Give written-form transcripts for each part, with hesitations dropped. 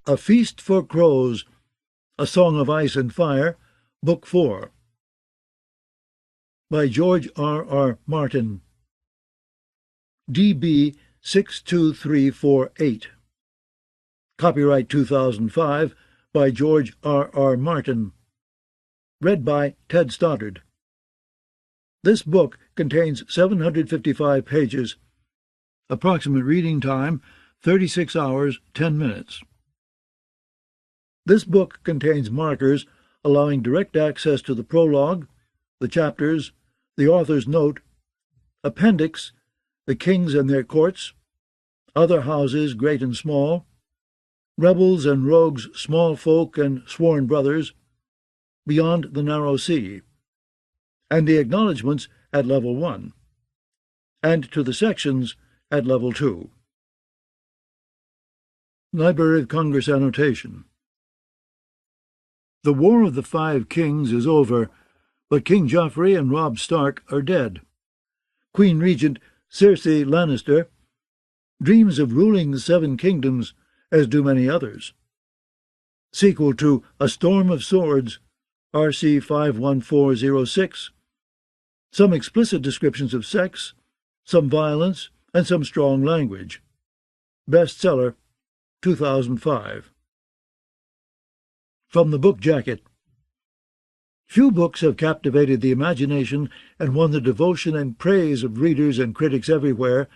A Feast for Crows, A Song of Ice and Fire, Book 4. By George R. Martin. DB 62348. Copyright 2005 by George R. Martin. Read by Ted Stoddard. This book contains 755 pages. Approximate reading time, 36 hours, 10 minutes. This book contains markers allowing direct access to the prologue, the chapters, the author's note, appendix, the kings and their courts, other houses great and small, rebels and rogues, small folk and sworn brothers, beyond the narrow sea, and the acknowledgments at level 1, and to the sections at level 2. Library of Congress annotation. The War of the Five Kings is over, but King Joffrey and Robb Stark are dead. Queen Regent Cersei Lannister dreams of ruling the Seven Kingdoms, as do many others. Sequel to A Storm of Swords, RC 51406. Some explicit descriptions of sex, some violence, and some strong language. Bestseller, 2005. From the book jacket. Few books have captivated the imagination and won the devotion and praise of readers and critics everywhere,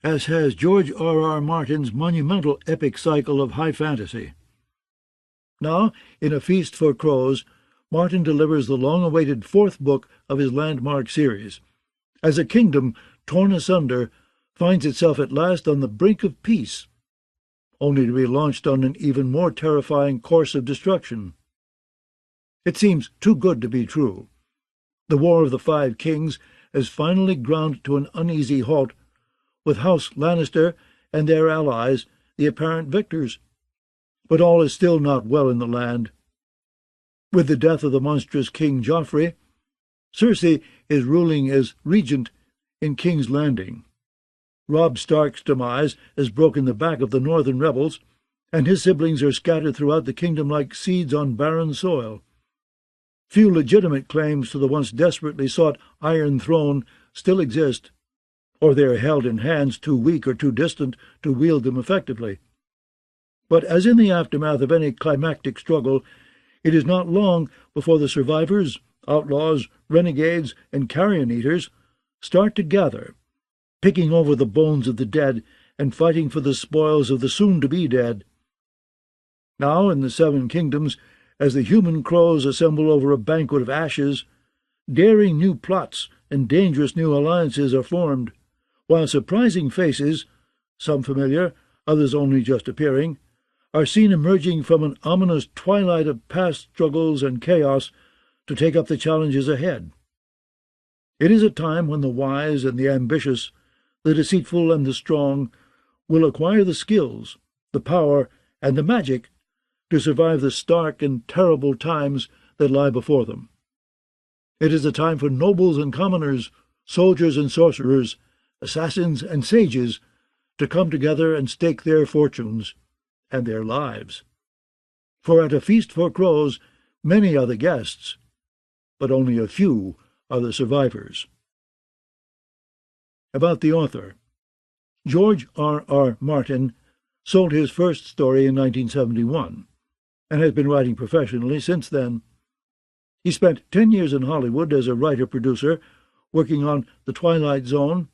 as has George R. Martin's monumental epic cycle of high fantasy. Now, in A Feast for Crows, Martin delivers the long-awaited fourth book of his landmark series, as a kingdom torn asunder finds itself at last on the brink of peace, only to be launched on an even more terrifying course of destruction. It seems too good to be true. The War of the Five Kings has finally ground to an uneasy halt, with House Lannister and their allies the apparent victors. But all is still not well in the land. With the death of the monstrous King Joffrey, Cersei is ruling as regent in King's Landing. Robb Stark's demise has broken the back of the northern rebels, and his siblings are scattered throughout the kingdom like seeds on barren soil. Few legitimate claims to the once desperately sought Iron Throne still exist, or they are held in hands too weak or too distant to wield them effectively. But as in the aftermath of any climactic struggle, it is not long before the survivors, outlaws, renegades, and carrion-eaters start to gather, picking over the bones of the dead and fighting for the spoils of the soon-to-be dead. Now, in the Seven Kingdoms, as the human crows assemble over a banquet of ashes, daring new plots and dangerous new alliances are formed, while surprising faces, some familiar, others only just appearing, are seen emerging from an ominous twilight of past struggles and chaos to take up the challenges ahead. It is a time when the wise and the ambitious, the deceitful and the strong, will acquire the skills, the power, and the magic to survive the stark and terrible times that lie before them. It is a time for nobles and commoners, soldiers and sorcerers, assassins and sages to come together and stake their fortunes and their lives. For at A Feast for Crows, many are the guests, but only a few are the survivors. About the author. George R. Martin sold his first story in 1971, and has been writing professionally since then. He spent 10 years in Hollywood as a writer-producer, working on The Twilight Zone,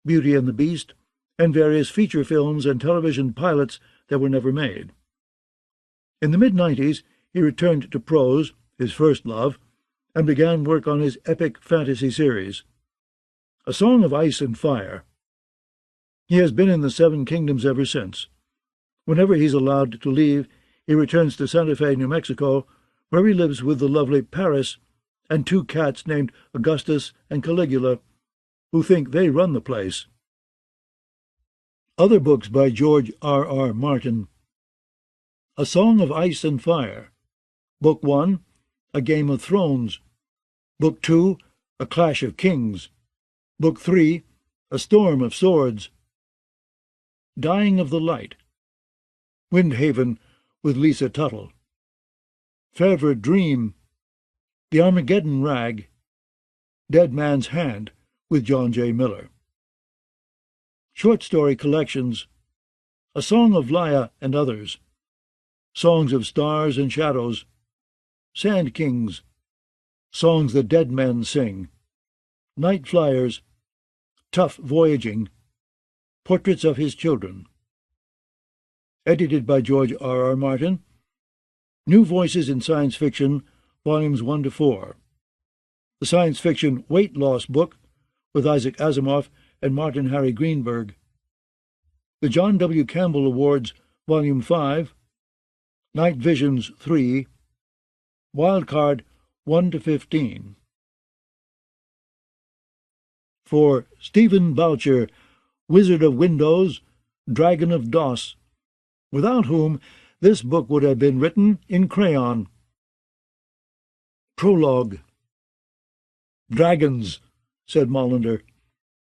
Beauty and the Beast, and various feature films and television pilots that were never made. In the mid-90s, he returned to prose, his first love, and began work on his epic fantasy series, A Song of Ice and Fire. He has been in the Seven Kingdoms ever since. Whenever he's allowed to leave, he returns to Santa Fe, New Mexico, where he lives with the lovely Paris and 2 cats named Augustus and Caligula, who think they run the place. Other books by George R. Martin. A Song of Ice and Fire. Book 1, A Game of Thrones. Book 2, A Clash of Kings. Book 3, A Storm of Swords. Dying of the Light. Windhaven, with Lisa Tuttle. Favorite Dream, The Armageddon Rag, Dead Man's Hand with John J. Miller. Short story collections, A Song of Laia and Others, Songs of Stars and Shadows, Sand Kings, Songs the Dead Men Sing, Night Flyers, Tough Voyaging, Portraits of His Children. Edited by George R. Martin. New Voices in Science Fiction, Volumes 1 to 4. The science fiction Weight Loss book with Isaac Asimov and Martin Harry Greenberg. The John W. Campbell Awards, Volume 5. Night Visions 3. Wildcard 1 to 15. For Stephen Boucher, Wizard of Windows, Dragon of Doss, without whom this book would have been written in crayon. Prologue. "Dragons," said Molander.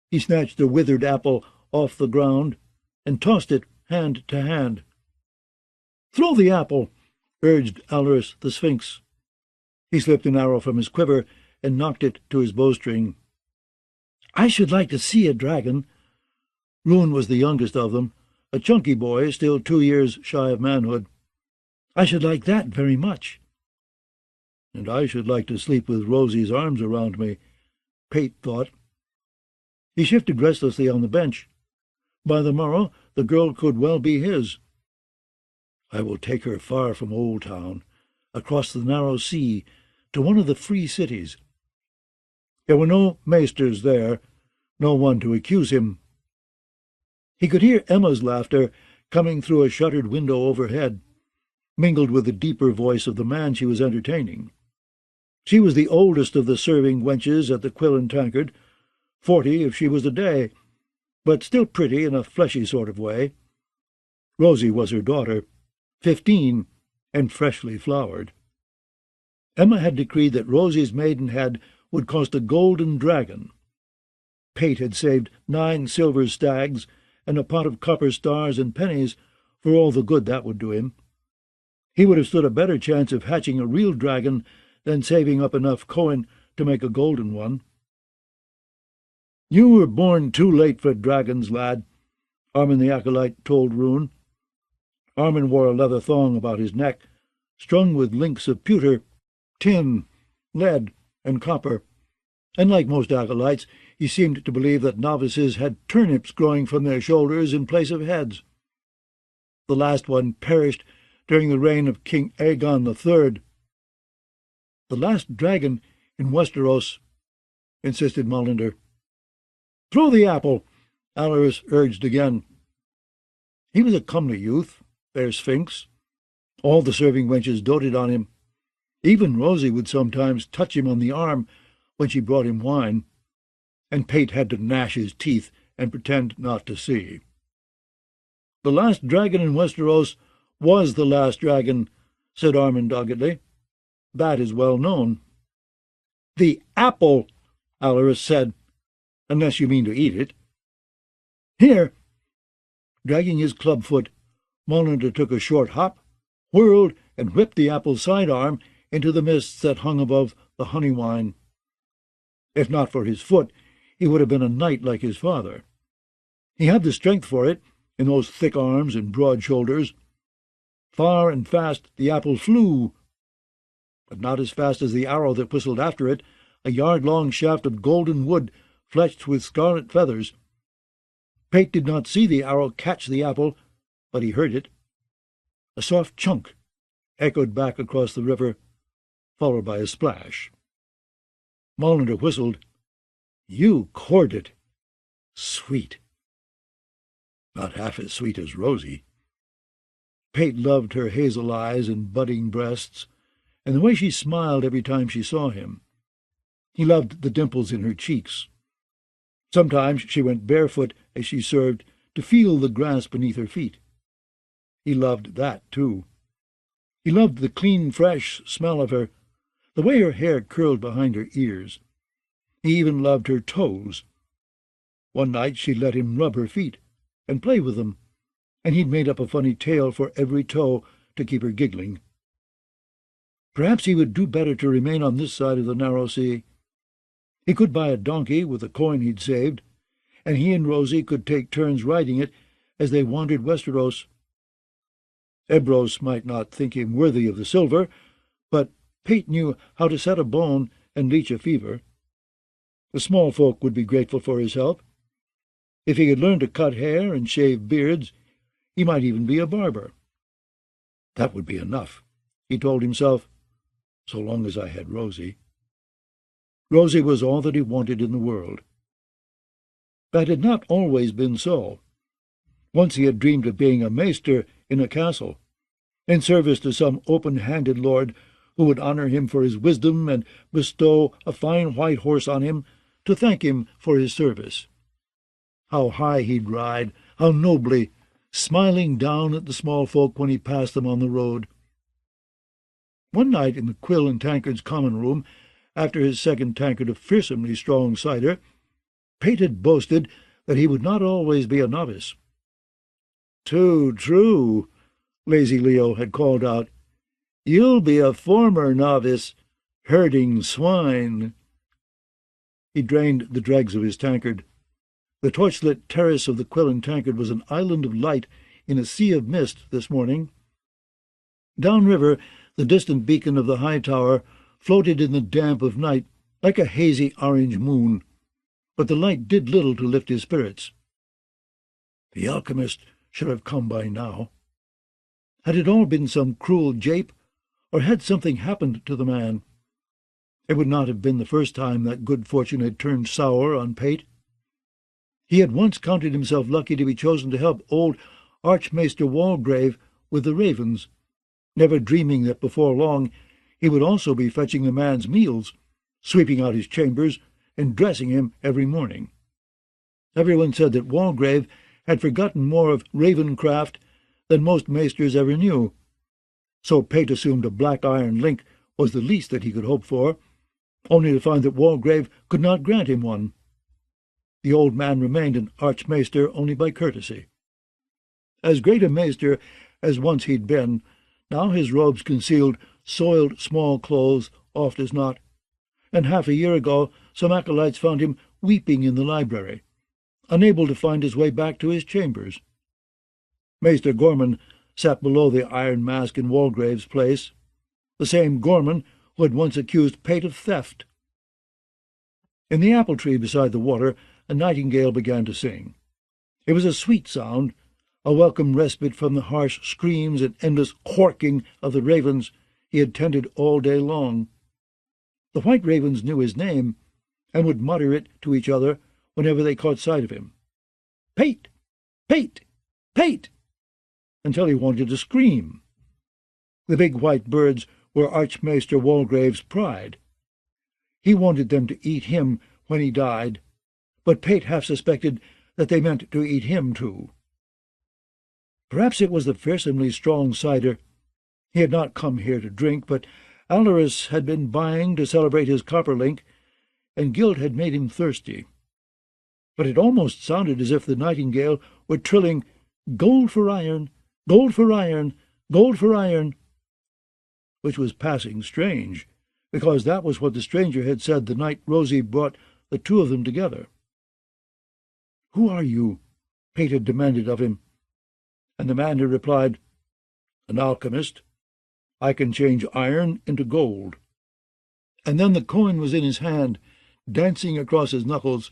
He snatched a withered apple off the ground and tossed it hand to hand. "Throw the apple," urged Allarus the Sphinx. He slipped an arrow from his quiver and knocked it to his bowstring. "I should like to see a dragon." Rune was the youngest of them, a chunky boy, still 2 years shy of manhood. "I should like that very much." "And I should like to sleep with Rosie's arms around me," Pate thought. He shifted restlessly on the bench. By the morrow the girl could well be his. "I will take her far from Old Town, across the narrow sea, to one of the free cities." There were no maesters there, no one to accuse him. He could hear Emma's laughter coming through a shuttered window overhead, mingled with the deeper voice of the man she was entertaining. She was the oldest of the serving wenches at the Quill and Tankard, 40 if she was a day, but still pretty in a fleshy sort of way. Rosie was her daughter, 15, and freshly flowered. Emma had decreed that Rosie's maidenhead would cost a golden dragon. Pate had saved 9 silver stags and a pot of copper stars and pennies for all the good that would do him. He would have stood a better chance of hatching a real dragon than saving up enough coin to make a golden one. "You were born too late for dragons, lad," Armin the Acolyte told Rune. Armin wore a leather thong about his neck, strung with links of pewter, tin, lead, and copper, and like most acolytes, he seemed to believe that novices had turnips growing from their shoulders in place of heads. The last one perished during the reign of King Aegon III. "The last dragon in Westeros," insisted Molander. "Throw the apple," Allarus urged again. He was a comely youth, their Sphinx. All the serving wenches doted on him. Even Rosie would sometimes touch him on the arm when she brought him wine, and Pate had to gnash his teeth and pretend not to see. "The last dragon in Westeros was the last dragon," said Armin doggedly. "That is well known." "The apple," Allarus said, "unless you mean to eat it." "Here." Dragging his club-foot, Molander took a short hop, whirled, and whipped the apple's sidearm into the mists that hung above the honey wine. If not for his foot, he would have been a knight like his father. He had the strength for it, in those thick arms and broad shoulders. Far and fast the apple flew, but not as fast as the arrow that whistled after it, a yard-long shaft of golden wood fletched with scarlet feathers. Pate did not see the arrow catch the apple, but he heard it. A soft chunk echoed back across the river, followed by a splash. Molander whistled. "You cored it. Sweet." "Not half as sweet as Rosie." Pate loved her hazel eyes and budding breasts, and the way she smiled every time she saw him. He loved the dimples in her cheeks. Sometimes she went barefoot as she served to feel the grass beneath her feet. He loved that, too. He loved the clean, fresh smell of her, the way her hair curled behind her ears. He even loved her toes. One night she let him rub her feet and play with them, and he'd made up a funny tale for every toe to keep her giggling. Perhaps he would do better to remain on this side of the narrow sea. He could buy a donkey with the coin he'd saved, and he and Rosie could take turns riding it as they wandered Westeros. Ebros might not think him worthy of the silver, but Pate knew how to set a bone and leech a fever. The small folk would be grateful for his help. If he could learn to cut hair and shave beards, he might even be a barber. That would be enough, he told himself, so long as I had Rosie. Rosie was all that he wanted in the world. That had not always been so. Once he had dreamed of being a maester in a castle, in service to some open-handed lord who would honor him for his wisdom and bestow a fine white horse on him to thank him for his service. How high he'd ride, how nobly, smiling down at the small folk when he passed them on the road. One night in the Quill and Tankard's common room, after his second tankard of fearsomely strong cider, Pate had boasted that he would not always be a novice. "Too true," Lazy Leo had called out. "You'll be a former novice, herding swine." He drained the dregs of his tankard. The torchlit terrace of the Quill and Tankard was an island of light in a sea of mist this morning. Downriver, the distant beacon of the high tower floated in the damp of night like a hazy orange moon, but the light did little to lift his spirits. The alchemist should have come by now. Had it all been some cruel jape, or had something happened to the man? It would not have been the first time that good fortune had turned sour on Pate. He had once counted himself lucky to be chosen to help old Archmaester Walgrave with the ravens, never dreaming that before long he would also be fetching the man's meals, sweeping out his chambers, and dressing him every morning. Everyone said that Walgrave had forgotten more of ravencraft than most maesters ever knew, so Pate assumed a black iron link was the least that he could hope for, only to find that Walgrave could not grant him one. The old man remained an archmaester only by courtesy. As great a maester as once he'd been, now his robes concealed soiled small clothes oft as not, and half a year ago some acolytes found him weeping in the library, unable to find his way back to his chambers. Maester Gorman sat below the iron mask in Walgrave's place, the same Gorman who had once accused Pate of theft. In the apple tree beside the water, a nightingale began to sing. It was a sweet sound, a welcome respite from the harsh screams and endless quarking of the ravens he had tended all day long. The white ravens knew his name, and would mutter it to each other whenever they caught sight of him. "Pate! Pate! Pate!" until he wanted to scream. The big white birds were Archmaester Walgrave's pride. He wanted them to eat him when he died, but Pate half suspected that they meant to eat him too. Perhaps it was the fearsomely strong cider. He had not come here to drink, but Alaris had been buying to celebrate his copperlink, and guilt had made him thirsty. But it almost sounded as if the nightingale were trilling, "Gold for iron, gold for iron, gold for iron," which was passing strange, because that was what the stranger had said the night Rosie brought the two of them together. "Who are you?" Pate had demanded of him, and the man had replied, "An alchemist. I can change iron into gold." And then the coin was in his hand, dancing across his knuckles,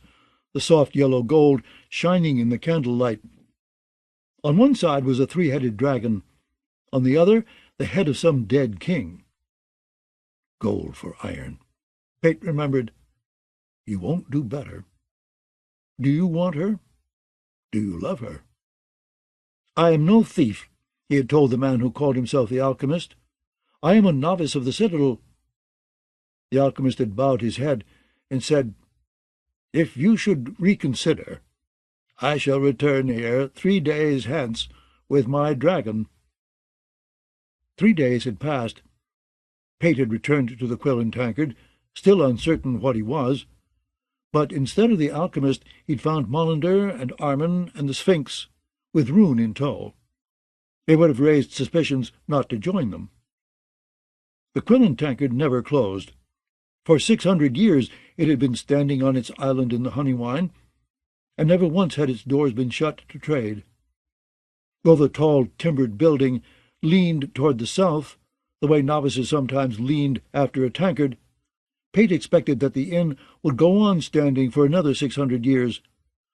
the soft yellow gold shining in the candlelight. On one side was a three-headed dragon, on the other the head of some dead king. Gold for iron. Pate remembered. You won't do better. Do you want her? Do you love her? "I am no thief," he had told the man who called himself the alchemist. "I am a novice of the citadel." The alchemist had bowed his head and said, "If you should reconsider, I shall return here 3 days hence with my dragon." 3 days had passed. Pate had returned to the Quill and Tankard, still uncertain what he was, but instead of the alchemist he'd found Molander and Armin and the Sphinx, with Rune in tow. It would have raised suspicions not to join them. The Quillen tankard never closed. For 600 years it had been standing on its island in the Honeywine, and never once had its doors been shut to trade. Though the tall timbered building leaned toward the south, the way novices sometimes leaned after a tankard, Pate expected that the inn would go on standing for another 600 years,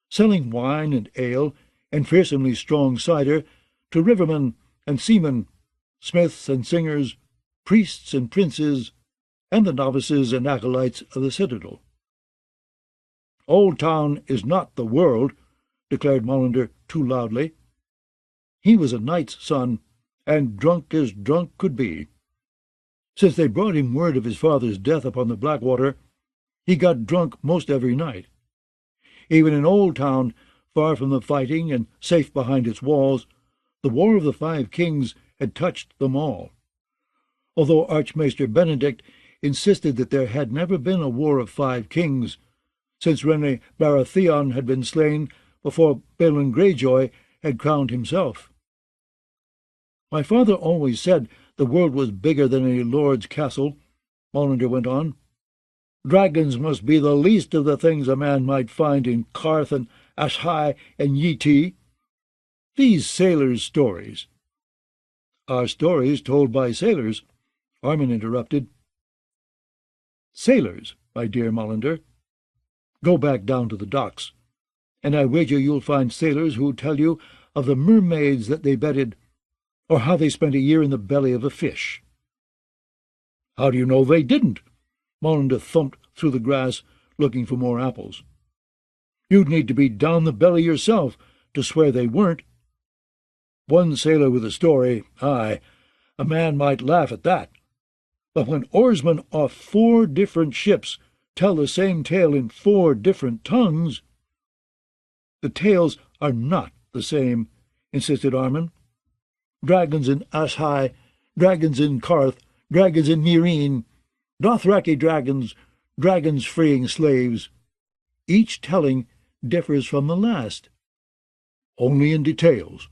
selling wine and ale and fearsomely strong cider to rivermen and seamen, smiths and singers, priests and princes, and the novices and acolytes of the citadel. "Old Town is not the world," declared Molander too loudly. He was a knight's son, and drunk as drunk could be. Since they brought him word of his father's death upon the Blackwater, he got drunk most every night. Even in Old Town, far from the fighting and safe behind its walls, the War of the Five Kings had touched them all. Although Archmaester Benedict insisted that there had never been a War of Five Kings, since Rene Baratheon had been slain before Balon Greyjoy had crowned himself. "My father always said the world was bigger than a lord's castle," Molander went on. "Dragons must be the least of the things a man might find in Qarth and Ashai and Yiti. These sailors' stories—" "Are stories told by sailors," Armin interrupted. "Sailors, my dear Molander. Go back down to the docks, and I wager you'll find sailors who'll tell you of the mermaids that they bedded, or how they spent a year in the belly of a fish." "How do you know they didn't?" Molander thumped through the grass, looking for more apples. "You'd need to be down the belly yourself to swear they weren't. One sailor with a story, aye, a man might laugh at that. But when oarsmen off 4 different ships tell the same tale in 4 different tongues—" "The tales are not the same," insisted Armin. "Dragons in Ashai, dragons in Qarth, dragons in Meereen, Dothraki dragons, dragons freeing slaves. Each telling differs from the last." "Only in details."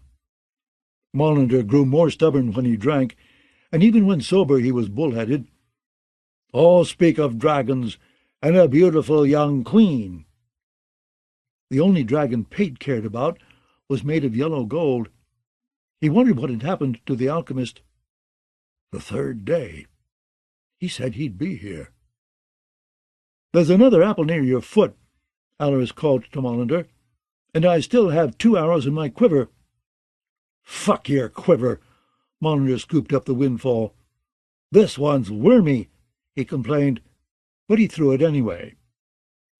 Molander grew more stubborn when he drank, and even when sober he was bull-headed. "All speak of dragons and a beautiful young queen." The only dragon Pate cared about was made of yellow gold. He wondered what had happened to the alchemist. "The 3rd day. He said he'd be here." "There's another apple near your foot," Alleras called to Molander, "and I still have 2 arrows in my quiver." "Fuck your quiver!" Molander scooped up the windfall. "This one's wormy," he complained, but he threw it anyway.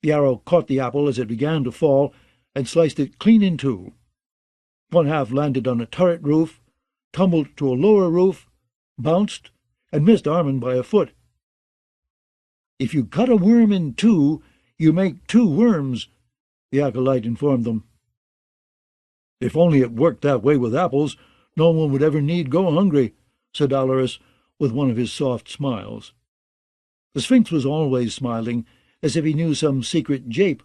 The arrow caught the apple as it began to fall and sliced it clean in 2. One half landed on a turret roof, tumbled to a lower roof, bounced, and missed Armin by a foot. "If you cut a worm in 2, you make 2 worms," the acolyte informed them. "If only it worked that way with apples, no one would ever need go hungry," said Alleras, with one of his soft smiles. The Sphinx was always smiling, as if he knew some secret jape.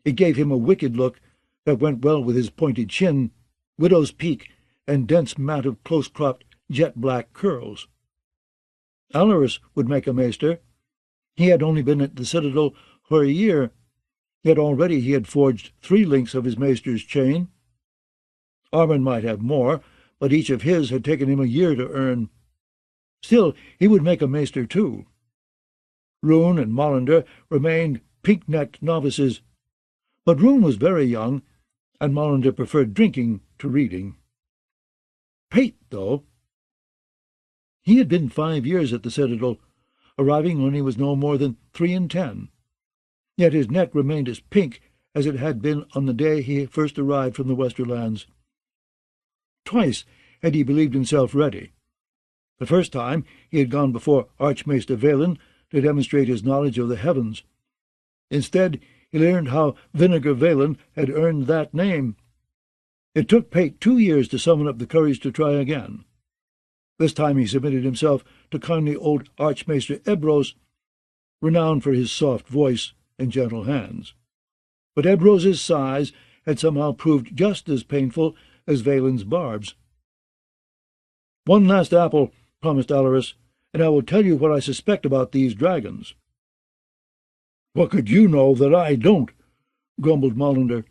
It gave him a wicked look that went well with his pointed chin, widow's peak, and dense mat of close-cropped, jet-black curls. Alleras would make a maester. He had only been at the citadel for a year, yet already he had forged 3 links of his maester's chain. Armin might have more, but each of his had taken him a year to earn. Still, he would make a maester too. Rune and Molander remained pink-necked novices, but Rune was very young, and Molander preferred drinking to reading. Pate, though. He had been 5 years at the citadel, arriving when he was no more than 3 and 10. Yet his neck remained as pink as it had been on the day he first arrived from the Westerlands. Twice had he believed himself ready. The first time he had gone before Archmaester Valen to demonstrate his knowledge of the heavens. Instead, he learned how Vinegar Valen had earned that name. It took Pate 2 years to summon up the courage to try again. This time he submitted himself to kindly old Archmaester Ebros, renowned for his soft voice and gentle hands. But Ebros's sighs had somehow proved just as painful as Valen's barbs. "One last apple," promised Alaris, "and I will tell you what I suspect about these dragons." "What could you know that I don't?" grumbled Molander.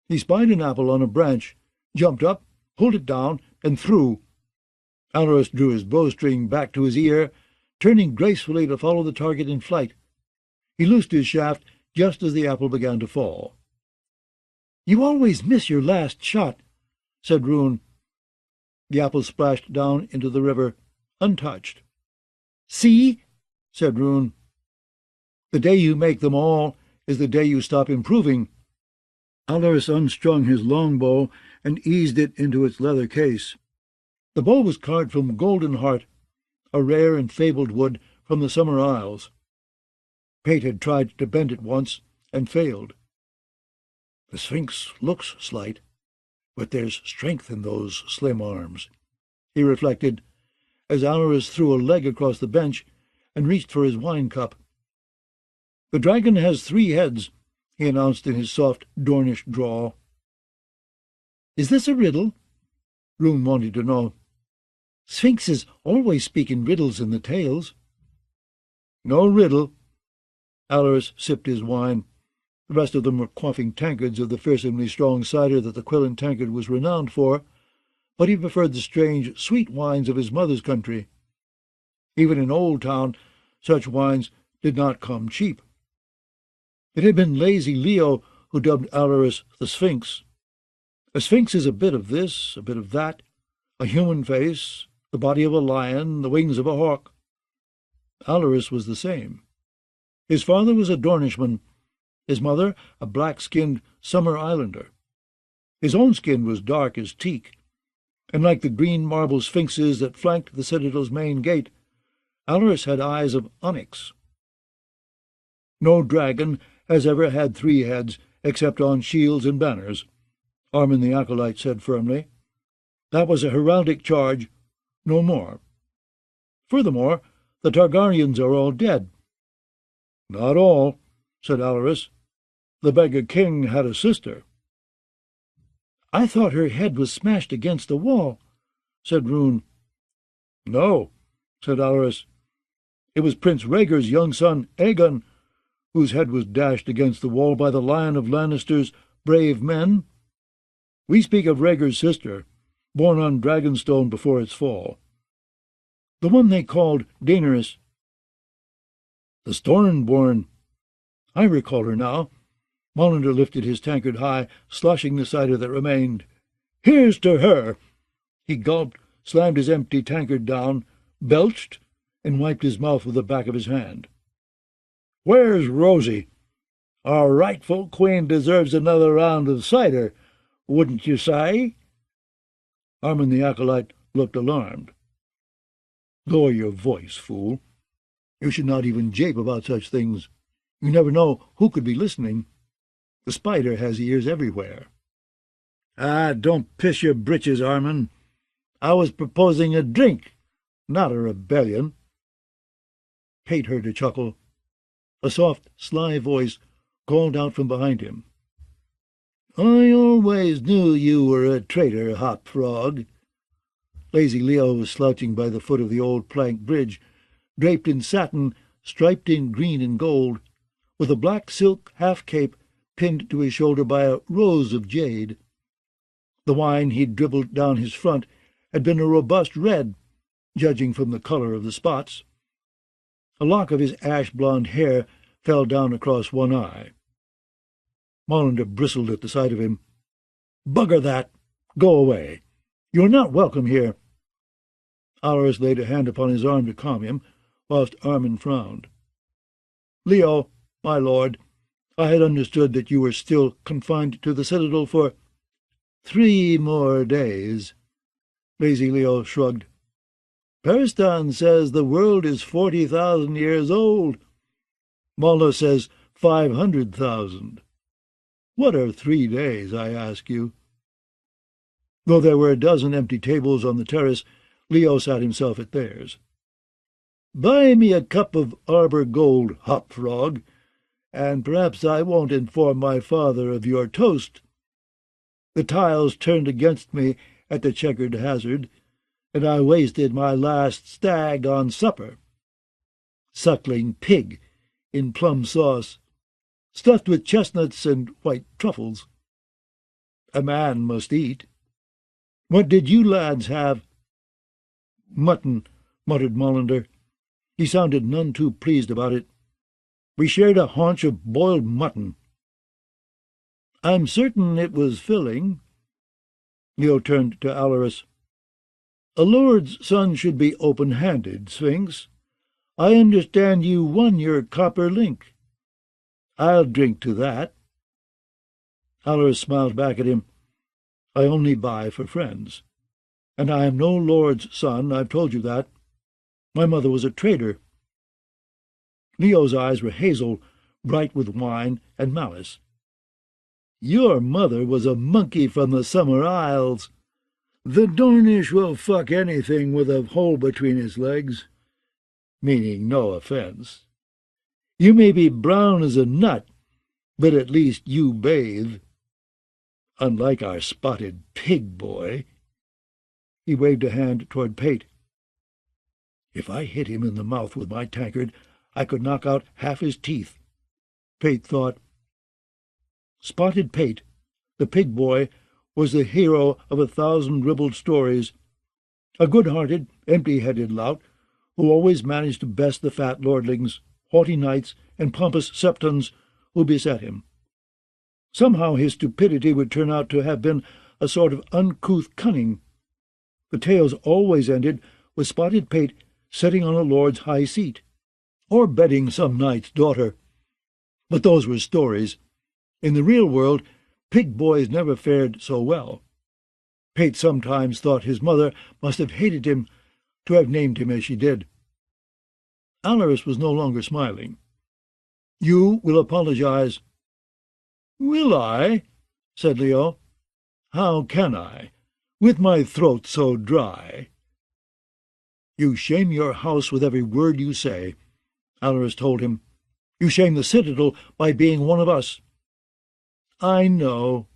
He spied an apple on a branch, jumped up, pulled it down, and threw. Alaris drew his bowstring back to his ear, turning gracefully to follow the target in flight. He loosed his shaft just as the apple began to fall. "You always miss your last shot," said Rune. The apple splashed down into the river, untouched. "See?" said Rune. "The day you make them all is the day you stop improving." Alaris unstrung his longbow and eased it into its leather case. The bow was carved from golden heart, a rare and fabled wood from the Summer Isles. Pate had tried to bend it once and failed. "The Sphinx looks slight, but there's strength in those slim arms," he reflected, as Alaris threw a leg across the bench and reached for his wine-cup. "The dragon has 3 heads," he announced in his soft Dornish drawl. "Is this a riddle?" Rune wanted to know. "Sphinxes always speak in riddles in the tales." "No riddle." Alaris sipped his wine. The rest of them were quaffing tankards of the fearsomely strong cider that the Quillen tankard was renowned for, but he preferred the strange, sweet wines of his mother's country. Even in Old Town, such wines did not come cheap. It had been lazy Leo who dubbed Alaris the Sphinx. A sphinx is a bit of this, a bit of that, a human face, the body of a lion, the wings of a hawk. Alaris was the same. His father was a Dornishman, his mother a black-skinned Summer Islander. His own skin was dark as teak, and like the green marble sphinxes that flanked the citadel's main gate, Alaris had eyes of onyx. "No dragon has ever had 3 heads except on shields and banners," Armin the Acolyte said firmly. "That was a heraldic charge, no more. Furthermore, the Targaryens are all dead." "Not all," said Alaris. "The beggar king had a sister." "I thought her head was smashed against the wall," said Rune. "No," said Alaris. "It was Prince Rhaegar's young son, Aegon, whose head was dashed against the wall by the Lion of Lannister's brave men. We speak of Rhaegar's sister, born on Dragonstone before its fall. The one they called Daenerys. The Stormborn. I recall her now." Molander lifted his tankard high, sloshing the cider that remained. "Here's to her!" He gulped, slammed his empty tankard down, belched, and wiped his mouth with the back of his hand. "Where's Rosie? Our rightful queen deserves another round of cider, wouldn't you say?" Armin the Acolyte looked alarmed. "Lower your voice, fool. You should not even jape about such things. You never know who could be listening. The spider has ears everywhere." "Ah, don't piss your britches, Armin. I was proposing a drink, not a rebellion." Pate heard a chuckle. A soft, sly voice called out from behind him. "I always knew you were a traitor, Hop Frog." Lazy Leo was slouching by the foot of the old plank bridge, draped in satin, striped in green and gold, with a black silk half-cape pinned to his shoulder by a rose of jade. The wine he'd dribbled down his front had been a robust red, judging from the colour of the spots. A lock of his ash-blonde hair fell down across one eye. Molander bristled at the sight of him. "Bugger that! Go away! You're not welcome here." Alaris laid a hand upon his arm to calm him, whilst Armin frowned. "Leo, my lord, I had understood that you were still confined to the citadel for 3 more days." Lazy Leo shrugged. "Peristan says the world is 40,000 years old. Malna says 500,000. What are 3 days, I ask you?" Though there were a dozen empty tables on the terrace, Leo sat himself at theirs. "Buy me a cup of Arbor Gold, Hop Frog, and perhaps I won't inform my father of your toast. The tiles turned against me at the checkered hazard, and I wasted my last stag on supper. Suckling pig in plum sauce, stuffed with chestnuts and white truffles. A man must eat. What did you lads have? Mutton, muttered Molander. He sounded none too pleased about it. We shared a haunch of boiled mutton. I'm certain it was filling. Leo turned to Alaris. A lord's son should be open-handed, Sphinx. I understand you won your copper link. I'll drink to that. Alaris smiled back at him. I only buy for friends. And I am no lord's son, I've told you that. My mother was a trader. Leo's eyes were hazel, bright with wine and malice. Your mother was a monkey from the Summer Isles. The Dornish will fuck anything with a hole between his legs. Meaning no offense. You may be brown as a nut, but at least you bathe. Unlike our spotted pig boy. He waved a hand toward Pate. If I hit him in the mouth with my tankard, I could knock out half his teeth. Pate thought. Spotted Pate, the pig boy, was the hero of 1,000 ribald stories. A good-hearted, empty-headed lout, who always managed to best the fat lordlings, haughty knights, and pompous septons who beset him. Somehow his stupidity would turn out to have been a sort of uncouth cunning. The tales always ended with Spotted Pate sitting on a lord's high seat, or bedding some knight's daughter. But those were stories. In the real world, pig boys never fared so well. Pate sometimes thought his mother must have hated him to have named him as she did. Alaris was no longer smiling. You will apologize. Will I? Said Leo. How can I, with my throat so dry? You shame your house with every word you say, Alaris told him. You shame the Citadel by being one of us. I know.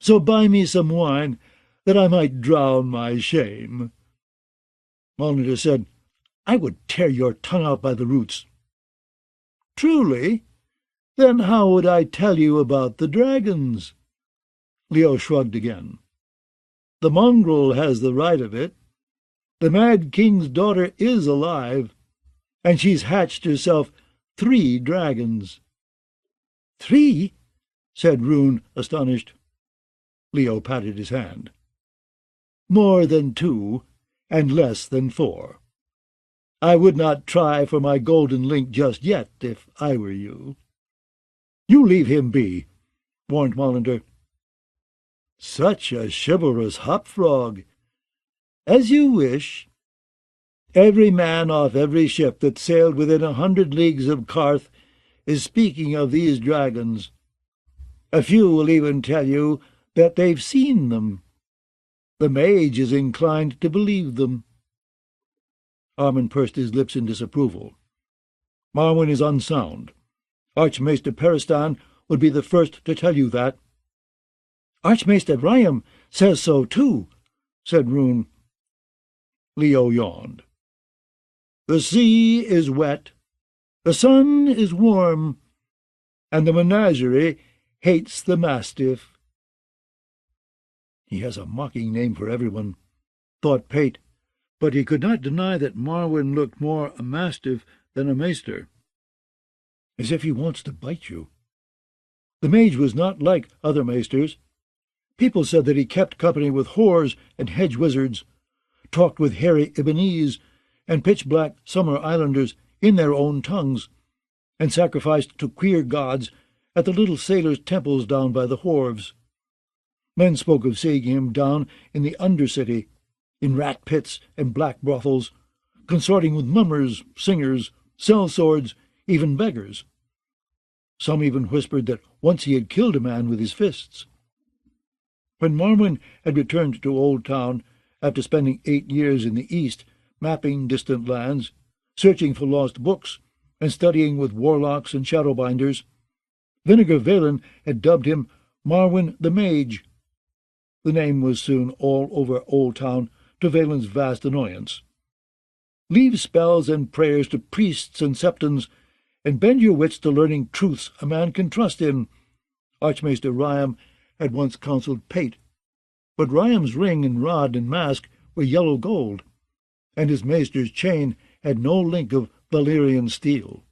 So buy me some wine, that I might drown my shame. Molander said, I would tear your tongue out by the roots. Truly? Then how would I tell you about the dragons? Leo shrugged again. The mongrel has the right of it. The Mad King's daughter is alive, and she's hatched herself 3 dragons. 3? Said Rune, astonished. Leo patted his hand. More than 2, and less than 4. I would not try for my golden link just yet, if I were you. You leave him be, warned Molander. Such a chivalrous hop-frog. As you wish. Every man off every ship that sailed within 100 leagues of Qarth is speaking of these dragons. A few will even tell you that they've seen them. The mage is inclined to believe them. Armin pursed his lips in disapproval. Marwyn is unsound. Archmaester Peristan would be the first to tell you that. Archmaester Ryam says so too, said Rune. Leo yawned. The sea is wet, the sun is warm, and the menagerie hates the mastiff. He has a mocking name for everyone, thought Pate, but he could not deny that Marwyn looked more a mastiff than a maester. As if he wants to bite you. The mage was not like other maesters. People said that he kept company with whores and hedge wizards, talked with hairy Ibonese and pitch-black summer islanders in their own tongues, and sacrificed to queer gods at the little sailors' temples down by the wharves. Men spoke of seeing him down in the Undercity, in rat pits and black brothels, consorting with mummers, singers, sellswords, even beggars. Some even whispered that once he had killed a man with his fists. When Marwyn had returned to Old Town, after spending 8 years in the East, mapping distant lands, searching for lost books, and studying with warlocks and shadowbinders, Vinegar Valen had dubbed him Marwyn the Mage. The name was soon all over Old Town to Valen's vast annoyance. Leave spells and prayers to priests and septons, and bend your wits to learning truths a man can trust in, Archmaester Ryam had once counselled Pate. But Ryam's ring and rod and mask were yellow gold, and his maester's chain had no link of Valyrian steel.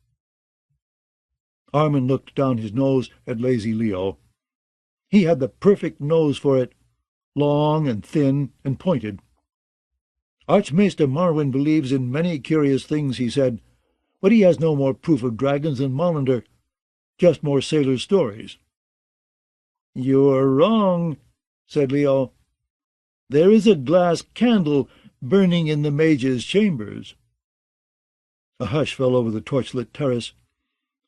Armin looked down his nose at lazy Leo. He had the perfect nose for it, long and thin and pointed. Archmaester Marwyn believes in many curious things, he said, but he has no more proof of dragons than Molander, just more sailors' stories. "You are wrong," said Leo. "There is a glass candle burning in the mage's chambers." A hush fell over the torchlit terrace.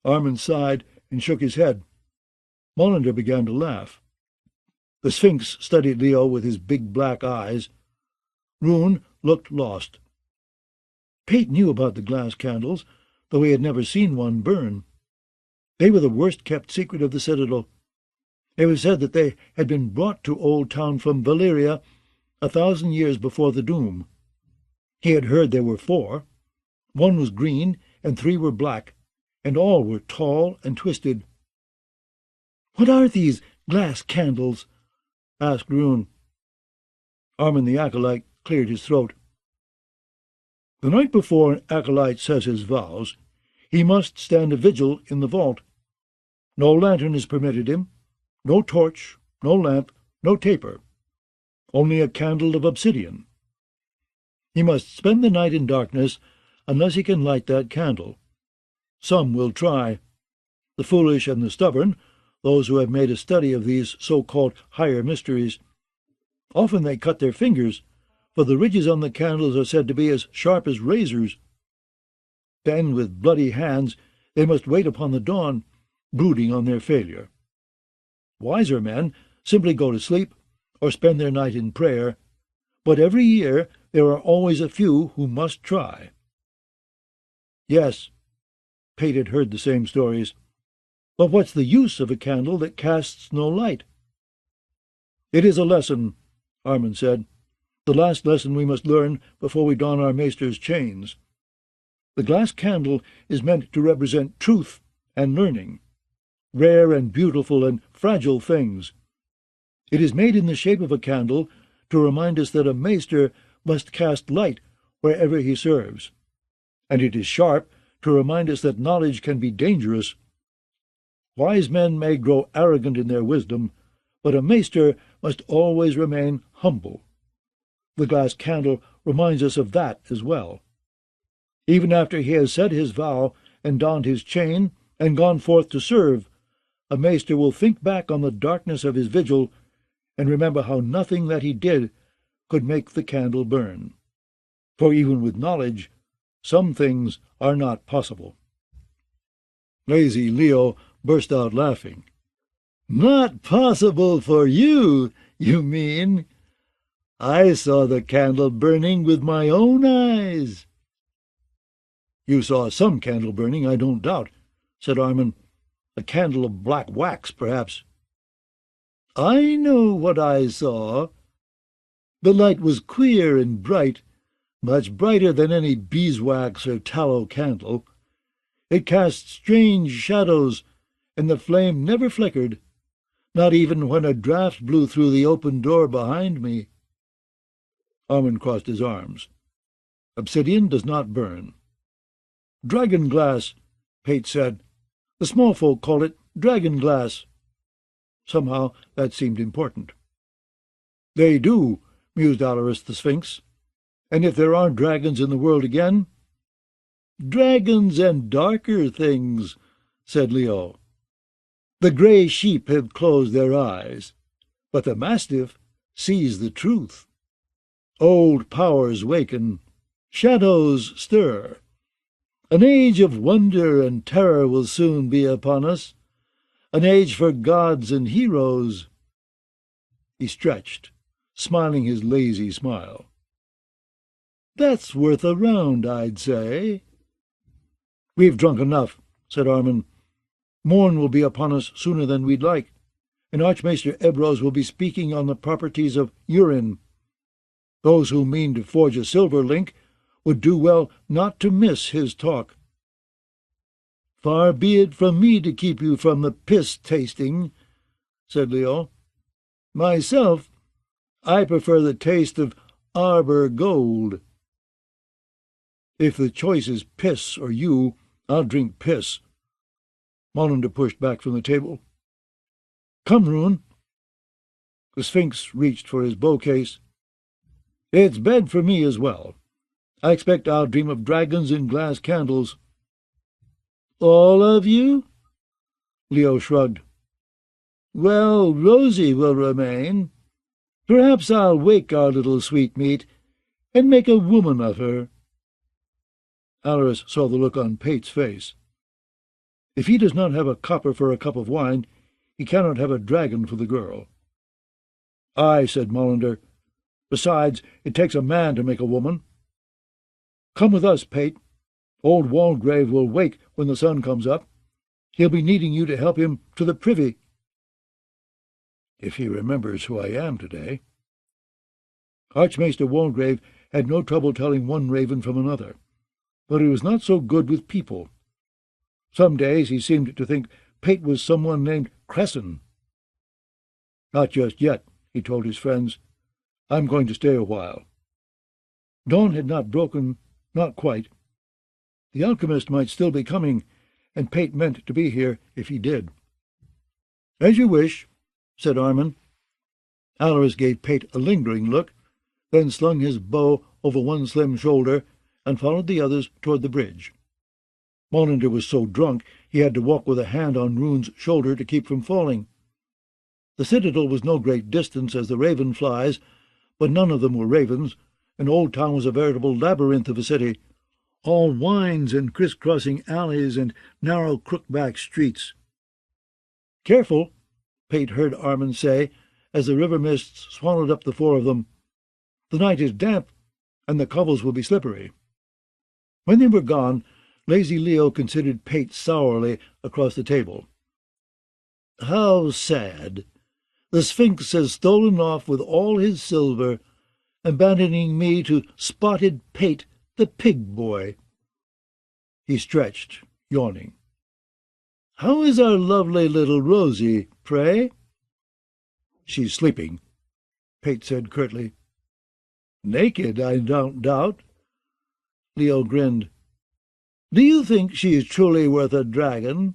Armin sighed and shook his head. Molander began to laugh. The Sphinx studied Leo with his big black eyes. Rune looked lost. Pate knew about the glass candles, though he had never seen one burn. They were the worst-kept secret of the Citadel. It was said that they had been brought to Old Town from Valyria 1,000 years before the Doom. He had heard there were 4. 1 was green, and 3 were black, and all were tall and twisted. "What are these glass candles?" asked Rune. Armin the Acolyte cleared his throat. "The night before an acolyte says his vows, he must stand a vigil in the vault. No lantern is permitted him, no torch, no lamp, no taper, only a candle of obsidian. He must spend the night in darkness unless he can light that candle. Some will try. The foolish and the stubborn, those who have made a study of these so-called higher mysteries. Often they cut their fingers, for the ridges on the candles are said to be as sharp as razors. Then, with bloody hands, they must wait upon the dawn, brooding on their failure. Wiser men simply go to sleep or spend their night in prayer, but every year there are always a few who must try." Yes, Pate had heard the same stories. But what's the use of a candle that casts no light? "It is a lesson," Armin said. "The last lesson we must learn before we don our maester's chains. The glass candle is meant to represent truth and learning, rare and beautiful and fragile things. It is made in the shape of a candle to remind us that a maester must cast light wherever he serves, and it is sharp to remind us that knowledge can be dangerous. Wise men may grow arrogant in their wisdom, but a maester must always remain humble. The glass candle reminds us of that as well. Even after he has said his vow and donned his chain and gone forth to serve, a maester will think back on the darkness of his vigil and remember how nothing that he did could make the candle burn. For even with knowledge, some things are not possible." Lazy Leo burst out laughing. "Not possible for you, you mean? I saw the candle burning with my own eyes." "You saw some candle burning, I don't doubt," said Armin. "A candle of black wax, perhaps." "I know what I saw. The light was queer and bright, much brighter than any beeswax or tallow candle. It cast strange shadows, and the flame never flickered, not even when a draught blew through the open door behind me." Armin crossed his arms. "Obsidian does not burn." "Dragon glass," Pate said. "The small folk call it dragon glass." Somehow that seemed important. "They do," mused Alaris the Sphinx. "And if there are dragons in the world again—" "Dragons and darker things," said Leo. "The grey sheep have closed their eyes, but the mastiff sees the truth. Old powers waken, shadows stir. An age of wonder and terror will soon be upon us, an age for gods and heroes." He stretched, smiling his lazy smile. "That's worth a round, I'd say." "We've drunk enough," said Armin. "Morn will be upon us sooner than we'd like, and Archmaester Ebrose will be speaking on the properties of urine." Those who mean to forge a silver link would do well not to miss his talk. "Far be it from me to keep you from the piss-tasting," said Leo. "Myself, I prefer the taste of arbor gold." "If the choice is piss or you, I'll drink piss." Molander pushed back from the table. "Come, Rune." The Sphinx reached for his bow-case. "It's bed for me as well. I expect I'll dream of dragons in glass candles." "All of you?" Leo shrugged. "Well, Rosie will remain. Perhaps I'll wake our little sweetmeat and make a woman of her." Alaris saw the look on Pate's face. If he does not have a copper for a cup of wine, he cannot have a dragon for the girl. "Aye," said Molander. "Besides, it takes a man to make a woman. Come with us, Pate. Old Walgrave will wake when the sun comes up. He'll be needing you to help him to the privy." "If he remembers who I am today." Archmaester Walgrave had no trouble telling one raven from another, but he was not so good with people. Some days he seemed to think Pate was someone named Cresson. "Not just yet," he told his friends. "I'm going to stay a while." Dawn had not broken, not quite. The alchemist might still be coming, and Pate meant to be here if he did. "As you wish," said Armin. Alaris gave Pate a lingering look, then slung his bow over one slim shoulder and followed the others toward the bridge. Molander was so drunk he had to walk with a hand on Rune's shoulder to keep from falling. The citadel was no great distance as the raven flies, but none of them were ravens, and Old Town was a veritable labyrinth of a city, all wines and criss-crossing alleys and narrow crook-back streets. "Careful," Pate heard Armin say, as the river mists swallowed up the four of them. "The night is damp, and the cobbles will be slippery." When they were gone, lazy Leo considered Pate sourly across the table. "How sad! The Sphinx has stolen off with all his silver, abandoning me to Spotted Pate, the pig boy." He stretched, yawning. "How is our lovely little Rosie, pray?" "She's sleeping," Pate said curtly. "Naked, I don't doubt." Leo grinned. "Do you think she is truly worth a dragon?"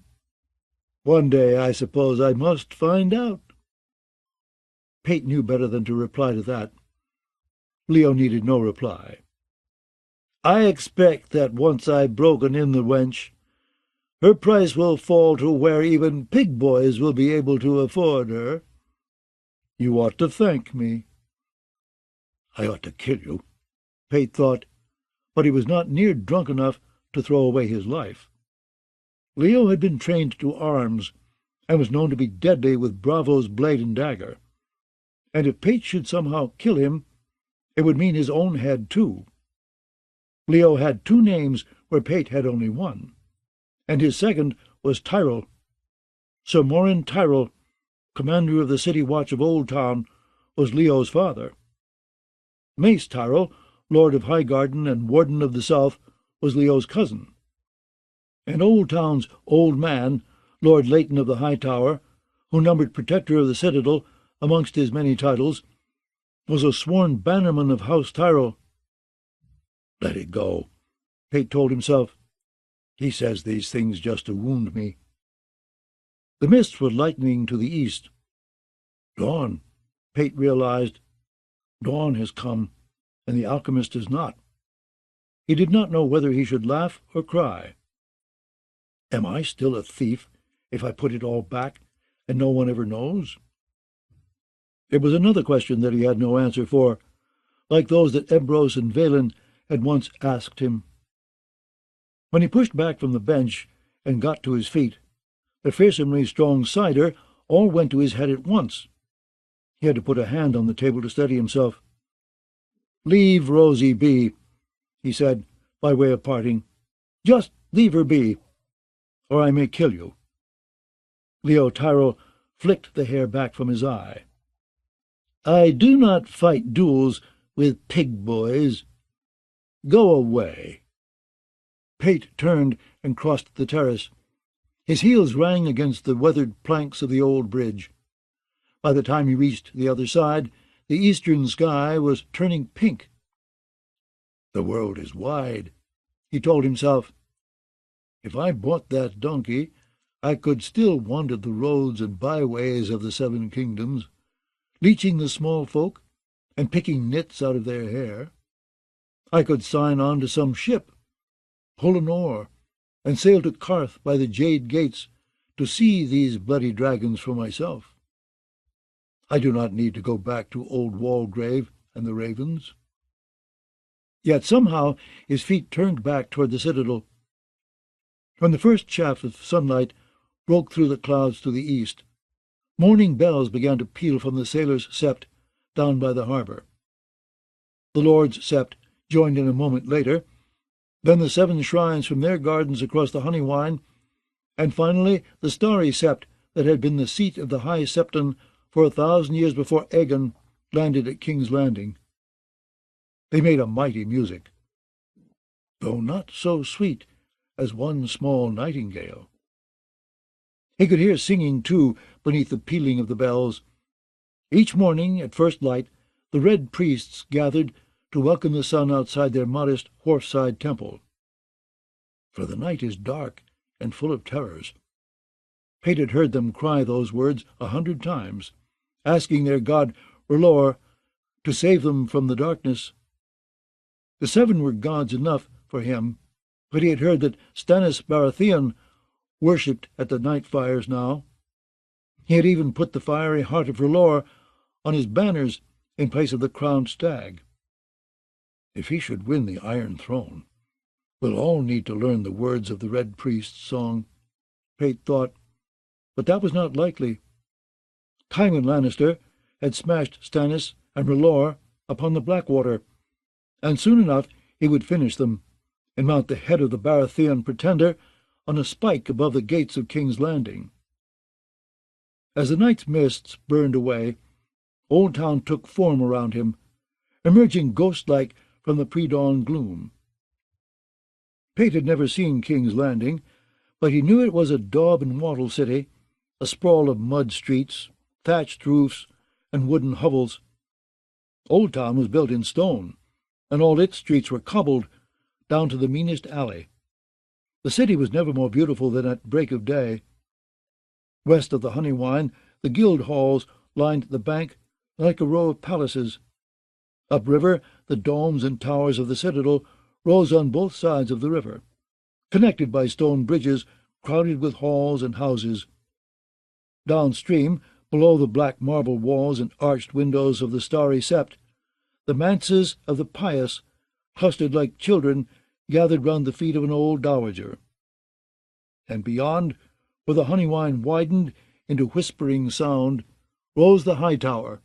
"One day I suppose I must find out." Pate knew better than to reply to that. Leo needed no reply. "I expect that once I've broken in the wench, her price will fall to where even pig boys will be able to afford her." "You ought to thank me." "I ought to kill you," Pate thought, but he was not near drunk enough to throw away his life. Leo had been trained to arms, and was known to be deadly with Bravo's blade and dagger. And if Pate should somehow kill him, it would mean his own head too. Leo had two names where Pate had only one, and his second was Tyrell. Sir Morin Tyrell, commander of the city watch of Old Town, was Leo's father. Mace Tyrell, Lord of Highgarden and Warden of the South, was Leo's cousin. And Old Town's old man, Lord Leighton of the High Tower, who numbered protector of the citadel amongst his many titles, was a sworn bannerman of House Tyrell. "Let it go," Pate told himself. "He says these things just to wound me." The mists were lightening to the east. Dawn, Pate realized. Dawn has come, and the alchemist has not. He did not know whether he should laugh or cry. Am I still a thief if I put it all back, and no one ever knows? It was another question that he had no answer for, like those that Ebros and Valen had once asked him. When he pushed back from the bench and got to his feet, the fearsomely strong cider all went to his head at once. He had to put a hand on the table to steady himself. "Leave Rosie be," he said, by way of parting. "Just leave her be, or I may kill you." Leo Tyrell flicked the hair back from his eye. "I do not fight duels with pig boys. Go away." Pate turned and crossed the terrace. His heels rang against the weathered planks of the old bridge. By the time he reached the other side, the eastern sky was turning pink. "The world is wide," he told himself. "If I bought that donkey, I could still wander the roads and byways of the 7 kingdoms, leeching the small folk and picking nits out of their hair. I could sign on to some ship, pull an oar, and sail to Qarth by the Jade Gates to see these bloody dragons for myself. I do not need to go back to old Walgrave and the ravens." Yet somehow his feet turned back toward the citadel. When the first shaft of sunlight broke through the clouds to the east, morning bells began to peal from the sailors' sept down by the harbour. The Lord's sept joined in a moment later, then the 7 shrines from their gardens across the Honeywine, and finally the starry sept that had been the seat of the High Septon for 1,000 years before Aegon landed at King's Landing. They made a mighty music, though not so sweet as one small nightingale. He could hear singing, too, beneath the pealing of the bells. Each morning, at first light, the red priests gathered to welcome the sun outside their modest wharfside temple. For the night is dark and full of terrors. Pate had heard them cry those words 100 times, asking their god R'hllor to save them from the darkness. The 7 were gods enough for him, but he had heard that Stannis Baratheon worshipped at the night fires now. He had even put the fiery heart of R'hllor on his banners in place of the crowned stag. If he should win the Iron Throne, we'll all need to learn the words of the Red Priest's song, Pate thought, but that was not likely. Tywin Lannister had smashed Stannis and R'hllor upon the Blackwater, and soon enough he would finish them, and mount the head of the Baratheon pretender on a spike above the gates of King's Landing. As the night's mists burned away, Old Town took form around him, emerging ghost-like from the pre-dawn gloom. Pate had never seen King's Landing, but he knew it was a daub and wattle city, a sprawl of mud streets, thatched roofs, and wooden hovels. Old Town was built in stone, and all its streets were cobbled down to the meanest alley. The city was never more beautiful than at break of day. West of the Honeywine, the guild halls lined the bank like a row of palaces. Upriver, the domes and towers of the citadel rose on both sides of the river, connected by stone bridges crowded with halls and houses. Downstream, below the black marble walls and arched windows of the starry sept, the manses of the pious clustered like children gathered round the feet of an old dowager. And beyond, where the Honeywine widened into whispering sound, rose the high tower,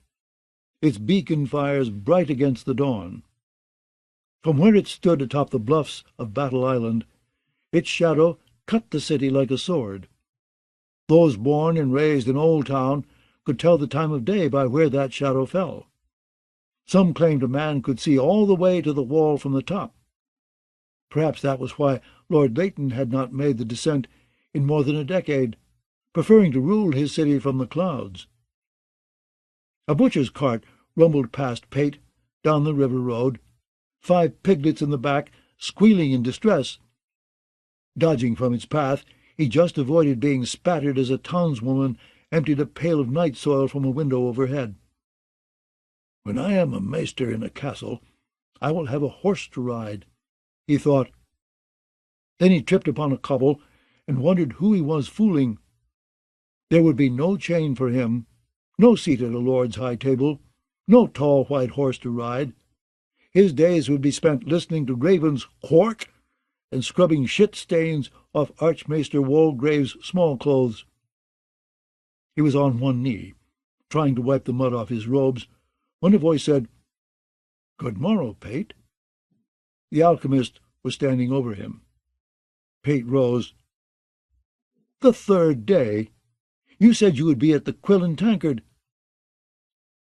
its beacon fires bright against the dawn. From where it stood atop the bluffs of Battle Island, its shadow cut the city like a sword. Those born and raised in Old Town could tell the time of day by where that shadow fell. Some claimed a man could see all the way to the wall from the top. Perhaps that was why Lord Leighton had not made the descent in more than a decade, preferring to rule his city from the clouds. A butcher's cart rumbled past Pate down the river road, 5 piglets in the back squealing in distress. Dodging from its path, he just avoided being spattered as a townswoman emptied a pail of night soil from a window overhead. "When I am a maester in a castle, I will have a horse to ride," he thought. Then he tripped upon a cobble and wondered who he was fooling. There would be no chain for him, no seat at a lord's high table, no tall white horse to ride. His days would be spent listening to ravens quark and scrubbing shit-stains off Archmaester Walgrave's small clothes. He was on one knee, trying to wipe the mud off his robes, when a voice said, "Good morrow, Pate." The alchemist was standing over him. Pate rose. "The 3rd day. You said you would be at the Quill and Tankard."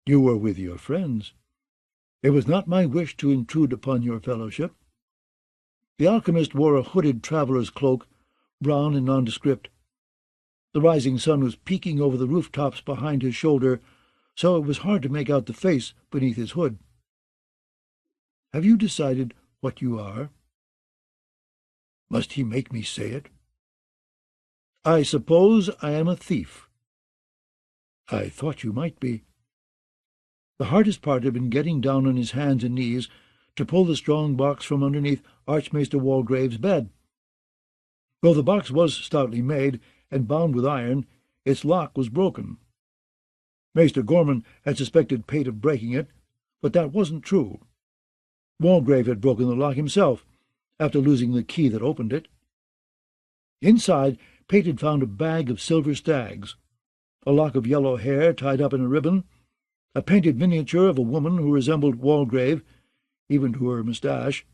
"You were with your friends." It was not my wish to intrude upon your fellowship." The alchemist wore a hooded traveller's cloak, brown and nondescript. The rising sun was peeking over the rooftops behind his shoulder, so it was hard to make out the face beneath his hood. "Have you decided what you are?" "Must he make me say it?" "I suppose I am a thief." "I thought you might be." The hardest part had been getting down on his hands and knees to pull the strong box from underneath Archmaester Walgrave's bed. Though the box was stoutly made and bound with iron, its lock was broken. Maester Gorman had suspected Pate of breaking it, but that wasn't true. Walgrave had broken the lock himself, after losing the key that opened it. Inside, Pate had found a bag of silver stags, a lock of yellow hair tied up in a ribbon, a painted miniature of a woman who resembled Walgrave, even to her moustache,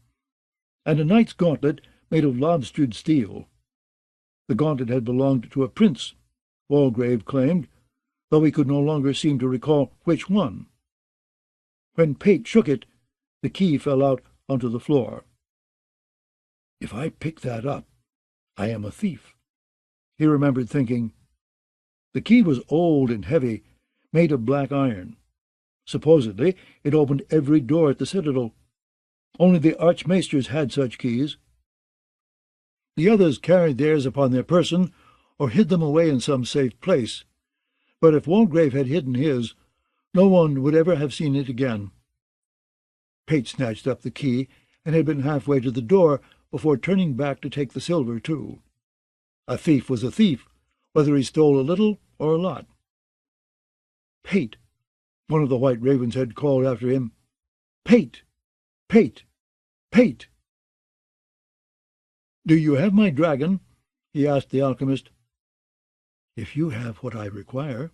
and a knight's gauntlet made of lobstered steel. The gauntlet had belonged to a prince, Walgrave claimed, though he could no longer seem to recall which one. When Pate shook it, the key fell out onto the floor. "If I pick that up, I am a thief," he remembered thinking. The key was old and heavy, made of black iron. Supposedly it opened every door at the citadel. Only the archmaesters had such keys. The others carried theirs upon their person, or hid them away in some safe place. But if Walgrave had hidden his, no one would ever have seen it again. Pate snatched up the key, and had been halfway to the door before turning back to take the silver too. A thief was a thief, whether he stole a little or a lot. "Pate!" one of the White Ravens had called after him. "Pate! Pate! Pate!" "Do you have my dragon?" he asked the alchemist. "If you have what I require."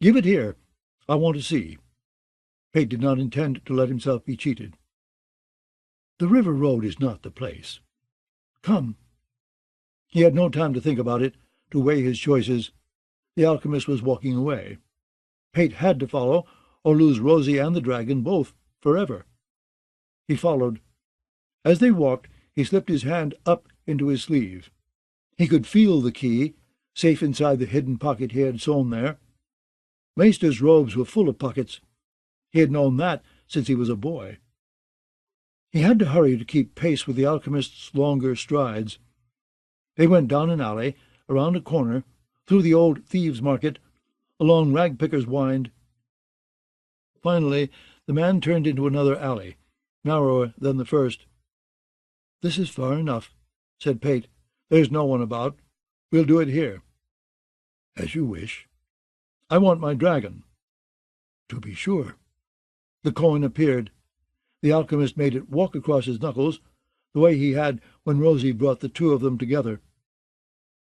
"Give it here. I want to see." Pate did not intend to let himself be cheated. "The river road is not the place. Come." He had no time to think about it, to weigh his choices. The alchemist was walking away. Pate had to follow, or lose Rosie and the dragon both, forever. He followed. As they walked, he slipped his hand up into his sleeve. He could feel the key, safe inside the hidden pocket he had sewn there. Maester's robes were full of pockets. He had known that since he was a boy. He had to hurry to keep pace with the alchemist's longer strides. They went down an alley, around a corner, through the old thieves' market, along Ragpicker's Wynd. Finally, the man turned into another alley, narrower than the first. "This is far enough," said Pate. "There's no one about. We'll do it here." "As you wish." "I want my dragon." "To be sure." The coin appeared. The alchemist made it walk across his knuckles, the way he had when Rosie brought the two of them together.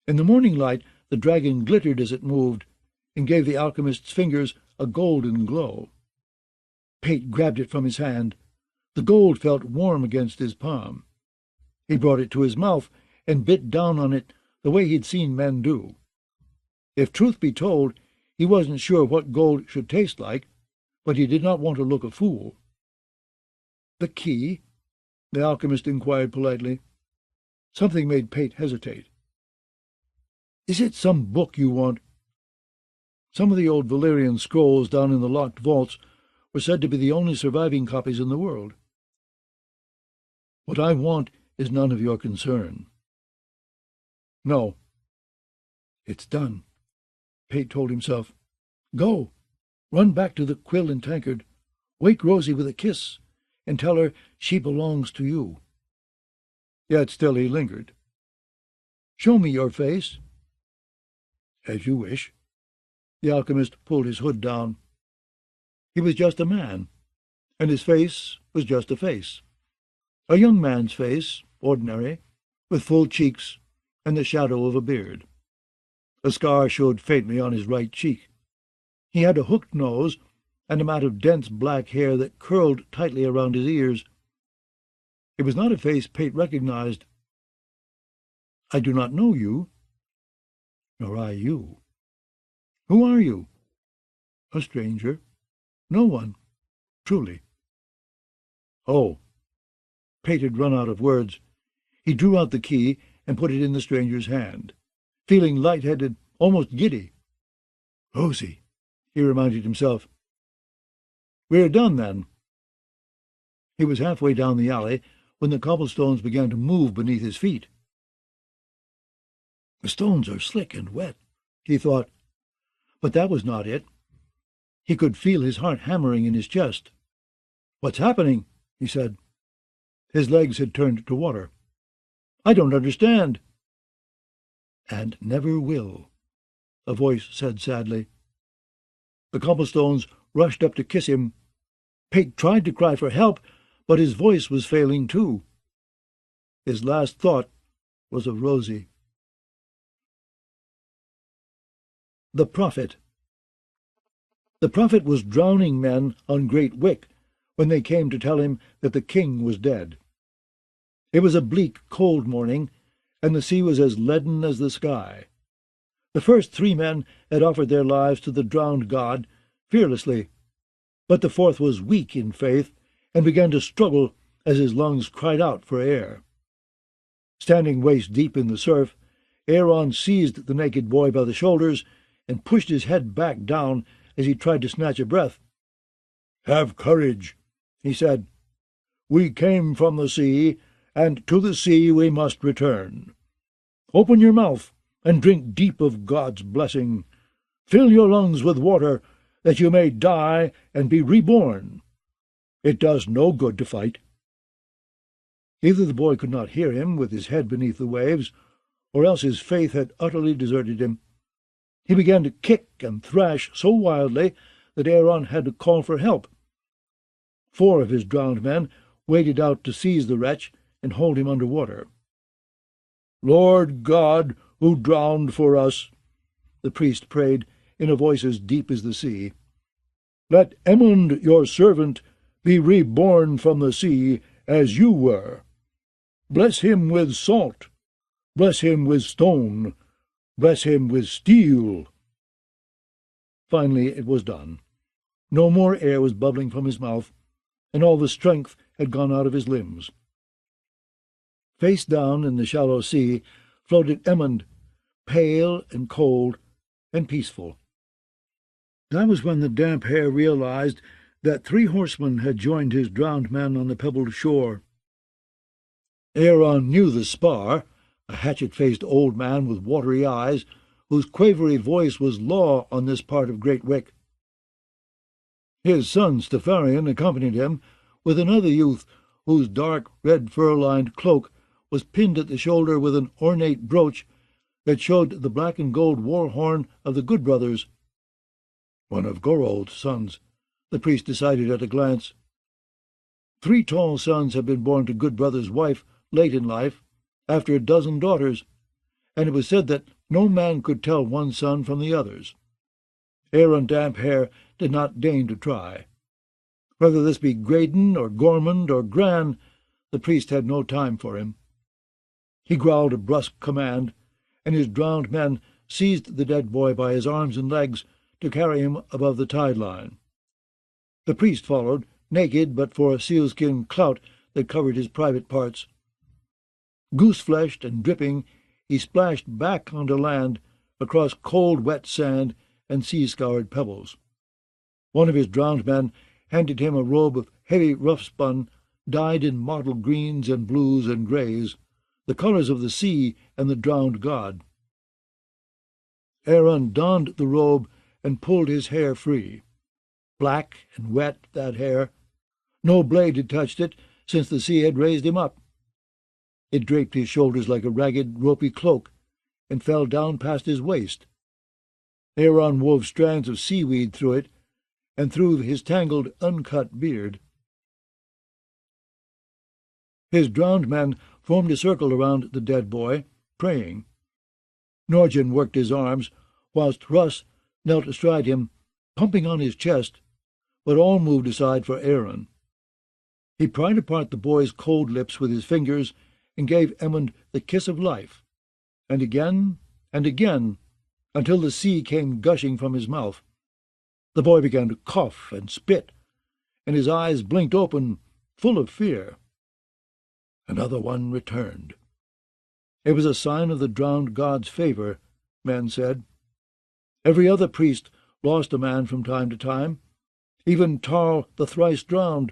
In the morning light the dragon glittered as it moved, and gave the alchemist's fingers a golden glow. Pate grabbed it from his hand. The gold felt warm against his palm. He brought it to his mouth and bit down on it the way he'd seen men do. If truth be told, he wasn't sure what gold should taste like, but he did not want to look a fool. "The key?" the alchemist inquired politely. Something made Pate hesitate. "Is it some book you want?" Some of the old Valyrian scrolls down in the locked vaults were said to be the only surviving copies in the world. "What I want is none of your concern." "No." "It's done," Pate told himself. "Go. Run back to the Quill and Tankard. Wake Rosie with a kiss, and tell her she belongs to you." Yet still he lingered. "Show me your face." "As you wish." The alchemist pulled his hood down. He was just a man, and his face was just a face. A young man's face, ordinary, with full cheeks and the shadow of a beard. A scar showed faintly on his right cheek. He had a hooked nose and a mat of dense black hair that curled tightly around his ears. It was not a face Pate recognized. "I do not know you." "Nor I you." "Who are you?" "A stranger. No one, truly." "Oh." Pate had run out of words. He drew out the key and put it in the stranger's hand, feeling light-headed, almost giddy. "Rosie," he reminded himself. "We're done, then." He was halfway down the alley when the cobblestones began to move beneath his feet. "The stones are slick and wet," he thought. But that was not it. He could feel his heart hammering in his chest. "What's happening?" he said. His legs had turned to water. "I don't understand." "And never will," a voice said sadly. The cobblestones rushed up to kiss him. Pate tried to cry for help, but his voice was failing too. His last thought was of Rosie. The Prophet. The Prophet was drowning men on Great Wick when they came to tell him that the king was dead. It was a bleak, cold morning, and the sea was as leaden as the sky. The first 3 men had offered their lives to the drowned god fearlessly, but the 4th was weak in faith and began to struggle as his lungs cried out for air. Standing waist-deep in the surf, Aaron seized the naked boy by the shoulders and pushed his head back down as he tried to snatch a breath. "Have courage," he said. "We came from the sea, and to the sea we must return. Open your mouth and drink deep of God's blessing. Fill your lungs with water, that you may die and be reborn. It does no good to fight." Either the boy could not hear him with his head beneath the waves, or else his faith had utterly deserted him. He began to kick and thrash so wildly that Aaron had to call for help. 4 of his drowned men waded out to seize the wretch and hold him under water. "Lord God, who drowned for us," the priest prayed in a voice as deep as the sea, "let Aemond, your servant, be reborn from the sea as you were. Bless him with salt, bless him with stone, bless him with steel." Finally it was done. No more air was bubbling from his mouth, and all the strength had gone out of his limbs. Face down in the shallow sea floated Aemond, pale and cold and peaceful. That was when the damp hair realized that 3 horsemen had joined his drowned men on the pebbled shore. Aaron knew the spar, a hatchet-faced old man with watery eyes, whose quavery voice was law on this part of Great Wick. His son Stepharion accompanied him, with another youth whose dark red fur-lined cloak was pinned at the shoulder with an ornate brooch that showed the black and gold war horn of the Good Brothers. One of Gorold's sons, the priest decided at a glance. 3 tall sons had been born to Good Brother's wife late in life, after a dozen daughters, and it was said that no man could tell one son from the others. Aaron Damphair did not deign to try. Whether this be Graydon or Gormond or Gran, the priest had no time for him. He growled a brusque command, and his drowned men seized the dead boy by his arms and legs to carry him above the tide-line. The priest followed, naked but for a sealskin clout that covered his private parts. Goose-fleshed and dripping, he splashed back onto land across cold, wet sand and sea-scoured pebbles. One of his drowned men handed him a robe of heavy rough-spun, dyed in mottled greens and blues and greys, the colours of the sea and the drowned god. Aaron donned the robe and pulled his hair free. Black and wet, that hair. No blade had touched it since the sea had raised him up. It draped his shoulders like a ragged, ropey cloak, and fell down past his waist. Aaron wove strands of seaweed through it, and through his tangled, uncut beard. His drowned men formed a circle around the dead boy, praying. Norgin worked his arms, whilst Russ knelt astride him, pumping on his chest, but all moved aside for Aaron. He pried apart the boy's cold lips with his fingers and gave Aemond the kiss of life, and again, until the sea came gushing from his mouth. The boy began to cough and spit, and his eyes blinked open full of fear. Another one returned. It was a sign of the drowned god's favor, men said. Every other priest lost a man from time to time, even Tarl the thrice-drowned,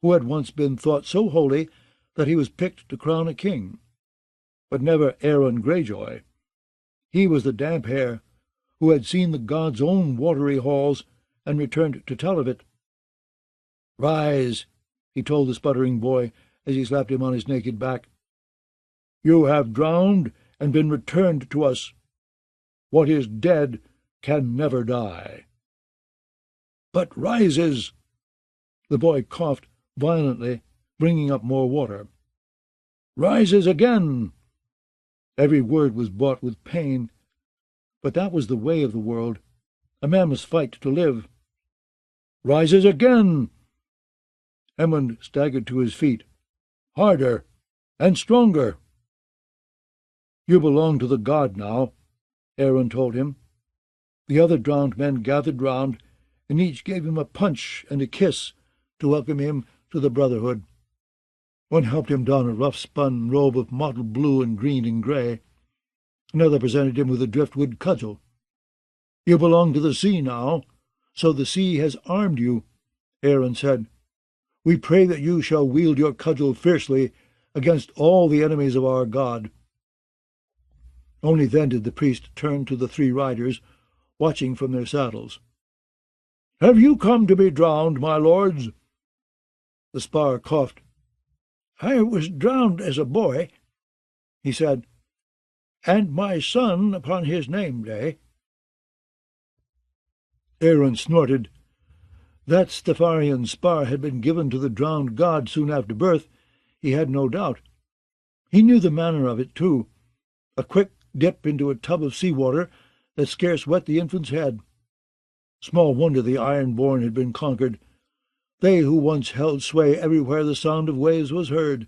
who had once been thought so holy that he was picked to crown a king. But never Aeron Greyjoy. He was the damp hair who had seen the god's own watery halls and returned to tell of it. "Rise," he told the sputtering boy as he slapped him on his naked back. "You have drowned and been returned to us. What is dead can never die." "But rises!" The boy coughed violently, bringing up more water. "Rises again!" Every word was bought with pain, but that was the way of the world. A man must fight to live. "Rises again!" Aemond staggered to his feet. "Harder and stronger." "You belong to the god now," Aeron told him. The other drowned men gathered round, and each gave him a punch and a kiss to welcome him to the brotherhood. One helped him don a rough-spun robe of mottled blue and green and grey. Another presented him with a driftwood cudgel. "You belong to the sea now, so the sea has armed you," Aeron said. "We pray that you shall wield your cudgel fiercely against all the enemies of our god." Only then did the priest turn to the three riders, watching from their saddles. "Have you come to be drowned, my lords?" The spar coughed. "I was drowned as a boy," he said, "and my son upon his name-day." Aeron snorted. That Stafarian spar had been given to the drowned god soon after birth, he had no doubt. He knew the manner of it, too, a quick dip into a tub of sea-water that scarce wet the infant's head. Small wonder the iron-born had been conquered, they who once held sway everywhere the sound of waves was heard.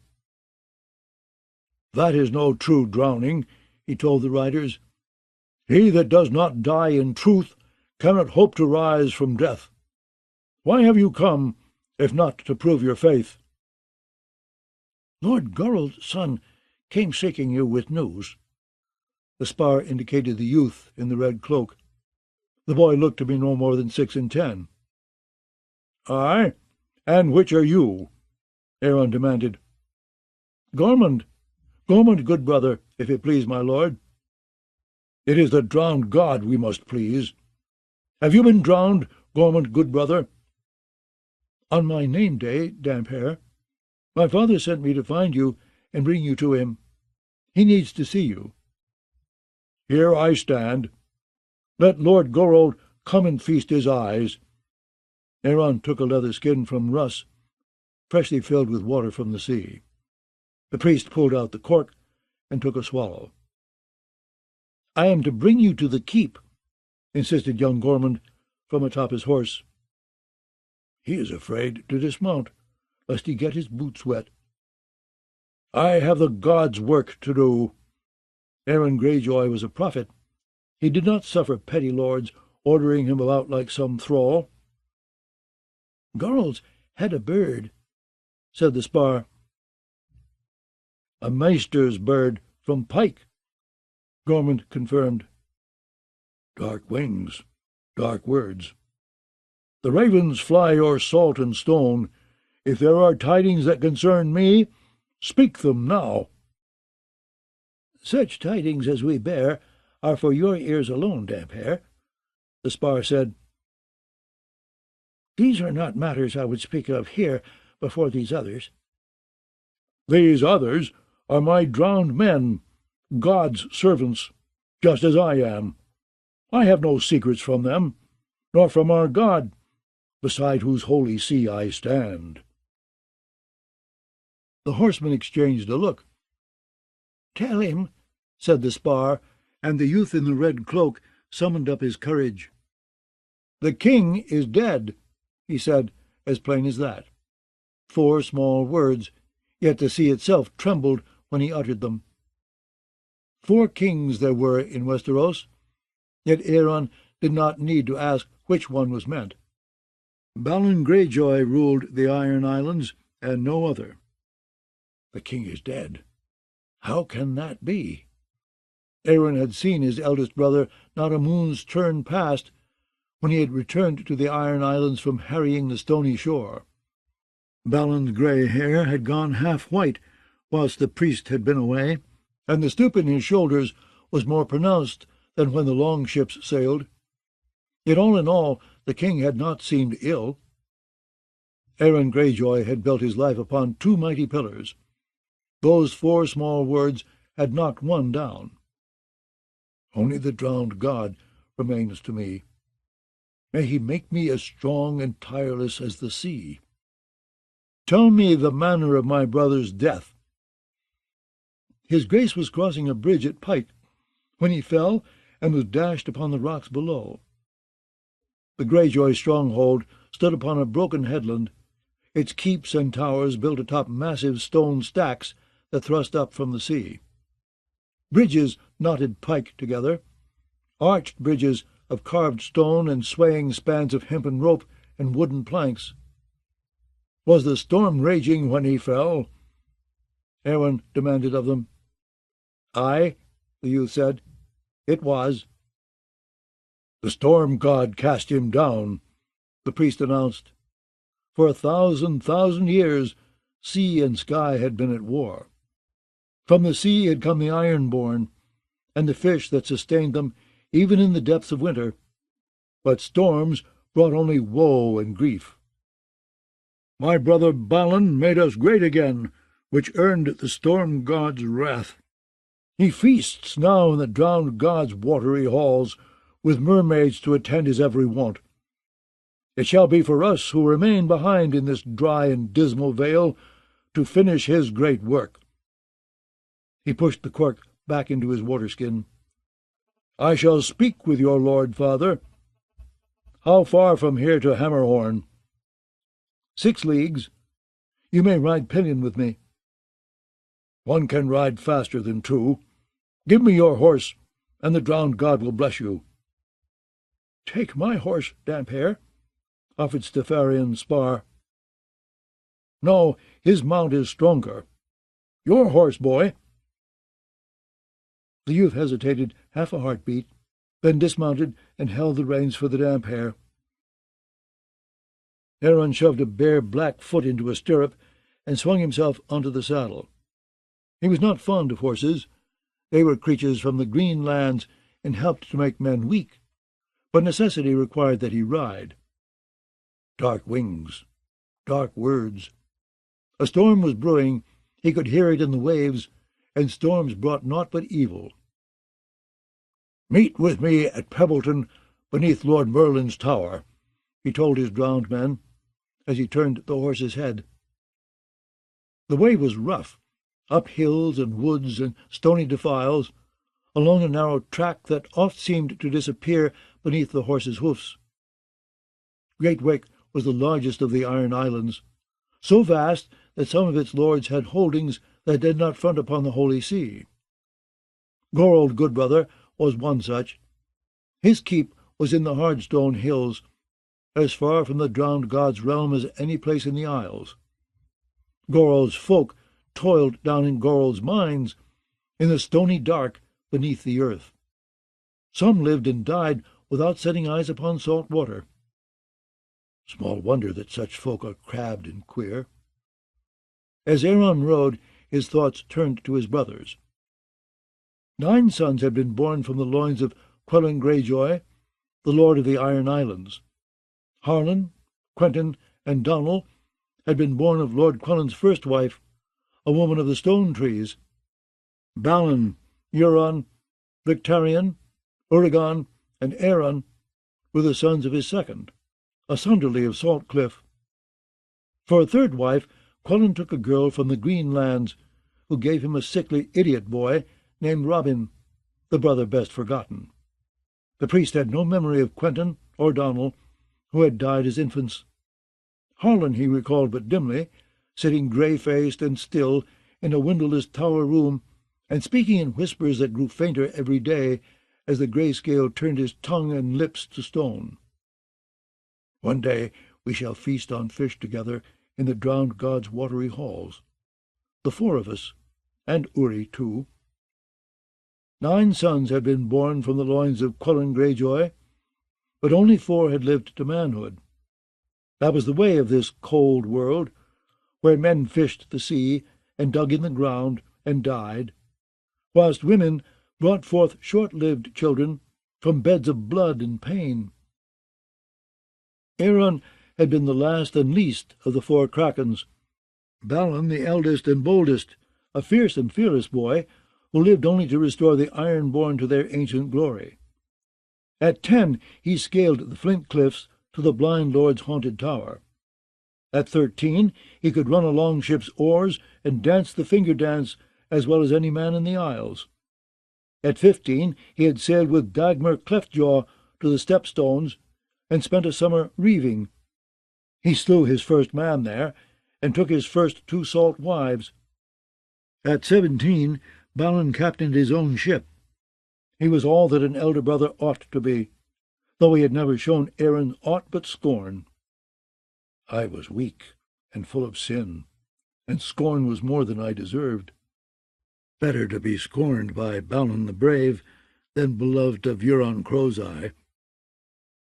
"That is no true drowning," he told the riders. "He that does not die in truth cannot hope to rise from death. Why have you come, if not to prove your faith?" "Lord Gorrald's son came seeking you with news." The spar indicated the youth in the red cloak. The boy looked to be no more than 6 and 10. "Aye, and which are you?" Aeron demanded. "Gormund, good brother, if it please my lord." "It is the drowned god we must please. Have you been drowned, Gormund, good brother?" "On my name-day, damp hair. My father sent me to find you and bring you to him. He needs to see you." "Here I stand. Let Lord Gorald come and feast his eyes." Aeron took a leather skin from Russ, freshly filled with water from the sea. The priest pulled out the cork and took a swallow. "I am to bring you to the keep," insisted young Gormund from atop his horse. "He is afraid to dismount, lest he get his boots wet." "I have the gods' work to do." Aeron Greyjoy was a prophet. He did not suffer petty lords ordering him about like some thrall. "Gorrald's had a bird," said the spar. "A maester's bird from Pike," Gormund confirmed. "Dark wings, dark words. The ravens fly o'er salt and stone. If there are tidings that concern me, speak them now." "Such tidings as we bear are for your ears alone, damp hair," the spar said. "These are not matters I would speak of here before these others." "These others are my drowned men, God's servants, just as I am. I have no secrets from them, nor from our God, beside whose holy sea I stand." The horsemen exchanged a look. "Tell him," said the spar, and the youth in the red cloak summoned up his courage. "The king is dead," he said, as plain as that. 4 small words, yet the sea itself trembled when he uttered them. 4 kings there were in Westeros, yet Aeron did not need to ask which one was meant. Balon Greyjoy ruled the Iron Islands, and no other. The king is dead. How can that be? Aeron had seen his eldest brother not a moon's turn past, when he had returned to the Iron Islands from harrying the stony shore. Balon's grey hair had gone half white whilst the priest had been away, and the stoop in his shoulders was more pronounced than when the long ships sailed. Yet all in all, the king had not seemed ill. Aeron Greyjoy had built his life upon 2 mighty pillars. Those 4 small words had knocked one down. Only the drowned god remains to me. May he make me as strong and tireless as the sea. Tell me the manner of my brother's death. His grace was crossing a bridge at Pike, when he fell and was dashed upon the rocks below. The Greyjoy stronghold stood upon a broken headland, its keeps and towers built atop massive stone stacks that thrust up from the sea. Bridges knotted Pike together, arched bridges of carved stone and swaying spans of hempen rope and wooden planks. Was the storm raging when he fell? Aeron demanded of them. Aye, the youth said. It was. The storm god cast him down, the priest announced. For 1,000 years, sea and sky had been at war. From the sea had come the ironborn, and the fish that sustained them even in the depths of winter. But storms brought only woe and grief. My brother Balon made us great again, which earned the storm god's wrath. He feasts now in the drowned god's watery halls, with mermaids to attend his every want. It shall be for us who remain behind in this dry and dismal vale to finish his great work. He pushed the cork back into his waterskin. I shall speak with your lord father. How far from here to Hammerhorn? 6 leagues. You may ride pillion with me. One can ride faster than 2. Give me your horse, and the drowned god will bless you. Take my horse, Damphair, offered Stefarian Spar. No, his mount is stronger. Your horse, boy. The youth hesitated half a heartbeat, then dismounted and held the reins for the Damphair. Aeron shoved a bare black foot into a stirrup and swung himself onto the saddle. He was not fond of horses. They were creatures from the green lands and helped to make men weak, but necessity required that he ride. Dark wings, dark words. A storm was brewing, he could hear it in the waves, and storms brought naught but evil. Meet with me at Pebbleton beneath Lord Merlin's tower, he told his drowned men, as he turned the horse's head. The way was rough, up hills and woods and stony defiles, along a narrow track that oft seemed to disappear beneath the horse's hoofs. Great Wake was the largest of the Iron Islands, so vast that some of its lords had holdings that did not front upon the Holy See. Gorold Goodbrother was one such. His keep was in the Hardstone Hills, as far from the drowned god's realm as any place in the Isles. Gorold's folk toiled down in Gorold's mines, in the stony dark beneath the earth. Some lived and died without setting eyes upon salt water. Small wonder that such folk are crabbed and queer. As Aeron rode, his thoughts turned to his brothers. 9 sons had been born from the loins of Quelyn Greyjoy, the lord of the Iron Islands. Harlan, Quentyn, and Donal had been born of Lord Quelyn's first wife, a woman of the stone trees. Balon, Euron, Victarion, Uragon, and Aeron were the sons of his second, a Sunderly of Saltcliff. For a third wife, Quelyn took a girl from the Green Lands, who gave him a sickly idiot boy named Robin, the brother best forgotten. The priest had no memory of Quentyn or Donal, who had died as infants. Harlan he recalled but dimly, sitting grey-faced and still in a windowless tower room, and speaking in whispers that grew fainter every day as the greyscale turned his tongue and lips to stone. One day we shall feast on fish together in the drowned god's watery halls. The 4 of us, and Uri too. 9 sons had been born from the loins of Quelyn Greyjoy, but only 4 had lived to manhood. That was the way of this cold world, where men fished the sea and dug in the ground and died, whilst women brought forth short-lived children from beds of blood and pain. Aeron had been the last and least of the 4 Krakens. Balon the eldest and boldest, a fierce and fearless boy, who lived only to restore the Ironborn to their ancient glory. At 10 he scaled the flint cliffs to the Blind Lord's haunted tower. At 13 he could run along ship's oars and dance the finger dance as well as any man in the Isles. At 15 he had sailed with Dagmar Cleftjaw to the Stepstones and spent a summer reaving. He slew his first man there, and took his first 2 salt wives. At 17 Balon captained his own ship. He was all that an elder brother ought to be, though he had never shown Aeron aught but scorn. I was weak and full of sin, and scorn was more than I deserved. Better to be scorned by Balon the Brave than beloved of Euron Crowseye.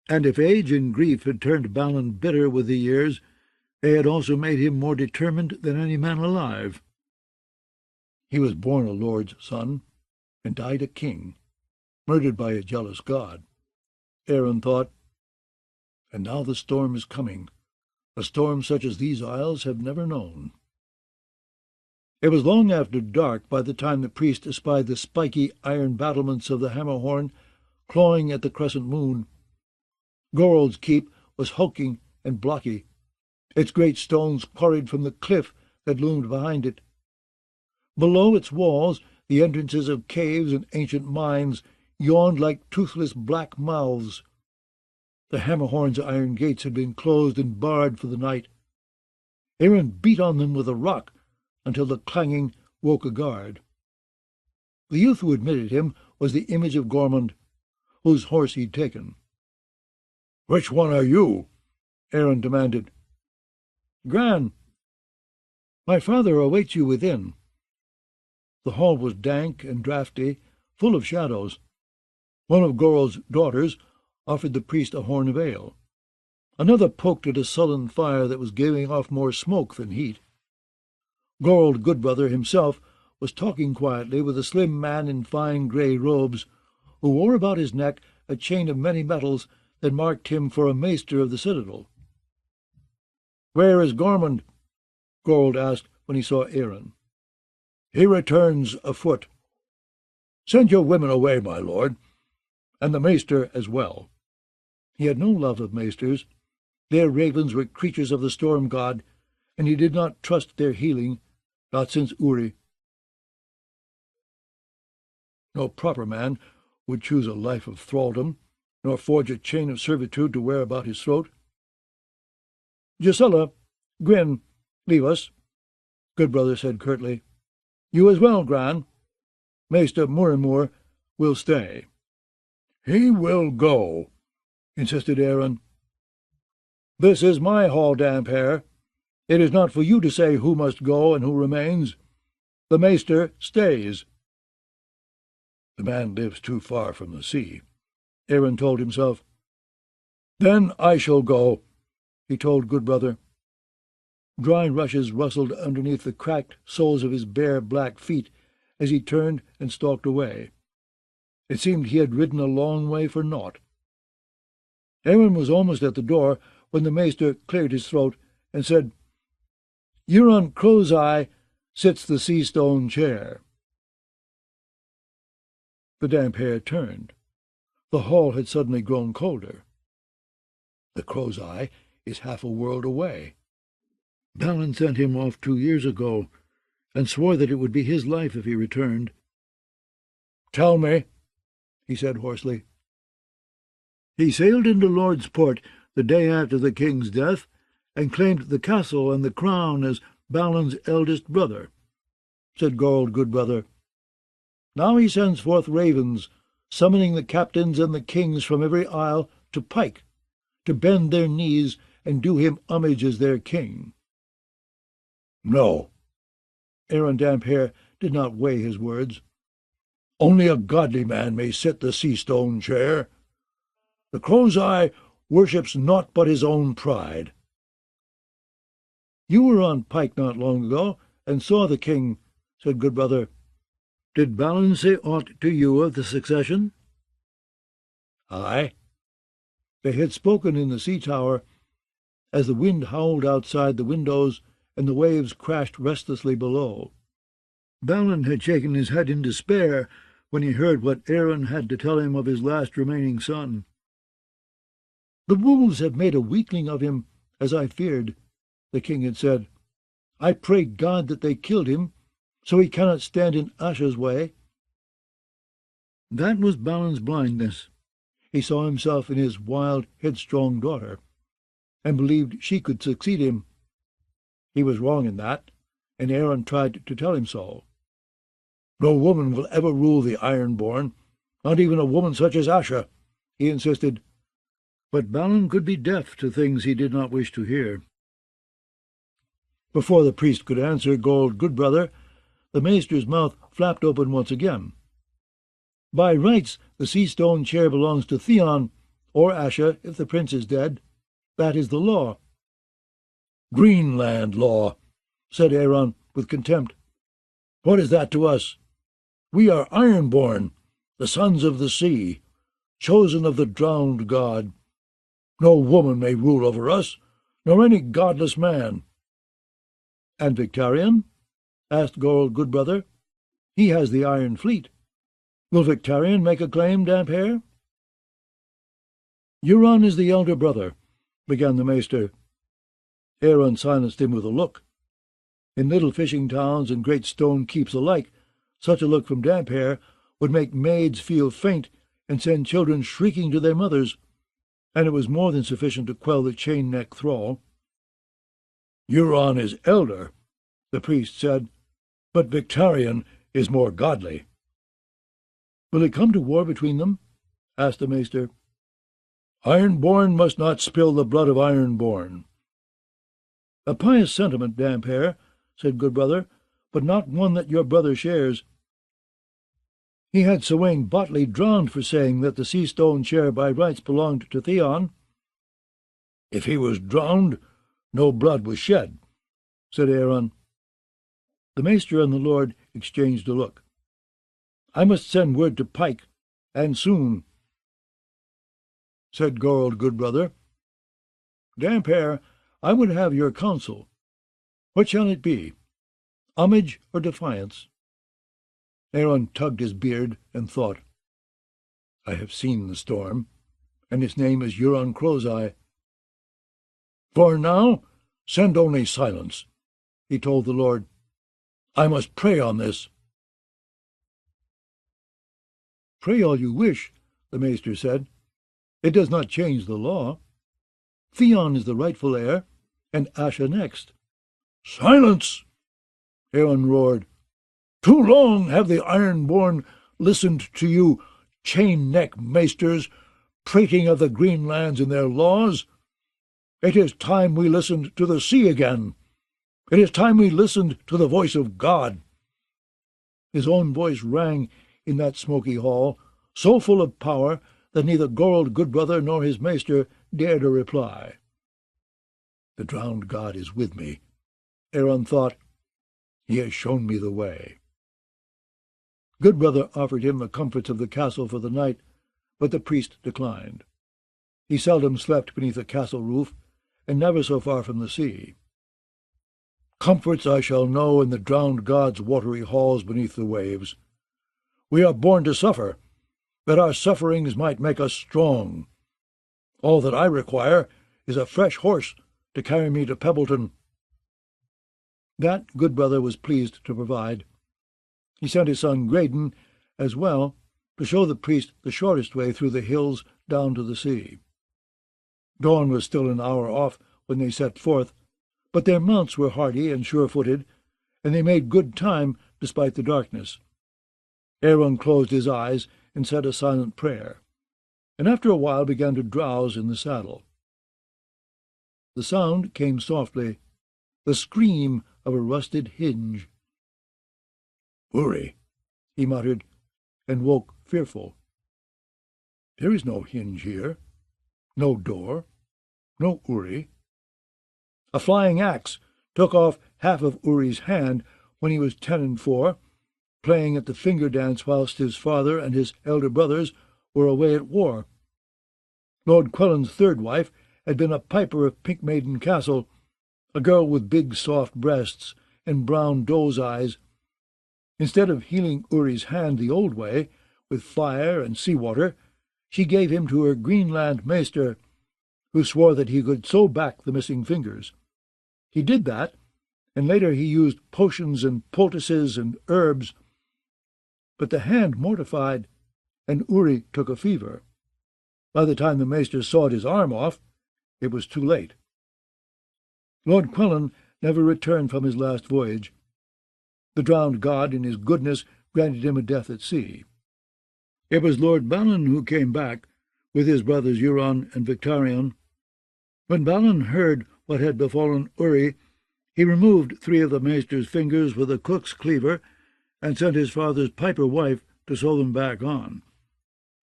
And if age and grief had turned Balon bitter with the years, they had also made him more determined than any man alive. He was born a lord's son, and died a king, murdered by a jealous god. Aeron thought, and now the storm is coming, a storm such as these isles have never known. It was long after dark by the time the priest espied the spiky iron battlements of the Hammerhorn clawing at the crescent moon. Gorald's keep was hulking and blocky, its great stones quarried from the cliff that loomed behind it. Below its walls the entrances of caves and ancient mines yawned like toothless black mouths. The Hammerhorn's iron gates had been closed and barred for the night. Aeron beat on them with a rock until the clanging woke a guard. The youth who admitted him was the image of Gormund, whose horse he'd taken. "Which one are you?" Aeron demanded. "Gran. My father awaits you within." The hall was dank and draughty, full of shadows. One of Gorald's daughters offered the priest a horn of ale. Another poked at a sullen fire that was giving off more smoke than heat. Gorald Goodbrother himself was talking quietly with a slim man in fine grey robes, who wore about his neck a chain of many metals that marked him for a maester of the citadel. "Where is Gormund?" Gorald asked when he saw Aeron. "He returns afoot." "Send your women away, my lord, and the maester as well." He had no love of maesters. Their ravens were creatures of the storm god, and he did not trust their healing, not since Uri. No proper man would choose a life of thraldom, nor forge a chain of servitude to wear about his throat. "Gisela, Gwyn, leave us," Goodbrother said curtly. "You as well, Gran. Maester Murimur will stay." "He will go," insisted Aeron. "This is my hall, Damphair. It is not for you to say who must go and who remains. The maester stays." "The man lives too far from the sea," Aeron told himself. "Then I shall go," he told Goodbrother. Dry rushes rustled underneath the cracked soles of his bare black feet as he turned and stalked away. It seemed he had ridden a long way for naught. Aeron was almost at the door when the maester cleared his throat and said, "Euron Crowseye sits the sea-stone chair." The Damphair turned. The hall had suddenly grown colder. "The Crowseye is half a world away. Balon sent him off 2 years ago, and swore that it would be his life if he returned." "Tell me," he said hoarsely. "He sailed into Lord's Port the day after the king's death, and claimed the castle and the crown as Balon's eldest brother," said Gorald Goodbrother. "Now he sends forth ravens, summoning the captains and the kings from every isle to pike, to bend their knees and do him homage as their king. No. Aaron Damphair did not weigh his words. Only a godly man may sit the sea-stone chair. The Crow's Eye worships naught but his own pride. You were on Pike not long ago, and saw the king, said good brother. Did Balin say aught to you of the succession? Aye. They had spoken in the sea-tower, as the wind howled outside the windows and the waves crashed restlessly below. Balin had shaken his head in despair when he heard what Aaron had to tell him of his last remaining son. The wolves have made a weakling of him, as I feared, the king had said. I pray God that they killed him, so he cannot stand in Asha's way. That was Balin's blindness. He saw himself in his wild, headstrong daughter, and believed she could succeed him. He was wrong in that, and Aaron tried to tell him so. No woman will ever rule the Ironborn, not even a woman such as Asha, he insisted. But Balin could be deaf to things he did not wish to hear. Before the priest could answer Gold Goodbrother, the maester's mouth flapped open once again. By rights, the sea-stone chair belongs to Theon, or Asha if the prince is dead. That is the law. Greenland law, said Aaron with contempt. What is that to us? We are Ironborn, the sons of the sea, chosen of the drowned god. No woman may rule over us, nor any godless man. And Victarion? Asked Gold Goodbrother. He has the Iron Fleet. Will Victarion make a claim, Damphair? Euron is the elder brother, began the maester. Aaron silenced him with a look. In little fishing towns and great stone keeps alike, such a look from Damphair would make maids feel faint and send children shrieking to their mothers, and it was more than sufficient to quell the chain-neck thrall. Euron is elder, the priest said, but Victarion is more godly. Will it come to war between them? Asked the maester. Ironborn must not spill the blood of Ironborn. A pious sentiment, Damphair, said Goodbrother, but not one that your brother shares. He had Swain Botley drowned for saying that the sea-stone chair by rights belonged to Theon. If he was drowned, no blood was shed, said Aaron. The maester and the lord exchanged a look. I must send word to Pike, and soon, said Gold Goodbrother. Damphair, I would have your counsel. What shall it be? Homage or defiance? Aaron tugged his beard and thought. I have seen the storm, and his name is Euron Crow's-Eye. For now, send only silence, he told the lord. I must pray on this. Pray all you wish, the maester said. It does not change the law. Theon is the rightful heir, and Asha next. Silence! Aaron roared. Too long have the Ironborn listened to you chain-neck maesters prating of the Greenlands and their laws. It is time we listened to the sea again. It is time we listened to the voice of God. His own voice rang in that smoky hall, so full of power that neither Gold Goodbrother nor his maester dared a reply. The drowned god is with me, Aaron thought. He has shown me the way. Goodbrother offered him the comforts of the castle for the night, but the priest declined. He seldom slept beneath a castle roof, and never so far from the sea. Comforts I shall know in the drowned god's watery halls beneath the waves. We are born to suffer, that our sufferings might make us strong. All that I require is a fresh horse to carry me to Pebbleton. That Goodbrother was pleased to provide. He sent his son Graydon as well to show the priest the shortest way through the hills down to the sea. Dawn was still an hour off when they set forth, but their mounts were hardy and sure-footed, and they made good time despite the darkness. Aaron closed his eyes and said a silent prayer, and after a while began to drowse in the saddle. The sound came softly, the scream of a rusted hinge. "Uri," he muttered, and woke fearful. "There is no hinge here, no door, no Uri." A flying axe took off half of Uri's hand when he was 10 and 4, playing at the finger dance whilst his father and his elder brothers were away at war. Lord Quellen's third wife had been a piper of Pink Maiden Castle, a girl with big soft breasts and brown doe's eyes. Instead of healing Uri's hand the old way, with fire and sea-water, she gave him to her Greenland maester, who swore that he could sew back the missing fingers. He did that, and later he used potions and poultices and herbs. But the hand mortified, and Uri took a fever. By the time the maester sawed his arm off, it was too late. Lord Quellen never returned from his last voyage. The drowned god, in his goodness, granted him a death at sea. It was Lord Balin who came back, with his brothers Euron and Victarion. When Balin heard what had befallen Uri, he removed 3 of the maester's fingers with a cook's cleaver, and sent his father's piper wife to sew them back on.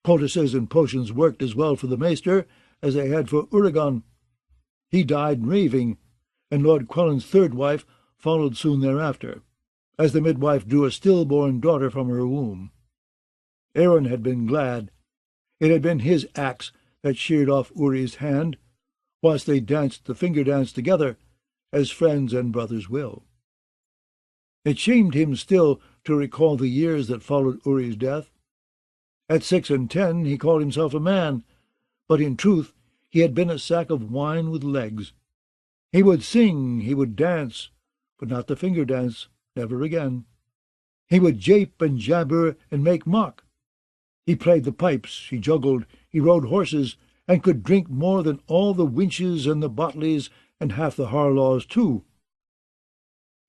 Poultices and potions worked as well for the maester as they had for Urigon. He died raving, and Lord Quellen's third wife followed soon thereafter, as the midwife drew a stillborn daughter from her womb. Aeron had been glad. It had been his axe that sheared off Uri's hand, whilst they danced the finger dance together, as friends and brothers will. It shamed him still to recall the years that followed Uri's death. At 6 and 10 he called himself a man, but in truth he had been a sack of wine with legs. He would sing, he would dance, but not the finger dance, never again. He would jape and jabber and make mock. He played the pipes, he juggled, he rode horses, and could drink more than all the Winches and the Botleys and half the Harlaws too.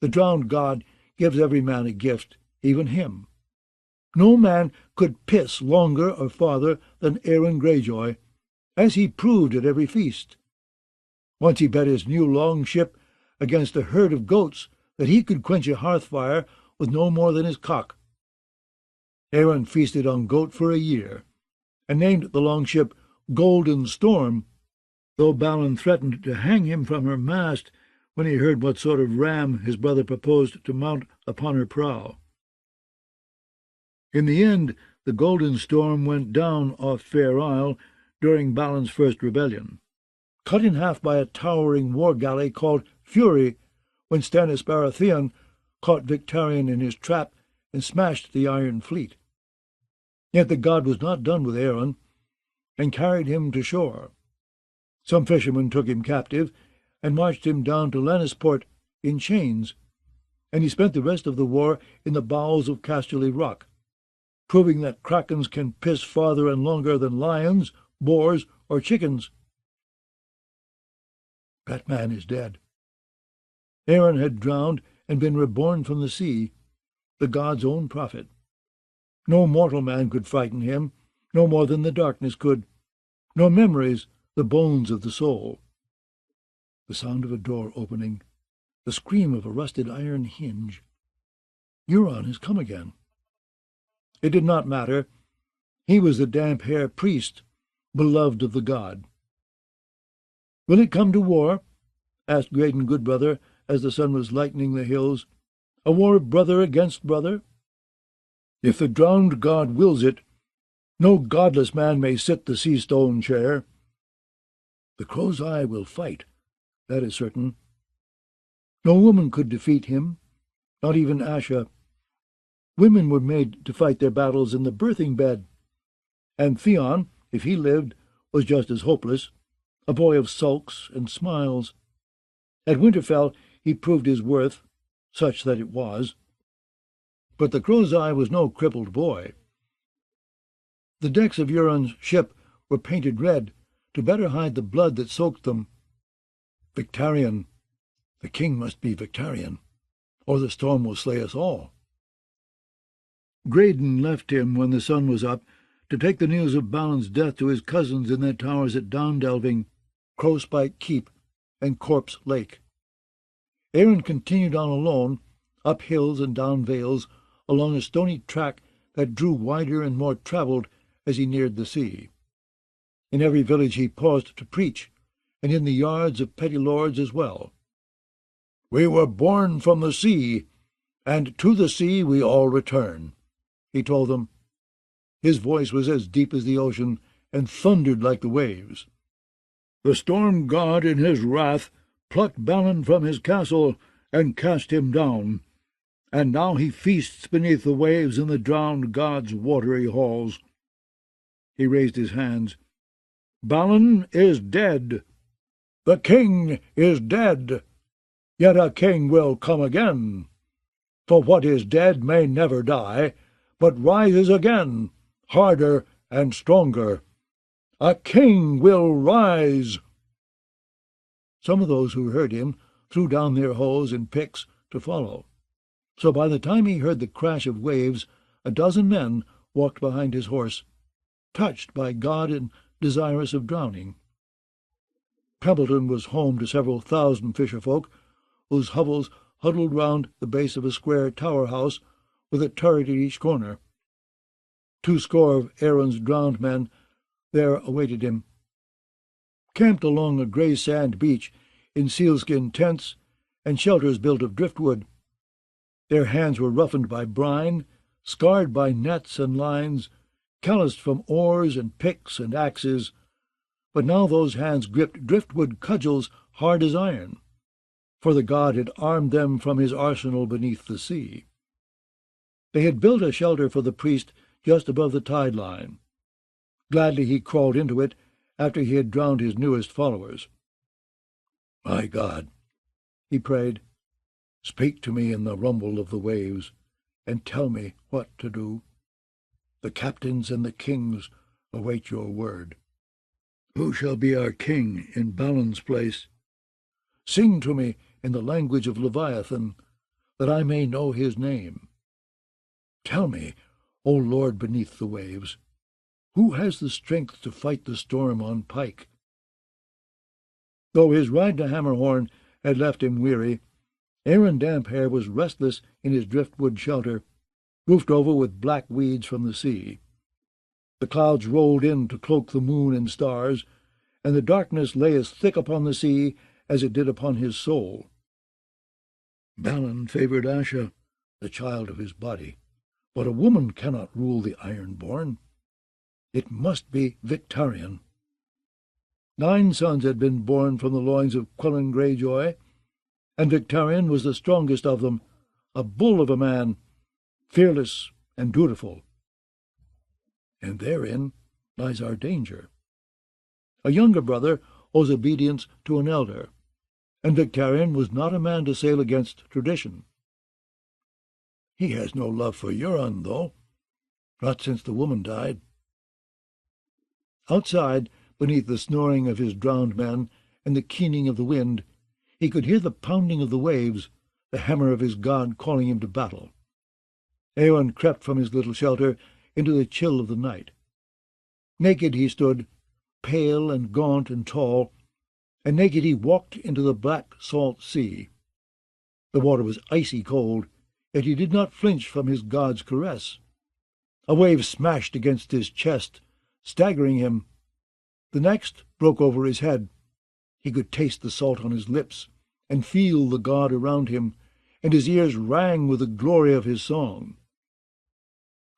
The drowned god gives every man a gift, even him. No man could piss longer or farther than Aeron Greyjoy, as he proved at every feast. Once he bet his new long-ship against a herd of goats that he could quench a hearth-fire with no more than his cock. Aeron feasted on goat for a year, and named the long-ship Golden Storm, though Balin threatened to hang him from her mast when he heard what sort of ram his brother proposed to mount upon her prow. In the end, the Golden Storm went down off Fair Isle during Balin's first rebellion, cut in half by a towering war-galley called Fury, when Stannis Baratheon caught Victarion in his trap and smashed the Iron Fleet. Yet the god was not done with Aeron, and carried him to shore. Some fishermen took him captive, and marched him down to Lannisport in chains, and he spent the rest of the war in the bowels of Casterly Rock, proving that Krakens can piss farther and longer than lions, boars, or chickens. That man is dead. Aeron had drowned and been reborn from the sea, the god's own prophet. No mortal man could frighten him, no more than the darkness could, nor memories, the bones of the soul. The sound of a door opening, the scream of a rusted iron hinge. Euron has come again. It did not matter. He was the damp-hair priest, beloved of the god. "Will it come to war?" asked Graydon Goodbrother, as the sun was lightening the hills. "A war of brother against brother?" "If the drowned god wills it, no godless man may sit the sea-stone chair. The Crow's Eye will fight, that is certain. No woman could defeat him, not even Asha. Women were made to fight their battles in the birthing bed, and Theon, if he lived, was just as hopeless, a boy of sulks and smiles. At Winterfell he proved his worth, such that it was. But the Crow's Eye was no crippled boy. The decks of Euron's ship were painted red, to better hide the blood that soaked them. Victarion. The king must be Victarion, or the storm will slay us all. Graydon left him when the sun was up to take the news of Balin's death to his cousins in their towers at Downdelving, Crowspike Keep, and Corpse Lake. Aeron continued on alone, up hills and down vales, along a stony track that grew wider and more travelled as he neared the sea. In every village he paused to preach, and in the yards of petty lords as well. "We were born from the sea, and to the sea we all return," he told them. His voice was as deep as the ocean, and thundered like the waves. "The storm god in his wrath plucked Balin from his castle and cast him down, and now he feasts beneath the waves in the drowned god's watery halls." He raised his hands. "Balin is dead. The king is dead. Yet a king will come again. For what is dead may never die, but rises again, harder and stronger. A king will rise." Some of those who heard him threw down their hoes and picks to follow. So by the time he heard the crash of waves, a dozen men walked behind his horse, touched by God and desirous of drowning. Templeton was home to several thousand fisher-folk, whose hovels huddled round the base of a square tower-house with a turret at each corner. 20 of Aeron's drowned men there awaited him. Camped along a grey sand beach in sealskin tents and shelters built of driftwood. Their hands were roughened by brine, scarred by nets and lines, calloused from oars and picks and axes, but now those hands gripped driftwood cudgels hard as iron, for the god had armed them from his arsenal beneath the sea. They had built a shelter for the priest just above the tide line. Gladly he crawled into it after he had drowned his newest followers. "My God," he prayed, "speak to me in the rumble of the waves, and tell me what to do. The captains and the kings await your word. Who shall be our king in Balin's place? Sing to me in the language of Leviathan, that I may know his name. Tell me, O Lord beneath the waves, who has the strength to fight the storm on pike?" Though his ride to Hammerhorn had left him weary, Aeron Damphair was restless in his driftwood shelter, roofed over with black weeds from the sea. The clouds rolled in to cloak the moon and stars, and the darkness lay as thick upon the sea as it did upon his soul. Balin favoured Asha, the child of his body, but a woman cannot rule the Ironborn. It must be Victarion. 9 sons had been born from the loins of Quelyn Greyjoy, and Victarion was the strongest of them, a bull of a man, fearless and dutiful. And therein lies our danger. A younger brother owes obedience to an elder, and Victarion was not a man to sail against tradition. He has no love for Euron, though, not since the woman died. Outside, beneath the snoring of his drowned men and the keening of the wind, he could hear the pounding of the waves, the hammer of his god calling him to battle. Aeron crept from his little shelter into the chill of the night. Naked he stood, pale and gaunt and tall, and naked he walked into the black salt sea. The water was icy cold, yet he did not flinch from his god's caress. A wave smashed against his chest, staggering him. The next broke over his head. He could taste the salt on his lips, and feel the god around him, and his ears rang with the glory of his song.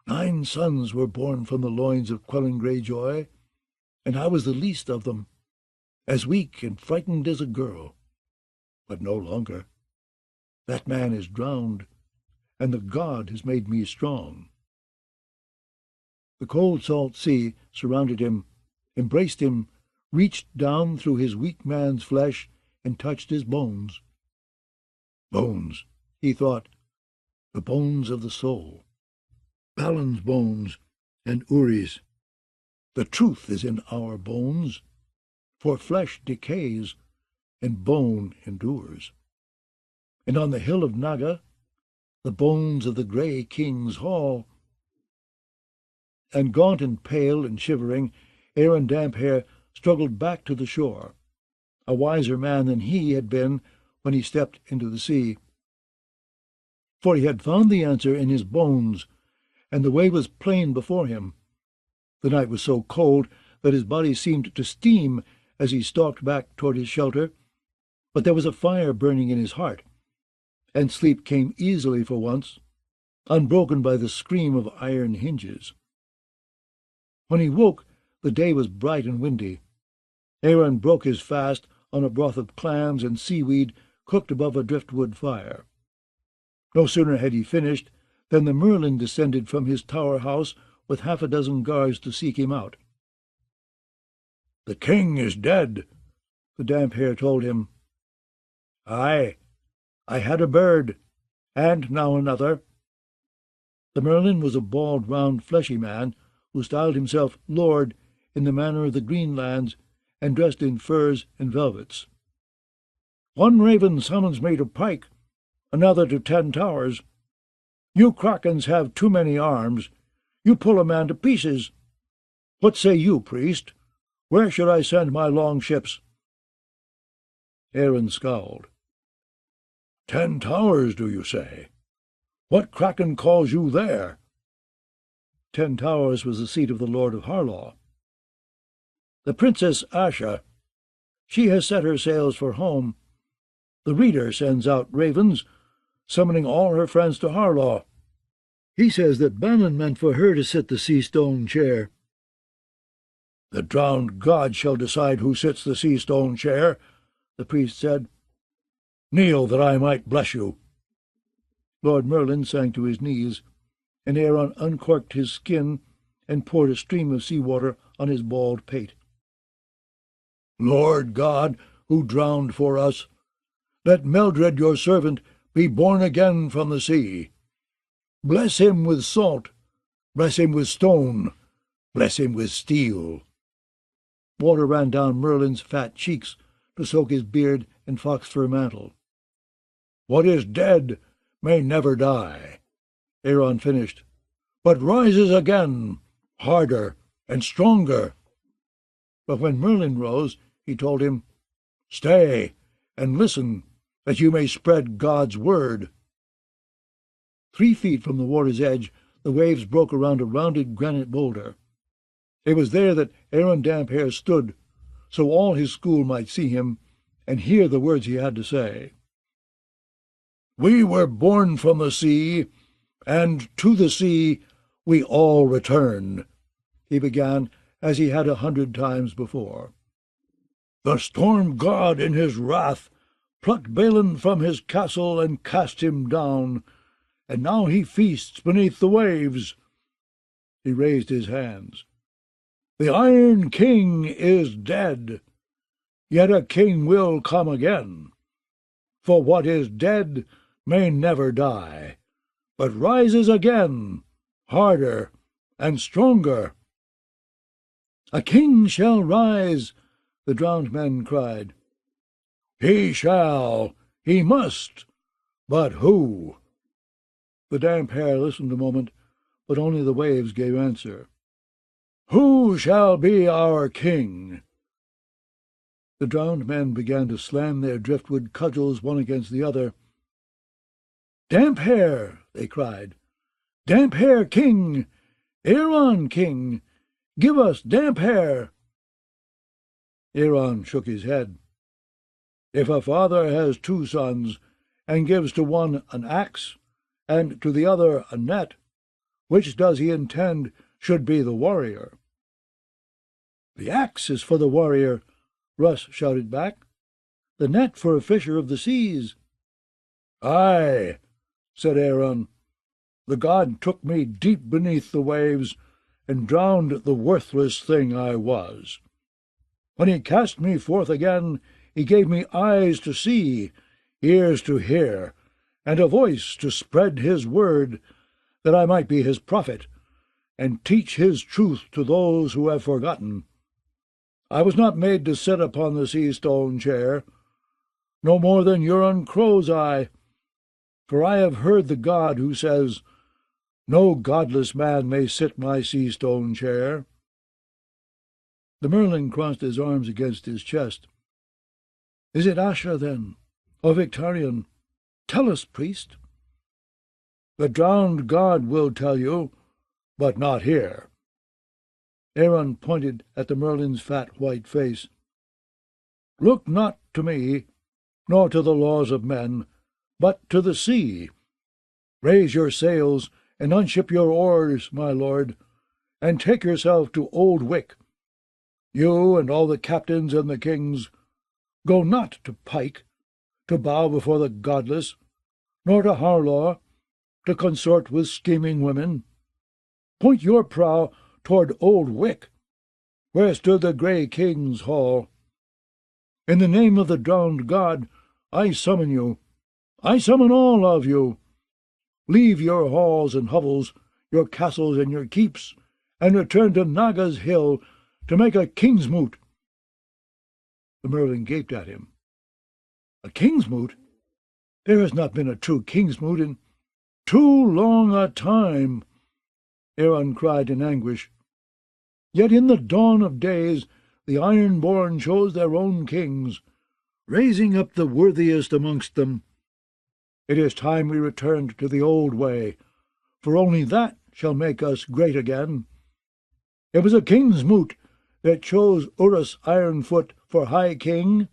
9 sons were born from the loins of Quelyn Greyjoy, and I was the least of them, as weak and frightened as a girl. But no longer. That man is drowned, and the god has made me strong. The cold salt sea surrounded him, embraced him, reached down through his weak man's flesh, and touched his bones. Bones, he thought, the bones of the soul. Balin's bones and Uri's. The truth is in our bones, for flesh decays and bone endures. And on the hill of Naga, the bones of the grey king's hall. And gaunt and pale and shivering, Aeron Damphair struggled back to the shore. A wiser man than he had been when he stepped into the sea. For he had found the answer in his bones, and the way was plain before him. The night was so cold that his body seemed to steam as he stalked back toward his shelter, but there was a fire burning in his heart, and sleep came easily for once, unbroken by the scream of iron hinges. When he woke, the day was bright and windy. Aeron broke his fast on a broth of clams and seaweed cooked above a driftwood fire. No sooner had he finished than the Merlin descended from his tower house with 6 guards to seek him out. "The king is dead," the damp hair told him. "Aye, I had a bird, and now another." The Merlin was a bald, round, fleshy man, who styled himself Lord in the manner of the Greenlands, and dressed in furs and velvets. "One raven summons me to pike, another to 10 towers. You Krakens have too many arms. You pull a man to pieces. What say you, priest? Where should I send my long ships?" Aeron scowled. 10 towers, do you say? What Kraken calls you there?" 10 towers was the seat of the Lord of Harlaw. "The Princess Asha. She has set her sails for home. The reader sends out ravens, summoning all her friends to Harlaw. He says that Bienne meant for her to sit the sea-stone chair." "The drowned god shall decide who sits the sea-stone chair," the priest said. "Kneel that I might bless you." Lord Merlin sank to his knees, and Aeron uncorked his skin and poured a stream of sea-water on his bald pate. "Lord God, who drowned for us, let Meldred your servant be born again from the sea. Bless him with salt, bless him with stone, bless him with steel." Water ran down Merlin's fat cheeks to soak his beard and fox-fur mantle. "What is dead may never die," Aeron finished, "but rises again, harder and stronger." But when Merlin rose, he told him, "Stay and listen, that you may spread God's word." 3 feet from the water's edge, the waves broke around a rounded granite boulder. It was there that Aeron Damphair stood, so all his school might see him and hear the words he had to say. "We were born from the sea, and to the sea we all return," he began, as he had 100 times before. "The storm god in his wrath plucked Balin from his castle and cast him down, and now he feasts beneath the waves." He raised his hands. "The Iron King is dead, yet a king will come again. For what is dead may never die, but rises again, harder and stronger." "A king shall rise," the drowned men cried. "He shall, he must, but who?" The Damphair listened a moment, but only the waves gave answer. "Who shall be our king?" The drowned men began to slam their driftwood cudgels one against the other. "Damphair!" they cried. "Damphair king! Aeron king! Give us Damphair!" Aeron shook his head. "If a father has 2 sons, and gives to one an axe, and to the other a net, which does he intend should be the warrior?" "The axe is for the warrior," Russ shouted back. "The net for a fisher of the seas." "Aye," said Aeron. "The god took me deep beneath the waves, and drowned the worthless thing I was. When he cast me forth again, he gave me eyes to see, ears to hear, and a voice to spread his word, that I might be his prophet, and teach his truth to those who have forgotten. I was not made to sit upon the sea-stone chair, no more than Euron Crow's eye, for I have heard the god who says, 'No godless man may sit my sea-stone chair.'" The Merlin crossed his arms against his chest. "Is it Asha, then? "O Victarion, tell us, priest." "The drowned god will tell you, but not here." Aeron pointed at the Merlin's fat white face. "Look not to me, nor to the laws of men, but to the sea. Raise your sails, and unship your oars, my lord, and take yourself to Old Wick. You and all the captains and the kings, go not to Pike, to bow before the godless, nor to Harlaw, to consort with scheming women. Point your prow toward Old Wick, where stood the Grey King's hall. In the name of the drowned god, I summon you. I summon all of you. Leave your halls and hovels, your castles and your keeps, and return to Naga's hill to make a king's moot." The Merlin gaped at him. "A king's moot? There has not been a true king's moot in too long a time," Aeron cried in anguish. "Yet in the dawn of days the Ironborn chose their own kings, raising up the worthiest amongst them. It is time we returned to the old way, for only that shall make us great again. It was a king's moot that chose Urus Ironfoot for High King,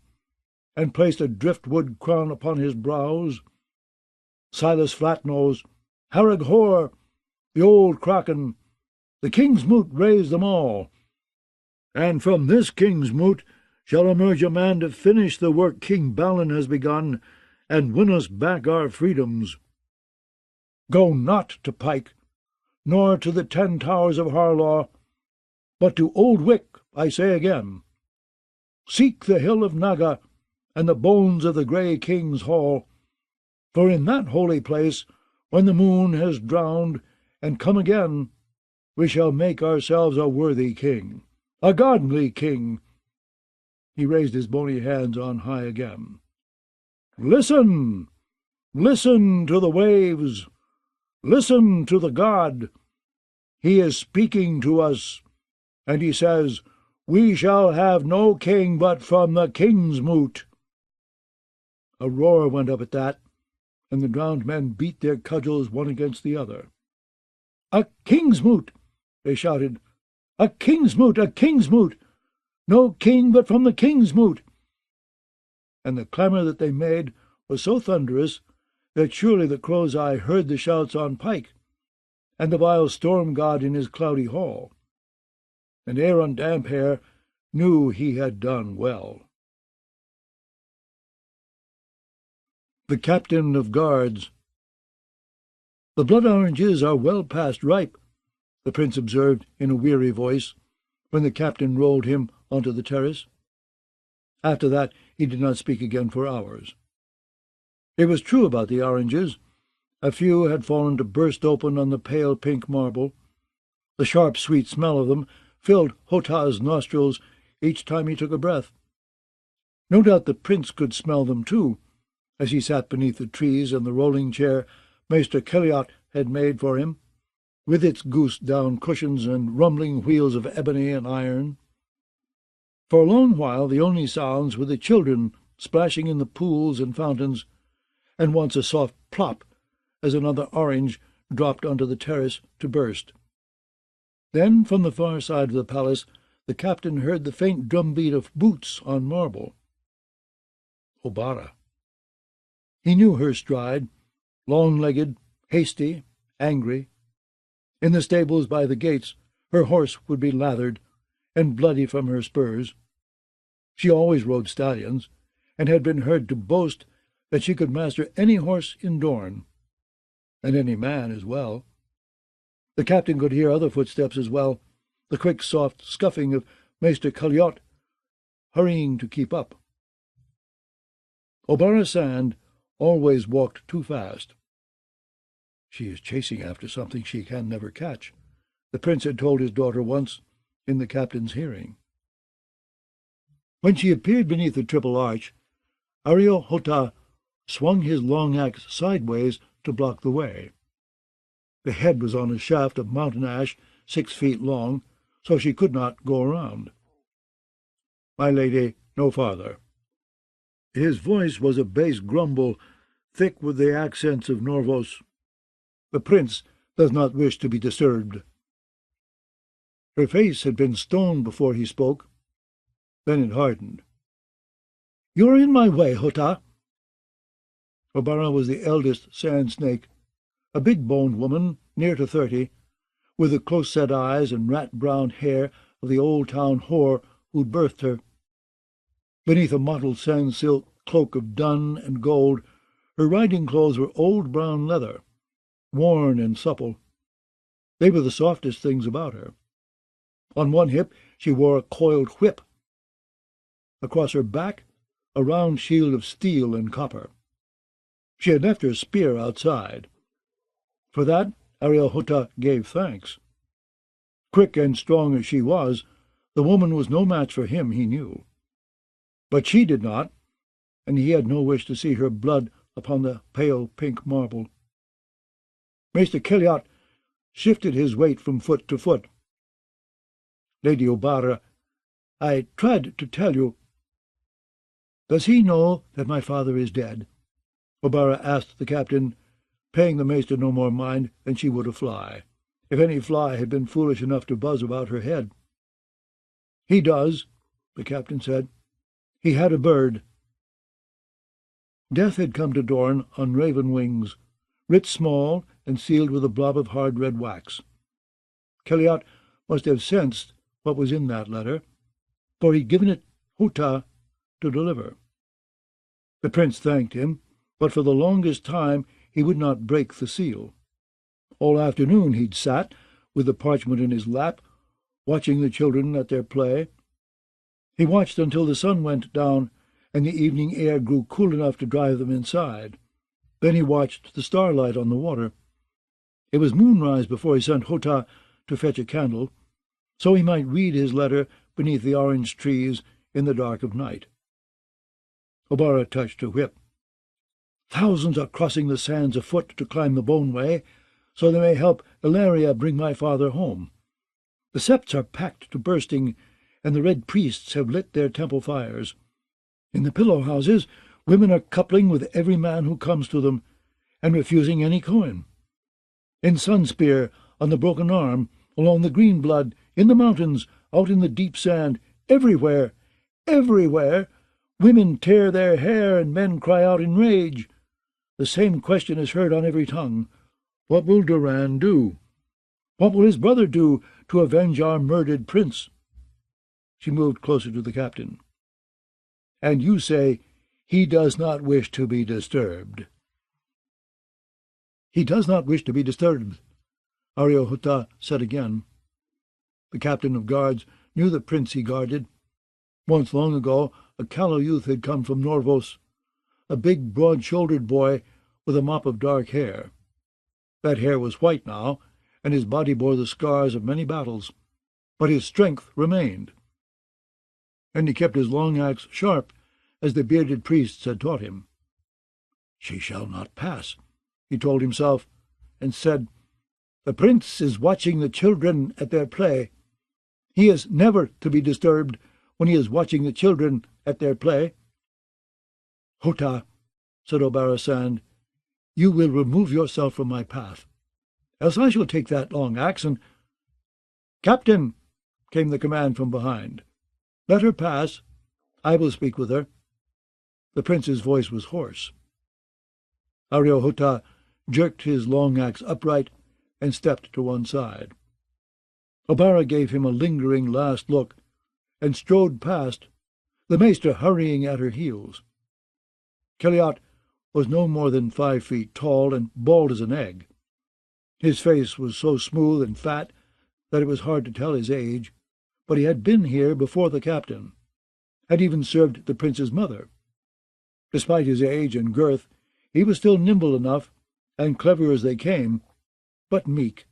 and placed a driftwood crown upon his brows. Silas Flatnose, Harrog Hoare, the old Kraken, the king's moot raised them all. And from this king's moot shall emerge a man to finish the work King Balin has begun, and win us back our freedoms. Go not to Pike, nor to the 10 Towers of Harlaw, but to Old Wick, I say again. Seek the hill of Naga, and the bones of the Grey King's hall, for in that holy place, when the moon has drowned and come again, we shall make ourselves a worthy king, a godly king." He raised his bony hands on high again. "Listen! Listen to the waves! Listen to the god! He is speaking to us, and he says, we shall have no king but from the king's moot." A roar went up at that, and the drowned men beat their cudgels one against the other. "A king's moot!" they shouted. "A king's moot! A king's moot! No king but from the king's moot!" And the clamour that they made was so thunderous that surely the crow's eye heard the shouts on Pike, and the vile storm god in his cloudy hall. And Aeron Damphair knew he had done well. The Captain of Guards. "The blood oranges are well past ripe," the prince observed in a weary voice, when the captain rolled him onto the terrace. After that he did not speak again for hours. It was true about the oranges. A few had fallen to burst open on the pale pink marble. The sharp, sweet smell of them filled Hota's nostrils each time he took a breath. No doubt the prince could smell them too, as he sat beneath the trees in the rolling chair Maester Keliot had made for him, with its goose-down cushions and rumbling wheels of ebony and iron. For a long while the only sounds were the children splashing in the pools and fountains, and once a soft plop as another orange dropped onto the terrace to burst. Then, from the far side of the palace, the captain heard the faint drumbeat of boots on marble. Obara. He knew her stride, long-legged, hasty, angry. In the stables by the gates her horse would be lathered, and bloody from her spurs. She always rode stallions, and had been heard to boast that she could master any horse in Dorne, and any man as well. The captain could hear other footsteps as well, the quick, soft scuffing of Maester Keliot, hurrying to keep up. Obara Sand always walked too fast. "She is chasing after something she can never catch," the prince had told his daughter once, in the captain's hearing. When she appeared beneath the triple arch, Arya Hota swung his long axe sideways to block the way. The head was on a shaft of mountain ash 6 feet long, so she could not go around. "My lady, no farther." His voice was a bass grumble, thick with the accents of Norvos. "The prince does not wish to be disturbed." Her face had been stone before he spoke. Then it hardened. "You're in my way, Hota." Obara was the eldest sand snake, a big-boned woman, near to 30, with the close-set eyes and rat-brown hair of the old-town whore who'd birthed her. Beneath a mottled sand-silk cloak of dun and gold, her riding clothes were old brown leather, worn and supple. They were the softest things about her. On one hip she wore a coiled whip. Across her back, a round shield of steel and copper. She had left her spear outside. For that Arya Hota gave thanks. Quick and strong as she was, the woman was no match for him, he knew. But she did not, and he had no wish to see her blood upon the pale pink marble. Maester Keliot shifted his weight from foot to foot. "Lady Obara, I tried to tell you—" "Does he know that my father is dead?" Obara asked the captain, paying the maester no more mind than she would a fly, if any fly had been foolish enough to buzz about her head. "He does," the captain said. "He had a bird." Death had come to Dorne on raven wings, writ small and sealed with a blob of hard red wax. Keliot must have sensed what was in that letter, for he'd given it Hota to deliver. The prince thanked him, but for the longest time he would not break the seal. All afternoon he'd sat, with the parchment in his lap, watching the children at their play. He watched until the sun went down and the evening air grew cool enough to drive them inside. Then he watched the starlight on the water. It was moonrise before he sent Hota to fetch a candle, so he might read his letter beneath the orange trees in the dark of night. Obara touched her whip. "Thousands are crossing the sands afoot to climb the Bone Way, so they may help Ilaria bring my father home. The septs are packed to bursting, and the red priests have lit their temple fires. In the pillow-houses, women are coupling with every man who comes to them, and refusing any coin. In Sunspear, on the Broken Arm, along the Green Blood, in the mountains, out in the deep sand, everywhere, women tear their hair and men cry out in rage. The same question is heard on every tongue. What will Doran do? What will his brother do to avenge our murdered prince?" She moved closer to the captain. "And you say he does not wish to be disturbed." "He does not wish to be disturbed," Arya Hota said again. The captain of guards knew the prince he guarded. Once long ago a callow youth had come from Norvos, a big broad-shouldered boy with a mop of dark hair. That hair was white now, and his body bore the scars of many battles, but his strength remained. And he kept his long axe sharp, as the bearded priests had taught him. "She shall not pass," he told himself, and said, "The prince is watching the children at their play. He is never to be disturbed when he is watching the children at their play." "Hota," said Obara Sand, "you will remove yourself from my path, else I shall take that long axe and—" "Captain," came the command from behind. "Let her pass. I will speak with her." The prince's voice was hoarse. Arya Hota jerked his long axe upright and stepped to one side. Obara gave him a lingering last look, and strode past, the maester hurrying at her heels. Keliot was no more than 5 feet tall and bald as an egg. His face was so smooth and fat that it was hard to tell his age, but he had been here before the captain, had even served the prince's mother. Despite his age and girth, he was still nimble enough, and clever as they came, but meek.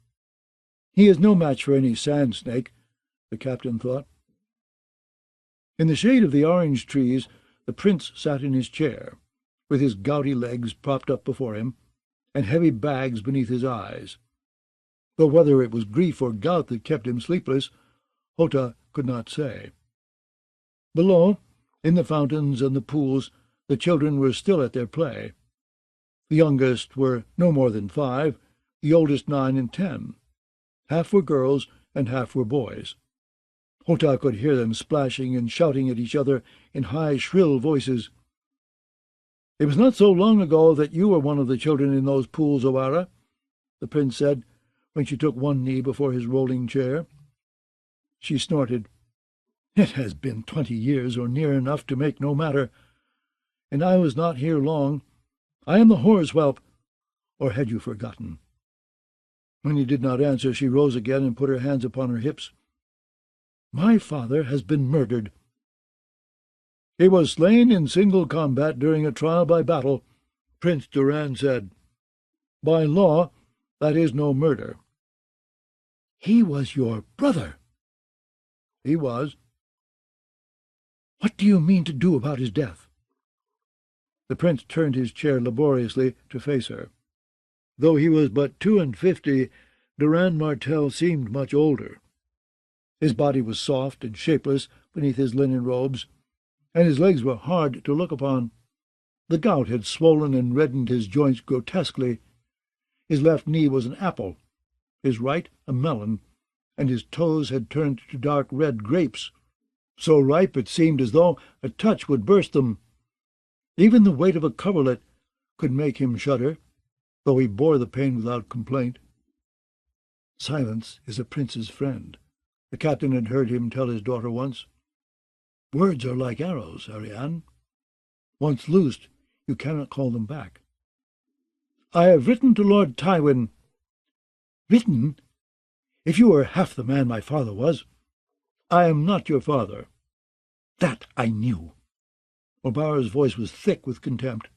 He is no match for any sand snake, the captain thought. In the shade of the orange trees, the prince sat in his chair, with his gouty legs propped up before him, and heavy bags beneath his eyes. Though whether it was grief or gout that kept him sleepless, Hota could not say. Below, in the fountains and the pools, The children were still at their play. The youngest were no more than 5, the oldest 9 and 10. Half were girls and half were boys. Hota could hear them splashing and shouting at each other in high, shrill voices. "It was not so long ago that you were one of the children in those pools, O'Hara," the prince said, when she took one knee before his rolling chair. She snorted. "It has been 20 years, or near enough to make no matter. And I was not here long. I am the whore's whelp. Or had you forgotten?" When he did not answer, she rose again and put her hands upon her hips. "My father has been murdered." "He was slain in single combat during a trial by battle," Prince Doran said. "By law, that is no murder." "He was your brother." "He was." "What do you mean to do about his death?" The prince turned his chair laboriously to face her. Though he was but 52, Doran Martell seemed much older. His body was soft and shapeless beneath his linen robes, and his legs were hard to look upon. The gout had swollen and reddened his joints grotesquely. His left knee was an apple, his right a melon, and his toes had turned to dark red grapes, so ripe it seemed as though a touch would burst them. Even the weight of a coverlet could make him shudder, though he bore the pain without complaint. "Silence is a prince's friend," the captain had heard him tell his daughter once. "Words are like arrows, Ariane. Once loosed, you cannot call them back." "I have written to Lord Tywin." "Written? If you were half the man my father was—" "I am not your father." "That I knew." O'Bara's voice was thick with contempt.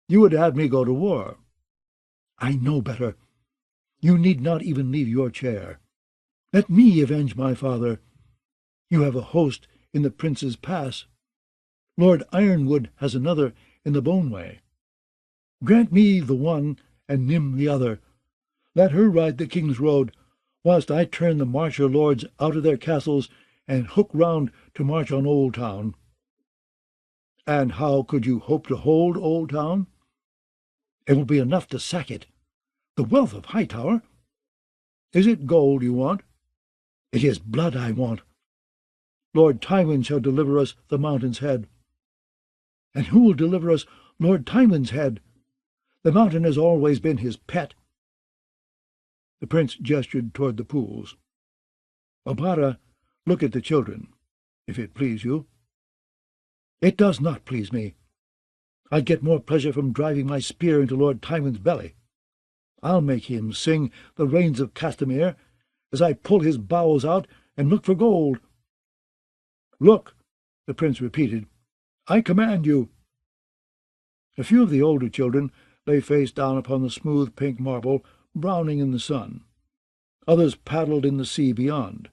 "You would have me go to war." "I know better. You need not even leave your chair. Let me avenge my father. You have a host in the Prince's Pass. Lord Ironwood has another in the Boneway. Grant me the one and Nym the other. Let her ride the King's Road, whilst I turn the Marcher lords out of their castles and hook round to march on Old Town." "And how could you hope to hold Old Town?" "It will be enough to sack it. The wealth of Hightower—" "Is it gold you want?" "It is blood I want. Lord Tywin shall deliver us the Mountain's Head." "And who will deliver us Lord Tywin's head? The Mountain has always been his pet." The prince gestured toward the pools. "O'Bara, look at the children, if it please you." "It does not please me. I'd get more pleasure from driving my spear into Lord Tywin's belly. I'll make him sing the Rains of Castamere as I pull his bowels out and look for gold." "Look," the prince repeated. "I command you." A few of the older children lay face down upon the smooth pink marble, browning in the sun. Others paddled in the sea beyond.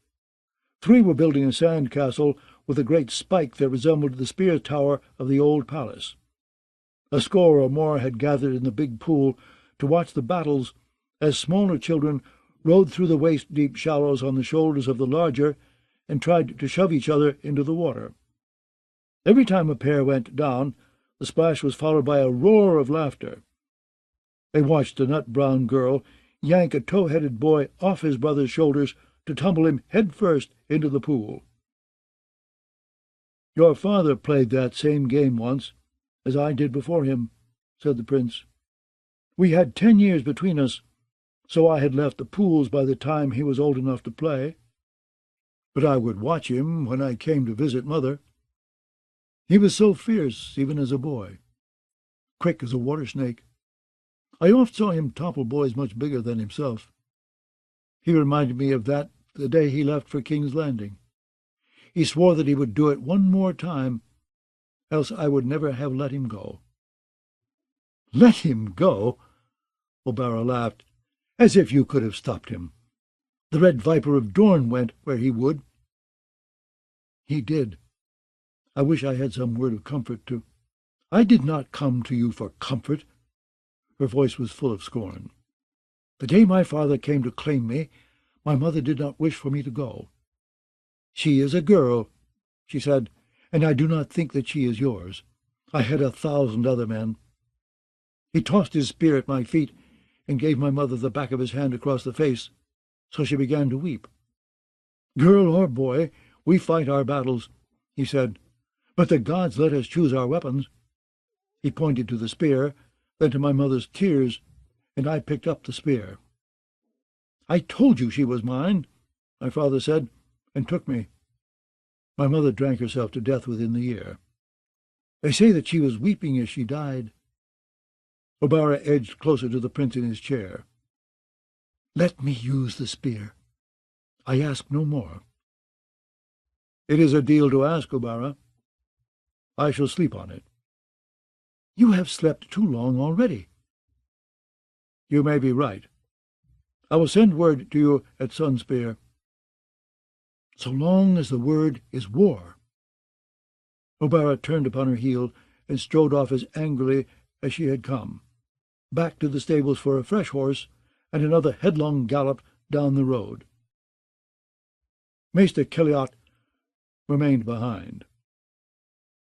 3 were building a sand castle with a great spike that resembled the spear tower of the old palace. A score or more had gathered in the big pool to watch the battles as smaller children rode through the waist-deep shallows on the shoulders of the larger and tried to shove each other into the water. Every time a pair went down, the splash was followed by a roar of laughter. They watched a nut-brown girl yank a tow-headed boy off his brother's shoulders to tumble him head-first into the pool. "Your father played that same game once, as I did before him," said the prince. "We had 10 years between us, so I had left the pools by the time he was old enough to play. But I would watch him when I came to visit mother. He was so fierce, even as a boy. Quick as a water-snake. I oft saw him topple boys much bigger than himself. He reminded me of that the day he left for King's Landing. He swore that he would do it one more time, else I would never have let him go." "Let him go?" O'Bara laughed. "As if you could have stopped him. The Red Viper of Dorne went where he would." "He did. I wish I had some word of comfort to—" "I did not come to you for comfort." Her voice was full of scorn. "The day my father came to claim me, my mother did not wish for me to go. 'She is a girl,' she said, 'and I do not think that she is yours. I had 1,000 other men. He tossed his spear at my feet and gave my mother the back of his hand across the face, so she began to weep. "Girl or boy, we fight our battles," he said, "but the gods let us choose our weapons." He pointed to the spear, then to my mother's tears, and I picked up the spear. "I told you she was mine," my father said, and took me. My mother drank herself to death within the year. They say that she was weeping as she died. O'Bara edged closer to the prince in his chair. "Let me use the spear. I ask no more." "It is a deal to ask, O'Bara. I shall sleep on it." "You have slept too long already." "You may be right. I will send word to you at Sunspear." "So long as the word is war." O'Bara turned upon her heel and strode off as angrily as she had come, back to the stables for a fresh horse and another headlong gallop down the road. Maester Keliot remained behind.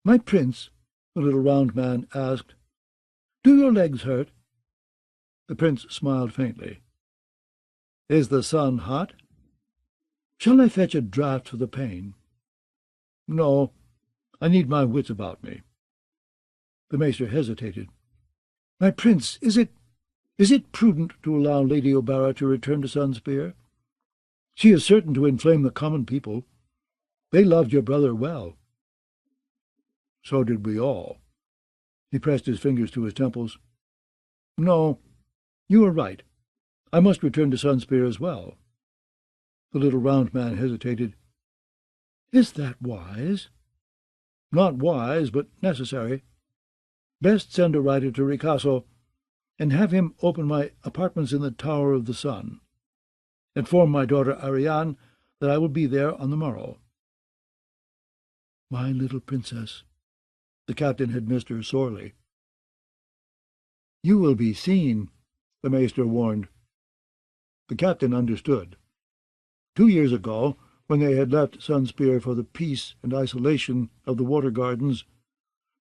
"My prince," the little round man asked, "do your legs hurt?" The prince smiled faintly. "Is the sun hot?" "Shall I fetch a draught for the pain?" "No, I need my wits about me." The maester hesitated. "My prince, is it prudent to allow Lady O'Bara to return to Sunspear? She is certain to inflame the common people. They loved your brother well." "So did we all." He pressed his fingers to his temples. "No, you are right. I must return to Sunspear as well." The little round man hesitated. "Is that wise?" "Not wise, but necessary. Best send a rider to Ricasso, and have him open my apartments in the Tower of the Sun. Inform my daughter Ariane that I will be there on the morrow." My little princess. The captain had missed her sorely. "You will be seen," the maester warned. The captain understood. 2 years ago, when they had left Sunspear for the peace and isolation of the Water Gardens,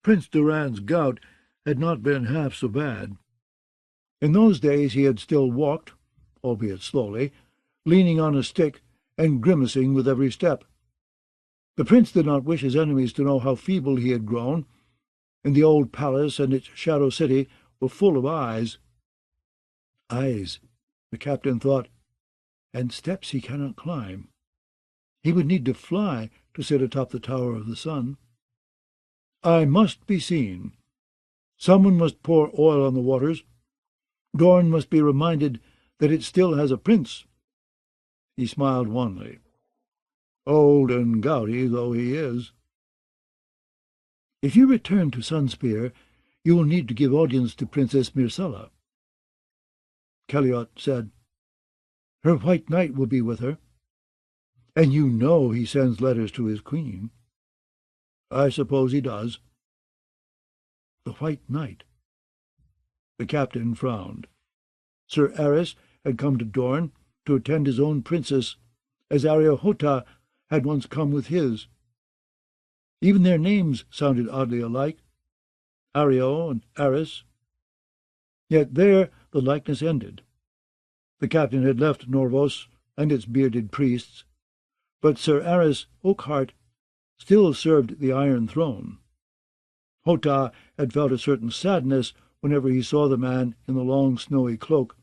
Prince Doran's gout had not been half so bad. In those days he had still walked, albeit slowly, leaning on a stick and grimacing with every step. The prince did not wish his enemies to know how feeble he had grown, and the old palace and its shadow city were full of eyes. Eyes, the captain thought, and steps he cannot climb. He would need to fly to sit atop the Tower of the Sun. I must be seen. Someone must pour oil on the waters. Dorne must be reminded that it still has a prince. He smiled wanly. Old and gouty though he is. If you return to Sunspear, you will need to give audience to Princess Myrcella. Keliot said, Her White Knight will be with her. And you know he sends letters to his queen. I suppose he does. The White Knight. The captain frowned. Sir Aris had come to Dorne to attend his own princess, as Arya Hota had once come with his. Even their names sounded oddly alike, Ario and Aris. Yet there the likeness ended. The captain had left Norvos and its bearded priests, but Sir Aris Oakheart still served the Iron Throne. Hota had felt a certain sadness whenever he saw the man in the long snowy cloak,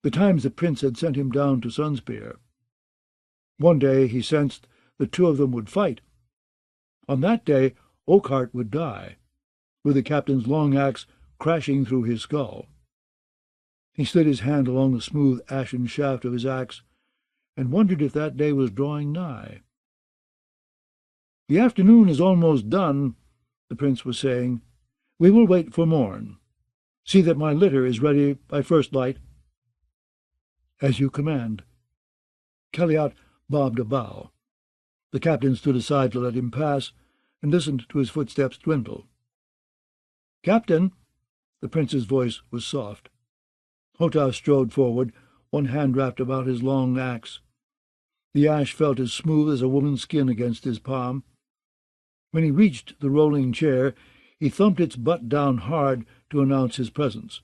the times the prince had sent him down to Sunspear. One day he sensed the two of them would fight. On that day Oakheart would die, with the captain's long axe crashing through his skull. He slid his hand along the smooth ashen shaft of his axe, and wondered if that day was drawing nigh. The afternoon is almost done, the prince was saying. We will wait for morn. See that my litter is ready by first light. As you command. Keliot bobbed a bow. The captain stood aside to let him pass, and listened to his footsteps dwindle. Captain! The prince's voice was soft. Hota strode forward, one hand wrapped about his long axe. The ash felt as smooth as a woman's skin against his palm. When he reached the rolling chair, he thumped its butt down hard to announce his presence,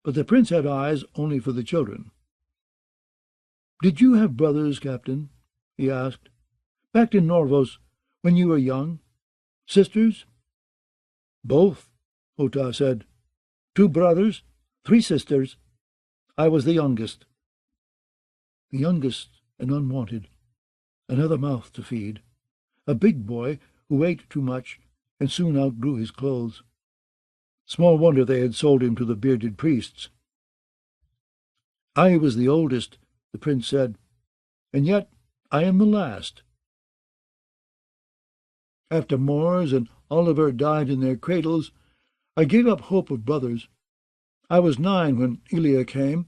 but the prince had eyes only for the children. "Did you have brothers, Captain?" he asked. "Back in Norvos, when you were young? Sisters?" "Both," Hotah said. "2 brothers, 3 sisters. I was the youngest." The youngest and unwanted. Another mouth to feed. A big boy who ate too much and soon outgrew his clothes. Small wonder they had sold him to the bearded priests. "I was the oldest," the prince said, "and yet I am the last." After Mors and Oliver died in their cradles, I gave up hope of brothers. I was 9 when Elia came,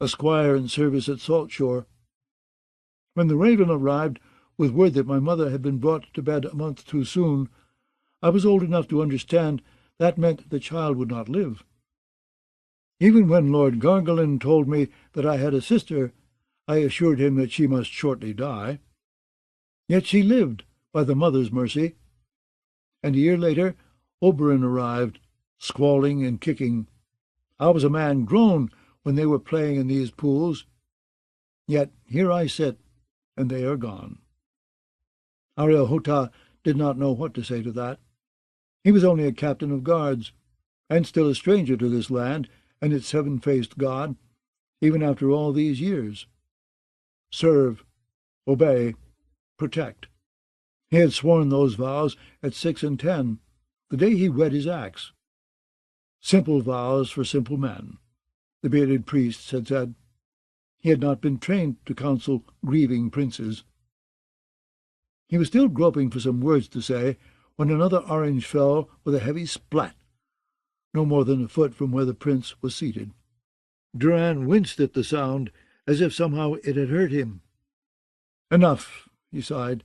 a squire in service at Saltshore. When the Raven arrived with word that my mother had been brought to bed a month too soon, I was old enough to understand that meant the child would not live. Even when Lord Gargolin told me that I had a sister, I assured him that she must shortly die. Yet she lived, by the mother's mercy. And a year later, Oberyn arrived, squalling and kicking. I was a man grown when they were playing in these pools. Yet here I sit, and they are gone. Arya Hotah did not know what to say to that. He was only a captain of guards, and still a stranger to this land and its 7-faced god, even after all these years. Serve, obey, protect. He had sworn those vows at 6 and 10, the day he wed his axe. Simple vows for simple men, the bearded priests had said. He had not been trained to counsel grieving princes. He was still groping for some words to say when another orange fell with a heavy splat, no more than a foot from where the prince was seated. Duran winced at the sound, as if somehow it had hurt him. "Enough," he sighed.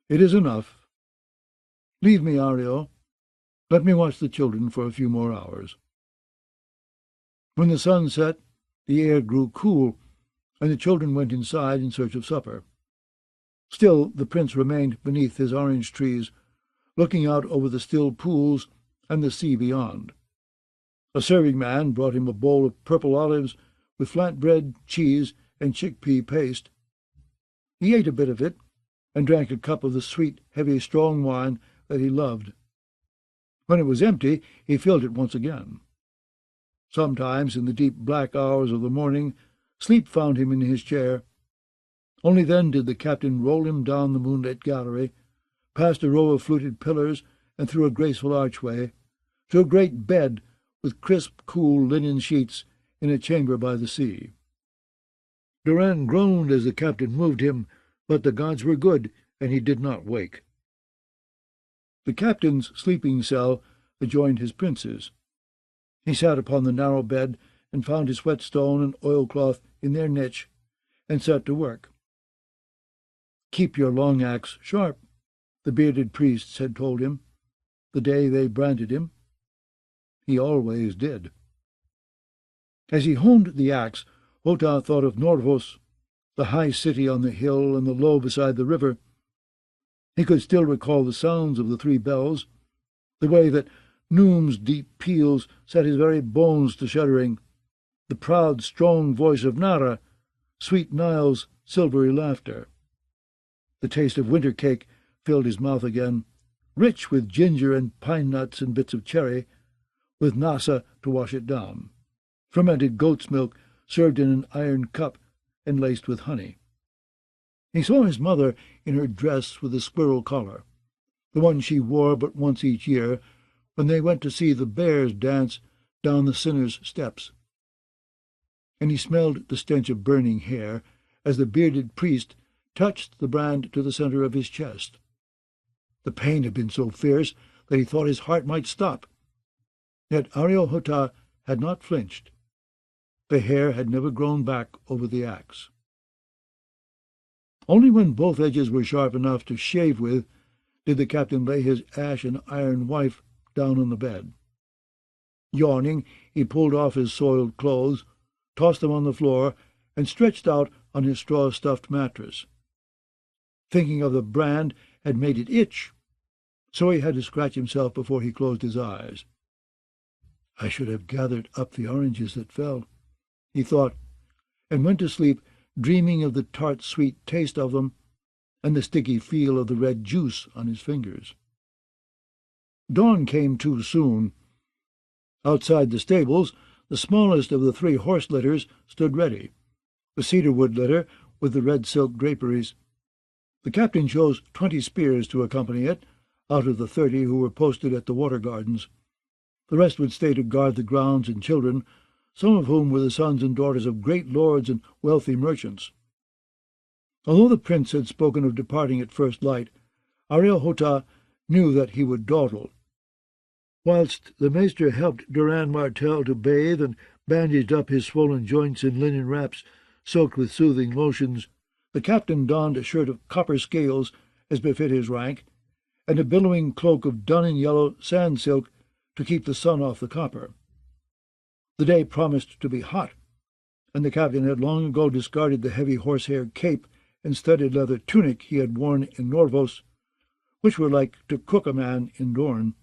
"It is enough. Leave me, Arya. Let me watch the children for a few more hours." When the sun set, the air grew cool, and the children went inside in search of supper. Still the prince remained beneath his orange trees, looking out over the still pools and the sea beyond. A serving man brought him a bowl of purple olives with flat bread, cheese, and chickpea paste. He ate a bit of it, and drank a cup of the sweet, heavy, strong wine that he loved. When it was empty, he filled it once again. Sometimes, in the deep black hours of the morning, sleep found him in his chair. Only then did the captain roll him down the moonlit gallery, past a row of fluted pillars and through a graceful archway, to a great bed with crisp, cool linen sheets in a chamber by the sea. Duran groaned as the captain moved him, but the gods were good, and he did not wake. The captain's sleeping cell adjoined his prince's. He sat upon the narrow bed and found his whetstone and oilcloth in their niche, and set to work. "Keep your long axe sharp," the bearded priests had told him, the day they branded him. He always did. As he honed the axe, Hotah thought of Norvos, the high city on the hill and the low beside the river. He could still recall the sounds of the 3 bells, the way that Noom's deep peals set his very bones to shuddering, the proud, strong voice of Nara, sweet Nile's silvery laughter. The taste of winter cake filled his mouth again, rich with ginger and pine nuts and bits of cherry, with nasa to wash it down, fermented goat's milk served in an iron cup and laced with honey. He saw his mother in her dress with a squirrel collar, the one she wore but once each year, when they went to see the bears dance down the Sinner's steps. And he smelled the stench of burning hair as the bearded priest touched the brand to the center of his chest. The pain had been so fierce that he thought his heart might stop. Yet Arya Hotah had not flinched. The hair had never grown back over the axe. Only when both edges were sharp enough to shave with did the captain lay his ash and iron wife down on the bed. Yawning, he pulled off his soiled clothes, tossed them on the floor, and stretched out on his straw-stuffed mattress. Thinking of the brand had made it itch. so he had to scratch himself before he closed his eyes. "I should have gathered up the oranges that fell," he thought, and went to sleep, dreaming of the tart sweet taste of them and the sticky feel of the red juice on his fingers. Dawn came too soon. Outside the stables, the smallest of the 3 horse litters stood ready, the cedarwood litter with the red silk draperies. The captain chose 20 spears to accompany it, out of the 30 who were posted at the water gardens. The rest would stay to guard the grounds and children, some of whom were the sons and daughters of great lords and wealthy merchants. Although the prince had spoken of departing at first light, Arya knew that he would dawdle. Whilst the maester helped Durand Martell to bathe and bandaged up his swollen joints in linen wraps soaked with soothing lotions, the captain donned a shirt of copper scales, as befit his rank, and a billowing cloak of dun-and-yellow sand silk to keep the sun off the copper. The day promised to be hot, and the captain had long ago discarded the heavy horsehair cape and studded leather tunic he had worn in Norvos, which were like to cook a man in Dorne.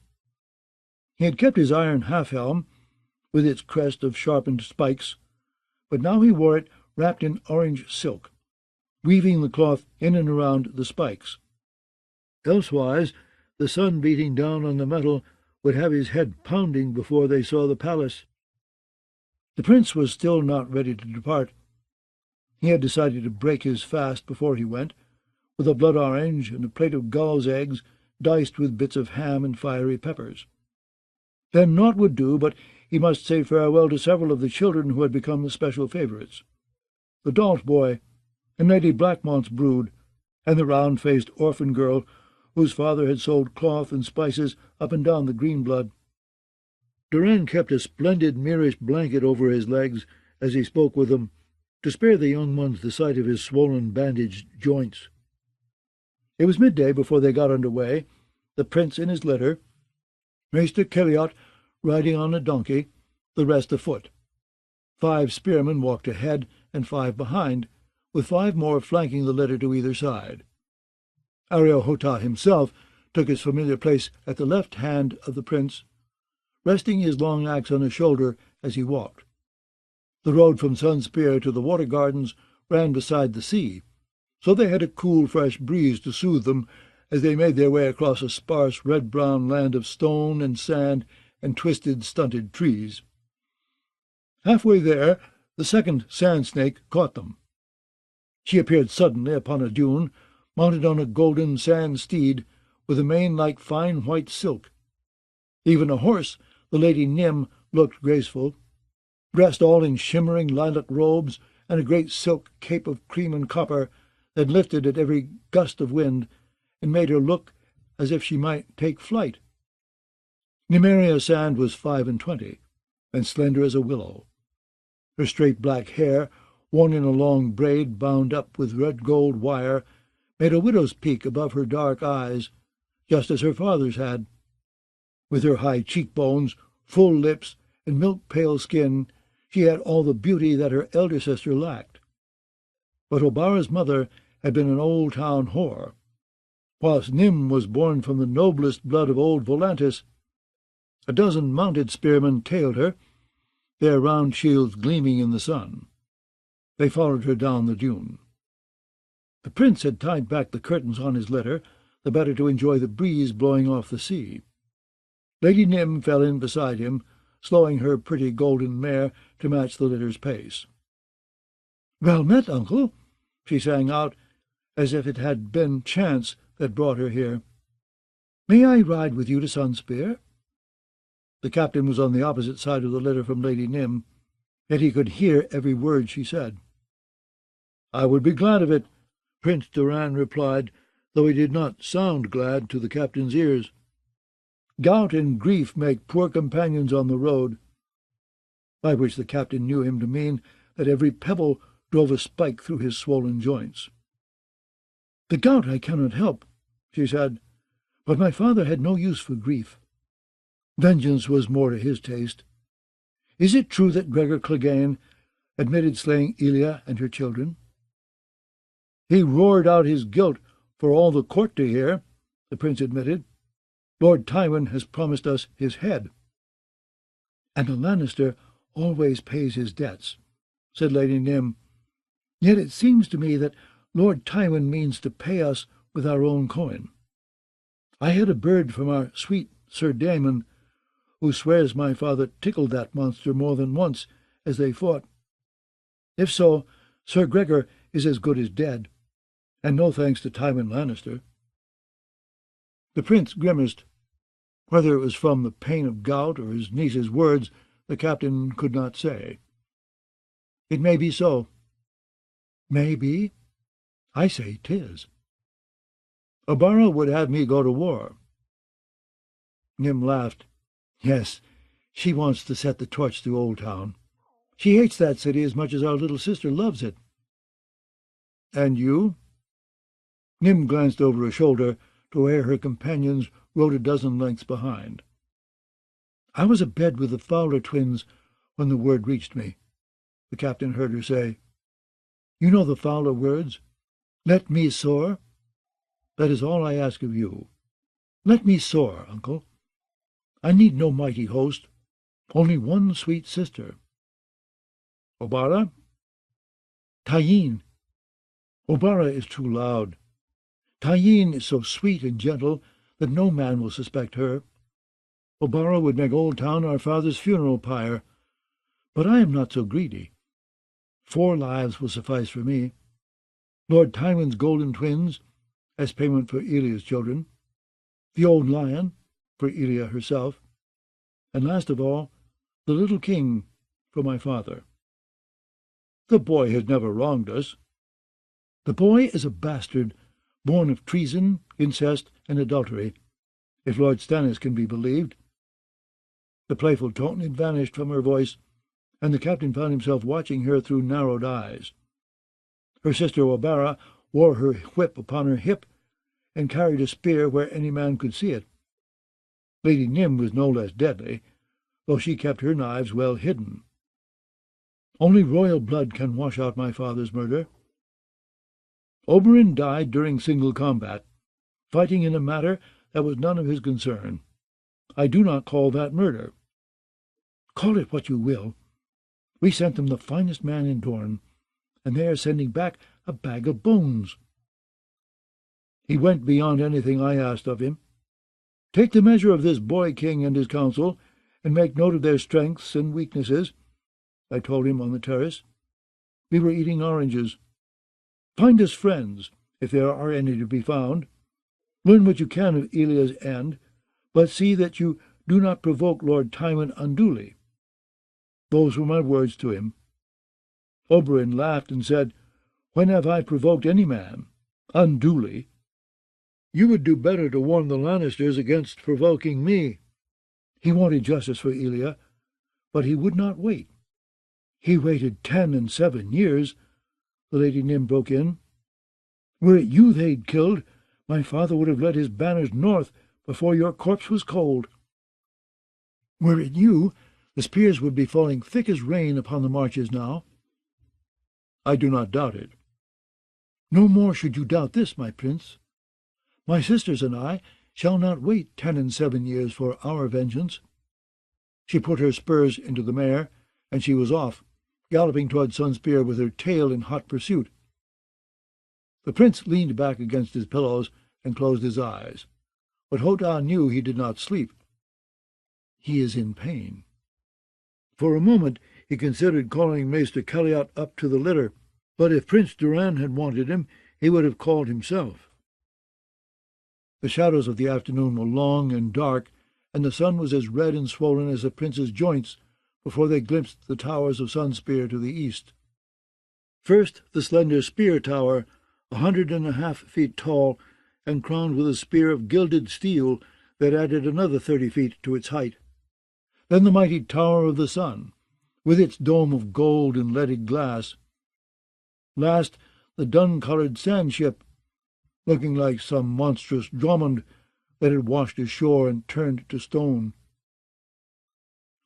He had kept his iron half-helm, with its crest of sharpened spikes, but now he wore it wrapped in orange silk, weaving the cloth in and around the spikes. Elsewise, the sun beating down on the metal would have his head pounding before they saw the palace. The prince was still not ready to depart. He had decided to break his fast before he went, with a blood orange and a plate of gull's eggs diced with bits of ham and fiery peppers. Then naught would do but he must say farewell to several of the children who had become the special favourites. The Dalt boy, and Lady Blackmont's brood, and the round-faced orphan girl whose father had sold cloth and spices up and down the Greenblood. Durand kept a splendid Moorish blanket over his legs as he spoke with them, to spare the young ones the sight of his swollen, bandaged joints. It was midday before they got under way, the prince in his litter, Maester Keliot riding on a donkey, the rest afoot. 5 spearmen walked ahead and 5 behind, with 5 more flanking the litter to either side. Arya himself took his familiar place at the left hand of the prince, resting his long axe on his shoulder as he walked. The road from Sunspear to the water gardens ran beside the sea, so they had a cool, fresh breeze to soothe them as they made their way across a sparse, red-brown land of stone and sand and twisted, stunted trees. Halfway there, the second sand-snake caught them. She appeared suddenly upon a dune, mounted on a golden sand steed, with a mane like fine white silk. Even a horse, the Lady Nym, looked graceful, dressed all in shimmering lilac robes and a great silk cape of cream and copper that lifted at every gust of wind and made her look as if she might take flight. Nymeria Sand was 25, and slender as a willow. Her straight black hair, worn in a long braid bound up with red gold wire, made a widow's peak above her dark eyes, just as her father's had. With her high cheekbones, full lips, and milk-pale skin, she had all the beauty that her elder sister lacked. But Obara's mother had been an old-town whore, whilst Nym was born from the noblest blood of old Volantis. A dozen mounted spearmen tailed her, their round shields gleaming in the sun. They followed her down the dune. The prince had tied back the curtains on his litter, the better to enjoy the breeze blowing off the sea. Lady Nym fell in beside him, slowing her pretty golden mare to match the litter's pace. "Well met, uncle," she sang out, as if it had been chance that brought her here. "May I ride with you to Sunspear?" The captain was on the opposite side of the litter from Lady Nym, yet he could hear every word she said. "I would be glad of it," Prince Durand replied, though he did not sound glad to the captain's ears. "Gout and grief make poor companions on the road," by which the captain knew him to mean that every pebble drove a spike through his swollen joints. "The gout I cannot help," she said, "but my father had no use for grief. Vengeance was more to his taste. Is it true that Gregor Clegane admitted slaying Elia and her children?" "He roared out his guilt for all the court to hear," the prince admitted. Lord Tywin has promised us his head." "And a Lannister always pays his debts," said Lady Nym. "Yet it seems to me that Lord Tywin means to pay us with our own coin. I had a bird from our sweet Sir Daemon, who swears my father tickled that monster more than once as they fought. If so, Sir Gregor is as good as dead, and no thanks to Tywin Lannister." The prince grimaced. Whether it was from the pain of gout or his niece's words, the captain could not say. "It may be so." "May be? I say 'tis." "Obara would have me go to war." Nym laughed. "Yes, she wants to set the torch to Old Town. She hates that city as much as our little sister loves it." "And you?" Nym glanced over her shoulder to where her companions rode a dozen lengths behind. "I was abed with the Fowler twins when the word reached me," the captain heard her say. "You know the Fowler words? 'Let me soar.' That is all I ask of you. Let me soar, uncle. I need no mighty host, only one sweet sister." "Obara?" "Tayin. Obara is too loud. Tayin is so sweet and gentle that no man will suspect her. Obara would make Old Town our father's funeral pyre. But I am not so greedy. 4 lives will suffice for me. Lord Tywin's golden twins, as payment for Elia's children, the old lion, for Elia herself, and last of all, the little king, for my father." "The boy has never wronged us." "The boy is a bastard, born of treason, incest, and adultery, if Lord Stannis can be believed." The playful tone had vanished from her voice, and the captain found himself watching her through narrowed eyes. Her sister Obara wore her whip upon her hip, and carried a spear where any man could see it. Lady Nym was no less deadly, though she kept her knives well hidden. Only royal blood can wash out my father's murder. Oberyn died during single combat, fighting in a matter that was none of his concern. I do not call that murder. Call it what you will. We sent them the finest man in Dorne, and they are sending back a bag of bones. He went beyond anything I asked of him. Take the measure of this boy-king and his council, and make note of their strengths and weaknesses, I told him on the terrace. We were eating oranges. Find us friends, if there are any to be found. Learn what you can of Elia's end, but see that you do not provoke Lord Tywin unduly. Those were my words to him. Oberyn laughed and said, When have I provoked any man? Unduly. You would do better to warn the Lannisters against provoking me. He wanted justice for Elia, but he would not wait. He waited 10 and 7 years, the Lady Nym broke in. Were it you they'd killed, my father would have led his banners north before your corpse was cold. Were it you, the spears would be falling thick as rain upon the marches now. I do not doubt it. No more should you doubt this, my prince. My sisters and I shall not wait 10 and 7 years for our vengeance. She put her spurs into the mare, and she was off, galloping toward Sunspear with her tail in hot pursuit. The prince leaned back against his pillows and closed his eyes, but Hota knew he did not sleep. He is in pain. For a moment he considered calling Maester Kelliot up to the litter, but if Prince Doran had wanted him, he would have called himself. The shadows of the afternoon were long and dark, and the sun was as red and swollen as the prince's joints before they glimpsed the towers of Sunspear to the east. First the slender spear tower, 150 feet tall, and crowned with a spear of gilded steel that added another 30 feet to its height. Then the mighty Tower of the Sun, with its dome of gold and leaded glass. Last, the dun-coloured sand-ship, looking like some monstrous Drummond that had washed ashore and turned to stone.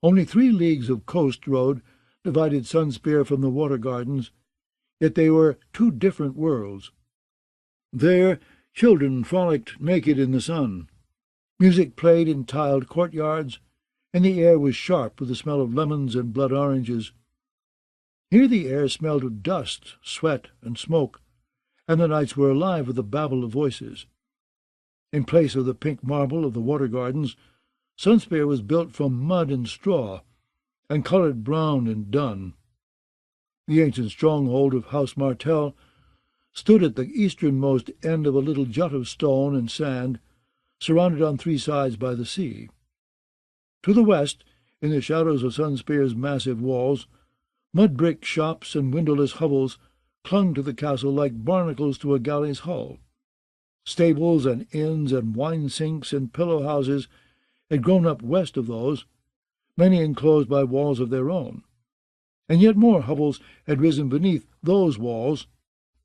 Only 3 leagues of coast road divided Sunspear from the water gardens, yet they were 2 different worlds. There children frolicked naked in the sun. Music played in tiled courtyards, and the air was sharp with the smell of lemons and blood oranges. Here the air smelled of dust, sweat, and smoke, and the nights were alive with a babble of voices. In place of the pink marble of the water gardens, Sunspear was built from mud and straw, and coloured brown and dun. The ancient stronghold of House Martell stood at the easternmost end of a little jut of stone and sand, surrounded on three sides by the sea. To the west, in the shadows of Sunspear's massive walls, mud-brick shops and windowless hovels clung to the castle like barnacles to a galley's hull. Stables and inns and wine-sinks and pillow-houses had grown up west of those, many enclosed by walls of their own, and yet more hovels had risen beneath those walls,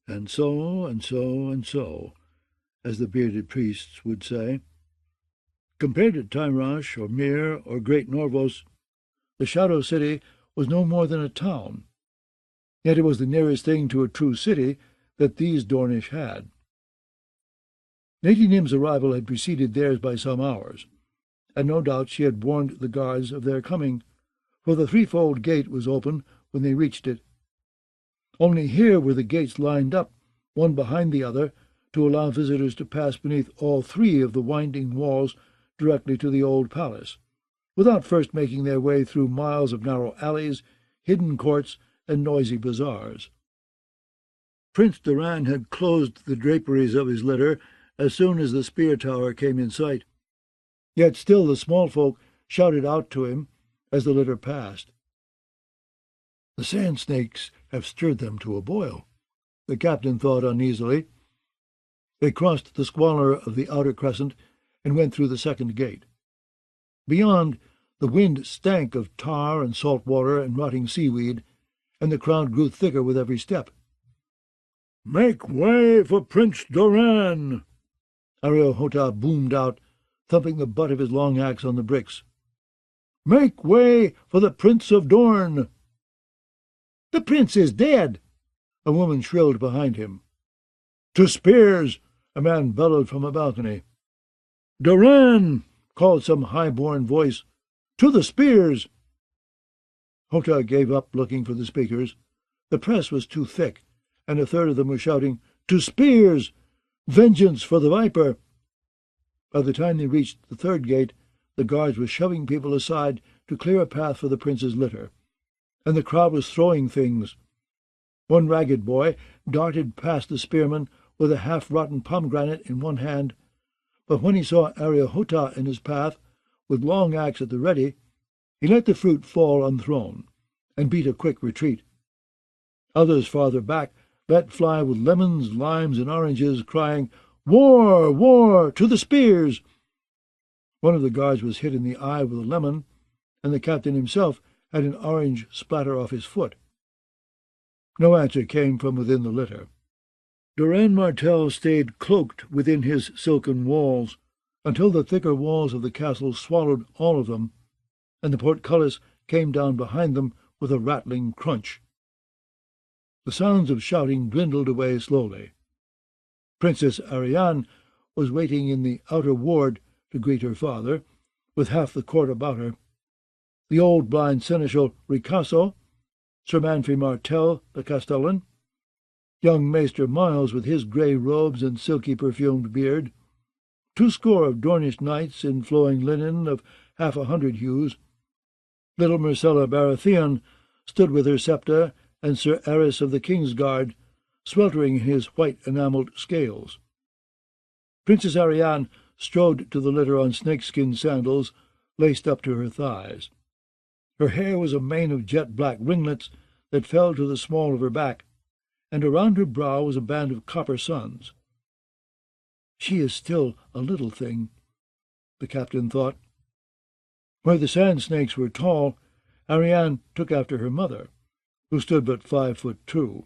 and so, and so, and so, as the bearded priests would say. Compared to Tyrosh or Myr or Great Norvos, the Shadow City was no more than a town, yet it was the nearest thing to a true city that these Dornish had. Lady Nim's arrival had preceded theirs by some hours, and no doubt she had warned the guards of their coming, for the threefold gate was open when they reached it. Only here were the gates lined up, one behind the other, to allow visitors to pass beneath all three of the winding walls directly to the old palace, without first making their way through miles of narrow alleys, hidden courts, and noisy bazaars. Prince Doran had closed the draperies of his litter as soon as the spear tower came in sight. Yet still the small folk shouted out to him as the litter passed. "The sand snakes have stirred them to a boil," the captain thought uneasily. They crossed the squalor of the outer crescent and went through the second gate. Beyond, the wind stank of tar and salt water and rotting seaweed, and the crowd grew thicker with every step. "Make way for Prince Doran!" Arya boomed out, thumping the butt of his long axe on the bricks. "Make way for the Prince of Dorne!" "The prince is dead!" a woman shrilled behind him. "To spears!" a man bellowed from a balcony. "Doran!" called some high-born voice. "To the spears!" Hota gave up looking for the speakers. The press was too thick, and a third of them were shouting, "To spears! Vengeance for the viper!" By the time they reached the third gate, the guards were shoving people aside to clear a path for the prince's litter, and the crowd was throwing things. One ragged boy darted past the spearman with a half-rotten pomegranate in one hand, but when he saw Arya in his path, with long axe at the ready, he let the fruit fall unthrown, and beat a quick retreat. Others farther back let fly with lemons, limes, and oranges, crying, "War! War! To the spears!" One of the guards was hit in the eye with a lemon, and the captain himself had an orange splatter off his foot. No answer came from within the litter. Doran Martell stayed cloaked within his silken walls, until the thicker walls of the castle swallowed all of them, and the portcullis came down behind them with a rattling crunch. The sounds of shouting dwindled away slowly. Princess Ariane was waiting in the outer ward to greet her father, with half the court about her. The old blind seneschal Ricasso, Sir Manfred Martell the Castellan, young Maester Miles with his grey robes and silky perfumed beard, 200 of Dornish knights in flowing linen of 100 hues. Little Myrcella Baratheon stood with her sceptre, and Sir Aris of the King's Guard, sweltering in his white enamelled scales. Princess Ariane strode to the litter on snakeskin sandals laced up to her thighs. Her hair was a mane of jet-black ringlets that fell to the small of her back, and around her brow was a band of copper suns. She is still a little thing, the captain thought. Where the sand snakes were tall, Ariane took after her mother, who stood but 5'2".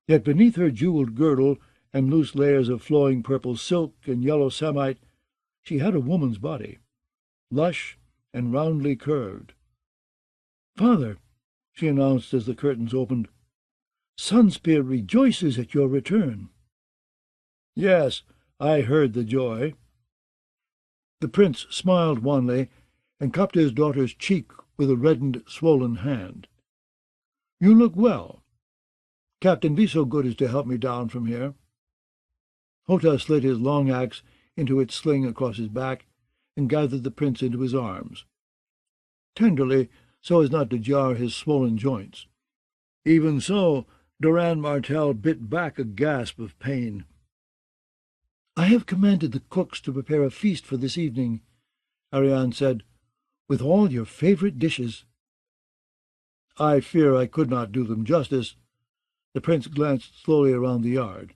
Yet beneath her jewelled girdle and loose layers of flowing purple silk and yellow samite, she had a woman's body, lush and roundly curved. "Father," she announced as the curtains opened, "Sunspear rejoices at your return." "Yes, I heard the joy." The prince smiled wanly and cupped his daughter's cheek with a reddened, swollen hand. "You look well. Captain, be so good as to help me down from here." Hota slid his long axe into its sling across his back and gathered the prince into his arms, tenderly, so as not to jar his swollen joints. Even so, Doran Martell bit back a gasp of pain. "I have commanded the cooks to prepare a feast for this evening," Ariane said, "with all your favourite dishes." "I fear I could not do them justice." The prince glanced slowly around the yard.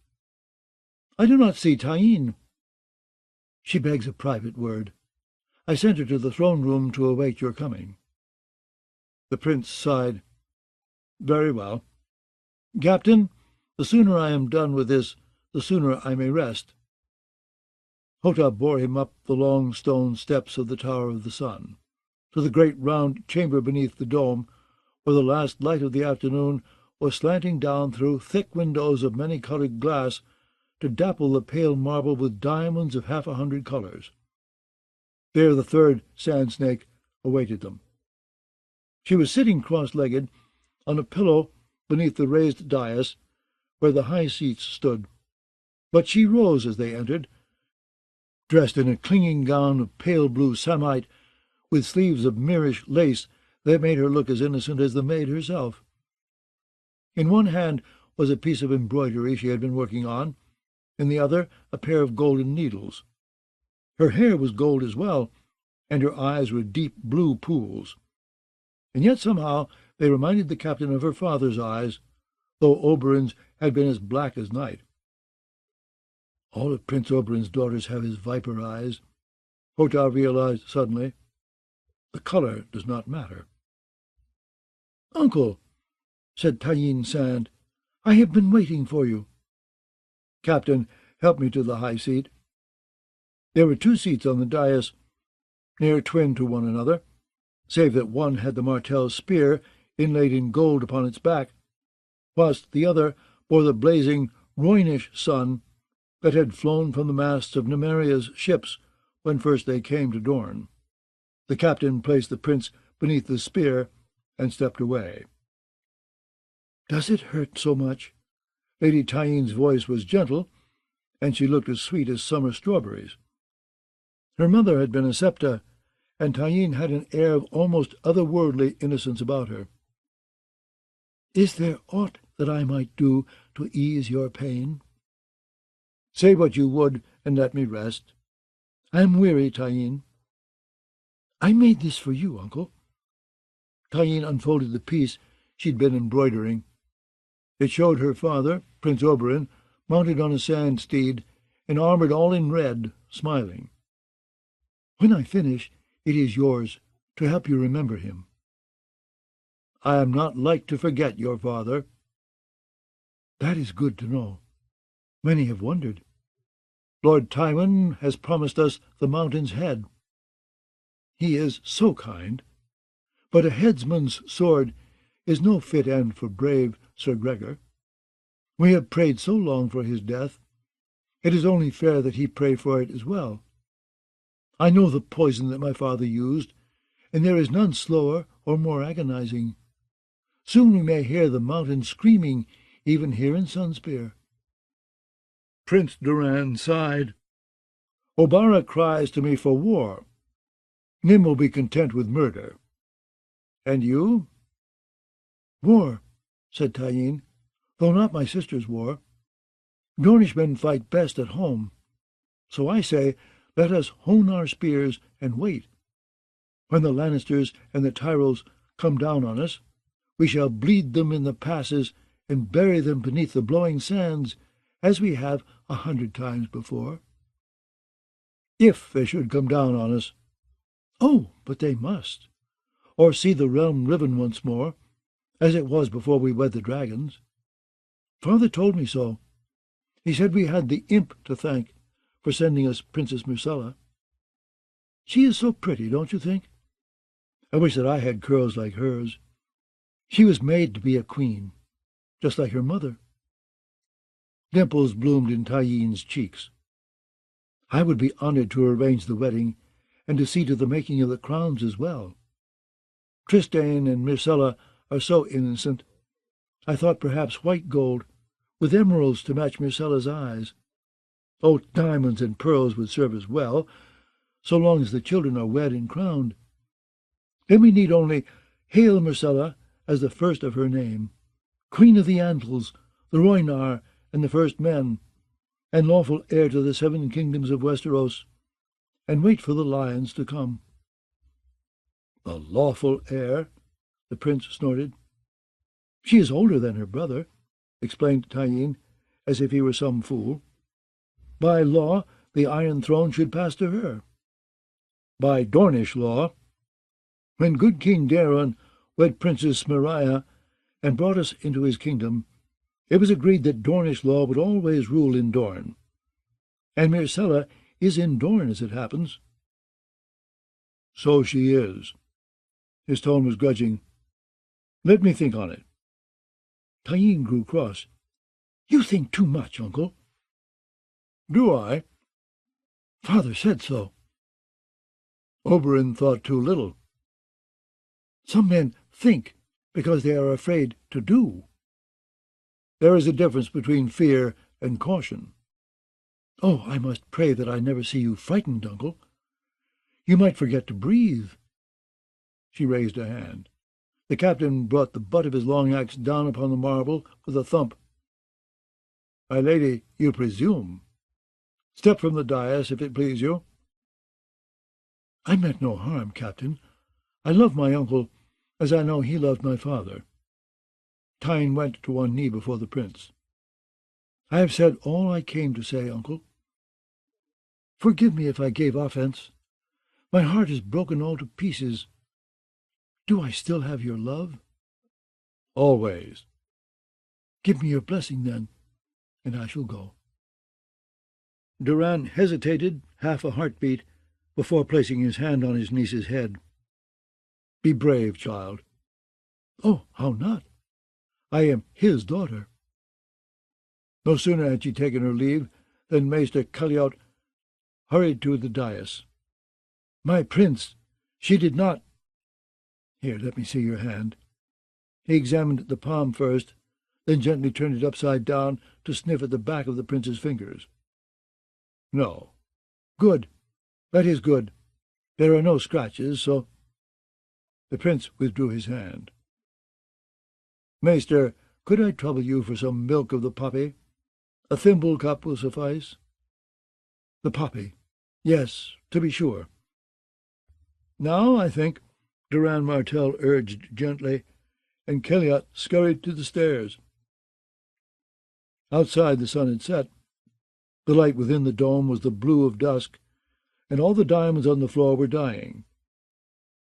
"I do not see Tyene." "She begs a private word. I sent her to the throne-room to await your coming." The prince sighed. "Very well. Captain, the sooner I am done with this, the sooner I may rest." Hota bore him up the long stone steps of the Tower of the Sun, to the great round chamber beneath the dome, where the last light of the afternoon was slanting down through thick windows of many-coloured glass to dapple the pale marble with diamonds of 100 colours. There the third sand snake awaited them. She was sitting cross-legged on a pillow beneath the raised dais where the high seats stood, but she rose as they entered, dressed in a clinging gown of pale blue samite, with sleeves of Moorish lace that made her look as innocent as the maid herself. In one hand was a piece of embroidery she had been working on, in the other a pair of golden needles. Her hair was gold as well, and her eyes were deep blue pools. And yet somehow they reminded the captain of her father's eyes, though Oberyn's had been as black as night. All of Prince Oberyn's daughters have his viper eyes, Hota realized suddenly. The colour does not matter. "Uncle," said Tyene Sand, "I have been waiting for you." "Captain, help me to the high seat." There were 2 seats on the dais, near twin to one another, save that one had the Martell's spear inlaid in gold upon its back, whilst the other bore the blazing Rhoynish sun that had flown from the masts of Numeria's ships when first they came to Dorne. The captain placed the prince beneath the spear and stepped away. "Does it hurt so much?" Lady Tyene's voice was gentle, and she looked as sweet as summer strawberries. Her mother had been a septa, and Tyene had an air of almost otherworldly innocence about her. "Is there aught that I might do to ease your pain?" "Say what you would, and let me rest. I am weary, Tyene." "I made this for you, uncle." Tyene unfolded the piece she'd been embroidering. It showed her father, Prince Oberyn, mounted on a sand steed, and armoured all in red, smiling. "When I finish, it is yours, to help you remember him." "I am not like to forget your father." "That is good to know. Many have wondered. Lord Tywin has promised us the mountain's head." "He is so kind. But a headsman's sword is no fit end for brave Sir Gregor. We have prayed so long for his death. It is only fair that he pray for it as well. I know the poison that my father used, and there is none slower or more agonizing. Soon we may hear the mountain screaming, even here in Sunspear." Prince Doran sighed. "Obara cries to me for war. Nym will be content with murder. And you?" "War," said Tyene, "though not my sister's war. Dornishmen fight best at home. So I say, let us hone our spears and wait. When the Lannisters and the Tyrells come down on us, we shall bleed them in the passes and bury them beneath the blowing sands, as we have 100 times before." "If they should come down on us." "Oh, but they must, or see the realm riven once more, as it was before we wed the dragons. Father told me so. He said we had the imp to thank for sending us Princess Myrcella. She is so pretty, don't you think? I wish that I had curls like hers. She was made to be a queen, just like her mother." Dimples bloomed in Tyene's cheeks. "I would be honoured to arrange the wedding, and to see to the making of the crowns as well. Tristane and Myrcella are so innocent. I thought perhaps white gold, with emeralds to match Myrcella's eyes. Oh, diamonds and pearls would serve as well, so long as the children are wed and crowned. Then we need only hail Myrcella as the first of her name, Queen of the Andals, the Rhoynar, and the first men, and lawful heir to the 7 kingdoms of Westeros, and wait for the lions to come." "The lawful heir?" the prince snorted. "She is older than her brother," explained Tyene, as if he were some fool. "By law, the Iron Throne should pass to her. By Dornish law. When good King Daeron wed Princess Smeraya and brought us into his kingdom, it was agreed that Dornish law would always rule in Dorne. And Myrcella is in Dorne, as it happens." "So she is." His tone was grudging. "Let me think on it." Tyene grew cross. "You think too much, uncle." "Do I?" "Father said so." "Oberyn thought too little." "Some men think because they are afraid to do." "There is a difference between fear and caution." "Oh, I must pray that I never see you frightened, uncle. You might forget to breathe." She raised a hand. The captain brought the butt of his long axe down upon the marble with a thump. "My lady, you presume. Step from the dais, if it please you." "I meant no harm, Captain. I love my uncle as I know he loved my father." Tyne went to one knee before the prince. "I have said all I came to say, uncle. Forgive me if I gave offence. My heart is broken all to pieces. Do I still have your love?" "Always." "Give me your blessing, then, and I shall go." Doran hesitated half a heartbeat before placing his hand on his niece's head. "Be brave, child." "Oh, how not? I am his daughter." No sooner had she taken her leave than Maester Calliotte hurried to the dais. "My prince, she did not—" "Here, let me see your hand." He examined the palm first, then gently turned it upside down to sniff at the back of the prince's fingers. "No." "Good. That is good. There are no scratches, so—" The prince withdrew his hand. "Maester, could I trouble you for some milk of the poppy? A thimble cup will suffice." "The poppy. Yes, to be sure." "Now, I think," Doran Martell urged gently, and Calliotte scurried to the stairs. Outside the sun had set. The light within the dome was the blue of dusk, and all the diamonds on the floor were dying.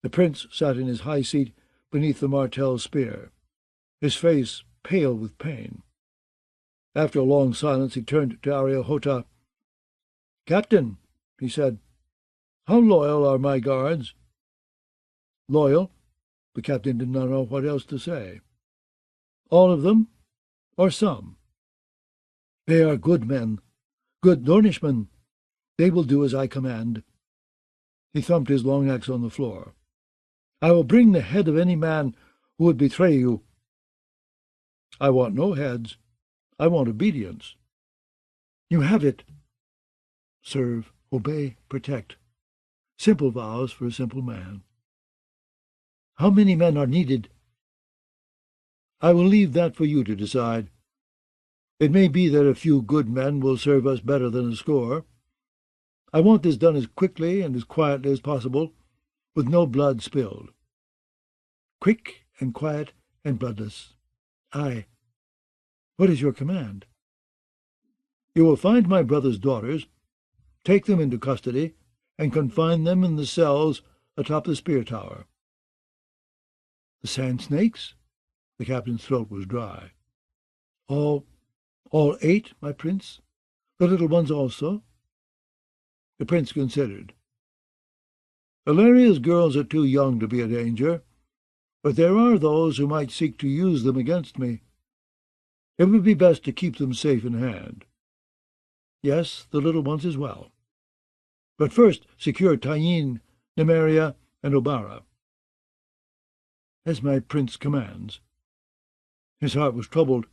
The prince sat in his high seat beneath the Martell spear, his face pale with pain. After a long silence he turned to Arya Hota. "Captain," he said, "how loyal are my guards?" "Loyal?" The captain did not know what else to say. "All of them, or some?" "They are good men, good Dornishmen. They will do as I command." He thumped his long axe on the floor. "I will bring the head of any man who would betray you." "I want no heads. I want obedience." "You have it. Serve, obey, protect. Simple vows for a simple man." "How many men are needed?" "I will leave that for you to decide. It may be that a few good men will serve us better than a score. I want this done as quickly and as quietly as possible, with no blood spilled." "Quick and quiet and bloodless. Aye. What is your command?" "You will find my brother's daughters, take them into custody, and confine them in the cells atop the spear tower." "The sand snakes?" The captain's throat was dry. All 8, my prince? The little ones also?" The prince considered. "Valeria's girls are too young to be a danger, but there are those who might seek to use them against me. It would be best to keep them safe in hand. Yes, the little ones as well. But first secure Tyene Nymeria, and Obara. As my prince commands. His heart was troubled.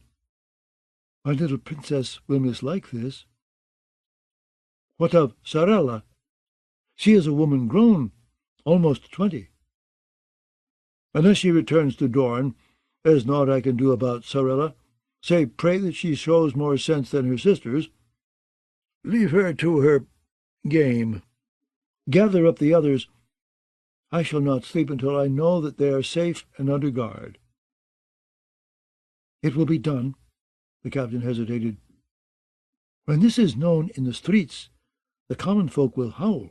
My little princess will mislike this. What of Sarella? She is a woman grown, almost 20. Unless she returns to Dorne, there's naught I can do about Sarella, save pray that she shows more sense than her sisters. Leave her to her game. Gather up the others. I shall not sleep until I know that they are safe and under guard. It will be done. The captain hesitated. When this is known in the streets, the common folk will howl.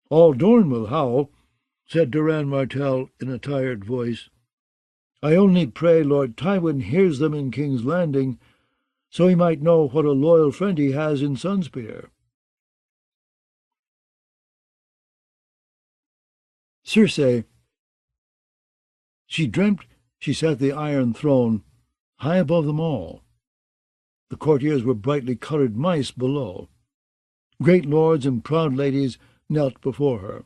All Dorne will howl, said Doran Martell in a tired voice. I only pray Lord Tywin hears them in King's Landing, so he might know what a loyal friend he has in Sunspear. Cersei. She dreamt she sat the Iron Throne, high above them all. The courtiers were brightly coloured mice below. Great lords and proud ladies knelt before her.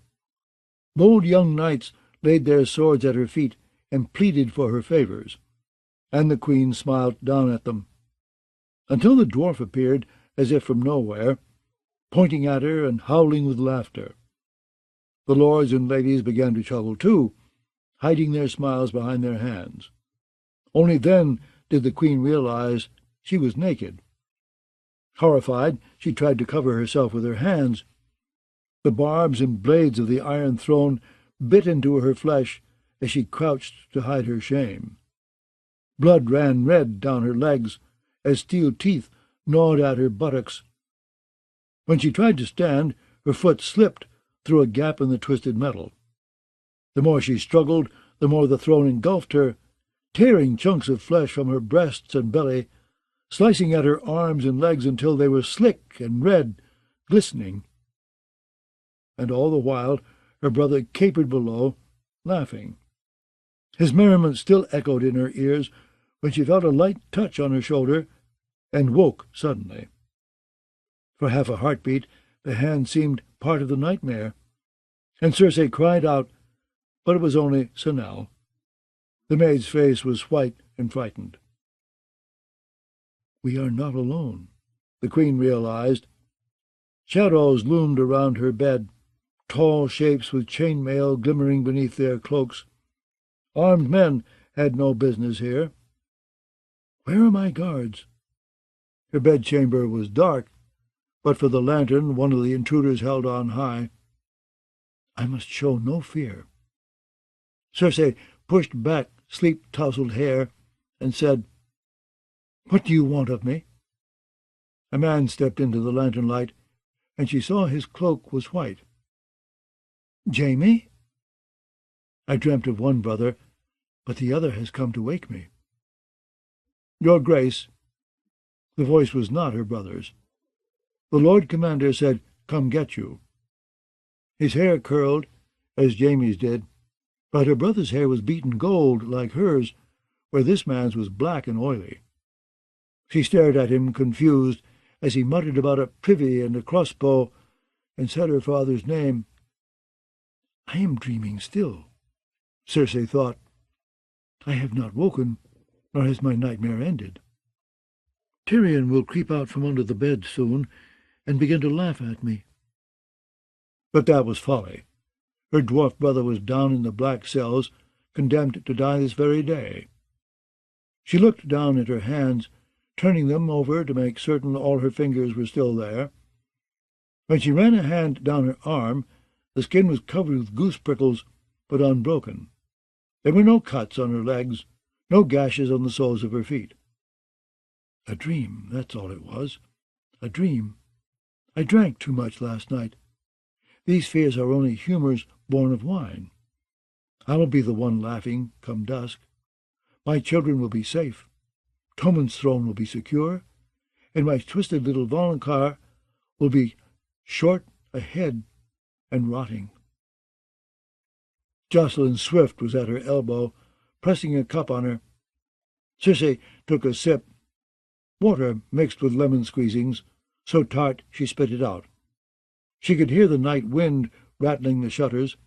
Bold young knights laid their swords at her feet and pleaded for her favours, and the queen smiled down at them, until the dwarf appeared as if from nowhere, pointing at her and howling with laughter. The lords and ladies began to chuckle too, hiding their smiles behind their hands. Only then did the queen realize she was naked. Horrified, she tried to cover herself with her hands. The barbs and blades of the Iron Throne bit into her flesh as she crouched to hide her shame. Blood ran red down her legs as steel teeth gnawed at her buttocks. When she tried to stand, her foot slipped through a gap in the twisted metal. The more she struggled, the more the throne engulfed her, tearing chunks of flesh from her breasts and belly, slicing at her arms and legs until they were slick and red, glistening. And all the while her brother capered below, laughing. His merriment still echoed in her ears when she felt a light touch on her shoulder and woke suddenly. For half a heartbeat the hand seemed part of the nightmare, and Cersei cried out, but it was only Senelle. The maid's face was white and frightened. We are not alone, the queen realized. Shadows loomed around her bed, tall shapes with chain-mail glimmering beneath their cloaks. Armed men had no business here. Where are my guards? Her bedchamber was dark, but for the lantern one of the intruders held on high. I must show no fear. Cersei pushed back sleep-tousled hair and said, What do you want of me? A man stepped into the lantern light, and she saw his cloak was white. Jaime? I dreamt of one brother, but the other has come to wake me. Your Grace. The voice was not her brother's. The Lord Commander said, Come get you. His hair curled, as Jaime's did, but her brother's hair was beaten gold like hers, where this man's was black and oily. She stared at him, confused, as he muttered about a privy and a crossbow, and said her father's name. I am dreaming still, Cersei thought. I have not woken, nor has my nightmare ended. Tyrion will creep out from under the bed soon, and begin to laugh at me. But that was folly. Her dwarf brother was down in the black cells, condemned to die this very day. She looked down at her hands, turning them over to make certain all her fingers were still there. When she ran a hand down her arm, the skin was covered with goose prickles, but unbroken. There were no cuts on her legs, no gashes on the soles of her feet. A dream, that's all it was. A dream. I drank too much last night. These fears are only humours born of wine. I will be the one laughing come dusk. My children will be safe. Tommen's throne will be secure, and my twisted little Valonqar will be short ahead and rotting. Jocelyn Swift was at her elbow, pressing a cup on her. Cersei took a sip. Water mixed with lemon squeezings, so tart she spit it out. She could hear the night wind rattling the shutters,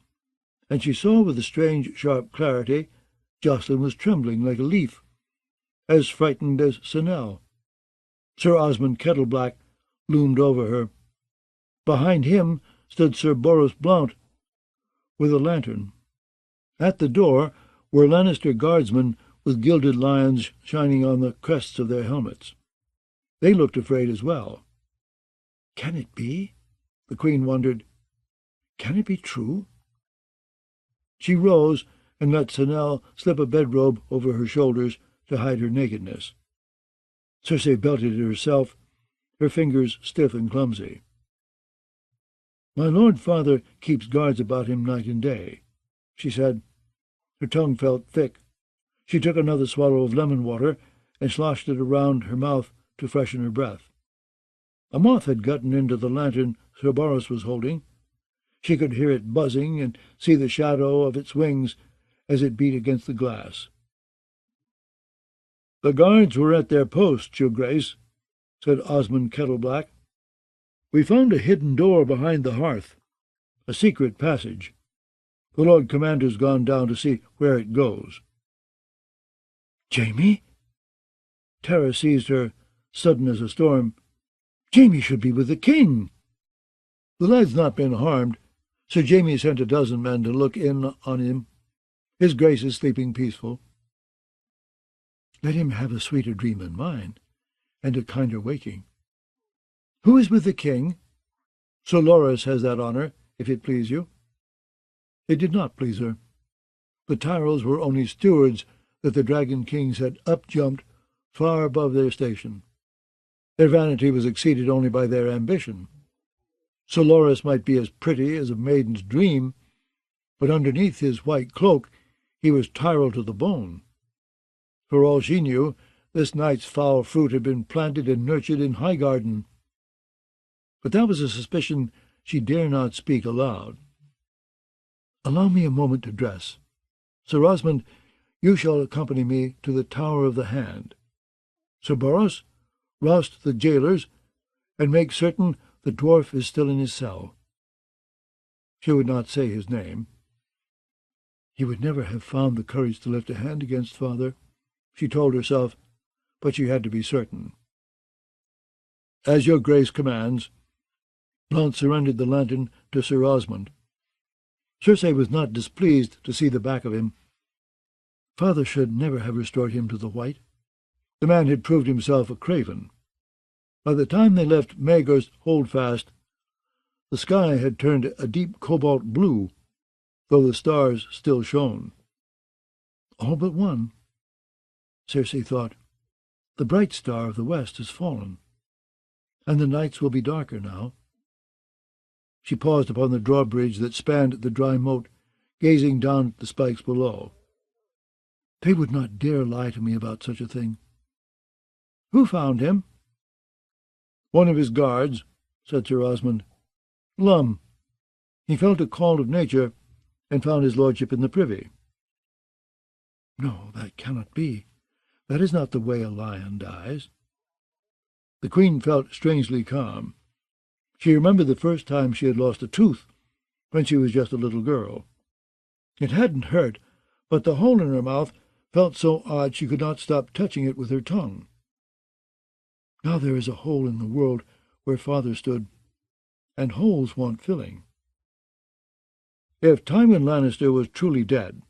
and she saw with a strange sharp clarity Jocelyn was trembling like a leaf, as frightened as Sinel. Sir Osmond Kettleblack loomed over her. Behind him stood Sir Boros Blount, with a lantern. At the door were Lannister guardsmen with gilded lions shining on the crests of their helmets. They looked afraid as well. Can it be? The Queen wondered. Can it be true? She rose and let Sinel slip a bedrobe over her shoulders to hide her nakedness. Cersei belted it herself, her fingers stiff and clumsy. "My lord father keeps guards about him night and day," she said. Her tongue felt thick. She took another swallow of lemon water and sloshed it around her mouth to freshen her breath. A moth had gotten into the lantern Sir Boros was holding. She could hear it buzzing and see the shadow of its wings as it beat against the glass. "The guards were at their post, your grace," said Osmond Kettleblack. "We found a hidden door behind the hearth, a secret passage. The Lord Commander's gone down to see where it goes." "Jaime?" Terror seized her, sudden as a storm. "Jaime should be with the king." "The lad's not been harmed. Sir Jaime sent a dozen men to look in on him. His grace is sleeping peaceful." "Let him have a sweeter dream than mine, and a kinder waking. Who is with the king?" "Sir Loras has that honour, if it please you." It did not please her. The Tyrells were only stewards that the Dragon Kings had up-jumped far above their station. Their vanity was exceeded only by their ambition. Sir Loras might be as pretty as a maiden's dream, but underneath his white cloak he was Tyrell to the bone. For all she knew, this night's foul fruit had been planted and nurtured in Highgarden. But that was a suspicion she dare not speak aloud. "Allow me a moment to dress. Sir Osmond, you shall accompany me to the Tower of the Hand. Sir Boros, roust the jailers, and make certain the dwarf is still in his cell." She would not say his name. He would never have found the courage to lift a hand against father, she told herself, but she had to be certain. "As your grace commands." Blount surrendered the lantern to Sir Osmond. Cersei was not displeased to see the back of him. Father should never have restored him to the white. The man had proved himself a craven. By the time they left Maegor's holdfast, the sky had turned a deep cobalt blue, though the stars still shone. All but one. Cersei thought, the bright star of the west has fallen, and the nights will be darker now. She paused upon the drawbridge that spanned the dry moat, gazing down at the spikes below. They would not dare lie to me about such a thing. "Who found him?" "One of his guards," said Sir Osmond. "Lum. He felt a call of nature, and found his lordship in the privy." "No, that cannot be. That is not the way a lion dies." The Queen felt strangely calm. She remembered the first time she had lost a tooth, when she was just a little girl. It hadn't hurt, but the hole in her mouth felt so odd she could not stop touching it with her tongue. Now there is a hole in the world where father stood, and holes want filling. If Tywin Lannister was truly dead,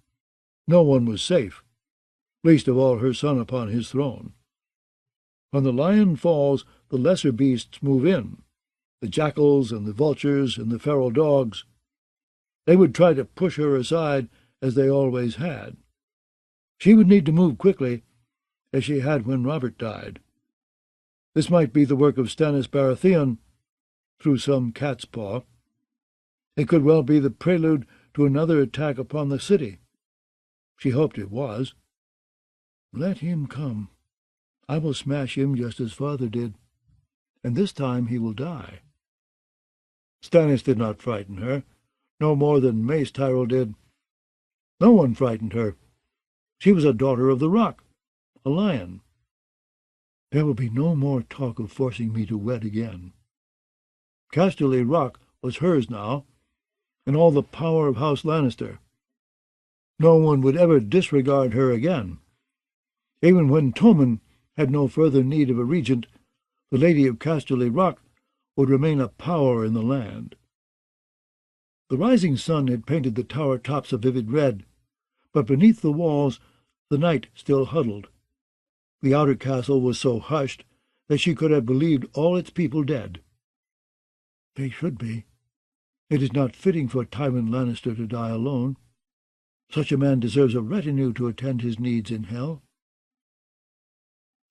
no one was safe, least of all her son upon his throne. When the lion falls, the lesser beasts move in, the jackals and the vultures and the feral dogs. They would try to push her aside, as they always had. She would need to move quickly, as she had when Robert died. This might be the work of Stannis Baratheon, through some cat's paw. It could well be the prelude to another attack upon the city. She hoped it was. Let him come. I will smash him just as father did, and this time he will die. Stannis did not frighten her, no more than Mace Tyrell did. No one frightened her. She was a daughter of the Rock, a lion. There will be no more talk of forcing me to wed again. Casterly Rock was hers now, and all the power of House Lannister. No one would ever disregard her again. Even when Tommen had no further need of a regent, the Lady of Casterly Rock would remain a power in the land. The rising sun had painted the tower tops a vivid red, but beneath the walls the night still huddled. The outer castle was so hushed that she could have believed all its people dead. They should be. It is not fitting for Tywin Lannister to die alone. Such a man deserves a retinue to attend his needs in hell.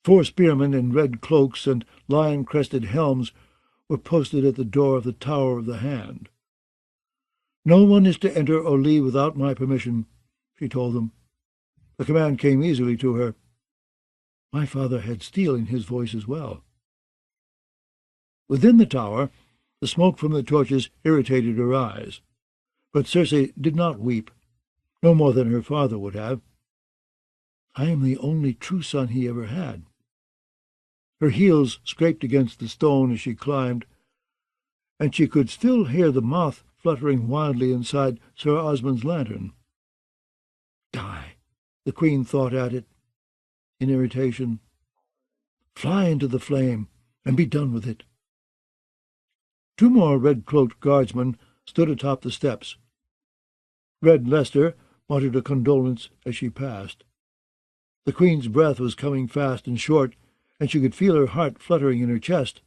4 spearmen in red cloaks and lion-crested helms were posted at the door of the Tower of the Hand. "No one is to enter or leave without my permission," she told them. The command came easily to her. My father had steel in his voice as well. Within the tower, the smoke from the torches irritated her eyes, but Cersei did not weep, no more than her father would have. I am the only true son he ever had. Her heels scraped against the stone as she climbed, and she could still hear the moth fluttering wildly inside Sir Osmond's lantern. Die, the queen thought at it, in irritation. Fly into the flame, and be done with it. 2 more red-cloaked guardsmen stood atop the steps. Red Leicester muttered a condolence as she passed. The queen's breath was coming fast and short, and she could feel her heart fluttering in her chest.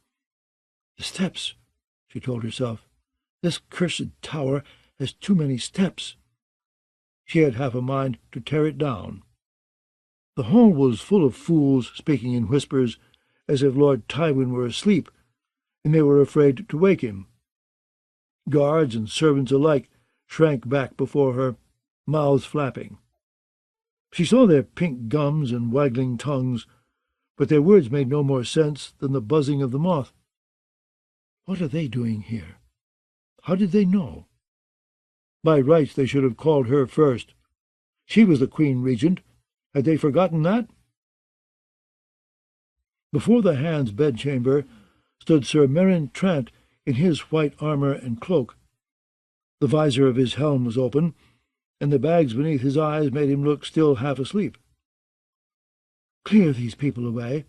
The steps, she told herself. This cursed tower has too many steps. She had half a mind to tear it down. The hall was full of fools speaking in whispers, as if Lord Tywin were asleep, and they were afraid to wake him. Guards and servants alike shrank back before her, mouths flapping. She saw their pink gums and waggling tongues, but their words made no more sense than the buzzing of the moth. What are they doing here? How did they know? By rights they should have called her first. She was the Queen Regent. Had they forgotten that? Before the Hand's bedchamber stood Sir Meryn Trant in his white armour and cloak. The visor of his helm was open, and the bags beneath his eyes made him look still half asleep. "Clear these people away,"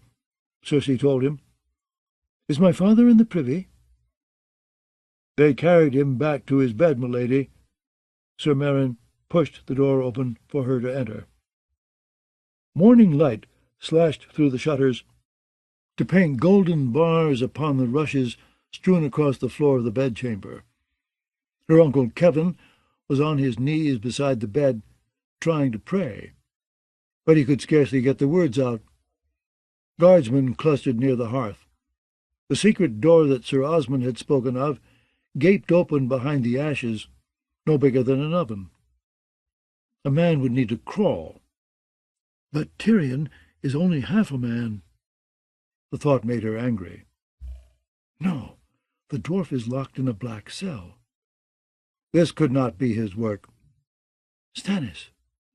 Cersei told him. "Is my father in the privy?" "They carried him back to his bed, milady." Sir Meryn pushed the door open for her to enter. Morning light slashed through the shutters to paint golden bars upon the rushes strewn across the floor of the bedchamber. Her uncle Kevin was on his knees beside the bed, trying to pray, but he could scarcely get the words out. Guardsmen clustered near the hearth. The secret door that Sir Osmond had spoken of gaped open behind the ashes, no bigger than an oven. A man would need to crawl. But Tyrion is only half a man. The thought made her angry. No, the dwarf is locked in a black cell. This could not be his work. Stannis,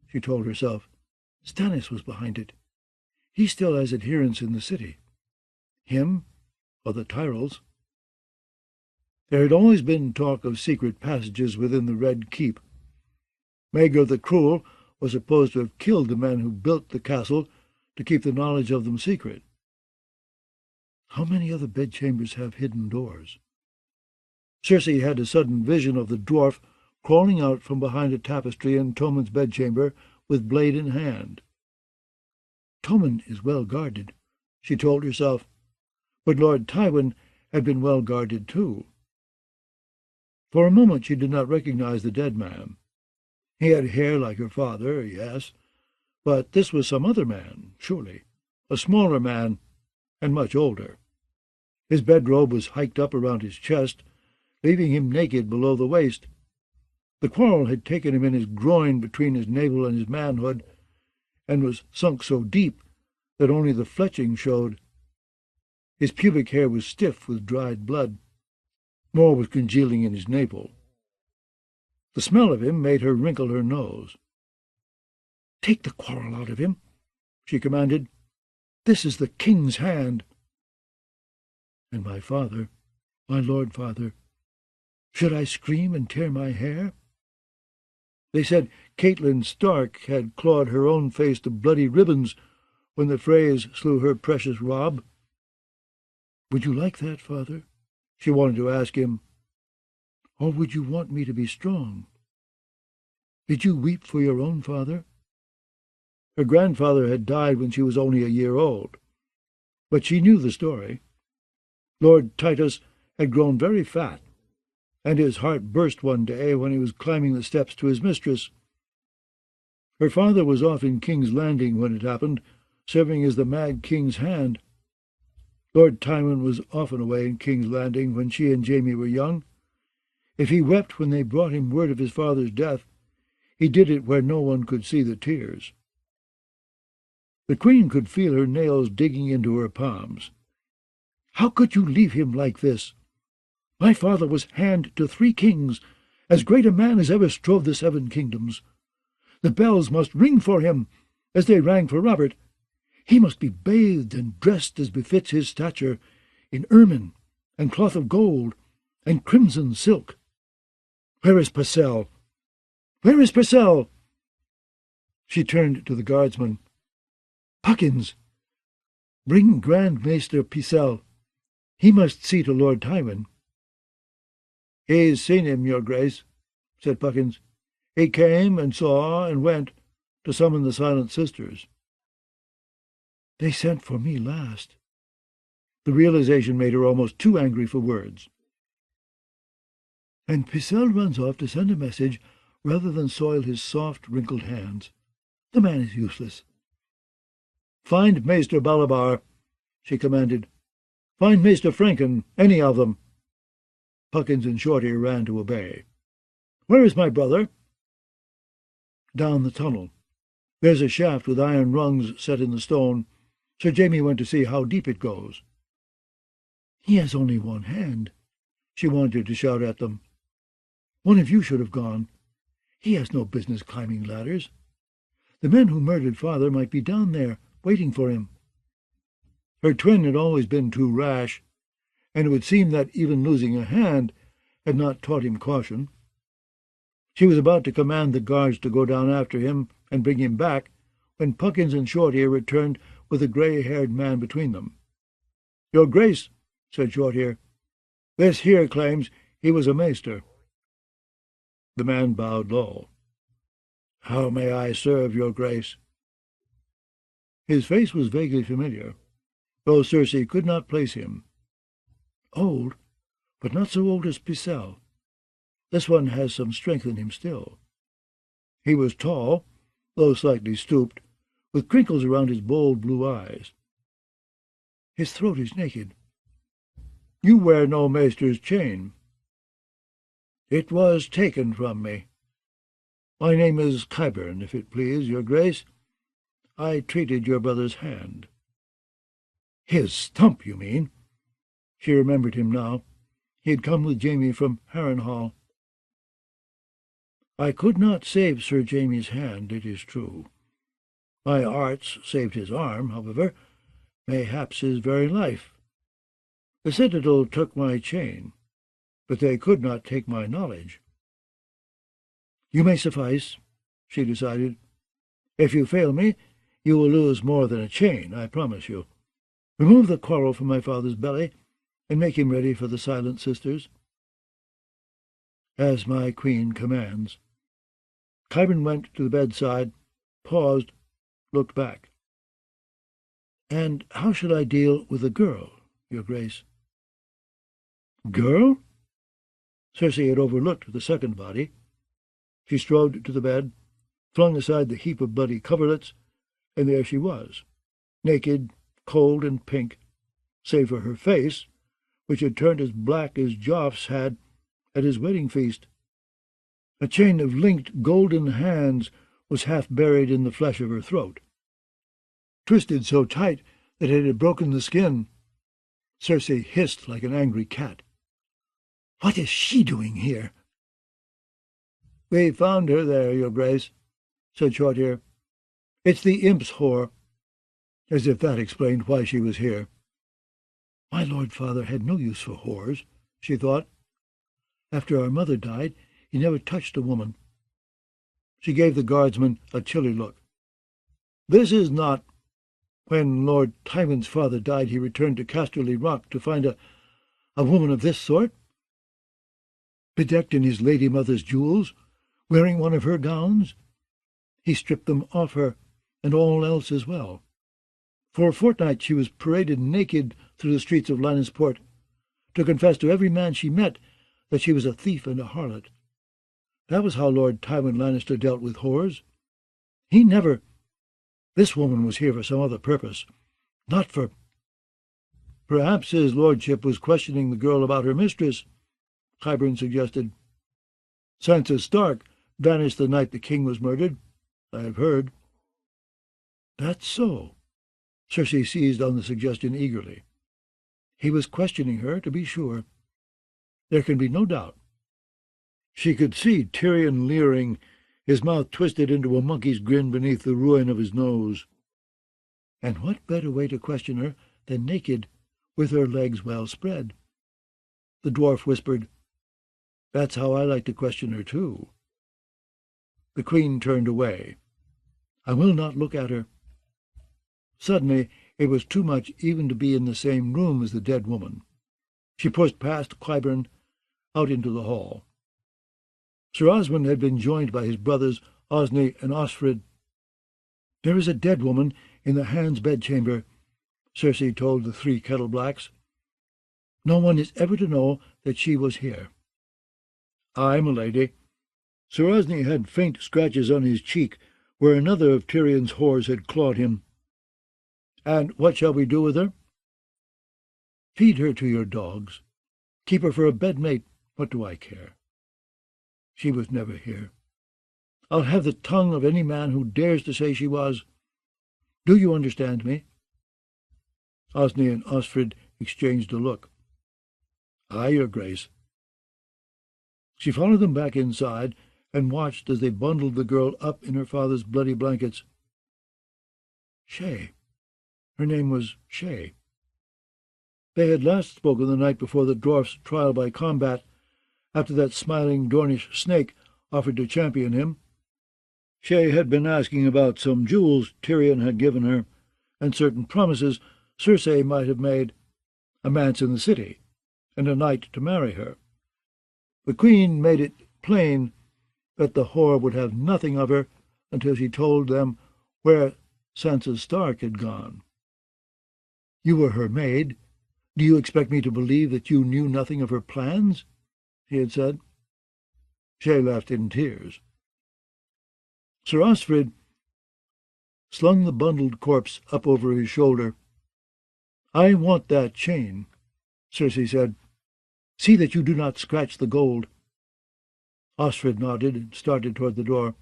she told herself. Stannis was behind it. He still has adherents in the city. Him or the Tyrells. There had always been talk of secret passages within the Red Keep. Maegor the Cruel was supposed to have killed the men who built the castle to keep the knowledge of them secret. How many other bedchambers have hidden doors? Cersei had a sudden vision of the dwarf crawling out from behind a tapestry in Tommen's bedchamber with blade in hand. Tommen is well guarded, she told herself, but Lord Tywin had been well guarded too. For a moment she did not recognize the dead man. He had hair like her father, yes, but this was some other man, surely, a smaller man, and much older. His bedrobe was hiked up around his chest, leaving him naked below the waist. The quarrel had taken him in his groin between his navel and his manhood, and was sunk so deep that only the fletching showed. His pubic hair was stiff with dried blood. More was congealing in his navel. The smell of him made her wrinkle her nose. "Take the quarrel out of him," she commanded. "This is the king's hand." "And my father, my lord father," Should I scream and tear my hair? They said Catelyn Stark had clawed her own face to bloody ribbons when the Freys slew her precious Robb. Would you like that, father? She wanted to ask him. Or would you want me to be strong? Did you weep for your own father? Her grandfather had died when she was only a year old, but she knew the story. Lord Titus had grown very fat, and his heart burst one day when he was climbing the steps to his mistress. Her father was off in King's Landing when it happened, serving as the Mad King's hand. Lord Tywin was often away in King's Landing when she and Jaime were young. If he wept when they brought him word of his father's death, he did it where no one could see the tears. The Queen could feel her nails digging into her palms. How could you leave him like this? My father was hand to 3 kings, as great a man as ever strode the 7 kingdoms. The bells must ring for him, as they rang for Robert. He must be bathed and dressed as befits his stature, in ermine and cloth of gold and crimson silk. Where is Purcell? Where is Purcell? She turned to the guardsman. Puckins, bring Grand Maester Purcell. He must see to Lord Tywin. He's seen him, your grace, said Puckins. He came and saw and went to summon the Silent Sisters. They sent for me last. The realization made her almost too angry for words. And Purcell runs off to send a message rather than soil his soft, wrinkled hands. The man is useless. Find Maester Balabar, she commanded. Find Maester Franken, any of them. Puckins and Shorty ran to obey. Where is my brother? Down the tunnel. There's a shaft with iron rungs set in the stone. Sir Jaime went to see how deep it goes. He has only one hand, she wanted to shout at them. One of you should have gone. He has no business climbing ladders. The men who murdered father might be down there, waiting for him. Her twin had always been too rash, and it would seem that even losing a hand had not taught him caution. She was about to command the guards to go down after him and bring him back, when Puckins and Shortehair returned with a grey-haired man between them. Your Grace, said Shortehair, this here claims he was a maester. The man bowed low. How may I serve your Grace? His face was vaguely familiar, though Cersei could not place him. Old, but not so old as Purcell. This one has some strength in him still. He was tall, though slightly stooped, with crinkles around his bold blue eyes. His throat is naked. You wear no maester's chain. It was taken from me. My name is Qyburn, if it please, your Grace. I treated your brother's hand. His stump, you mean? She remembered him now. He had come with Jaime from Harrenhal. I could not save Sir Jaime's hand, it is true. My arts saved his arm, however, mayhaps his very life. The Citadel took my chain, but they could not take my knowledge. You may suffice, she decided. If you fail me, you will lose more than a chain, I promise you. Remove the quarrel from my father's belly, and make him ready for the Silent Sisters. As my queen commands. Qyburn went to the bedside, paused, looked back. And how should I deal with the girl, your Grace? Girl? Cersei had overlooked the second body. She strode to the bed, flung aside the heap of bloody coverlets, and there she was, naked, cold and pink, save for her face, which had turned as black as Joff's had at his wedding feast. A chain of linked golden hands was half buried in the flesh of her throat, twisted so tight that it had broken the skin. Cersei hissed like an angry cat. What is she doing here? We found her there, your Grace, said Shortehair. It's the imp's whore, as if that explained why she was here. My lord father had no use for whores, she thought. After our mother died, he never touched a woman." She gave the guardsman a chilly look. "This is not. When Lord Tywin's father died, he returned to Casterly Rock to find a woman of this sort, bedecked in his lady mother's jewels, wearing one of her gowns. He stripped them off her, and all else as well. For a fortnight she was paraded naked through the streets of Lannisport, to confess to every man she met that she was a thief and a harlot. That was how Lord Tywin Lannister dealt with whores. He never— This woman was here for some other purpose, not for— Perhaps his lordship was questioning the girl about her mistress," Qyburn suggested. "Sansa Stark vanished the night the king was murdered, I have heard." "That's so." Cersei seized on the suggestion eagerly. He was questioning her, to be sure. There can be no doubt. She could see Tyrion leering, his mouth twisted into a monkey's grin beneath the ruin of his nose. And what better way to question her than naked, with her legs well spread? The dwarf whispered, "That's how I like to question her, too." The queen turned away. "I will not look at her." Suddenly it was too much even to be in the same room as the dead woman. She pushed past Qyburn, out into the hall. Sir Osmond had been joined by his brothers Osney and Osfrid. "There is a dead woman in the Hand's bedchamber," Cersei told the three Kettleblacks. "No one is ever to know that she was here." "Aye, my lady." Sir Osney had faint scratches on his cheek where another of Tyrion's whores had clawed him. "And what shall we do with her?" "Feed her to your dogs. Keep her for a bedmate. What do I care? She was never here. I'll have the tongue of any man who dares to say she was. Do you understand me?" Osney and Osfrid exchanged a look. "Aye, your grace." She followed them back inside and watched as they bundled the girl up in her father's bloody blankets. Shay. Her name was Shay. They had last spoken the night before the dwarf's trial by combat, after that smiling Dornish snake offered to champion him. Shay had been asking about some jewels Tyrion had given her, and certain promises Cersei might have made, a manse in the city, and a knight to marry her. The queen made it plain that the whore would have nothing of her until she told them where Sansa Stark had gone. "You were her maid. Do you expect me to believe that you knew nothing of her plans?" he had said. Shay laughed in tears. Sir Osfrid slung the bundled corpse up over his shoulder. "I want that chain," Cersei said. "See that you do not scratch the gold." Osfrid nodded and started toward the door.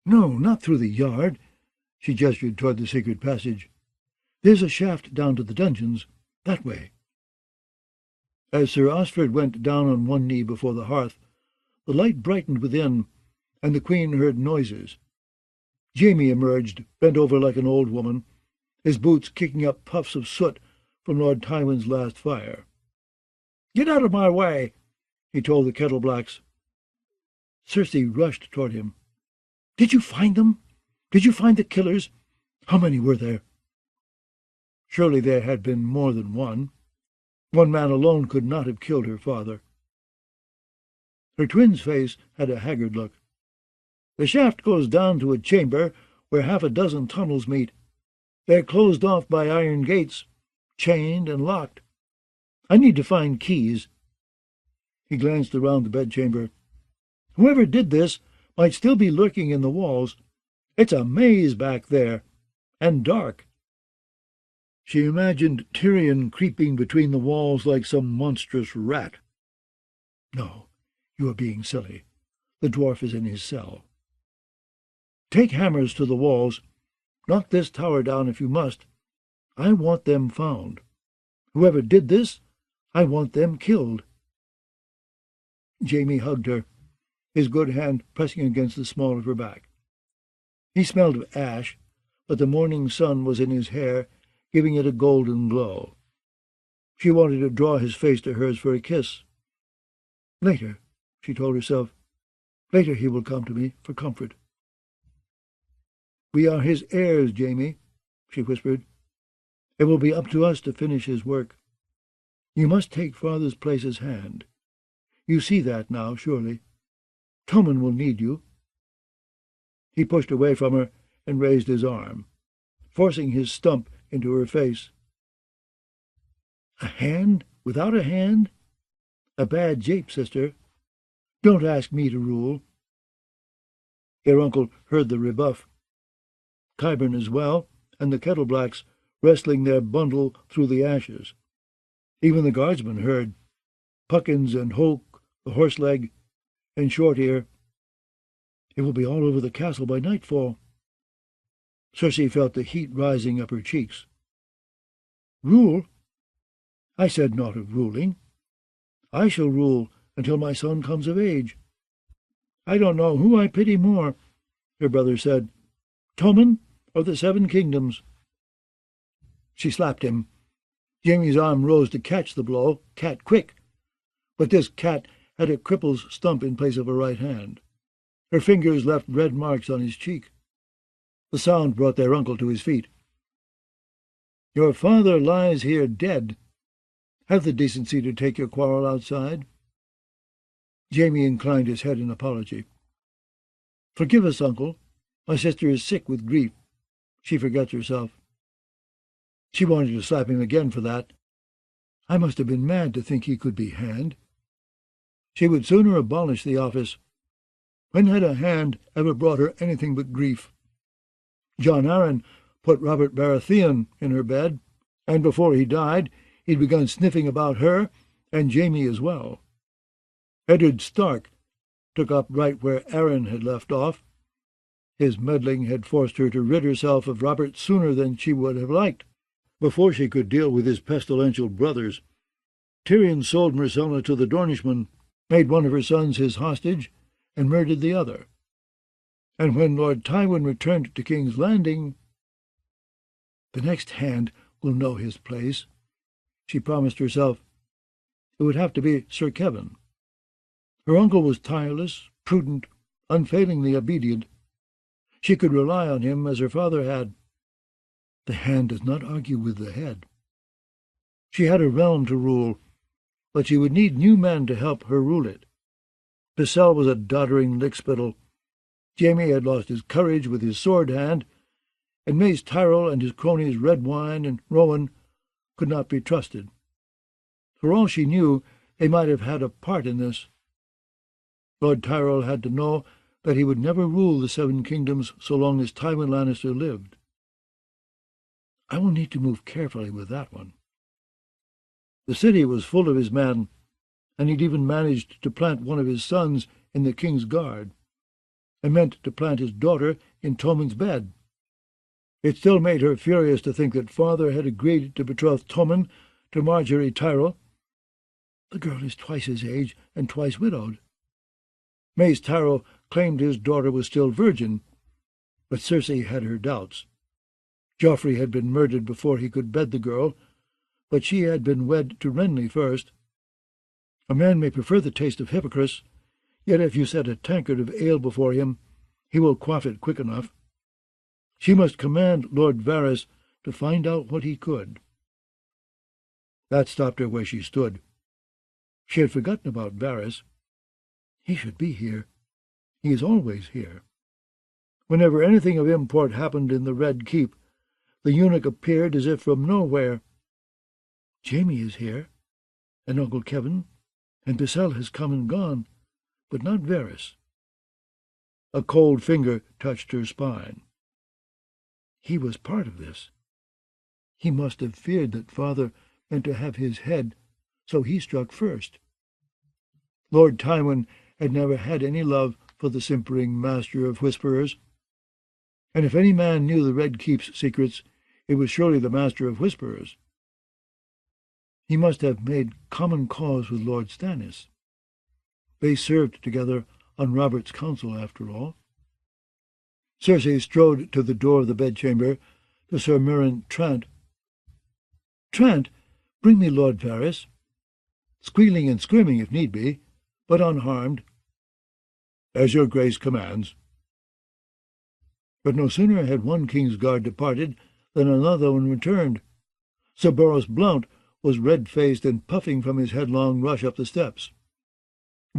"No, not through the yard." She gestured toward the secret passage. "There's a shaft down to the dungeons. That way." As Sir Osfrid went down on one knee before the hearth, the light brightened within, and the queen heard noises. Jaime emerged, bent over like an old woman, his boots kicking up puffs of soot from Lord Tywin's last fire. "Get out of my way," he told the Kettleblacks. Cersei rushed toward him. "Did you find them? Did you find the killers? How many were there?" Surely there had been more than one. One man alone could not have killed her father. Her twin's face had a haggard look. "The shaft goes down to a chamber where half a dozen tunnels meet. They're closed off by iron gates, chained and locked. I need to find keys." He glanced around the bedchamber. "Whoever did this might still be lurking in the walls. It's a maze back there, and dark." She imagined Tyrion creeping between the walls like some monstrous rat. "No, you are being silly. The dwarf is in his cell. Take hammers to the walls. Knock this tower down if you must. I want them found. Whoever did this, I want them killed." Jaime hugged her, his good hand pressing against the small of her back. He smelled of ash, but the morning sun was in his hair, giving it a golden glow. She wanted to draw his face to hers for a kiss. Later, she told herself. Later he will come to me for comfort. We are his heirs, Jaime, she whispered. It will be up to us to finish his work. You must take father's place as hand. You see that now, surely. Tommen will need you. He pushed away from her and raised his arm, forcing his stump into her face. A hand without a hand? A bad jape, sister. Don't ask me to rule. Your uncle heard the rebuff. Qyburn as well, and the Kettleblacks wrestling their bundle through the ashes. Even the guardsmen heard. Puckins and Hoke, the Horseleg, and Short-Ear. It will be all over the castle by nightfall. Cersei felt the heat rising up her cheeks. Rule? I said naught of ruling. I shall rule until my son comes of age. I don't know who I pity more, her brother said, Tommen or the Seven Kingdoms. She slapped him. Jaime's arm rose to catch the blow, cat quick. But this cat had a cripple's stump in place of a right hand. Her fingers left red marks on his cheek. The sound brought their uncle to his feet. Your father lies here dead. Have the decency to take your quarrel outside. Jaime inclined his head in apology. Forgive us, uncle. My sister is sick with grief. She forgets herself. She wanted to slap him again for that. I must have been mad to think he could be hand. She would sooner abolish the office. When had a hand ever brought her anything but grief? Jon Arryn put Robert Baratheon in her bed, and before he died he'd begun sniffing about her and Jaime as well. Eddard Stark took up right where Arryn had left off. His meddling had forced her to rid herself of Robert sooner than she would have liked. Before she could deal with his pestilential brothers, Tyrion sold Myrcella to the Dornishmen, made one of her sons his hostage, and murdered the other. And when Lord Tywin returned to King's Landing, the next hand will know his place, she promised herself. It would have to be Sir Kevan. Her uncle was tireless, prudent, unfailingly obedient. She could rely on him as her father had. The hand does not argue with the head. She had a realm to rule, but she would need new men to help her rule it. Pycelle was a doddering lickspittle. Jaime had lost his courage with his sword hand, and Mace Tyrell and his cronies Redwyne and Rowan could not be trusted. For all she knew, they might have had a part in this. Lord Tyrell had to know that he would never rule the Seven Kingdoms so long as Tywin Lannister lived. I will need to move carefully with that one. The city was full of his men, and he'd even managed to plant one of his sons in the king's guard, and meant to plant his daughter in Tommen's bed. It still made her furious to think that father had agreed to betroth Tommen to Margaery Tyrell. The girl is twice his age and twice widowed. Mace Tyrell claimed his daughter was still virgin, but Cersei had her doubts. Joffrey had been murdered before he could bed the girl, but she had been wed to Renly first. A man may prefer the taste of hypocrites, yet if you set a tankard of ale before him, he will quaff it quick enough. She must command Lord Varys to find out what he could. That stopped her where she stood. She had forgotten about Varys. He should be here. He is always here. Whenever anything of import happened in the Red Keep, the eunuch appeared as if from nowhere. Jaime is here, and Uncle Kevan, and Pycelle has come and gone, but not Varys. A cold finger touched her spine. He was part of this. He must have feared that father meant to have his head, so he struck first. Lord Tywin had never had any love for the simpering master of whisperers, and if any man knew the Red Keep's secrets, it was surely the master of whisperers. He must have made common cause with Lord Stannis. They served together on Robert's council, after all. Cersei strode to the door of the bedchamber to Sir Meryn Trant. "Trant, bring me Lord Varys," squealing and screaming if need be, but unharmed. "As your grace commands." But no sooner had one king's guard departed than another one returned. Sir Boros Blount was red-faced and puffing from his headlong rush up the steps.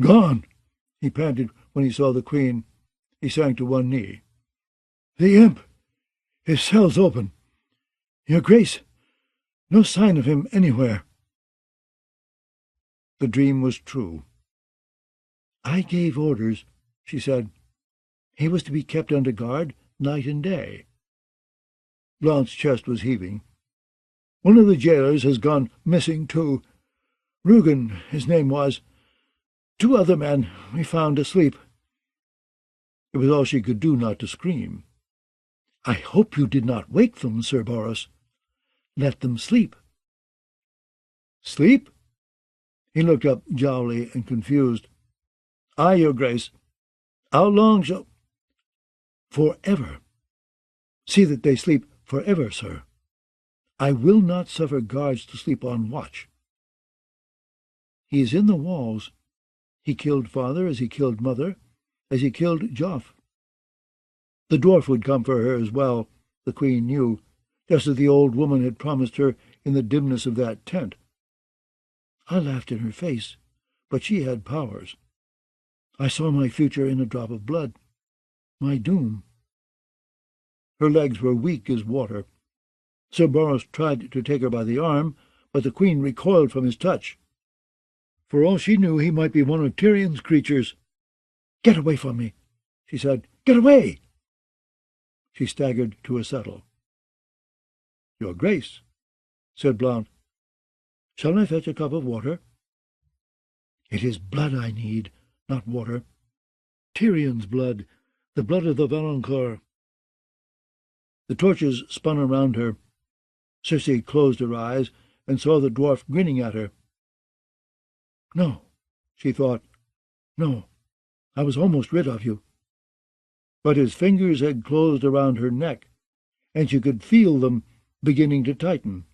"Gone!" he panted when he saw the Queen. He sank to one knee. "The imp! His cell's open. Your grace, no sign of him anywhere." The dream was true. "I gave orders," she said. "He was to be kept under guard night and day." Blount's chest was heaving. "One of the jailers has gone missing, too. Rugen, his name was. 2 other men we found asleep." It was all she could do not to scream. "I hope you did not wake them, Sir Boros. Let them sleep." "Sleep?" He looked up jowly and confused. "Aye, your grace. How long shall—" "Forever. See that they sleep forever, sir. I will not suffer guards to sleep on watch. He is in the walls. He killed father as he killed mother, as he killed Joff." The dwarf would come for her as well, the Queen knew, just as the old woman had promised her in the dimness of that tent. I laughed in her face, but she had powers. I saw my future in a drop of blood, my doom. Her legs were weak as water. Sir Boros tried to take her by the arm, but the Queen recoiled from his touch. For all she knew, he might be one of Tyrion's creatures. "Get away from me," she said. "Get away!" She staggered to a settle. "Your grace," said Blount. "Shall I fetch a cup of water?" "It is blood I need, not water. Tyrion's blood, the blood of the Valancourt." The torches spun around her. Cersei closed her eyes and saw the dwarf grinning at her. "No," she thought. "No, I was almost rid of you." But his fingers had closed around her neck, and she could feel them beginning to tighten.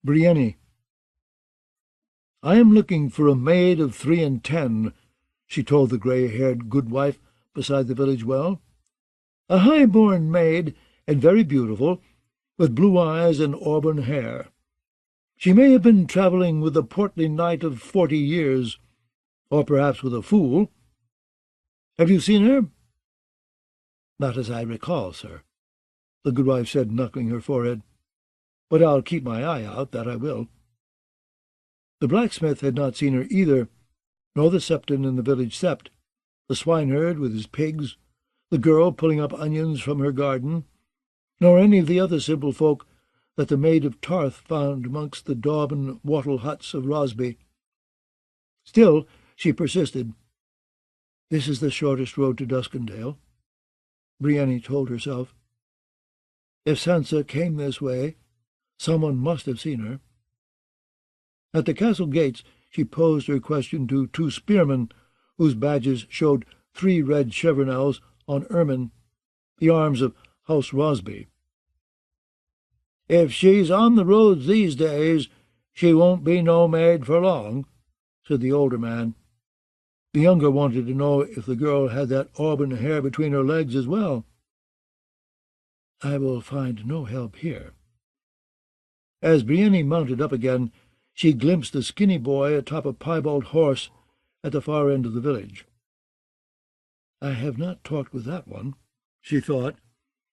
Brienne. "I am looking for a maid of 3 and 10, she told the grey-haired goodwife beside the village well. "A high-born maid, and very beautiful, with blue eyes and auburn hair. She may have been travelling with a portly knight of 40 years, or perhaps with a fool. Have you seen her?" "Not as I recall, sir," the goodwife said, knuckling her forehead. "But I'll keep my eye out, that I will." The blacksmith had not seen her either, nor the septon in the village sept, the swineherd with his pigs, the girl pulling up onions from her garden, nor any of the other simple folk that the maid of Tarth found amongst the daub and wattle huts of Rosby. Still, she persisted. "This is the shortest road to Duskendale," Brienne told herself. "If Sansa came this way, someone must have seen her." At the castle gates she posed her question to 2 spearmen, whose badges showed 3 red chevronnels on ermine, the arms of House Rosby. "If she's on the roads these days, she won't be no maid for long," said the older man. The younger wanted to know if the girl had that auburn hair between her legs as well. "I will find no help here." As Bienne mounted up again, she glimpsed a skinny boy atop a piebald horse at the far end of the village. "I have not talked with that one," she thought,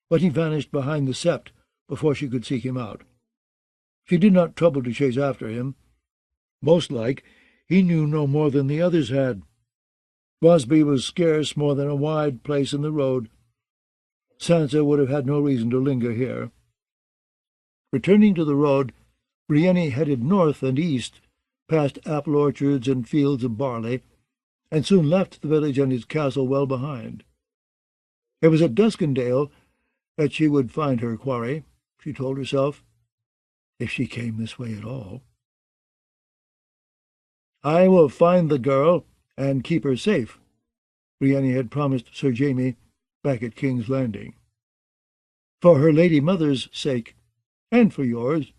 but he vanished behind the sept before she could seek him out. She did not trouble to chase after him. Most like, he knew no more than the others had. Rosby was scarce more than a wide place in the road. Sansa would have had no reason to linger here. Returning to the road, Brienne headed north and east, past apple orchards and fields of barley, and soon left the village and its castle well behind. It was at Duskendale that she would find her quarry, she told herself, if she came this way at all. "I will find the girl and keep her safe," Brienne had promised Sir Jaime back at King's Landing. "For her lady mother's sake, and for yours."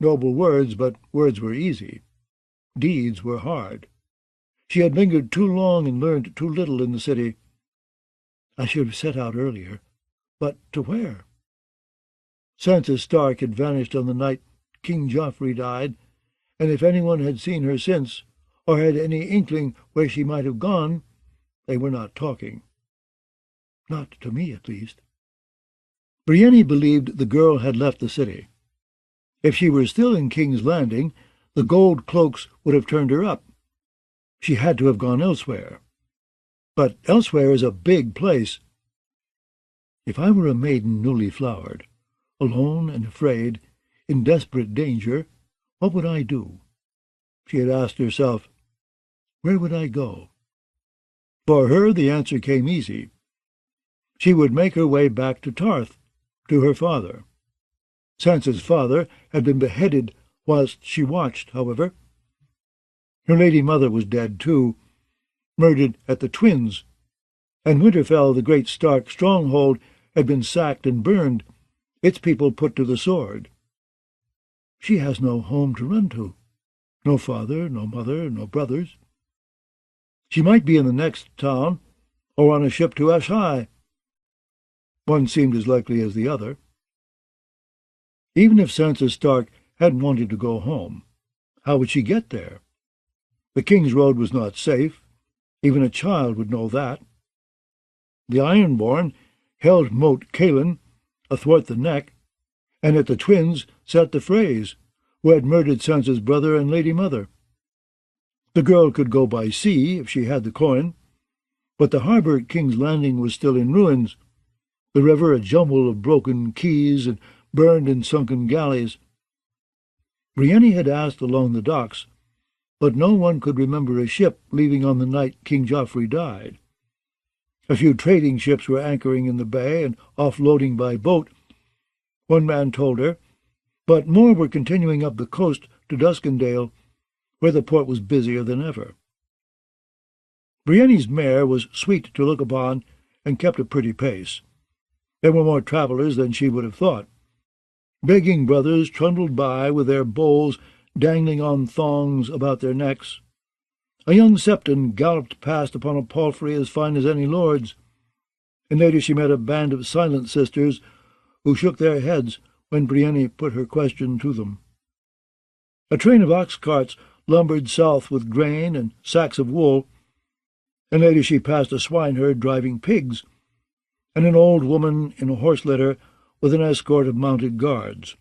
Noble words, but words were easy. deeds were hard. She had lingered too long and learned too little in the city. I should have set out earlier, but to where? Sansa Stark had vanished on the night King Joffrey died, and if anyone had seen her since, or had any inkling where she might have gone, they were not talking. Not to me, at least. Brienne believed the girl had left the city. If she were still in King's Landing, the gold cloaks would have turned her up. She had to have gone elsewhere. But elsewhere is a big place. If I were a maiden newly flowered, alone and afraid, in desperate danger, what would I do? She had asked herself, where would I go? For her the answer came easy. She would make her way back to Tarth, to her father. Sansa's father had been beheaded whilst she watched, however. Her lady mother was dead too, murdered at the Twins, and Winterfell, the great Stark stronghold, had been sacked and burned, its people put to the sword. She has no home to run to, no father, no mother, no brothers. She might be in the next town, or on a ship to Ashai. One seemed as likely as the other. Even if Sansa Stark hadn't wanted to go home, how would she get there? The King's Road was not safe. Even a child would know that. The Ironborn held Moat Cailin athwart the neck, and at the Twins sat the Freys, who had murdered Sansa's brother and lady mother. The girl could go by sea if she had the coin, but the harbour at King's Landing was still in ruins, the river a jumble of broken quays and burned and sunken galleys. Brienne had asked along the docks, but no one could remember a ship leaving on the night King Joffrey died. A few trading ships were anchoring in the bay and offloading by boat, one man told her, but more were continuing up the coast to Duskendale, where the port was busier than ever. Brienne's mare was sweet to look upon and kept a pretty pace. There were more travellers than she would have thought. Begging brothers trundled by with their bowls dangling on thongs about their necks. A young septon galloped past upon a palfrey as fine as any lord's, and later she met a band of silent sisters who shook their heads when Brienne put her question to them. A train of ox carts lumbered south with grain and sacks of wool, and later she passed a swineherd driving pigs, and an old woman in a horse litter with an escort of mounted guards.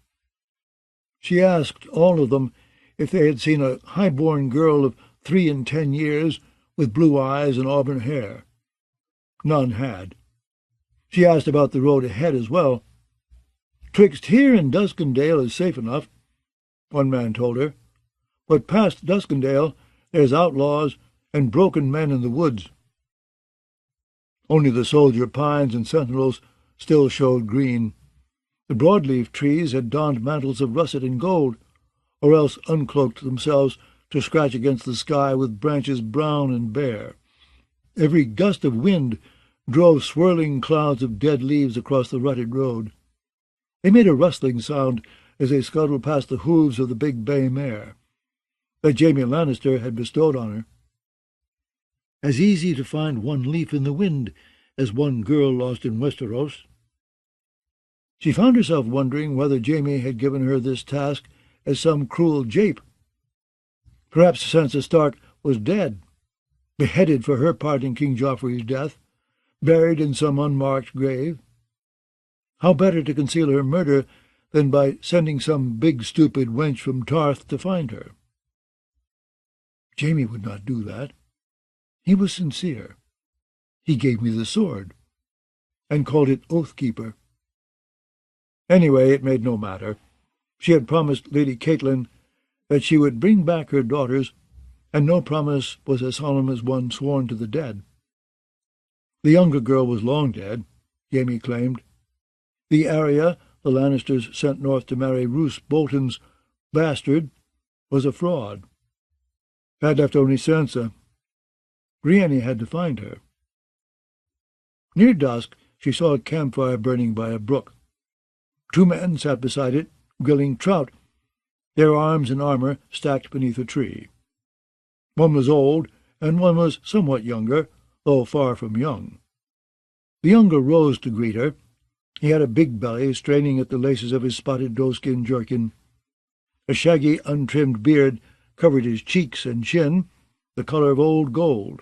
She asked all of them if they had seen a high-born girl of 3 and 10 years with blue eyes and auburn hair. None had. She asked about the road ahead as well. "'Twixt here and Duskendale is safe enough," one man told her, "but past Duskendale there's outlaws and broken men in the woods." Only the soldier pines and sentinels still showed green. The broadleaf trees had donned mantles of russet and gold, or else uncloaked themselves to scratch against the sky with branches brown and bare. Every gust of wind drove swirling clouds of dead leaves across the rutted road. They made a rustling sound as they scuttled past the hooves of the big bay mare that Jaime Lannister had bestowed on her. As easy to find one leaf in the wind as one girl lost in Westeros. She found herself wondering whether Jaime had given her this task as some cruel jape. Perhaps Sansa Stark was dead, beheaded for her part in King Joffrey's death, buried in some unmarked grave. How better to conceal her murder than by sending some big stupid wench from Tarth to find her? Jaime would not do that. He was sincere. He gave me the sword, and called it Oathkeeper. Anyway, it made no matter. She had promised Lady Catelyn that she would bring back her daughters, and no promise was as solemn as one sworn to the dead. The younger girl was long dead, Jaime claimed. The Arya the Lannisters sent north to marry Roose Bolton's bastard was a fraud. Had left only Sansa. Brienne had to find her. Near dusk she saw a campfire burning by a brook. 2 men sat beside it, grilling trout, their arms and armour stacked beneath a tree. One was old, and one was somewhat younger, though far from young. The younger rose to greet her. He had a big belly, straining at the laces of his spotted doeskin jerkin. A shaggy, untrimmed beard covered his cheeks and chin, the colour of old gold.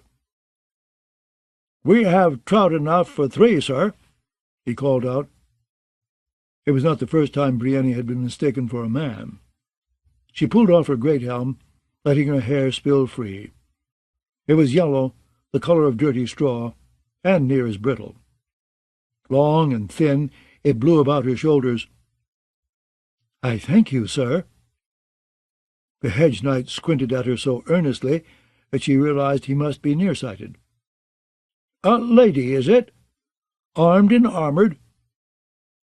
"We have trout enough for 3, sir," he called out. It was not the first time Brienne had been mistaken for a man. She pulled off her great helm, letting her hair spill free. It was yellow, the colour of dirty straw, and near as brittle. Long and thin, it blew about her shoulders. "I thank you, sir." The hedge knight squinted at her so earnestly that she realized he must be nearsighted. "A lady, is it? Armed and armoured?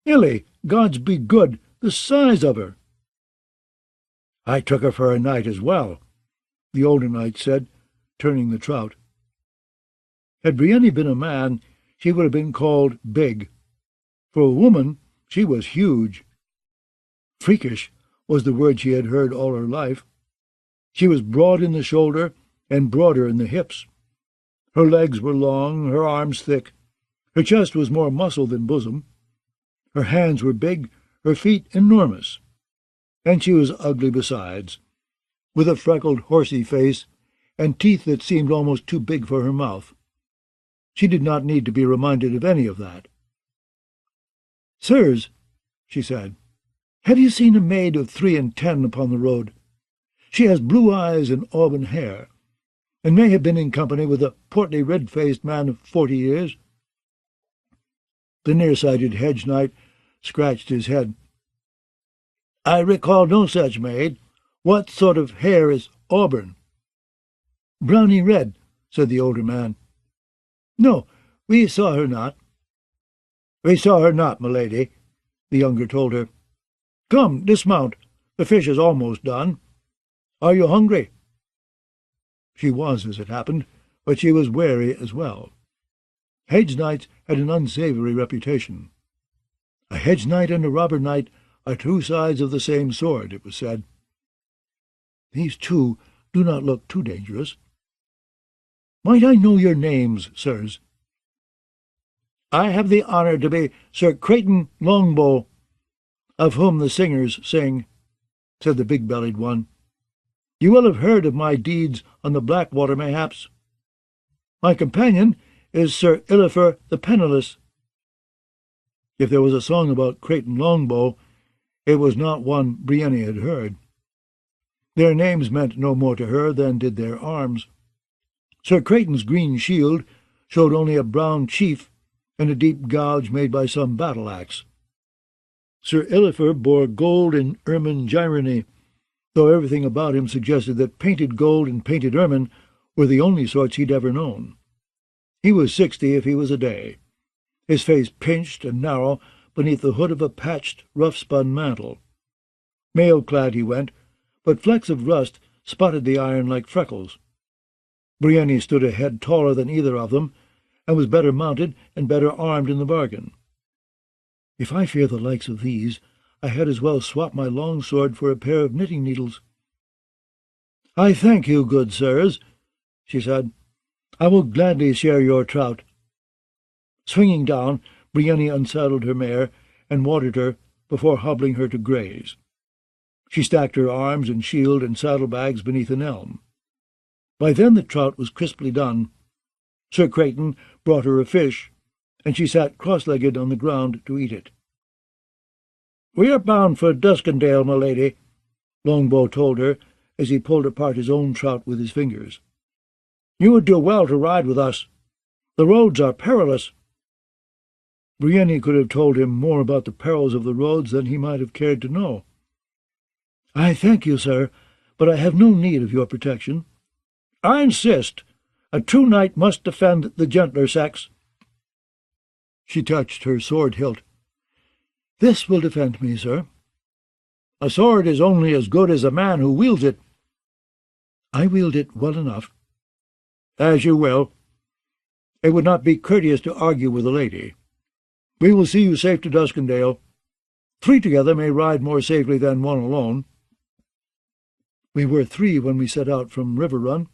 Illy, gods be good, the size of her!" "I took her for a knight as well," the older knight said, turning the trout. Had Brienne been a man, she would have been called big. For a woman, she was huge. Freakish was the word she had heard all her life. She was broad in the shoulder and broader in the hips. Her legs were long, her arms thick. Her chest was more muscle than bosom. Her hands were big, her feet enormous. And she was ugly besides, with a freckled, horsey face and teeth that seemed almost too big for her mouth. She did not need to be reminded of any of that. "Sirs," she said, "have you seen a maid of 3 and 10 upon the road? She has blue eyes and auburn hair, and may have been in company with a portly, red-faced man of 40 years." The near-sighted hedge knight scratched his head. "I recall no such maid. What sort of hair is auburn?" "Browny red," said the older man. "No, we saw her not." "We saw her not, my lady," the younger told her. "Come, dismount. The fish is almost done. Are you hungry?" She was, as it happened, but she was wary as well. Hedge knights had an unsavoury reputation. A hedge knight and a robber knight are 2 sides of the same sword, it was said. These 2 do not look too dangerous. "Might I know your names, sirs?" "I have the honour to be Sir Kraken Longbow, of whom the singers sing," said the big-bellied one. "You will have heard of my deeds on the Blackwater, mayhaps. My companion is Sir Illifer the Penniless." If there was a song about Kraken Longbow, it was not one Brienne had heard. Their names meant no more to her than did their arms. Sir Kraken's green shield showed only a brown chief and a deep gouge made by some battle-axe. Sir Illifer bore gold and ermine girony, though everything about him suggested that painted gold and painted ermine were the only sorts he'd ever known. He was 60 if he was a day, his face pinched and narrow beneath the hood of a patched, rough-spun mantle. Mail-clad he went, but flecks of rust spotted the iron like freckles. Brienne stood a head taller than either of them, and was better mounted and better armed in the bargain. "If I fear the likes of these, I had as well swap my long sword for a pair of knitting needles." "I thank you, good sirs," she said. "I will gladly share your trout." Swinging down, Brienne unsaddled her mare and watered her before hobbling her to graze. She stacked her arms and shield and saddle-bags beneath an elm. By then the trout was crisply done. Sir Kraken brought her a fish, and she sat cross-legged on the ground to eat it. "We are bound for Duskendale, my lady," Longbow told her as he pulled apart his own trout with his fingers. "You would do well to ride with us. The roads are perilous." Brienne could have told him more about the perils of the roads than he might have cared to know. "I thank you, sir, but I have no need of your protection." "I insist. A true knight must defend the gentler sex." She touched her sword hilt. "This will defend me, sir." "A sword is only as good as a man who wields it." "I wield it well enough." "As you will. It would not be courteous to argue with a lady. We will see you safe to Duskendale. 3 together may ride more safely than 1 alone." "We were 3 when we set out from River Run."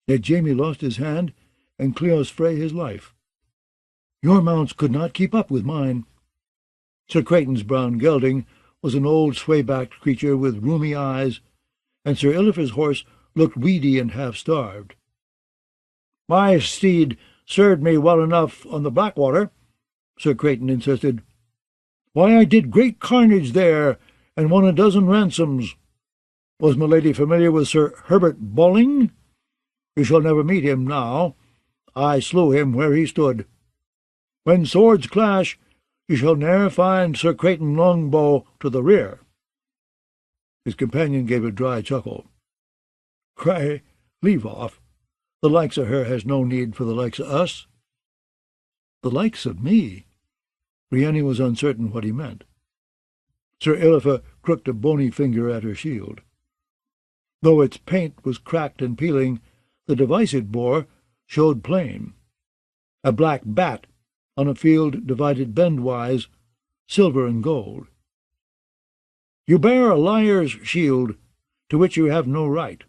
Yet Jaime lost his hand, and Cleos Frey his life. Your mounts could not keep up with mine." Sir Creighton's brown gelding was an old sway-backed creature with rheumy eyes, and Sir Illifer's horse looked weedy and half-starved. "My steed served me well enough on the Blackwater," Sir Creighton insisted. "Why, I did great carnage there, and won 12 ransoms. Was my lady familiar with Sir Herbert Bolling? You shall never meet him now. I slew him where he stood. When swords clash, you shall ne'er find Sir Creighton Longbow to the rear." His companion gave a dry chuckle. "Pray, leave off. The likes of her has no need for the likes of us." "The likes of me?" Brienne was uncertain what he meant. Sir Illifer crooked a bony finger at her shield. Though its paint was cracked and peeling, the device it bore showed plain. A black bat on a field divided bendwise, silver and gold. "You bear a liar's shield, to which you have no right.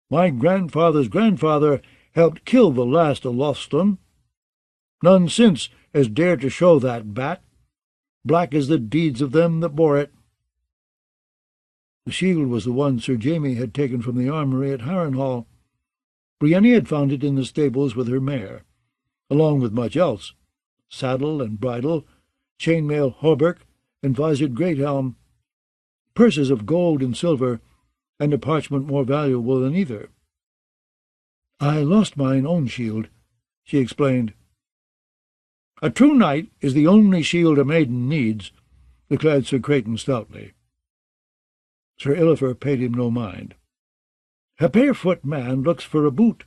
My grandfather's grandfather helped kill the last of Lothston. None since has dared to show that bat. Black as the deeds of them that bore it." The shield was the one Sir Jaime had taken from the armory at Harrenhal. Brienne had found it in the stables with her mare, along with much else: saddle and bridle, chainmail hauberk, and visored great helm, purses of gold and silver, and a parchment more valuable than either. "I lost mine own shield," she explained. "A true knight is the only shield a maiden needs," declared Sir Creighton stoutly. Sir Illifer paid him no mind. "A barefoot man looks for a boot,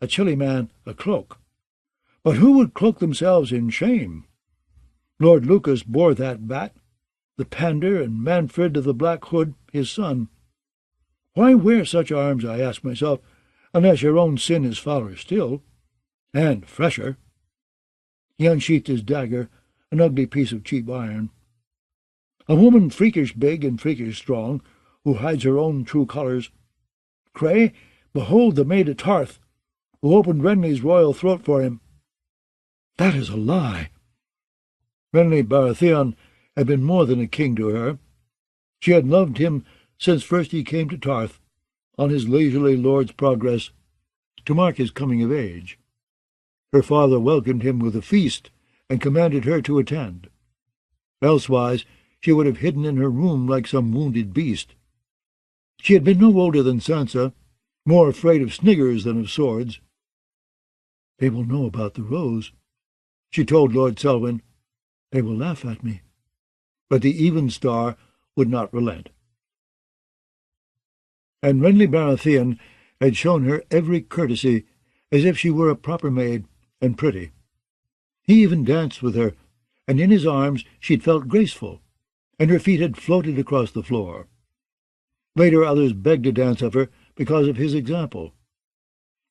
a chilly man a cloak. But who would cloak themselves in shame? Lord Lucas bore that bat, the pander, and Manfred of the Black Hood his son. Why wear such arms, I ask myself, unless your own sin is fouler still, and fresher?" He unsheathed his dagger, an ugly piece of cheap iron. "A woman freakish big and freakish strong, who hides her own true colours. Cray, behold the maid of Tarth, who opened Renly's royal throat for him." "That is a lie." Renly Baratheon had been more than a king to her. She had loved him since first he came to Tarth, on his leisurely lord's progress, to mark his coming of age. Her father welcomed him with a feast, and commanded her to attend. Elsewise she would have hidden in her room like some wounded beast. She had been no older than Sansa, more afraid of sniggers than of swords. "They will know about the rose," she told Lord Selwyn. "They will laugh at me." But the Even Star would not relent. And Renly Baratheon had shown her every courtesy, as if she were a proper maid, and pretty. He even danced with her, and in his arms she had felt graceful, and her feet had floated across the floor. Later others begged to dance of her because of his example.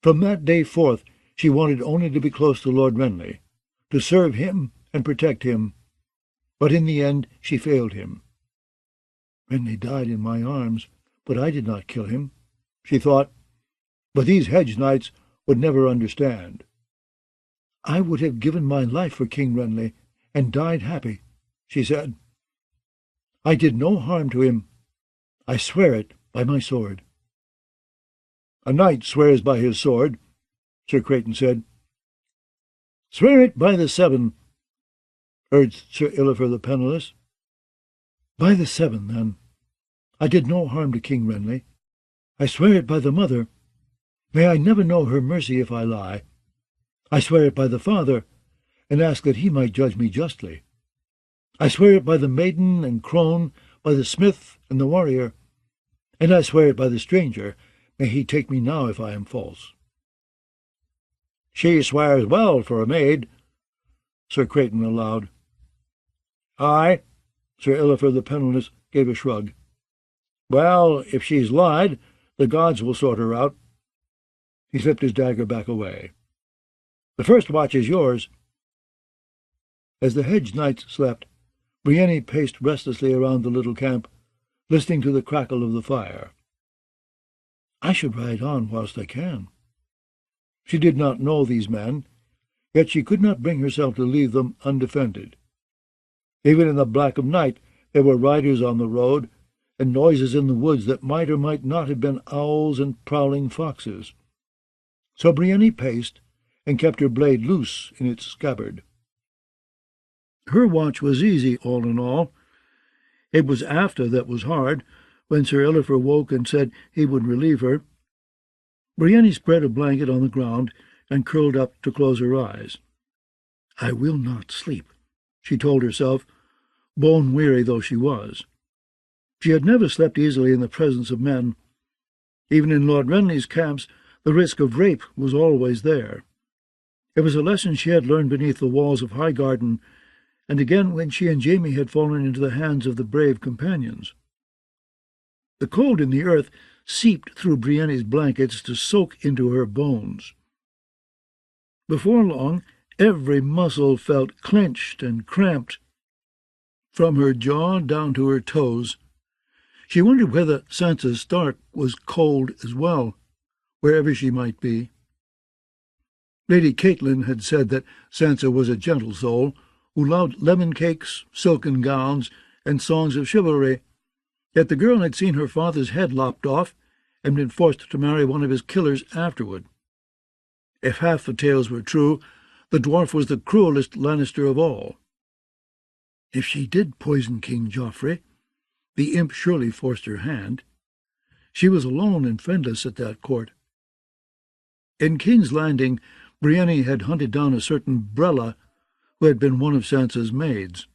From that day forth she wanted only to be close to Lord Renly, to serve him and protect him, but in the end she failed him. "Renly died in my arms, but I did not kill him," she thought. "But these hedge knights would never understand." "I would have given my life for King Renly, and died happy," she said. "I did no harm to him. I swear it by my sword." "A knight swears by his sword," Sir Creighton said. "Swear it by the 7, urged Sir Illifer the Penniless. "By the 7, then. I did no harm to King Renly. I swear it by the Mother. May I never know her mercy if I lie. I swear it by the Father, and ask that he might judge me justly. I swear it by the maiden and crone, by the smith and the warrior, and I swear it by the stranger. May he take me now if I am false." "She swears well for a maid," Sir Creighton allowed. "Aye," Sir Illifer the Penniless gave a shrug. "Well, if she's lied, the gods will sort her out." He slipped his dagger back away. "The first watch is yours." As the hedge knights slept, Brienne paced restlessly around the little camp, listening to the crackle of the fire. "I should ride on whilst I can," She did not know these men, yet she could not bring herself to leave them undefended. Even in the black of night there were riders on the road, and noises in the woods that might or might not have been owls and prowling foxes. So Brienne paced, and kept her blade loose in its scabbard. Her watch was easy, all in all. It was after that was hard, when Sir Illifer woke and said he would relieve her. Brienne spread a blanket on the ground and curled up to close her eyes. "I will not sleep," she told herself, bone-weary though she was. She had never slept easily in the presence of men. Even in Lord Renly's camps, the risk of rape was always there. It was a lesson she had learned beneath the walls of Highgarden, and again when she and Jaime had fallen into the hands of the brave companions. The cold in the earth seeped through Brienne's blankets to soak into her bones. Before long, every muscle felt clenched and cramped, from her jaw down to her toes. She wondered whether Sansa Stark was cold as well, wherever she might be. Lady Catelyn had said that Sansa was a gentle soul, who loved lemon cakes, silken gowns, and songs of chivalry, yet the girl had seen her father's head lopped off and been forced to marry one of his killers afterward. If half the tales were true, the dwarf was the cruelest Lannister of all. If she did poison King Joffrey, the imp surely forced her hand. She was alone and friendless at that court. In King's Landing, Brienne had hunted down a certain Brella, who had been one of Sansa's maids.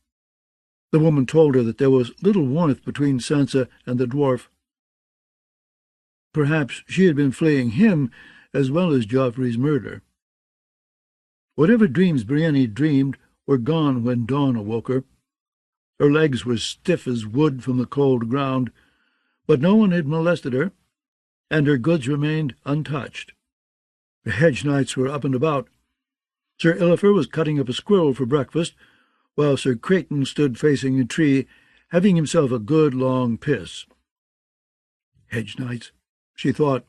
The woman told her that there was little warmth between Sansa and the dwarf. Perhaps she had been fleeing him as well as Joffrey's murder. Whatever dreams Brienne dreamed were gone when dawn awoke her. Her legs were stiff as wood from the cold ground, but no one had molested her, and her goods remained untouched. The hedge knights were up and about. Sir Illifer was cutting up a squirrel for breakfast, while Sir Kraken stood facing a tree, having himself a good long piss. Hedge knights, she thought,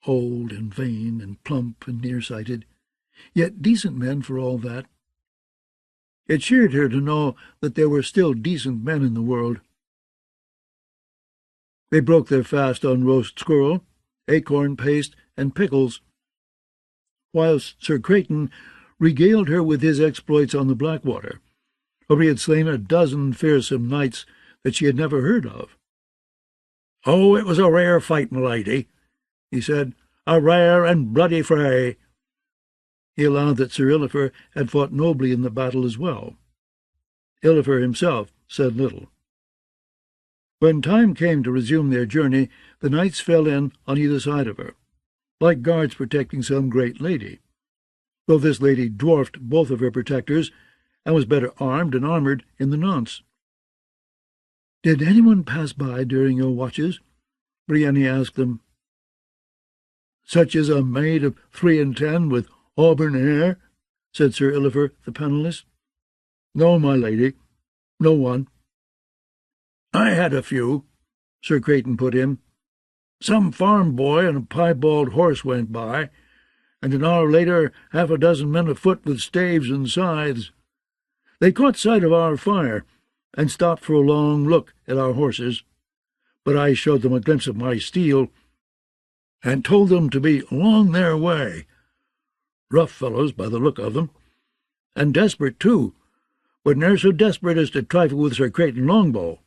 old and vain and plump and near-sighted, yet decent men for all that. It cheered her to know that there were still decent men in the world. They broke their fast on roast squirrel, acorn paste, and pickles, whilst Sir Kraken regaled her with his exploits on the Blackwater, where he had slain a dozen fearsome knights that she had never heard of. "Oh, it was a rare fight, my lady," he said, "a rare and bloody fray." He allowed that Sir Illifer had fought nobly in the battle as well. Illifer himself said little. When time came to resume their journey, the knights fell in on either side of her, like guards protecting some great lady, though this lady dwarfed both of her protectors, and was better armed and armoured in the nonce. "Did anyone pass by during your watches?" Brienne asked them. "Such as a maid of 3 and 10 with auburn hair," said Sir Illifer the penniless. "No, my lady, no one." "I had a few," Sir Kraken put in. "Some farm boy and a piebald horse went by, and an hour later 6 men afoot with staves and scythes. They caught sight of our fire, and stopped for a long look at our horses, but I showed them a glimpse of my steel, and told them to be along their way. Rough fellows by the look of them, and desperate too, but ne'er so desperate as to trifle with Sir Kraken Longbow."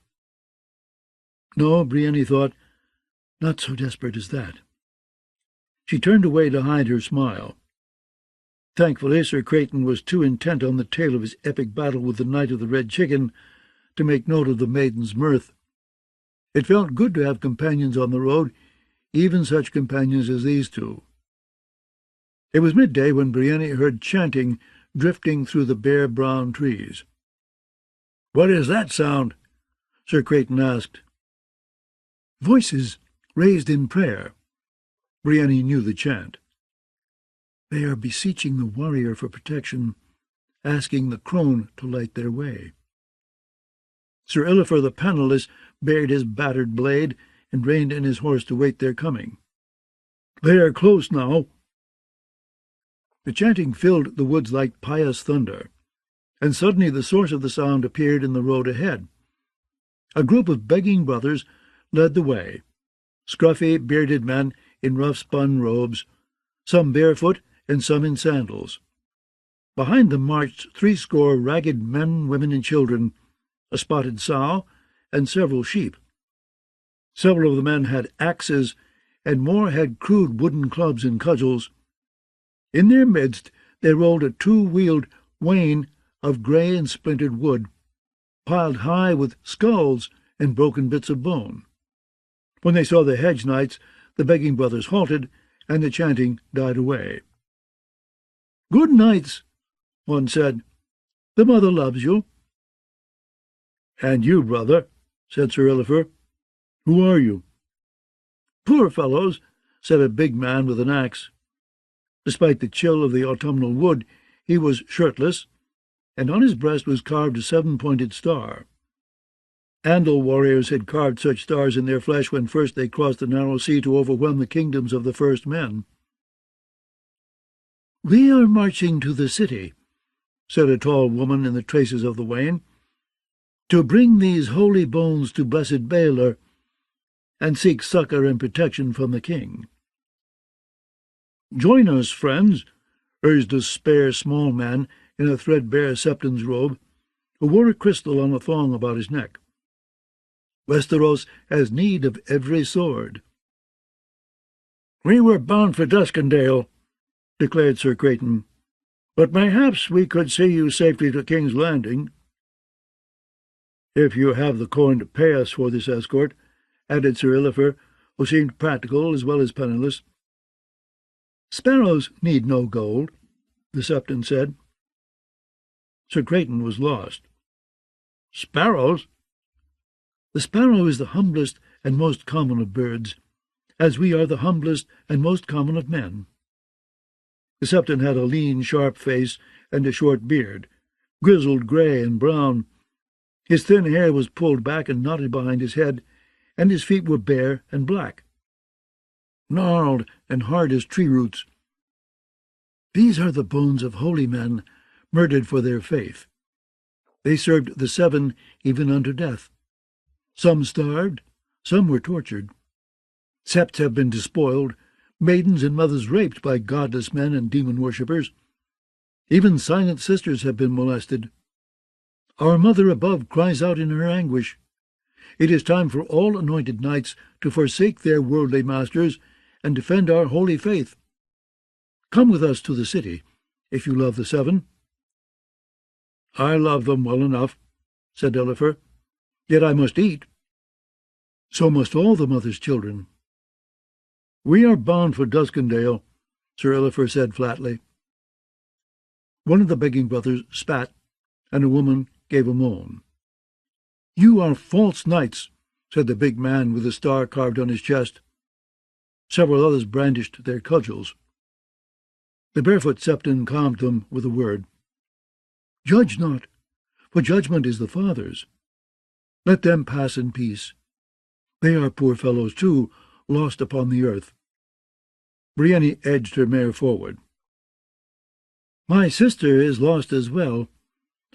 No, Brienne thought, not so desperate as that. She turned away to hide her smile. Thankfully, Sir Kraken was too intent on the tale of his epic battle with the Knight of the Red Chicken to make note of the maiden's mirth. It felt good to have companions on the road, even such companions as these two. It was midday when Brienne heard chanting drifting through the bare brown trees. "What is that sound?" Sir Kraken asked. "Voices raised in prayer." Brienne knew the chant. "They are beseeching the warrior for protection, asking the crone to light their way." Sir Illifer the penniless bared his battered blade and reined in his horse to wait their coming. "They are close now." The chanting filled the woods like pious thunder, and suddenly the source of the sound appeared in the road ahead. A group of begging brothers led the way, scruffy, bearded men in rough-spun robes, some barefoot and some in sandals. Behind them marched 80 ragged men, women, and children, a spotted sow, and several sheep. Several of the men had axes, and more had crude wooden clubs and cudgels. In their midst there rolled a 2-wheeled wain of grey and splintered wood, piled high with skulls and broken bits of bone. When they saw the hedge knights, the begging brothers halted, and the chanting died away. "Good nights," one said. "The mother loves you." "And you, brother," said Sir Illifer. "Who are you?" "Poor fellows," said a big man with an axe. Despite the chill of the autumnal wood, he was shirtless, and on his breast was carved a 7-pointed star. Andal warriors had carved such stars in their flesh when first they crossed the narrow sea to overwhelm the kingdoms of the first men. "We are marching to the city," said a tall woman in the traces of the wain, "to bring these holy bones to blessed Baelor, and seek succor and protection from the king." "Join us, friends," urged a spare small man in a threadbare septon's robe, who wore a crystal on a thong about his neck. "Westeros has need of every sword." "We were bound for Duskendale," declared Sir Kraken, "but perhaps we could see you safely to King's Landing." "If you have the coin to pay us for this escort," added Sir Illifer, who seemed practical as well as penniless. "Sparrows need no gold," the Septon said. Sir Kraken was lost. "Sparrows?" "The sparrow is the humblest and most common of birds, as we are the humblest and most common of men." The Septon had a lean, sharp face and a short beard, grizzled grey and brown. His thin hair was pulled back and knotted behind his head, and his feet were bare and black, gnarled and hard as tree roots. "These are the bones of holy men, murdered for their faith. They served the Seven even unto death. Some starved, some were tortured. Septs have been despoiled, maidens and mothers raped by godless men and demon worshippers. Even silent sisters have been molested. Our Mother above cries out in her anguish. It is time for all anointed knights to forsake their worldly masters and defend our holy faith. Come with us to the city, if you love the Seven." "I love them well enough," said Illifer. "Yet I must eat." "So must all the mother's children." "We are bound for Duskendale," Sir Illifer said flatly. One of the begging brothers spat, and a woman gave a moan. "You are false knights," said the big man with the star carved on his chest. Several others brandished their cudgels. The barefoot Septon calmed them with a word. "Judge not, for judgment is the Father's. Let them pass in peace. They are poor fellows, too, lost upon the earth." Brienne edged her mare forward. "My sister is lost as well,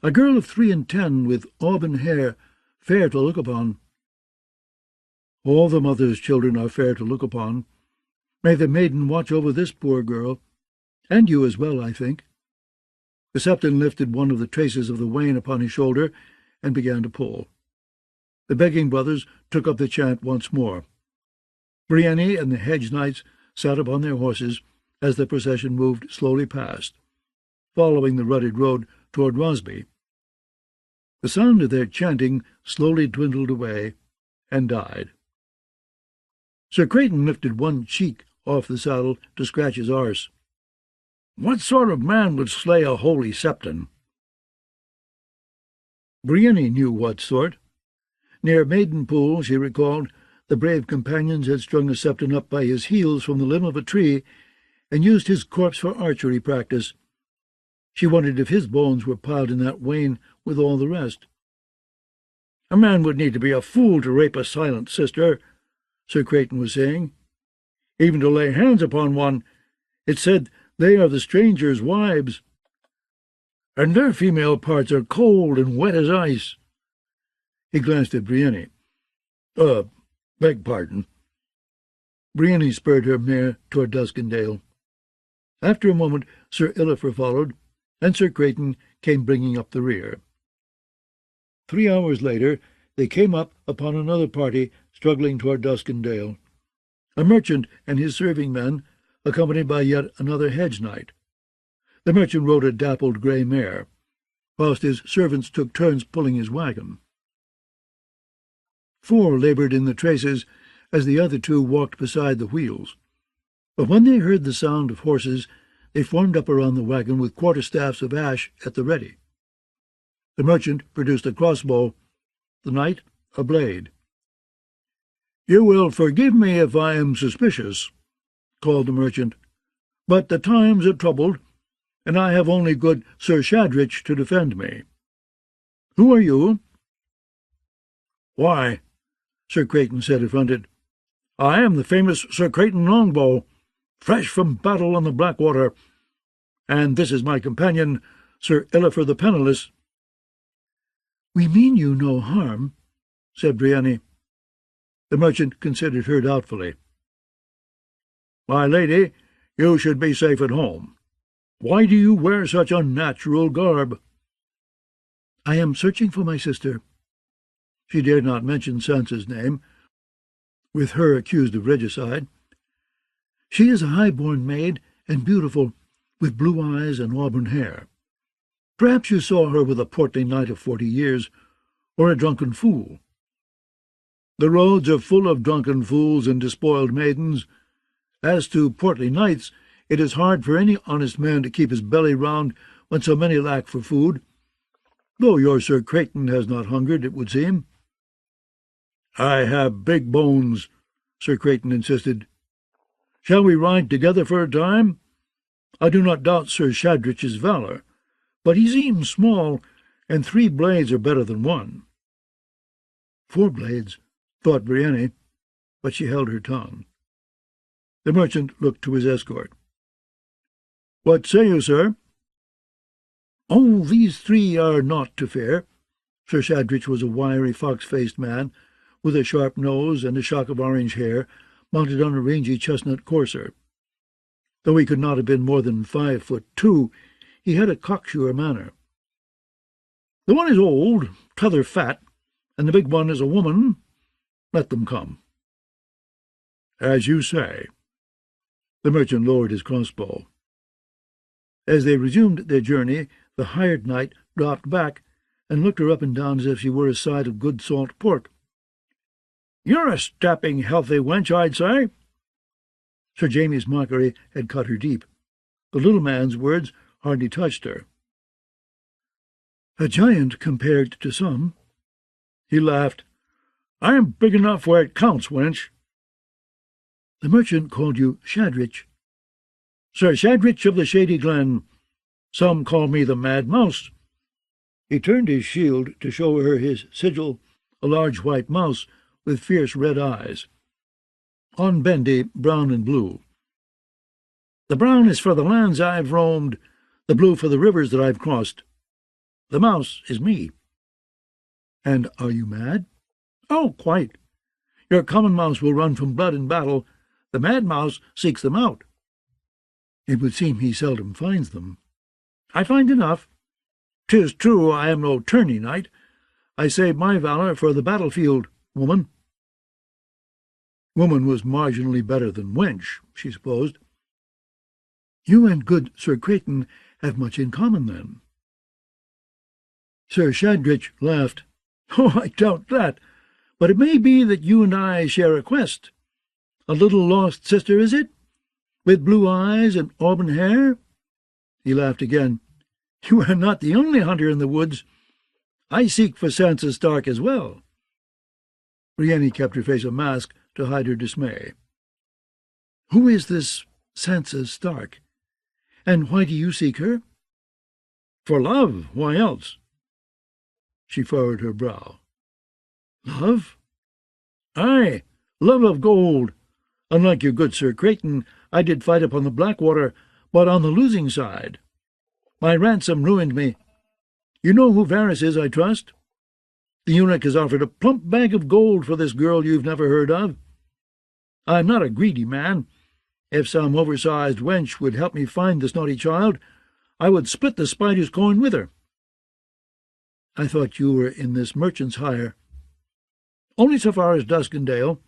a girl of 3 and 10 with auburn hair, fair to look upon." "All the mother's children are fair to look upon. May the maiden watch over this poor girl, and you as well, I think." The Septon lifted one of the traces of the wain upon his shoulder and began to pull. The begging brothers took up the chant once more. Brienne and the hedge knights sat upon their horses as the procession moved slowly past, following the rutted road toward Rosby. The sound of their chanting slowly dwindled away and died. Sir Kraken lifted one cheek off the saddle to scratch his arse. "What sort of man would slay a holy Septon?" Brienne knew what sort. Near Maidenpool, she recalled, the brave companions had strung a Septon up by his heels from the limb of a tree and used his corpse for archery practice. She wondered if his bones were piled in that wain with all the rest. "A man would need to be a fool to rape a silent sister," Sir Kraken was saying. "Even to lay hands upon one, it's said They are the strangers' wives, and their female parts are cold and wet as ice." He glanced at Brienne. Beg pardon." Brienne spurred her mare toward Duskendale. After a moment Sir Illifer followed, and Sir Kraken came bringing up the rear. 3 hours later they came up upon another party struggling toward Duskendale, a merchant and his serving men, accompanied by yet another hedge knight. The merchant rode a dappled grey mare, whilst his servants took turns pulling his wagon. 4 laboured in the traces, as the other 2 walked beside the wheels. But when they heard the sound of horses, they formed up around the wagon with quarterstaffs of ash at the ready. The merchant produced a crossbow, the knight a blade. "You will forgive me if I am suspicious," called the merchant, "but the times are troubled, and I have only good Sir Shadrich to defend me. Who are you?" "Why," Sir Kraken said affronted, "I am the famous Sir Kraken Longbow, fresh from battle on the Blackwater, and this is my companion, Sir Illifer the Penniless." "We mean you no harm," said Brienne. The merchant considered her doubtfully. "My lady, you should be safe at home. Why do you wear such unnatural garb?" "I am searching for my sister." She dared not mention Sansa's name, with her accused of regicide. "She is a high-born maid, and beautiful, with blue eyes and auburn hair. Perhaps you saw her with a portly knight of 40 years, or a drunken fool." "The roads are full of drunken fools and despoiled maidens. As to portly knights, it is hard for any honest man to keep his belly round when so many lack for food, though your Sir Kraken has not hungered, it would seem." "I have big bones," Sir Kraken insisted. "Shall we ride together for a time? I do not doubt Sir Shadrich's valour, but he seems small, and 3 blades are better than 1. 4 blades, thought Brienne, but she held her tongue. The merchant looked to his escort. "What say you, sir?" "Oh, these 3 are not to fear." Sir Shadrich was a wiry, fox-faced man, with a sharp nose and a shock of orange hair, mounted on a rangy chestnut courser. Though he could not have been more than 5'2", he had a cocksure manner. "The one is old, t'other fat, and the big one is a woman. Let them come." "As you say." The merchant lowered his crossbow. As they resumed their journey, the hired knight dropped back and looked her up and down as if she were a side of good salt pork. "You're a strapping, healthy wench, I'd say." Sir Jaime's mockery had cut her deep. The little man's words hardly touched her. "A giant compared to some." He laughed. "I'm big enough where it counts, wench." "The merchant called you Shadrich." "Sir Shadrich of the Shady Glen. Some call me the Mad Mouse." He turned his shield to show her his sigil, a large white mouse with fierce red eyes. On bendy, brown and blue. "The brown is for the lands I've roamed, the blue for the rivers that I've crossed. The mouse is me." "And are you mad?" "Oh, quite. Your common mouse will run from blood in battle. The mad mouse seeks them out." "It would seem he seldom finds them." "I find enough. 'Tis true I am no tourney knight. I save my valour for the battlefield, woman." Woman was marginally better than wench, she supposed. "You and good Sir Kraken have much in common, then." Sir Shadrich laughed. "Oh, I doubt that. But it may be that you and I share a quest. A little lost sister, is it? With blue eyes and auburn hair?" He laughed again. "You are not the only hunter in the woods. I seek for Sansa Stark as well." Brienne kept her face a mask to hide her dismay. "Who is this Sansa Stark? And why do you seek her?" "For love. Why else?" She furrowed her brow. "Love?" "Aye, love of gold. Unlike your good Sir Kraken, I did fight upon the Blackwater, but on the losing side. My ransom ruined me. You know who Varys is, I trust? The eunuch has offered a plump bag of gold for this girl you've never heard of. I'm not a greedy man. If some oversized wench would help me find this naughty child, I would split the spider's coin with her. I thought you were in this merchant's hire. Only so far as Duskendale.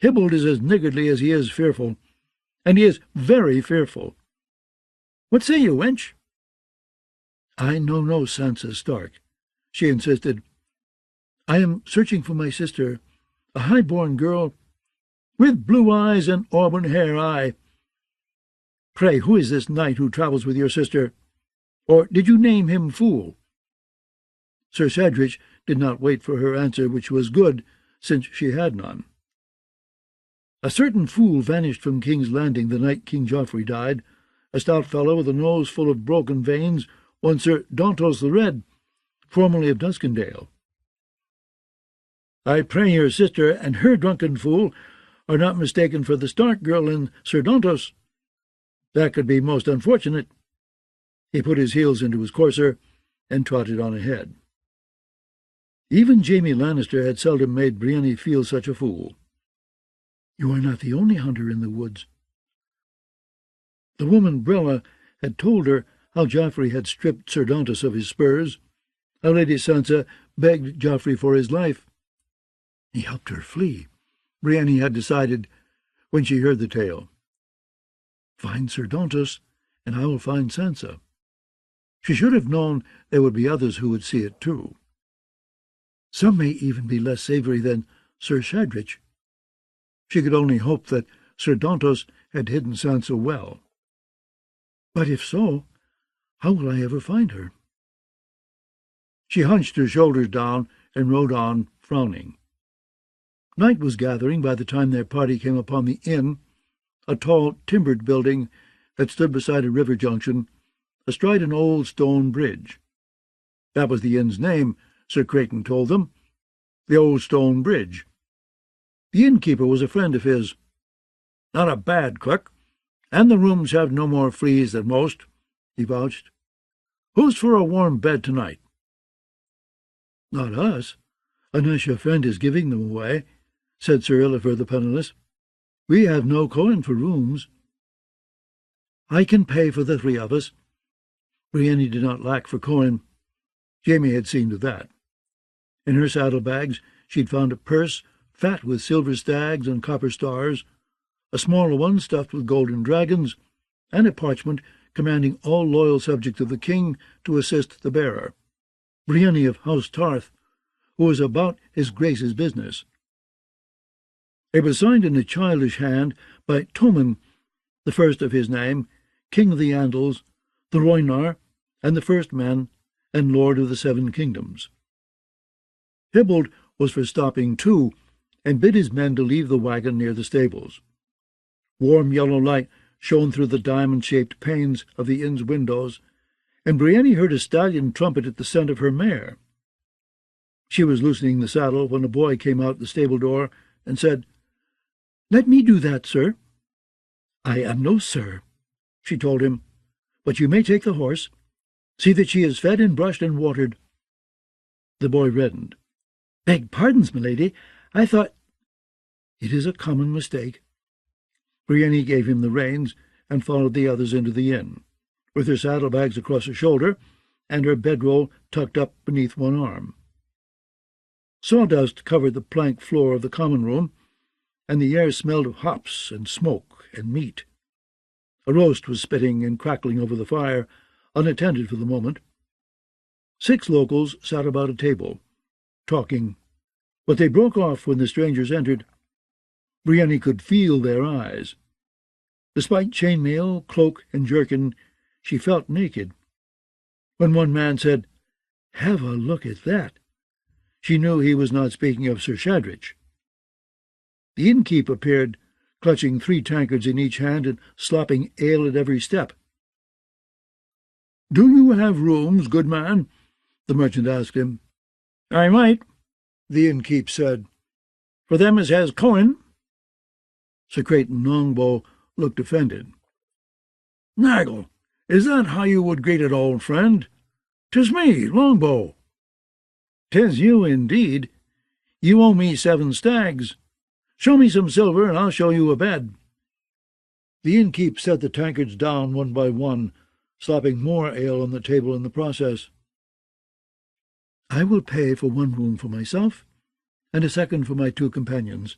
Hybald is as niggardly as he is fearful, and he is very fearful. What say you, wench? I know no Sansa Stark, she insisted. I am searching for my sister, a high-born girl, with blue eyes and auburn hair, aye. Pray, who is this knight who travels with your sister? Or did you name him fool? Sir Cedric did not wait for her answer, which was good, since she had none. A certain fool vanished from King's Landing the night King Joffrey died, a stout fellow with a nose full of broken veins, one Sir Dontos the Red, formerly of Duskendale. I pray your sister and her drunken fool are not mistaken for the Stark girl and Sir Dontos. That could be most unfortunate. He put his heels into his courser and trotted on ahead. Even Jaime Lannister had seldom made Brienne feel such a fool. You are not the only hunter in the woods. The woman Brella had told her how Joffrey had stripped Sir Dontos of his spurs, how Lady Sansa begged Joffrey for his life. He helped her flee, Brienne had decided when she heard the tale. Find Sir Dontos, and I will find Sansa. She should have known there would be others who would see it too. Some may even be less savoury than Sir Cedric. She could only hope that Sir Dontos had hidden Sansa well. But if so, how will I ever find her? She hunched her shoulders down and rode on, frowning. Night was gathering by the time their party came upon the inn, a tall, timbered building that stood beside a river junction, astride an old stone bridge. That was the inn's name, Sir Kraken told them, the Old Stone Bridge. The innkeeper was a friend of his. Not a bad cook, and the rooms have no more fleas than most, he vouched. Who's for a warm bed tonight? Not us, unless your friend is giving them away, said Sir Illifer the Penniless. We have no coin for rooms. I can pay for the three of us. Brienne did not lack for coin. Jaime had seen to that. In her saddlebags she'd found a purse fat with silver stags and copper stars, a smaller one stuffed with golden dragons, and a parchment commanding all loyal subjects of the king to assist the bearer, Brienne of House Tarth, who was about his grace's business. It was signed in a childish hand by Tommen, the first of his name, King of the Andals, the Rhoynar, and the First Man, and Lord of the Seven Kingdoms. Hybald was for stopping too, and bid his men to leave the wagon near the stables. Warm yellow light shone through the diamond-shaped panes of the inn's windows, and Brienne heard a stallion trumpet at the scent of her mare. She was loosening the saddle when a boy came out the stable door and said, "Let me do that, sir." "I am no sir," she told him, "but you may take the horse. See that she is fed and brushed and watered." The boy reddened. "Beg pardons, milady. I thought—" "It is a common mistake." Brienne gave him the reins and followed the others into the inn, with her saddlebags across her shoulder and her bedroll tucked up beneath one arm. Sawdust covered the plank floor of the common room, and the air smelled of hops and smoke and meat. A roast was spitting and crackling over the fire, unattended for the moment. 6 locals sat about a table, talking, but they broke off when the strangers entered. Brienne could feel their eyes. Despite chainmail, cloak, and jerkin, she felt naked. When one man said, "Have a look at that," she knew he was not speaking of Sir Cedric. The innkeep appeared, clutching 3 tankards in each hand and slopping ale at every step. "Do you have rooms, good man?" the merchant asked him. "I might," the innkeep said, "for them as has coin." Sir Creighton Longbow looked offended. Naggle, is that how you would greet an old friend? 'Tis me, Longbow. 'Tis you, indeed. You owe me 7 stags. Show me some silver, and I'll show you a bed. The innkeep set the tankards down one by one, slopping more ale on the table in the process. I will pay for 1 room for myself, and a second for my 2 companions.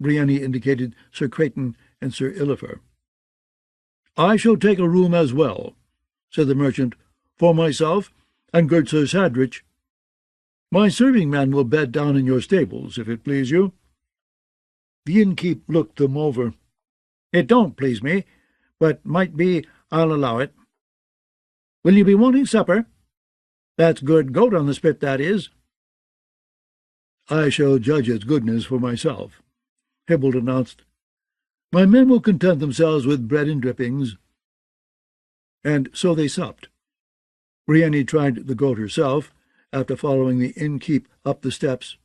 Brienne indicated Sir Kraken and Sir Illifer. I shall take a room as well, said the merchant, for myself and good Sir Sadrich. My serving-man will bed down in your stables, if it please you. The innkeep looked them over. It don't please me, but might be I'll allow it. Will you be wanting supper? That's good goat on the spit, that is. I shall judge its goodness for myself, Hybald announced. My men will content themselves with bread and drippings. And so they supped. Brienne tried the goat herself, after following the innkeep up the steps,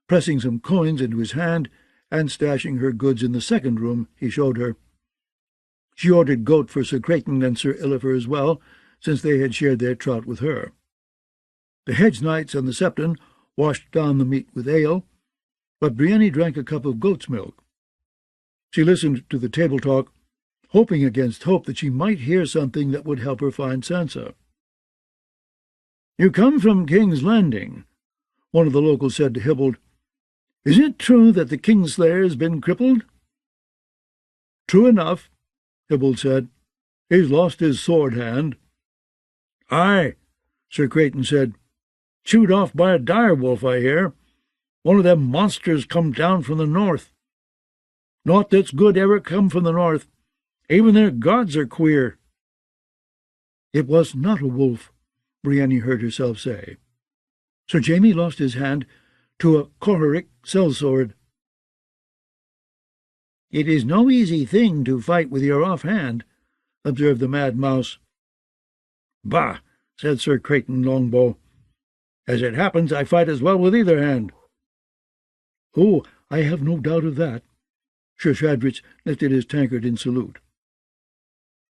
pressing some coins into his hand, and stashing her goods in the second room he showed her. She ordered goat for Sir Kraken and Sir Illifer as well, since they had shared their trout with her. The hedge knights and the septon washed down the meat with ale, but Brienne drank a cup of goat's milk. She listened to the table talk, hoping against hope that she might hear something that would help her find Sansa. You come from King's Landing, one of the locals said to Hybald. Is it true that the Kingslayer's been crippled? True enough, Hybald said. He's lost his sword hand. Aye, Sir Kraken said. Chewed off by a dire-wolf, I hear. One of them monsters come down from the north. Naught that's good ever come from the north. Even their gods are queer. It was not a wolf, Brienne heard herself say. Sir Jaime lost his hand to a Kohoric sellsword. It is no easy thing to fight with your offhand, observed the mad mouse. Bah, said Sir Kraken Longbow. As it happens, I fight as well with either hand. Oh, I have no doubt of that. Sir Sadrich lifted his tankard in salute.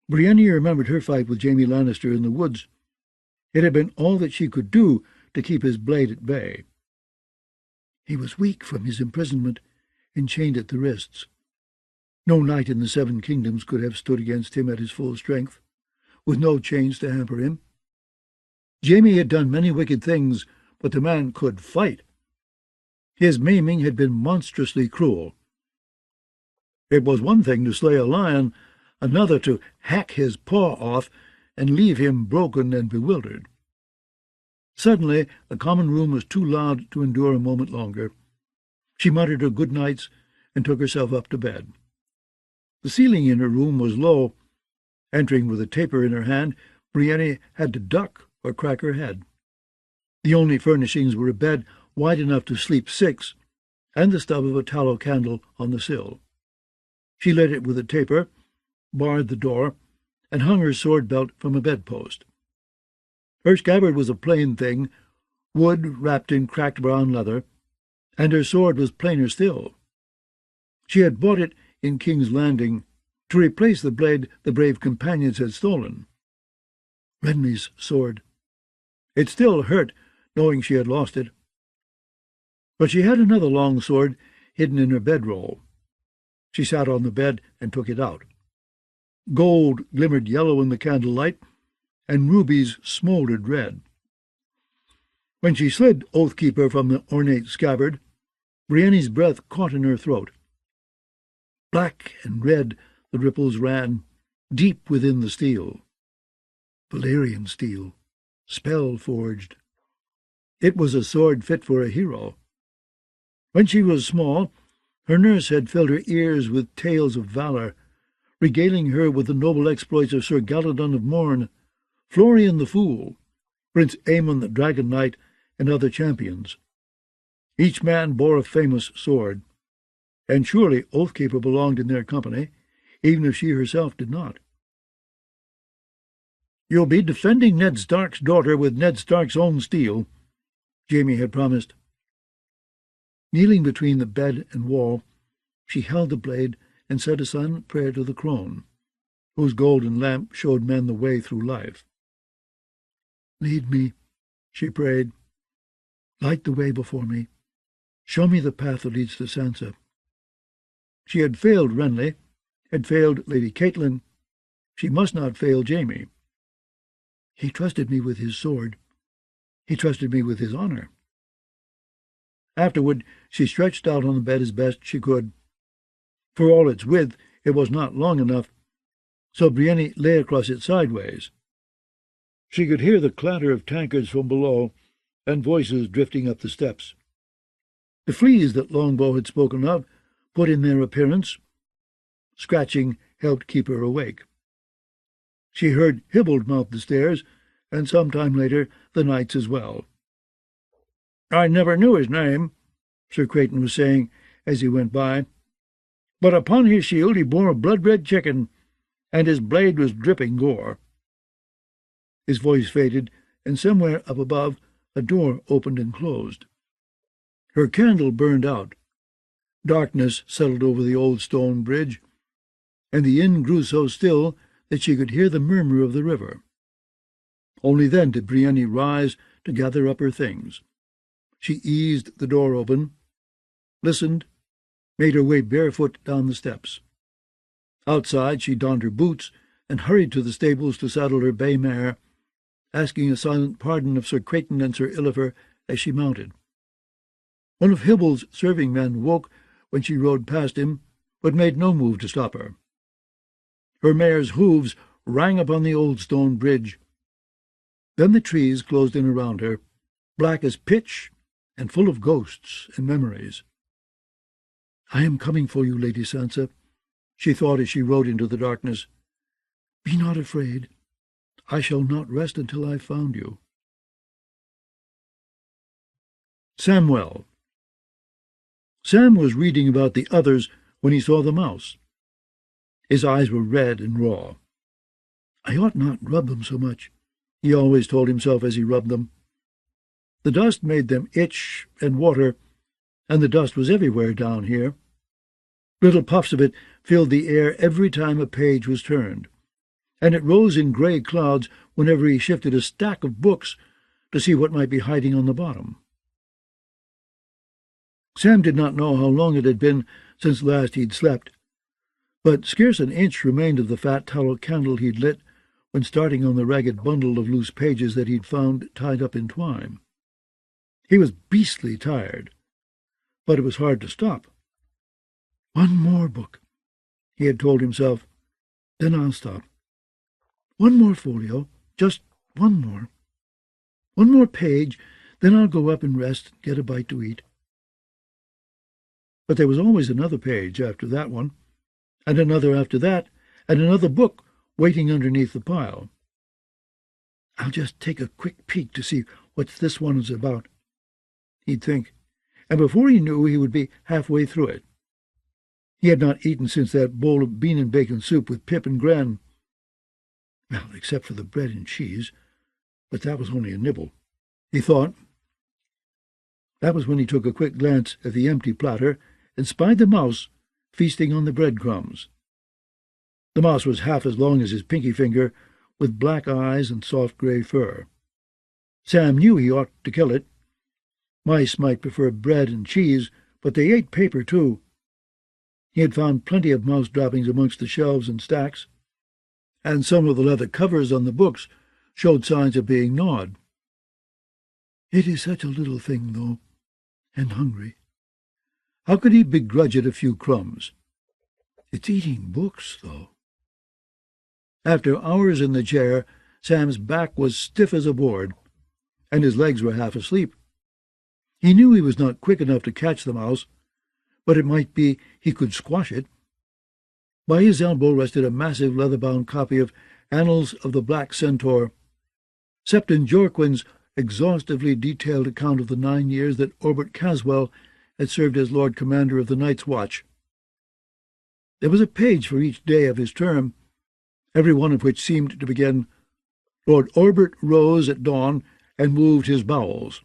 Brienne remembered her fight with Jaime Lannister in the woods. It had been all that she could do to keep his blade at bay. He was weak from his imprisonment and chained at the wrists. No knight in the 7 kingdoms could have stood against him at his full strength, with no chains to hamper him. Jaime had done many wicked things, but the man could fight. His maiming had been monstrously cruel. It was one thing to slay a lion, another to hack his paw off and leave him broken and bewildered. Suddenly the common room was too loud to endure a moment longer. She muttered her good nights and took herself up to bed. The ceiling in her room was low. Entering with a taper in her hand, Brienne had to duck or crack her head. The only furnishings were a bed wide enough to sleep 6, and the stub of a tallow candle on the sill. She lit it with a taper, barred the door, and hung her sword-belt from a bedpost. Her scabbard was a plain thing, wood wrapped in cracked brown leather, and her sword was plainer still. She had bought it in King's Landing to replace the blade the brave companions had stolen. Renly's sword. It still hurt, knowing she had lost it. But she had another long sword hidden in her bedroll. She sat on the bed and took it out. Gold glimmered yellow in the candlelight, and rubies smouldered red. When she slid Oathkeeper from the ornate scabbard, Brienne's breath caught in her throat. Black and red the ripples ran, deep within the steel. Valyrian steel, spell-forged. It was a sword fit for a hero. When she was small, her nurse had filled her ears with tales of valour, regaling her with the noble exploits of Sir Galladon of Morn, Florian the Fool, Prince Aemon the Dragon Knight, and other champions. Each man bore a famous sword, and surely Oathkeeper belonged in their company, even if she herself did not. "You'll be defending Ned Stark's daughter with Ned Stark's own steel," Jaime had promised. Kneeling between the bed and wall, she held the blade and said a silent prayer to the crone. whose golden lamp showed men the way through life. "Lead me," she prayed. "Light the way before me. Show me the path that leads to Sansa." She had failed Renly, had failed Lady Catelyn. She must not fail Jaime. He trusted me with his sword. He trusted me with his honor. Afterward, she stretched out on the bed as best she could. For all its width, it was not long enough, so Brienne lay across it sideways. She could hear the clatter of tankards from below and voices drifting up the steps. The fleas that Longbow had spoken of put in their appearance. Scratching helped keep her awake. She heard Hybald mount the stairs, and some time later the knights as well. "I never knew his name," Sir Kraken was saying as he went by, "but upon his shield he bore a blood-red chicken, and his blade was dripping gore." His voice faded, and somewhere up above a door opened and closed. Her candle burned out. Darkness settled over the old stone bridge, and the inn grew so still that she could hear the murmur of the river. Only then did Brienne rise to gather up her things. She eased the door open, listened, made her way barefoot down the steps. Outside she donned her boots and hurried to the stables to saddle her bay mare, asking a silent pardon of Sir Kraken and Sir Illifer as she mounted. One of Hybald's serving men woke when she rode past him, but made no move to stop her. Her mare's hoofs rang upon the old stone bridge. Then the trees closed in around her, black as pitch and full of ghosts and memories. "I am coming for you, Lady Sansa," she thought as she rode into the darkness. "Be not afraid. I shall not rest until I have found you." Samwell. Sam was reading about the others when he saw the mouse. His eyes were red and raw. "I ought not rub them so much," he always told himself as he rubbed them. The dust made them itch and water, and the dust was everywhere down here. Little puffs of it filled the air every time a page was turned, and it rose in grey clouds whenever he shifted a stack of books to see what might be hiding on the bottom. Sam did not know how long it had been since last he'd slept, but scarce an inch remained of the fat tallow candle he'd lit when starting on the ragged bundle of loose pages that he'd found tied up in twine. He was beastly tired, but it was hard to stop. "One more book," he had told himself, "then I'll stop. One more folio, just one more. One more page, then I'll go up and rest and get a bite to eat." But there was always another page after that one, and another after that, and another book waiting underneath the pile. "I'll just take a quick peek to see what this one is about," he'd think, and before he knew he would be halfway through it. He had not eaten since that bowl of bean and bacon soup with Pip and Gran. Well, except for the bread and cheese, but that was only a nibble, he thought. That was when he took a quick glance at the empty platter and spied the mouse feasting on the breadcrumbs. The mouse was half as long as his pinky finger, with black eyes and soft grey fur. Sam knew he ought to kill it. Mice might prefer bread and cheese, but they ate paper too. He had found plenty of mouse droppings amongst the shelves and stacks, and some of the leather covers on the books showed signs of being gnawed. It is such a little thing, though, and hungry. How could he begrudge it a few crumbs? It's eating books, though. After hours in the chair, Sam's back was stiff as a board, and his legs were half asleep. He knew he was not quick enough to catch the mouse, but it might be he could squash it. By his elbow rested a massive leather-bound copy of Annals of the Black Centaur, Septon Jorquin's exhaustively detailed account of the 9 years that Orbert Caswell had served as Lord Commander of the Night's Watch. There was a page for each day of his term, every one of which seemed to begin, "Lord Orbert rose at dawn and moved his bowels,"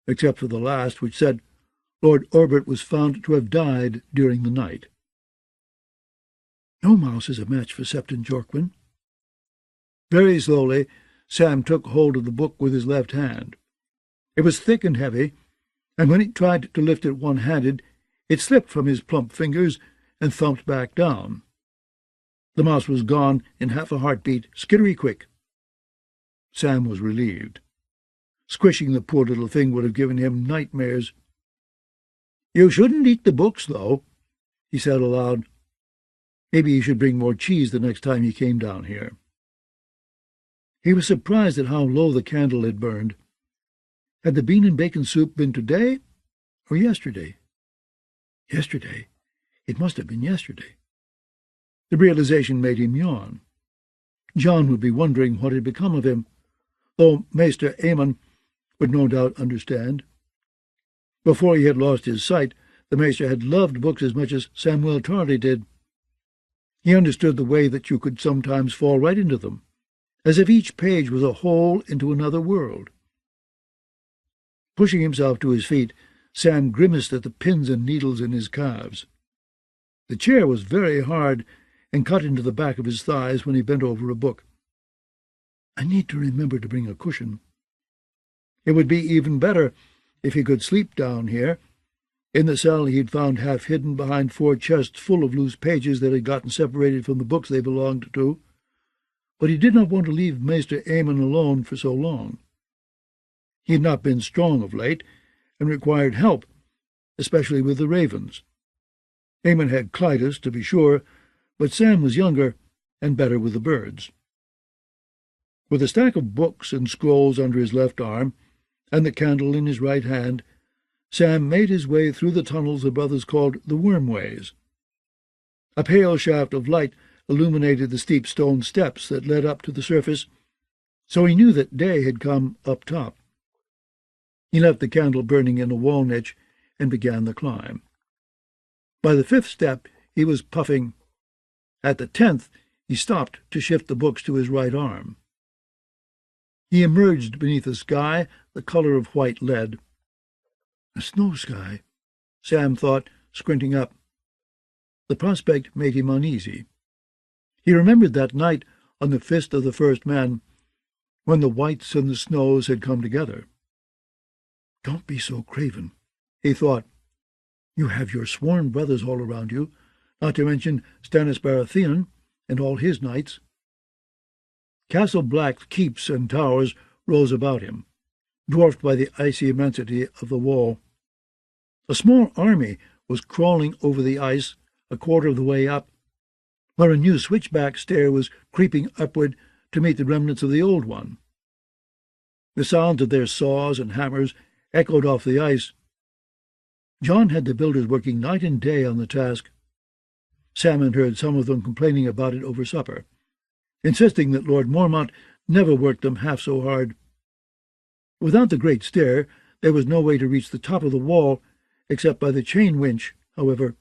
except for the last, which said, "Lord Orbert was found to have died during the night." No mouse is a match for Septon Jorquin. Very slowly, Sam took hold of the book with his left hand. It was thick and heavy, and when he tried to lift it one-handed, it slipped from his plump fingers and thumped back down. The mouse was gone in half a heartbeat, skittery-quick. Sam was relieved. Squishing the poor little thing would have given him nightmares. "You shouldn't eat the books, though," he said aloud. Maybe he should bring more cheese the next time he came down here. He was surprised at how low the candle had burned. Had the bean and bacon soup been today or yesterday? Yesterday. It must have been yesterday. The realization made him yawn. John would be wondering what had become of him, though Maester Aemon would no doubt understand. Before he had lost his sight, the Maester had loved books as much as Samwell Tarly did. He understood the way that you could sometimes fall right into them, as if each page was a hole into another world. Pushing himself to his feet, Sam grimaced at the pins and needles in his calves. The chair was very hard and cut into the back of his thighs when he bent over a book. "I need to remember to bring a cushion." It would be even better if he could sleep down here, in the cell he had found half hidden behind 4 chests full of loose pages that had gotten separated from the books they belonged to. But he did not want to leave Maester Aemon alone for so long. He had not been strong of late, and required help, especially with the ravens. Aemon had Clytus, to be sure, but Sam was younger and better with the birds. With a stack of books and scrolls under his left arm, and the candle in his right hand, Sam made his way through the tunnels the brothers called the Wormways. A pale shaft of light illuminated the steep stone steps that led up to the surface, so he knew that day had come up top. He left the candle burning in a wall niche and began the climb. By the 5th step he was puffing. At the 10th he stopped to shift the books to his right arm. He emerged beneath a sky the color of white lead. A snow sky, Sam thought, squinting up. The prospect made him uneasy. He remembered that night on the Fist of the First Man, when the whites and the snows had come together. "Don't be so craven," he thought. "You have your sworn brothers all around you, not to mention Stannis Baratheon and all his knights." Castle Black's keeps and towers rose about him, dwarfed by the icy immensity of the wall. A small army was crawling over the ice a quarter of the way up, where a new switchback stair was creeping upward to meet the remnants of the old one. The sounds of their saws and hammers echoed off the ice. John had the builders working night and day on the task. Sam had heard some of them complaining about it over supper, insisting that Lord Mormont never worked them half so hard. Without the great stair, there was no way to reach the top of the wall, except by the chain winch, however.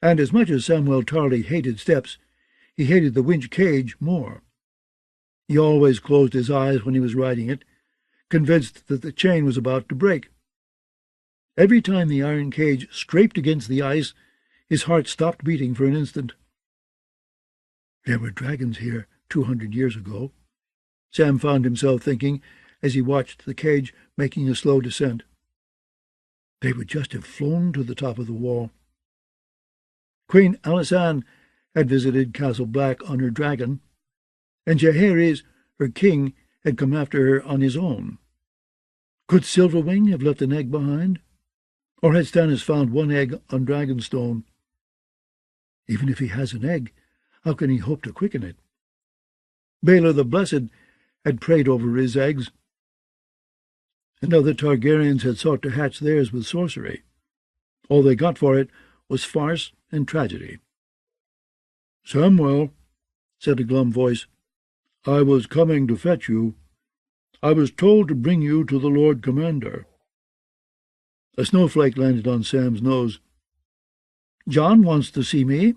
And as much as Samwell Tarly hated steps, he hated the winch cage more. He always closed his eyes when he was riding it, convinced that the chain was about to break. Every time the iron cage scraped against the ice, his heart stopped beating for an instant. There were dragons here 200 years ago, Sam found himself thinking as he watched the cage making a slow descent. They would just have flown to the top of the wall. Queen Alysanne had visited Castle Black on her dragon, and Jaehaerys, her king, had come after her on his own. Could Silverwing have left an egg behind? Or had Stannis found one egg on Dragonstone? Even if he has an egg, how can he hope to quicken it? Baelor the Blessed had prayed over his eggs, and other Targaryens had sought to hatch theirs with sorcery. All they got for it was farce and tragedy. "Samwell," said a glum voice, "I was coming to fetch you. I was told to bring you to the Lord Commander." A snowflake landed on Sam's nose. "John wants to see me."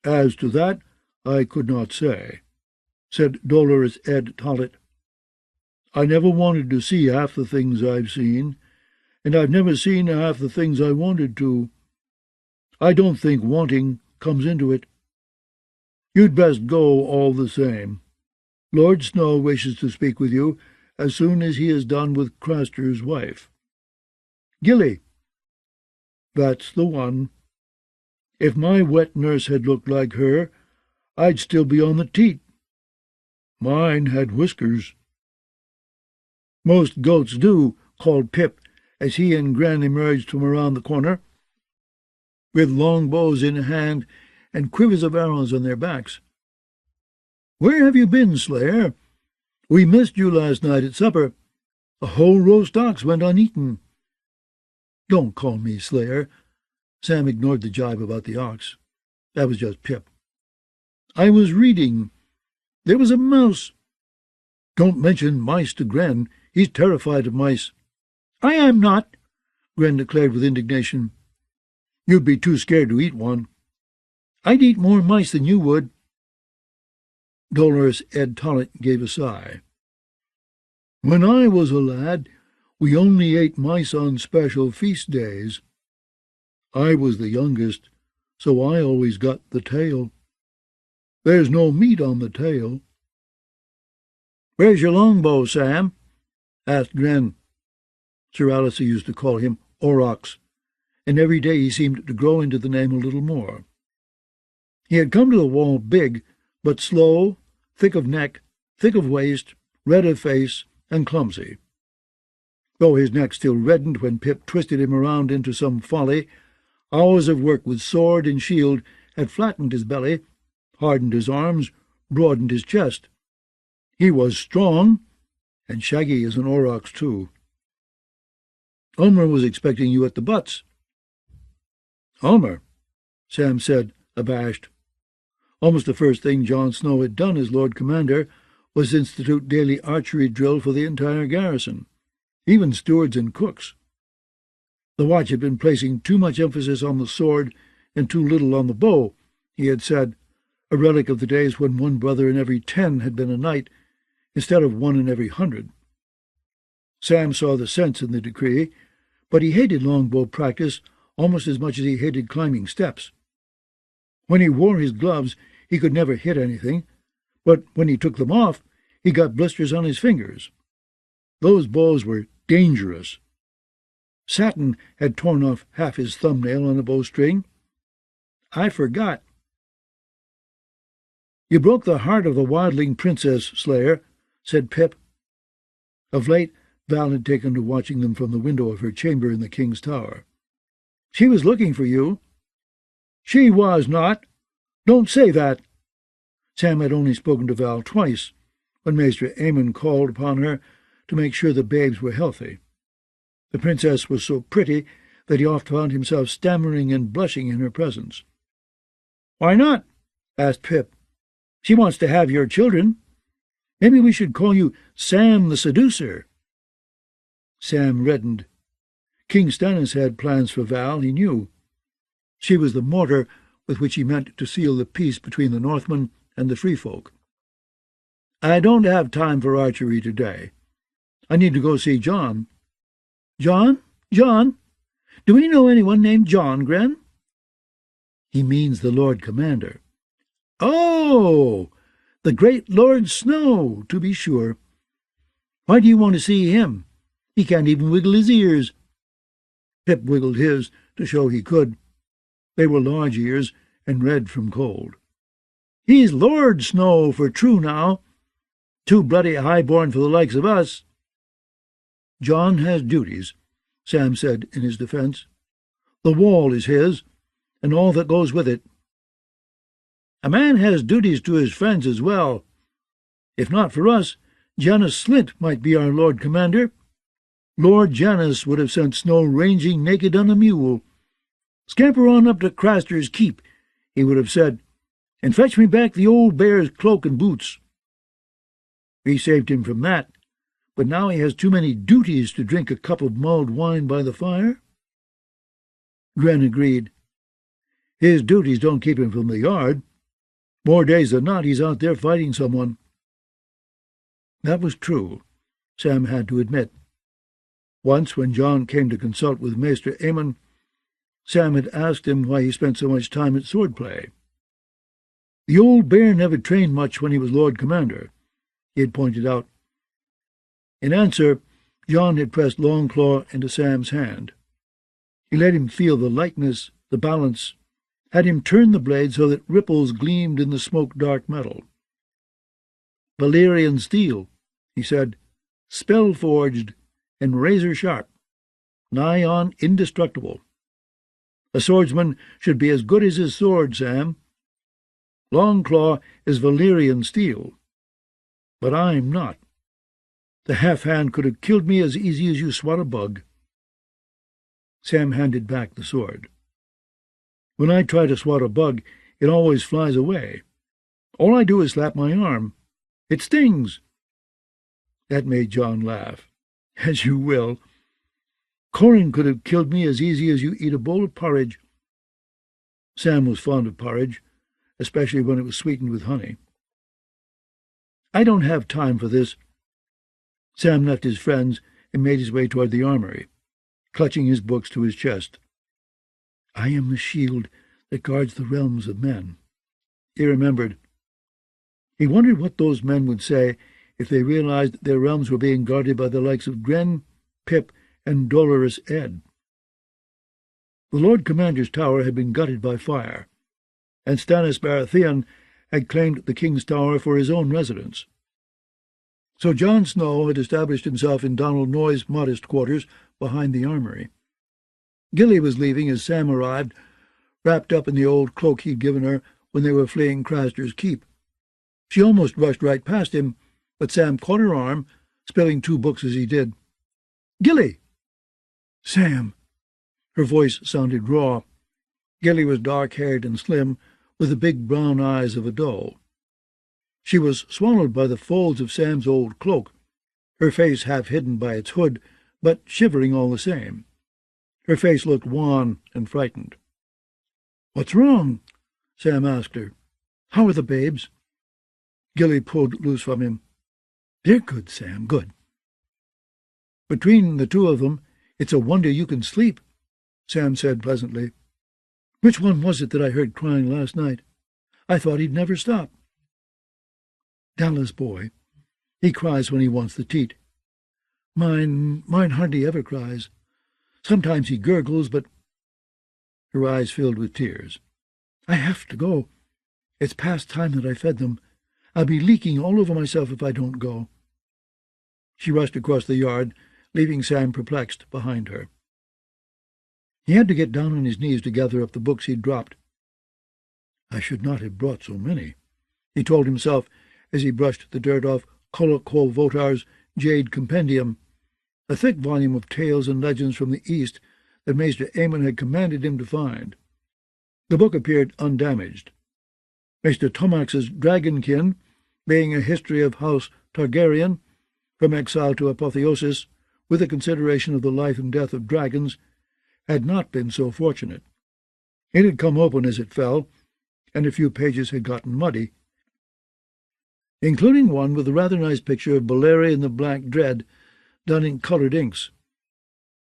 "As to that, I could not say," said Dolorous Ed Tollet. "I never wanted to see half the things I've seen, and I've never seen half the things I wanted to. I don't think wanting comes into it. You'd best go all the same. Lord Snow wishes to speak with you as soon as he is done with Craster's wife. Gilly. That's the one. If my wet nurse had looked like her, I'd still be on the teat. Mine had whiskers. Most goats do, called Pip, as he and Gren emerged from around the corner, with long bows in hand and quivers of arrows on their backs. Where have you been, Slayer? We missed you last night at supper. A whole roast ox went uneaten. Don't call me Slayer. Sam ignored the jibe about the ox. That was just Pip. I was reading. There was a mouse. Don't mention mice to Gren. He's terrified of mice. I am not, Gren declared with indignation. You'd be too scared to eat one. I'd eat more mice than you would. Dolorous Ed Tollet gave a sigh. When I was a lad, we only ate mice on special feast days. I was the youngest, so I always got the tail. There's no meat on the tail. Where's your longbow, Sam? Asked Gren. Sir Alistair used to call him Aurochs, and every day he seemed to grow into the name a little more. He had come to the wall big, but slow, thick of neck, thick of waist, red of face, and clumsy. Though his neck still reddened when Pip twisted him around into some folly, hours of work with sword and shield had flattened his belly, hardened his arms, broadened his chest. He was strong, and shaggy as an aurochs too. Ulmer was expecting you at the butts. Ulmer, Sam said, abashed. Almost the first thing Jon Snow had done as Lord Commander was institute daily archery drill for the entire garrison, even stewards and cooks. The watch had been placing too much emphasis on the sword and too little on the bow, he had said, a relic of the days when one brother in every 10 had been a knight, instead of 1 in every 100. Sam saw the sense in the decree, but he hated longbow practice almost as much as he hated climbing steps. When he wore his gloves, he could never hit anything, but when he took them off, he got blisters on his fingers. Those bows were dangerous. Satin had torn off half his thumbnail on a bowstring. I forgot. You broke the heart of the wildling princess, Slayer, said Pip. Of late, Val had taken to watching them from the window of her chamber in the king's tower. She was looking for you. She was not. Don't say that. Sam had only spoken to Val twice, when Maester Aemon called upon her to make sure the babes were healthy. The princess was so pretty that he oft found himself stammering and blushing in her presence. Why not? Asked Pip. She wants to have your children. Maybe we should call you Sam the Seducer. Sam reddened. King Stannis had plans for Val, he knew. She was the mortar with which he meant to seal the peace between the Northmen and the Free Folk. I don't have time for archery today. I need to go see John. John? John? Do we know anyone named John, Gren? He means the Lord Commander. Oh, the great Lord Snow, to be sure. Why do you want to see him? He can't even wiggle his ears. Pip wiggled his to show he could. They were large ears and red from cold. He's Lord Snow for true now. Too bloody high-born for the likes of us. John has duties, Sam said in his defence. The wall is his, and all that goes with it. A man has duties to his friends as well. If not for us, Janos Slynt might be our Lord Commander. Lord Janos would have sent Snow ranging naked on a mule. Scamper on up to Craster's Keep, he would have said, and fetch me back the old bear's cloak and boots. We saved him from that, but now he has too many duties to drink a cup of mulled wine by the fire. Gren agreed. His duties don't keep him from the yard. More days than not, he's out there fighting someone. That was true, Sam had to admit. Once, when John came to consult with Maester Aemon, Sam had asked him why he spent so much time at sword-play. The old bear never trained much when he was Lord Commander, he had pointed out. In answer, Jon had pressed Longclaw into Sam's hand. He let him feel the lightness, the balance, had him turn the blade so that ripples gleamed in the smoke-dark metal. "Valyrian steel," he said, "spell-forged and razor-sharp, nigh on indestructible. A swordsman should be as good as his sword, Sam. Longclaw is Valyrian steel, but I'm not. The half-hand could have killed me as easy as you swat a bug." Sam handed back the sword. "When I try to swat a bug, it always flies away. All I do is slap my arm. It stings." That made Jon laugh. "As you will. Corin could have killed me as easy as you eat a bowl of porridge." Sam was fond of porridge, especially when it was sweetened with honey. "I don't have time for this." Sam left his friends and made his way toward the armory, clutching his books to his chest. "I am the shield that guards the realms of men," he remembered. He wondered what those men would say if they realized that their realms were being guarded by the likes of Gren, Pip, and Dolorous Ed. The Lord Commander's tower had been gutted by fire, and Stannis Baratheon had claimed the King's Tower for his own residence. So Jon Snow had established himself in Donald Noye's modest quarters behind the armory. Gilly was leaving as Sam arrived, wrapped up in the old cloak he'd given her when they were fleeing Craster's Keep. She almost rushed right past him, but Sam caught her arm, spilling 2 books as he did. "Gilly!" "Sam!" Her voice sounded raw. Gilly was dark-haired and slim, with the big brown eyes of a doe. She was swallowed by the folds of Sam's old cloak, her face half hidden by its hood, but shivering all the same. Her face looked wan and frightened. "What's wrong?" Sam asked her. "How are the babes?" Gilly pulled loose from him. "They're good, Sam, good." "Between the 2 of them, it's a wonder you can sleep," Sam said pleasantly. "Which one was it that I heard crying last night? I thought he'd never stop." "Dallas boy. He cries when he wants the teat. Mine hardly ever cries. Sometimes he gurgles, but—" Her eyes filled with tears. "I have to go. It's past time that I fed them. I'll be leaking all over myself if I don't go." She rushed across the yard, leaving Sam perplexed behind her. He had to get down on his knees to gather up the books he'd dropped. "I should not have brought so many," he told himself as he brushed the dirt off Kolokol Votar's Jade Compendium, a thick volume of tales and legends from the East that Maester Aemon had commanded him to find. The book appeared undamaged. Maester Tomax's Dragonkin, being a history of House Targaryen, from exile to apotheosis, with a consideration of the life and death of dragons, had not been so fortunate. It had come open as it fell, and a few pages had gotten muddy, including one with a rather nice picture of Balerion and the Black Dread, done in coloured inks.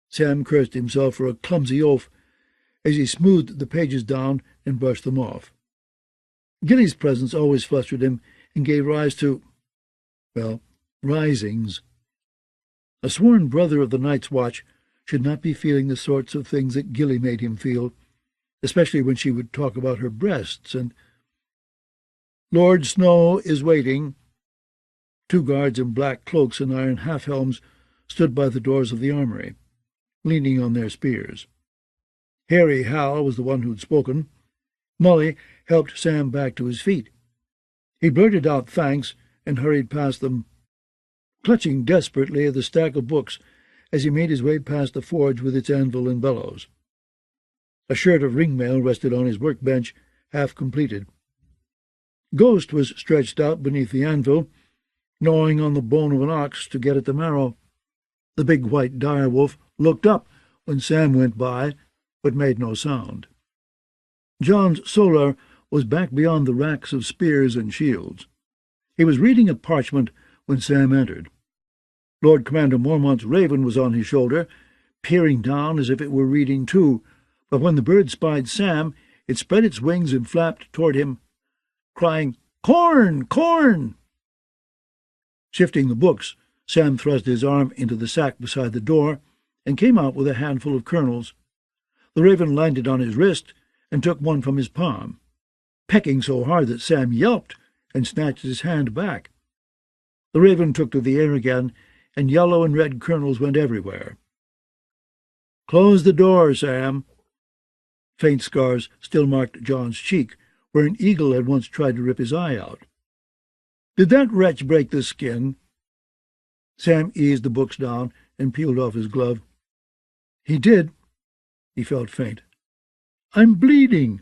Sam cursed himself for a clumsy oaf as he smoothed the pages down and brushed them off. Gilly's presence always flustered him and gave rise to, well, risings. A sworn brother of the Night's Watch should not be feeling the sorts of things that Gilly made him feel, especially when she would talk about her breasts and— "Lord Snow is waiting." 2 guards in black cloaks and iron half-helms stood by the doors of the armory, leaning on their spears. Harry Hal was the one who'd spoken. Molly helped Sam back to his feet. He blurted out thanks and hurried past them, clutching desperately at the stack of books as he made his way past the forge with its anvil and bellows. A shirt of ringmail rested on his workbench, half completed. Ghost was stretched out beneath the anvil, gnawing on the bone of an ox to get at the marrow. The big white direwolf looked up when Sam went by, but made no sound. Jon's Solar was back beyond the racks of spears and shields. He was reading a parchment when Sam entered. Lord Commander Mormont's raven was on his shoulder, peering down as if it were reading too, but when the bird spied Sam, it spread its wings and flapped toward him, crying, "Corn! Corn!" Shifting the books, Sam thrust his arm into the sack beside the door and came out with a handful of kernels. The raven landed on his wrist and took one from his palm, pecking so hard that Sam yelped and snatched his hand back. The raven took to the air again, and yellow and red kernels went everywhere. "Close the door, Sam." Faint scars still marked John's cheek, where an eagle had once tried to rip his eye out. "Did that wretch break the skin?" Sam eased the books down and peeled off his glove. "He did." He felt faint. "I'm bleeding."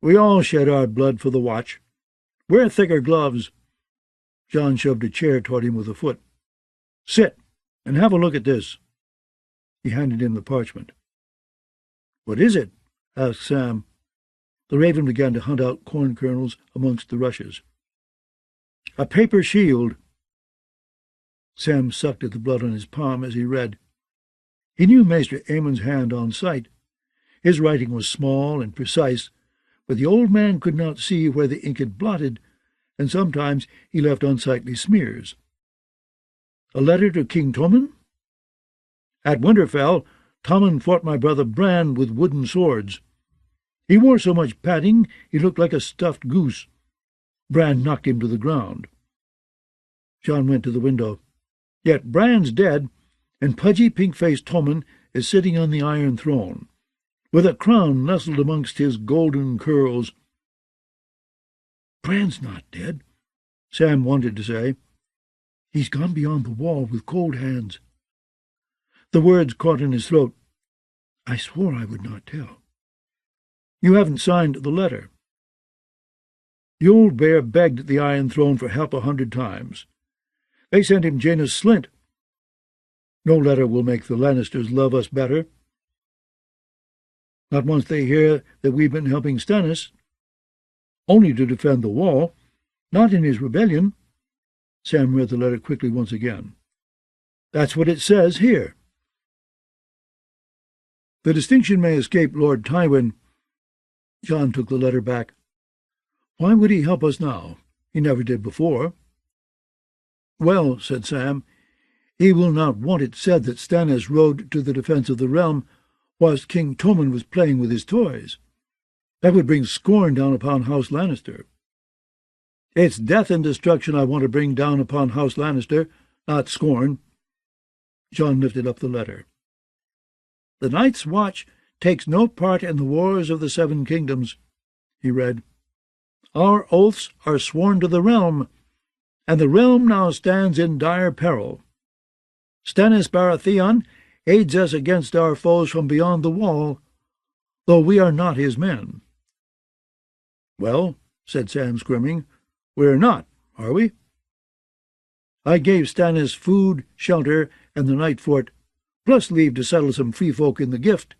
"We all shed our blood for the watch. Wear thicker gloves." John shoved a chair toward him with a foot. "Sit, and have a look at this." He handed him the parchment. "What is it?" asked Sam. The raven began to hunt out corn kernels amongst the rushes. "A paper shield." Sam sucked at the blood on his palm as he read. He knew Maester Aemon's hand on sight. His writing was small and precise, but the old man could not see where the ink had blotted, and sometimes he left unsightly smears. "A letter to King Tommen? At Winterfell, Tommen fought my brother Bran with wooden swords. He wore so much padding he looked like a stuffed goose. Bran knocked him to the ground." John went to the window. "Yet Bran's dead, and pudgy pink-faced Tommen is sitting on the Iron Throne, with a crown nestled amongst his golden curls." "Bran's not dead," Sam wanted to say. "He's gone beyond the wall with cold hands." The words caught in his throat. "I swore I would not tell." "You haven't signed the letter." The old bear begged the Iron Throne for help 100 times. They sent him Jaina's Slint. No letter will make the Lannisters love us better. Not once they hear that we've been helping Stannis. Only to defend the wall, not in his rebellion. Sam read the letter quickly once again. "That's what it says here." "The distinction may escape Lord Tywin." John took the letter back. "Why would he help us now? He never did before." "Well," said Sam, "he will not want it said that Stannis rode to the defence of the realm whilst King Tommen was playing with his toys. That would bring scorn down upon House Lannister." "It's death and destruction I want to bring down upon House Lannister, not scorn." John lifted up the letter. "The Night's Watch takes no part in the wars of the 7 kingdoms," he read. "Our oaths are sworn to the realm, and the realm now stands in dire peril. Stannis Baratheon aids us against our foes from beyond the wall, though we are not his men." "Well," said Sam, squirming, "we're not, are we?" "I gave Stannis food, shelter, and the night fort, plus leave to settle some free folk in the gift.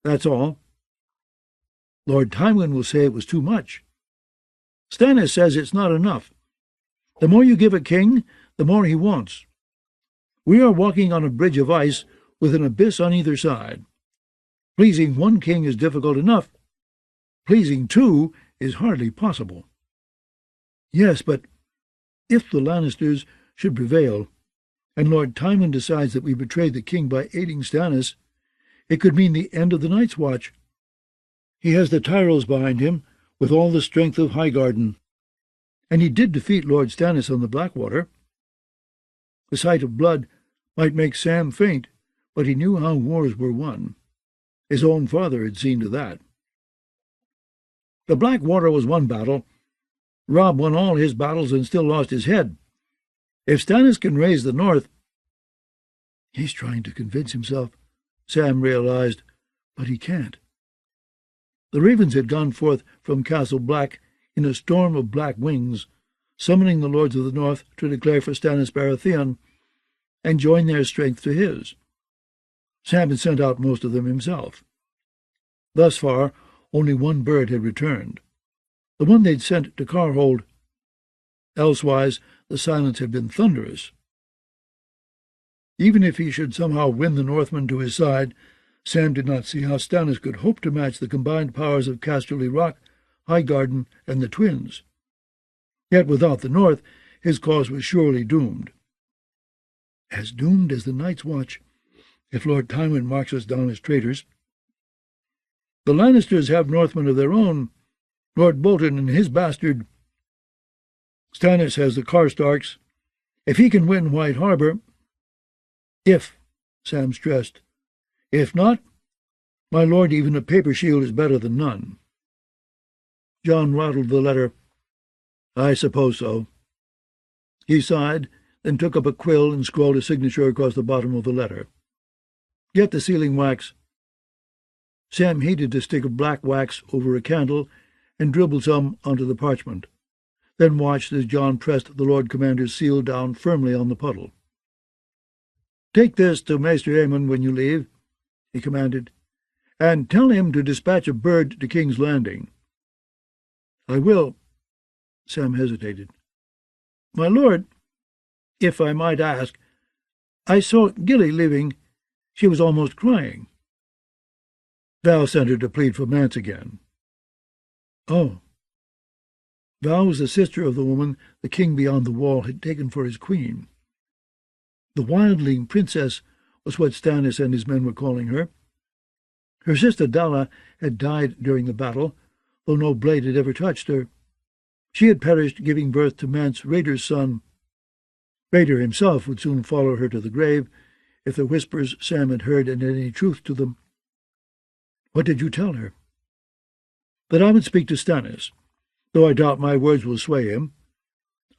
That's all." "Lord Tywin will say it was too much." "Stannis says it's not enough. The more you give a king, the more he wants. We are walking on a bridge of ice with an abyss on either side. Pleasing one king is difficult enough. Pleasing 2 is hardly possible." "Yes, but if the Lannisters should prevail, and Lord Tywin decides that we betrayed the king by aiding Stannis, it could mean the end of the Night's Watch. He has the Tyrells behind him, with all the strength of Highgarden. And he did defeat Lord Stannis on the Blackwater. The sight of blood might make Sam faint, but he knew how wars were won. His own father had seen to that. The Blackwater was one battle. Robb won all his battles and still lost his head. If Stannis can raise the north—" "He's trying to convince himself," Sam realized, "but he can't." The ravens had gone forth from Castle Black in a storm of black wings, summoning the lords of the north to declare for Stannis Baratheon, and join their strength to his. Sam had sent out most of them himself. Thus far, only one bird had returned, the one they'd sent to Carhold. Elsewise, the silence had been thunderous. Even if he should somehow win the Northmen to his side, Sam did not see how Stannis could hope to match the combined powers of Casterly Rock, Highgarden, and the twins. Yet without the North, his cause was surely doomed. As doomed as the Night's Watch, if Lord Tywin marks us down as traitors. The Lannisters have Northmen of their own, Lord Bolton and his bastard. Stannis has the Karstarks. If he can win White Harbor— If, Sam stressed. If not, my lord, even a paper shield is better than none. John rattled the letter. I suppose so. He sighed, then took up a quill and scrawled a signature across the bottom of the letter. Get the sealing wax. Sam heated a stick of black wax over a candle and dribbled some onto the parchment, then watched as John pressed the Lord Commander's seal down firmly on the puddle. Take this to Maester Aemon when you leave, he commanded, and tell him to dispatch a bird to King's Landing. I will. Sam hesitated. My lord, if I might ask, I saw Gilly leaving. She was almost crying. Val sent her to plead for Mance again. Oh. Val was the sister of the woman the king beyond the wall had taken for his queen. The wildling princess was what Stannis and his men were calling her. Her sister Dalla had died during the battle, though no blade had ever touched her. She had perished giving birth to Mance Raider's son. Raider himself would soon follow her to the grave, if the whispers Sam had heard had any truth to them. What did you tell her? That I would speak to Stannis, though I doubt my words will sway him.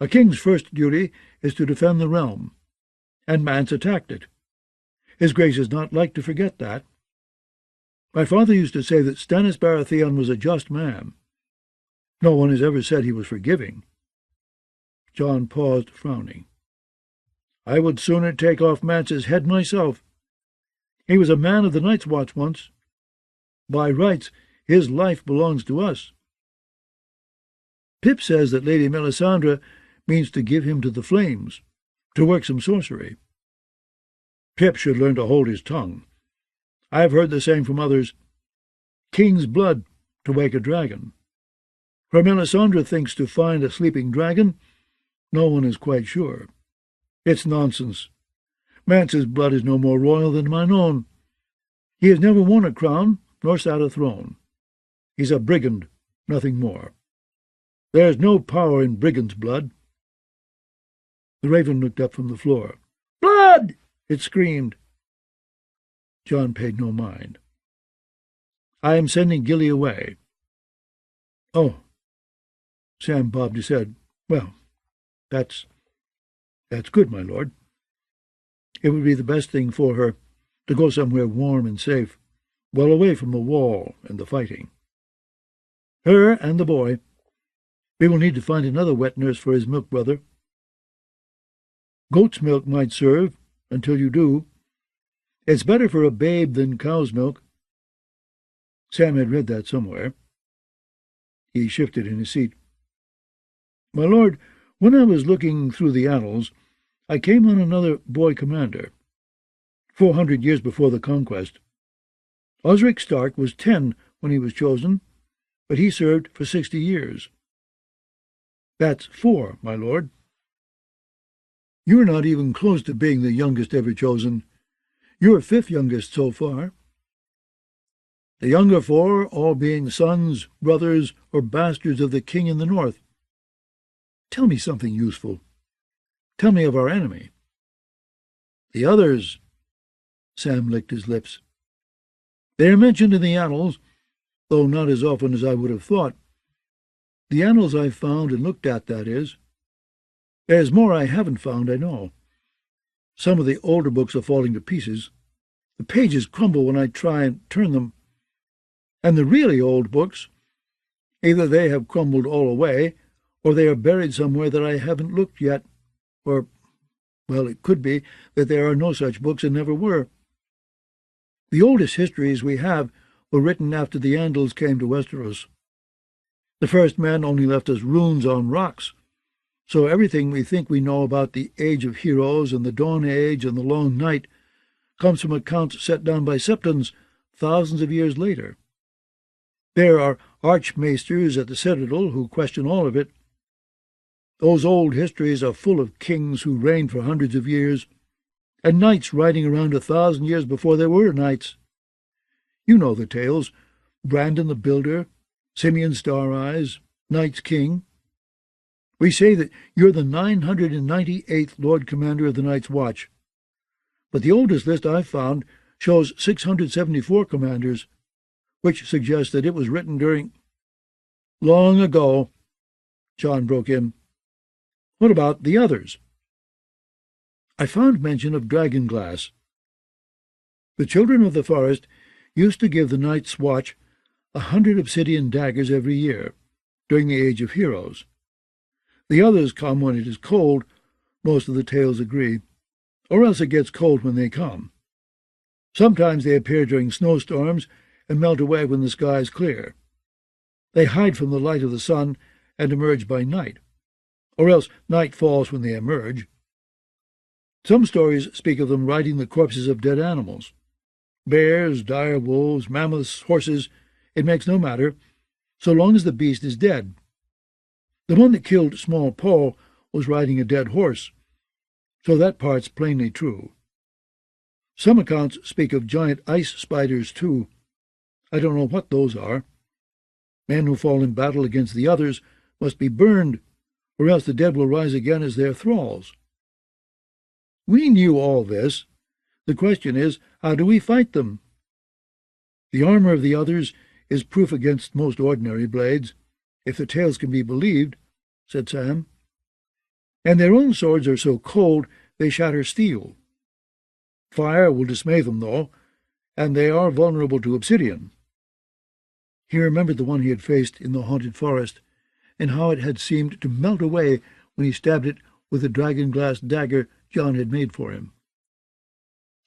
A king's first duty is to defend the realm, and Mance attacked it. His Grace is not like to forget that. My father used to say that Stannis Baratheon was a just man. No one has ever said he was forgiving. John paused, frowning. I would sooner take off Mance's head myself. He was a man of the Night's Watch once. By rights, his life belongs to us. Pip says that Lady Melisandre means to give him to the flames, to work some sorcery. Pip should learn to hold his tongue. I have heard the same from others. King's blood to wake a dragon. For Melisandre thinks to find a sleeping dragon, no one is quite sure. It's nonsense. Mance's blood is no more royal than mine own. He has never worn a crown, nor sat a throne. He's a brigand, nothing more. There's no power in brigand's blood. The raven looked up from the floor. Blood! It screamed. John paid no mind. I am sending Gilly away. Oh. Sam bobbed his head. Well, that's good, my lord. It would be the best thing for her to go somewhere warm and safe, well away from the wall and the fighting. Her and the boy. We will need to find another wet nurse for his milk brother. Goat's milk might serve, until you do. It's better for a babe than cow's milk. Sam had read that somewhere. He shifted in his seat. My lord, when I was looking through the annals, I came on another boy commander, 400 years before the conquest. Osric Stark was 10 when he was chosen, but he served for 60 years. That's 4, my lord. You're not even close to being the youngest ever chosen. You're 5th youngest so far. The younger 4 all being sons, brothers, or bastards of the king in the north. Tell me something useful. Tell me of our enemy. The others— Sam licked his lips. They are mentioned in the annals, though not as often as I would have thought. The annals I've found and looked at, that is. There's more I haven't found, I know. Some of the older books are falling to pieces. The pages crumble when I try and turn them. And the really old books, either they have crumbled all away, or they are buried somewhere that I haven't looked yet, or, well, it could be that there are no such books and never were. The oldest histories we have were written after the Andals came to Westeros. The first men only left us runes on rocks, so everything we think we know about the Age of Heroes and the Dawn Age and the Long Night comes from accounts set down by septons thousands of years later. There are archmaesters at the Citadel who question all of it. Those old histories are full of kings who reigned for hundreds of years, and knights riding around 1,000 years before there were knights. You know the tales. Brandon the Builder, Simeon Star-Eyes, Knights King. We say that you're the 998th Lord Commander of the Night's Watch, but the oldest list I've found shows 674 commanders, which suggests that it was written during— Long ago, Jon broke in. What about the others? I found mention of dragonglass. The children of the forest used to give the Night's Watch 100 obsidian daggers every year, during the Age of Heroes. The others come when it is cold, most of the tales agree, or else it gets cold when they come. Sometimes they appear during snowstorms and melt away when the sky is clear. They hide from the light of the sun and emerge by night, or else night falls when they emerge. Some stories speak of them riding the corpses of dead animals. Bears, dire wolves, mammoths, horses, it makes no matter, so long as the beast is dead. The one that killed Small Paul was riding a dead horse, so that part's plainly true. Some accounts speak of giant ice spiders, too. I don't know what those are. Men who fall in battle against the others must be burned, or else the dead will rise again as their thralls. We knew all this. The question is, how do we fight them? The armor of the others is proof against most ordinary blades, if the tales can be believed, said Sam. And their own swords are so cold they shatter steel. Fire will dismay them, though, and they are vulnerable to obsidian. He remembered the one he had faced in the haunted forest, and how it had seemed to melt away when he stabbed it with the dragon-glass dagger Jon had made for him.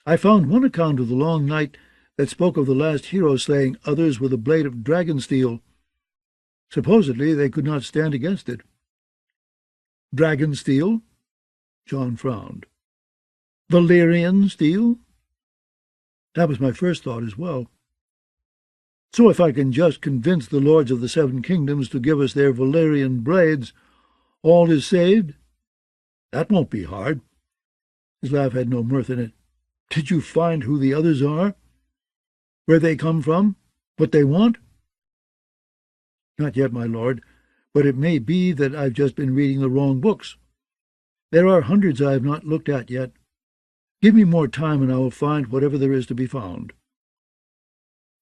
I found one account of the long night that spoke of the last hero slaying others with a blade of dragon steel. Supposedly they could not stand against it. Dragon steel? Jon frowned. Valyrian steel? That was my first thought as well. So if I can just convince the lords of the Seven Kingdoms to give us their Valyrian blades, all is saved? That won't be hard. His laugh had no mirth in it. Did you find who the others are? Where they come from? What they want? Not yet, my lord, but it may be that I've just been reading the wrong books. There are hundreds I have not looked at yet. Give me more time and I will find whatever there is to be found.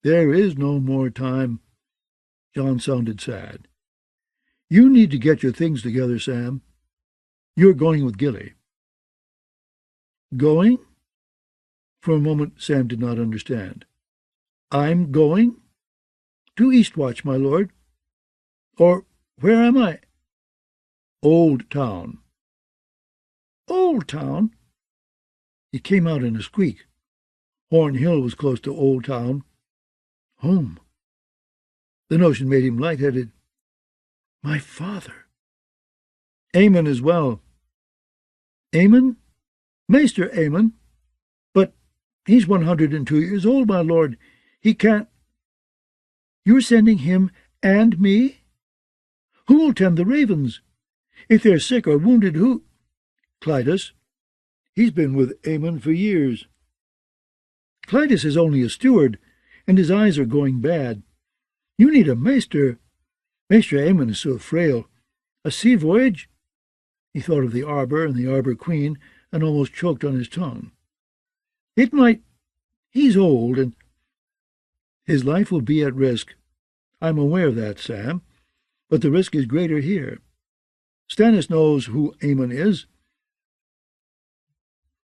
There is no more time. Jon sounded sad. You need to get your things together, Sam. You're going with Gilly. Going? For a moment Sam did not understand. I'm going? To Eastwatch, my lord. Or where am I? Old Town. Old Town? It came out in a squeak. Horn Hill was close to Old Town. Home. The notion made him light-headed. My father. Aemon as well. Aemon? Maester Aemon. But he's 102 years old, my lord. He can't— You're sending him and me? Who will tend the ravens? If they're sick or wounded, who— Clytus. He's been with Aemon for years. Clytus is only a steward, and his eyes are going bad. You need a maester. Maester Aemon is so frail. A sea voyage? He thought of the arbor and the arbor queen, and almost choked on his tongue. It might— He's old, and— His life will be at risk. I'm aware of that, Sam, but the risk is greater here. Stannis knows who Aemon is.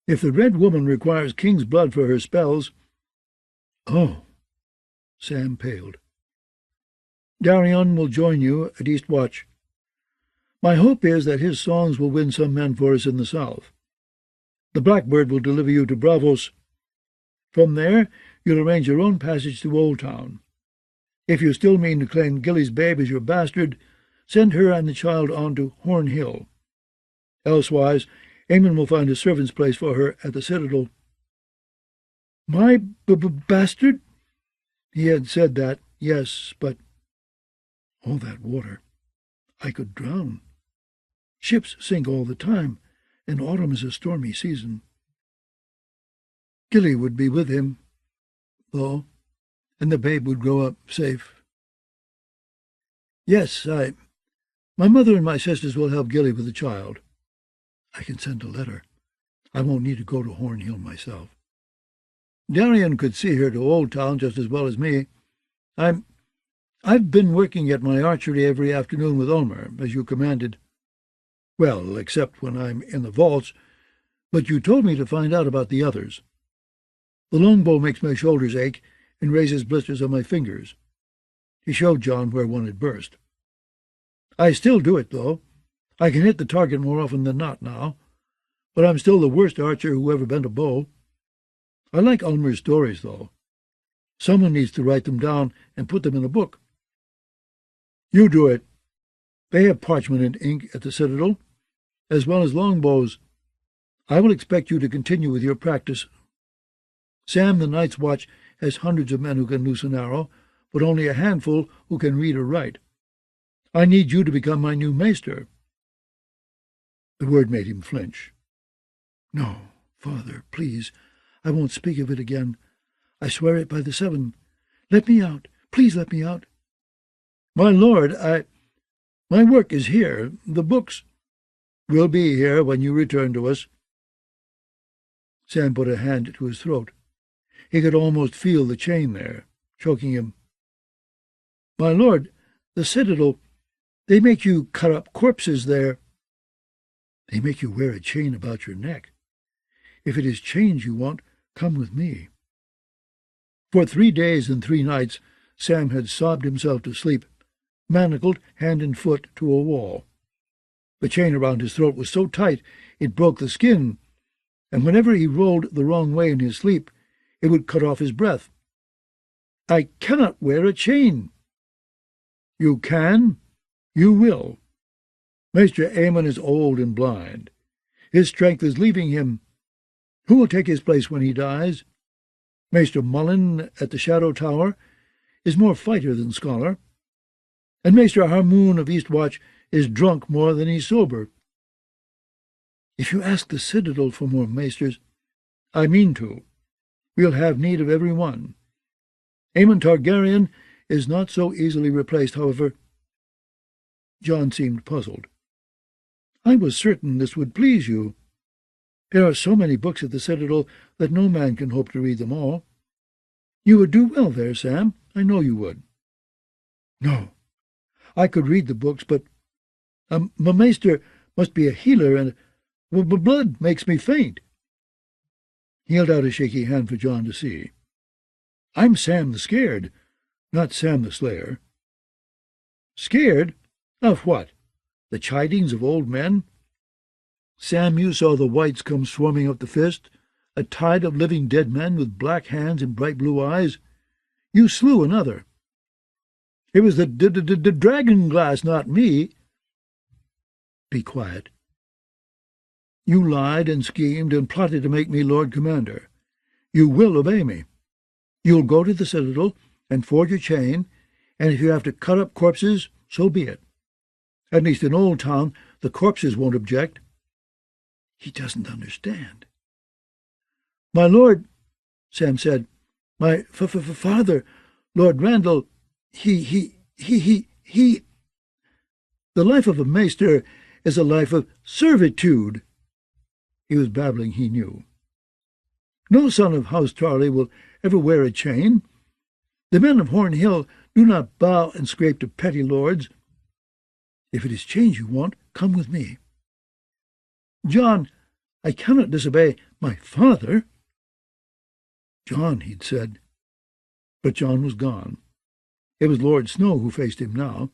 If the Red Woman requires king's blood for her spells— Oh! Sam paled. Darion will join you at Eastwatch. My hope is that his songs will win some men for us in the south. The Blackbird will deliver you to Braavos. From there, you'll arrange your own passage to Old Town. If you still mean to claim Gilly's babe as your bastard, send her and the child on to Horn Hill. Elsewise, Aemon will find a servant's place for her at the Citadel. My bastard? He had said that, yes, but all that water. I could drown. Ships sink all the time, and autumn is a stormy season. Gilly would be with him, though, and the babe would grow up safe. Yes, my mother and my sisters will help Gilly with the child. I can send a letter. I won't need to go to Horn Hill myself. Darien could see her to Old Town just as well as me. I've been working at my archery every afternoon with Ulmer, as you commanded. Well, except when I'm in the vaults, but you told me to find out about the others. The longbow makes my shoulders ache and raises blisters on my fingers. He showed John where one had burst. I still do it, though. I can hit the target more often than not now, but I'm still the worst archer who ever bent a bow. I like Ulmer's stories, though. Someone needs to write them down and put them in a book. You do it. They have parchment and ink at the Citadel, as well as longbows. I will expect you to continue with your practice. Sam, the Night's Watch, has hundreds of men who can loose an arrow, but only a handful who can read or write. I need you to become my new maester. The word made him flinch. No, father, please. I won't speak of it again. I swear it by the Seven. Let me out. Please let me out. My lord, my work is here. The books will be here when you return to us. Sam put a hand to his throat. He could almost feel the chain there, choking him. My lord, the Citadel, they make you cut up corpses there. They make you wear a chain about your neck. If it is chains you want, come with me. For 3 days and 3 nights Sam had sobbed himself to sleep, manacled hand and foot to a wall. The chain around his throat was so tight it broke the skin, and whenever he rolled the wrong way in his sleep, it would cut off his breath. I cannot wear a chain. You can. You will. Maester Aemon is old and blind. His strength is leaving him. Who will take his place when he dies? Maester Mullen at the Shadow Tower is more fighter than scholar, and Maester Harmoon of Eastwatch is drunk more than he's sober. If you ask the Citadel for more maesters, I mean to. We'll have need of every one. Aemon Targaryen is not so easily replaced, however. John seemed puzzled. I was certain this would please you. There are so many books at the Citadel that no man can hope to read them all. You would do well there, Sam. I know you would. No, I could read the books, but my maester must be a healer, and blood makes me faint. He held out a shaky hand for John to see. I'm Sam the Scared, not Sam the Slayer. Scared? Of what? The chidings of old men? Sam, you saw the whites come swarming up the fist, a tide of living dead men with black hands and bright blue eyes. You slew another. It was the dragon glass, not me. Be quiet. You lied and schemed and plotted to make me Lord Commander. You will obey me. You'll go to the Citadel and forge a chain, and if you have to cut up corpses, so be it. At least in Old Town, the corpses won't object. He doesn't understand. My lord, Sam said, my father, Lord Randall, he. The life of a maester is a life of servitude. He was babbling, he knew. No son of House Tarley will ever wear a chain. The men of Horn Hill do not bow and scrape to petty lords. If it is change you want, come with me. John, I cannot disobey my father. John, he'd said. But John was gone. It was Lord Snow who faced him now,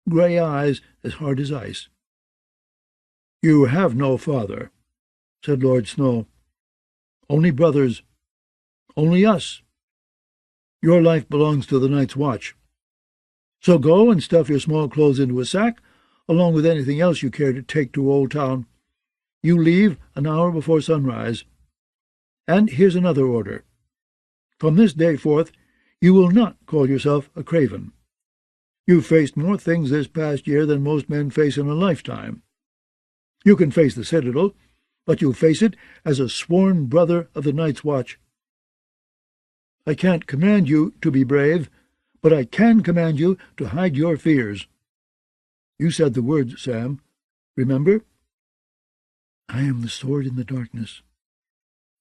grey eyes as hard as ice. You have no father, said Lord Snow. Only brothers. Only us. Your life belongs to the Night's Watch. So go and stuff your small clothes into a sack, along with anything else you care to take to Old Town. You leave an hour before sunrise. And here's another order. From this day forth, You will not call yourself a craven. You've faced more things this past year than most men face in a lifetime. You can face the Citadel, but you'll face it as a sworn brother of the Night's Watch. I can't command you to be brave, but I can command you to hide your fears. You said the words, Sam. Remember? I am the sword in the darkness.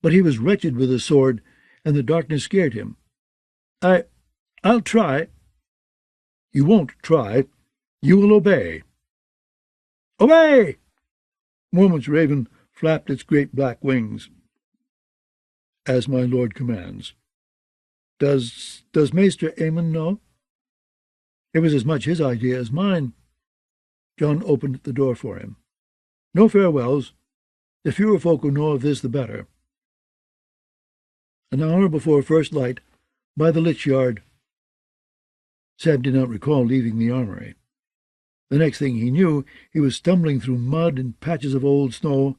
But he was wretched with the sword, and the darkness scared him. I'll try. You won't try. You will obey. Obey! Mormont's raven flapped its great black wings. As my lord commands. Does Maester Aemon know? It was as much his idea as mine. John opened the door for him. No farewells. The fewer folk who know of this, the better. An hour before first light, by the lich yard. Sam did not recall leaving the armory. The next thing he knew, he was stumbling through mud and patches of old snow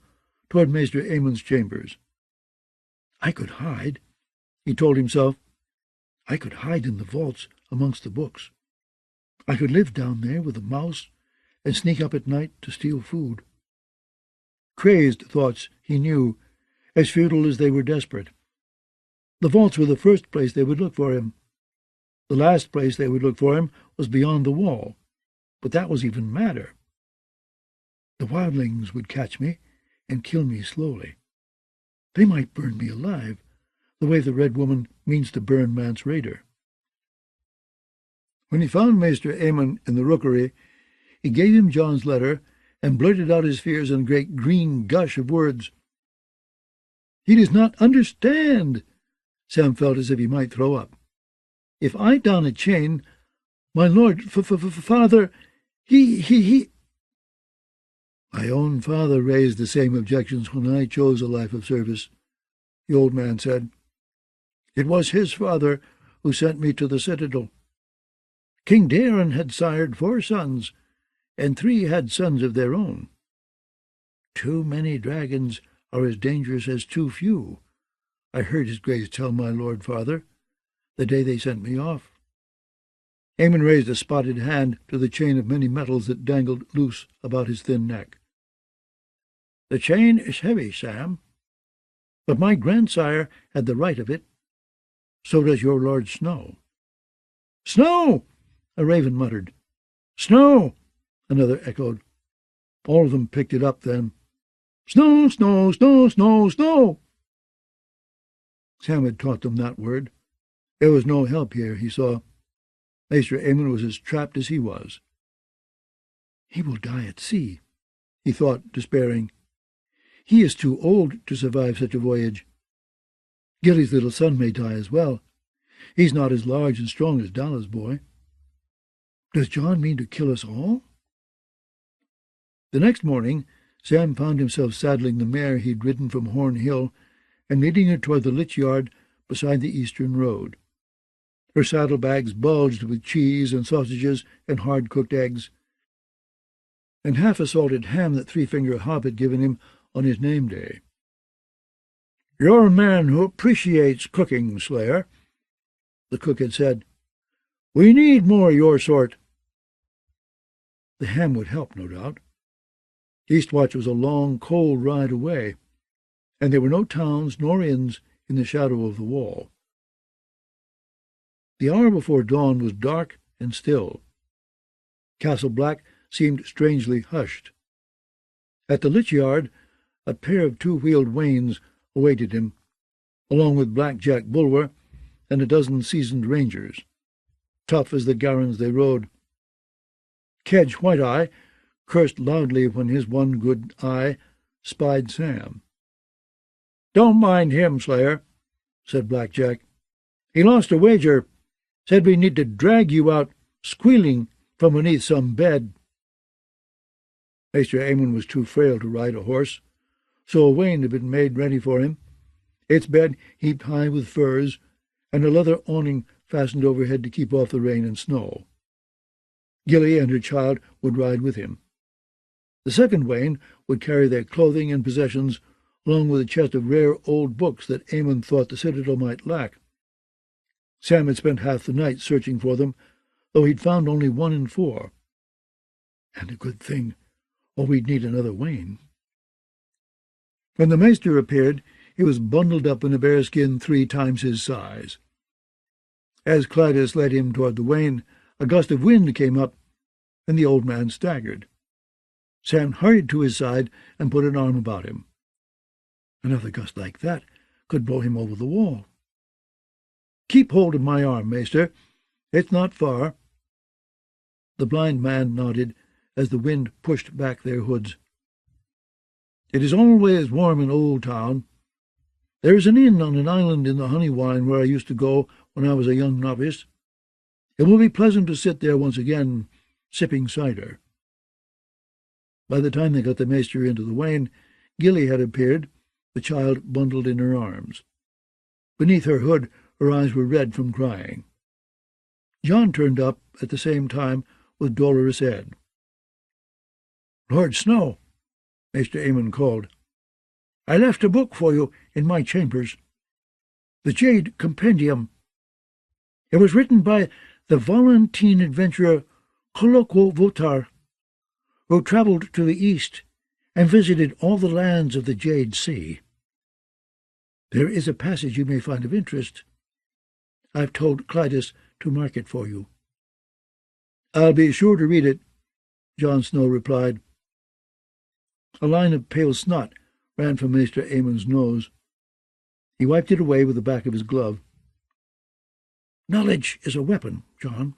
toward Maester Aemon's chambers. I could hide, he told himself. I could hide in the vaults amongst the books. I could live down there with a mouse and sneak up at night to steal food. Crazed thoughts, he knew, as futile as they were desperate. The vaults were the first place they would look for him. The last place they would look for him was beyond the wall, but that was even madder. The wildlings would catch me and kill me slowly. They might burn me alive, the way the Red Woman means to burn Mance Rayder. When he found Maester Aemon in the rookery, he gave him John's letter and blurted out his fears in a great green gush of words. He does not understand. Sam felt as if he might throw up. If I don a chain, my lord, father, he... My own father raised the same objections when I chose a life of service, the old man said. It was his father who sent me to the Citadel. King Daeron had sired 4 sons, and 3 had sons of their own. Too many dragons are as dangerous as too few, I heard his grace tell my lord father, the day they sent me off. Aemon raised a spotted hand to the chain of many metals that dangled loose about his thin neck. The chain is heavy, Sam, but my grandsire had the right of it. So does your Lord Snow. Snow! A raven muttered. Snow! Another echoed. All of them picked it up then. Snow, snow, snow, snow, snow! Sam had taught them that word. There was no help here, he saw. Maester Aemon was as trapped as he was. He will die at sea, he thought, despairing. He is too old to survive such a voyage. Gilly's little son may die as well. He's not as large and strong as Dalla's boy. Does John mean to kill us all? The next morning, Sam found himself saddling the mare he'd ridden from Horn Hill and leading her toward the lich yard beside the eastern road. Her saddlebags bulged with cheese and sausages and hard-cooked eggs, and half-assaulted ham that Three-Finger Hob had given him on his name day. "You're a man who appreciates cooking, Slayer," the cook had said. "We need more your sort." The ham would help, no doubt. Eastwatch was a long, cold ride away, and there were no towns nor inns in the shadow of the wall. The hour before dawn was dark and still. Castle Black seemed strangely hushed. At the lich yard, a pair of 2-wheeled wains awaited him, along with Black Jack Bulwer and a dozen seasoned rangers, tough as the garrons they rode. Kedge White-Eye cursed loudly when his one good eye spied Sam. "Don't mind him, Slayer," said Black Jack. "He lost a wager. Said we need to drag you out, squealing, from beneath some bed." Maester Aemon was too frail to ride a horse, so a wain had been made ready for him, its bed heaped high with furs, and a leather awning fastened overhead to keep off the rain and snow. Gilly and her child would ride with him. The second wain would carry their clothing and possessions, along with a chest of rare old books that Aemon thought the Citadel might lack. Sam had spent half the night searching for them, though he'd found only 1 in 4. And a good thing, or we'd need another wain. When the maester appeared, he was bundled up in a bearskin 3 times his size. As Clytus led him toward the wain, a gust of wind came up, and the old man staggered. Sam hurried to his side and put an arm about him. Another gust like that could blow him over the wall. "Keep hold of my arm, maester. It's not far." The blind man nodded as the wind pushed back their hoods. "It is always warm in Old Town. There is an inn on an island in the Honeywine where I used to go when I was a young novice. It will be pleasant to sit there once again, sipping cider." By the time they got the maester into the wain, Gilly had appeared, the child bundled in her arms. Beneath her hood, her eyes were red from crying. John turned up at the same time with Dolorous Ed. "Lord Snow," Maester Aemon called, "I left a book for you in my chambers. The Jade Compendium. It was written by the Volantine adventurer Colloquo Votar, who travelled to the east and visited all the lands of the Jade Sea. There is a passage you may find of interest. I've told Clytus to mark it for you." "I'll be sure to read it," Jon Snow replied. A line of pale snot ran from Maester Aemon's nose. He wiped it away with the back of his glove. "Knowledge is a weapon, John.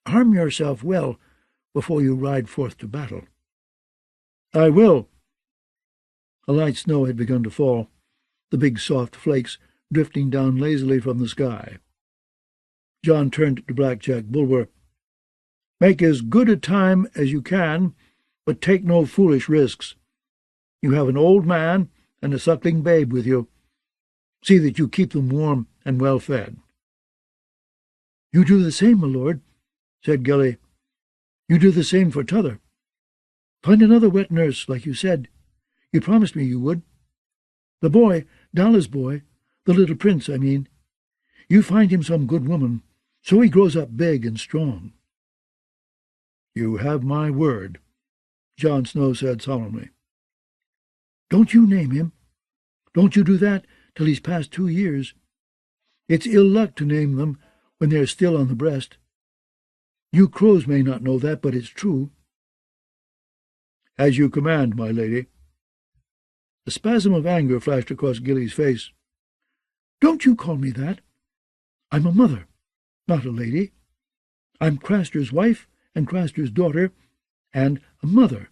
Arm yourself well before you ride forth to battle." "I will." A light snow had begun to fall, the big soft flakes drifting down lazily from the sky. John turned to Blackjack Bulwer. "Make as good a time as you can, but take no foolish risks. You have an old man and a suckling babe with you. See that you keep them warm and well fed." "You do the same, my lord," said Gilly. "You do the same for t'other. Find another wet nurse, like you said. You promised me you would. The boy, Dalla's boy, the little prince, I mean. You find him some good woman, so he grows up big and strong." "You have my word," Jon Snow said solemnly. "Don't you name him. Don't you do that till he's past 2 years. It's ill luck to name them when they're still on the breast. You crows may not know that, but it's true." "As you command, my lady." A spasm of anger flashed across Gilly's face. "Don't you call me that. I'm a mother, not a lady. I'm Craster's wife and Craster's daughter, and a mother."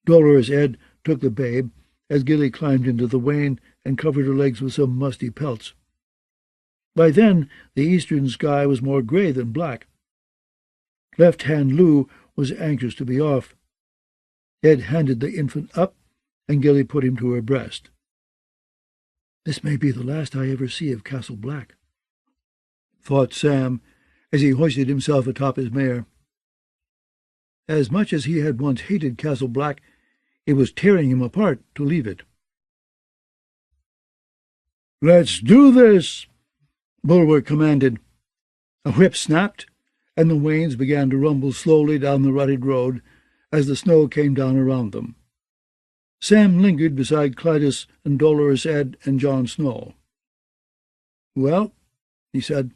Dolorous Ed took the babe as Gilly climbed into the wain and covered her legs with some musty pelts. By then the eastern sky was more grey than black. Left-hand Lou was anxious to be off. Ed handed the infant up, and Gilly put him to her breast. "This may be the last I ever see of Castle Black," thought Sam, as he hoisted himself atop his mare. As much as he had once hated Castle Black, it was tearing him apart to leave it. "Let's do this," Bulwer commanded. A whip snapped, and the wains began to rumble slowly down the rutted road as the snow came down around them. Sam lingered beside Clytus and Dolorous Ed and Jon Snow. "Well," he said,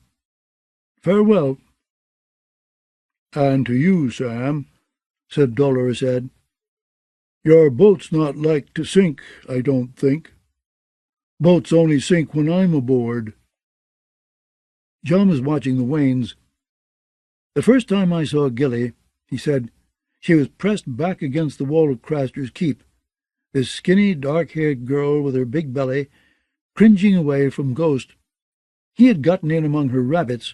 "farewell." "And to you, Sam," said Dolorous Ed. "Your boat's not like to sink, I don't think. Boats only sink when I'm aboard." John was watching the wains. "The first time I saw Gilly," he said, "she was pressed back against the wall of Craster's keep, this skinny, dark-haired girl with her big belly, cringing away from Ghost. He had gotten in among her rabbits,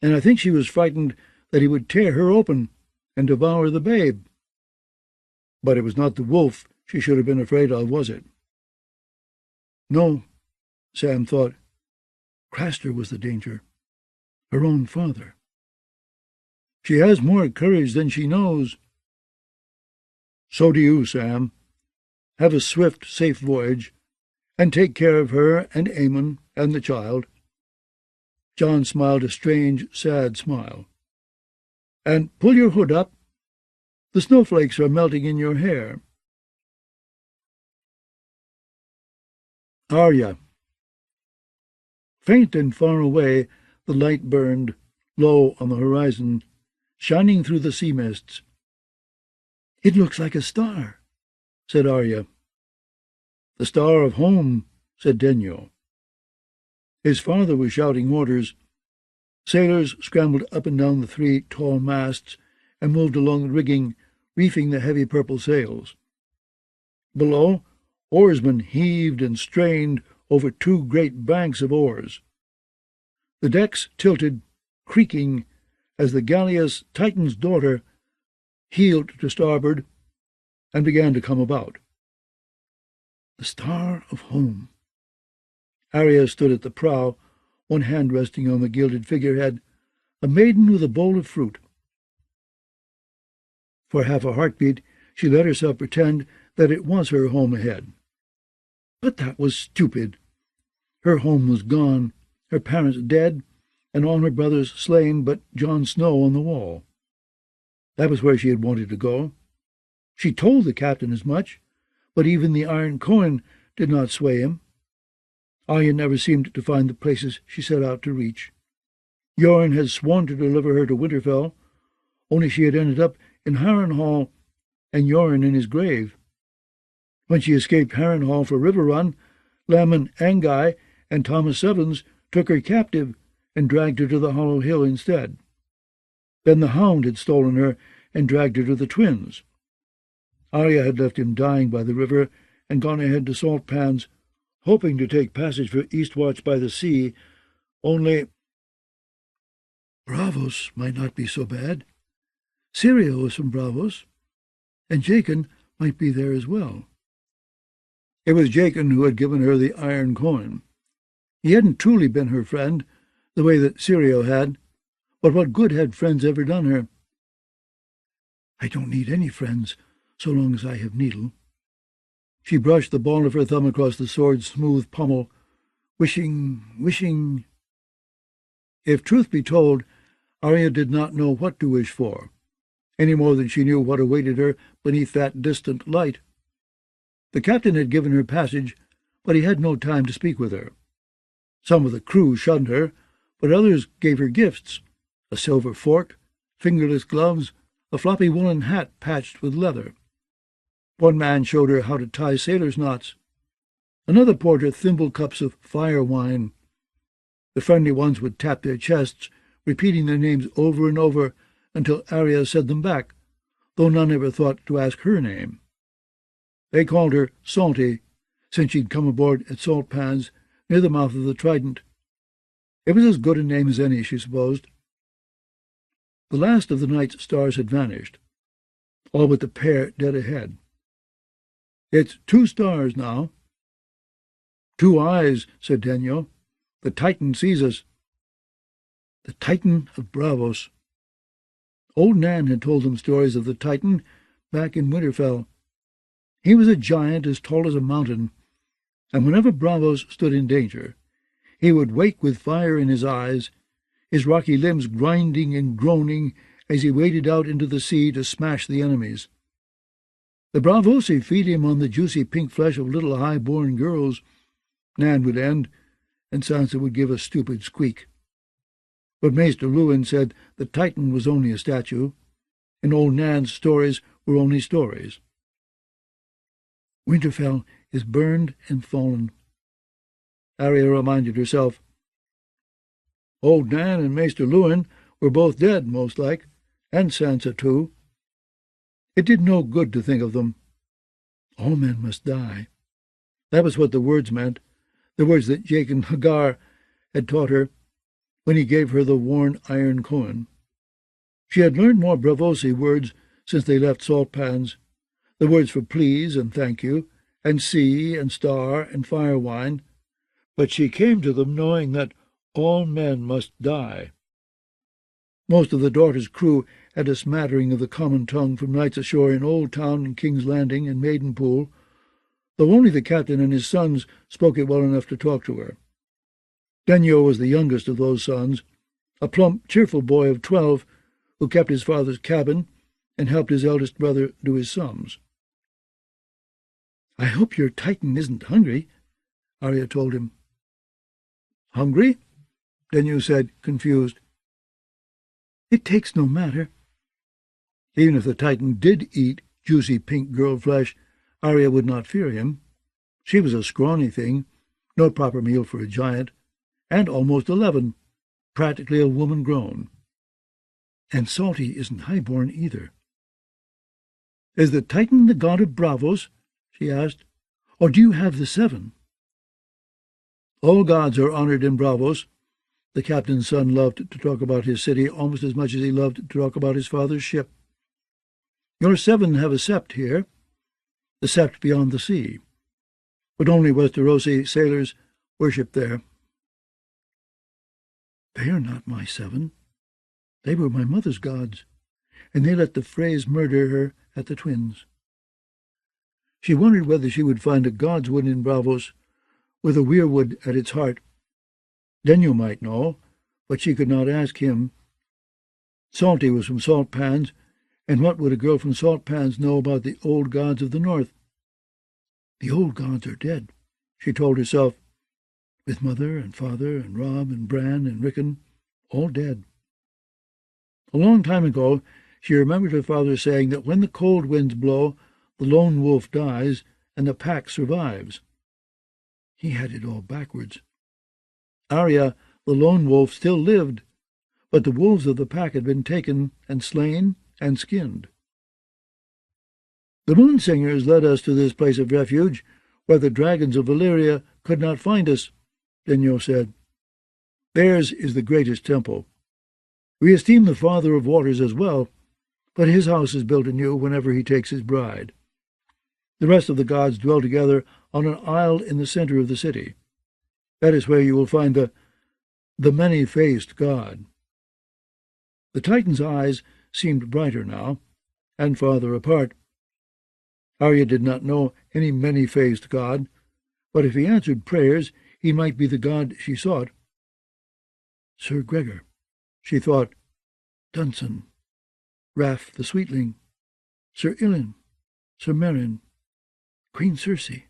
and I think she was frightened that he would tear her open and devour the babe. But it was not the wolf she should have been afraid of, was it?" "No," Sam thought. "Craster was the danger. Her own father." "She has more courage than she knows." "So do you, Sam. Have a swift, safe voyage, and take care of her and Aemon and the child." John smiled a strange, sad smile. "And pull your hood up. The snowflakes are melting in your hair." Arya. Faint and far away, the light burned, low on the horizon, shining through the sea mists. "It looks like a star," said Arya. "The star of home," said Denyo. His father was shouting orders. Sailors scrambled up and down the 3 tall masts and moved along the rigging, reefing the heavy purple sails. Below, oarsmen heaved and strained over 2 great banks of oars. The decks tilted, creaking, as the galleass Titan's daughter heeled to starboard and began to come about. The star of home. Arya stood at the prow, one hand resting on the gilded figurehead, a maiden with a bowl of fruit. For half a heartbeat she let herself pretend that it was her home ahead. But that was stupid. Her home was gone, her parents dead, and all her brothers slain but Jon Snow on the wall. That was where she had wanted to go. She told the captain as much, but even the Iron Coin did not sway him. Arya never seemed to find the places she set out to reach. Yoren had sworn to deliver her to Winterfell, only she had ended up in Harrenhal, and Yoren in his grave. When she escaped Harrenhal for River Run, Laman Angai and Thomas Sevens took her captive and dragged her to the Hollow Hill instead. Then the Hound had stolen her and dragged her to the Twins. Arya had left him dying by the river and gone ahead to Salt Pans, hoping to take passage for Eastwatch by the sea, only Braavos might not be so bad. Syrio was from Braavos, and Jaqen might be there as well. It was Jaqen who had given her the Iron Coin. He hadn't truly been her friend, the way that Syrio had, but what good had friends ever done her? "I don't need any friends, so long as I have Needle." She brushed the ball of her thumb across the sword's smooth pommel, wishing. If truth be told, Arya did not know what to wish for, any more than she knew what awaited her beneath that distant light. The captain had given her passage, but he had no time to speak with her. Some of the crew shunned her, but others gave her gifts: a silver fork, fingerless gloves, a floppy woolen hat patched with leather. One man showed her how to tie sailors' knots. Another poured her thimble cups of fire wine. The friendly ones would tap their chests, repeating their names over and over until Arya said them back, though none ever thought to ask her name. They called her Salty, since she'd come aboard at Salt Pans near the mouth of the Trident. It was as good a name as any, she supposed. The last of the night's stars had vanished, all but the pair dead ahead. "It's 2 stars now." "2 eyes," said Denyo. "The Titan sees us." The Titan of Braavos. Old Nan had told them stories of the Titan back in Winterfell. He was a giant as tall as a mountain, and whenever Braavos stood in danger, he would wake with fire in his eyes, his rocky limbs grinding and groaning as he waded out into the sea to smash the enemies. The Braavosi feed him on the juicy pink flesh of little high-born girls. Nan would end, and Sansa would give a stupid squeak. But Maester Luwin said the Titan was only a statue, and old Nan's stories were only stories. Winterfell is burned and fallen, Arya reminded herself. Old Nan and Maester Luwin were both dead, most like, and Sansa too. It did no good to think of them. All men must die. That was what the words meant, the words that Jaqen H'ghar had taught her when he gave her the worn iron coin. She had learned more Braavosi words since they left Salt Pans, the words for please and thank you, and sea and star and fire wine, but she came to them knowing that all men must die. Most of the daughter's crew had a smattering of the common tongue from nights ashore in Old Town and King's Landing and Maidenpool, though only the captain and his sons spoke it well enough to talk to her. Denyo was the youngest of those sons, a plump, cheerful boy of 12 who kept his father's cabin and helped his eldest brother do his sums. "I hope your Titan isn't hungry," Arya told him. "Hungry?" Denyo said, confused. "It takes no matter." Even if the Titan did eat juicy pink girl flesh, Arya would not fear him. She was a scrawny thing, no proper meal for a giant, and almost 11, practically a woman grown. And Salty isn't highborn either. "Is the Titan the god of Bravos?" she asked. "Or do you have the 7? "All gods are honored in Bravos." The captain's son loved to talk about his city almost as much as he loved to talk about his father's ship. "Your 7 have a sept here, the sept beyond the sea, but only Westerosi sailors worship there." "They are not my 7. They were my mother's gods, and they let the Freys murder her at the Twins." She wondered whether she would find a god's wood in Bravos with a weirwood at its heart. Denyo might know, but she could not ask him. Salty was from Salt Pans, and what would a girl from Salt Pans know about the old gods of the north? "The old gods are dead," she told herself, "with mother and father and Robb and Bran and Rickon, all dead." A long time ago she remembered her father saying that when the cold winds blow, the lone wolf dies and the pack survives. He had it all backwards. Arya, the lone wolf, still lived, but the wolves of the pack had been taken and slain and skinned. "The Moonsingers led us to this place of refuge, where the dragons of Valyria could not find us," Denyo said. "Theirs is the greatest temple. We esteem the Father of Waters as well, but his house is built anew whenever he takes his bride. The rest of the gods dwell together on an isle in the center of the city. That is where you will find the many-faced god." The Titan's eyes seemed brighter now, and farther apart. Arya did not know any many-faced god, but if he answered prayers, he might be the god she sought. Sir Gregor, she thought, Dunson, Raff the Sweetling, Sir Ilyn, Sir Meryn, Queen Cersei.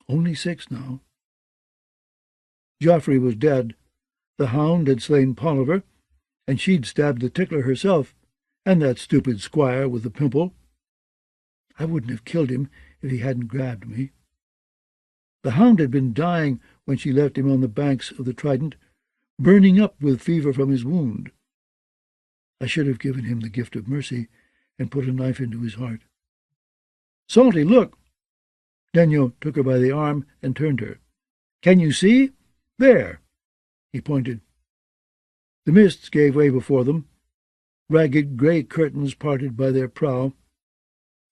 Only 6 now. Joffrey was dead. The Hound had slain Polliver, and she'd stabbed the Tickler herself, and that stupid squire with the pimple. I wouldn't have killed him if he hadn't grabbed me. The Hound had been dying when she left him on the banks of the Trident, burning up with fever from his wound. I should have given him the gift of mercy and put a knife into his heart. "Salty, look!" Denyo took her by the arm and turned her. "Can you see? There!" He pointed. The mists gave way before them. Ragged grey curtains parted by their prow.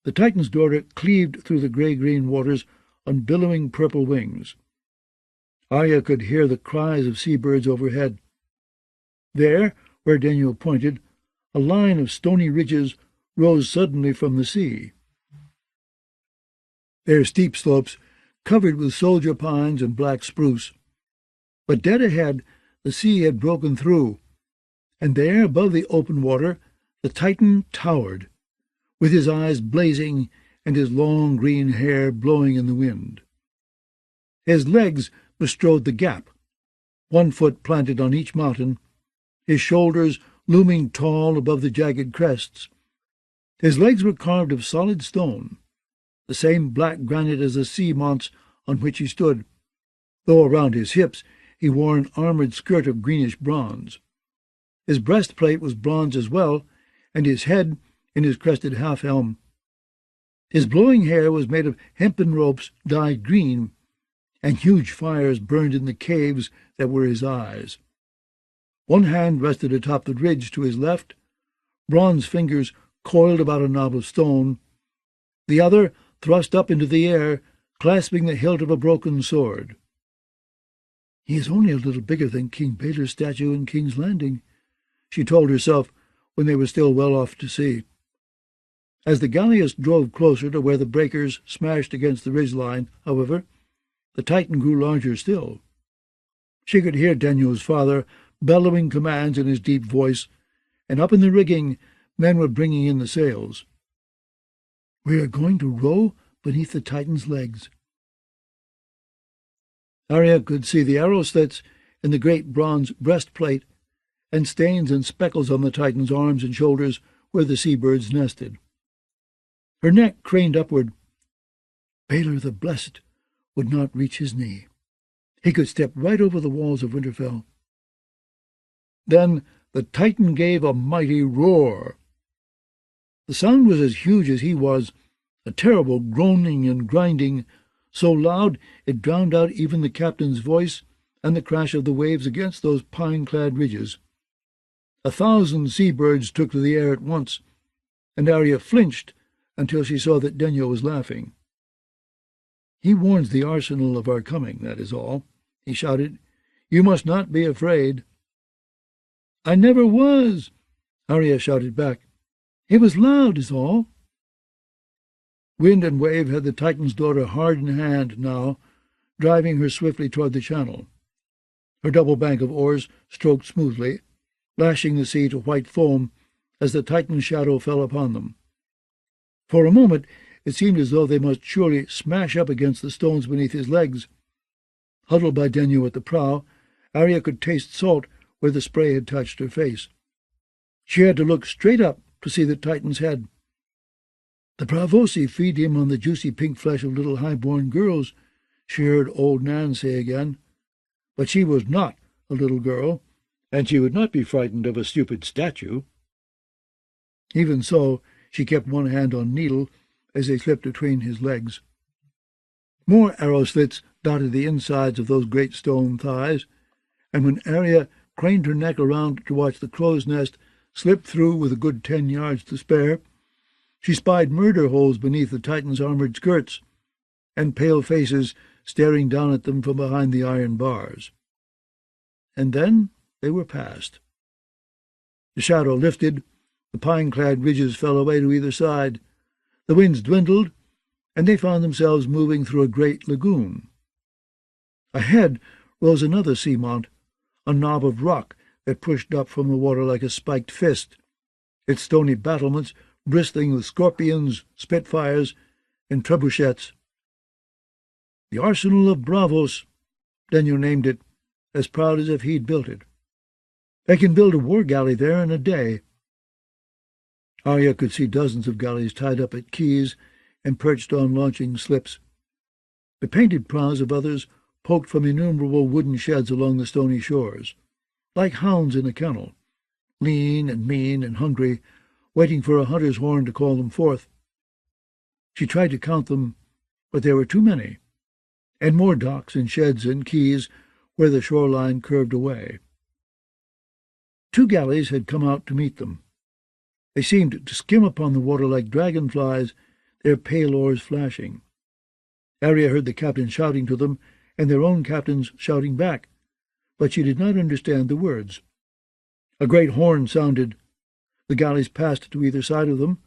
The Titan's daughter cleaved through the grey-green waters on billowing purple wings. Arya could hear the cries of seabirds overhead. There, where Denyo pointed, a line of stony ridges rose suddenly from the sea. Their steep slopes covered with soldier pines and black spruce. But dead ahead, the sea had broken through, and there, above the open water, the Titan towered, with his eyes blazing and his long green hair blowing in the wind. His legs bestrode the gap, 1 foot planted on each mountain, his shoulders looming tall above the jagged crests. His legs were carved of solid stone, the same black granite as the sea mounts on which he stood, though around his hips he wore an armoured skirt of greenish bronze. His breastplate was bronze as well, and his head in his crested half-helm. His blowing hair was made of hempen ropes dyed green, and huge fires burned in the caves that were his eyes. One hand rested atop the ridge to his left, bronze fingers coiled about a knob of stone, the other thrust up into the air, clasping the hilt of a broken sword. "He is only a little bigger than King Baelor's statue in King's Landing," she told herself when they were still well off to sea. As the galleass drove closer to where the breakers smashed against the ridgeline, however, the Titan grew larger still. She could hear Daniel's father bellowing commands in his deep voice, and up in the rigging men were bringing in the sails. "We are going to row beneath the Titan's legs." Arya could see the arrow slits in the great bronze breastplate, and stains and speckles on the Titan's arms and shoulders where the seabirds nested. Her neck craned upward. Baelor the Blessed would not reach his knee. He could step right over the walls of Winterfell. Then the Titan gave a mighty roar. The sound was as huge as he was, a terrible groaning and grinding, so loud it drowned out even the captain's voice and the crash of the waves against those pine-clad ridges. 1,000 seabirds took to the air at once, and Arya flinched until she saw that Daniel was laughing. "He warns the arsenal of our coming, that is all," he shouted. "You must not be afraid." "I never was," Arya shouted back. "It was loud, is all." Wind and wave had the Titan's daughter hard in hand now, driving her swiftly toward the channel. Her double bank of oars stroked smoothly, lashing the sea to white foam as the Titan's shadow fell upon them. For a moment it seemed as though they must surely smash up against the stones beneath his legs. Huddled by Denu at the prow, Arya could taste salt where the spray had touched her face. She had to look straight up to see the Titan's head. "The Braavosi feed him on the juicy pink flesh of little high-born girls," she heard old Nan say again. But she was not a little girl, and she would not be frightened of a stupid statue. Even so, she kept one hand on Needle as they slipped between his legs. More arrow slits dotted the insides of those great stone thighs, and when Arya craned her neck around to watch the crow's nest slip through with a good 10 yards to spare, she spied murder holes beneath the Titan's armored skirts, and pale faces staring down at them from behind the iron bars. And then they were past. The shadow lifted, the pine-clad ridges fell away to either side, the winds dwindled, and they found themselves moving through a great lagoon. Ahead rose another seamount, a knob of rock that pushed up from the water like a spiked fist, its stony battlements bristling with scorpions, spitfires, and trebuchets. "The Arsenal of Braavos," Daniel named it, as proud as if he'd built it. "They can build a war galley there in a day." Arya could see dozens of galleys tied up at quays and perched on launching slips. The painted prows of others poked from innumerable wooden sheds along the stony shores, like hounds in a kennel, lean and mean and hungry, waiting for a hunter's horn to call them forth. She tried to count them, but there were too many, and more docks and sheds and quays where the shoreline curved away. 2 galleys had come out to meet them. They seemed to skim upon the water like dragonflies, their pale oars flashing. Arya heard the captain shouting to them, and their own captains shouting back, but she did not understand the words. A great horn sounded. The galleys passed to either side of them,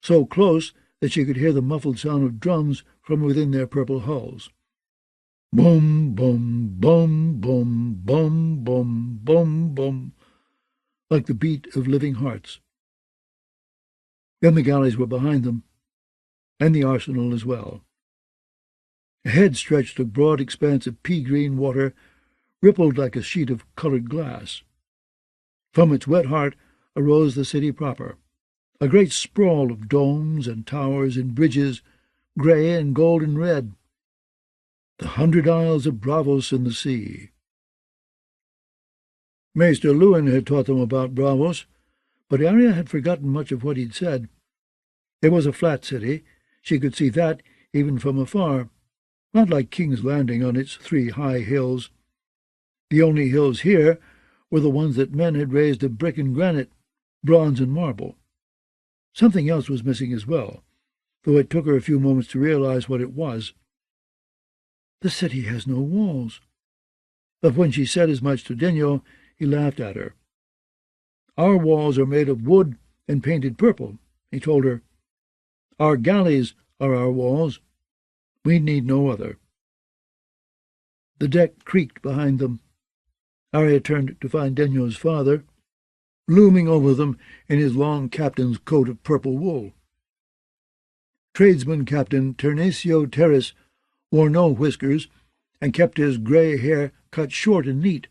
so close that she could hear the muffled sound of drums from within their purple hulls. Boom, boom, boom, boom, boom, boom, boom, boom, like the beat of living hearts. Then the galleys were behind them, and the arsenal as well. Ahead stretched a broad expanse of pea-green water, rippled like a sheet of colored glass. From its wet heart arose the city proper, a great sprawl of domes and towers and bridges, grey and gold and red. The 100 Isles of Braavos in the sea. Maester Lewin had taught them about Braavos, but Arya had forgotten much of what he'd said. It was a flat city. She could see that even from afar, not like King's Landing on its 3 high hills. The only hills here were the ones that men had raised of brick and granite, bronze and marble. Something else was missing as well, though it took her a few moments to realize what it was. The city has no walls. But when she said as much to Daniel, he laughed at her. Our walls are made of wood and painted purple, he told her. Our galleys are our walls. We need no other. The deck creaked behind them. Arya turned to find Denyo's father, looming over them in his long captain's coat of purple wool. Tradesman Captain Ternasio Terrace wore no whiskers, and kept his grey hair cut short and neat,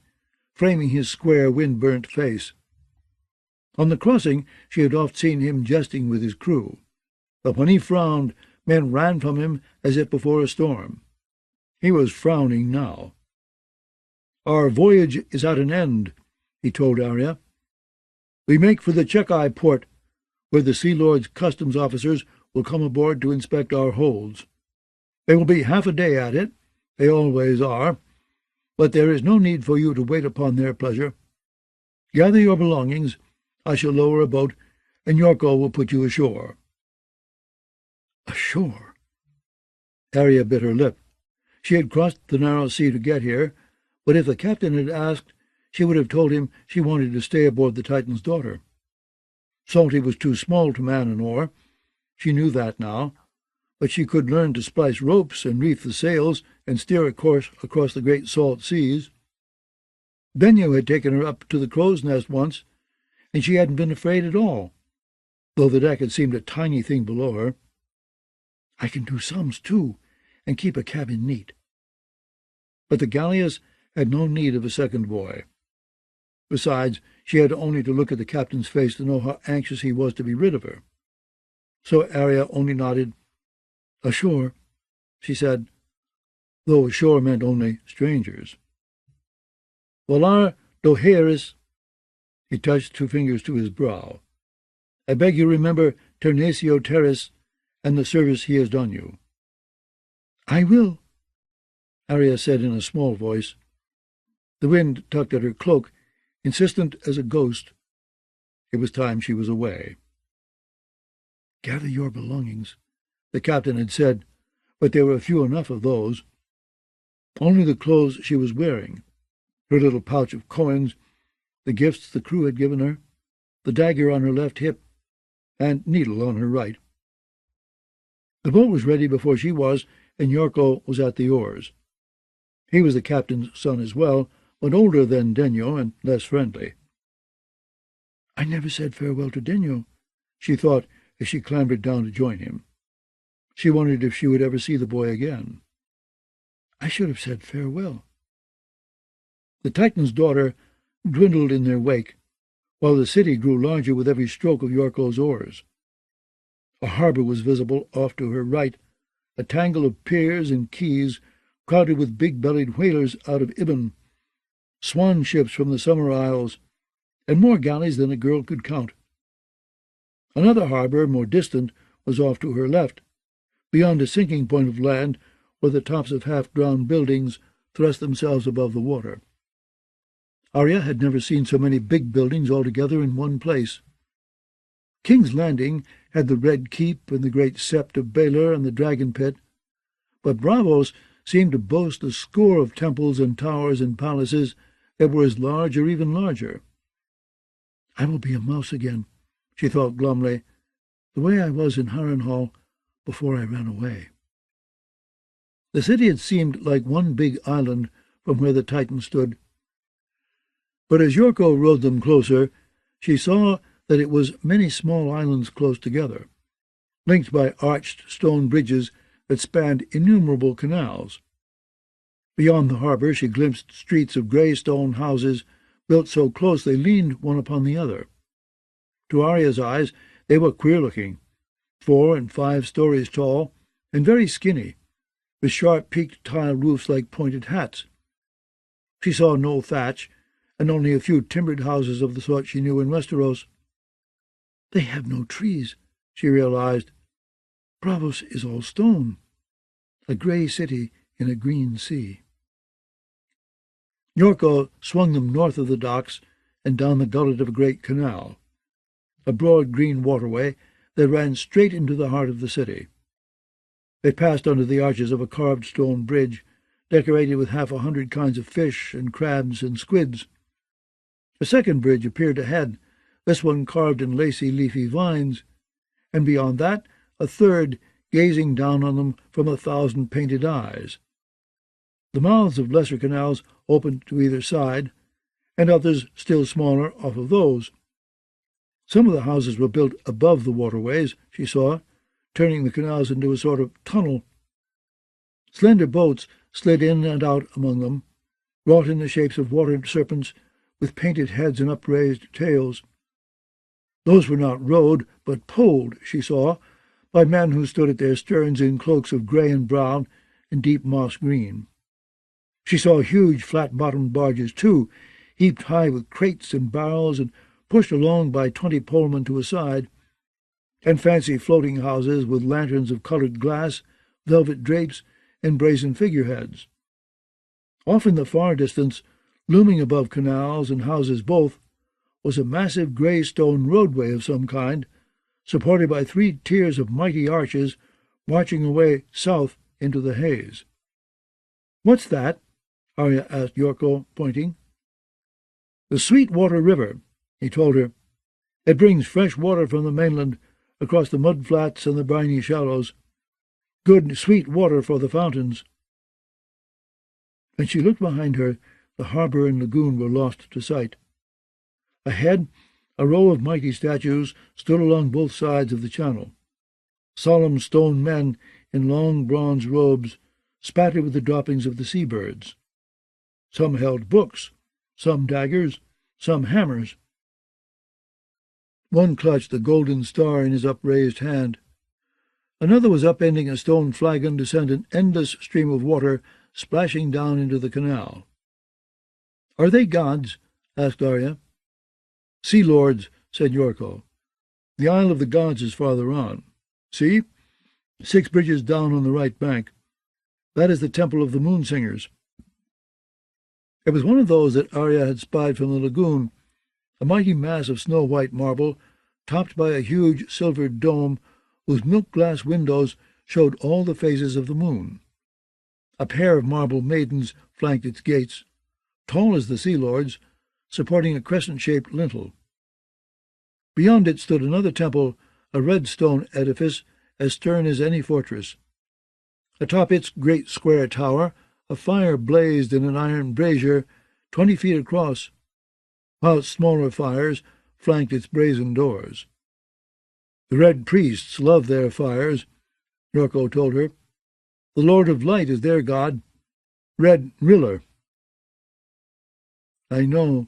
framing his square wind-burnt face. On the crossing she had oft seen him jesting with his crew, but when he frowned, men ran from him as if before a storm. He was frowning now. "Our voyage is at an end," he told Arya. "We make for the Chekai port, where the Sea Lord's customs officers will come aboard to inspect our holds. They will be half a day at it, they always are, but there is no need for you to wait upon their pleasure. Gather your belongings, I shall lower a boat, and Yorko will put you ashore." Ashore? Arya bit her lip. She had crossed the narrow sea to get here, but if the captain had asked, she would have told him she wanted to stay aboard the Titan's daughter. Salty was too small to man an oar. She knew that now, but she could learn to splice ropes and reef the sails and steer a course across the great salt seas. Bienne had taken her up to the crow's nest once, and she hadn't been afraid at all, though the deck had seemed a tiny thing below her. "I can do sums, too, and keep a cabin neat." But the galleass had no need of a second boy. Besides, she had only to look at the captain's face to know how anxious he was to be rid of her. So Arya only nodded. "Ashore," she said, though ashore meant only strangers. "Volar doheris," he touched 2 fingers to his brow. "I beg you remember Ternasio Terrace and the service he has done you." "I will," Arya said in a small voice. The wind tugged at her cloak, insistent as a ghost. It was time she was away. "Gather your belongings," the captain had said, but there were few enough of those. Only the clothes she was wearing, her little pouch of coins, the gifts the crew had given her, the dagger on her left hip, and needle on her right. The boat was ready before she was, and Yorko was at the oars. He was the captain's son as well, but older than Denyo and less friendly. "I never said farewell to Denyo," she thought as she clambered down to join him. She wondered if she would ever see the boy again. "I should have said farewell." The Titan's daughter dwindled in their wake, while the city grew larger with every stroke of Yorko's oars. A harbour was visible off to her right, a tangle of piers and quays crowded with big-bellied whalers out of Ibn, swan ships from the Summer Isles, and more galleys than a girl could count. Another harbour, more distant, was off to her left, beyond a sinking point of land where the tops of half-drowned buildings thrust themselves above the water. Arya had never seen so many big buildings all together in one place. King's Landing had the Red Keep and the great Sept of Baelor and the Dragon Pit, but Braavos seemed to boast a score of temples and towers and palaces that were as large or even larger. "I will be a mouse again," she thought glumly, "the way I was in Harrenhal before I ran away." The city had seemed like one big island from where the Titan stood, but as Yorko rowed them closer, she saw that it was many small islands close together, linked by arched stone bridges that spanned innumerable canals. Beyond the harbour she glimpsed streets of grey stone houses built so close they leaned one upon the other. To Arya's eyes they were queer-looking, 4 and 5 stories tall, and very skinny, with sharp peaked tile roofs like pointed hats. She saw no thatch, and only a few timbered houses of the sort she knew in Westeros. "They have no trees," she realized. "Braavos is all stone. A grey city in a green sea." Yorko swung them north of the docks and down the gullet of a great canal, a broad green waterway that ran straight into the heart of the city. They passed under the arches of a carved stone bridge, decorated with 100 kinds of fish and crabs and squids. A second bridge appeared ahead, this one carved in lacy leafy vines, and beyond that a third gazing down on them from 1,000 painted eyes. The mouths of lesser canals opened to either side, and others still smaller off of those. Some of the houses were built above the waterways, she saw, turning the canals into a sort of tunnel. Slender boats slid in and out among them, wrought in the shapes of water serpents with painted heads and upraised tails. Those were not rowed, but poled, she saw, by men who stood at their sterns in cloaks of grey and brown and deep moss green. She saw huge flat-bottomed barges, too, heaped high with crates and barrels and pushed along by 20 polemen to a side, and fancy floating houses with lanterns of coloured glass, velvet drapes, and brazen figureheads. Off in the far distance, looming above canals and houses both, was a massive grey stone roadway of some kind, supported by 3 tiers of mighty arches marching away south into the haze. "What's that?" Arya asked Yorko, pointing. "The Sweetwater River," he told her. "It brings fresh water from the mainland across the mud flats and the briny shallows. Good sweet water for the fountains." When she looked behind her, the harbour and lagoon were lost to sight. Ahead, a row of mighty statues stood along both sides of the channel. Solemn stone men in long bronze robes, spattered with the droppings of the sea-birds. Some held books, some daggers, some hammers. One clutched a golden star in his upraised hand. Another was upending a stone flagon to send an endless stream of water splashing down into the canal. "Are they gods?" asked Arya. "Sea lords," said Yorko. "The Isle of the Gods is farther on. See? 6 bridges down on the right bank. That is the Temple of the Moonsingers." It was one of those that Arya had spied from the lagoon, a mighty mass of snow-white marble, topped by a huge silvered dome whose milk-glass windows showed all the phases of the moon. A pair of marble maidens flanked its gates, tall as the sea lords, supporting a crescent-shaped lintel. Beyond it stood another temple, a red stone edifice as stern as any fortress. Atop its great square tower a fire blazed in an iron brazier 20 feet across, while smaller fires flanked its brazen doors. "The Red Priests love their fires," Yorko told her. "The Lord of Light is their god, Red Riller." "I know."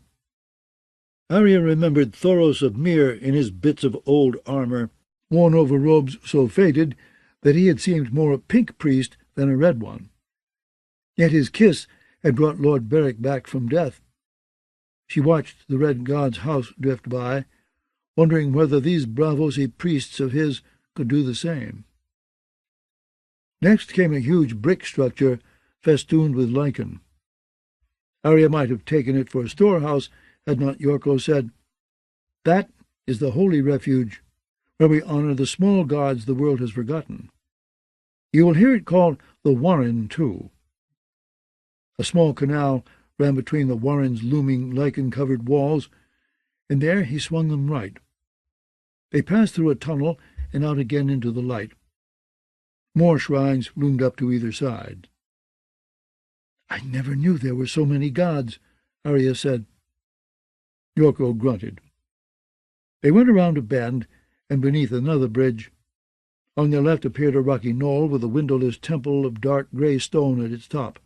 Arya remembered Thoros of Myr in his bits of old armour, worn over robes so faded that he had seemed more a pink priest than a red one. Yet his kiss had brought Lord Beric back from death. She watched the red god's house drift by, wondering whether these Braavosi priests of his could do the same. Next came a huge brick structure festooned with lichen. Arya might have taken it for a storehouse had not Yorko said, "That is the holy refuge, where we honour the small gods the world has forgotten. You will hear it called the Warren, too." A small canal ran between the warren's looming lichen-covered walls, and there he swung them right. They passed through a tunnel and out again into the light. More shrines loomed up to either side. "I never knew there were so many gods," Arya said. Yorko grunted. They went around a bend and beneath another bridge. On their left appeared a rocky knoll with a windowless temple of dark grey stone at its top.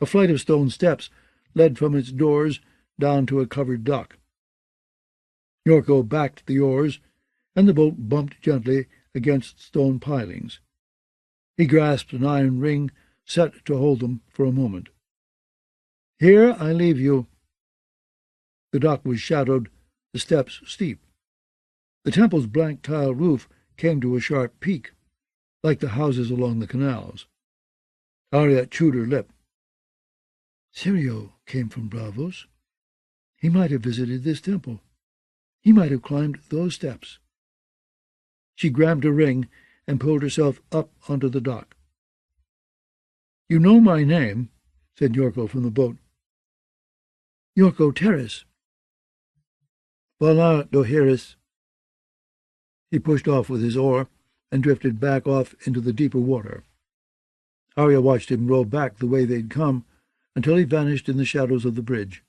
A flight of stone steps led from its doors down to a covered dock. Yorko backed the oars, and the boat bumped gently against stone pilings. He grasped an iron ring set to hold them for a moment. "Here I leave you." The dock was shadowed, the steps steep. The temple's blank tile roof came to a sharp peak, like the houses along the canals. Arya chewed her lip. Syrio came from Braavos. He might have visited this temple. He might have climbed those steps. She grabbed a ring and pulled herself up onto the dock. "You know my name," said Yorko from the boat. "Yorko Terrace." "Valar Dohaeris." He pushed off with his oar and drifted back off into the deeper water. Arya watched him row back the way they'd come until he vanished in the shadows of the bridge.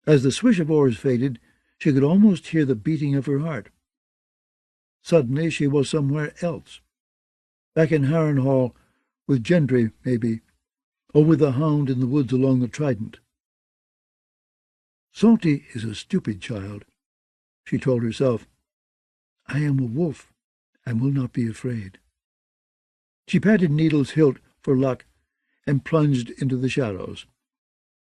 As the swish of oars faded, she could almost hear the beating of her heart. Suddenly she was somewhere else. Back in Harrenhal, with Gendry, maybe, or with the hound in the woods along the Trident. Salty is a stupid child, she told herself. I am a wolf, and will not be afraid. She patted Needle's hilt for luck and plunged into the shadows,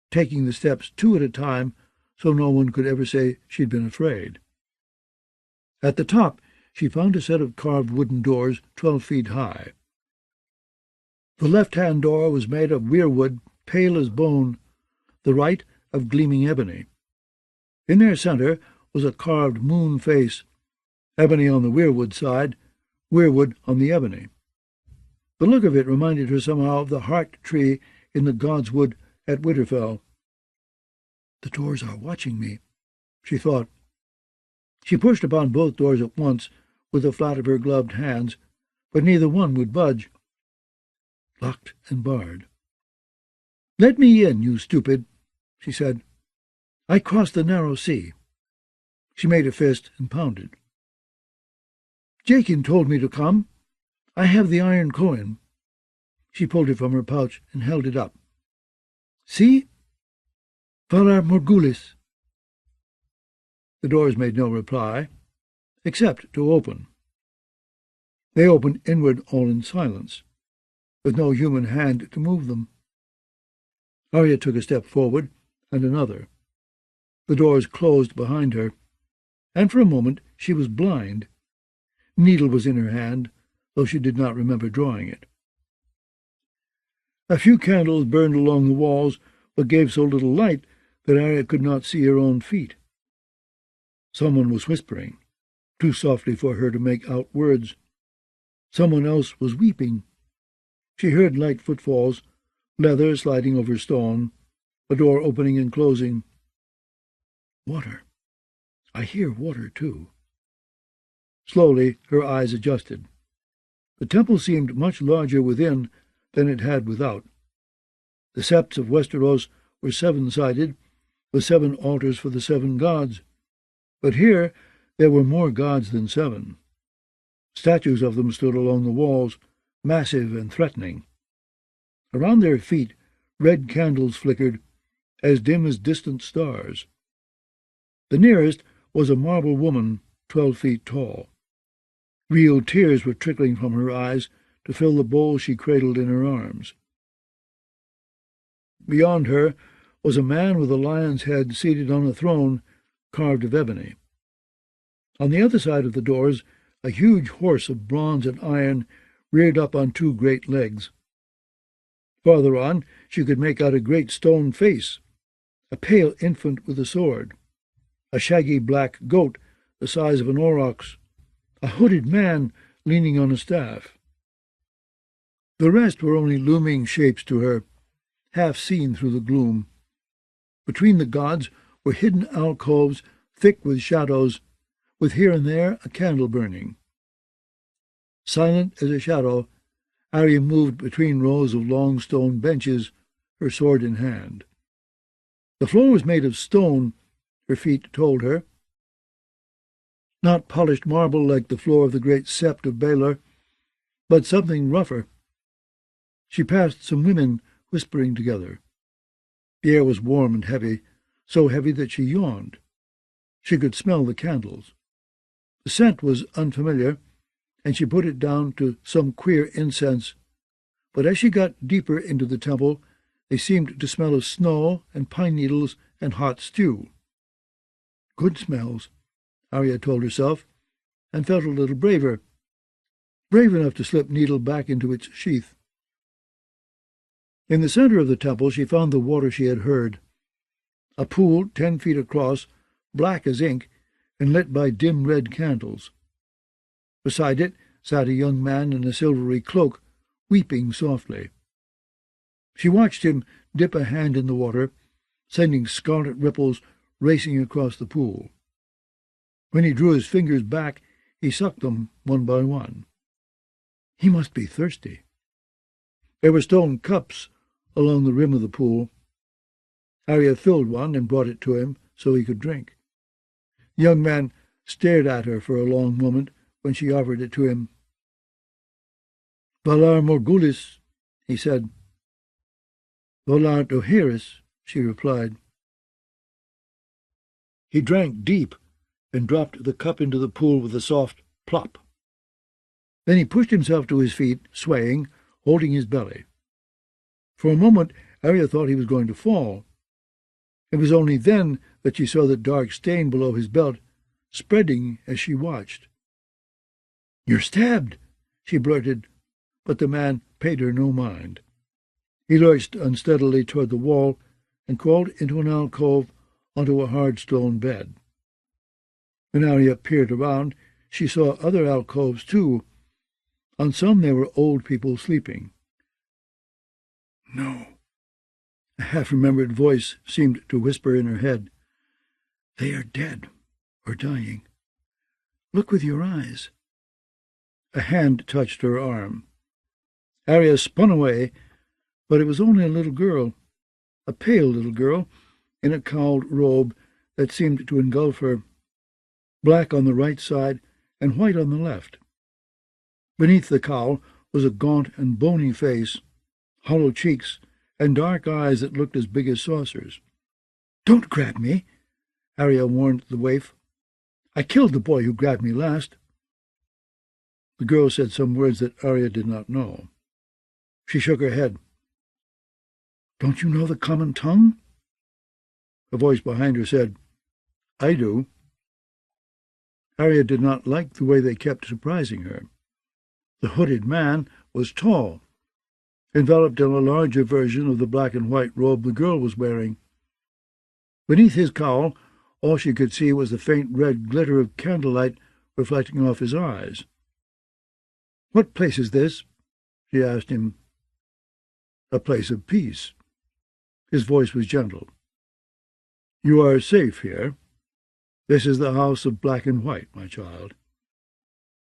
taking the steps 2 at a time so no one could ever say she'd been afraid. At the top, she found a set of carved wooden doors 12 feet high. The left-hand door was made of weirwood, pale as bone, the right of gleaming ebony. In their centre was a carved moon face, ebony on the weirwood side, weirwood on the ebony. The look of it reminded her somehow of the heart tree in the God's Wood at Winterfell. The doors are watching me, she thought. She pushed upon both doors at once with the flat of her gloved hands, but neither one would budge. Locked and barred. "Let me in, you stupid," she said. "I crossed the narrow sea." She made a fist and pounded. "Jakin told me to come. I have the iron coin." She pulled it from her pouch and held it up. "See? Valar Morghulis." The doors made no reply, except to open. They opened inward all in silence, with no human hand to move them. Arya took a step forward, and another. The doors closed behind her, and for a moment she was blind. Needle was in her hand, though she did not remember drawing it. A few candles burned along the walls, but gave so little light that Arya could not see her own feet. Someone was whispering, too softly for her to make out words. Someone else was weeping. She heard light footfalls, leather sliding over stone, a door opening and closing. Water. I hear water, too. Slowly her eyes adjusted. The temple seemed much larger within than it had without. The septs of Westeros were 7-sided, with 7 altars for the 7 gods. But here there were more gods than 7. Statues of them stood along the walls, massive and threatening. Around their feet red candles flickered, as dim as distant stars. The nearest was a marble woman 12 feet tall. Real tears were trickling from her eyes to fill the bowl she cradled in her arms. Beyond her was a man with a lion's head seated on a throne carved of ebony. On the other side of the doors, a huge horse of bronze and iron reared up on 2 great legs. Farther on, she could make out a great stone face, a pale infant with a sword, a shaggy black goat the size of an aurochs, a hooded man leaning on a staff. The rest were only looming shapes to her, half seen through the gloom. Between the gods were hidden alcoves thick with shadows, with here and there a candle burning. Silent as a shadow, Arya moved between rows of long stone benches, her sword in hand. The floor was made of stone, her feet told her. Not polished marble like the floor of the great sept of Baelor, but something rougher. She passed some women whispering together. The air was warm and heavy, so heavy that she yawned. She could smell the candles. The scent was unfamiliar, and she put it down to some queer incense, but as she got deeper into the temple, they seemed to smell of snow and pine needles and hot stew. Good smells, Arya told herself, and felt a little braver, brave enough to slip Needle back into its sheath. In the center of the temple she found the water she had heard, a pool 10 feet across, black as ink, and lit by dim red candles. Beside it sat a young man in a silvery cloak, weeping softly. She watched him dip a hand in the water, sending scarlet ripples racing across the pool. When he drew his fingers back, he sucked them one by one. He must be thirsty. There were stone cups along the rim of the pool. Arya filled one and brought it to him, so he could drink. The young man stared at her for a long moment when she offered it to him. "Valar Morghulis," he said. "Valar Dohaeris," she replied. He drank deep and dropped the cup into the pool with a soft plop. Then he pushed himself to his feet, swaying, holding his belly. For a moment Arya thought he was going to fall. It was only then that she saw the dark stain below his belt, spreading as she watched. "You're stabbed," she blurted, but the man paid her no mind. He lurched unsteadily toward the wall and crawled into an alcove onto a hard stone bed. When Arya peered around, she saw other alcoves too. On some there were old people sleeping. "No," a half-remembered voice seemed to whisper in her head. "They are dead or dying. Look with your eyes." A hand touched her arm. Arya spun away, but it was only a little girl, a pale little girl, in a cowled robe that seemed to engulf her, black on the right side and white on the left. Beneath the cowl was a gaunt and bony face, hollow cheeks, and dark eyes that looked as big as saucers. "Don't grab me," Arya warned the waif. "I killed the boy who grabbed me last." The girl said some words that Arya did not know. She shook her head. "Don't you know the common tongue?" A voice behind her said, "I do." Arya did not like the way they kept surprising her. The hooded man was tall, enveloped in a larger version of the black and white robe the girl was wearing. Beneath his cowl, all she could see was the faint red glitter of candlelight reflecting off his eyes. "What place is this?" she asked him. "A place of peace." His voice was gentle. "You are safe here. This is the house of black and white, my child.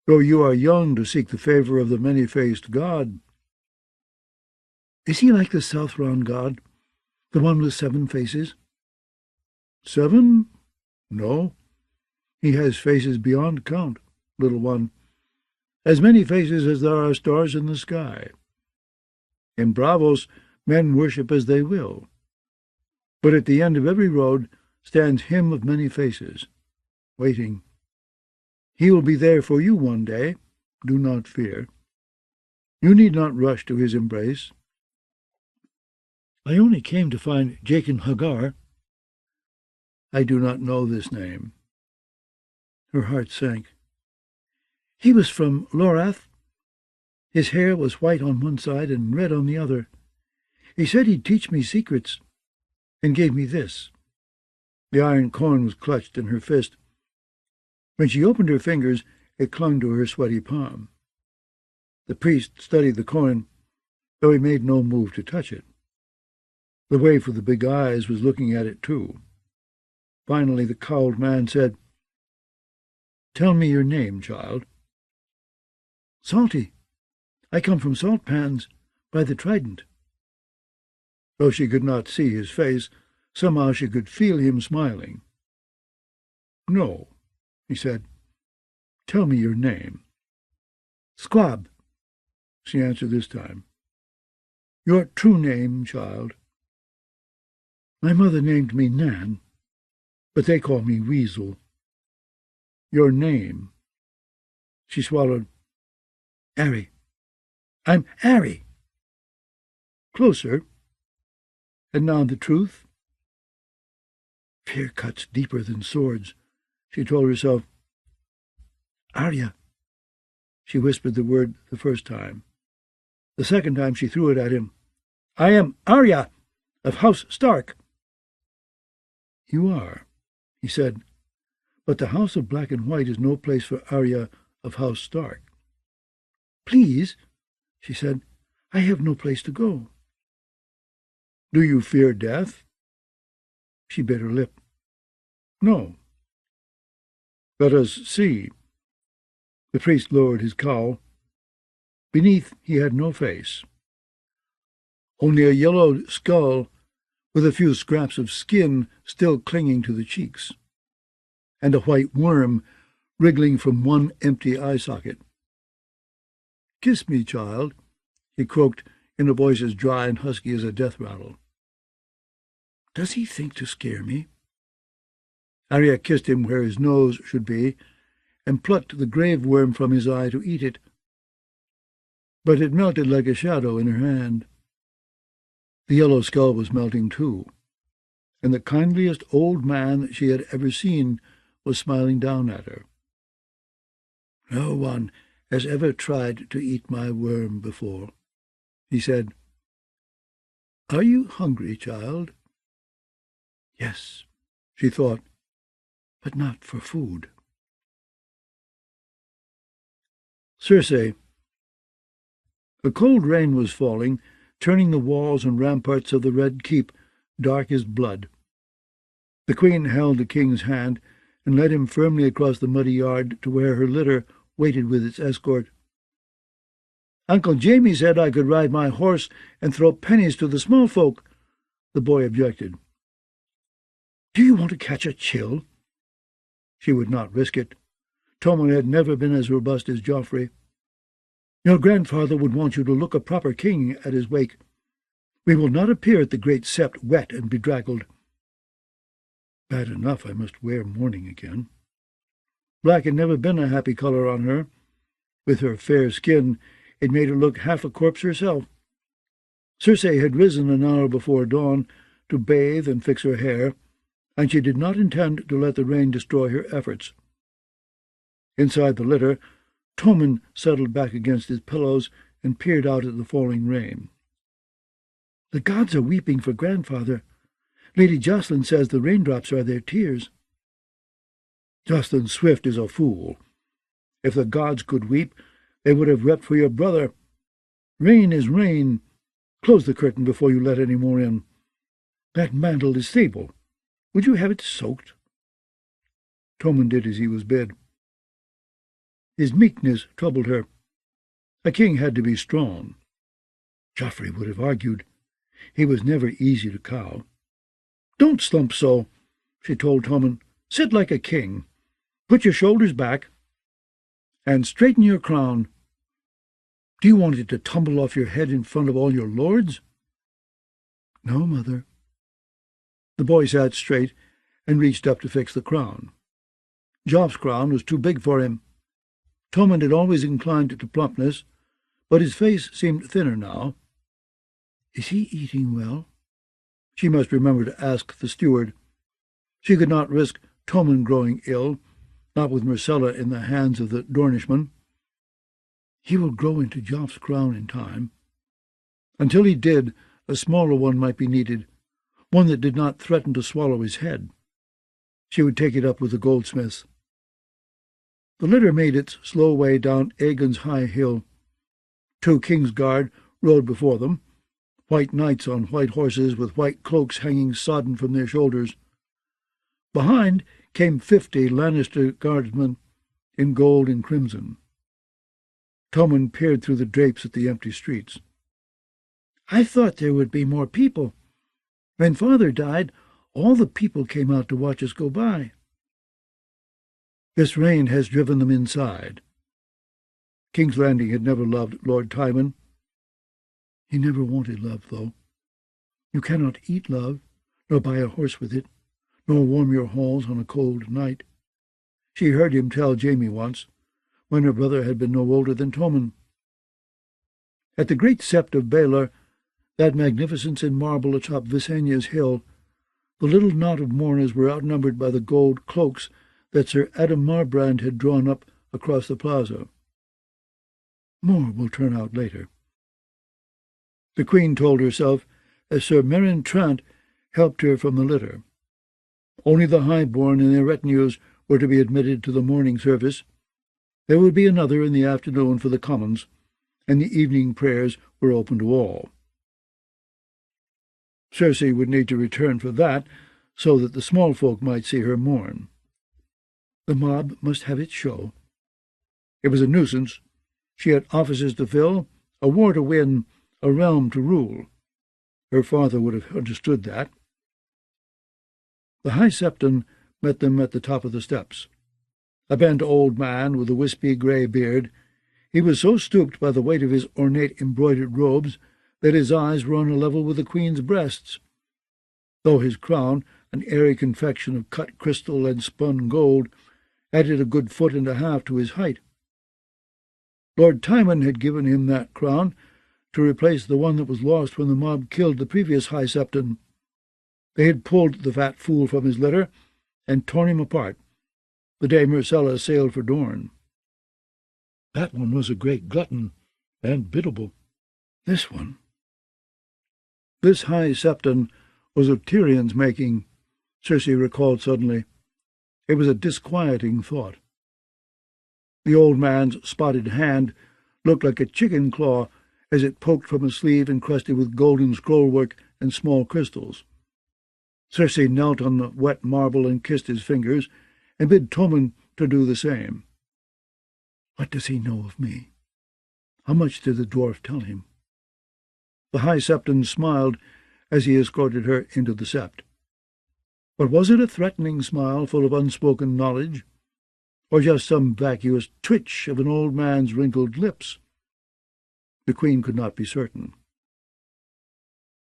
Though you are young to seek the favor of the many-faced god." "Is he like the Southron god, the one with 7 faces?" "7? No. He has faces beyond count, little one. As many faces as there are stars in the sky. In Braavos, men worship as they will. But at the end of every road stands him of many faces, waiting. He will be there for you one day, do not fear. You need not rush to his embrace." "I only came to find Jaqen H'ghar." "I do not know this name." Her heart sank. "He was from Lorath. His hair was white on one side and red on the other. He said he'd teach me secrets, and gave me this." The iron coin was clutched in her fist. When she opened her fingers, it clung to her sweaty palm. The priest studied the coin, though he made no move to touch it. The waif with the big eyes was looking at it too. Finally the cowled man said, "Tell me your name, child." "Salty. I come from Salt Pans, by the Trident." Though she could not see his face, somehow she could feel him smiling. "No," he said. "Tell me your name." "Squab," she answered this time. "Your true name, child." "My mother named me Nan, but they call me Weasel." "Your name." She swallowed. "Arry. I'm Arry." "Closer. And now the truth?" "Fear cuts deeper than swords," she told herself. "Arya." She whispered the word the first time. The second time she threw it at him. "I am Arya, of House Stark." "You are," he said, "but the House of Black and White is no place for Arya of House Stark." "Please," she said, "I have no place to go." "Do you fear death?" She bit her lip. "No." "Let us see." The priest lowered his cowl. Beneath he had no face, only a yellowed skull with a few scraps of skin still clinging to the cheeks, and a white worm wriggling from one empty eye socket. "Kiss me, child," he croaked in a voice as dry and husky as a death rattle. "Does he think to scare me?" Arya kissed him where his nose should be, and plucked the grave worm from his eye to eat it. But it melted like a shadow in her hand. The yellow skull was melting too, and the kindliest old man she had ever seen was smiling down at her. "No one has ever tried to eat my worm before," he said. "Are you hungry, child?" "Yes," she thought, "but not for food." Cersei. A cold rain was falling, turning the walls and ramparts of the Red Keep dark as blood. The Queen held the king's hand and led him firmly across the muddy yard to where her litter waited with its escort. "Uncle Jaime said I could ride my horse and throw pennies to the small folk," the boy objected. "Do you want to catch a chill?" She would not risk it. Tommen had never been as robust as Joffrey. "Your grandfather would want you to look a proper king at his wake. We will not appear at the great sept wet and bedraggled." Bad enough I must wear mourning again. Black had never been a happy colour on her. With her fair skin, it made her look half a corpse herself. Cersei had risen an hour before dawn to bathe and fix her hair, and she did not intend to let the rain destroy her efforts. Inside the litter, Tommen settled back against his pillows and peered out at the falling rain. "The gods are weeping for grandfather. Lady Jocelyn says the raindrops are their tears." "Jocelyn Swift is a fool. If the gods could weep, they would have wept for your brother. Rain is rain. Close the curtain before you let any more in. That mantle is sable. Would you have it soaked?" Tommen did as he was bid. His meekness troubled her. A king had to be strong. Joffrey would have argued. He was never easy to cow. "Don't slump so," she told Tommen. "Sit like a king. Put your shoulders back. And straighten your crown. Do you want it to tumble off your head in front of all your lords?" "No, mother." The boy sat straight and reached up to fix the crown. Joff's crown was too big for him. Tommen had always inclined to plumpness, but his face seemed thinner now. "Is he eating well?" She must remember to ask the steward. She could not risk Tommen growing ill, not with Myrcella in the hands of the Dornishman. He will grow into Joff's crown in time. Until he did, a smaller one might be needed, one that did not threaten to swallow his head. She would take it up with the goldsmiths. The litter made its slow way down Aegon's high hill. 2 Kingsguard rode before them, white knights on white horses with white cloaks hanging sodden from their shoulders. Behind came 50 Lannister guardsmen in gold and crimson. Tommen peered through the drapes at the empty streets. "I thought there would be more people. When Father died, all the people came out to watch us go by." "This rain has driven them inside." King's Landing had never loved Lord Tywin. He never wanted love, though. You cannot eat love, nor buy a horse with it, nor warm your halls on a cold night. She heard him tell Jaime once, when her brother had been no older than Tommen. At the great sept of Baelor, that magnificence in marble atop Visenya's hill, the little knot of mourners were outnumbered by the gold cloaks that Sir Adam Marbrand had drawn up across the plaza. More will turn out later. The Queen told herself, as Sir Meryn Trant helped her from the litter. Only the highborn and their retinues were to be admitted to the morning service. There would be another in the afternoon for the commons, and the evening prayers were open to all. Cersei would need to return for that, so that the small folk might see her mourn. The mob must have its show. It was a nuisance. She had offices to fill, a war to win, a realm to rule. Her father would have understood that. The High Septon met them at the top of the steps. A bent old man with a wispy grey beard, he was so stooped by the weight of his ornate embroidered robes that his eyes were on a level with the Queen's breasts, though his crown, an airy confection of cut crystal and spun gold, added a good foot and a half to his height. Lord Tywin had given him that crown to replace the one that was lost when the mob killed the previous High Septon. They had pulled the fat fool from his litter and torn him apart the day Myrcella sailed for Dorne. That one was a great glutton, and biddable. This High Septon was of Tyrion's making, Cersei recalled suddenly. It was a disquieting thought. The old man's spotted hand looked like a chicken claw as it poked from a sleeve encrusted with golden scrollwork and small crystals. Cersei knelt on the wet marble and kissed his fingers, and bid Tommen to do the same. What does he know of me? How much did the dwarf tell him? The High Septon smiled as he escorted her into the sept. But was it a threatening smile full of unspoken knowledge, or just some vacuous twitch of an old man's wrinkled lips? The Queen could not be certain.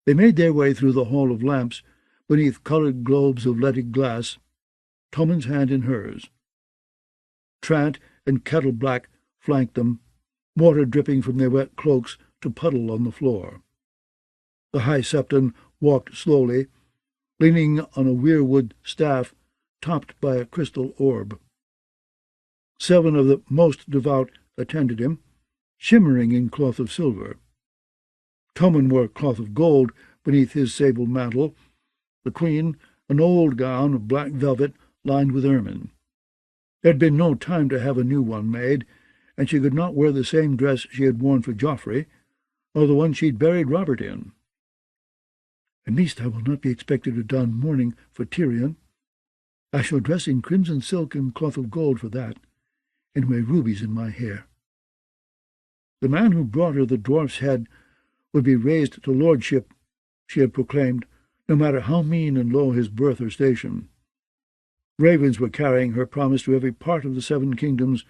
They made their way through the hall of lamps beneath coloured globes of leaded glass, Tommen's hand in hers. Trant and Kettle-Black flanked them, water dripping from their wet cloaks to puddle on the floor. The High Septon walked slowly, leaning on a weirwood staff topped by a crystal orb. 7 of the most devout attended him, shimmering in cloth of silver. Tommen wore cloth of gold beneath his sable mantle, the Queen an old gown of black velvet lined with ermine. There had been no time to have a new one made, and she could not wear the same dress she had worn for Joffrey, or the one she'd buried Robert in. At least I will not be expected to don mourning for Tyrion. I shall dress in crimson silk and cloth of gold for that, and wear rubies in my hair. The man who brought her the dwarf's head would be raised to lordship, she had proclaimed, no matter how mean and low his birth or station. Ravens were carrying her promise to every part of the 7 kingdoms,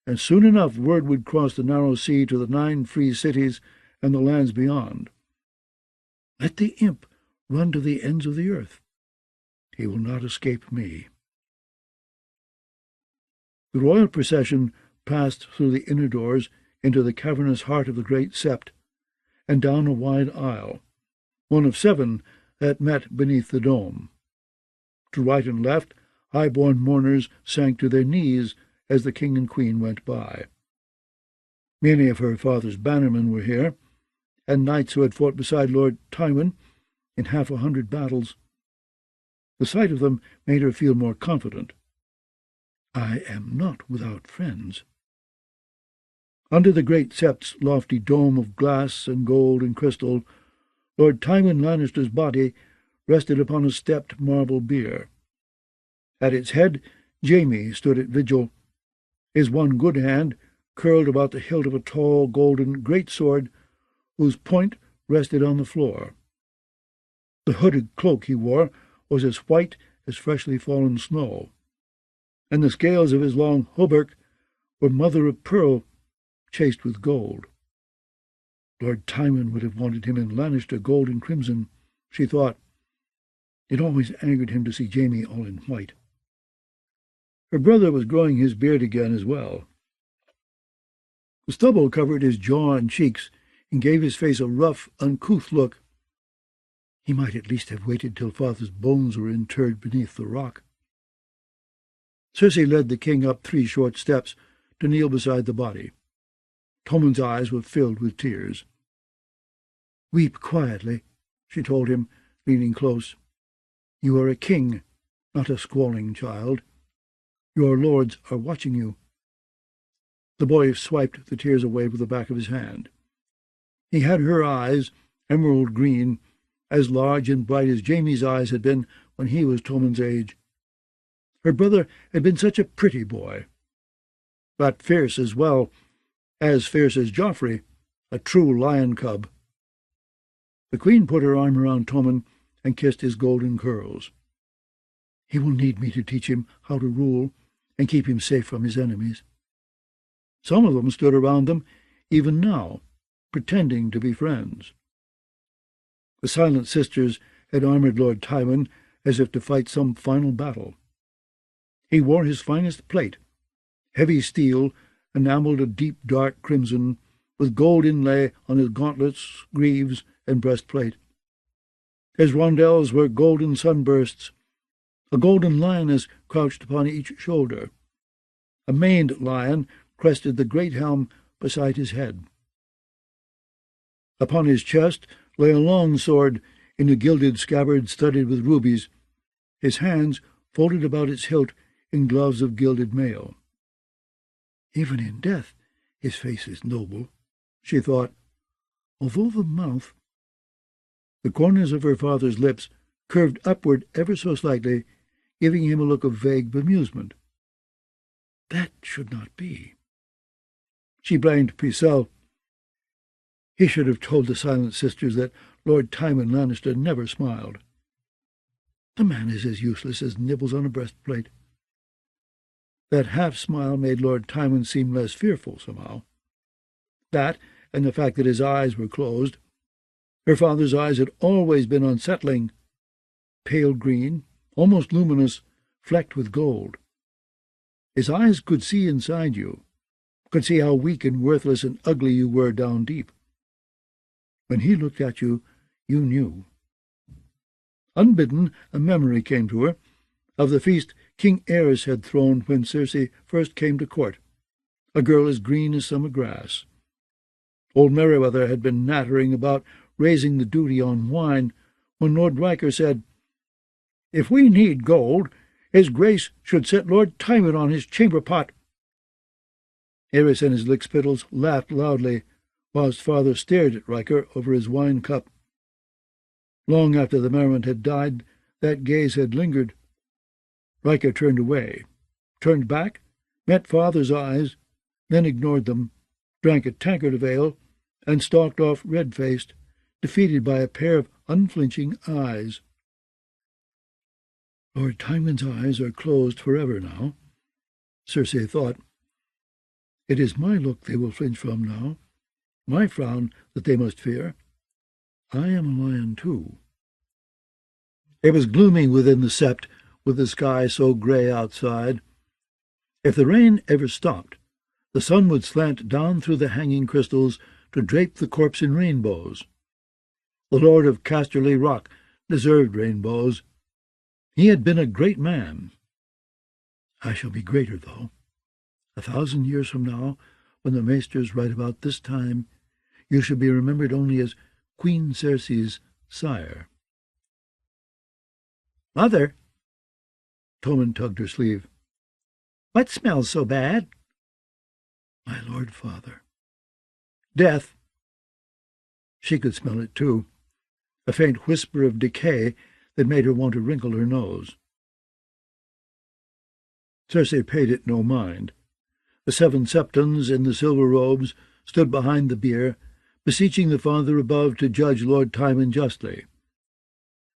and soon enough word would cross the narrow sea to the 9 free cities and the lands beyond. Let the imp run to the ends of the earth. He will not escape me. The royal procession passed through the inner doors into the cavernous heart of the great sept, and down a wide aisle, one of 7 that met beneath the dome. To right and left, high-born mourners sank to their knees as the king and queen went by. Many of her father's bannermen were here, and knights who had fought beside Lord Tywin in 100 battles. The sight of them made her feel more confident. I am not without friends. Under the great sept's lofty dome of glass and gold and crystal, Lord Tywin Lannister's body rested upon a stepped marble bier. At its head Jaime stood at vigil, his one good hand curled about the hilt of a tall golden greatsword whose point rested on the floor. The hooded cloak he wore was as white as freshly fallen snow, and the scales of his long hauberk were mother-of-pearl chased with gold. Lord Tywin would have wanted him in Lannister gold and crimson, she thought. It always angered him to see Jaime all in white. Her brother was growing his beard again as well. The stubble covered his jaw and cheeks, and gave his face a rough, uncouth look. He might at least have waited till father's bones were interred beneath the rock. Cersei led the king up 3 short steps to kneel beside the body. Tommen's eyes were filled with tears. "Weep quietly," she told him, leaning close. "You are a king, not a squalling child. Your lords are watching you." The boy swiped the tears away with the back of his hand. He had her eyes, emerald green, as large and bright as Jaime's eyes had been when he was Tommen's age. Her brother had been such a pretty boy, but fierce as well, as fierce as Joffrey, a true lion cub. The queen put her arm around Tommen and kissed his golden curls. He will need me to teach him how to rule and keep him safe from his enemies. Some of them stood around them, even now, pretending to be friends. The Silent Sisters had armored Lord Tywin as if to fight some final battle. He wore his finest plate, heavy steel, enameled a deep dark crimson, with gold inlay on his gauntlets, greaves, and breastplate. His rondels were golden sunbursts. A golden lioness crouched upon each shoulder. A maned lion crested the great helm beside his head. Upon his chest lay a long sword in a gilded scabbard studded with rubies, his hands folded about its hilt in gloves of gilded mail. Even in death his face is noble, she thought, although the mouth— The corners of her father's lips curved upward ever so slightly, giving him a look of vague bemusement. That should not be. She blamed Pycelle. He should have told the Silent Sisters that Lord Tywin Lannister never smiled. The man is as useless as nibbles on a breastplate. That half-smile made Lord Tywin seem less fearful, somehow. That, and the fact that his eyes were closed. Her father's eyes had always been unsettling, pale green, almost luminous, flecked with gold. His eyes could see inside you, could see how weak and worthless and ugly you were down deep. When he looked at you, you knew. Unbidden, a memory came to her of the feast King Aerys had thrown when Cersei first came to court, a girl as green as summer grass. Old Merryweather had been nattering about raising the duty on wine, when Lord Riker said, "If we need gold, his Grace should set Lord Tywin on his chamber pot." Aerys and his lickspittles laughed loudly, whilst father stared at Riker over his wine cup. Long after the merriment had died, that gaze had lingered. Riker turned away, turned back, met father's eyes, then ignored them, drank a tankard of ale, and stalked off red-faced, defeated by a pair of unflinching eyes. Lord Tywin's eyes are closed forever now, Cersei thought. It is my look they will flinch from now, my frown that they must fear. I am a lion too. It was gloomy within the sept, with the sky so grey outside. If the rain ever stopped, the sun would slant down through the hanging crystals to drape the corpse in rainbows. The Lord of Casterly Rock deserved rainbows. He had been a great man. I shall be greater, though. 1,000 years from now, when the maesters write about this time, you shall be remembered only as Queen Cersei's sire. "Mother!" Tommen tugged her sleeve. "What smells so bad?" "My Lord Father." "Death." She could smell it, too, a faint whisper of decay that made her want to wrinkle her nose. Cersei paid it no mind. The 7 septons in the silver robes stood behind the bier, beseeching the Father above to judge Lord Tywin justly.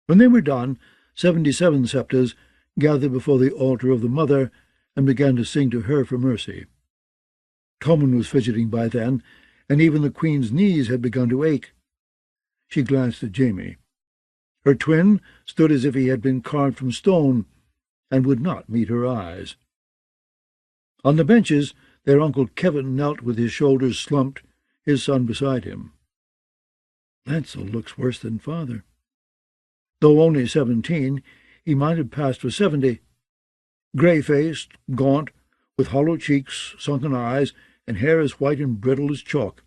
When they were done, 77 septas gathered before the altar of the Mother and began to sing to her for mercy. Tommen was fidgeting by then, and even the Queen's knees had begun to ache. She glanced at Jaime. Her twin stood as if he had been carved from stone, and would not meet her eyes. On the benches, their Uncle Kevin knelt with his shoulders slumped, his son beside him. Lancel looks worse than father. Though only 17, he might have passed for 70. Grey-faced, gaunt, with hollow cheeks, sunken eyes, and hair as white and brittle as chalk.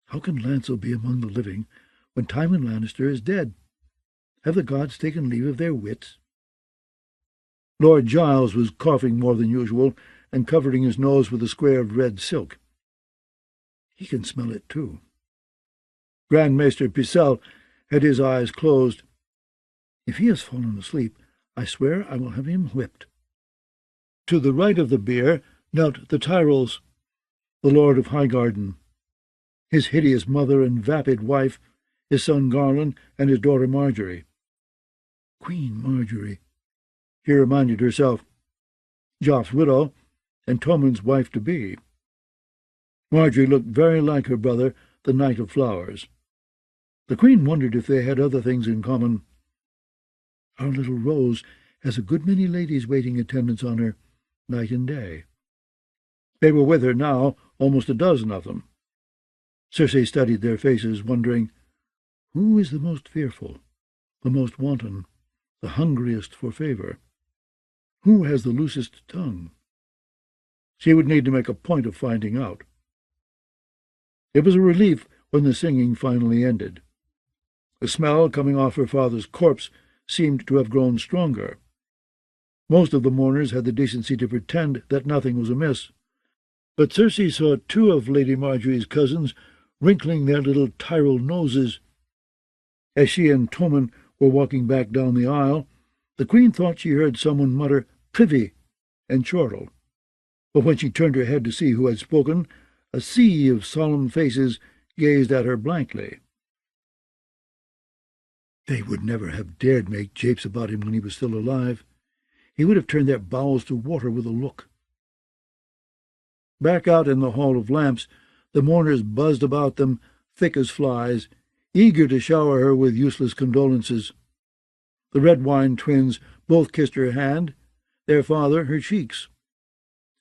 How can Lancel be among the living when Tywin Lannister is dead? Have the gods taken leave of their wits? Lord Giles was coughing more than usual, and covering his nose with a square of red silk. He can smell it, too. Grand Maester Pycelle had his eyes closed. If he has fallen asleep, I swear I will have him whipped. To the right of the bier knelt the Tyrells, the Lord of Highgarden, his hideous mother and vapid wife, his son Garland, and his daughter Marjorie. Queen Marjorie, she reminded herself. Joff's widow, and Tommen's wife-to-be. Marjorie looked very like her brother, the Knight of Flowers. The Queen wondered if they had other things in common. Our little Rose has a good many ladies waiting attendance on her, night and day. They were with her now, almost a dozen of them. Cersei studied their faces, wondering, who is the most fearful, the most wanton, the hungriest for favour? Who has the loosest tongue? She would need to make a point of finding out. It was a relief when the singing finally ended. The smell coming off her father's corpse seemed to have grown stronger. Most of the mourners had the decency to pretend that nothing was amiss, but Cersei saw two of Lady Marjorie's cousins wrinkling their little Tyrol noses. As she and Tommen were walking back down the aisle, the Queen thought she heard someone mutter "Privy" and chortle. But when she turned her head to see who had spoken, a sea of solemn faces gazed at her blankly. They would never have dared make japes about him when he was still alive. He would have turned their bowels to water with a look. Back out in the Hall of Lamps, the mourners buzzed about them, thick as flies, eager to shower her with useless condolences. The Redwine twins both kissed her hand, their father her cheeks.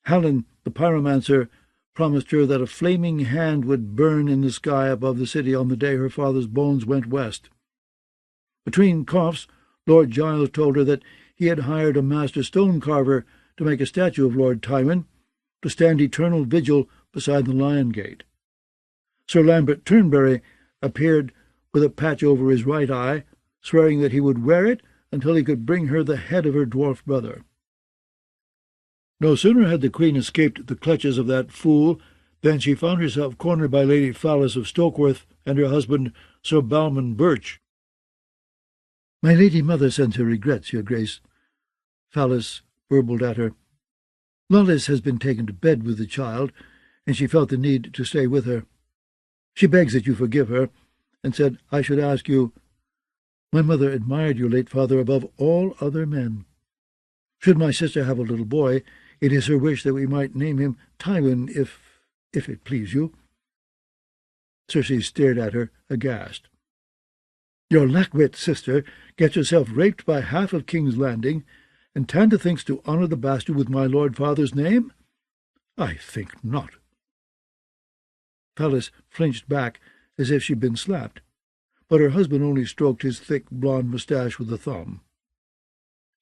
Hallen, the pyromancer, promised her that a flaming hand would burn in the sky above the city on the day her father's bones went west. Between coughs, Lord Giles told her that he had hired a master stone-carver to make a statue of Lord Tywin, to stand eternal vigil beside the Lion Gate. Sir Lambert Turnberry appeared with a patch over his right eye, swearing that he would wear it until he could bring her the head of her dwarf brother. No sooner had the Queen escaped the clutches of that fool than she found herself cornered by Lady Phallus of Stokeworth and her husband, Sir Balman Birch. "My lady mother sends her regrets, your grace," Phallus burbled at her. "Lawless has been taken to bed with the child, and she felt the need to stay with her. She begs that you forgive her, and said I should ask you. My mother admired your late father above all other men. Should my sister have a little boy, it is her wish that we might name him Tywin, if it please you." Cersei stared at her, aghast. "Your lack-wit sister gets herself raped by half of King's Landing, and Tanda thinks to honour the bastard with my lord father's name? I think not." Phallus flinched back as if she'd been slapped, but her husband only stroked his thick blonde moustache with a thumb.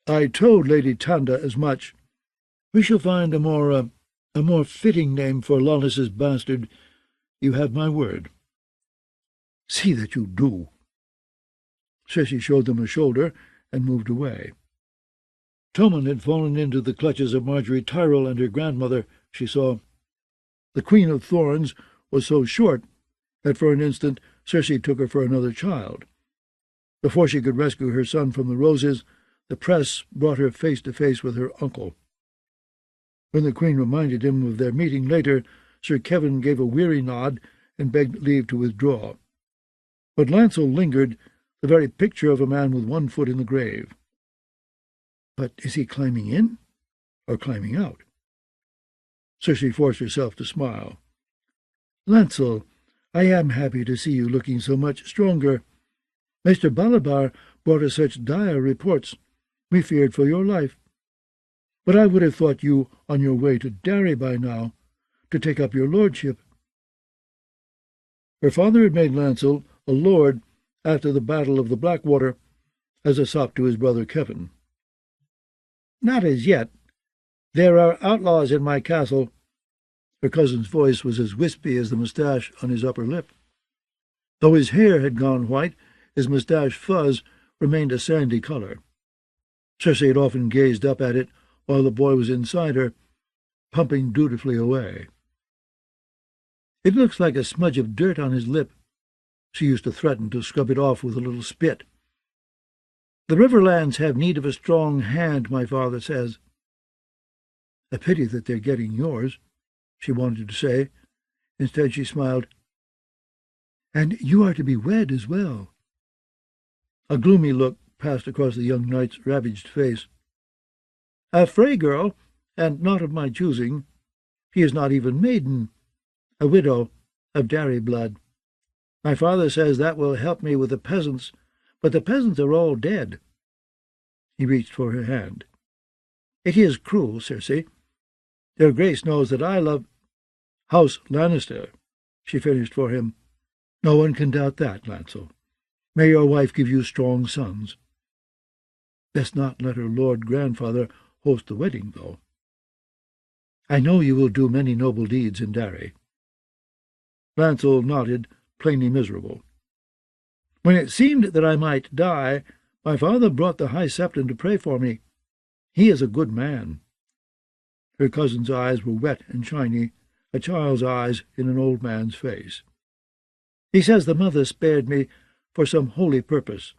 "I told Lady Tanda as much. We shall find a more fitting name for Lawless's bastard. You have my word." "See that you do." Cersei showed them a shoulder and moved away. Tommen had fallen into the clutches of Marjorie Tyrell and her grandmother, she saw. The Queen of Thorns was so short that for an instant Cersei took her for another child. Before she could rescue her son from the roses, the press brought her face to face with her uncle. When the Queen reminded him of their meeting later, Sir Kevin gave a weary nod and begged leave to withdraw. But Lancel lingered, the very picture of a man with one foot in the grave. But is he climbing in or climbing out? Cersei forced herself to smile. "Lancel, I am happy to see you looking so much stronger. Maester Balabar brought us such dire reports. We feared for your life. But I would have thought you on your way to Derry by now, to take up your lordship." Her father had made Lancel a lord after the Battle of the Blackwater, as a sop to his brother Kevin. "Not as yet. There are outlaws in my castle." Her cousin's voice was as wispy as the moustache on his upper lip. Though his hair had gone white, his moustache fuzz remained a sandy colour. Cersei had often gazed up at it while the boy was inside her, pumping dutifully away. "It looks like a smudge of dirt on his lip." She used to threaten to scrub it off with a little spit. "The Riverlands have need of a strong hand, my father says." "A pity that they're getting yours," she wanted to say. Instead she smiled. "And you are to be wed as well." A gloomy look passed across the young knight's ravaged face. A Frey girl, and not of my choosing. She is not even maiden, a widow of Darry blood. My father says that will help me with the peasants, but the peasants are all dead." He reached for her hand. "It is cruel, Cersei. Your Grace knows that I love—" "House Lannister," she finished for him. "No one can doubt that, Lancel. May your wife give you strong sons. Best not let her lord grandfather host the wedding, though. I know you will do many noble deeds in Darry." Lancel nodded, plainly miserable. "When it seemed that I might die, my father brought the High Septon to pray for me. He is a good man." Her cousin's eyes were wet and shiny, a child's eyes in an old man's face. "He says the mother spared me for some holy purpose,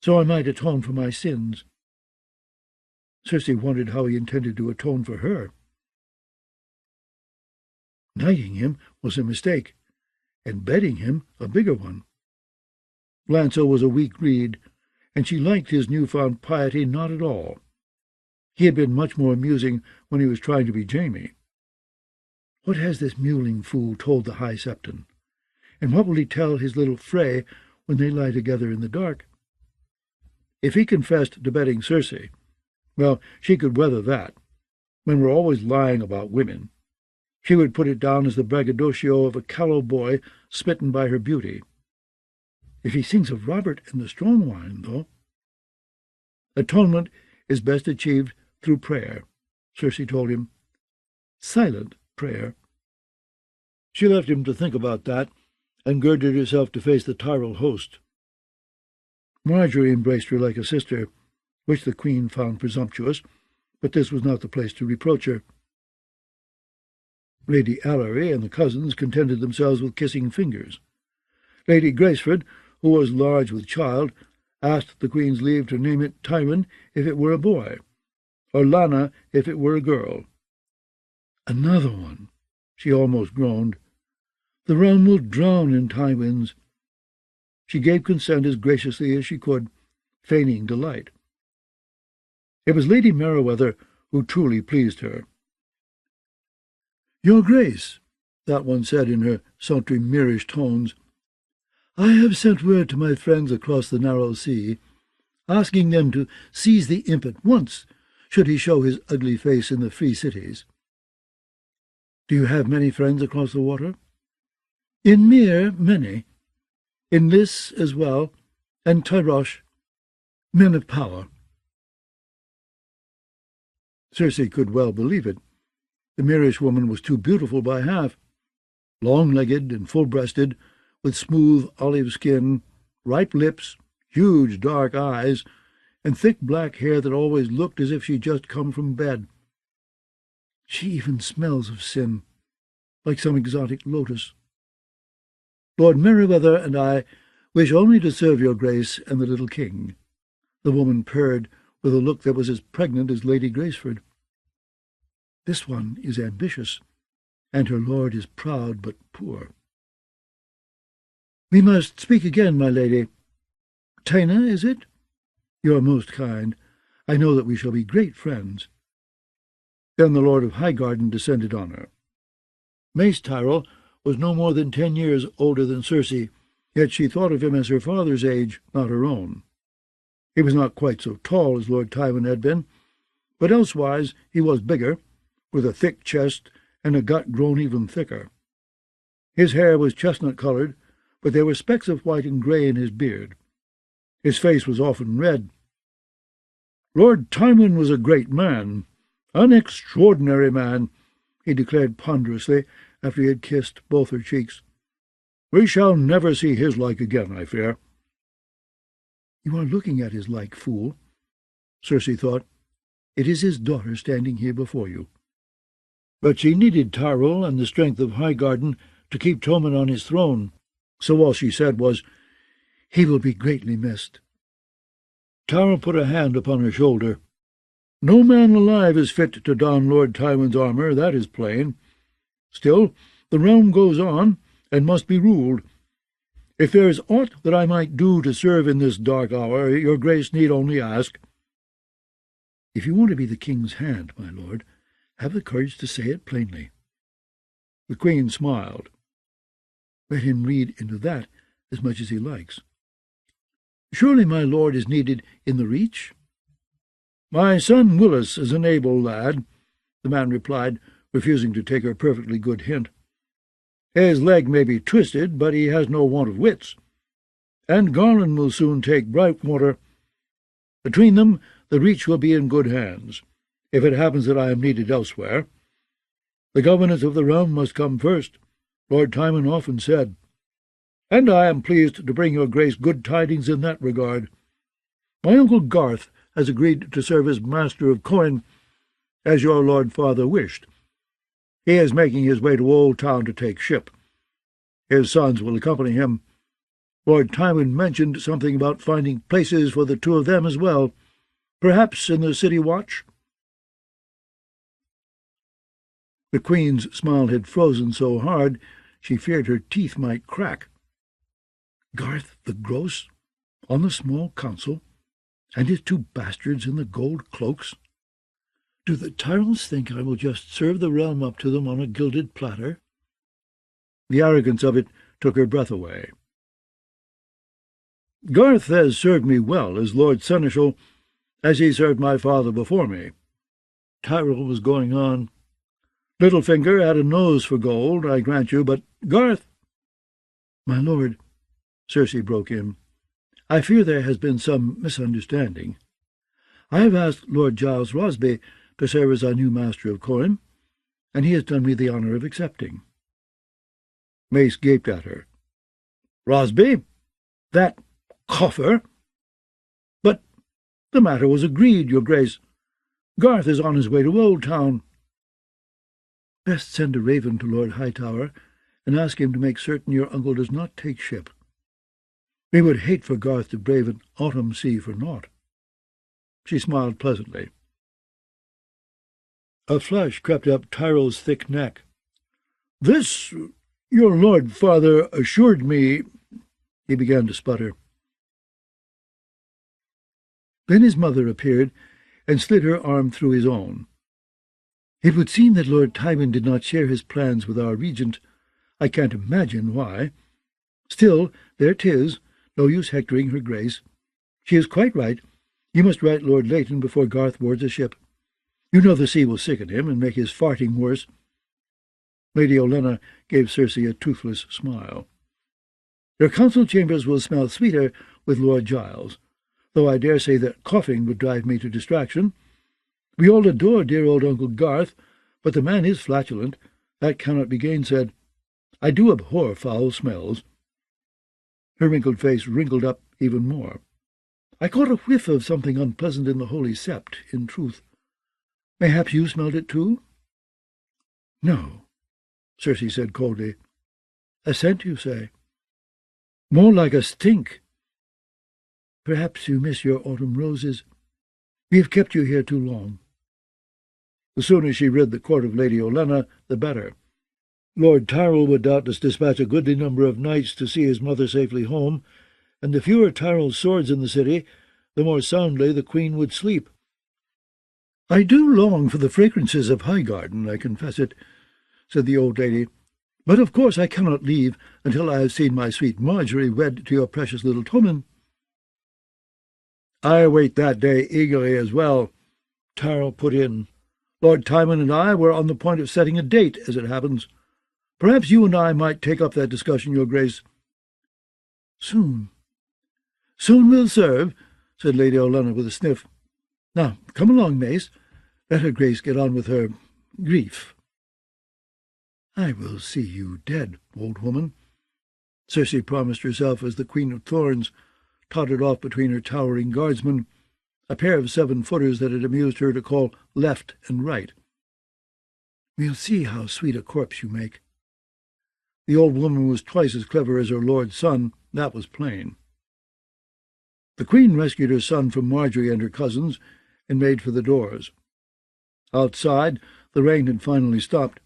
so I might atone for my sins." Cersei wondered how he intended to atone for her. Knighting him was a mistake, and bedding him a bigger one. Lancel was a weak reed, and she liked his new-found piety not at all. He had been much more amusing when he was trying to be Jaime. What has this mewling fool told the High Septon? And what will he tell his little Frey when they lie together in the dark? If he confessed to bedding Cersei, well, she could weather that. Men were always lying about women. She would put it down as the braggadocio of a callow boy smitten by her beauty. If he sings of Robert and the strong wine, though— "Atonement is best achieved through prayer," Cersei told him. "Silent prayer." She left him to think about that, and girded herself to face the Tyrell host. Marjorie embraced her like a sister, which the Queen found presumptuous, but this was not the place to reproach her. Lady Ellery and the cousins contented themselves with kissing fingers. Lady Graceford, who was large with child, asked the Queen's leave to name it Tywin if it were a boy, or Lana if it were a girl. "Another one," she almost groaned. "The realm will drown in Tywins." She gave consent as graciously as she could, feigning delight. It was Lady Merryweather who truly pleased her. "Your Grace," that one said in her sultry, mirrish tones, "I have sent word to my friends across the narrow sea, asking them to seize the imp at once, should he show his ugly face in the free cities." "Do you have many friends across the water?" "In Mere, many. In Lys as well, and Tyrosh, men of power." Cersei could well believe it. The Myrish woman was too beautiful by half. Long-legged and full-breasted, with smooth olive skin, ripe lips, huge dark eyes, and thick black hair that always looked as if she'd just come from bed. She even smells of sin, like some exotic lotus. "Lord Merryweather and I wish only to serve your Grace and the little king," the woman purred, with a look that was as pregnant as Lady Graceford. "This one is ambitious, and her lord is proud but poor." "We must speak again, my lady. Taina, is it? You are most kind. I know that we shall be great friends." Then the Lord of Highgarden descended on her. Mace Tyrell was no more than 10 years older than Cersei, yet she thought of him as her father's age, not her own. He was not quite so tall as Lord Tywin had been, but elsewise he was bigger, with a thick chest and a gut grown even thicker. His hair was chestnut-coloured, but there were specks of white and grey in his beard. His face was often red. "Lord Tywin was a great man, an extraordinary man," he declared ponderously after he had kissed both her cheeks. "We shall never see his like again, I fear." "You are looking at his like, fool," Cersei thought. "It is his daughter standing here before you." But she needed Tyrell and the strength of Highgarden to keep Tommen on his throne, so all she said was, "He will be greatly missed." Tyrell put a hand upon her shoulder. "No man alive is fit to don Lord Tywin's armour, that is plain. Still, the realm goes on, and must be ruled. If there is aught that I might do to serve in this dark hour, your Grace need only ask." If you want to be the king's hand, my lord, have the courage to say it plainly." The Queen smiled. Let him read into that as much as he likes. "Surely my lord is needed in the Reach?" "My son Willis is an able lad," the man replied, refusing to take her perfectly good hint. "His leg may be twisted, but he has no want of wits. And Garland will soon take Brightwater. Between them, the Reach will be in good hands, if it happens that I am needed elsewhere. The governance of the realm must come first, Lord Tymon often said. And I am pleased to bring your grace good tidings in that regard. My uncle Garth has agreed to serve as Master of Coin, as your Lord Father wished. He is making his way to Old Town to take ship. His sons will accompany him. Lord Tymon mentioned something about finding places for the two of them as well, perhaps in the city watch." The Queen's smile had frozen so hard she feared her teeth might crack. Garth the Gross, on the small council, and his two bastards in the gold cloaks? Do the Tyrells think I will just serve the realm up to them on a gilded platter? The arrogance of it took her breath away. "Garth has served me well as Lord Seneschal, as he served my father before me," Tyrell was going on. "Littlefinger had a nose for gold, I grant you, but Garth—" "My lord," Cersei broke in, "I fear there has been some misunderstanding. I have asked Lord Giles Rosby to serve as our new Master of Coin, and he has done me the honour of accepting." Mace gaped at her. "Rosby? That coffer? But the matter was agreed, your grace. Garth is on his way to Old Town." "Best send a raven to Lord Hightower and ask him to make certain your uncle does not take ship. We would hate for Garth to brave an autumn sea for naught." She smiled pleasantly. A flush crept up Tyrell's thick neck. "This, your Lord Father assured me—" he began to sputter. Then his mother appeared and slid her arm through his own. "It would seem that Lord Tymon did not share his plans with our regent. I can't imagine why. Still, there 'tis, no use hectoring her grace. She is quite right. You must write Lord Leighton before Garth boards a ship. You know the sea will sicken him and make his farting worse." Lady Olenna gave Cersei a toothless smile. "Your council chambers will smell sweeter with Lord Giles, though I dare say that coughing would drive me to distraction. We all adore dear old Uncle Garth, but the man is flatulent. That cannot be gainsaid. I do abhor foul smells." Her wrinkled face wrinkled up even more. "I caught a whiff of something unpleasant in the Holy Sept, in truth. Mayhaps you smelled it too?" "No," Cersei said coldly. "A scent, you say?" "More like a stink." "Perhaps you miss your autumn roses. We have kept you here too long." The sooner she rid the court of Lady Olenna, the better. Lord Tyrell would doubtless dispatch a goodly number of knights to see his mother safely home, and the fewer Tyrell's swords in the city, the more soundly the Queen would sleep. "I do long for the fragrances of Highgarden, I confess it," said the old lady, "but of course I cannot leave until I have seen my sweet Marjorie wed to your precious little Tommen." "I await that day eagerly as well," Tyrell put in. "Lord Tymon and I were on the point of setting a date, as it happens. Perhaps you and I might take up that discussion, your grace." "Soon." "Soon will serve," said Lady Olenna with a sniff. "Now, come along, Mace. Let her grace get on with her grief." "I will see you dead, old woman," Cersei promised herself as the Queen of Thorns tottered off between her towering guardsmen, a pair of 7-footers that it amused her to call left and right. "We'll see how sweet a corpse you make." The old woman was twice as clever as her lord's son, that was plain. The Queen rescued her son from Marjorie and her cousins, and made for the doors. Outside, the rain had finally stopped.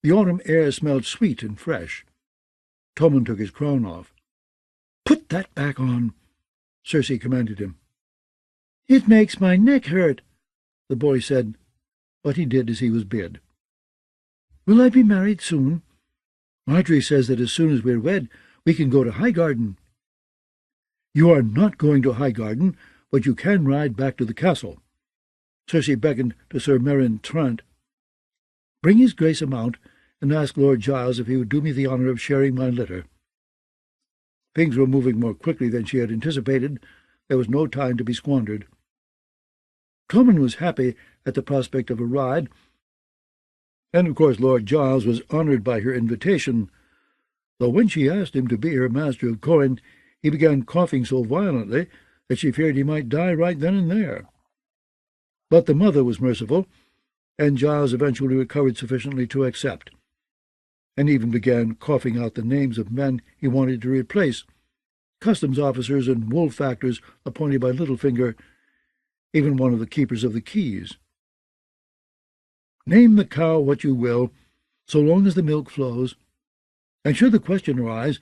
The autumn air smelled sweet and fresh. Tommen took his crown off. "Put that back on," Cersei commanded him. "It makes my neck hurt." The boy said, but he did as he was bid. "Will I be married soon? Marjorie says that as soon as we're wed, we can go to Highgarden." "You are not going to Highgarden, but you can ride back to the castle." Cersei beckoned to Sir Meryn Trant. "Bring his grace a mount, and ask Lord Giles if he would do me the honour of sharing my litter." Things were moving more quickly than she had anticipated. There was no time to be squandered. Tommen was happy at the prospect of a ride, and of course Lord Giles was honoured by her invitation, though when she asked him to be her master of coin, he began coughing so violently that she feared he might die right then and there. But the mother was merciful, and Giles eventually recovered sufficiently to accept, and even began coughing out the names of men he wanted to replace, customs officers and wool factors appointed by Littlefinger, even one of the keepers of the keys. "Name the cow what you will, so long as the milk flows. And should the question arise,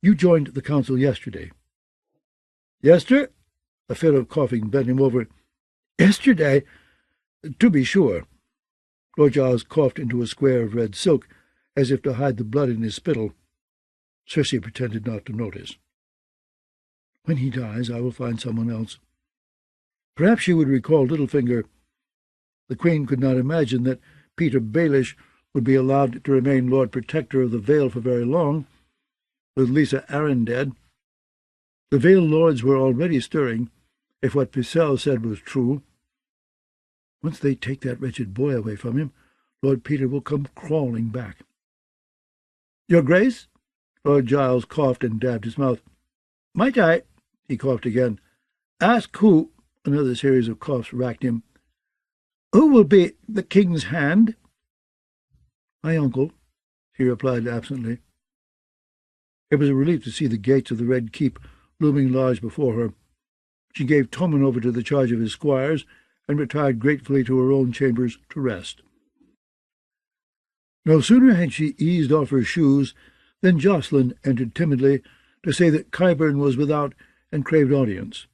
you joined the council yesterday." "Yester?" A fit of coughing bent him over. "Yesterday? To be sure." Lord Giles coughed into a square of red silk, as if to hide the blood in his spittle. Cersei pretended not to notice. "When he dies, I will find someone else." Perhaps she would recall Littlefinger. The Queen could not imagine that Peter Baelish would be allowed to remain Lord Protector of the Vale for very long, with Lysa Arryn dead. The Vale lords were already stirring, if what Pycelle said was true. Once they take that wretched boy away from him, Lord Peter will come crawling back. "Your Grace?" Lord Giles coughed and dabbed his mouth. "Might I?" He coughed again. "Ask who—" Another series of coughs racked him. "Who will be the King's hand?" "My uncle," she replied absently. It was a relief to see the gates of the Red Keep looming large before her. She gave Tommen over to the charge of his squires, and retired gratefully to her own chambers to rest. No sooner had she eased off her shoes than Jocelyn entered timidly to say that Qyburn was without and craved audience.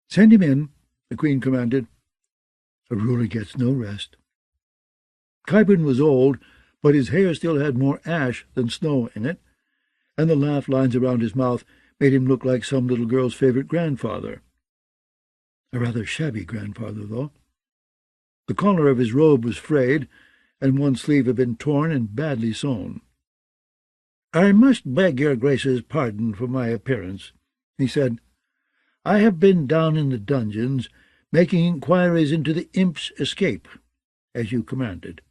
"Send him in," the Queen commanded. "A ruler gets no rest." Qyburn was old, but his hair still had more ash than snow in it, and the laugh lines around his mouth made him look like some little girl's favourite grandfather. A rather shabby grandfather, though. The collar of his robe was frayed, and one sleeve had been torn and badly sewn. "I must beg your Grace's pardon for my appearance," he said. "I have been down in the dungeons, making inquiries into the imp's escape, as you commanded."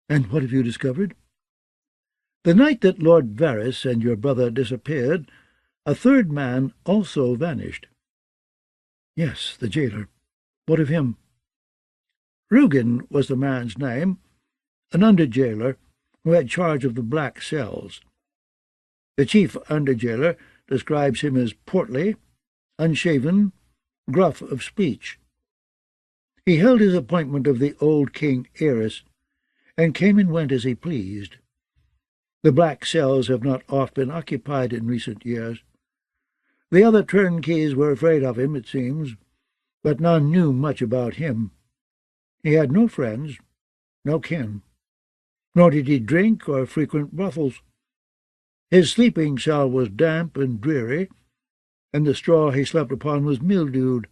"And what have you discovered?" "The night that Lord Varys and your brother disappeared, a third man also vanished." "Yes, the jailer. What of him?" "Rugen was the man's name, an under-jailer who had charge of the black cells. The chief under-jailer describes him as portly, unshaven, gruff of speech. He held his appointment of the old King Aerys, and came and went as he pleased. The black cells have not oft been occupied in recent years. The other turnkeys were afraid of him, it seems, but none knew much about him. He had no friends, no kin, nor did he drink or frequent brothels. His sleeping cell was damp and dreary, and the straw he slept upon was mildewed.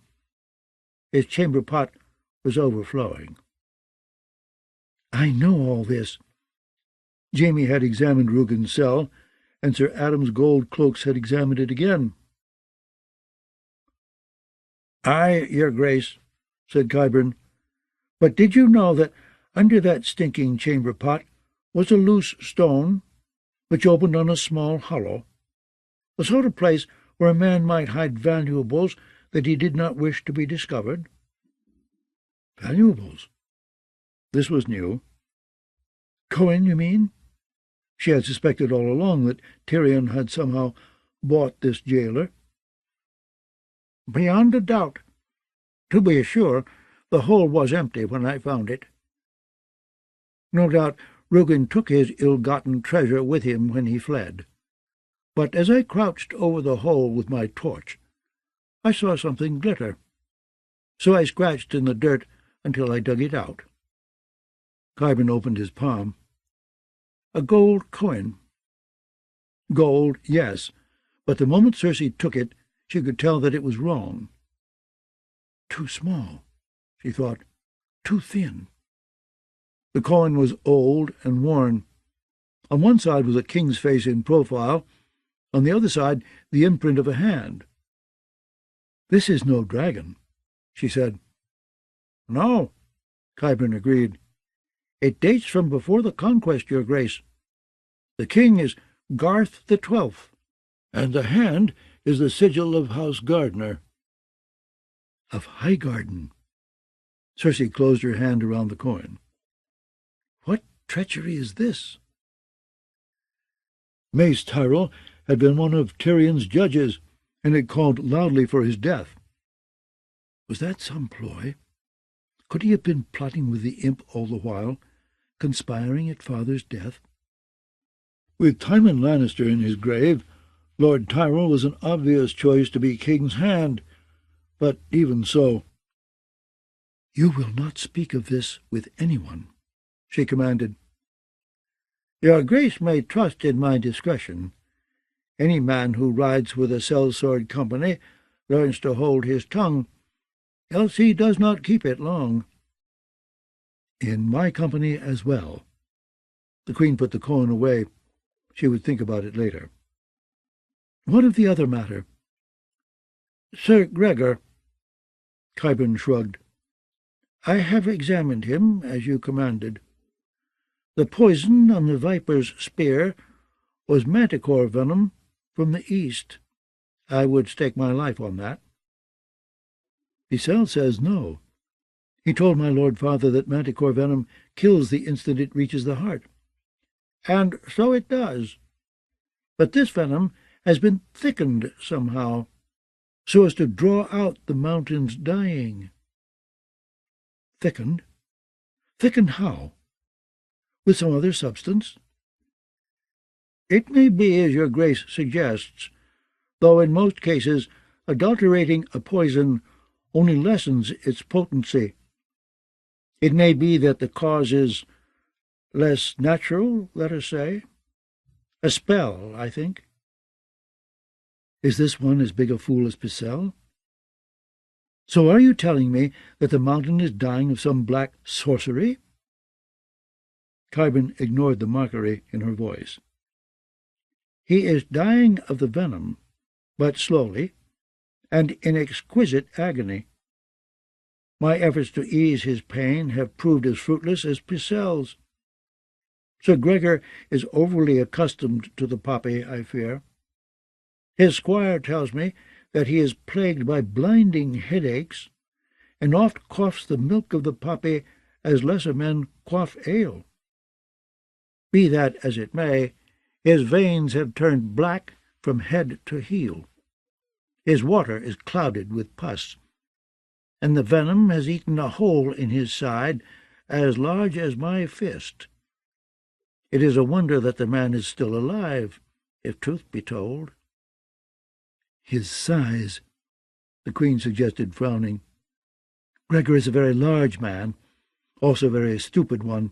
His chamber pot was overflowing." "I know all this." Jaime had examined Rugen's cell, and Sir Adam's gold cloaks had examined it again. "Aye, your Grace," said Qyburn. "But did you know that under that stinking chamber pot was a loose stone, which opened on a small hollow, the sort of place where a man might hide valuables that he did not wish to be discovered?" "Valuables?" This was new. "Cohen, you mean?" She had suspected all along that Tyrion had somehow bought this jailer. "Beyond a doubt. To be sure, the hole was empty when I found it. No doubt Rugen took his ill-gotten treasure with him when he fled. But as I crouched over the hole with my torch, I saw something glitter. so I scratched in the dirt until I dug it out." Qyburn opened his palm. "A gold coin." "Gold, yes, but the moment Cersei took it, she could tell that it was wrong." "Too small," she thought, "too thin." The coin was old and worn. On one side was a king's face in profile, on the other side the imprint of a hand. "This is no dragon," she said. "No," Qyburn agreed. "It dates from before the conquest, Your Grace. The king is Garth the 12th, and the hand is the sigil of House Gardner." "Of Highgarden." Cersei closed her hand around the coin. "What treachery is this?" Mace Tyrell had been one of Tyrion's judges, and had called loudly for his death. Was that some ploy? Could he have been plotting with the imp all the while, conspiring at father's death? With Tywin Lannister in his grave, Lord Tyrell was an obvious choice to be king's hand, but even so— "You will not speak of this with anyone," she commanded. "Your Grace may trust in my discretion. Any man who rides with a sellsword company learns to hold his tongue, else he does not keep it long." "In my company as well." The Queen put the coin away. She would think about it later. "What of the other matter?" "Sir Gregor." Qyburn shrugged. "I have examined him, as you commanded. The poison on the viper's spear was manticore venom from the east. I would stake my life on that." "Pycelle says no. He told my lord father that manticore venom kills the instant it reaches the heart." "And so it does. But this venom has been thickened somehow, so as to draw out the mountain's dying." "Thickened? Thickened how? With some other substance?" "It may be as your Grace suggests, though in most cases adulterating a poison only lessens its potency. It may be that the cause is less natural, let us say. A spell, I think." "Is this one as big a fool as Pycelle? So are you telling me that the mountain is dying of some black sorcery?" Qyburn ignored the mockery in her voice. "He is dying of the venom, but slowly, and in exquisite agony. My efforts to ease his pain have proved as fruitless as Pycelle's. Sir Gregor is overly accustomed to the poppy, I fear. His squire tells me that he is plagued by blinding headaches, and oft quaffs the milk of the poppy as lesser men quaff ale. Be that as it may, his veins have turned black from head to heel. His water is clouded with pus, and the venom has eaten a hole in his side as large as my fist. It is a wonder that the man is still alive, if truth be told." "His size," the Queen suggested, frowning. "Gregor is a very large man, also a very stupid one.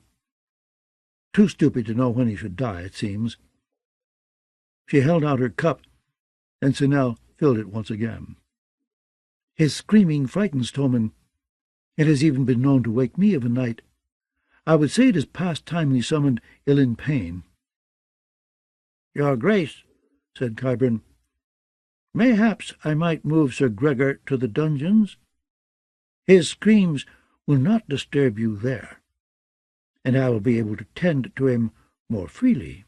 Too stupid to know when he should die, it seems." She held out her cup, and Sinel filled it once again. "His screaming frightens Tommen. It has even been known to wake me of a night. I would say it is past time we summoned Ilyn Payne." "Your Grace," said Qyburn, "mayhaps I might move Sir Gregor to the dungeons. His screams will not disturb you there, and I will be able to tend to him more freely."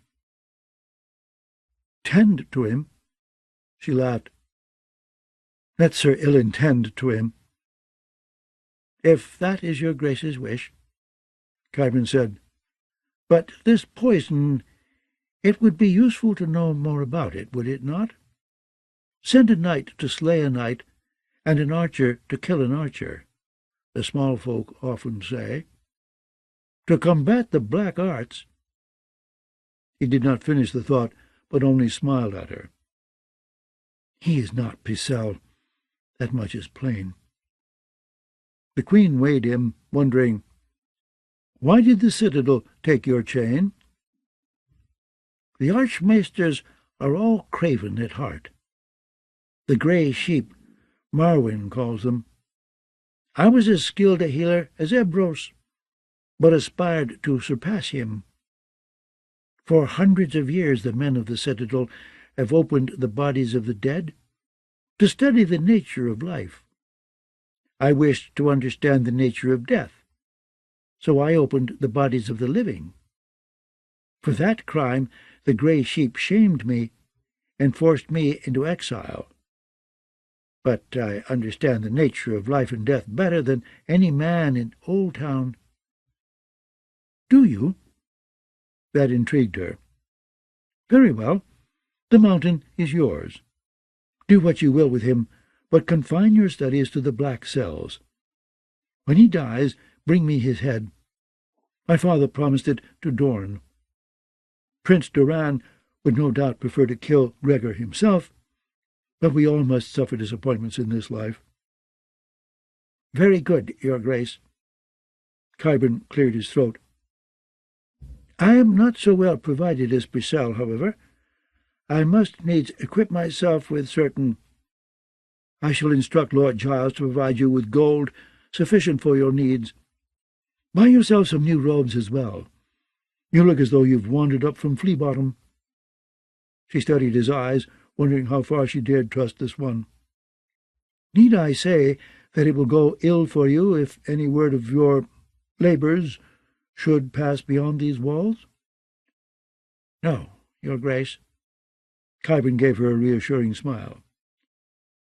"Tend to him?" She laughed. "Let Sir Ilyn tend to him." "If that is your Grace's wish," Qyburn said. "But this poison, it would be useful to know more about it, would it not? Send a knight to slay a knight, and an archer to kill an archer, the small folk often say. To combat the black arts—" He did not finish the thought, but only smiled at her. "He is not Pycelle, that much is plain. The queen weighed him, wondering, "Why did the citadel take your chain?" "The archmaesters are all craven at heart. The grey sheep, Marwyn calls them. I was as skilled a healer as Ebros, but aspired to surpass him. For hundreds of years the men of the citadel have opened the bodies of the dead to study the nature of life. I wished to understand the nature of death, so I opened the bodies of the living. For that crime the grey sheep shamed me and forced me into exile. But I understand the nature of life and death better than any man in Old Town." "Do you?" That intrigued her. "Very well. The mountain is yours. Do what you will with him, but confine your studies to the black cells. When he dies, bring me his head. My father promised it to Dorne. Prince Doran would no doubt prefer to kill Gregor himself, but we all must suffer disappointments in this life." "Very good, Your Grace." Qyburn cleared his throat. "I am not so well provided as Brissel, however. I must needs equip myself with certain— I shall instruct Lord Giles to provide you with gold sufficient for your needs. Buy yourself some new robes as well. You look as though you've wandered up from Flea-Bottom." She studied his eyes, wondering how far she dared trust this one. "Need I say that it will go ill for you if any word of your labours should pass beyond these walls?" "No, Your Grace." Qyburn gave her a reassuring smile.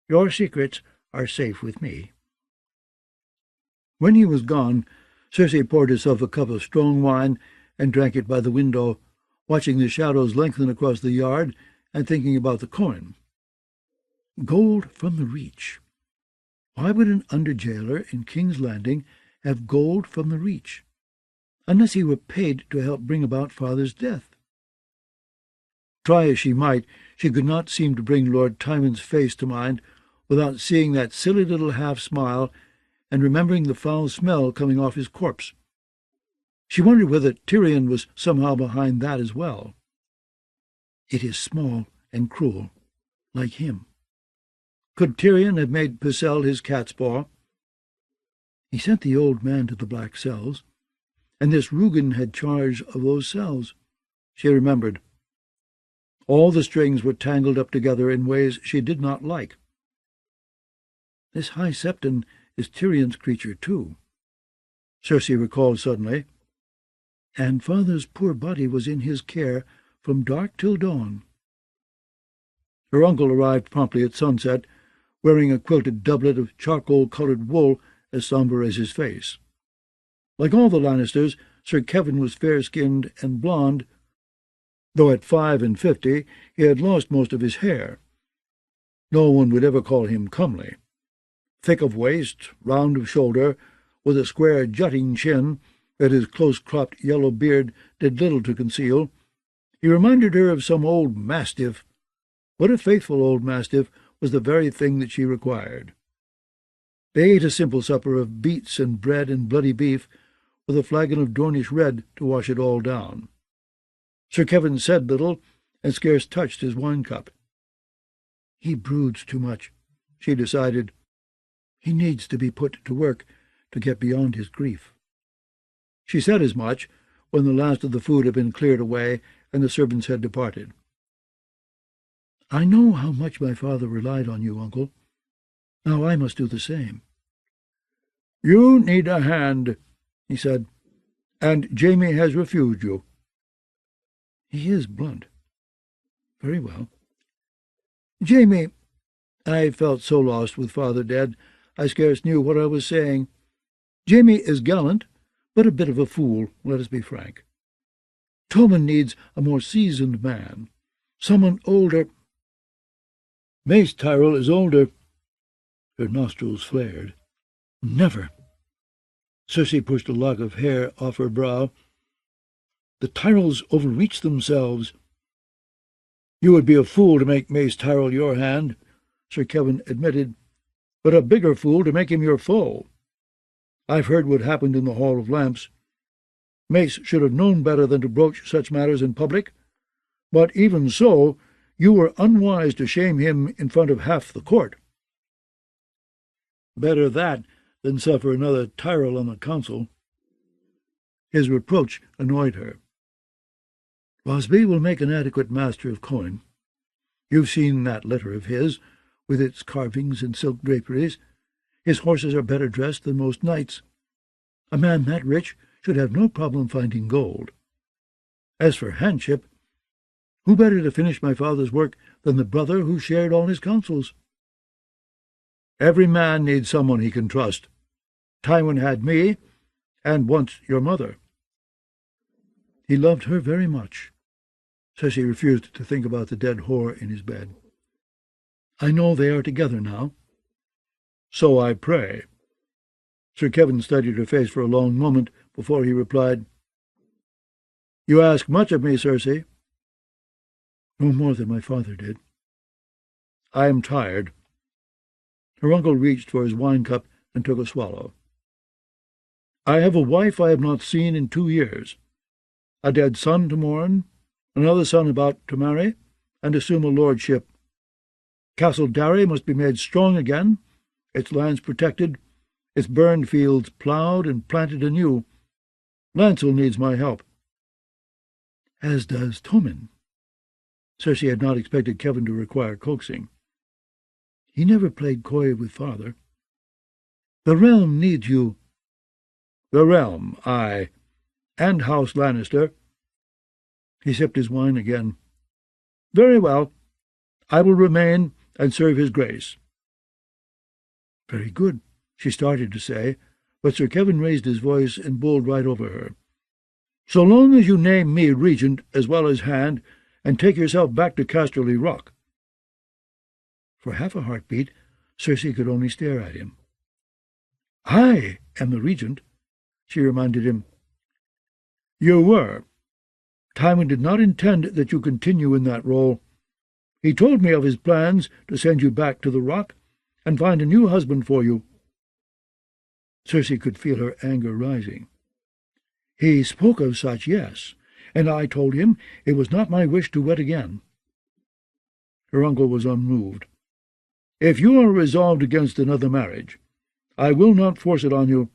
"Your secrets are safe with me." When he was gone, Cersei poured herself a cup of strong wine and drank it by the window, watching the shadows lengthen across the yard and thinking about the coin. Gold from the Reach. Why would an under-jailer in King's Landing have gold from the Reach, unless he were paid to help bring about father's death? Try as she might, she could not seem to bring Lord Tywin's face to mind without seeing that silly little half-smile and remembering the foul smell coming off his corpse. She wondered whether Tyrion was somehow behind that as well. It is small and cruel, like him. Could Tyrion have made Pycelle his cat's paw? He sent the old man to the black cells, and this Rugen had charge of those cells. She remembered. All the strings were tangled up together in ways she did not like. This High Septon is Tyrion's creature, too, Cersei recalled suddenly. And father's poor body was in his care from dark till dawn. Her uncle arrived promptly at sunset, wearing a quilted doublet of charcoal-coloured wool as sombre as his face. Like all the Lannisters, Sir Kevin was fair-skinned and blond, though at 55 he had lost most of his hair. No one would ever call him comely. Thick of waist, round of shoulder, with a square jutting chin that his close-cropped yellow beard did little to conceal, he reminded her of some old mastiff. What a faithful old mastiff was the very thing that she required. They ate a simple supper of beets and bread and bloody beef, with a flagon of Dornish red to wash it all down. Sir Kevin said little, and scarce touched his wine-cup. He broods too much, she decided. He needs to be put to work to get beyond his grief. She said as much when the last of the food had been cleared away and the servants had departed. "I know how much my father relied on you, uncle. Now I must do the same." "You need a hand," he said, "and Jaime has refused you." "He is blunt." "Very well." "Jaime—" I felt so lost with father dead, I scarce knew what I was saying. "Jaime is gallant, but a bit of a fool, let us be frank. Tommen needs a more seasoned man, someone older—" "Mace Tyrell is older." Her nostrils flared. "Never." Cersei pushed a lock of hair off her brow. "The Tyrells overreach themselves." "You would be a fool to make Mace Tyrell your hand," Sir Kevin admitted, "but a bigger fool to make him your foe. I've heard what happened in the Hall of Lamps. Mace should have known better than to broach such matters in public, but even so, you were unwise to shame him in front of half the court. Better that than suffer another Tyrell on the council. His reproach annoyed her. Osby will make an adequate master of coin. You've seen that litter of his, with its carvings and silk draperies. His horses are better dressed than most knights. A man that rich should have no problem finding gold. As for handship, who better to finish my father's work than the brother who shared all his counsels? Every man needs someone he can trust. Tywin had me, and once your mother. He loved her very much. Cersei refused to think about the dead whore in his bed. I know they are together now. So I pray. Sir Kevin studied her face for a long moment before he replied, You ask much of me, Cersei. No more than my father did. I am tired. Her uncle reached for his wine-cup and took a swallow. I have a wife I have not seen in 2 years, a dead son to mourn, another son about to marry, and assume a lordship. Castle Darry must be made strong again, its lands protected, its burned fields ploughed and planted anew. Lancel needs my help. As does Tommen. Cersei had not expected Kevin to require coaxing. He never played coy with father. The realm needs you. The realm, aye, and House Lannister. He sipped his wine again. Very well. I will remain and serve his grace. Very good, she started to say, but Sir Kevin raised his voice and bowled right over her. So long as you name me regent as well as hand, and take yourself back to Casterly Rock. For half a heartbeat, Cersei could only stare at him. I am the regent, she reminded him. You were. Tywin did not intend that you continue in that role. He told me of his plans to send you back to the Rock and find a new husband for you. Cersei could feel her anger rising. He spoke of such, yes, and I told him it was not my wish to wed again. Her uncle was unmoved. If you are resolved against another marriage, I will not force it on you.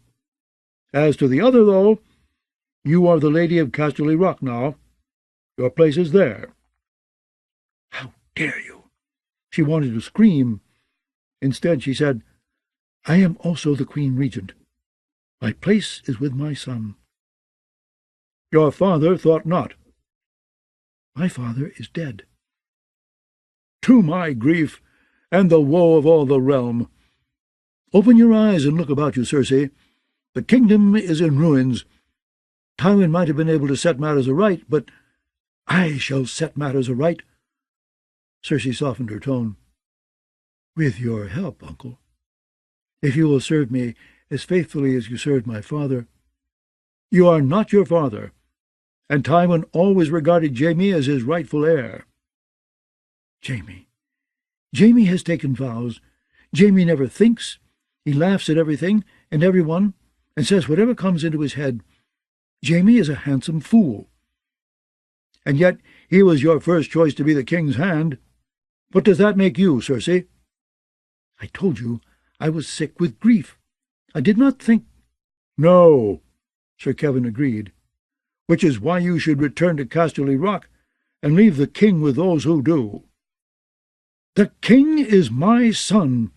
As to the other, though, you are the Lady of Casterly Rock now. Your place is there. How dare you? She wanted to scream. Instead, she said, I am also the Queen Regent. My place is with my son. Your father thought not. My father is dead. To my grief, and the woe of all the realm. Open your eyes and look about you, Cersei. The kingdom is in ruins. Tywin might have been able to set matters aright, but I shall set matters aright. Cersei softened her tone. With your help, uncle. If you will serve me as faithfully as you served my father. You are not your father, and Tywin always regarded Jaime as his rightful heir. Jaime. Jaime has taken vows. Jaime never thinks. He laughs at everything and everyone, and says whatever comes into his head. Jaime is a handsome fool. And yet he was your first choice to be the king's hand. What does that make you, Cersei? I told you I was sick with grief. I did not think— No, Sir Kevin agreed, which is why you should return to Casterly Rock and leave the king with those who do. The king is my son.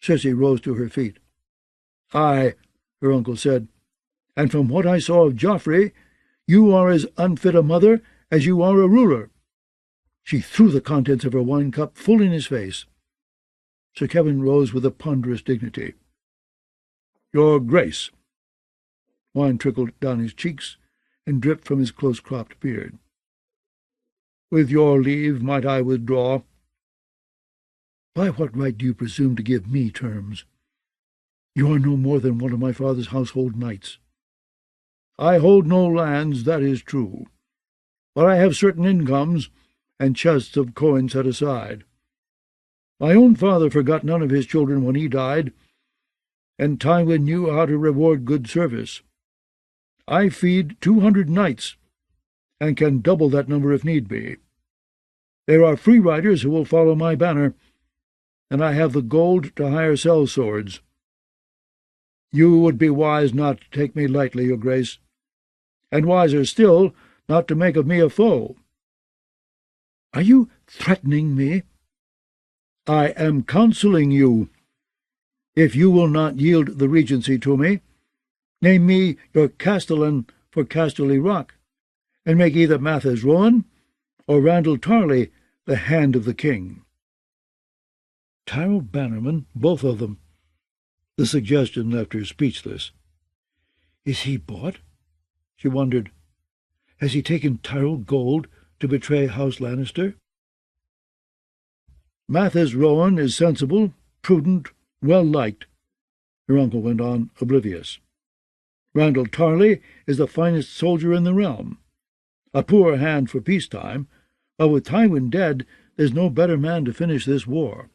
Cersei rose to her feet. Aye, her uncle said, and from what I saw of Joffrey, you are as unfit a mother as you are a ruler. She threw the contents of her wine-cup full in his face. Sir Kevin rose with a ponderous dignity. Your Grace. Wine trickled down his cheeks and dripped from his close-cropped beard. With your leave, might I withdraw? By what right do you presume to give me terms? You are no more than one of my father's household knights. I hold no lands, that is true, but I have certain incomes and chests of coin set aside. My own father forgot none of his children when he died, and Tywin knew how to reward good service. I feed 200 knights, and can double that number if need be. There are free riders who will follow my banner, and I have the gold to hire sellswords. You would be wise not to take me lightly, your grace, and wiser still not to make of me a foe. Are you threatening me? I am counseling you. If you will not yield the regency to me, name me your castellan for Casterly Rock, and make either Mathis Rowan or Randall Tarley the hand of the king. Tyrell Bannerman, both of them. The suggestion left her speechless. Is he bought? She wondered. Has he taken Tyrell gold to betray House Lannister? Mathis Rowan is sensible, prudent, well-liked, her uncle went on, oblivious. Randall Tarley is the finest soldier in the realm. A poor hand for peacetime, but with Tywin dead, there's no better man to finish this war.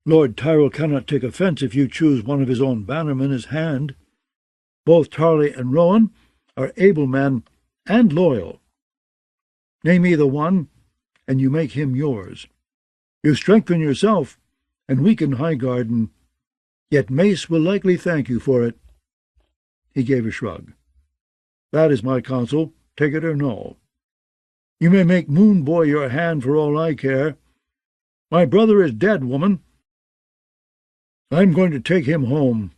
Lord Tyrell cannot take offence if you choose one of his own bannermen as hand. Both Tarley and Rowan are able men and loyal. Name either one, and you make him yours. You strengthen yourself and weaken Highgarden, yet Mace will likely thank you for it. He gave a shrug. That is my counsel, take it or no. You may make Moon Boy your hand for all I care. My brother is dead, woman. I'm going to take him home.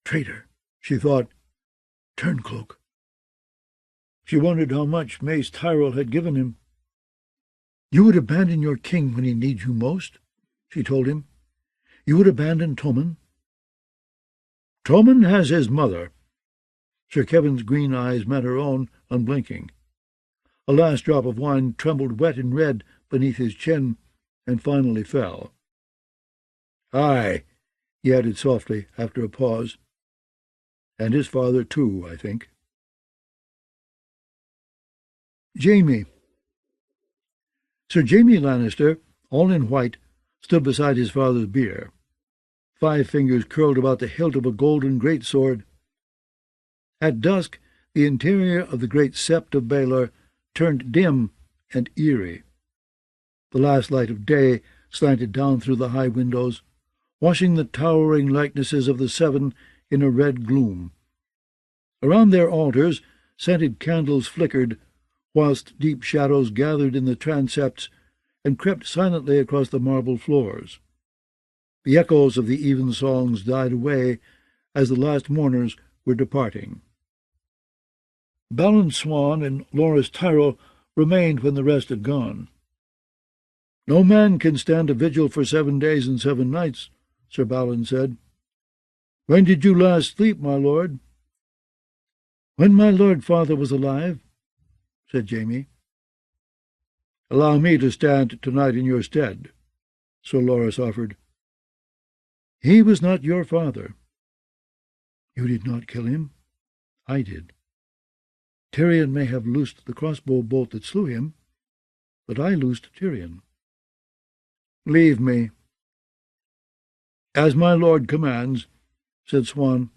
Traitor, she thought. Turncloak. She wondered how much Mace Tyrell had given him. You would abandon your king when he needs you most, she told him. You would abandon Tommen. Tommen has his mother. Sir Kevin's green eyes met her own, unblinking. A last drop of wine trembled wet and red beneath his chin, and finally fell. Aye, he added softly, after a pause. And his father, too, I think. Jaime. Sir Jaime Lannister, all in white, stood beside his father's bier. 5 fingers curled about the hilt of a golden greatsword. At dusk, the interior of the great sept of Baelor turned dim and eerie. The last light of day slanted down through the high windows, washing the towering likenesses of the Seven in a red gloom. Around their altars, scented candles flickered, whilst deep shadows gathered in the transepts and crept silently across the marble floors. The echoes of the evensongs died away as the last mourners were departing. Balon Swan and Loras Tyrell remained when the rest had gone. No man can stand a vigil for 7 days and 7 nights, Sir Balon said. When did you last sleep, my lord? When my lord father was alive, said Jaime. Allow me to stand tonight in your stead, Sir Loras offered. He was not your father. You did not kill him. I did. Tyrion may have loosed the crossbow bolt that slew him, but I loosed Tyrion. Leave me. As my lord commands, said Swan.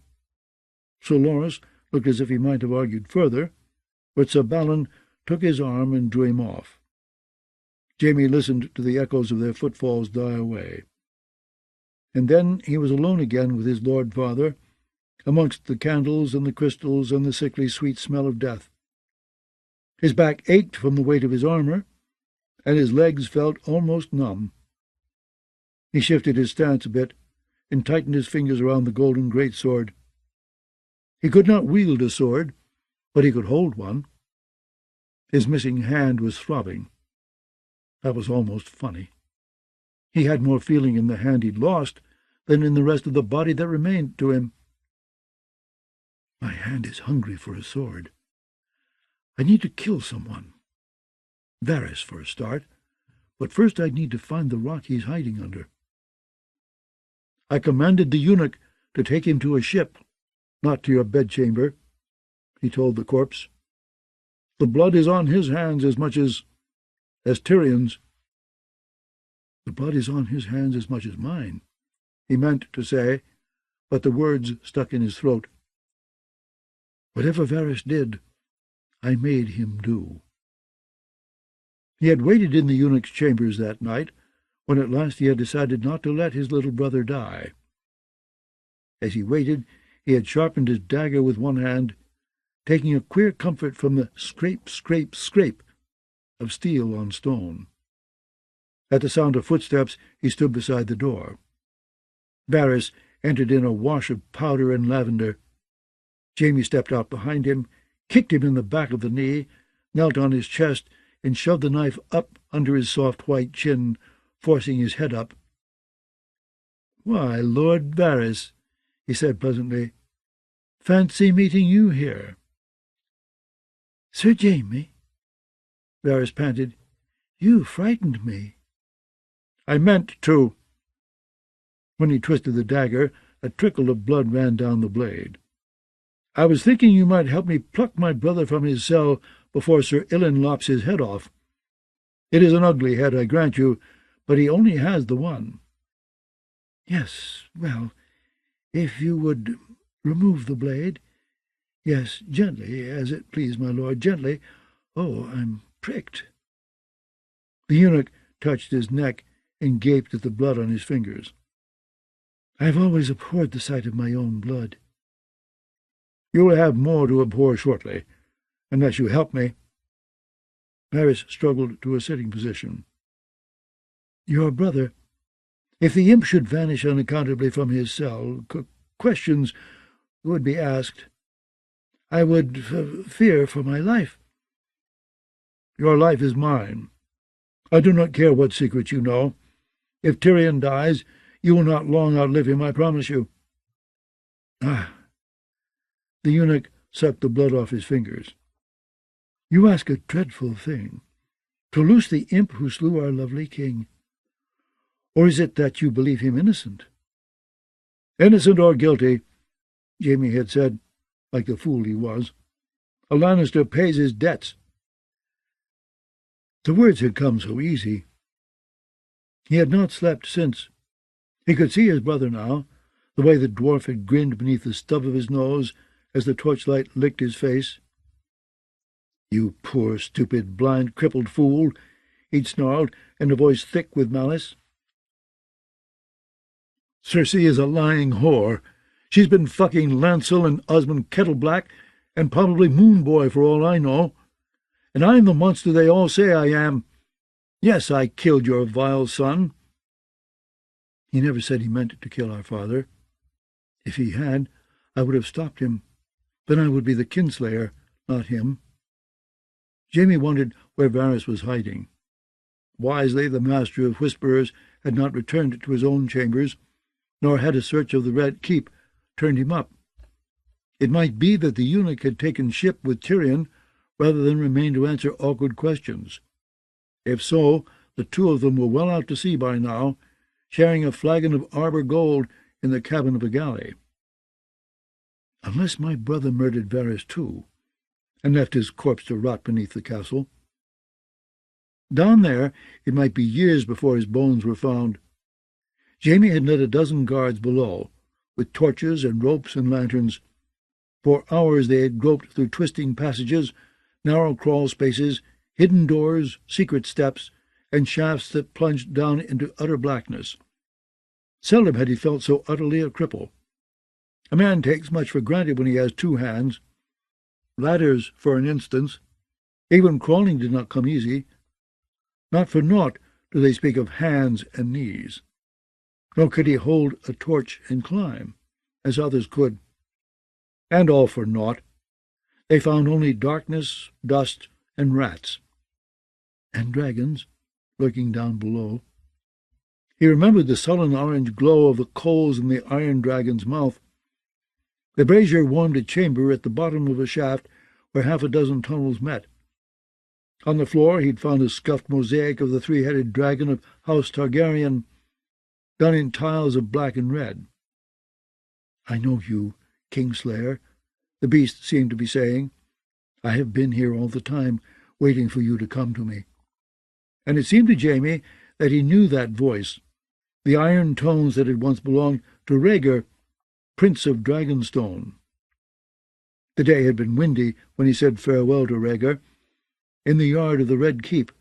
Sir Loras looked as if he might have argued further, but Sir Balon took his arm and drew him off. Jaime listened to the echoes of their footfalls die away. And then he was alone again with his lord father, amongst the candles and the crystals and the sickly sweet smell of death. His back ached from the weight of his armour, and his legs felt almost numb. He shifted his stance a bit, and tightened his fingers around the golden greatsword. He could not wield a sword, but he could hold one. His missing hand was throbbing. That was almost funny. He had more feeling in the hand he'd lost than in the rest of the body that remained to him. My hand is hungry for a sword. I need to kill someone. Varys for a start, but first I need to find the rock he's hiding under. I commanded the eunuch to take him to a ship, not to your bedchamber, he told the corpse. The blood is on his hands as much as Tyrion's. The blood is on his hands as much as mine, he meant to say, but the words stuck in his throat. Whatever Varys did, I made him do. He had waited in the eunuch's chambers that night, when at last he had decided not to let his little brother die. As he waited, he had sharpened his dagger with one hand, taking a queer comfort from the scrape, scrape, scrape of steel on stone. At the sound of footsteps, he stood beside the door. Varys entered in a wash of powder and lavender. Jaime stepped out behind him, kicked him in the back of the knee, knelt on his chest, and shoved the knife up under his soft white chin, forcing his head up. "Why, Lord Varys," he said pleasantly, "fancy meeting you here." "Sir Jaime," Varys panted, "you frightened me." "I meant to." When he twisted the dagger, a trickle of blood ran down the blade. "I was thinking you might help me pluck my brother from his cell before Sir Ilyn lops his head off. It is an ugly head, I grant you, but he only has the one." "Yes, well, if you would remove the blade. Yes, gently, as it please, my lord, gently. Oh, I'm pricked." The eunuch touched his neck and gaped at the blood on his fingers. "I've always abhorred the sight of my own blood." "You will have more to abhor shortly, unless you help me." Varys struggled to a sitting position. "Your brother, if the imp should vanish unaccountably from his cell, questions would be asked. I would fear for my life." "Your life is mine. I do not care what secrets you know. If Tyrion dies, you will not long outlive him, I promise you." "Ah!" The eunuch sucked the blood off his fingers. "You ask a dreadful thing, to loose the imp who slew our lovely king. Or is it that you believe him innocent?" "Innocent or guilty," Jaime had said, like the fool he was, "a Lannister pays his debts." The words had come so easy. He had not slept since. He could see his brother now, the way the dwarf had grinned beneath the stub of his nose as the torchlight licked his face. "You poor, stupid, blind, crippled fool," he'd snarled, in a voice thick with malice. "Cersei is a lying whore. She's been fucking Lancel and Osmond Kettleblack, and probably Moonboy for all I know. And I'm the monster they all say I am. Yes, I killed your vile son." "He never said he meant to kill our father. If he had, I would have stopped him. Then I would be the kinslayer, not him." Jaime wondered where Varys was hiding. Wisely, the master of whisperers had not returned to his own chambers, nor had a search of the Red Keep turned him up. It might be that the eunuch had taken ship with Tyrion rather than remain to answer awkward questions. If so, the two of them were well out to sea by now, sharing a flagon of Arbor gold in the cabin of a galley. Unless my brother murdered Varys too, and left his corpse to rot beneath the castle. Down there it might be years before his bones were found. Jaime had led a dozen guards below, with torches and ropes and lanterns. For hours they had groped through twisting passages, narrow crawl spaces, hidden doors, secret steps, and shafts that plunged down into utter blackness. Seldom had he felt so utterly a cripple. A man takes much for granted when he has two hands. Ladders, for an instance. Even crawling did not come easy. Not for naught do they speak of hands and knees. Nor could he hold a torch and climb, as others could. And all for naught. They found only darkness, dust, and rats. And dragons, lurking down below. He remembered the sullen orange glow of the coals in the iron dragon's mouth. The brazier warmed a chamber at the bottom of a shaft where half a dozen tunnels met. On the floor he'd found a scuffed mosaic of the three-headed dragon of House Targaryen, done in tiles of black and red. "I know you, Kingslayer," the beast seemed to be saying. "I have been here all the time, waiting for you to come to me." And it seemed to Jaime that he knew that voice, the iron tones that had once belonged to Rhaegar, Prince of Dragonstone. The day had been windy when he said farewell to Rhaegar, in the yard of the Red Keep.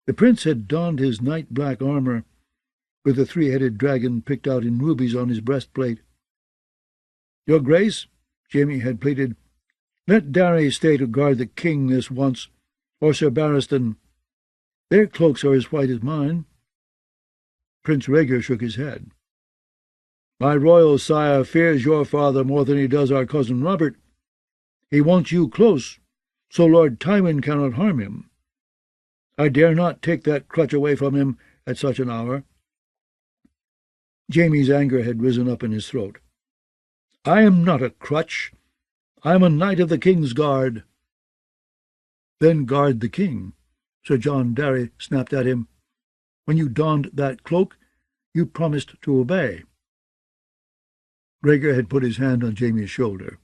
The prince had donned his night-black armour, with the three-headed dragon picked out in rubies on his breastplate. "Your Grace," Jaime had pleaded, "let Darry stay to guard the king this once, or Sir Barristan. Their cloaks are as white as mine." Prince Rhaegar shook his head. "My royal sire fears your father more than he does our cousin Robert. He wants you close, so Lord Tywin cannot harm him. I dare not take that crutch away from him at such an hour." Jaime's anger had risen up in his throat. "I am not a crutch. I am a knight of the King's Guard." "Then guard the king," Sir John Darry snapped at him. "When you donned that cloak, you promised to obey." Rhaegar had put his hand on Jaime's shoulder.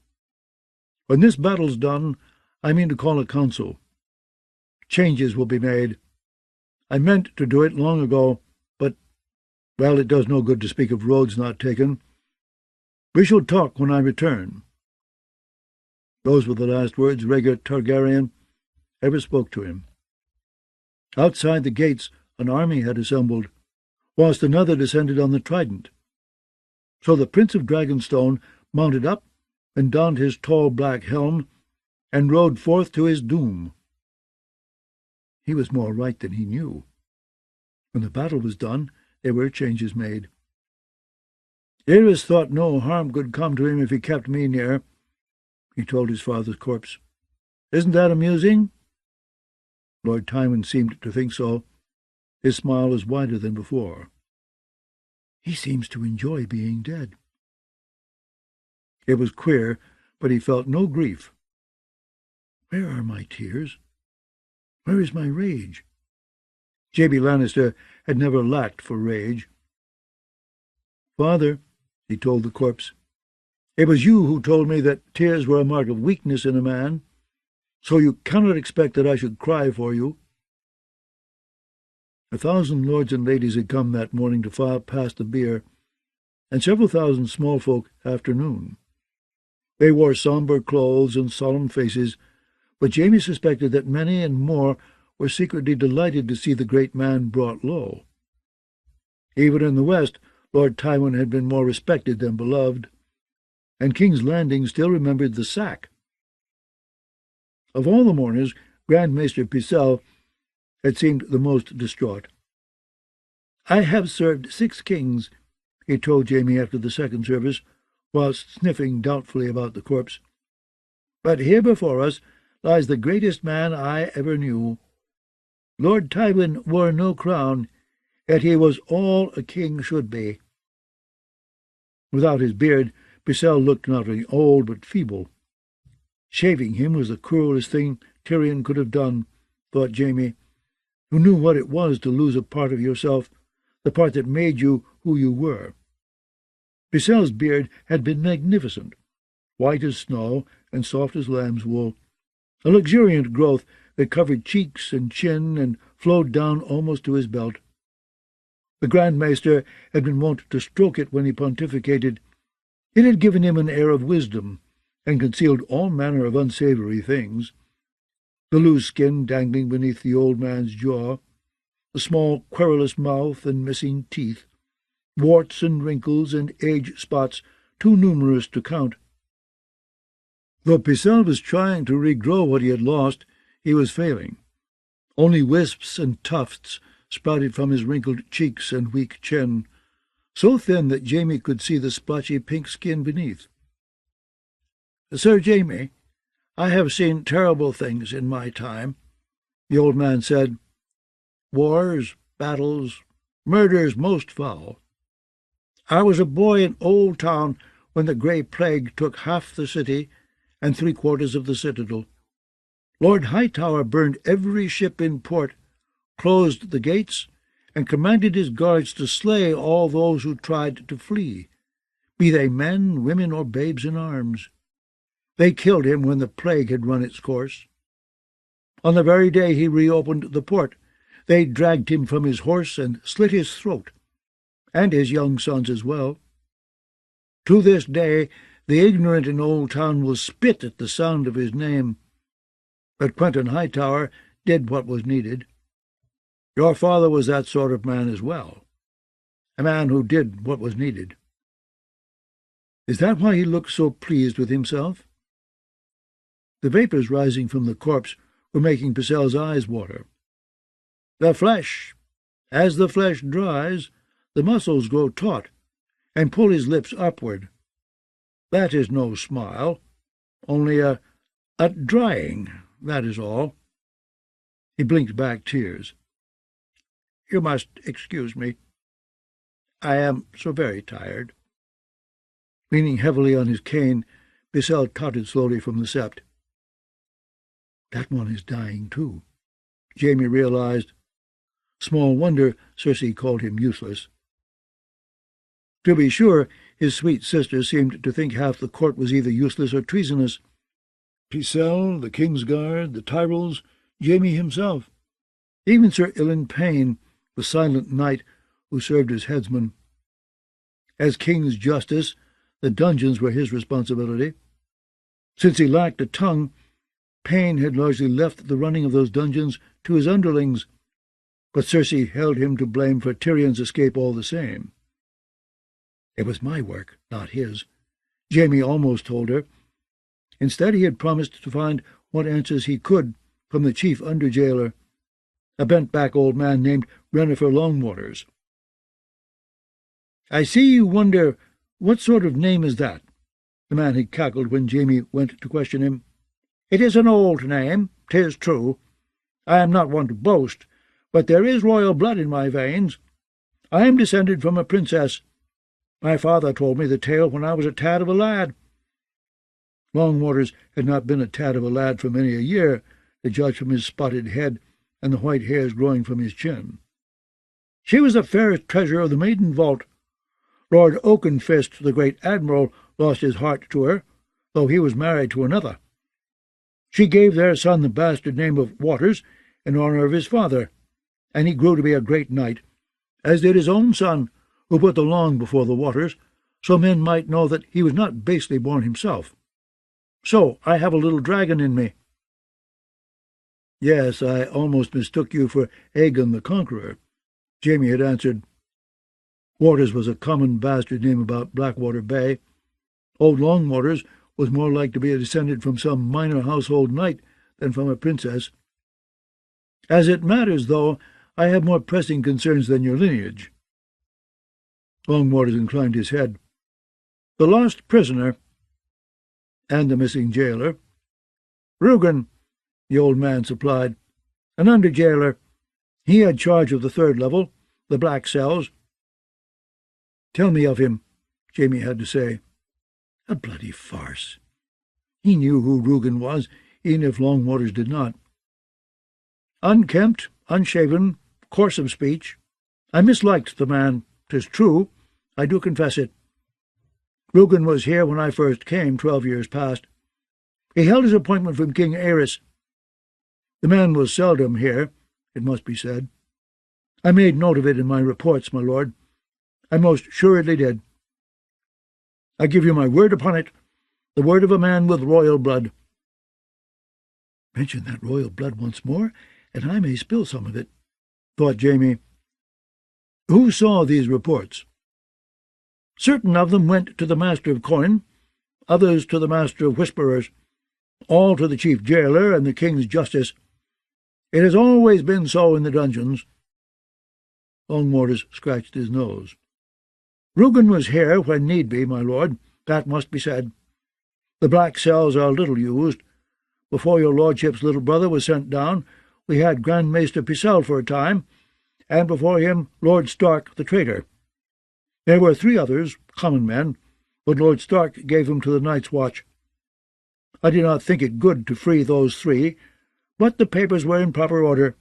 "When this battle's done, I mean to call a council. Changes will be made. I meant to do it long ago, but, well, it does no good to speak of roads not taken. We shall talk when I return." Those were the last words Rhaegar Targaryen ever spoke to him. Outside the gates an army had assembled, whilst another descended on the Trident. So the Prince of Dragonstone mounted up and donned his tall black helm, and rode forth to his doom. He was more right than he knew. When the battle was done, there were changes made. "Aerys thought no harm could come to him if he kept me near," he told his father's corpse. "Isn't that amusing?" Lord Tywin seemed to think so. His smile was wider than before. "He seems to enjoy being dead." It was queer, but he felt no grief. Where are my tears? Where is my rage? Jaime Lannister had never lacked for rage. "Father," he told the corpse, "it was you who told me that tears were a mark of weakness in a man, so you cannot expect that I should cry for you." 1,000 lords and ladies had come that morning to file past the bier, and several thousand small folk after noon. They wore sombre clothes and solemn faces, but Jaime suspected that many and more were secretly delighted to see the great man brought low. Even in the West, Lord Tywin had been more respected than beloved, and King's Landing still remembered the sack. Of all the mourners, Grand Maester Pycelle had seemed the most distraught. "I have served 6 kings," he told Jaime after the second service, whilst sniffing doubtfully about the corpse. "But here before us lies the greatest man I ever knew. Lord Tywin wore no crown, yet he was all a king should be." Without his beard, Pycelle looked not only old but feeble. Shaving him was the cruelest thing Tyrion could have done, thought Jaime, who knew what it was to lose a part of yourself, the part that made you who you were. Pycelle's beard had been magnificent, white as snow and soft as lamb's wool, a luxuriant growth that covered cheeks and chin and flowed down almost to his belt. The Grand Maester had been wont to stroke it when he pontificated. It had given him an air of wisdom, and concealed all manner of unsavoury things. The loose skin dangling beneath the old man's jaw, the small querulous mouth and missing teeth, warts and wrinkles and age spots too numerous to count. Though Pycelle was trying to regrow what he had lost, he was failing. Only wisps and tufts sprouted from his wrinkled cheeks and weak chin, so thin that Jaime could see the splotchy pink skin beneath. "Sir Jaime, I have seen terrible things in my time," the old man said. "Wars, battles, murders most foul. I was a boy in Old Town when the Grey Plague took half the city and 3/4 of the citadel. Lord Hightower burned every ship in port, closed the gates, and commanded his guards to slay all those who tried to flee, be they men, women, or babes in arms. They killed him when the plague had run its course. On the very day he reopened the port, they dragged him from his horse and slit his throat, and his young sons as well. To this day, the ignorant in Old Town will spit at the sound of his name. But Quentin Hightower did what was needed. Your father was that sort of man as well, a man who did what was needed. Is that why he looked so pleased with himself? The vapours rising from the corpse were making Purcell's eyes water. The flesh, as the flesh dries, the muscles grow taut, and pull his lips upward. That is no smile, only a drying, that is all. He blinked back tears. You must excuse me. I am so very tired. Leaning heavily on his cane, Purcell tottered slowly from the sept. That one is dying too, Jaime realized. Small wonder Cersei called him useless. To be sure, his sweet sister seemed to think half the court was either useless or treasonous. Purcell, the Kingsguard, the Tyrells, Jaime himself, even Sir Ilan Payne, the silent knight who served as headsman. As King's Justice, the dungeons were his responsibility. Since he lacked a tongue, Payne had largely left the running of those dungeons to his underlings, but Cersei held him to blame for Tyrion's escape all the same. It was my work, not his, Jaime almost told her. Instead, he had promised to find what answers he could from the chief under-jailer, a bent-back old man named Renifer Longwaters. I see you wonder, what sort of name is that? The man had cackled when Jaime went to question him. It is an old name, 'tis true. I am not one to boast, but there is royal blood in my veins. I am descended from a princess. My father told me the tale when I was a tad of a lad. Longwaters had not been a tad of a lad for many a year, to judge from his spotted head and the white hairs growing from his chin. She was the fairest treasure of the maiden vault. Lord Oakenfist, the great admiral, lost his heart to her, though he was married to another. She gave their son the bastard name of Waters in honour of his father, and he grew to be a great knight, as did his own son, who put the long before the waters, so men might know that he was not basely born himself. So I have a little dragon in me. Yes, I almost mistook you for Aegon the Conqueror, Jaime had answered. Waters was a common bastard name about Blackwater Bay. Old Longwaters was more like to be a descendant from some minor household knight than from a princess. As it matters, though, I have more pressing concerns than your lineage. Longwaters inclined his head. The lost prisoner, and the missing jailer. Rugen, the old man supplied, an under-jailer. He had charge of the third level, the black cells. Tell me of him, Jaime had to say. A bloody farce. He knew who Rugen was, even if Longwaters did not. Unkempt, unshaven, coarse of speech. I misliked the man, 'tis true, I do confess it. Rugen was here when I first came, 12 years past. He held his appointment from King Aerys. The man was seldom here, it must be said. I made note of it in my reports, my lord. I most assuredly did. I give you my word upon it, the word of a man with royal blood. Mention that royal blood once more, and I may spill some of it, thought Jaime. Who saw these reports? Certain of them went to the Master of Coin, others to the Master of Whisperers, all to the Chief Jailer and the King's Justice. It has always been so in the dungeons. Longwaters scratched his nose. Rugen was here when need be, my lord, that must be said. The black cells are little used. Before your lordship's little brother was sent down, we had Grand Maester Purcell for a time, and before him Lord Stark the traitor. There were 3 others, common men, but Lord Stark gave them to the Night's Watch. I did not think it good to free those 3, but the papers were in proper order.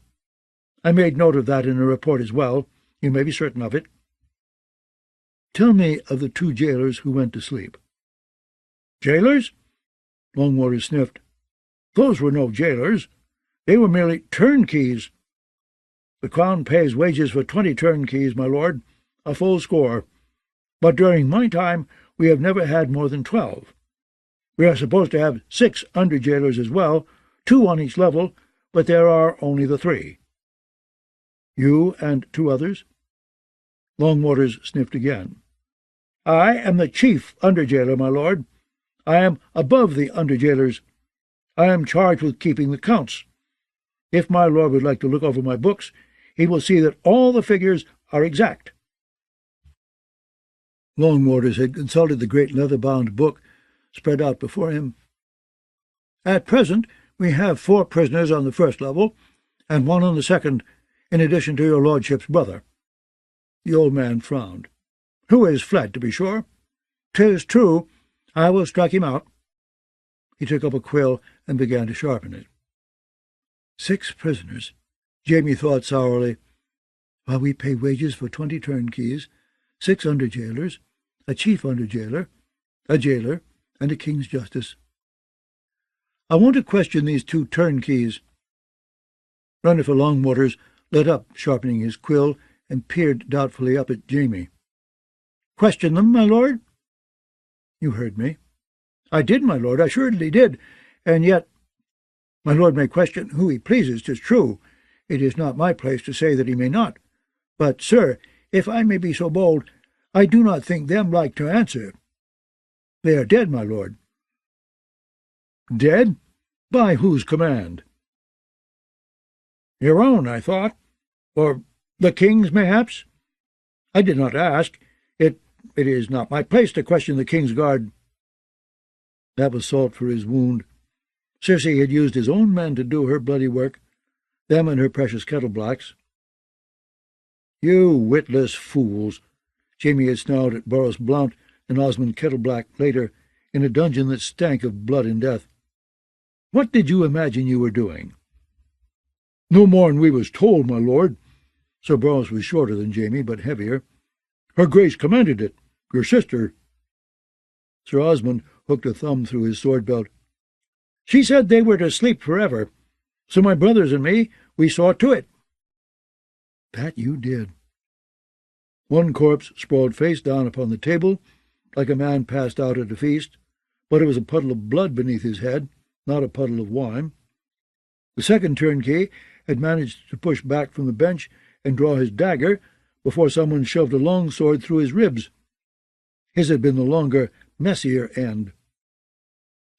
I made note of that in a report as well. You may be certain of it. Tell me of the 2 jailers who went to sleep. Jailers? Longwaters sniffed. Those were no jailers. They were merely turnkeys. The Crown pays wages for 20 turnkeys, my lord, a full score. But during my time we have never had more than 12. We are supposed to have 6 under-jailers as well, 2 on each level, but there are only the 3. You and 2 others? Longwaters sniffed again. I am the chief under-jailer, my lord. I am above the under-jailers. I am charged with keeping the counts. If my lord would like to look over my books, he will see that all the figures are exact. Longwaters had consulted the great leather-bound book spread out before him. At present, we have 4 prisoners on the first level, and 1 on the second, in addition to your lordship's brother. The old man frowned. Who is fled, to be sure. 'Tis true. I will strike him out. He took up a quill and began to sharpen it. 6 prisoners, Jaime thought sourly, while we pay wages for 20 turnkeys, 6 under-jailers, a chief under-jailer, a jailer, and a king's justice. I want to question these 2 turnkeys. Runner for Longwaters let up, sharpening his quill, and peered doubtfully up at Jaime. Question them, my lord? You heard me. I did, my lord, I surely did, and yet my lord may question who he pleases, 'tis true. It is not my place to say that he may not. But, sir, if I may be so bold, I do not think them like to answer. They are dead, my lord. Dead? By whose command? Your own, I thought. Or the king's, mayhaps? I did not ask. It is not my place to question the king's guard. That was salt for his wound. Cersei had used his own men to do her bloody work, them and her precious kettle-blacks. You witless fools! Jaime had snarled at Boros Blount and Osmond Kettleblack later, in a dungeon that stank of blood and death. What did you imagine you were doing? No more'n we was told, my lord. Sir Boros was shorter than Jaime, but heavier. Her Grace commanded it. Your sister. Sir Osmond hooked a thumb through his sword-belt. She said they were to sleep forever. So my brothers and me, we saw to it. That you did. One corpse sprawled face down upon the table, like a man passed out at a feast, but it was a puddle of blood beneath his head, not a puddle of wine. The second turnkey had managed to push back from the bench and draw his dagger before someone shoved a long sword through his ribs. His had been the longer, messier end.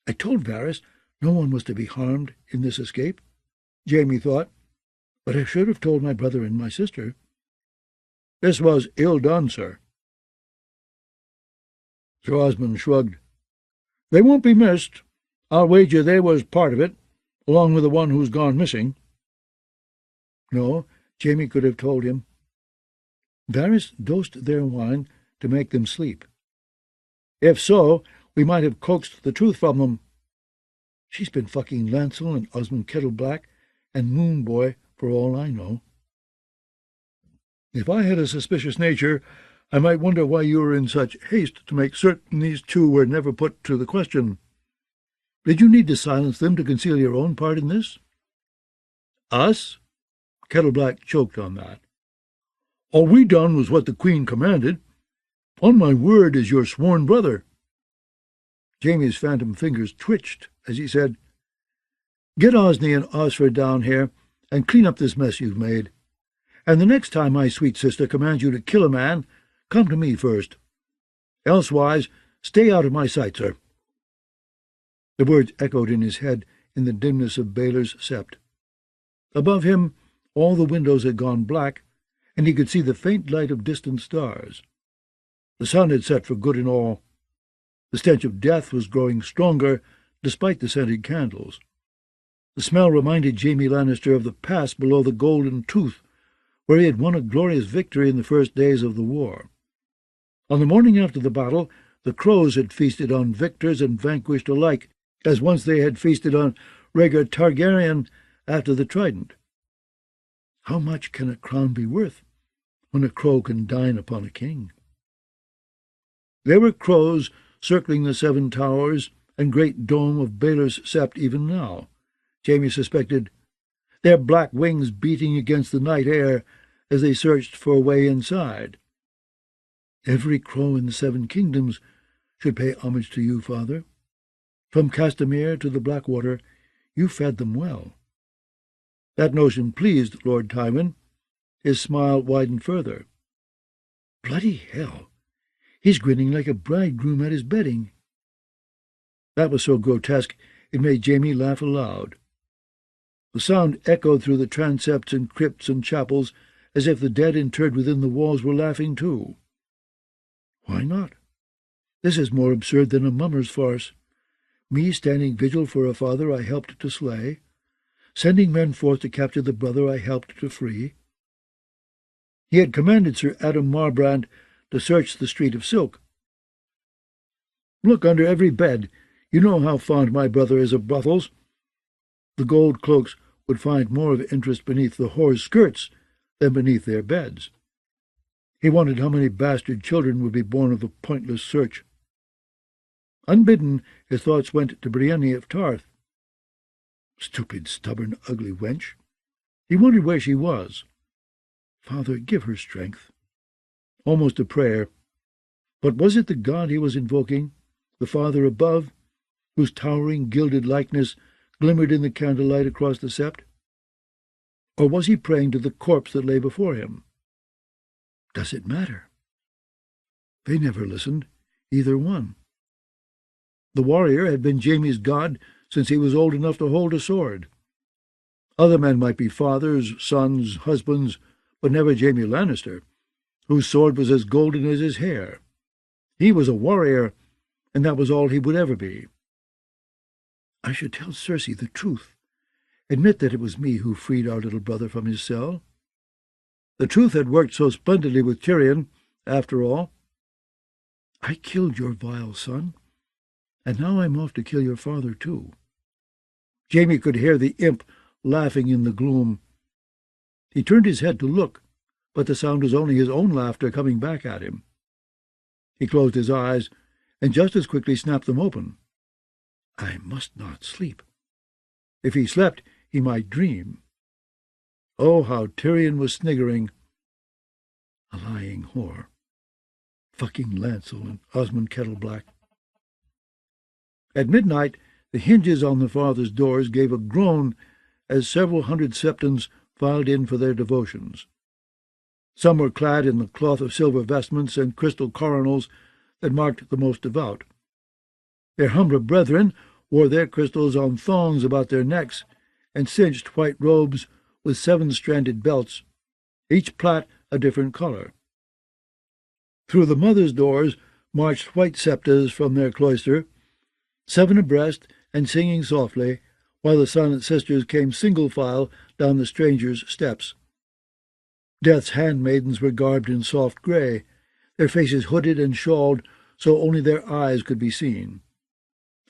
I told Varys no one was to be harmed in this escape, Jaime thought, but I should have told my brother and my sister. This was ill done, sir. Sir Osmond shrugged. They won't be missed. I'll wager they was part of it, along with the one who's gone missing. No, Jaime could have told him. Varys dosed their wine to make them sleep. If so, we might have coaxed the truth from them. She's been fucking Lancel and Osmond Kettleblack and Moon Boy for all I know. If I had a suspicious nature, I might wonder why you were in such haste to make certain these 2 were never put to the question. Did you need to silence them to conceal your own part in this? Us? Kettleblack choked on that. All we done was what the Queen commanded. On my word as your sworn brother. Jaime's phantom fingers twitched as he said, Get Osney and Osford down here and clean up this mess you've made. And the next time my sweet sister commands you to kill a man, come to me first. Elsewise, stay out of my sight, sir. The words echoed in his head in the dimness of Baelor's Sept. Above him, all the windows had gone black, and he could see the faint light of distant stars. The sun had set for good and all. The stench of death was growing stronger, despite the scented candles. The smell reminded Jaime Lannister of the pass below the Golden Tooth, where he had won a glorious victory in the first days of the war. On the morning after the battle, the crows had feasted on victors and vanquished alike, as once they had feasted on Rhaegar Targaryen after the Trident. How much can a crown be worth when a crow can dine upon a king? There were crows circling the 7 towers and great dome of Baelor's Sept even now, Jaime suspected, their black wings beating against the night air as they searched for a way inside. Every crow in the 7 kingdoms should pay homage to you, father. From Castamere to the Blackwater, you fed them well." That notion pleased Lord Tywin. His smile widened further. "Bloody hell! He's grinning like a bridegroom at his bedding." That was so grotesque it made Jaime laugh aloud. The sound echoed through the transepts and crypts and chapels, as if the dead interred within the walls were laughing too. Why not? This is more absurd than a mummer's farce. Me standing vigil for a father I helped to slay, sending men forth to capture the brother I helped to free. He had commanded Sir Adam Marbrand to search the Street of Silk. "Look under every bed. You know how fond my brother is of brothels." The gold cloaks would find more of interest beneath the whores' skirts than beneath their beds. He wondered how many bastard children would be born of the pointless search. Unbidden, his thoughts went to Brienne of Tarth. Stupid, stubborn, ugly wench. He wondered where she was. Father, give her strength. Almost a prayer. But was it the God he was invoking, the Father above, whose towering, gilded likeness glimmered in the candlelight across the sept? Or was he praying to the corpse that lay before him? Does it matter? They never listened, either one. The warrior had been Jaime's god since he was old enough to hold a sword. Other men might be fathers, sons, husbands, but never Jaime Lannister, whose sword was as golden as his hair. He was a warrior, and that was all he would ever be. I should tell Cersei the truth. Admit that it was me who freed our little brother from his cell. The truth had worked so splendidly with Tyrion, after all. I killed your vile son, and now I'm off to kill your father too. Jaime could hear the imp laughing in the gloom. He turned his head to look, but the sound was only his own laughter coming back at him. He closed his eyes, and just as quickly snapped them open. I must not sleep. If he slept, he might dream. Oh, how Tyrion was sniggering. A lying whore. Fucking Lancel and Osmond Kettleblack. At midnight, the hinges on the father's doors gave a groan as several hundred septons filed in for their devotions. Some were clad in the cloth of silver vestments and crystal coronals that marked the most devout. Their humbler brethren wore their crystals on thongs about their necks and cinched white robes with 7-stranded belts, each plait a different color. Through the mother's doors marched white septas from their cloister, 7 abreast and singing softly, while the silent sisters came single file down the strangers' steps. Death's handmaidens were garbed in soft grey, their faces hooded and shawled so only their eyes could be seen.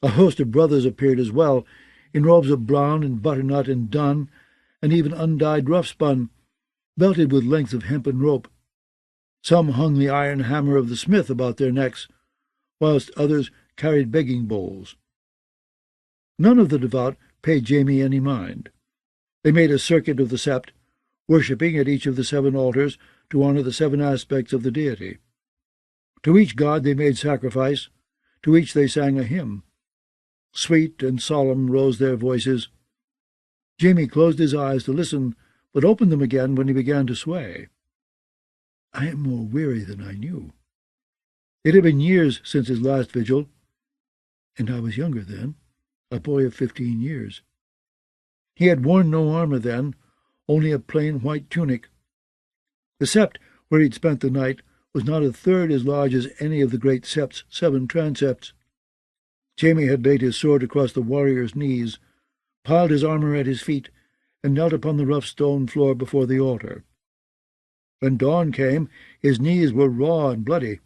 A host of brothers appeared as well, in robes of brown and butternut and dun, and even undyed rough-spun, belted with lengths of hempen rope. Some hung the iron hammer of the smith about their necks, whilst others carried begging bowls. None of the devout paid Jaime any mind. They made a circuit of the sept, worshipping at each of the 7 altars to honor the 7 aspects of the deity. To each god they made sacrifice, to each they sang a hymn. Sweet and solemn rose their voices. Jaime closed his eyes to listen, but opened them again when he began to sway. I am more weary than I knew. It had been years since his last vigil, and I was younger then, a boy of 15 years. He had worn no armor then, only a plain white tunic. The sept where he'd spent the night was not a third as large as any of the great sept's 7 transepts. Jaime had laid his sword across the warrior's knees, piled his armor at his feet, and knelt upon the rough stone floor before the altar. When dawn came, his knees were raw and bloody.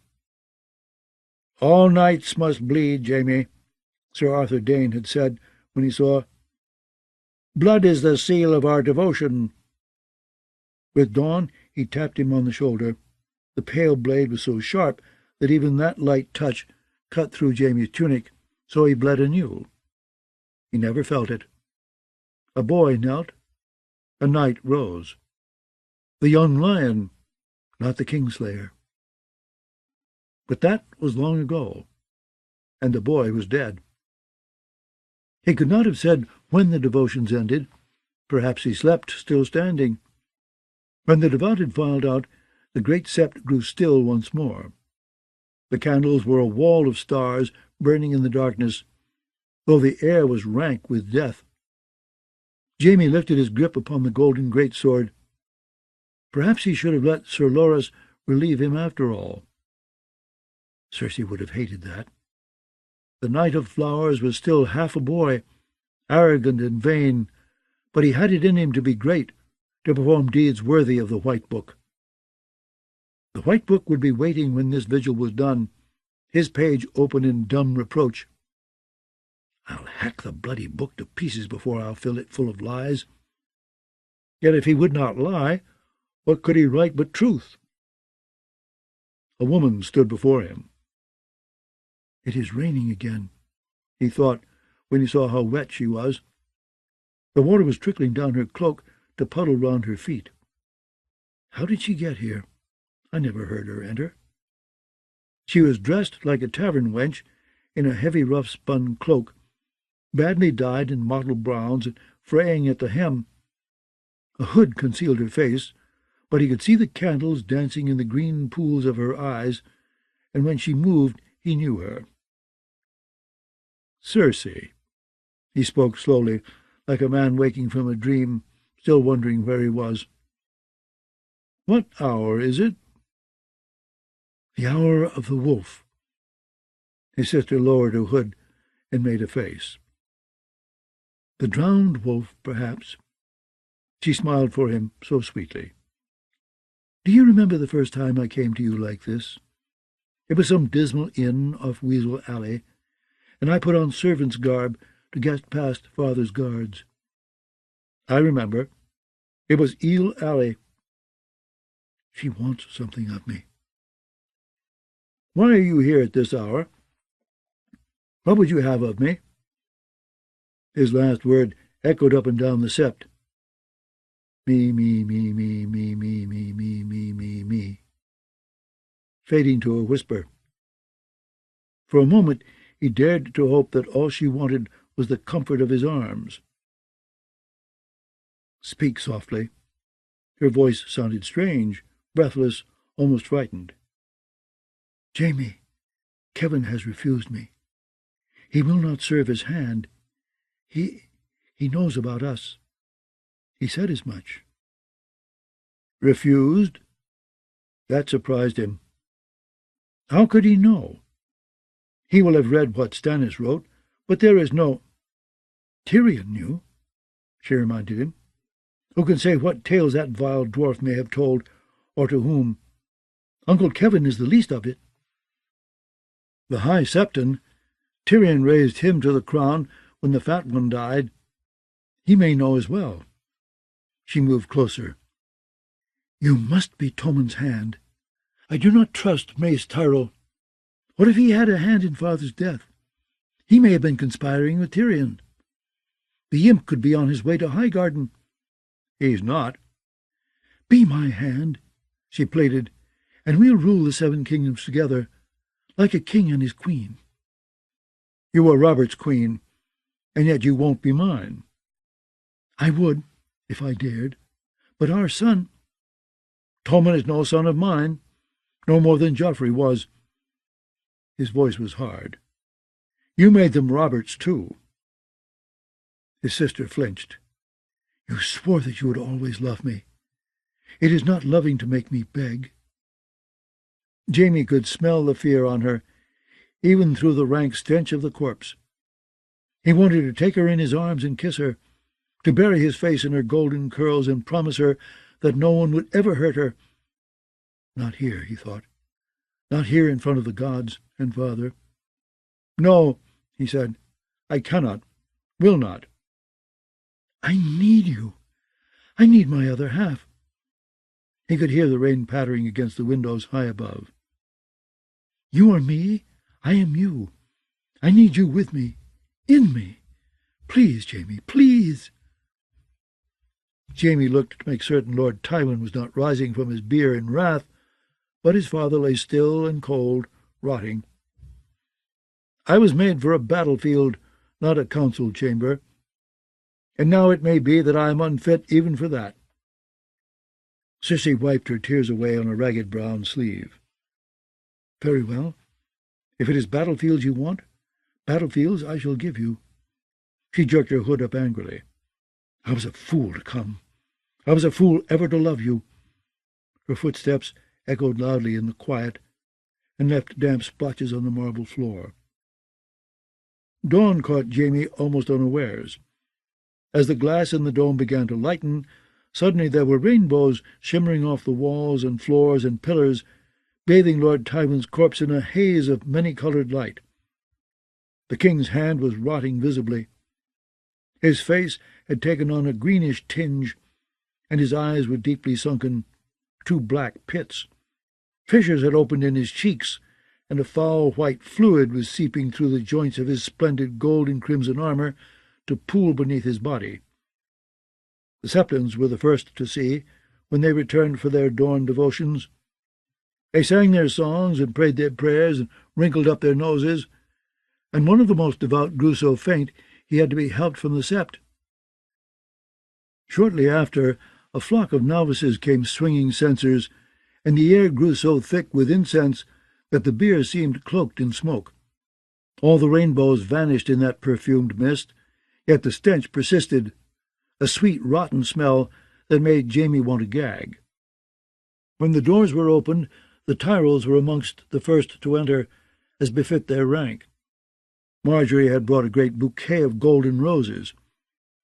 "All knights must bleed, Jaime," Sir Arthur Dane had said when he saw. "Blood is the seal of our devotion." With dawn he tapped him on the shoulder. The pale blade was so sharp that even that light touch cut through Jaime's tunic, so he bled anew. He never felt it. A boy knelt. A knight rose. The young lion, not the Kingslayer. But that was long ago, and the boy was dead. He could not have said when the devotions ended. Perhaps he slept, still standing. When the devout had filed out, the great sept grew still once more. The candles were a wall of stars burning in the darkness, though the air was rank with death. Jaime lifted his grip upon the golden greatsword. Perhaps he should have let Sir Loras relieve him after all. Cersei would have hated that. The Knight of Flowers was still half a boy, arrogant and vain, but he had it in him to be great, to perform deeds worthy of the White Book. The White Book would be waiting when this vigil was done, his page open in dumb reproach. I'll hack the bloody book to pieces before I'll fill it full of lies. Yet if he would not lie, what could he write but truth? A woman stood before him. It is raining again, he thought, when he saw how wet she was. The water was trickling down her cloak to puddle round her feet. How did she get here? I never heard her enter. She was dressed like a tavern wench in a heavy rough-spun cloak, badly dyed in mottled browns and fraying at the hem. A hood concealed her face, but he could see the candles dancing in the green pools of her eyes, and when she moved he knew her. Cersei, he spoke slowly, like a man waking from a dream, still wondering where he was. What hour is it? The hour of the wolf. His sister lowered her hood and made a face. The drowned wolf, perhaps. She smiled for him so sweetly. Do you remember the first time I came to you like this? It was some dismal inn off Weasel Alley, and I put on servant's garb to get past father's guards. I remember. It was Eel Alley. She wants something of me. Why are you here at this hour? What would you have of me? His last word echoed up and down the sept. Me, me, me, me, me, me, me, me, me, me, me, fading to a whisper. For a moment he dared to hope that all she wanted was the comfort of his arms. Speak softly. Her voice sounded strange, breathless, almost frightened. Jaime, Kevin has refused me. He will not serve his hand. He knows about us. He said as much. Refused? That surprised him. How could he know? He will have read what Stannis wrote, but there is no— Tyrion knew, she reminded him. Who can say what tales that vile dwarf may have told, or to whom? Uncle Kevin is the least of it. The High Septon, Tyrion raised him to the crown when the Fat One died. He may know as well. She moved closer. You must be Tommen's hand. I do not trust Mace Tyrell. What if he had a hand in father's death? He may have been conspiring with Tyrion. The imp could be on his way to Highgarden. He's not. Be my hand, she pleaded, and we'll rule the Seven Kingdoms together, like a king and his queen. You are Robert's queen, and yet you won't be mine. I would, if I dared, but our son— Tommen is no son of mine, no more than Joffrey was. His voice was hard. You made them Robert's, too. His sister flinched. You swore that you would always love me. It is not loving to make me beg. Jaime could smell the fear on her, even through the rank stench of the corpse. He wanted to take her in his arms and kiss her, to bury his face in her golden curls and promise her that no one would ever hurt her. Not here, he thought. Not here in front of the gods and father. No, he said. I cannot, will not. I need you. I need my other half. He could hear the rain pattering against the windows high above. You are me, I am you. I need you with me, in me. Please, Jaime, please. Jaime looked to make certain Lord Tywin was not rising from his bier in wrath, but his father lay still and cold, rotting. I was made for a battlefield, not a council chamber, and now it may be that I am unfit even for that." Cersei wiped her tears away on a ragged brown sleeve. "Very well. If it is battlefields you want, battlefields I shall give you." She jerked her hood up angrily. "I was a fool to come. I was a fool ever to love you." Her footsteps echoed loudly in the quiet and left damp splotches on the marble floor. Dawn caught Jaime almost unawares. As the glass in the dome began to lighten, suddenly there were rainbows shimmering off the walls and floors and pillars, bathing Lord Tywin's corpse in a haze of many-coloured light. The king's hand was rotting visibly. His face had taken on a greenish tinge, and his eyes were deeply sunken, two black pits. Fissures had opened in his cheeks, and a foul white fluid was seeping through the joints of his splendid gold and crimson armour to pool beneath his body. The Septons were the first to see, when they returned for their dawn devotions. They sang their songs and prayed their prayers and wrinkled up their noses, and one of the most devout grew so faint he had to be helped from the sept. Shortly after, a flock of novices came swinging censers, and the air grew so thick with incense that the beer seemed cloaked in smoke. All the rainbows vanished in that perfumed mist, yet the stench persisted, a sweet, rotten smell that made Jaime want to gag. When the doors were opened, the Tyrells were amongst the first to enter, as befit their rank. Marjorie had brought a great bouquet of golden roses.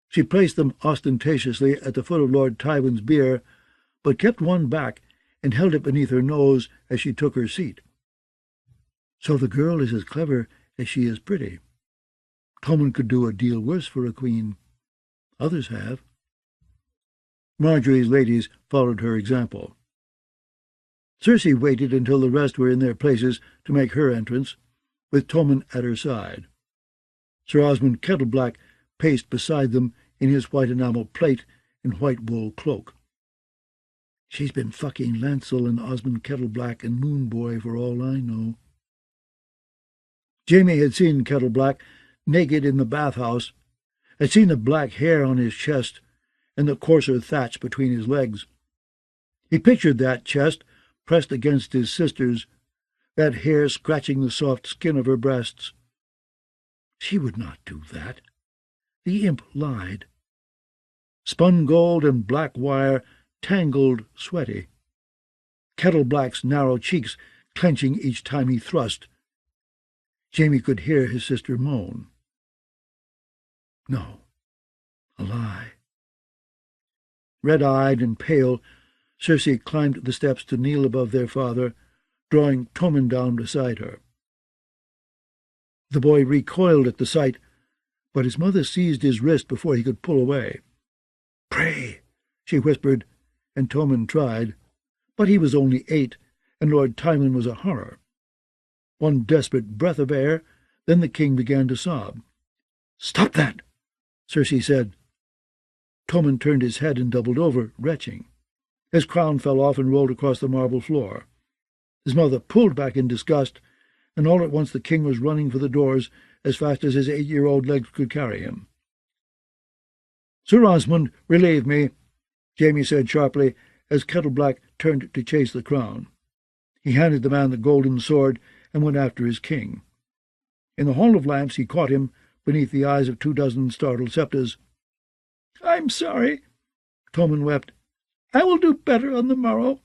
She placed them ostentatiously at the foot of Lord Tywin's bier, but kept one back and held it beneath her nose as she took her seat. "So the girl is as clever as she is pretty. Tommen could do a deal worse for a queen. Others have." Marjorie's ladies followed her example. Cersei waited until the rest were in their places to make her entrance, with Tommen at her side. Sir Osmond Kettleblack paced beside them in his white enamel plate and white wool cloak. "She's been fucking Lancel and Osmond Kettleblack and Moonboy for all I know." Jaime had seen Kettleblack naked in the bathhouse, had seen the black hair on his chest and the coarser thatch between his legs. He pictured that chest pressed against his sister's, that hair scratching the soft skin of her breasts. She would not do that. The imp lied. Spun gold and black wire, tangled, sweaty. Kettleblack's narrow cheeks clenching each time he thrust. Jaime could hear his sister moan. No, a lie. Red-eyed and pale, Cersei climbed the steps to kneel above their father, drawing Tommen down beside her. The boy recoiled at the sight, but his mother seized his wrist before he could pull away. "Pray," she whispered, and Tommen tried, but he was only 8, and Lord Tywin was a horror. One desperate breath of air, then the king began to sob. "Stop that," Cersei said. Tommen turned his head and doubled over, retching. His crown fell off and rolled across the marble floor. His mother pulled back in disgust, and all at once the king was running for the doors as fast as his 8-year-old legs could carry him. "Sir Osmond, relieve me," Jaime said sharply, as Kettleblack turned to chase the crown. He handed the man the golden sword and went after his king. In the Hall of Lamps he caught him, beneath the eyes of 24 startled septas. "I'm sorry," Tommen wept. "I will do better on the morrow.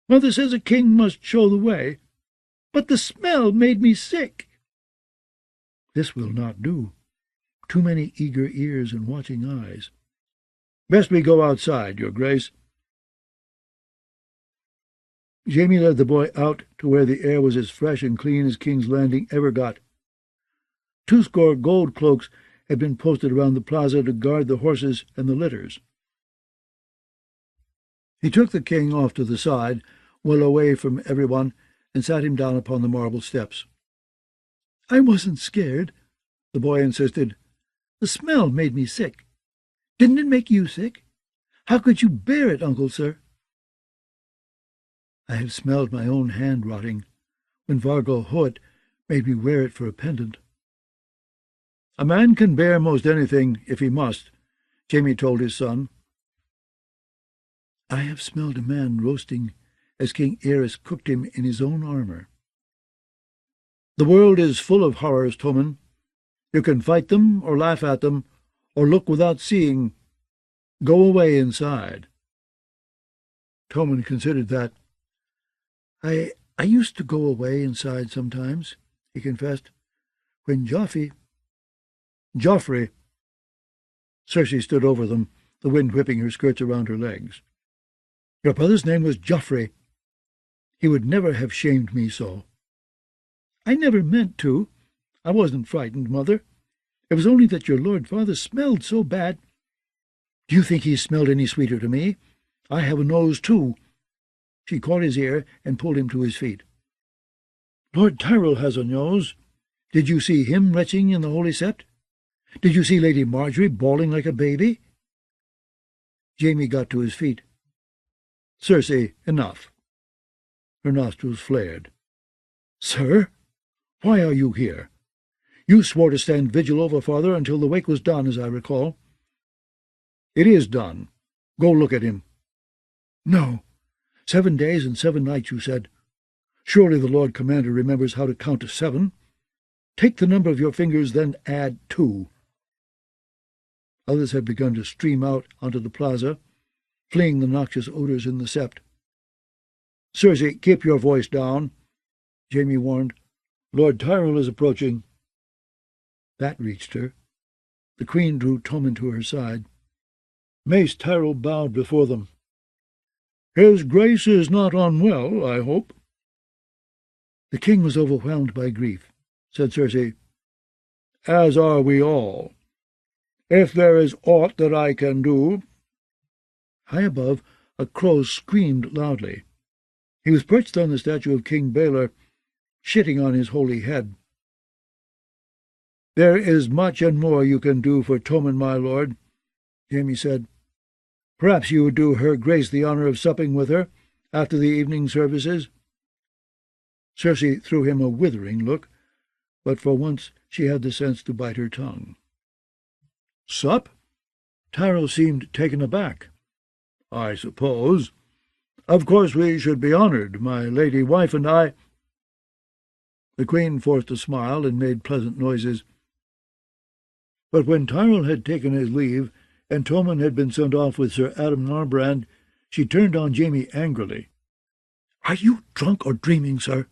Mother says a king must show the way, but the smell made me sick." "This will not do. Too many eager ears and watching eyes. Best we go outside, your grace." Jaime led the boy out to where the air was as fresh and clean as King's Landing ever got. 20 gold cloaks had been posted around the plaza to guard the horses and the litters. He took the king off to the side, well away from everyone, and sat him down upon the marble steps. "I wasn't scared," the boy insisted. "The smell made me sick. Didn't it make you sick? How could you bear it, Uncle Sir?" "I have smelled my own hand rotting. when Vargo Hoet made me wear it for a pendant. A man can bear most anything if he must, Jaime told his son. I have smelled a man roasting as King Aerys cooked him in his own armor. The world is full of horrors, Tommen. You can fight them, or laugh at them, or look without seeing. Go away inside. Tommen considered that. I used to go away inside sometimes, he confessed, when Joffrey. Cersei stood over them, the wind whipping her skirts around her legs. Your brother's name was Joffrey. He would never have shamed me so. I never meant to. I wasn't frightened, Mother. It was only that your Lord Father smelled so bad. Do you think he smelled any sweeter to me? I have a nose, too. She caught his ear and pulled him to his feet. Lord Tyrell has a nose. Did you see him retching in the Holy Sept? Did you see Lady Marjorie bawling like a baby? Jaime got to his feet. Cersei, enough. Her nostrils flared. Sir, why are you here? You swore to stand vigil over father until the wake was done, as I recall. It is done. Go look at him. No. 7 days and 7 nights, you said. Surely the Lord Commander remembers how to count to 7. Take the number of your fingers, then add 2. Others had begun to stream out onto the plaza, fleeing the noxious odors in the sept. Cersei, keep your voice down, Jaime warned. Lord Tyrell is approaching. That reached her. The Queen drew Tommen to her side. Mace Tyrell bowed before them. His Grace is not unwell, I hope. The king was overwhelmed by grief, said Cersei. As are we all. If there is aught that I can do— High above, a crow screamed loudly. He was perched on the statue of King Baelor, shitting on his holy head. There is much and more you can do for Tommen, my lord, Jaime said. Perhaps you would do her Grace the honour of supping with her after the evening services. Cersei threw him a withering look, but for once she had the sense to bite her tongue. Sup? Tyrell seemed taken aback. I suppose. Of course we should be honoured, my lady wife and I— The Queen forced a smile and made pleasant noises. But when Tyrell had taken his leave, and Tommen had been sent off with Sir Adam Narbrand, she turned on Jaime angrily. Are you drunk or dreaming, sir?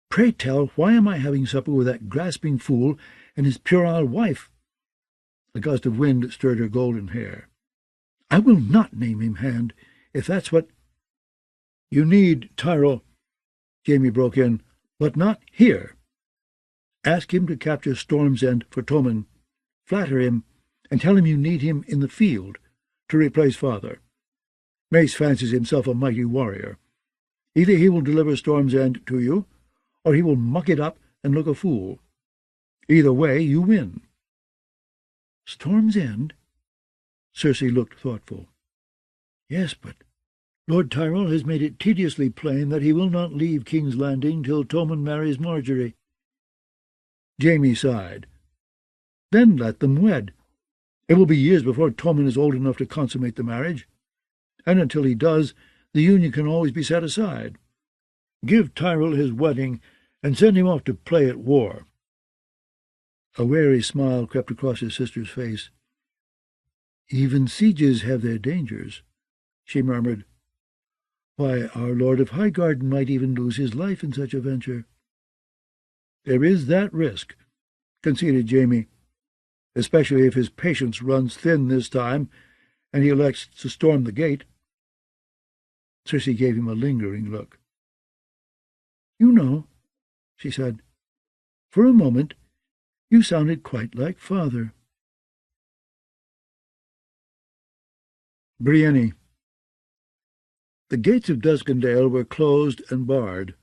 Pray tell, why am I having supper with that grasping fool and his puerile wife? A gust of wind stirred her golden hair. I will not name him hand, if that's what— You need Tyrell, Jaime broke in, but not here. Ask him to capture Storm's End for Tommen. Flatter him, and tell him you need him in the field to replace father. Mace fancies himself a mighty warrior. Either he will deliver Storm's End to you, or he will muck it up and look a fool. Either way, you win. Storm's End? Cersei looked thoughtful. Yes, but Lord Tyrell has made it tediously plain that he will not leave King's Landing till Tommen marries Marjorie. Jaime sighed. Then let them wed. It will be years before Tommen is old enough to consummate the marriage, and until he does, the union can always be set aside. Give Tyrell his wedding, and send him off to play at war. A wary smile crept across his sister's face. Even sieges have their dangers, she murmured. Why, our Lord of Highgarden might even lose his life in such a venture. There is that risk, conceded Jaime, especially if his patience runs thin this time, and he elects to storm the gate. Cersei gave him a lingering look. You know, she said, for a moment you sounded quite like father. Brienne. The gates of Duskendale were closed and barred.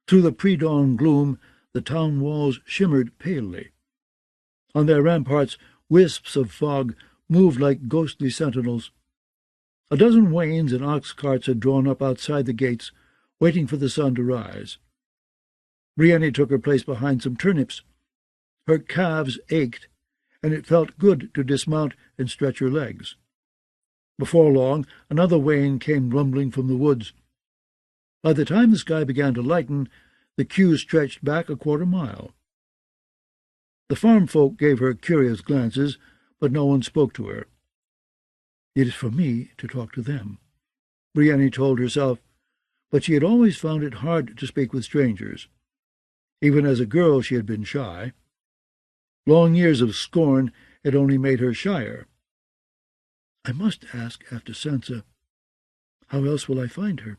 Through the pre-dawn gloom the town walls shimmered palely. On their ramparts wisps of fog moved like ghostly sentinels. A dozen wains and ox carts had drawn up outside the gates, waiting for the sun to rise. Brienne took her place behind some turnips. Her calves ached, and it felt good to dismount and stretch her legs. Before long, another wain came rumbling from the woods. By the time the sky began to lighten, the queue stretched back a quarter-mile. The farm folk gave her curious glances, but no one spoke to her. It is for me to talk to them, Brienne told herself, but she had always found it hard to speak with strangers. Even as a girl she had been shy. Long years of scorn had only made her shyer. I must ask after Sansa. How else will I find her?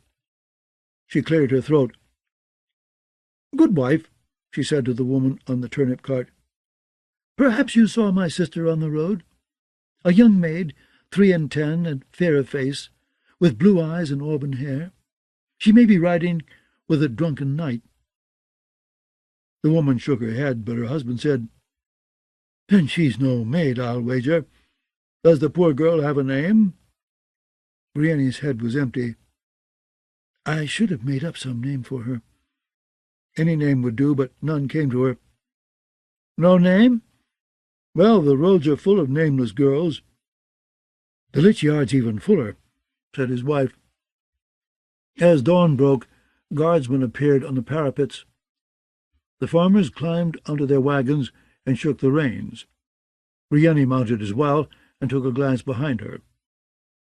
She cleared her throat. Good wife, she said to the woman on the turnip cart, perhaps you saw my sister on the road? A young maid, 3 and 10, and fair of face, with blue eyes and auburn hair. She may be riding with a drunken knight. The woman shook her head, but her husband said, Then she's no maid, I'll wager. Does the poor girl have a name? Brienne's head was empty. I should have made up some name for her. Any name would do, but none came to her. No name? Well, the roads are full of nameless girls. The Lich Yard's even fuller, said his wife. As dawn broke, guardsmen appeared on the parapets. The farmers climbed onto their wagons and shook the reins. Brienne mounted as well and took a glance behind her.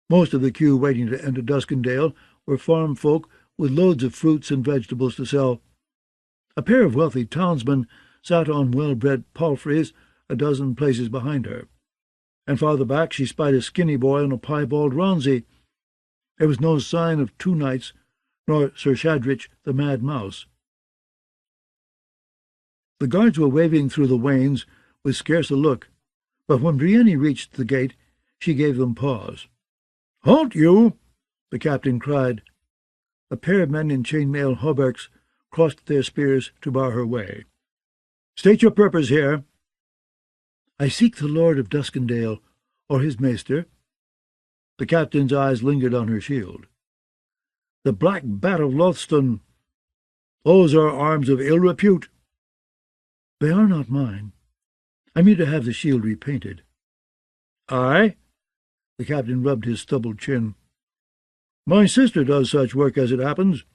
Most of the queue waiting to enter Duskendale were farm folk with loads of fruits and vegetables to sell. A pair of wealthy townsmen sat on well-bred palfreys a dozen places behind her, and farther back she spied a skinny boy on a piebald ronzy. There was no sign of two knights, nor Sir Shadrich the Mad Mouse. The guards were waving through the wains with scarce a look, but when Brienne reached the gate, she gave them pause. "Halt, you!" the captain cried. A pair of men in chain-mail hauberks crossed their spears to bar her way. "State your purpose here." "I seek the Lord of Duskendale, or his maester." The captain's eyes lingered on her shield. "The Black Bat of Lothston. Those are arms of ill repute." "They are not mine. I mean to have the shield repainted." "Aye?" The captain rubbed his stubbled chin. "My sister does such work as it happens.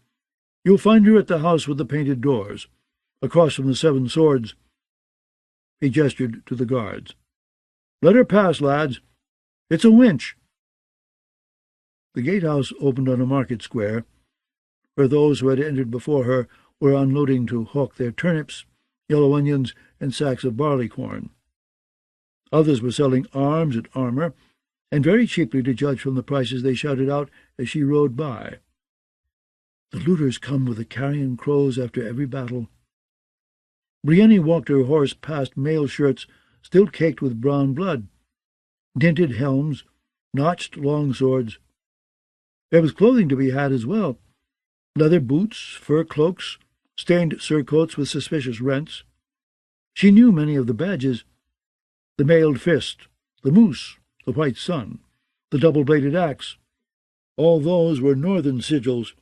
You'll find her at the house with the painted doors, across from the 7 Swords. He gestured to the guards. "Let her pass, lads. It's a winch." The gatehouse opened on a market square, where those who had entered before her were unloading to hawk their turnips, yellow onions, and sacks of barley-corn. Others were selling arms and armour, and very cheaply to judge from the prices they shouted out as she rode by. "The looters come with the carrion crows after every battle." Brienne walked her horse past mail shirts still caked with brown blood, dinted helms, notched long swords. There was clothing to be had as well: leather boots, fur cloaks, stained surcoats with suspicious rents. She knew many of the badges: the mailed fist, the moose, the white sun, the double-bladed axe. All those were northern sigils.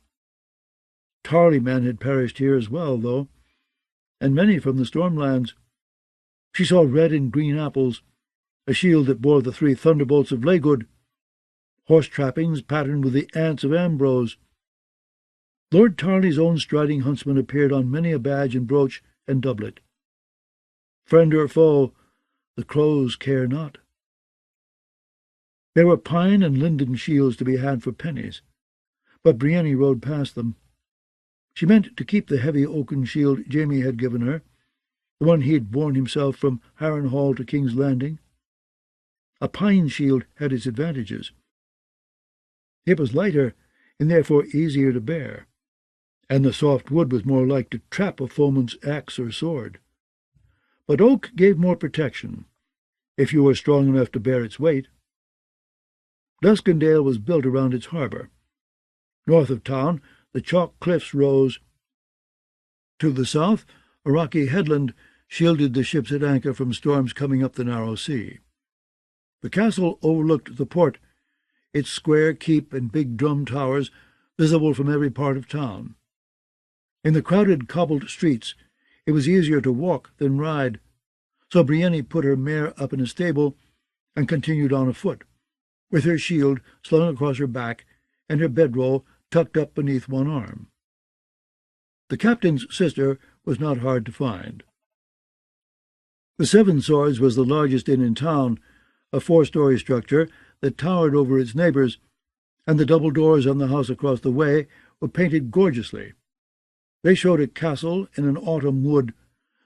Tarly men had perished here as well, though, and many from the Stormlands. She saw red and green apples, a shield that bore the 3 thunderbolts of Laegud, horse trappings patterned with the ants of Ambrose. Lord Tarley's own striding huntsman appeared on many a badge and brooch and doublet. Friend or foe, the crows care not. There were pine and linden shields to be had for pennies, but Brienne rode past them. She meant to keep the heavy oaken shield Jaime had given her, the one he had borne himself from Harrenhal to King's Landing. A pine shield had its advantages. It was lighter, and therefore easier to bear, and the soft wood was more like to trap a foeman's axe or sword. But oak gave more protection, if you were strong enough to bear its weight. Duskendale was built around its harbour. North of town, the chalk cliffs rose. To the south, a rocky headland shielded the ships at anchor from storms coming up the narrow sea. The castle overlooked the port, its square keep and big drum towers visible from every part of town. In the crowded cobbled streets it was easier to walk than ride, so Brienne put her mare up in a stable and continued on afoot, with her shield slung across her back and her bedroll tucked up beneath one arm. The captain's sister was not hard to find. The Seven Swords was the largest inn in town, a 4-story structure that towered over its neighbours, and the double doors on the house across the way were painted gorgeously. They showed a castle in an autumn wood,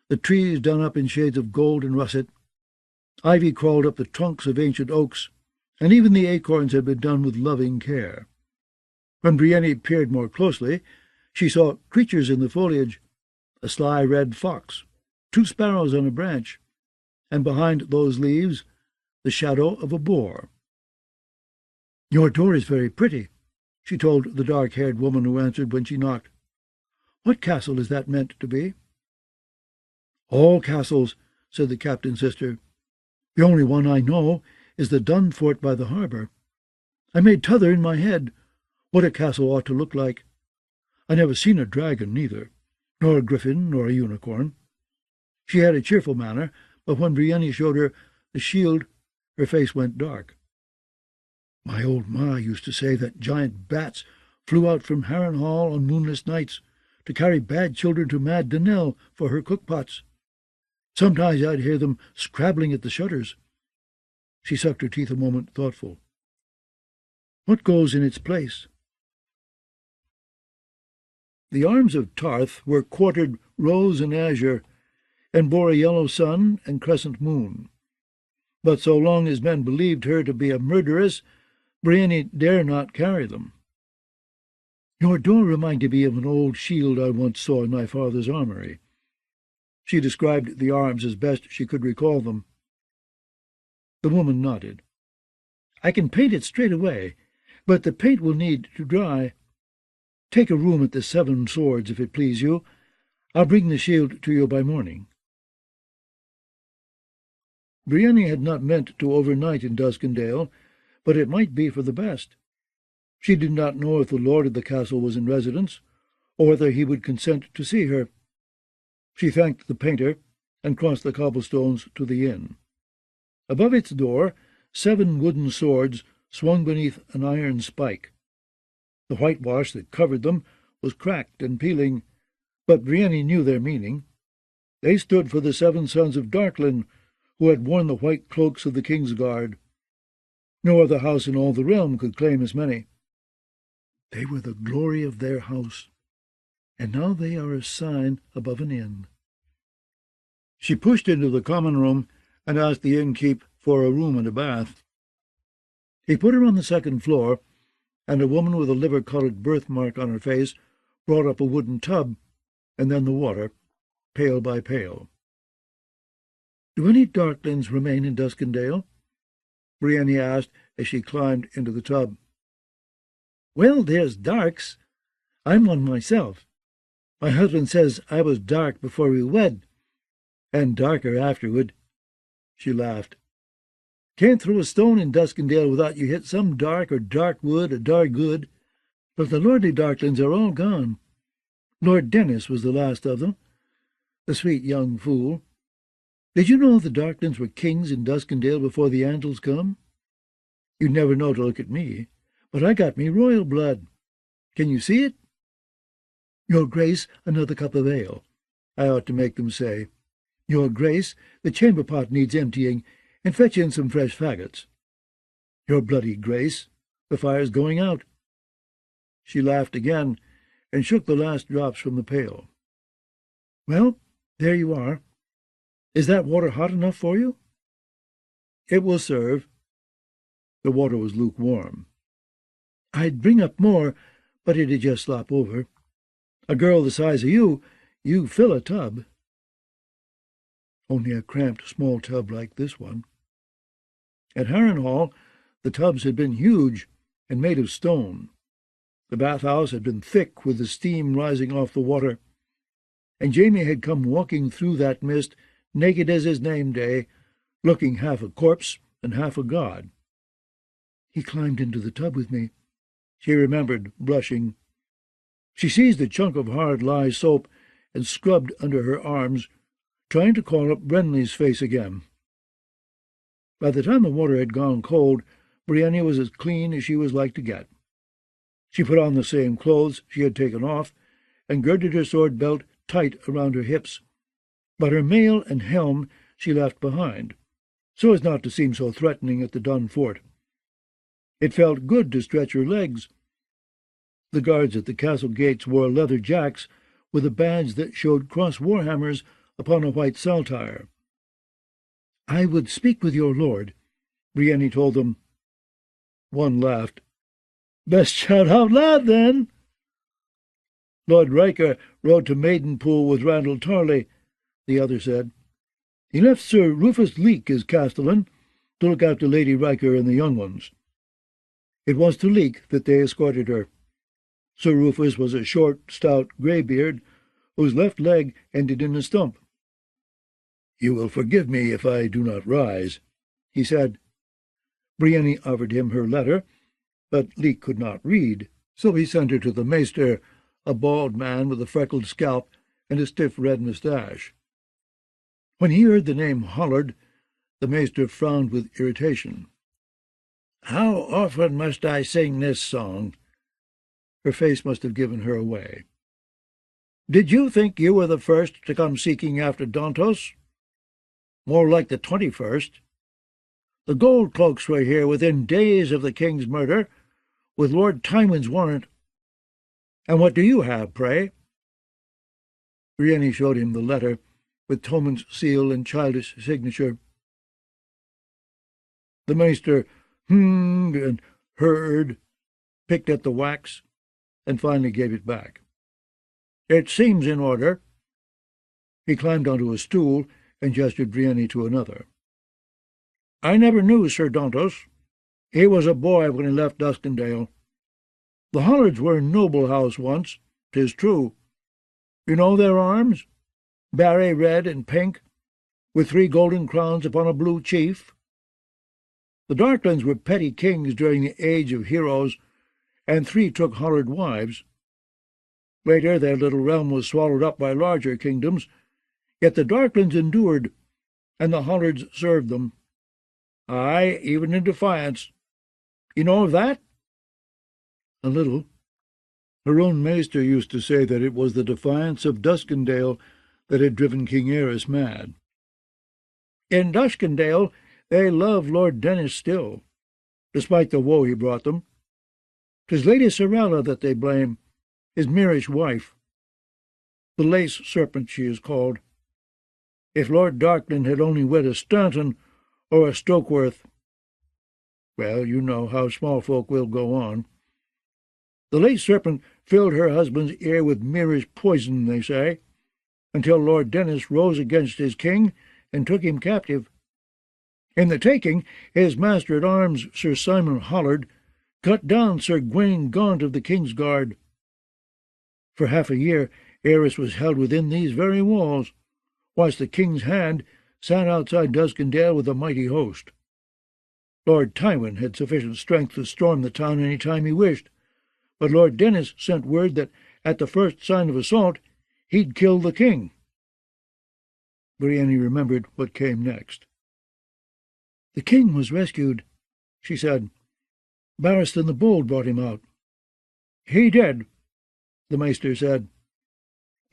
the trees done up in shades of gold and russet. Ivy crawled up the trunks of ancient oaks, and even the acorns had been done with loving care. When Brienne peered more closely, she saw creatures in the foliage, a sly red fox, 2 sparrows on a branch, and behind those leaves the shadow of a boar. "Your door is very pretty," she told the dark-haired woman who answered when she knocked. "What castle is that meant to be?" "All castles," said the captain's sister. "The only one I know is the Dun fort by the harbour. I made t'other in my head, what a castle ought to look like. I never seen a dragon, neither, nor a griffin, nor a unicorn." She had a cheerful manner, but when Brienne showed her the shield, her face went dark. "My old ma used to say that giant bats flew out from Harrenhal on moonless nights to carry bad children to Mad Donnell for her cookpots. Sometimes I'd hear them scrabbling at the shutters." She sucked her teeth a moment, thoughtful. "What goes in its place?" The arms of Tarth were quartered rose and azure, and bore a yellow sun and crescent moon. But so long as men believed her to be a murderess, Brienne dare not carry them. "Your door reminded me of an old shield I once saw in my father's armory." She described the arms as best she could recall them. The woman nodded. "I can paint it straight away, but the paint will need to dry. Take a room at the Seven Swords, if it please you. I'll bring the shield to you by morning." Brienne had not meant to overnight in Duskendale, but it might be for the best. She did not know if the lord of the castle was in residence, or whether he would consent to see her. She thanked the painter, and crossed the cobblestones to the inn. Above its door 7 wooden swords swung beneath an iron spike. The whitewash that covered them was cracked and peeling, but Brienne knew their meaning. They stood for the 7 sons of Darklyn, who had worn the white cloaks of the King's Guard. No other house in all the realm could claim as many. They were the glory of their house, and now they are a sign above an inn. She pushed into the common room and asked the innkeep for a room and a bath. He put her on the 2nd floor, and a woman with a liver-coloured birthmark on her face brought up a wooden tub, and then the water, pail by pail. "Do any Darklyns remain in Duskendale?" Brienne asked as she climbed into the tub. "Well, there's Darks. I'm one myself. My husband says I was dark before we wed, and darker afterward." She laughed. "Can't throw a stone in Duskendale without you hit some dark or dark wood or dark good. But the lordly Darklyns are all gone. Lord Dennis was the last of them, the sweet young fool. Did you know the Darklyns were kings in Duskendale before the Andals come? You'd never know to look at me, but I got me royal blood. Can you see it? Your Grace, another cup of ale, I ought to make them say. Your Grace, the chamber pot needs emptying, and fetch in some fresh faggots. Your bloody Grace, the fire's going out." She laughed again, and shook the last drops from the pail. "Well, there you are. Is that water hot enough for you?" "It will serve." The water was lukewarm. "I'd bring up more, but it'd just slop over. A girl the size of you fill a tub." Only a cramped small tub like this one. At Harrenhal the tubs had been huge and made of stone. The bathhouse had been thick with the steam rising off the water, and Jaime had come walking through that mist, naked as his name-day, looking half a corpse and half a god. He climbed into the tub with me. She remembered, blushing. She seized a chunk of hard lye soap and scrubbed under her arms, trying to call up Renly's face again. By the time the water had gone cold, Brienne was as clean as she was like to get. She put on the same clothes she had taken off, and girded her sword belt tight around her hips, but her mail and helm she left behind, so as not to seem so threatening at the dun fort. It felt good to stretch her legs. The guards at the castle gates wore leather jacks with a badge that showed cross warhammers upon a white saltire. "I would speak with your lord," Brienne told them. One laughed. "Best shout out loud, then." "Lord Riker rode to Maidenpool with Randall Tarley," the other said. "He left Sir Rufus Leake as castellan to look after Lady Riker and the young ones." It was to Leake that they escorted her. Sir Rufus was a short, stout greybeard, whose left leg ended in a stump. "You will forgive me if I do not rise," he said. Brienne offered him her letter, but Leake could not read, so he sent her to the maester, a bald man with a freckled scalp and a stiff red moustache. When he heard the name Hollard, the maester frowned with irritation. "How often must I sing this song?" Her face must have given her away. "Did you think you were the first to come seeking after Dantos? More like the 21st. The gold cloaks were here within days of the king's murder, with Lord Tywin's warrant. And what do you have, pray?" Brienne showed him the letter, with Tommen's seal and childish signature. The maester hummed and heard, picked at the wax, and finally gave it back. "It seems in order." He climbed onto a stool and gestured Brienne to another. "I never knew Sir Dantos. He was a boy when he left Duskendale. The Hollards were a noble house once, 'tis true. You know their arms? Barry red and pink, with 3 golden crowns upon a blue chief. The Darklands were petty kings during the age of heroes, and 3 took Hollard wives. Later their little realm was swallowed up by larger kingdoms, yet the Darklands endured, and the Hollards served them. Aye, even in defiance. You know of that?" "A little. Her own maester used to say that it was the defiance of Duskendale that had driven King Aerys mad." "In Duskendale they love Lord Dennis still, despite the woe he brought them. 'Tis Lady Sorella that they blame, his Myrish wife. The Lace Serpent she is called. If Lord Darkland had only wed a Stanton or a Stokeworth. Well, you know how small folk will go on. The Lace Serpent filled her husband's ear with Myrish poison, they say, until Lord Dennis rose against his king and took him captive. In the taking, his master-at-arms, Sir Simon Hollard, cut down Sir Gawain Gaunt of the King's Guard. For half a year Aerys was held within these very walls, whilst the King's Hand sat outside Duskendale with a mighty host. Lord Tywin had sufficient strength to storm the town any time he wished, but Lord Dennis sent word that at the first sign of assault he'd kill the king. Brienne remembered what came next. "The king was rescued," she said. "Barristan the Bold brought him out." "He did," the maester said.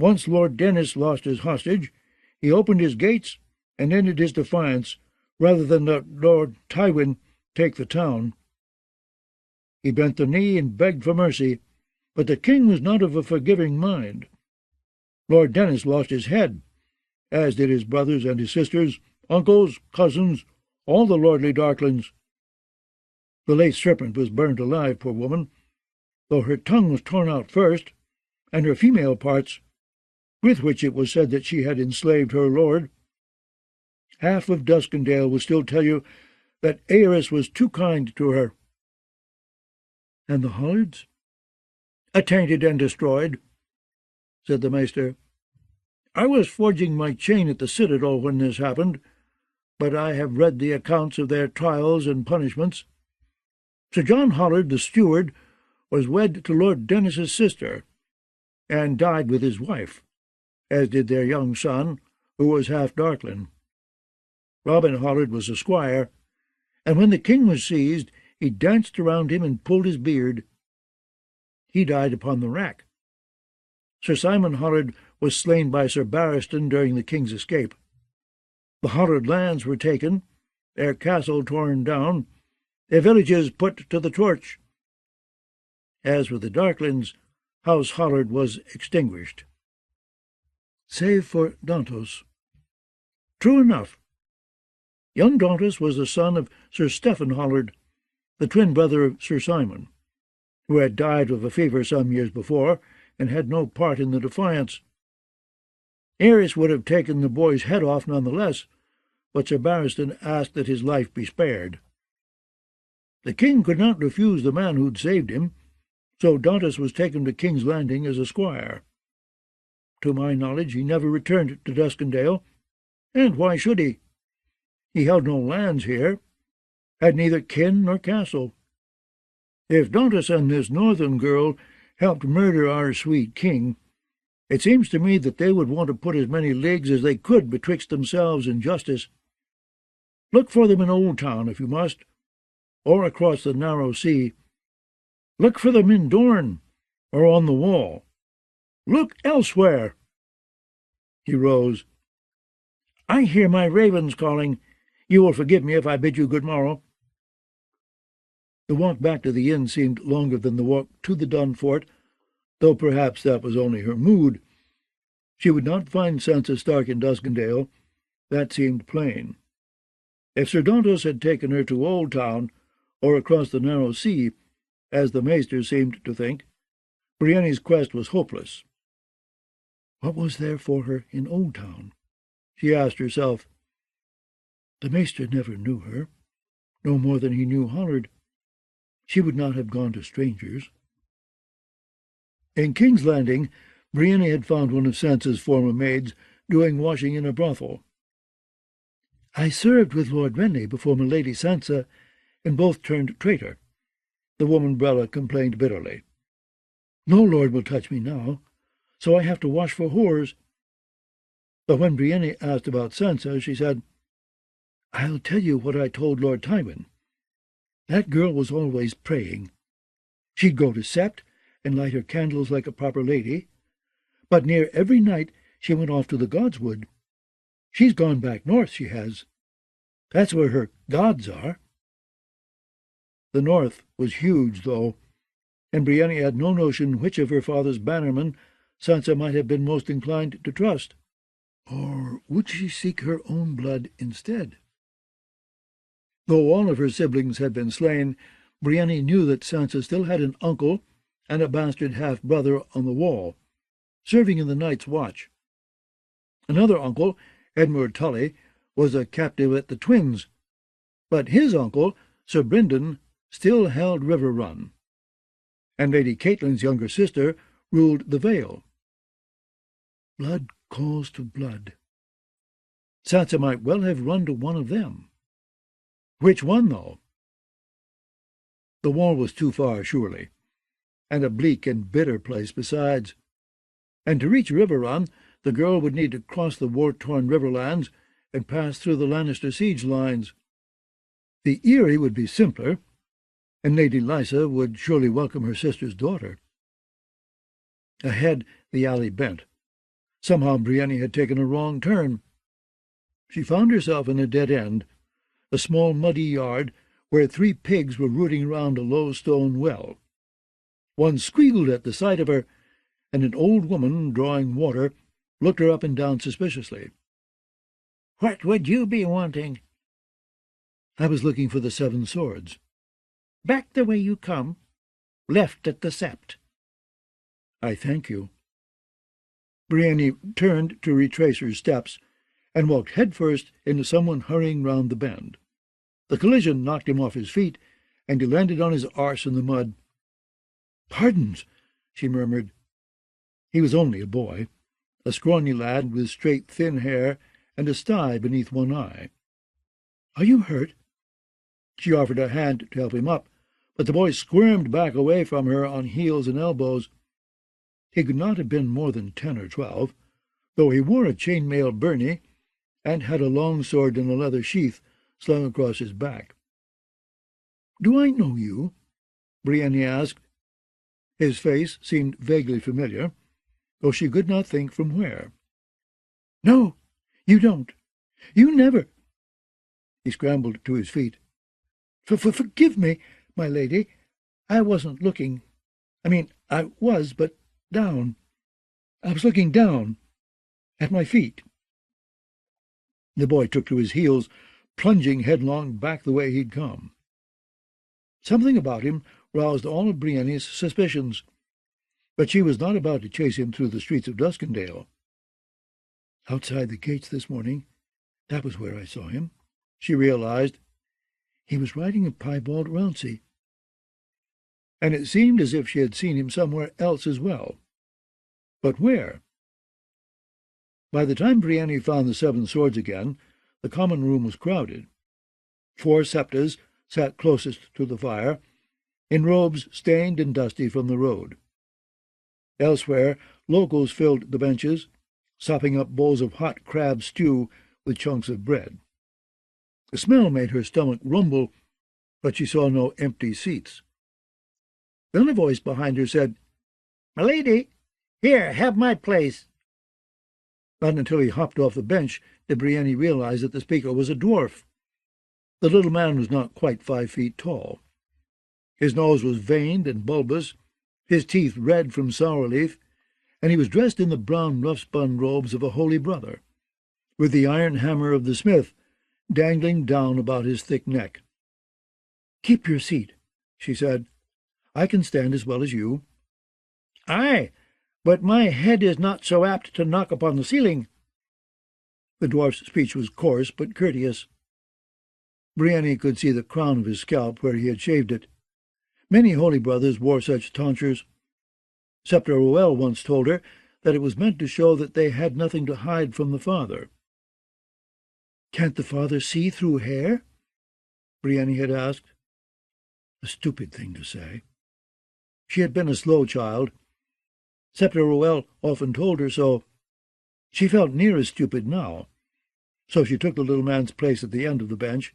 "Once Lord Dennis lost his hostage, he opened his gates and ended his defiance, rather than let Lord Tywin take the town. He bent the knee and begged for mercy, but the king was not of a forgiving mind. Lord Dennis lost his head, as did his brothers and his sisters, uncles, cousins, all the lordly Darklands. The Lace Serpent was burned alive, poor woman, though her tongue was torn out first, and her female parts, with which it was said that she had enslaved her lord. Half of Duskendale will still tell you that Aerys was too kind to her." "And the Hollards?" "Attainted and destroyed," said the maester. "I was forging my chain at the citadel when this happened, but I have read the accounts of their trials and punishments. Sir John Hollard, the steward, was wed to Lord Dennis's sister, and died with his wife, as did their young son, who was half Darkling. Robin Hollard was a squire, and when the king was seized, he danced around him and pulled his beard. He died upon the rack. Sir Simon Hollard was slain by Sir Barristan during the king's escape. The Hollard lands were taken, their castle torn down, their villages put to the torch. As with the Darklings, House Hollard was extinguished. Save for Dantos. True enough. Young Dantos was the son of Sir Stephen Hollard, the twin brother of Sir Simon, who had died of a fever some years before and had no part in the defiance. Aerys would have taken the boy's head off nonetheless, but Sir Barristan asked that his life be spared. The king could not refuse the man who'd saved him, so Dantos was taken to King's Landing as a squire. To my knowledge, he never returned to Duskendale, and why should he? He held no lands here, had neither kin nor castle. If Dantos and this northern girl helped murder our sweet king, it seems to me that they would want to put as many leagues as they could betwixt themselves and justice. Look for them in Old Town, if you must, or across the narrow sea. Look for them in Dorne, or on the wall. Look elsewhere. He rose. I hear my ravens calling. You will forgive me if I bid you good morrow. The walk back to the inn seemed longer than the walk to the Dun Fort, though perhaps that was only her mood. She would not find Sansa Stark in Duskendale. That seemed plain. If Sir Dantos had taken her to Old Town, or across the narrow sea, as the Maester seemed to think, Brienne's quest was hopeless. What was there for her in Old Town? She asked herself. The Maester never knew her, no more than he knew Hollard. She would not have gone to strangers. In King's Landing, Brienne had found one of Sansa's former maids doing washing in a brothel. I served with Lord Renly before Milady Sansa, and both turned traitor. The woman Brella complained bitterly. No lord will touch me now, so I have to wash for whores. But when Brienne asked about Sansa, she said, I'll tell you what I told Lord Tywin. That girl was always praying. She'd go to sept and light her candles like a proper lady, but near every night she went off to the godswood. She's gone back north, she has. That's where her gods are. The north was huge, though, and Brienne had no notion which of her father's bannermen Sansa might have been most inclined to trust. Or would she seek her own blood instead? Though all of her siblings had been slain, Brienne knew that Sansa still had an uncle and a bastard half-brother on the wall, serving in the Night's Watch. Another uncle, Edmure Tully, was a captive at the Twins, but his uncle, Sir Brynden, still held River Run, and Lady Catelyn's younger sister ruled the Vale. Blood calls to blood. Sansa might well have run to one of them. Which one, though? The wall was too far, surely, and a bleak and bitter place besides. And to reach River Run, the girl would need to cross the war-torn riverlands and pass through the Lannister siege lines. The Eyrie would be simpler, and Lady Lysa would surely welcome her sister's daughter. Ahead, the alley bent. Somehow Brienne had taken a wrong turn. She found herself in a dead end, a small muddy yard where 3 pigs were rooting round a low stone well. One squealed at the sight of her, and an old woman, drawing water, looked her up and down suspiciously. "What would you be wanting?" "I was looking for the 7 swords." "Back the way you come. Left at the sept." "I thank you." Brienne turned to retrace her steps, and walked headfirst into someone hurrying round the bend. The collision knocked him off his feet, and he landed on his arse in the mud. "Pardons," she murmured. He was only a boy, a scrawny lad with straight thin hair and a sty beneath one eye. "Are you hurt?" She offered a hand to help him up, but the boy squirmed back away from her on heels and elbows. He could not have been more than 10 or 12, though he wore a chain-mail byrnie and had a long sword in a leather sheath slung across his back. "Do I know you?" Brienne asked. His face seemed vaguely familiar, though she could not think from where. "No, you don't. You never—" He scrambled to his feet. Forgive me, my lady. I wasn't looking. I was, but down. I was looking down, at my feet." The boy took to his heels, plunging headlong back the way he'd come. Something about him roused all of Brienne's suspicions, but she was not about to chase him through the streets of Duskendale. Outside the gates this morning, that was where I saw him, she realized. He was riding a piebald Rouncey. And it seemed as if she had seen him somewhere else as well. But where? By the time Brienne found the 7 swords again, the common room was crowded. 4 septas sat closest to the fire, in robes stained and dusty from the road. Elsewhere, locals filled the benches, sopping up bowls of hot crab stew with chunks of bread. The smell made her stomach rumble, but she saw no empty seats. Then a voice behind her said, "My lady, here, have my place." Not until he hopped off the bench did Brienne realize that the speaker was a dwarf. The little man was not quite 5 feet tall. His nose was veined and bulbous, his teeth red from sour leaf, and he was dressed in the brown rough-spun robes of a holy brother, with the iron hammer of the smith dangling down about his thick neck. "Keep your seat," she said. "I can stand as well as you." "Aye, but my head is not so apt to knock upon the ceiling." The dwarf's speech was coarse but courteous. Brienne could see the crown of his scalp where he had shaved it. Many holy brothers wore such tonsures. Septa Rowell once told her that it was meant to show that they had nothing to hide from the father. "Can't the father see through hair?" Brienne had asked. A stupid thing to say. She had been a slow child. Septa Rowell often told her so. She felt near as stupid now. So she took the little man's place at the end of the bench,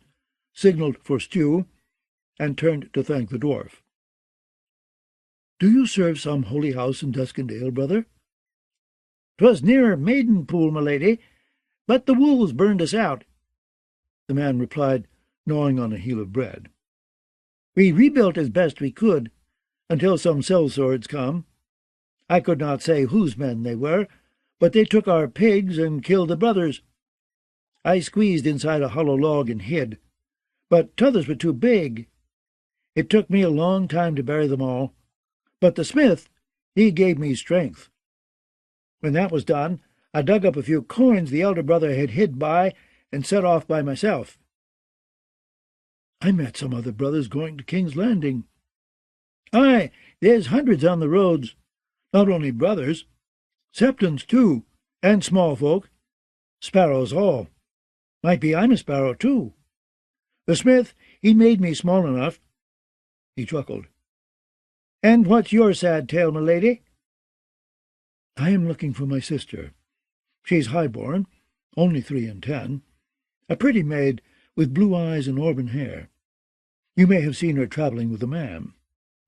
signalled for stew, and turned to thank the dwarf. "Do you serve some holy house in Duskendale, brother?" "'Twas near Maidenpool, my lady, but the wolves burned us out," the man replied, gnawing on a heel of bread. "We rebuilt as best we could, until some sellswords come. I could not say whose men they were, but they took our pigs and killed the brothers. I squeezed inside a hollow log and hid, but t'others were too big. It took me a long time to bury them all, but the smith, he gave me strength. When that was done, I dug up a few coins the elder brother had hid by and set off by myself." "I met some other brothers going to King's Landing." "Aye, there's hundreds on the roads. Not only brothers, septons too, and small folk. Sparrows all. Might be I'm a sparrow too. The smith, he made me small enough." He chuckled. "And what's your sad tale, my lady?" "I am looking for my sister. She's high-born, only 3 and 10, a pretty maid with blue eyes and auburn hair. You may have seen her travelling with a man,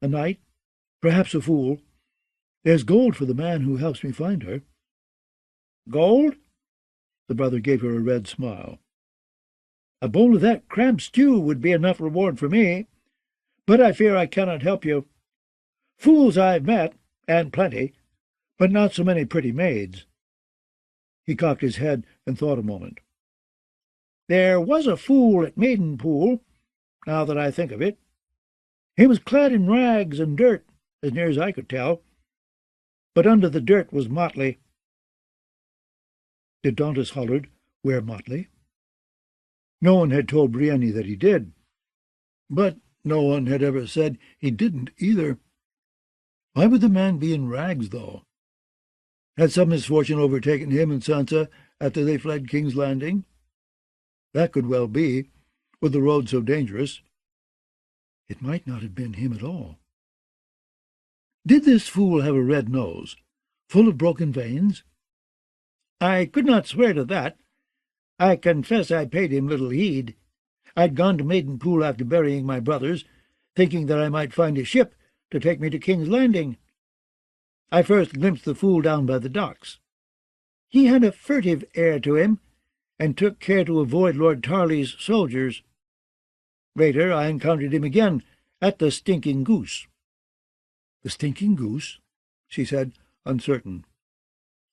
a knight, perhaps a fool. There's gold for the man who helps me find her." "Gold?" The brother gave her a red smile. "A bowl of that crab stew would be enough reward for me, but I fear I cannot help you. Fools I've met, and plenty, but not so many pretty maids." He cocked his head and thought a moment. "There was a fool at Maidenpool, now that I think of it. He was clad in rags and dirt, as near as I could tell, but under the dirt was motley." Did Dauntus Hollard wear motley? No one had told Brienne that he did, but no one had ever said he didn't either. Why would the man be in rags, though? Had some misfortune overtaken him and Sansa after they fled King's Landing? That could well be, with the road so dangerous. It might not have been him at all. Did this fool have a red nose, full of broken veins?" "I could not swear to that. I confess I paid him little heed. I'd gone to Maidenpool after burying my brothers, thinking that I might find a ship to take me to King's Landing. I first glimpsed the fool down by the docks. He had a furtive air to him, and took care to avoid Lord Tarley's soldiers. Later I encountered him again at the Stinking Goose." "The Stinking Goose?" she said, uncertain.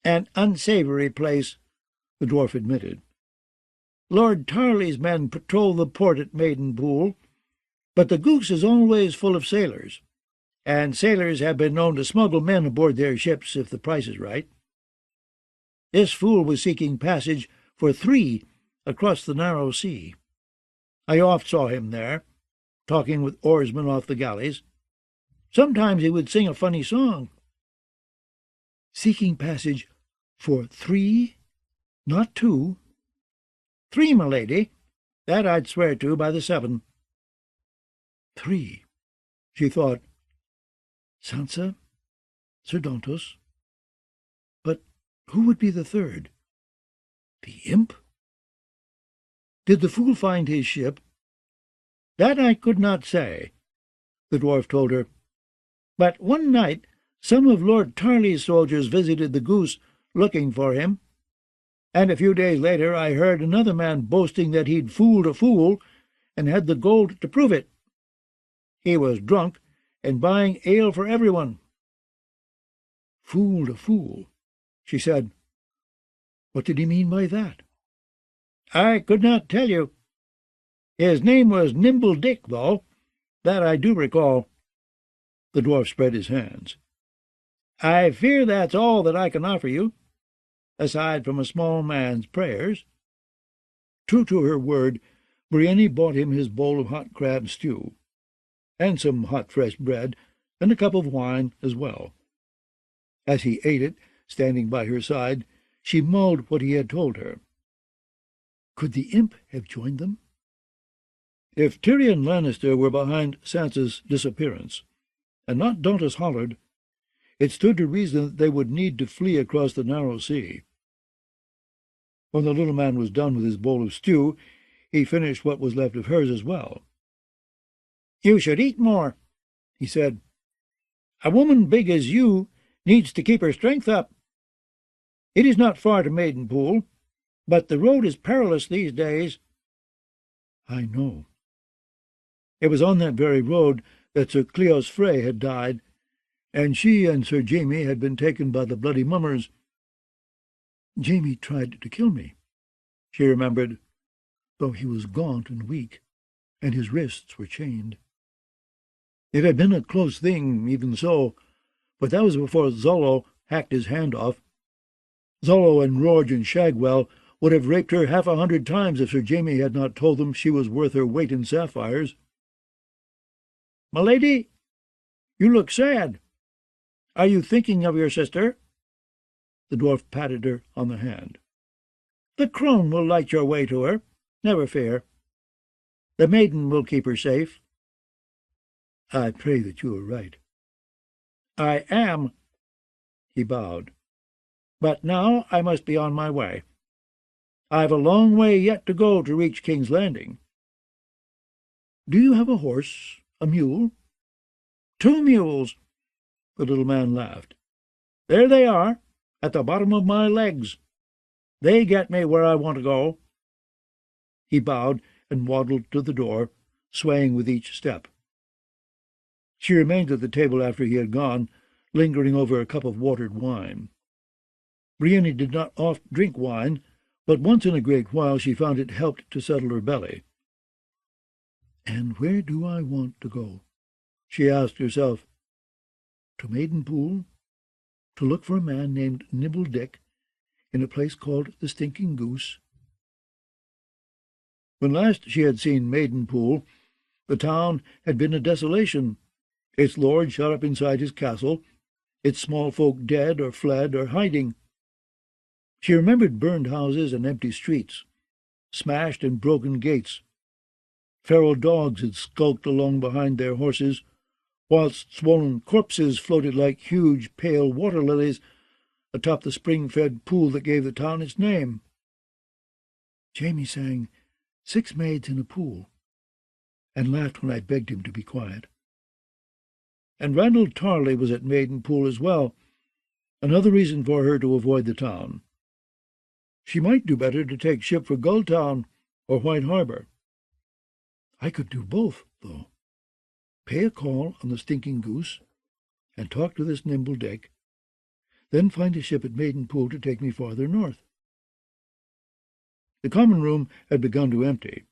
"An unsavoury place," the dwarf admitted. "Lord Tarley's men patrol the port at Maidenpool, but the Goose is always full of sailors, and sailors have been known to smuggle men aboard their ships if the price is right. This fool was seeking passage for 3 across the narrow sea. I oft saw him there, talking with oarsmen off the galleys. Sometimes he would sing a funny song." "Seeking passage for 3, not 2? "3, my lady. That I'd swear to by the 7. 3, she thought. Sansa, Sir Dontos. But who would be the 3rd? The imp? Did the fool find his ship? "That I could not say," the dwarf told her. "But one night some of Lord Tarley's soldiers visited the Goose looking for him, and a few days later I heard another man boasting that he'd fooled a fool and had the gold to prove it. He was drunk and buying ale for everyone." "Fooled a fool," she said. "What did he mean by that?" "I could not tell you. His name was Nimble Dick, though. That I do recall." The dwarf spread his hands. "I fear that's all that I can offer you, aside from a small man's prayers." True to her word, Brienne bought him his bowl of hot crab stew, and some hot fresh bread, and a cup of wine as well. As he ate it, standing by her side, she mulled what he had told her. Could the imp have joined them? If Tyrion Lannister were behind Sansa's disappearance, and not Dontos Hollard, it stood to reason that they would need to flee across the narrow sea. When the little man was done with his bowl of stew, he finished what was left of hers as well. "You should eat more," he said. "A woman big as you needs to keep her strength up. It is not far to Maidenpool, but the road is perilous these days." "I know." It was on that very road that Sir Cleos Frey had died, and she and Sir Jaime had been taken by the bloody mummers. "Jaime tried to kill me," she remembered, though he was gaunt and weak, and his wrists were chained. It had been a close thing, even so, but that was before Zollo hacked his hand off. Zollo and Rorge and Shagwell would have raped her 100 times if Sir Jaime had not told them she was worth her weight in sapphires. "My lady, you look sad. Are you thinking of your sister?" The dwarf patted her on the hand. "The crone will light your way to her, never fear. The maiden will keep her safe." "I pray that you are right." "I am." He bowed. "But now I must be on my way. I've a long way yet to go to reach King's Landing." "Do you have a horse, a mule?" "2 mules." The little man laughed. "There they are, at the bottom of my legs. They get me where I want to go." He bowed and waddled to the door, swaying with each step. She remained at the table after he had gone, lingering over a cup of watered wine. Brienne did not oft drink wine, but once in a great while she found it helped to settle her belly. "And where do I want to go?" she asked herself. "To Maidenpool, to look for a man named Nimble Dick in a place called the Stinking Goose." When last she had seen Maidenpool, the town had been a desolation, its lord shut up inside his castle, its small folk dead or fled or hiding. She remembered burned houses and empty streets, smashed and broken gates. Feral dogs had skulked along behind their horses, whilst swollen corpses floated like huge pale water-lilies atop the spring-fed pool that gave the town its name. Jaime sang 6 Maids in a Pool, and laughed when I begged him to be quiet. And Randall Tarley was at Maiden Pool as well, another reason for her to avoid the town. She might do better to take ship for Gulltown or White Harbor. I could do both, though. Pay a call on the Stinking Goose, and talk to this nimble Dick, then find a ship at Maiden Pool to take me farther north. The common room had begun to empty.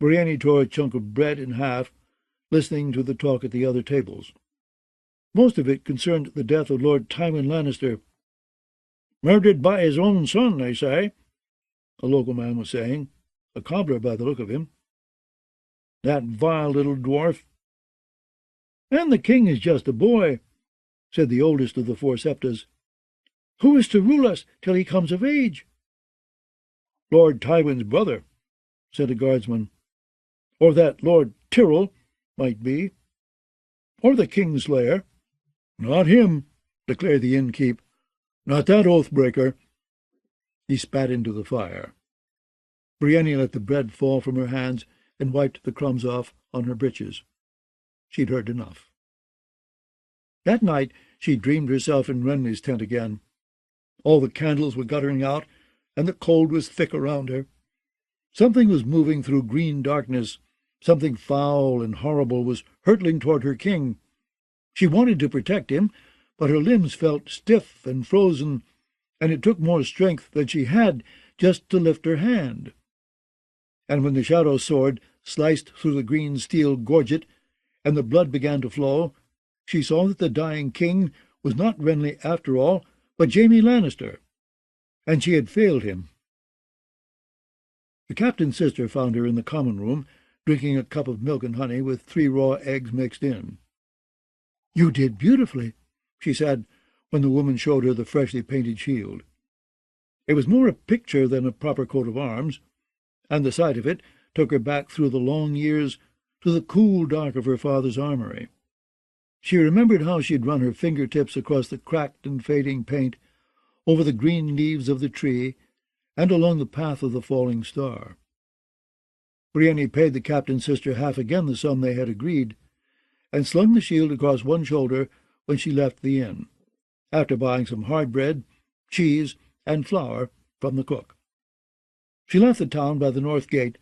Brienne tore a chunk of bread in half, listening to the talk at the other tables. Most of it concerned the death of Lord Tywin Lannister. "Murdered by his own son, they say," a local man was saying, a cobbler by the look of him. "That vile little dwarf." "And the king is just a boy," said the oldest of the 4 septas. "Who is to rule us till he comes of age?" "Lord Tywin's brother," said a guardsman. "Or that Lord Tyrrell might be. Or the Kingslayer." "Not him," declared the innkeep. "Not that oath-breaker." He spat into the fire. Brienne let the bread fall from her hands and wiped the crumbs off on her breeches. She'd heard enough. That night she dreamed herself in Renly's tent again. All the candles were guttering out, and the cold was thick around her. Something was moving through green darkness. Something foul and horrible was hurtling toward her king. She wanted to protect him, but her limbs felt stiff and frozen, and it took more strength than she had just to lift her hand. And when the shadow sword sliced through the green steel gorget, and the blood began to flow, she saw that the dying king was not Renly after all, but Jaime Lannister, and she had failed him. The captain's sister found her in the common room, drinking a cup of milk and honey with 3 raw eggs mixed in. "You did beautifully," she said, when the woman showed her the freshly painted shield. It was more a picture than a proper coat of arms, and the sight of it took her back through the long years to the cool dark of her father's armory. She remembered how she had run her fingertips across the cracked and fading paint, over the green leaves of the tree, and along the path of the falling star. Brienne paid the captain's sister half again the sum they had agreed, and slung the shield across one shoulder when she left the inn, after buying some hard bread, cheese, and flour from the cook. She left the town by the north gate,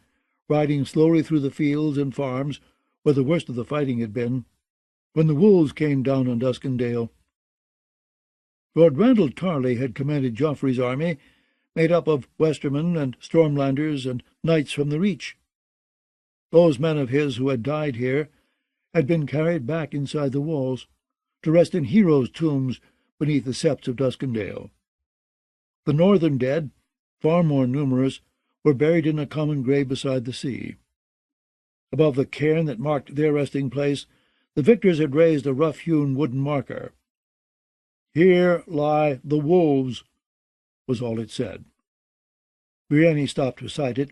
riding slowly through the fields and farms where the worst of the fighting had been, when the wolves came down on Duskendale. Lord Randall Tarley had commanded Joffrey's army, made up of Westermen and Stormlanders and knights from the Reach. Those men of his who had died here had been carried back inside the walls, to rest in heroes' tombs beneath the septs of Duskendale. The northern dead, far more numerous, were buried in a common grave beside the sea. Above the cairn that marked their resting place, the victors had raised a rough-hewn wooden marker. "Here lie the wolves," was all it said. Brienne stopped beside it,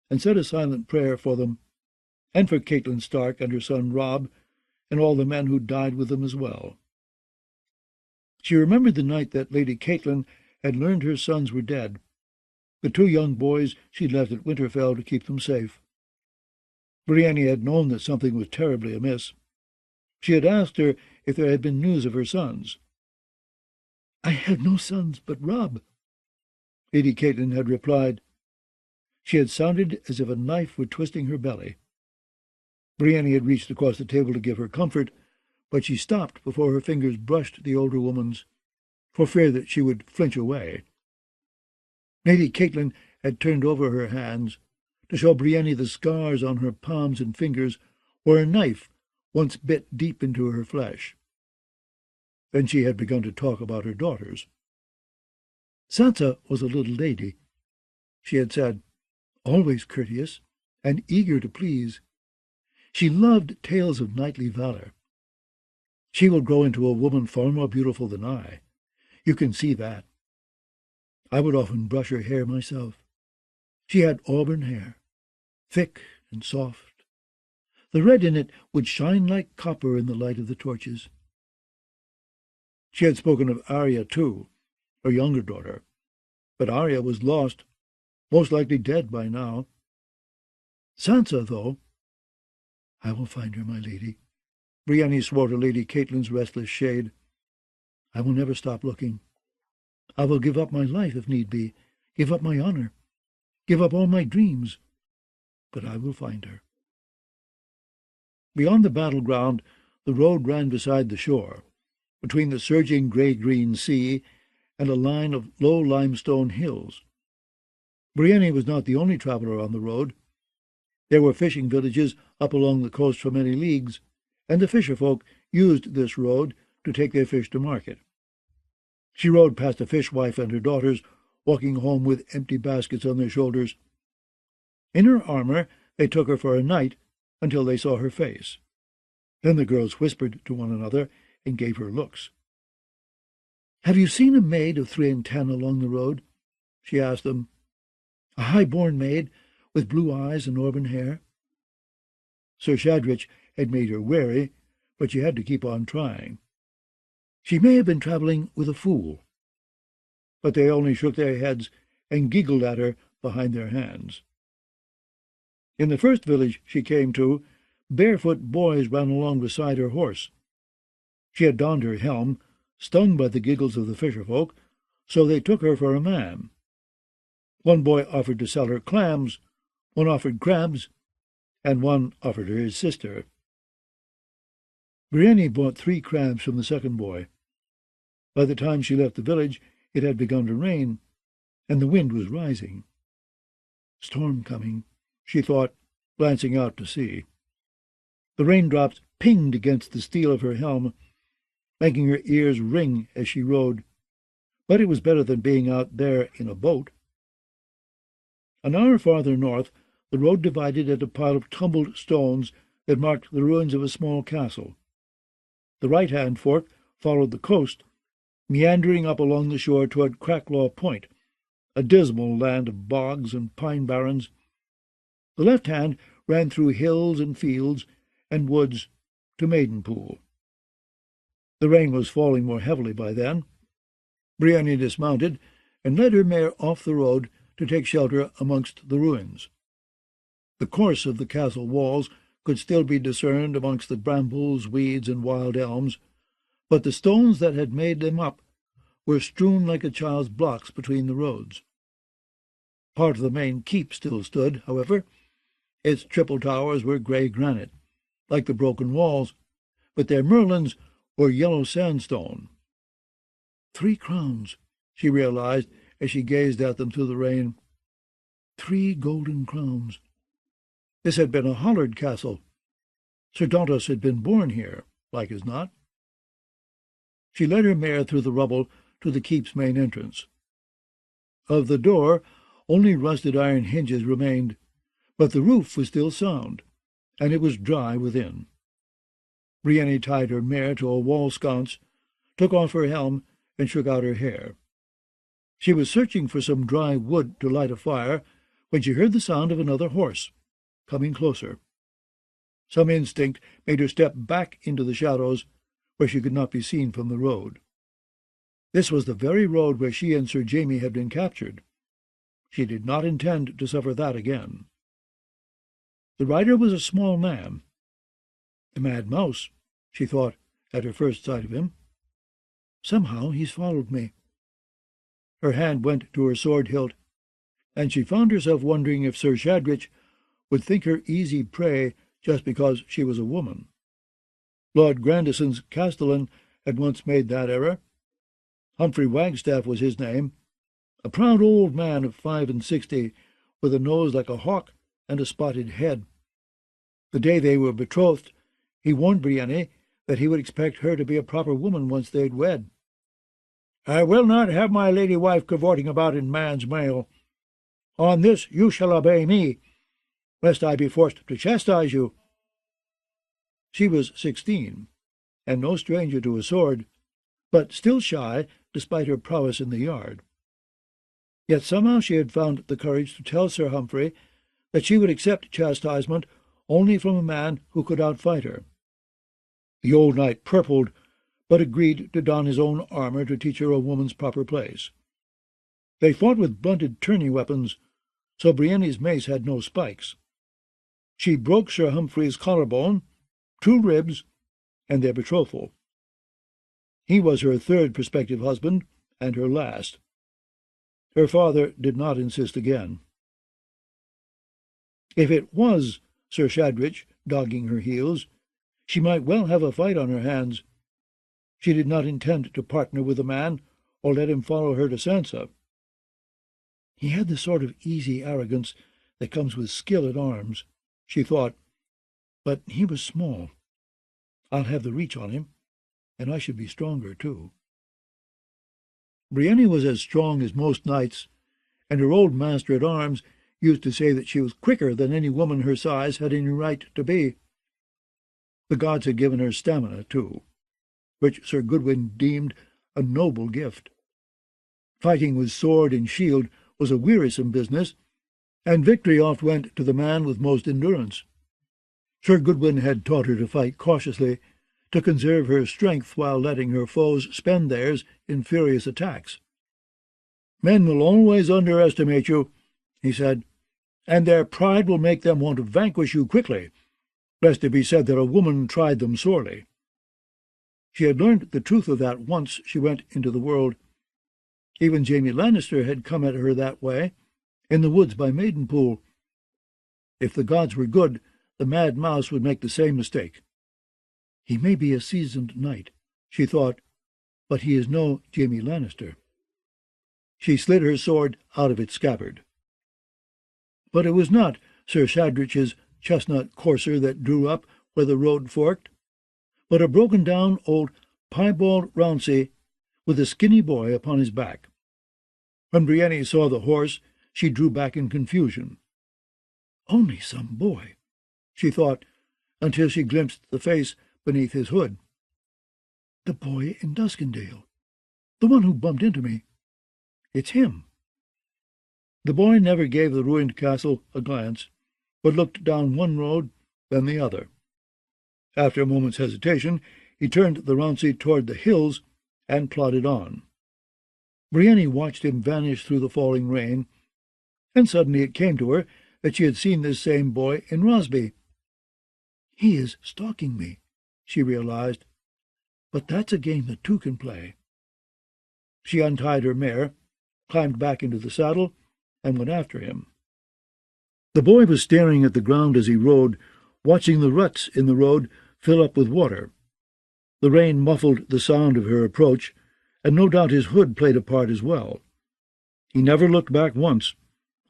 and said a silent prayer for them, and for Catelyn Stark and her son Robb, and all the men who died with them as well. She remembered the night that Lady Catelyn had learned her sons were dead, the 2 young boys she'd left at Winterfell to keep them safe. Brienne had known that something was terribly amiss. She had asked her if there had been news of her sons. "I have no sons but Robb," Lady Catelyn had replied. She had sounded as if a knife were twisting her belly. Brienne had reached across the table to give her comfort, but she stopped before her fingers brushed the older woman's, for fear that she would flinch away. Lady Catelyn had turned over her hands to show Brienne the scars on her palms and fingers where a knife once bit deep into her flesh. Then she had begun to talk about her daughters. Sansa was a little lady, she had said, always courteous and eager to please. She loved tales of knightly valor. She will grow into a woman far more beautiful than I. You can see that. I would often brush her hair myself. She had auburn hair, thick and soft. The red in it would shine like copper in the light of the torches. She had spoken of Arya, too, her younger daughter. But Arya was lost, most likely dead by now. Sansa, though— "I will find her, my lady." Brienne swore to Lady Catelyn's restless shade. "I will never stop looking. I will give up my life if need be, give up my honor, give up all my dreams, but I will find her." Beyond the battleground, the road ran beside the shore, between the surging grey-green sea and a line of low limestone hills. Brienne was not the only traveller on the road. There were fishing villages up along the coast for many leagues, and the fisherfolk used this road to take their fish to market. She rode past a fishwife and her daughters, walking home with empty baskets on their shoulders. In her armour they took her for a night until they saw her face. Then the girls whispered to one another and gave her looks. "Have you seen a maid of 3 and 10 along the road?" she asked them. "A high-born maid with blue eyes and auburn hair?" Sir Shadrich had made her wary, but she had to keep on trying. She may have been travelling with a fool. But they only shook their heads and giggled at her behind their hands. In the first village she came to, barefoot boys ran along beside her horse. She had donned her helm, stung by the giggles of the fisherfolk, so they took her for a man. One boy offered to sell her clams, one offered crabs, and one offered her his sister. Brienne bought 3 crabs from the second boy. By the time she left the village, it had begun to rain, and the wind was rising. "Storm coming," she thought, glancing out to sea. The raindrops pinged against the steel of her helm, making her ears ring as she rode, but it was better than being out there in a boat. An hour farther north, the road divided at a pile of tumbled stones that marked the ruins of a small castle. The right-hand fork followed the coast, meandering up along the shore toward Cracklaw Point, a dismal land of bogs and pine barrens. The left hand ran through hills and fields and woods to Maidenpool. The rain was falling more heavily by then. Brienne dismounted and led her mare off the road to take shelter amongst the ruins. The course of the castle walls could still be discerned amongst the brambles, weeds, and wild elms, but the stones that had made them up were strewn like a child's blocks between the roads. Part of the main keep still stood, however. Its triple towers were grey granite, like the broken walls, but their merlons were yellow sandstone. 3 crowns, she realized as she gazed at them through the rain. 3 golden crowns. This had been a Hollard castle. Sir Dantos had been born here, like as not. She led her mare through the rubble to the keep's main entrance. Of the door, only rusted iron hinges remained, but the roof was still sound, and it was dry within. Brienne tied her mare to a wall sconce, took off her helm, and shook out her hair. She was searching for some dry wood to light a fire when she heard the sound of another horse, coming closer. Some instinct made her step back into the shadows, where she could not be seen from the road. This was the very road where she and Sir Jaime had been captured. She did not intend to suffer that again. The rider was a small man. "The mad mouse," she thought at her first sight of him. "Somehow he's followed me." Her hand went to her sword hilt, and she found herself wondering if Sir Shadrich would think her easy prey just because she was a woman. Lord Grandison's castellan had once made that error. Humphrey Wagstaff was his name, a proud old man of 65, with a nose like a hawk and a spotted head. The day they were betrothed, he warned Brienne that he would expect her to be a proper woman once they'd wed. "I will not have my lady wife cavorting about in man's mail. On this you shall obey me, lest I be forced to chastise you." She was 16, and no stranger to a sword, but still shy despite her prowess in the yard. Yet somehow she had found the courage to tell Sir Humphrey that she would accept chastisement only from a man who could outfight her. The old knight purpled, but agreed to don his own armor to teach her a woman's proper place. They fought with blunted tourney weapons, so Brienne's mace had no spikes. She broke Sir Humphrey's collarbone, 2 ribs, and their betrothal. He was her 3rd prospective husband, and her last. Her father did not insist again. If it was Sir Shadrich dogging her heels, she might well have a fight on her hands. She did not intend to partner with the man, or let him follow her to Sansa. He had the sort of easy arrogance that comes with skill at arms, she thought, but he was small. I'll have the reach on him, and I should be stronger, too. Brienne was as strong as most knights, and her old master-at-arms used to say that she was quicker than any woman her size had any right to be. The gods had given her stamina, too, which Sir Goodwin deemed a noble gift. Fighting with sword and shield was a wearisome business, and victory oft went to the man with most endurance. Sir Goodwin had taught her to fight cautiously, to conserve her strength while letting her foes spend theirs in furious attacks. "Men will always underestimate you," he said, "and their pride will make them want to vanquish you quickly, lest it be said that a woman tried them sorely." She had learned the truth of that once she went into the world. Even Jaime Lannister had come at her that way, in the woods by Maidenpool. If the gods were good, the mad mouse would make the same mistake. He may be a seasoned knight, she thought, but he is no Jaime Lannister. She slid her sword out of its scabbard. But it was not Sir Shadrich's chestnut courser that drew up where the road forked, but a broken-down old piebald Rouncey with a skinny boy upon his back. When Brienne saw the horse, she drew back in confusion. Only some boy, she thought, until she glimpsed the face beneath his hood. The boy in Duskendale, the one who bumped into me. It's him. The boy never gave the ruined castle a glance, but looked down one road, then the other. After a moment's hesitation, he turned the Rouncey toward the hills and plodded on. Brienne watched him vanish through the falling rain, and suddenly it came to her that she had seen this same boy in Rosby. He is stalking me, she realized, but that's a game that 2 can play. She untied her mare, climbed back into the saddle, and went after him. The boy was staring at the ground as he rode, watching the ruts in the road fill up with water. The rain muffled the sound of her approach, and no doubt his hood played a part as well. He never looked back once,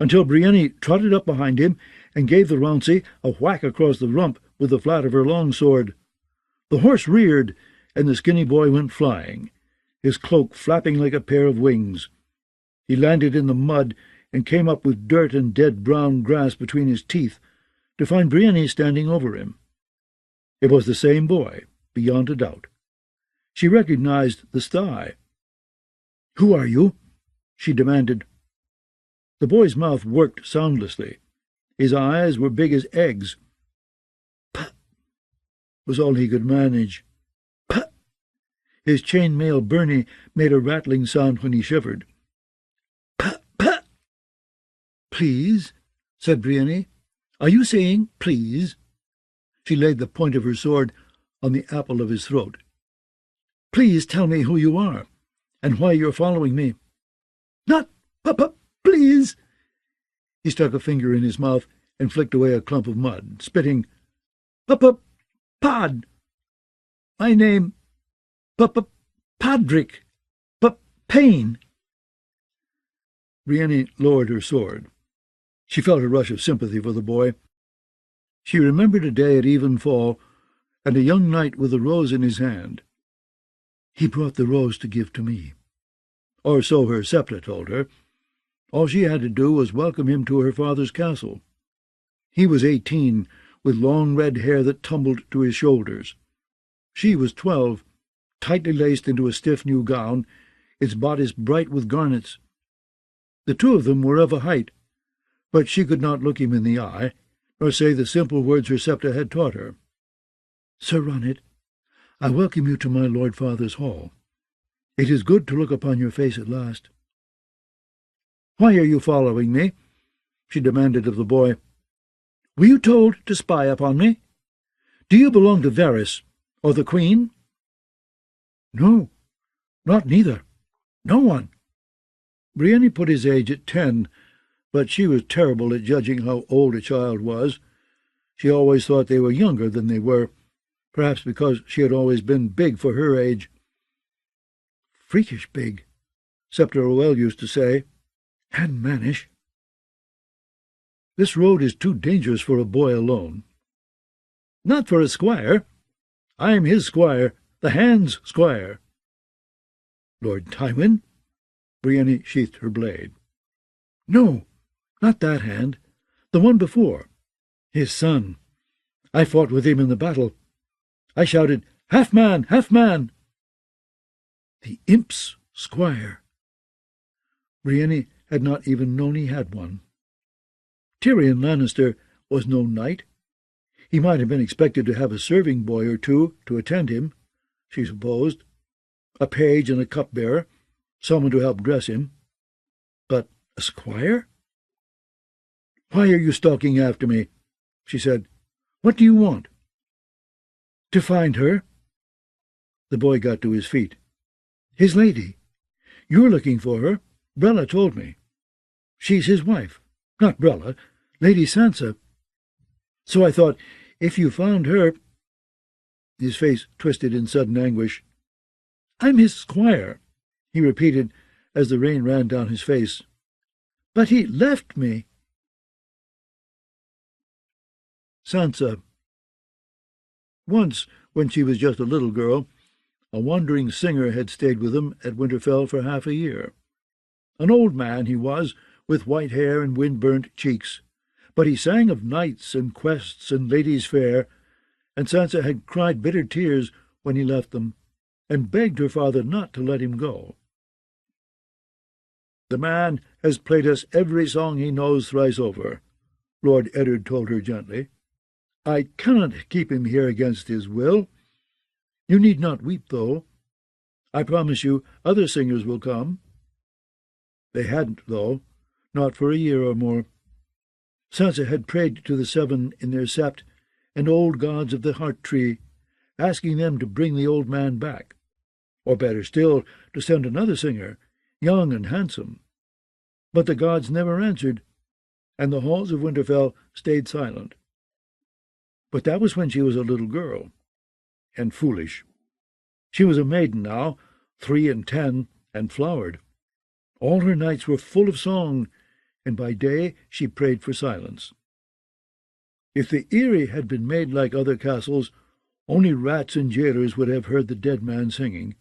until Brienne trotted up behind him and gave the Rouncey a whack across the rump with the flat of her longsword. The horse reared, and the skinny boy went flying, his cloak flapping like a pair of wings. He landed in the mud and came up with dirt and dead brown grass between his teeth, to find Brienne standing over him. It was the same boy, beyond a doubt. She recognized the sty. "Who are you?" she demanded. The boy's mouth worked soundlessly. His eyes were big as eggs. "Puh!" was all he could manage. "Puh!" His chain-mail byrnie made a rattling sound when he shivered. "Puh! Puh!" "Please," said Brienne. "Are you saying please?" She laid the point of her sword on the apple of his throat. "Please tell me who you are, and why you're following me." "Not Papa, please!" He stuck a finger in his mouth and flicked away a clump of mud, spitting. "Papa, Pod! My name, Papa, Podrick, Payne." Brienne lowered her sword. She felt a rush of sympathy for the boy. She remembered a day at evenfall, and a young knight with a rose in his hand. He brought the rose to give to me. Or so her septa told her. All she had to do was welcome him to her father's castle. He was 18, with long red hair that tumbled to his shoulders. She was 12, tightly laced into a stiff new gown, its bodice bright with garnets. The 2 of them were of a height, but she could not look him in the eye, nor say the simple words her septa had taught her. "Sir Ronnet, I welcome you to my Lord Father's hall. It is good to look upon your face at last." "Why are you following me?" she demanded of the boy. "Were you told to spy upon me? Do you belong to Varys, or the Queen?" "No, not neither. No one." Brienne put his age at 10, but she was terrible at judging how old a child was. She always thought they were younger than they were, perhaps because she had always been big for her age. "Freakish big," Scepter Roell used to say, "and mannish." "This road is too dangerous for a boy alone." "Not for a squire. I'm his squire, the Hand's squire." "Lord Tywin?" Brienne sheathed her blade. "No, not that Hand. The one before. His son. I fought with him in the battle. I shouted, 'Half man! Half man!' The imp's squire." Brienne had not even known he had one. Tyrion Lannister was no knight. He might have been expected to have a serving boy or two to attend him, she supposed, a page and a cupbearer, someone to help dress him. But a squire? "Why are you stalking after me?" she said. "What do you want?" "To find her." The boy got to his feet. "His lady. You're looking for her. Brella told me. She's his wife. Not Brella, Lady Sansa. So I thought, if you found her—" His face twisted in sudden anguish. "I'm his squire," he repeated as the rain ran down his face. "But he left me." Sansa. Once, when she was just a little girl, a wandering singer had stayed with them at Winterfell for half a year. An old man he was, with white hair and wind-burnt cheeks, but he sang of knights and quests and ladies fair, and Sansa had cried bitter tears when he left them, and begged her father not to let him go. "The man has played us every song he knows thrice over," Lord Eddard told her gently. "I cannot keep him here against his will. You need not weep, though. I promise you other singers will come." They hadn't, though, not for a year or more. Sansa had prayed to the seven in their sept and old gods of the heart-tree, asking them to bring the old man back, or better still, to send another singer, young and handsome. But the gods never answered, and the halls of Winterfell stayed silent. But that was when she was a little girl, and foolish. She was a maiden now, 3 and 10, and flowered. All her nights were full of song, and by day she prayed for silence. If the Eyrie had been made like other castles, only rats and jailers would have heard the dead man singing.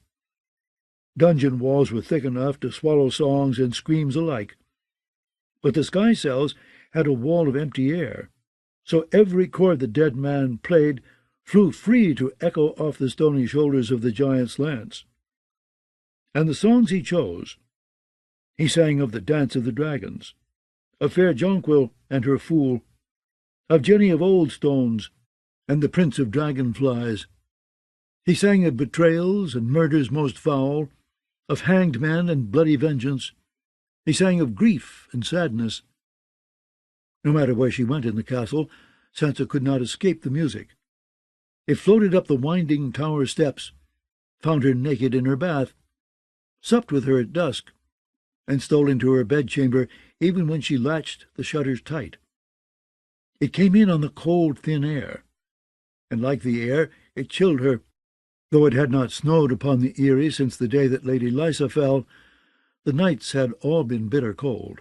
Dungeon walls were thick enough to swallow songs and screams alike. But the sky cells had a wall of empty air, so every chord the dead man played flew free to echo off the stony shoulders of the giant's lance. And the songs he chose. He sang of the dance of the dragons, of fair Jonquil and her fool, of Jenny of Oldstones and the prince of dragonflies. He sang of betrayals and murders most foul, of hanged men and bloody vengeance. He sang of grief and sadness. No matter where she went in the castle, Sansa could not escape the music. It floated up the winding tower steps, found her naked in her bath, supped with her at dusk, and stole into her bedchamber even when she latched the shutters tight. It came in on the cold, thin air, and like the air it chilled her. Though it had not snowed upon the Eyrie since the day that Lady Lysa fell, the nights had all been bitter cold.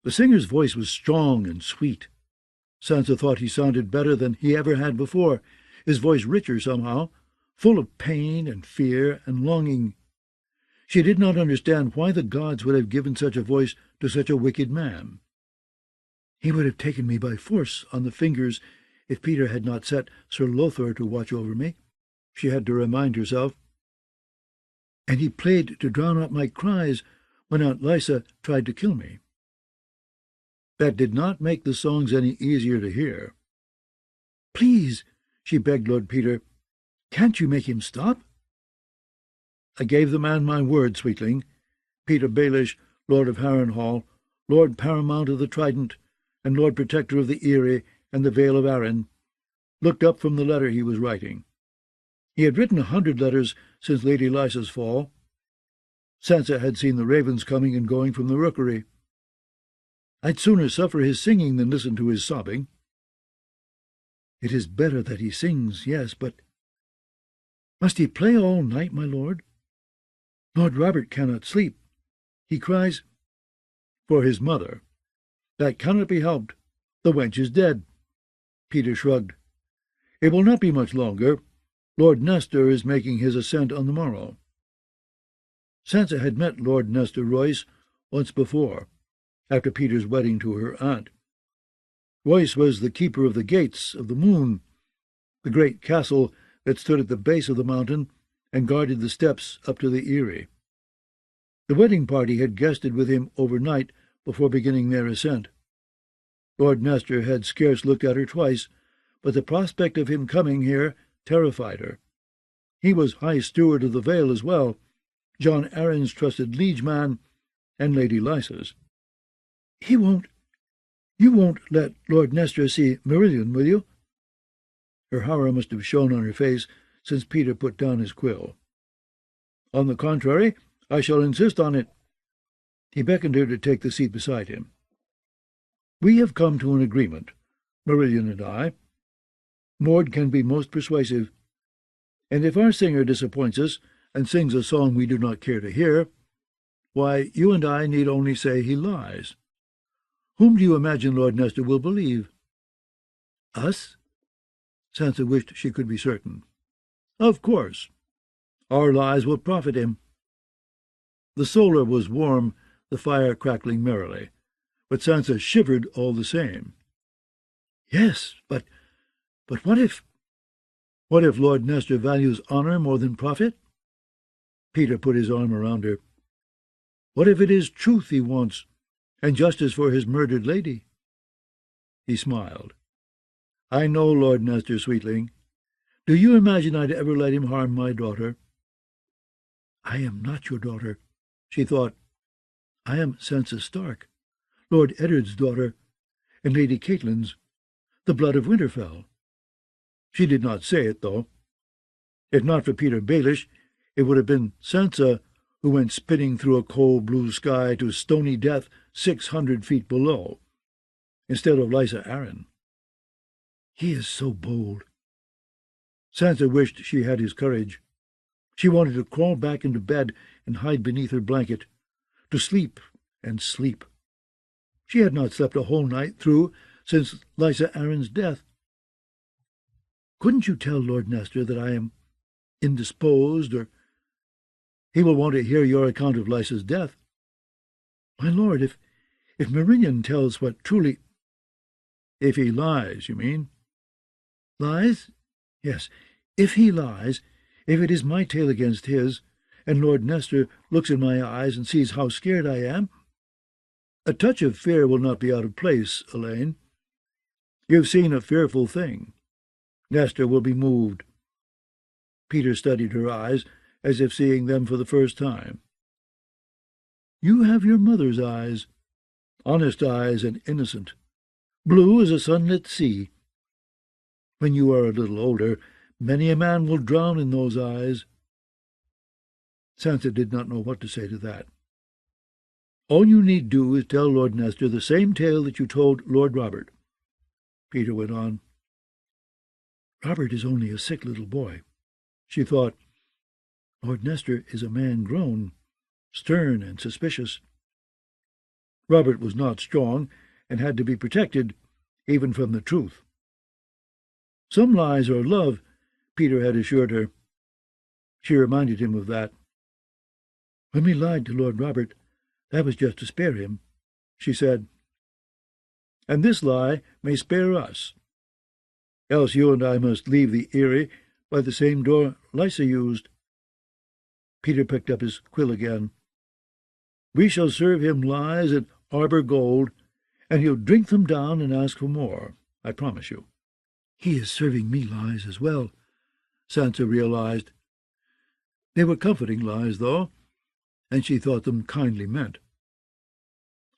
The singer's voice was strong and sweet. Sansa thought he sounded better than he ever had before, his voice richer somehow, full of pain and fear and longing. She did not understand why the gods would have given such a voice to such a wicked man. He would have taken me by force on the fingers if Peter had not set Sir Lothar to watch over me, she had to remind herself. And he played to drown out my cries when Aunt Lysa tried to kill me. That did not make the songs any easier to hear. "Please," she begged Lord Peter, Can't you make him stop?" "I gave the man my word, sweetling. Peter Baelish, Lord of Harrenhal, Lord Paramount of the Trident, and Lord Protector of the Eyrie and the Vale of Arryn, looked up from the letter he was writing. He had written 100 letters since Lady Lysa's fall. Sansa had seen the ravens coming and going from the rookery. I'd sooner suffer his singing than listen to his sobbing. It is better that he sings, yes, but must he play all night, my lord? Lord Robert cannot sleep. He cries for his mother. That cannot be helped. The wench is dead." Peter shrugged. "It will not be much longer. Lord Nestor is making his ascent on the morrow." Sansa had met Lord Nestor Royce once before, after Peter's wedding to her aunt. Royce was the keeper of the Gates of the Moon, the great castle that stood at the base of the mountain and guarded the steps up to the Eyrie. The wedding party had guested with him overnight before beginning their ascent. Lord Nestor had scarce looked at her twice, but the prospect of him coming here terrified her. He was High Steward of the Vale as well, John Arryn's trusted liegeman, and Lady Lysa's. "You won't let Lord Nestor see Merillion, will you?" Her horror must have shown on her face since Peter put down his quill. "On the contrary, I shall insist on it." He beckoned her to take the seat beside him. "We have come to an agreement, Merillion and I. Mord can be most persuasive, and if our singer disappoints us and sings a song we do not care to hear, why, you and I need only say he lies. Whom do you imagine Lord Nestor will believe?" "Us?" Sansa wished she could be certain. "Of course. Our lies will profit him." The solar was warm, the fire crackling merrily, but Sansa shivered all the same. "Yes, but what if—" "What if Lord Nestor values honour more than profit?" Peter put his arm around her. "What if it is truth he wants, and justice for his murdered lady?" He smiled. "I know Lord Nestor, sweetling. Do you imagine I'd ever let him harm my daughter?" "I am not your daughter," she thought. "I am Sansa Stark, Lord Eddard's daughter, and Lady Catelyn's, the blood of Winterfell." She did not say it, though. If not for Peter Baelish, it would have been Sansa who went spinning through a cold blue sky to stony death 600 feet below, instead of Lysa Arryn. He is so bold. Sansa wished she had his courage. She wanted to crawl back into bed and hide beneath her blanket, to sleep and sleep. She had not slept a whole night through since Lysa Arryn's death. "Couldn't you tell Lord Nestor that I am indisposed, or he will want to hear your account of Lysa's death? My lord, if Merillion tells what truly—" "If he lies, you mean?" "Lies? Yes, if he lies, if it is my tale against his, and Lord Nestor looks in my eyes and sees how scared I am. A touch of fear will not be out of place, Elaine. You've seen a fearful thing. Nestor will be moved." Peter studied her eyes, as if seeing them for the first time. "You have your mother's eyes, honest eyes and innocent, blue as a sunlit sea. When you are a little older, many a man will drown in those eyes." Sansa did not know what to say to that. "All you need do is tell Lord Nestor the same tale that you told Lord Robert," Peter went on. "Robert is only a sick little boy," she thought. "Lord Nestor is a man grown, stern and suspicious." Robert was not strong, and had to be protected, even from the truth. Some lies are love, Peter had assured her. She reminded him of that. "When we lied to Lord Robert, that was just to spare him," she said. "And this lie may spare us. Else you and I must leave the Eyrie by the same door Lysa used." Peter picked up his quill again. "We shall serve him lies and Arbor gold, and he'll drink them down and ask for more, I promise you." "He is serving me lies as well. Sansa realized. They were comforting lies, though, and she thought them kindly meant.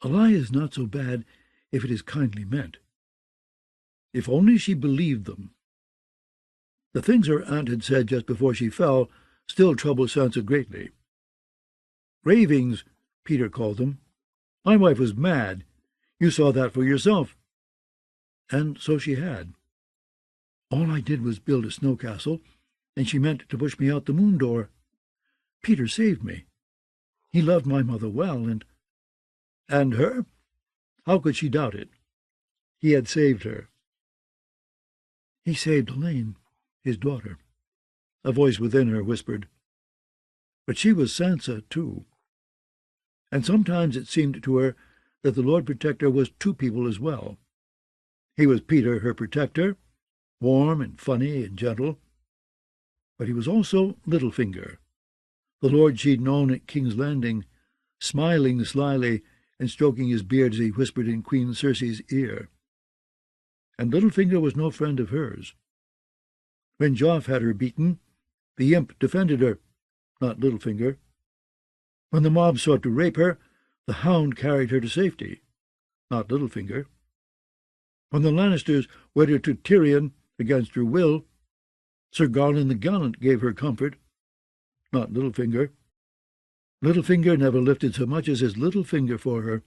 A lie is not so bad if it is kindly meant. If only she believed them. The things her aunt had said just before she fell still troubled Sansa greatly. Ravings, Peter called them. My wife was mad. You saw that for yourself. And so she had. All I did was build a snow castle, and she meant to push me out the moon door. Peter saved me. He loved my mother well, and her? How could she doubt it? He had saved her. He saved Elaine, his daughter. A voice within her whispered. But she was Sansa, too. And sometimes it seemed to her that the Lord Protector was two people as well. He was Peter, her protector, warm and funny and gentle. But he was also Littlefinger, the lord she'd known at King's Landing, smiling slyly and stroking his beard as he whispered in Queen Cersei's ear. And Littlefinger was no friend of hers. When Joff had her beaten, the imp defended her, not Littlefinger. When the mob sought to rape her, the hound carried her to safety, not Littlefinger. When the Lannisters wed her to Tyrion against her will, Sir Garland the Gallant gave her comfort, not Littlefinger. Littlefinger never lifted so much as his little finger for her,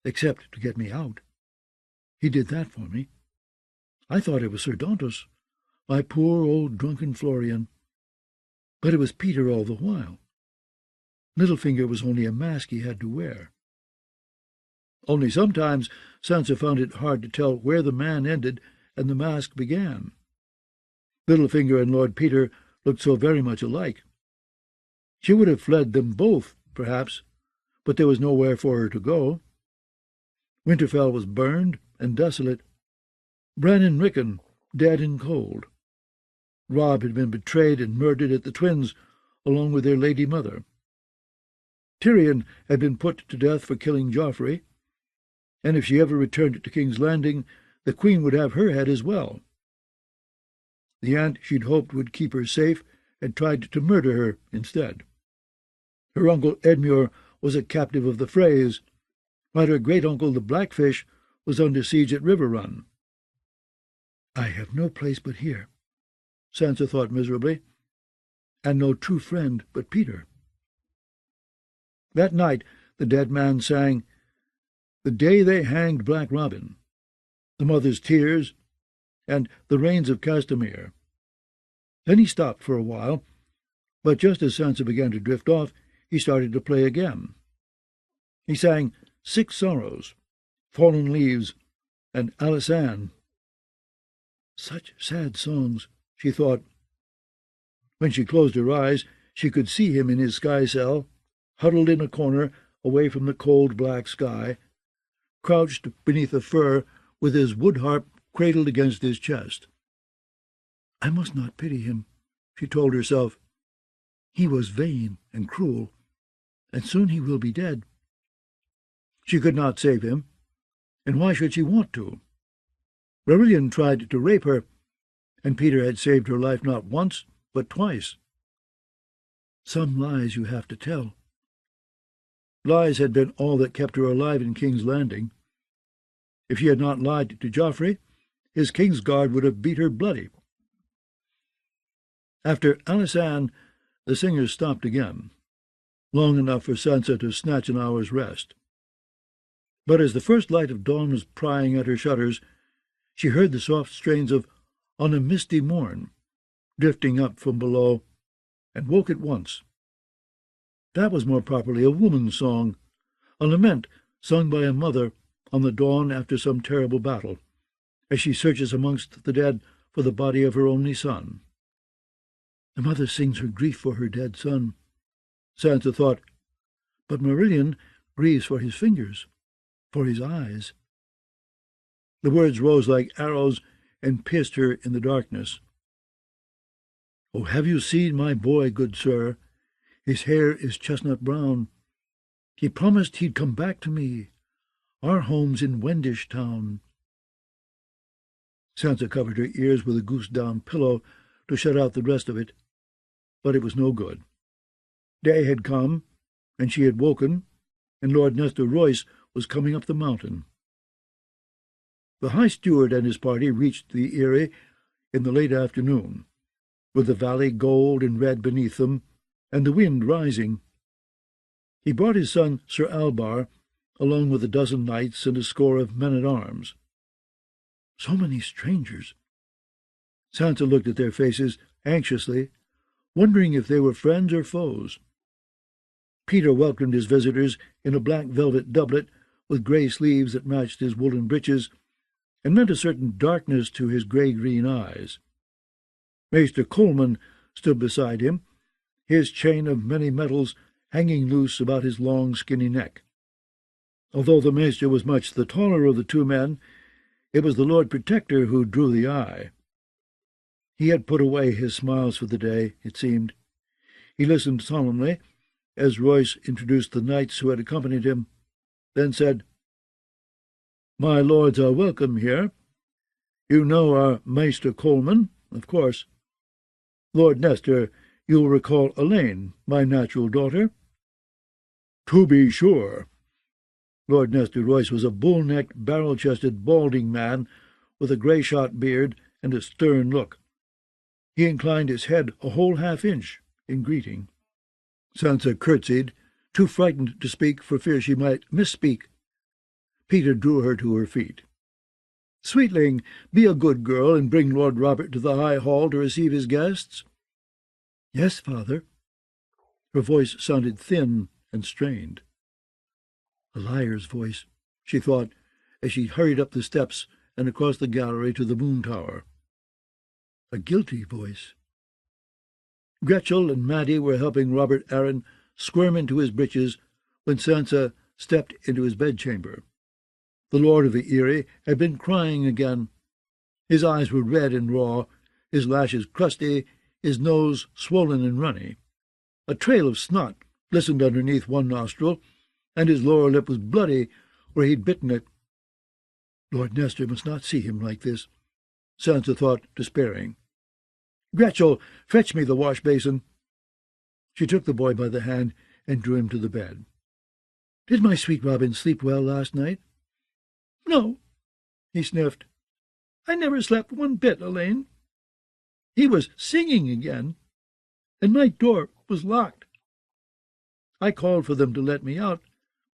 except to get me out. He did that for me. I thought it was Sir Dantos, my poor old drunken Florian. But it was Peter all the while. Littlefinger was only a mask he had to wear. Only sometimes Sansa found it hard to tell where the man ended and the mask began. Littlefinger and Lord Peter looked so very much alike. She would have fled them both, perhaps, but there was nowhere for her to go. Winterfell was burned and desolate. Bran and Rickon dead and cold. Robb had been betrayed and murdered at the Twins, along with their lady mother. Tyrion had been put to death for killing Joffrey, and if she ever returned to King's Landing, the Queen would have her head as well. The aunt she'd hoped would keep her safe had tried to murder her instead. Her uncle Edmure was a captive of the Freys, while her great-uncle the Blackfish was under siege at River Run. I have no place but here, Sansa thought miserably, and no true friend but Peter. That night the dead man sang, "The day they hanged Black Robin," the mother's tears, and the rains of Castamere. Then he stopped for a while, but just as Sansa began to drift off, he started to play again. He sang Six Sorrows, Fallen Leaves, and Alisane. Such sad songs, she thought. When she closed her eyes, she could see him in his sky cell, huddled in a corner away from the cold black sky, crouched beneath a fir with his wood harp cradled against his chest. I must not pity him, she told herself. He was vain and cruel, and soon he will be dead. She could not save him, and why should she want to? Varillion tried to rape her, and Peter had saved her life not once, but twice. Some lies you have to tell. Lies had been all that kept her alive in King's Landing. If she had not lied to Joffrey, his Kingsguard would have beat her bloody. After Alisane, the singers stopped again, long enough for Sansa to snatch an hour's rest. But as the first light of dawn was prying at her shutters, she heard the soft strains of On a Misty Morn drifting up from below, and woke at once. That was more properly a woman's song, a lament sung by a mother on the dawn after some terrible battle, as she searches amongst the dead for the body of her only son. The mother sings her grief for her dead son, Sansa thought, but Marillion grieves for his fingers, for his eyes. The words rose like arrows and pierced her in the darkness. Oh, have you seen my boy, good sir? His hair is chestnut brown. He promised he'd come back to me. Our home's in Wendish town. Sansa covered her ears with a goose-down pillow, to shut out the rest of it, but it was no good. Day had come, and she had woken, and Lord Nestor Royce was coming up the mountain. The High Steward and his party reached the Eyrie in the late afternoon, with the valley gold and red beneath them, and the wind rising. He brought his son Sir Albar, along with a dozen knights and a score of men-at-arms. So many strangers. Sansa looked at their faces anxiously, wondering if they were friends or foes. Peter welcomed his visitors in a black velvet doublet with grey sleeves that matched his woolen breeches, and lent a certain darkness to his grey-green eyes. Maester Coleman stood beside him, his chain of many metals hanging loose about his long, skinny neck. Although the Maester was much the taller of the two men, it was the Lord Protector who drew the eye. He had put away his smiles for the day, it seemed. He listened solemnly as Royce introduced the knights who had accompanied him, then said, "My lords are welcome here. You know our Maester Coleman, of course. Lord Nestor, you'll recall Elaine, my natural daughter?" "To be sure." Lord Nestor Royce was a bull-necked, barrel-chested, balding man with a grey-shot beard and a stern look. He inclined his head a whole half-inch in greeting. Sansa curtsied, too frightened to speak for fear she might misspeak. Peter drew her to her feet. "Sweetling, be a good girl and bring Lord Robert to the High Hall to receive his guests." "Yes, father." Her voice sounded thin and strained. A liar's voice, she thought, as she hurried up the steps and across the gallery to the moon tower. A guilty voice. Gretchel and Maddie were helping Robert Arryn squirm into his breeches when Sansa stepped into his bedchamber. The Lord of the Eyrie had been crying again. His eyes were red and raw, his lashes crusty, his nose swollen and runny. A trail of snot glistened underneath one nostril, and his lower lip was bloody where he'd bitten it. Lord Nestor must not see him like this, Sansa thought, despairing. "Gretchel, fetch me the wash-basin." She took the boy by the hand and drew him to the bed. "Did my sweet Robin sleep well last night?" "No," he sniffed. "I never slept one bit, Elaine. He was singing again, and my door was locked. I called for them to let me out,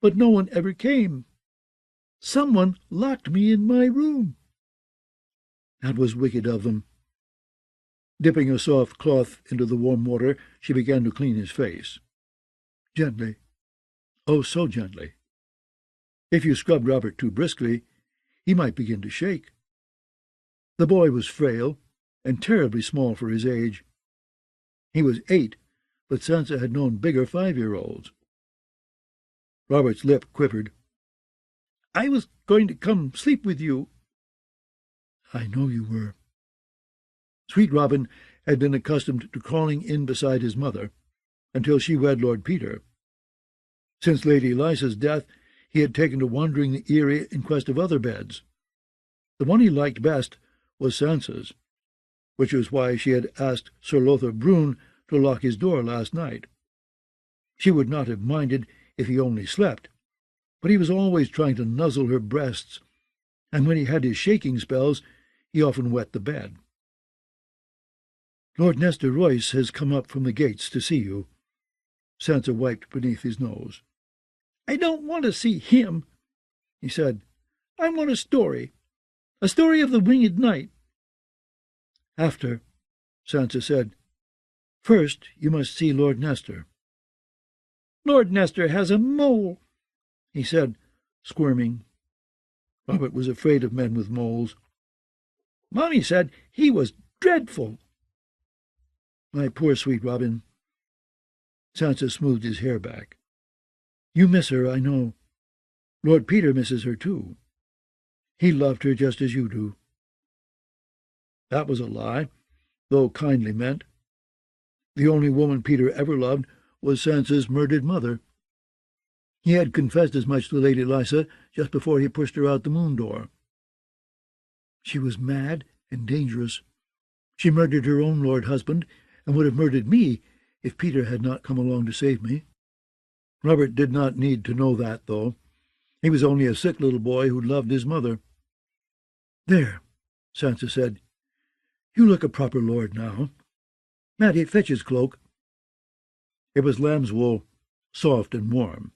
but no one ever came. Someone locked me in my room." That was wicked of them. Dipping a soft cloth into the warm water, she began to clean his face. Gently. Oh, so gently. If you scrubbed Robert too briskly, he might begin to shake. The boy was frail and terribly small for his age. He was 8, but Sansa had known bigger 5-year-olds. Robert's lip quivered. "I was going to come sleep with you." "I know you were." Sweet Robin had been accustomed to crawling in beside his mother, until she wed Lord Peter. Since Lady Lysa's death, he had taken to wandering the Eyrie in quest of other beds. The one he liked best was Sansa's, which was why she had asked Sir Lothar Brune to lock his door last night. She would not have minded if he only slept, but he was always trying to nuzzle her breasts, and when he had his shaking spells, he often wet the bed. "Lord Nestor Royce has come up from the gates to see you." Sansa wiped beneath his nose. "I don't want to see him," he said. "I want a story of the Winged Knight." "After," Sansa said. "First you must see Lord Nestor." "Lord Nestor has a mole," he said, squirming. Robert was afraid of men with moles. "Mommy said he was dreadful." "My poor sweet Robin." Sansa smoothed his hair back. "You miss her, I know. Lord Peter misses her, too. He loved her just as you do." That was a lie, though kindly meant. The only woman Peter ever loved was Sansa's murdered mother. He had confessed as much to Lady Lysa just before he pushed her out the moon door. She was mad and dangerous, She murdered her own lord husband, and would have murdered me if Peter had not come along to save me. Robert did not need to know that, though. He was only a sick little boy who loved his mother. "There," Sansa said. "You look a proper lord now. Matty, fetch his cloak." It was lamb's wool, soft and warm,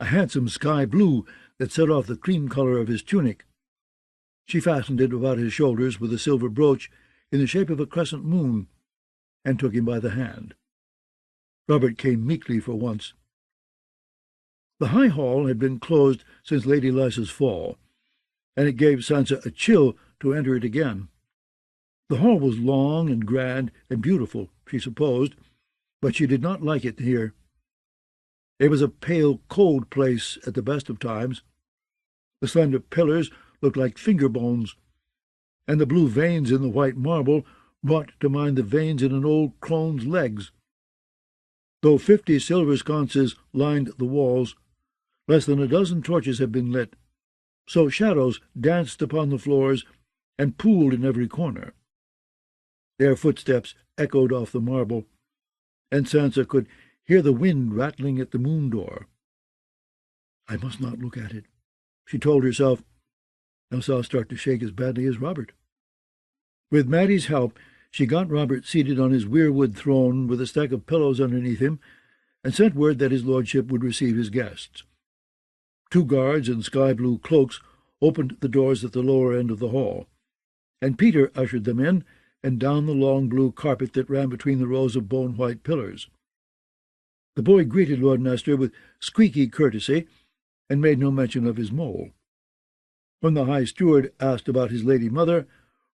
a handsome sky blue that set off the cream colour of his tunic. She fastened it about his shoulders with a silver brooch in the shape of a crescent moon, and took him by the hand. Robert came meekly for once. The high hall had been closed since Lady Lysa's fall, and it gave Sansa a chill to enter it again. The hall was long and grand and beautiful, she supposed, but she did not like it here. It was a pale, cold place at the best of times. The slender pillars looked like finger bones, and the blue veins in the white marble brought to mind the veins in an old crone's legs. Though 50 silver sconces lined the walls, less than a dozen torches had been lit, so shadows danced upon the floors and pooled in every corner. Their footsteps echoed off the marble, and Sansa could hear the wind rattling at the moon door. "I must not look at it," she told herself, else I'll start to shake as badly as Robert. With Matty's help, she got Robert seated on his weirwood throne with a stack of pillows underneath him, and sent word that his lordship would receive his guests. 2 guards in sky-blue cloaks opened the doors at the lower end of the hall, and Peter ushered them in and down the long blue carpet that ran between the rows of bone-white pillars. The boy greeted Lord Nestor with squeaky courtesy, and made no mention of his mole. When the High Steward asked about his lady mother,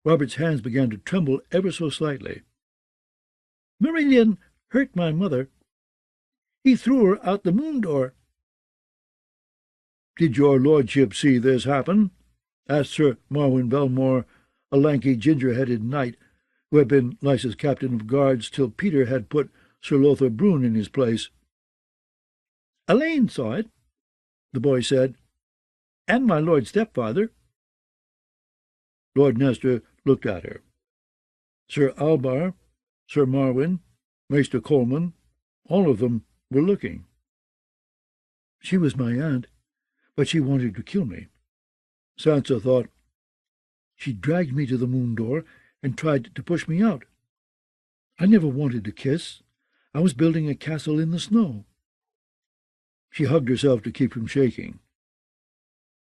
Robert's hands began to tremble ever so slightly. "Merlin hurt my mother. He threw her out the moon door." "Did your lordship see this happen?" asked Sir Marwyn Belmore, a lanky, ginger-headed knight who had been Lysa's captain of guards till Peter had put Sir Lothar Brune in his place. "Elaine saw it," the boy said, "and my lord's stepfather." Lord Nestor looked at her. Sir Albar, Sir Marwyn, Maester Coleman, all of them were looking. "She was my aunt, but she wanted to kill me," Sansa thought. "She dragged me to the moon door and tried to push me out. I never wanted to kiss. I was building a castle in the snow." She hugged herself to keep from shaking.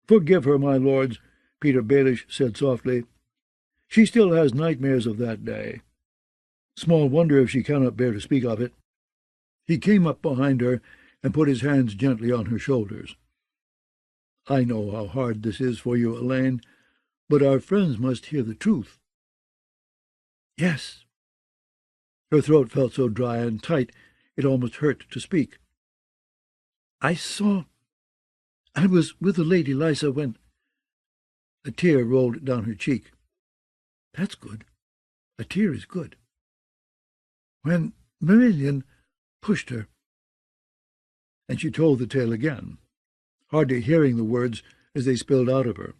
"Forgive her, my lords," Peter Baelish said softly. "She still has nightmares of that day. Small wonder if she cannot bear to speak of it." He came up behind her and put his hands gently on her shoulders. "I know how hard this is for you, Elaine, but our friends must hear the truth." "Yes." Her throat felt so dry and tight it almost hurt to speak. "I was with the Lady Lysa when—" A tear rolled down her cheek. "That's good. A tear is good." "When Merlin pushed her." And she told the tale again, hardly hearing the words as they spilled out of her.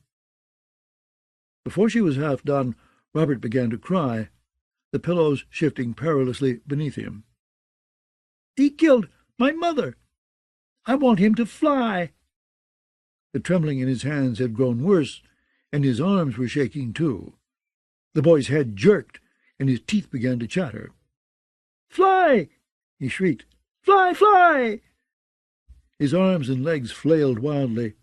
Before she was half done, Robert began to cry, the pillows shifting perilously beneath him. "He killed my mother. I want him to fly." The trembling in his hands had grown worse, and his arms were shaking too. The boy's head jerked, and his teeth began to chatter. "Fly!" he shrieked. "Fly, fly!" His arms and legs flailed wildly.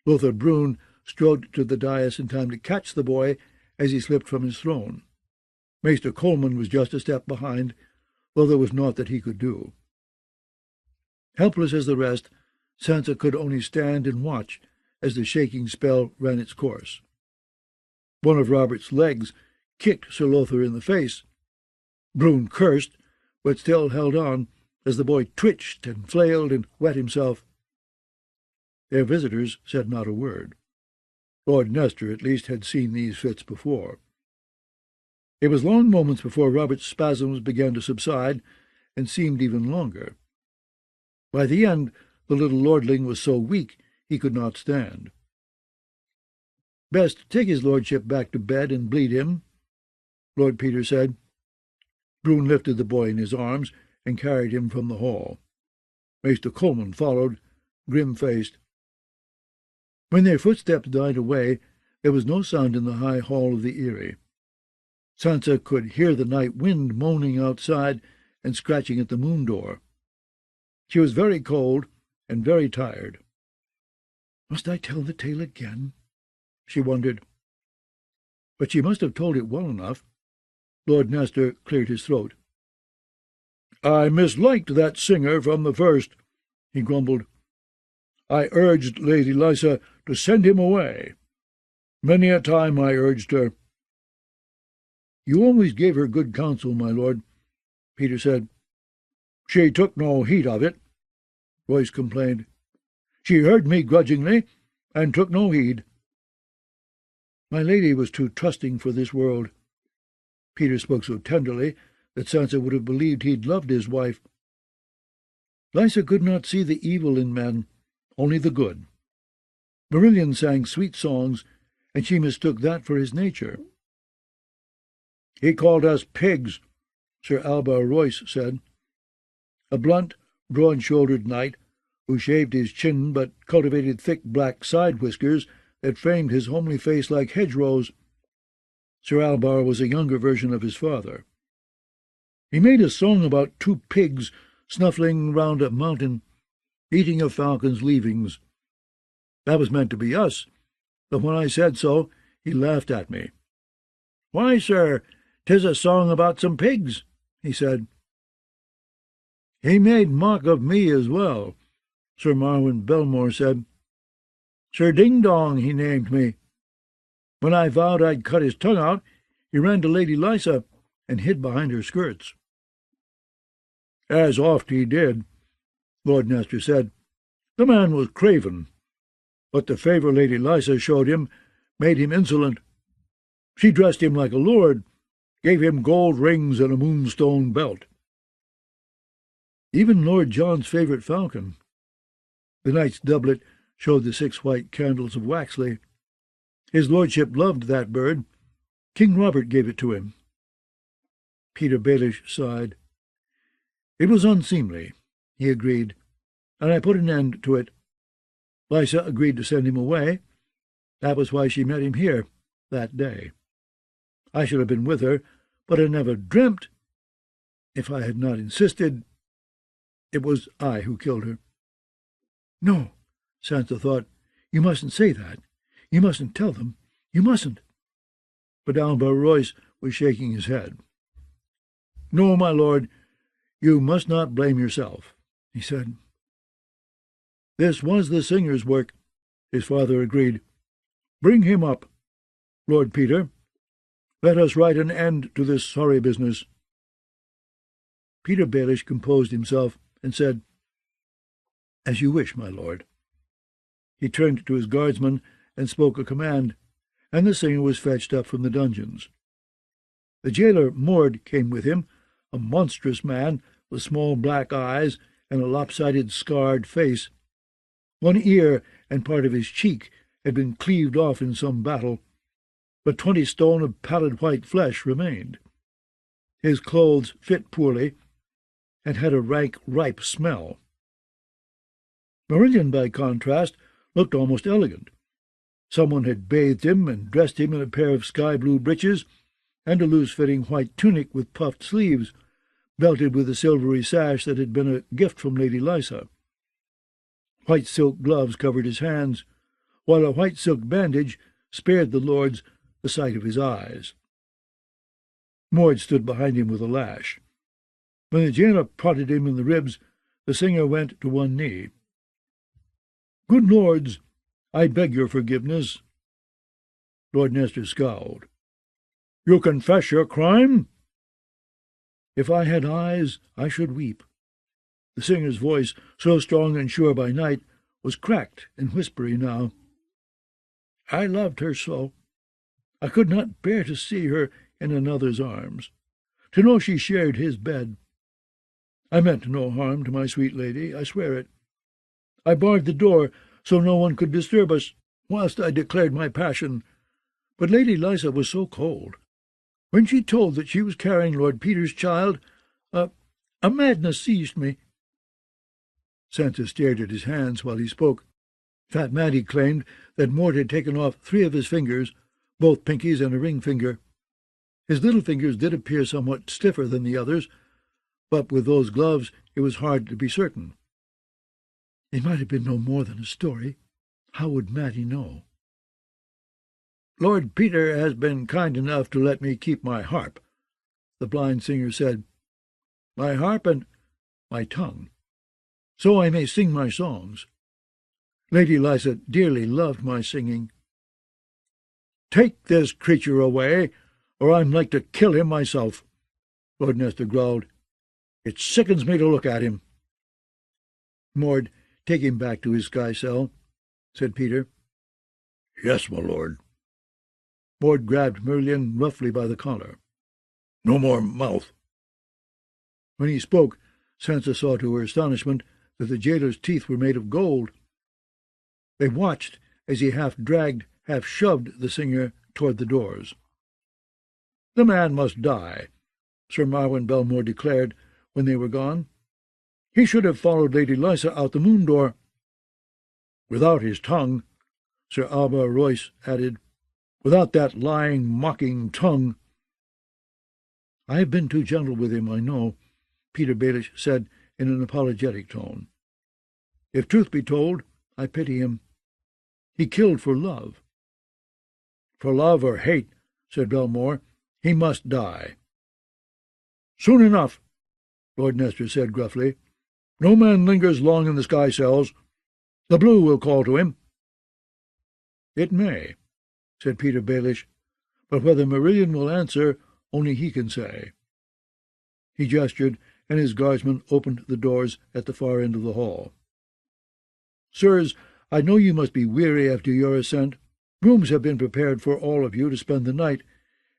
Lothar Brune strode to the dais in time to catch the boy as he slipped from his throne. Maester Coleman was just a step behind, though there was naught that he could do. Helpless as the rest, Sansa could only stand and watch as the shaking spell ran its course. One of Robert's legs kicked Sir Lothar in the face. Brune cursed, but still held on as the boy twitched and flailed and wet himself. Their visitors said not a word. Lord Nestor at least had seen these fits before. It was long moments before Robert's spasms began to subside, and seemed even longer. By the end, the little lordling was so weak he could not stand. "Best take his lordship back to bed and bleed him." Lord Peter said. Brune lifted the boy in his arms and carried him from the hall. Maester Coleman followed, grim-faced. When their footsteps died away, there was no sound in the high hall of the Eyrie. Sansa could hear the night wind moaning outside and scratching at the moon door. She was very cold and very tired. Must I tell the tale again? She wondered. But she must have told it well enough. Lord Nestor cleared his throat. "I misliked that singer from the first," he grumbled. "I urged Lady Lysa to send him away. Many a time I urged her." "You always gave her good counsel, my lord," Peter said. "She took no heed of it," Royce complained. "She heard me grudgingly, and took no heed." "My lady was too trusting for this world." Peter spoke so tenderly that Sansa would have believed he'd loved his wife. Lysa could not see the evil in men, only the good. Marillion sang sweet songs, and she mistook that for his nature. "He called us pigs," Sir Albar Royce said. A blunt, broad-shouldered knight, who shaved his chin but cultivated thick black side-whiskers that framed his homely face like hedgerows. Sir Albar was a younger version of his father. He made a song about two pigs snuffling round a mountain, eating a falcon's leavings. That was meant to be us, but when I said so, he laughed at me. "Why, sir, 'tis a song about some pigs," he said. "He made mock of me as well," Sir Marwyn Belmore said. "Sir Ding-Dong he named me. When I vowed I'd cut his tongue out, he ran to Lady Lysa and hid behind her skirts." "As oft he did," Lord Nestor said. "The man was craven, but the favour Lady Lysa showed him made him insolent. She dressed him like a lord, gave him gold rings and a moonstone belt." Even Lord John's favourite falcon. The knight's doublet showed the 6 white candles of Waxley. His lordship loved that bird. King Robert gave it to him. Peter Baelish sighed. "It was unseemly," he agreed, "and I put an end to it. Lysa agreed to send him away. That was why she met him here, that day. I should have been with her, but I never dreamt. If I had not insisted, it was I who killed her." "No," Sansa thought, "you mustn't say that. You mustn't tell them. You mustn't." But Albar Royce was shaking his head. "No, my lord, you must not blame yourself," he said. "This was the singer's work," his father agreed. "Bring him up, Lord Peter. Let us write an end to this sorry business." Peter Baelish composed himself and said, "As you wish, my lord." He turned to his guardsman and spoke a command, and the singer was fetched up from the dungeons. The jailer Mord came with him, a monstrous man with small black eyes and a lopsided, scarred face. One ear and part of his cheek had been cleaved off in some battle, but 20 stone of pallid white flesh remained. His clothes fit poorly, and had a rank, ripe smell. Marillion, by contrast, looked almost elegant. Someone had bathed him and dressed him in a pair of sky-blue breeches and a loose-fitting white tunic with puffed sleeves, belted with a silvery sash that had been a gift from Lady Lysa. White silk gloves covered his hands, while a white silk bandage spared the lords the sight of his eyes. Mord stood behind him with a lash. When the jailer prodded him in the ribs, the singer went to one knee. "Good lords, I beg your forgiveness." Lord Nestor scowled. "You confess your crime?" "If I had eyes, I should weep." The singer's voice, so strong and sure by night, was cracked and whispery now. "I loved her so. I could not bear to see her in another's arms, to know she shared his bed. I meant no harm to my sweet lady, I swear it. I barred the door so no one could disturb us, whilst I declared my passion. But Lady Lysa was so cold. When she told that she was carrying Lord Peter's child, a madness seized me." Sansa stared at his hands while he spoke. Fat Matty claimed that Mort had taken off 3 of his fingers, both pinkies and a ring finger. His little fingers did appear somewhat stiffer than the others, but with those gloves it was hard to be certain. It might have been no more than a story. How would Matty know? "Lord Peter has been kind enough to let me keep my harp," the blind singer said. "My harp and my tongue, so I may sing my songs. Lady Lysa dearly loved my singing." "Take this creature away, or I'm like to kill him myself," Lord Nestor growled. "It sickens me to look at him." "Mord, take him back to his sky cell," said Peter. "Yes, my lord." Mord grabbed Merlin roughly by the collar. "No more mouth." When he spoke, Sansa saw to her astonishment that the jailer's teeth were made of gold. They watched as he half dragged, half shoved the singer toward the doors. "The man must die," Sir Marwyn Belmore declared when they were gone. "He should have followed Lady Lysa out the moon door." "Without his tongue," Sir Alba Royce added. "Without that lying, mocking tongue." "I have been too gentle with him, I know," Peter Baelish said in an apologetic tone. "If truth be told, I pity him. He killed for love." "For love or hate," said Belmore, "he must die." "Soon enough," Lord Nestor said gruffly. "No man lingers long in the sky cells. The blue will call to him." "It may," said Peter Baelish, "but whether Marillion will answer, only he can say." He gestured, and his guardsmen opened the doors at the far end of the hall. "Sirs, I know you must be weary after your ascent. Rooms have been prepared for all of you to spend the night,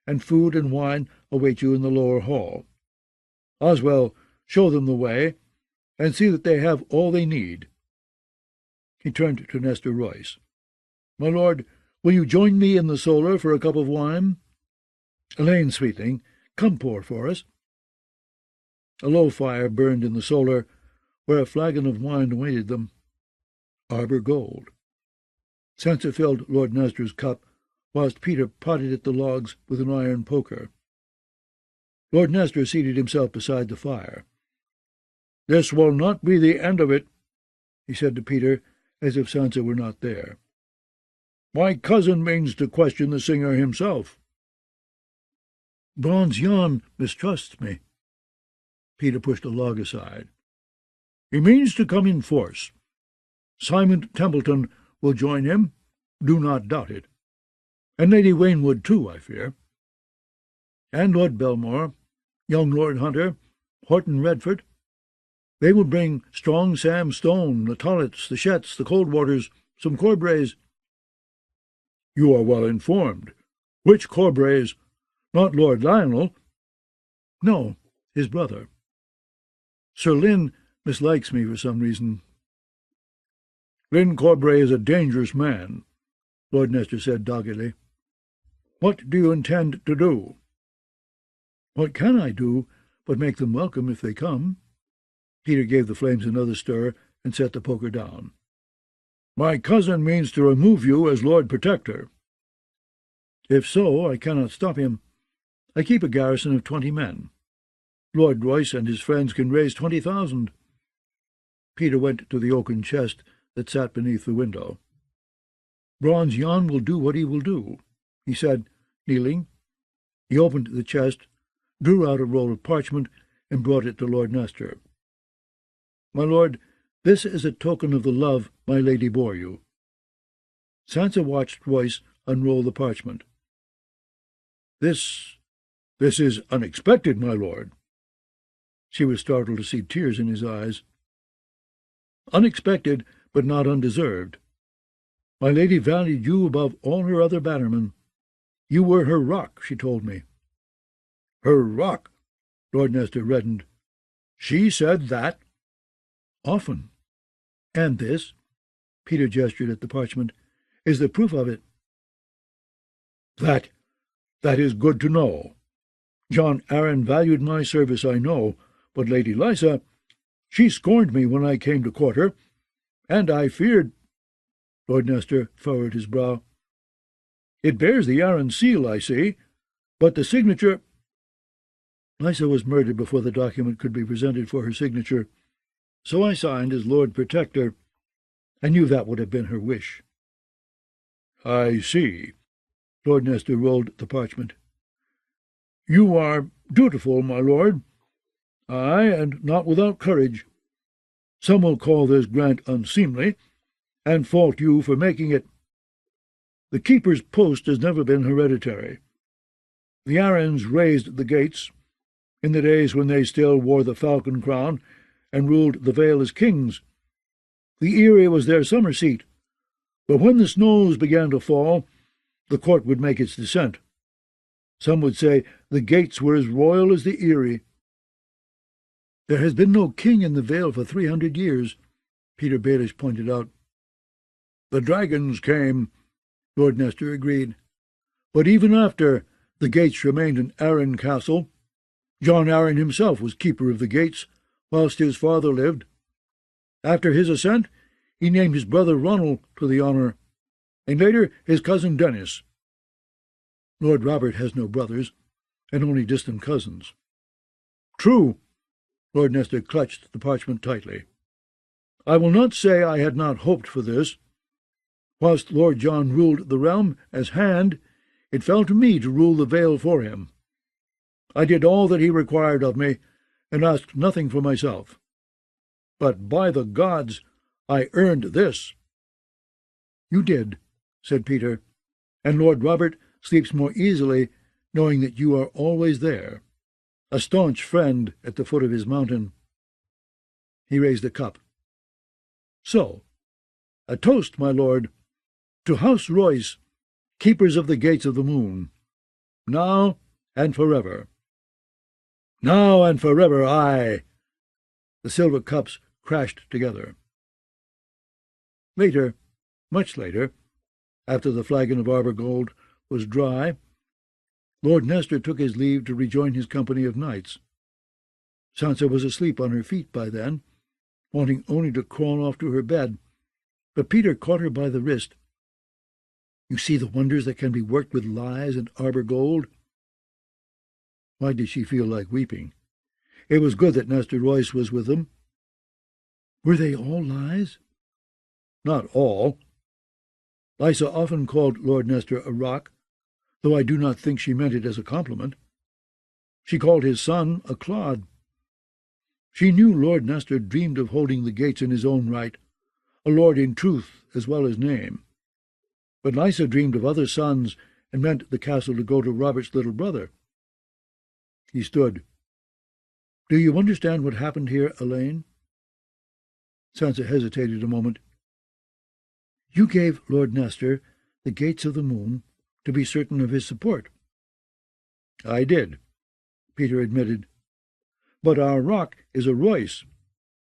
and food and wine await you in the lower hall. Oswell, show them the way, and see that they have all they need." He turned to Nestor Royce. "My lord, will you join me in the solar for a cup of wine? Elaine, sweetling, come pour for us." A low fire burned in the solar, where a flagon of wine awaited them. Arbor Gold. Sansa filled Lord Nestor's cup, whilst Peter prodded at the logs with an iron poker. Lord Nestor seated himself beside the fire. "This will not be the end of it," he said to Peter, as if Sansa were not there. "My cousin means to question the singer himself." "Bronze Yon mistrusts me." Peter pushed a log aside. "He means to come in force. Simon Templeton will join him, do not doubt it. And Lady Waynwood, too, I fear. And Lord Belmore, young Lord Hunter, Horton Redford. They will bring strong Sam Stone, the Tollets, the Shetts, the Coldwaters, some Corbrays." "You are well informed. Which Corbrays? Not Lord Lionel?" "No, his brother. Sir Lynn mislikes me for some reason." "Lynn Corbray is a dangerous man," Lord Nestor said doggedly. "What do you intend to do?" "What can I do but make them welcome if they come?" Peter gave the flames another stir and set the poker down. "My cousin means to remove you as Lord Protector." "If so, I cannot stop him. I keep a garrison of 20 men. Lord Royce and his friends can raise 20,000. Peter went to the oaken chest that sat beneath the window. "Bronze Yon will do what he will do," he said, kneeling. He opened the chest, drew out a roll of parchment, and brought it to Lord Nestor. "My lord, this is a token of the love my lady bore you." Sansa watched Royce unroll the parchment. This is unexpected, my lord." She was startled to see tears in his eyes. "Unexpected, but not undeserved. My lady valued you above all her other bannermen. You were her rock, she told me." "Her rock?" Lord Nestor reddened. "She said that?" "Often. And this," Peter gestured at the parchment, "is the proof of it." That is good to know," John Arryn valued my service, I know, but Lady Lysa, she scorned me when I came to court her, and I feared—" Lord Nestor furrowed his brow. "It bears the Arryn seal, I see, but the signature—" Lysa was murdered before the document could be presented for her signature, so I signed as Lord Protector. I knew that would have been her wish." "I see." Lord Nestor rolled the parchment. "You are dutiful, my lord. Ay, and not without courage. Some will call this grant unseemly, and fault you for making it. The keeper's post has never been hereditary. The Arryns raised the gates, in the days when they still wore the falcon crown and ruled the Vale as kings. The Eyrie was their summer seat, but when the snows began to fall, the court would make its descent. Some would say the gates were as royal as the Eyrie." "There has been no king in the Vale for 300 years, Peter Baelish pointed out. "The dragons came," Lord Nestor agreed. "But even after, the gates remained an Arryn castle. John Arryn himself was keeper of the gates, whilst his father lived. After his ascent, he named his brother Ronald to the honour, and later his cousin Dennis. Lord Robert has no brothers, and only distant cousins." "True." Lord Nestor clutched the parchment tightly. "I will not say I had not hoped for this. Whilst Lord John ruled the realm as Hand, it fell to me to rule the Vale for him. I did all that he required of me, and asked nothing for myself. But by the gods, I earned this." "You did," said Peter, "and Lord Robert sleeps more easily knowing that you are always there, a staunch friend at the foot of his mountain." He raised a cup. "So, a toast, my lord, to House Royce, keepers of the gates of the moon, now and forever." "Now and forever, aye!" The silver cups crashed together. Later, much later, after the flagon of arbor gold was dry, Lord Nestor took his leave to rejoin his company of knights. Sansa was asleep on her feet by then, wanting only to crawl off to her bed, but Peter caught her by the wrist. "You see the wonders that can be worked with lies and arbor gold?" Why did she feel like weeping? It was good that Nestor Royce was with them. Were they all lies? Not all. Lysa often called Lord Nestor a rock, though I do not think she meant it as a compliment. She called his son a clod. She knew Lord Nestor dreamed of holding the gates in his own right, a lord in truth as well as name. But Lysa dreamed of other sons and meant the castle to go to Robert's little brother. He stood. "Do you understand what happened here, Elaine?" Sansa hesitated a moment. "You gave Lord Nestor the gates of the moon to be certain of his support." "I did," Peter admitted. "But our rock is a Royce,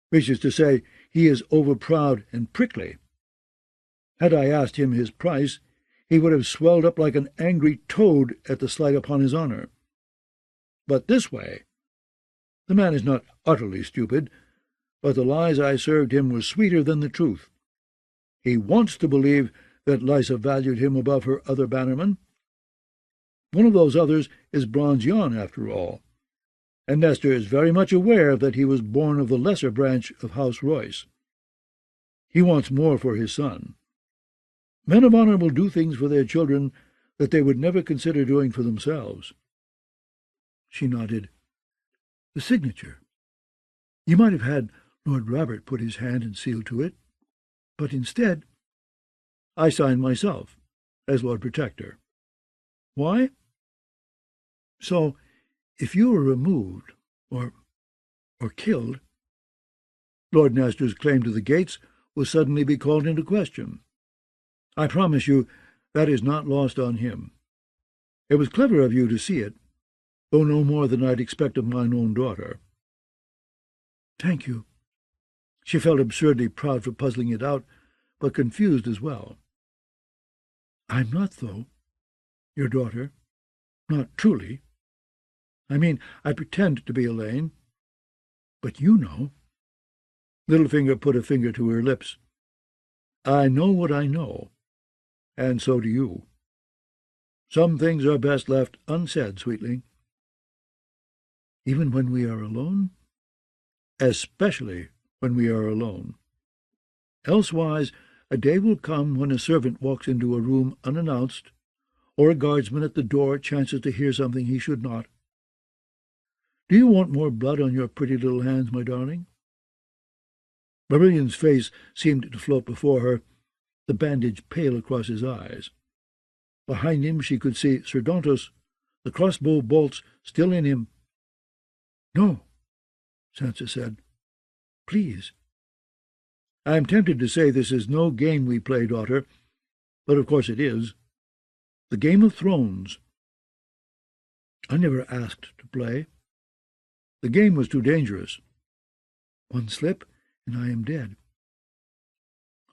which is to say, he is overproud and prickly. Had I asked him his price, he would have swelled up like an angry toad at the slight upon his honour. But this way, the man is not utterly stupid, but the lies I served him were sweeter than the truth. He wants to believe that Lysa valued him above her other bannermen. One of those others is Bronze Yon, after all, and Nestor is very much aware that he was born of the lesser branch of House Royce. He wants more for his son. Men of honour will do things for their children that they would never consider doing for themselves." She nodded. "The signature. You might have had Lord Robert put his hand and seal to it, but instead—" "I signed myself, as Lord Protector." "Why?" "So, if you were removed, or killed—" Lord Nestor's claim to the gates will suddenly be called into question. I promise you that is not lost on him. It was clever of you to see it, though no more than I'd expect of mine own daughter." "Thank you." She felt absurdly proud for puzzling it out, but confused as well. "I'm not, though, your daughter. Not truly. I mean, I pretend to be Elaine. But you know. Littlefinger put a finger to her lips. I know what I know, and so do you. Some things are best left unsaid, sweetling. Even when we are alone? Especially when we are alone. Elsewise, a day will come when a servant walks into a room unannounced, or a guardsman at the door chances to hear something he should not. Do you want more blood on your pretty little hands, my darling? Marillion's face seemed to float before her, the bandage pale across his eyes. Behind him she could see Sir Dontos, the crossbow bolts still in him. No, Sansa said. Please. I am tempted to say this is no game we play, daughter, but of course it is. The Game of Thrones. I never asked to play. The game was too dangerous. One slip, and I am dead.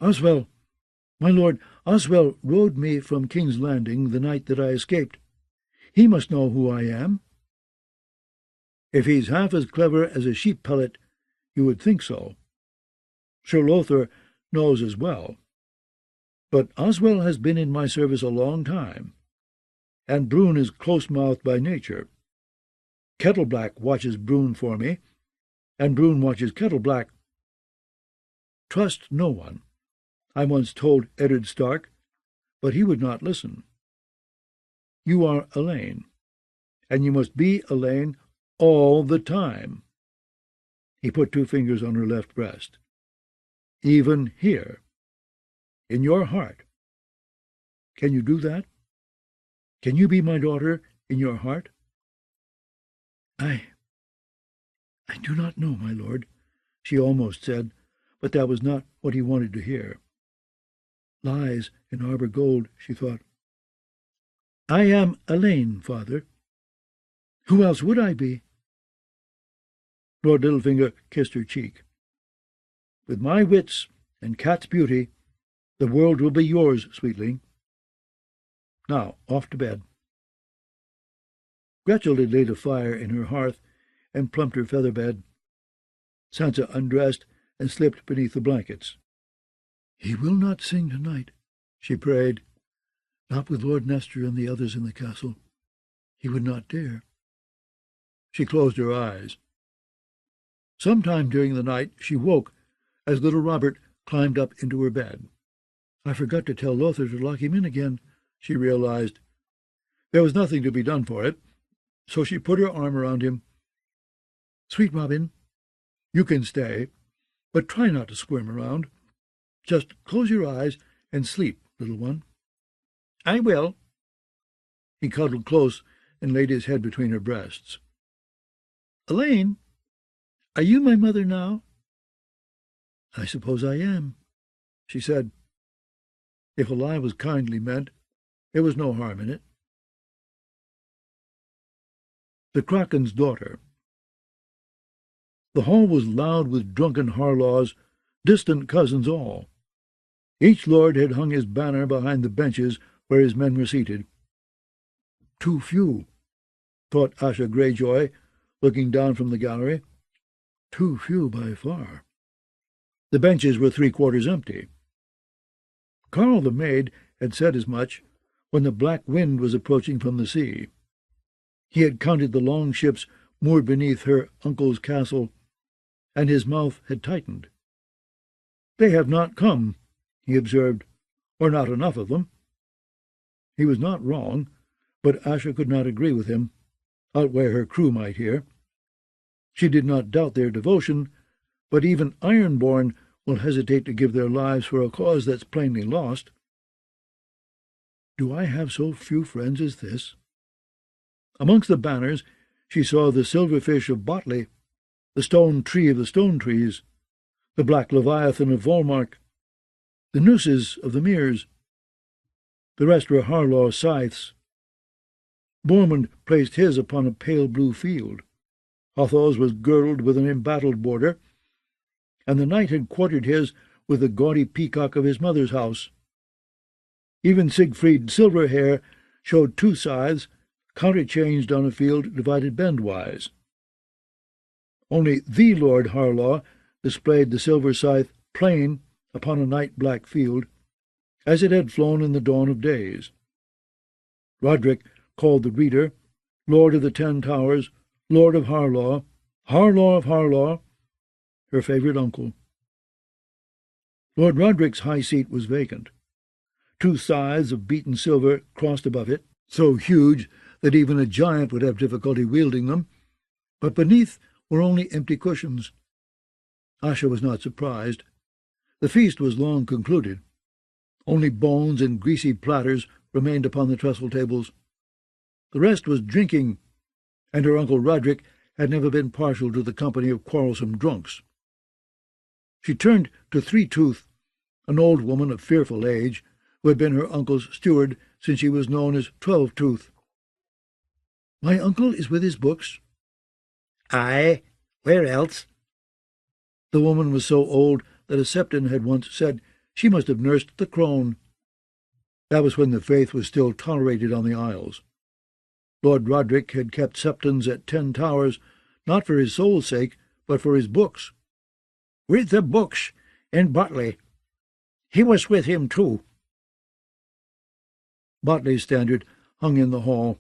Oswell, my lord, Oswell rode me from King's Landing the night that I escaped. He must know who I am. If he's half as clever as a sheep pellet, you would think so. Sir Lothar knows as well. But Oswell has been in my service a long time, and Brune is close-mouthed by nature. Kettleblack watches Brune for me, and Brune watches Kettleblack. Trust no one, I once told Eddard Stark, but he would not listen. You are Elaine, and you must be Elaine all the time. He put 2 fingers on her left breast. Even here, in your heart. Can you do that? Can you be my daughter in your heart? I do not know, my lord, she almost said, but that was not what he wanted to hear. Lies in Arbor Gold, she thought. I am Elaine, father. Who else would I be? Lord Littlefinger kissed her cheek. With my wits and Cat's beauty, the world will be yours, sweetling. Now, off to bed. Gretchel had laid a fire in her hearth and plumped her feather bed. Sansa undressed and slipped beneath the blankets. He will not sing tonight, she prayed. Not with Lord Nestor and the others in the castle. He would not dare. She closed her eyes. Sometime during the night she woke as little Robert climbed up into her bed. I forgot to tell Lothar to lock him in again, she realized. There was nothing to be done for it, so she put her arm around him. Sweet Robin, you can stay, but try not to squirm around. Just close your eyes and sleep, little one. I will. He cuddled close and laid his head between her breasts. Elaine, are you my mother now? I suppose I am, she said. If a lie was kindly meant, there was no harm in it. The Kraken's daughter. The hall was loud with drunken Harlaws, distant cousins all. Each lord had hung his banner behind the benches where his men were seated. Too few, thought Asha Greyjoy, looking down from the gallery. Too few by far. The benches were 3/4 empty. Carl the maid had said as much when the black wind was approaching from the sea. He had counted the long ships moored beneath her uncle's castle, and his mouth had tightened. They have not come, he observed, or not enough of them. He was not wrong, but Asha could not agree with him, out where her crew might hear. She did not doubt their devotion, but even Ironborn will hesitate to give their lives for a cause that's plainly lost. Do I have so few friends as this? Amongst the banners she saw the silverfish of Botley, the stone tree of the stone trees, the black leviathan of Volmark, the nooses of the Meres. The rest were Harlaw scythes. Bormund placed his upon a pale blue field. Hotho's was girdled with an embattled border, and the knight had quartered his with the gaudy peacock of his mother's house. Even Siegfried Silverhair showed 2 scythes, counterchanged on a field divided bendwise. Only the Lord Harlaw displayed the silver scythe plain upon a night-black field, as it had flown in the dawn of days. Roderick called the reader Lord of the 10 Towers, Lord of Harlaw, Harlaw of Harlaw, her favourite uncle. Lord Roderick's high seat was vacant. 2 scythes of beaten silver crossed above it, so huge that even a giant would have difficulty wielding them, but beneath were only empty cushions. Asha was not surprised. The feast was long concluded. Only bones and greasy platters remained upon the trestle tables. The rest was drinking, and her uncle Roderick had never been partial to the company of quarrelsome drunks. She turned to Three-Tooth, an old woman of fearful age, who had been her uncle's steward since he was known as 12-Tooth. "My uncle is with his books?" "Aye, where else?" The woman was so old that a septon had once said she must have nursed the crone. That was when the faith was still tolerated on the Isles. Lord Roderick had kept septons at 10 Towers, not for his soul's sake, but for his books. "With the books, and Botley. He was with him too." Botley's standard hung in the hall,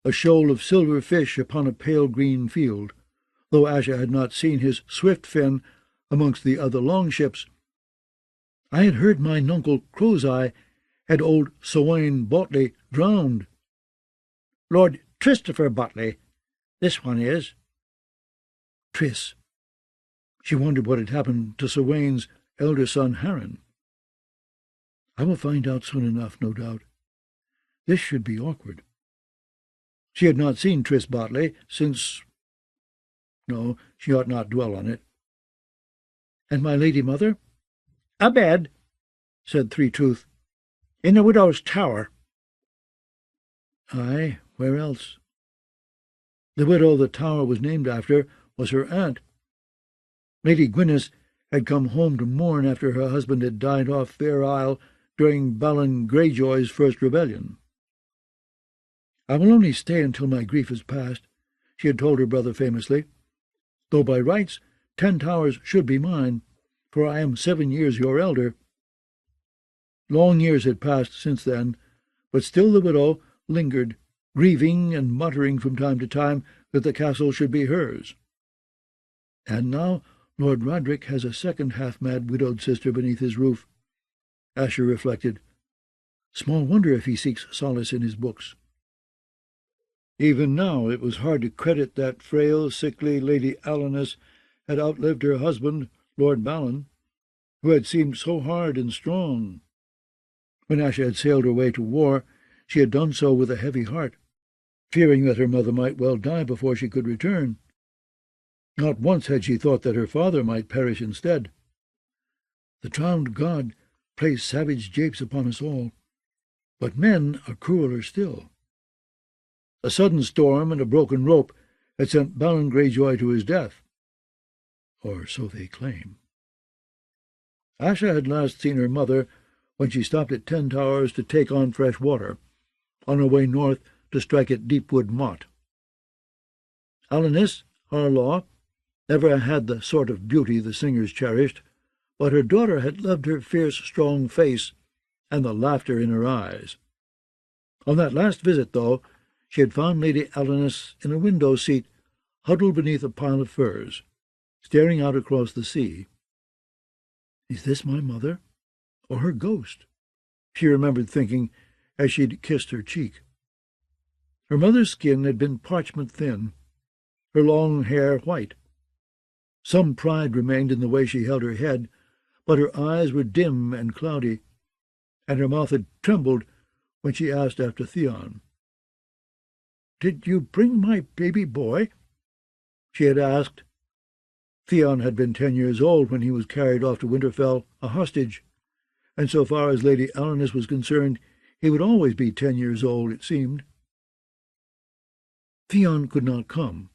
a shoal of silver fish upon a pale green field, though Asha had not seen his swift fin amongst the other longships. I had heard my nuncle Crow's-Eye had old Sowain Botley drowned. "Lord Christopher Botley, this one is." Tris. She wondered what had happened to Sowain's elder son Harren. I will find out soon enough, no doubt. This should be awkward. She had not seen Tris Botley since... No, she ought not dwell on it. "And my lady mother?" "Abed," said Three-Tooth, "in the widow's tower." "Aye, where else?" The widow the tower was named after was her aunt. Lady Gwyneth had come home to mourn after her husband had died off Fair Isle during Balin Greyjoy's first rebellion. "I will only stay until my grief is past," she had told her brother famously, "though by rights 10 Towers should be mine, for I am 7 years your elder." Long years had passed since then, but still the widow lingered, grieving and muttering from time to time that the castle should be hers. And now Lord Roderick has a second half-mad widowed sister beneath his roof. Asher reflected. Small wonder if he seeks solace in his books. Even now it was hard to credit that frail, sickly Lady Alanus had outlived her husband, Lord Balin, who had seemed so hard and strong. When Asha had sailed her way to war, she had done so with a heavy heart, fearing that her mother might well die before she could return. Not once had she thought that her father might perish instead. The drowned god plays savage japes upon us all, but men are crueler still. A sudden storm and a broken rope had sent Balin Greyjoy to his death, or so they claim. Asha had last seen her mother when she stopped at 10 Towers to take on fresh water, on her way north to strike at Deepwood Motte. Alanus, Harlaw, never had the sort of beauty the singers cherished, but her daughter had loved her fierce, strong face and the laughter in her eyes. On that last visit, though, she had found Lady Alanus in a window seat, huddled beneath a pile of furs, staring out across the sea. Is this my mother, or her ghost? She remembered thinking as she'd kissed her cheek. Her mother's skin had been parchment thin, her long hair white. Some pride remained in the way she held her head, but her eyes were dim and cloudy, and her mouth had trembled when she asked after Theon. "Did you bring my baby boy?" she had asked. Theon had been 10 years old when he was carried off to Winterfell a hostage, and so far as Lady Alanus was concerned, he would always be 10 years old, it seemed. Theon could not come,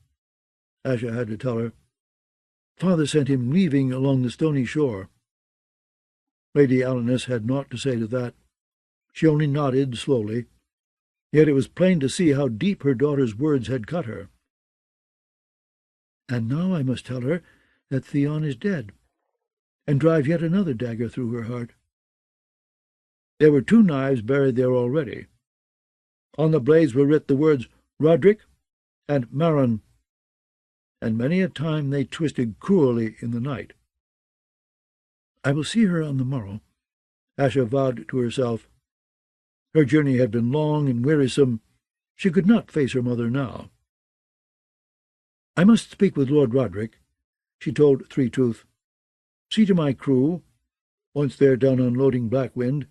Asha had to tell her. Father sent him leaving along the stony shore. Lady Alanus had naught to say to that. She only nodded slowly. Yet it was plain to see how deep her daughter's words had cut her. And now I must tell her that Theon is dead, and drive yet another dagger through her heart. There were 2 knives buried there already. On the blades were writ the words Roderick and Maron, and many a time they twisted cruelly in the night. I will see her on the morrow, Asha vowed to herself. Her journey had been long and wearisome. She could not face her mother now. I must speak with Lord Roderick, she told Three Tooth. See to my crew. Once they're done unloading Blackwind,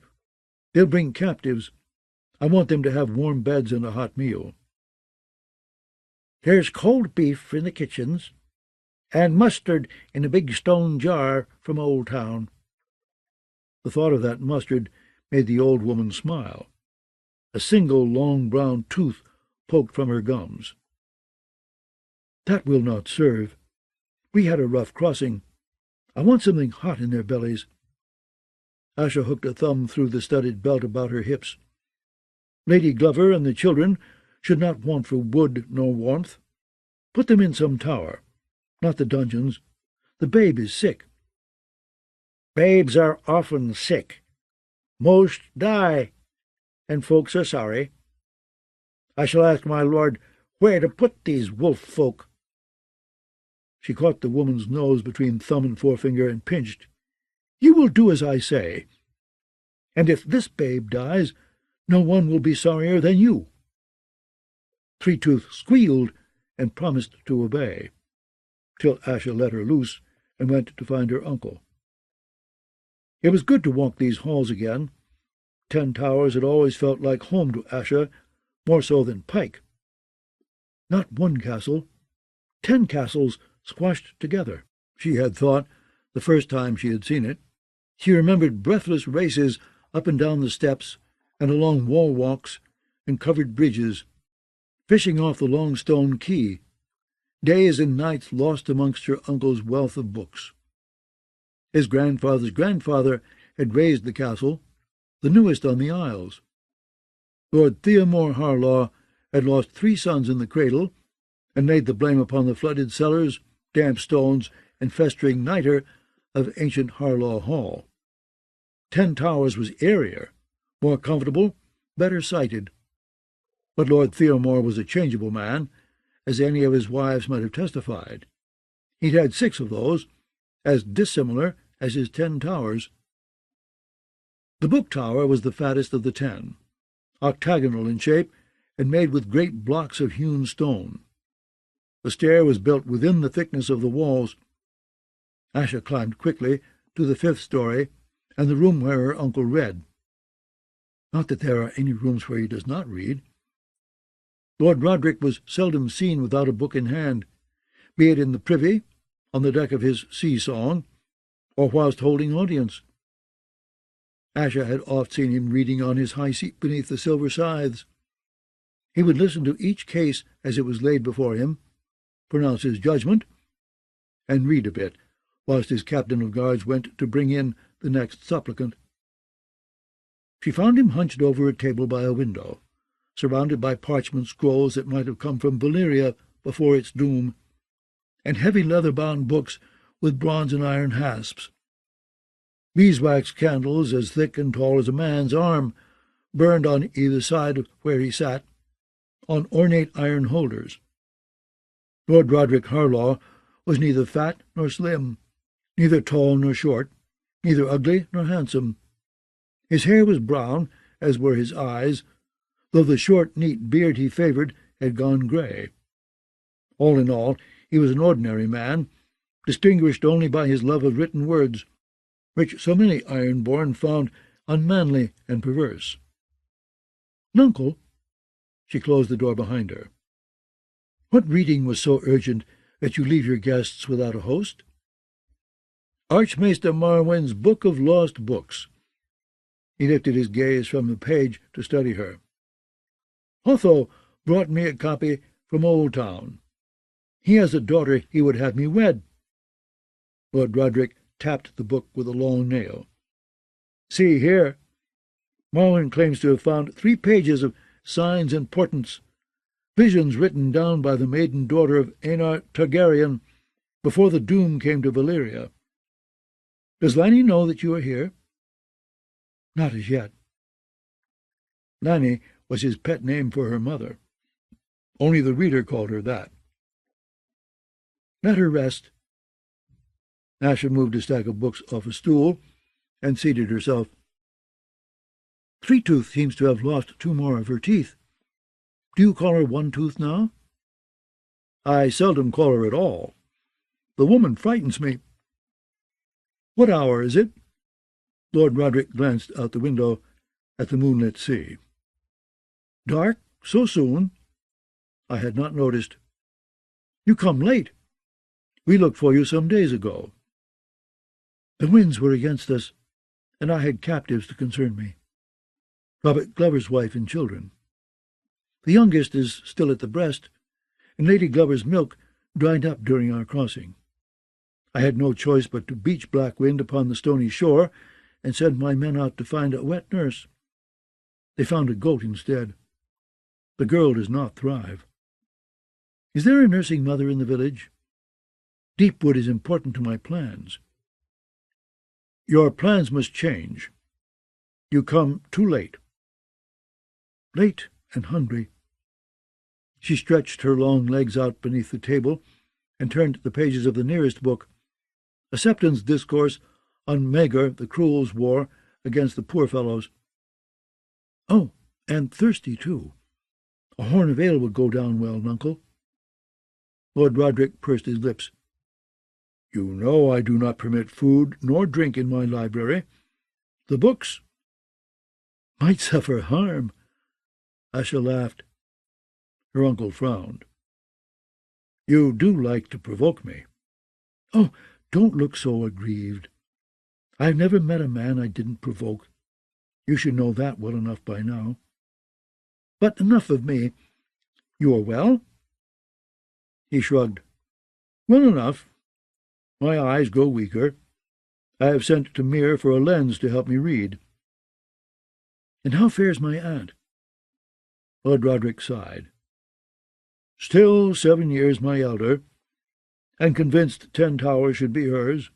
they'll bring captives. I want them to have warm beds and a hot meal. There's cold beef in the kitchens, and mustard in a big stone jar from Old Town. The thought of that mustard made the old woman smile. A single long brown tooth poked from her gums. That will not serve. We had a rough crossing. I want something hot in their bellies. Asha hooked a thumb through the studded belt about her hips. Lady Glover and the children should not want for wood nor warmth. Put them in some tower, not the dungeons. The babe is sick. Babes are often sick. Most die, and folks are sorry. I shall ask my lord where to put these wolf folk. She caught the woman's nose between thumb and forefinger and pinched. You will do as I say. And if this babe dies, no one will be sorrier than you. Three Tooth squealed and promised to obey, till Asha let her loose and went to find her uncle. It was good to walk these halls again. 10 Towers had always felt like home to Asha, more so than Pike. Not one castle, 10 castles squashed together, she had thought the first time she had seen it. She remembered breathless races up and down the steps and along wall walks and covered bridges, fishing off the long stone quay, days and nights lost amongst her uncle's wealth of books. His grandfather's grandfather had raised the castle, the newest on the Isles. Lord Theomore Harlaw had lost 3 sons in the cradle, and laid the blame upon the flooded cellars, damp stones, and festering nitre of ancient Harlaw Hall. 10 Towers was airier, more comfortable, better sited. But Lord Theomore was a changeable man, as any of his wives might have testified. He'd had 6 of those, as dissimilar as his 10 Towers. The Book Tower was the fattest of the 10, octagonal in shape, and made with great blocks of hewn stone. The stair was built within the thickness of the walls. Asha climbed quickly to the 5th story, and the room where her uncle read. Not that there are any rooms where he does not read. Lord Roderick was seldom seen without a book in hand, be it in the privy, on the deck of his sea-song, or whilst holding audience. Asha had oft seen him reading on his high seat beneath the silver scythes. He would listen to each case as it was laid before him, pronounce his judgment, and read a bit, whilst his captain of guards went to bring in the next supplicant. She found him hunched over a table by a window, surrounded by parchment scrolls that might have come from Valyria before its doom, and heavy leather-bound books with bronze and iron hasps. Beeswax candles, as thick and tall as a man's arm, burned on either side of where he sat, on ornate iron holders. Lord Roderick Harlaw was neither fat nor slim, neither tall nor short, neither ugly nor handsome. His hair was brown, as were his eyes, though the short, neat beard he favoured had gone grey. All in all, he was an ordinary man, distinguished only by his love of written words, which so many iron-born found unmanly and perverse. "Nuncle," she closed the door behind her. "What reading was so urgent that you leave your guests without a host?" "Archmaester Marwen's Book of Lost Books." He lifted his gaze from the page to study her. "Otho brought me a copy from Old Town. He has a daughter he would have me wed." Lord Roderick tapped the book with a long nail. "See here. Marwen claims to have found 3 pages of signs and portents, visions written down by the maiden daughter of Aenar Targaryen before the doom came to Valyria. Does Lanny know that you are here?" "Not as yet." Lanny was his pet name for her mother. Only the reader called her that. "Let her rest." Asha moved a stack of books off a stool and seated herself. Three-Tooth seems to have lost 2 more of her teeth. Do you call her One-Tooth now?" "I seldom call her at all. The woman frightens me." "What hour is it?" Lord Roderick glanced out the window at the moonlit sea. "Dark? So soon?" "I had not noticed." "You come late. We looked for you some days ago." "The winds were against us, and I had captives to concern me. Robert Glover's wife and children. The youngest is still at the breast, and Lady Glover's milk dried up during our crossing. I had no choice but to beach Black Wind upon the stony shore and send my men out to find a wet nurse. They found a goat instead. The girl does not thrive. Is there a nursing mother in the village? Deepwood is important to my plans." "Your plans must change. You come too late." "Late and hungry." She stretched her long legs out beneath the table and turned the pages of the nearest book, a Septon's discourse on Maegor the Cruel's war against the poor fellows. "Oh, and thirsty, too. A horn of ale would go down well, Nuncle." Lord Roderick pursed his lips. "You know I do not permit food nor drink in my library. The books—" "Might suffer harm." Asha laughed. Her uncle frowned. "You do like to provoke me." "Oh, don't look so aggrieved. I've never met a man I didn't provoke. You should know that well enough by now. But enough of me. You are well?" He shrugged. "Well enough. My eyes grow weaker. I have sent to Mere for a lens to help me read." "And how fares my aunt?" Lord Roderick sighed. "Still 7 years my elder, and convinced 10 Towers should be hers.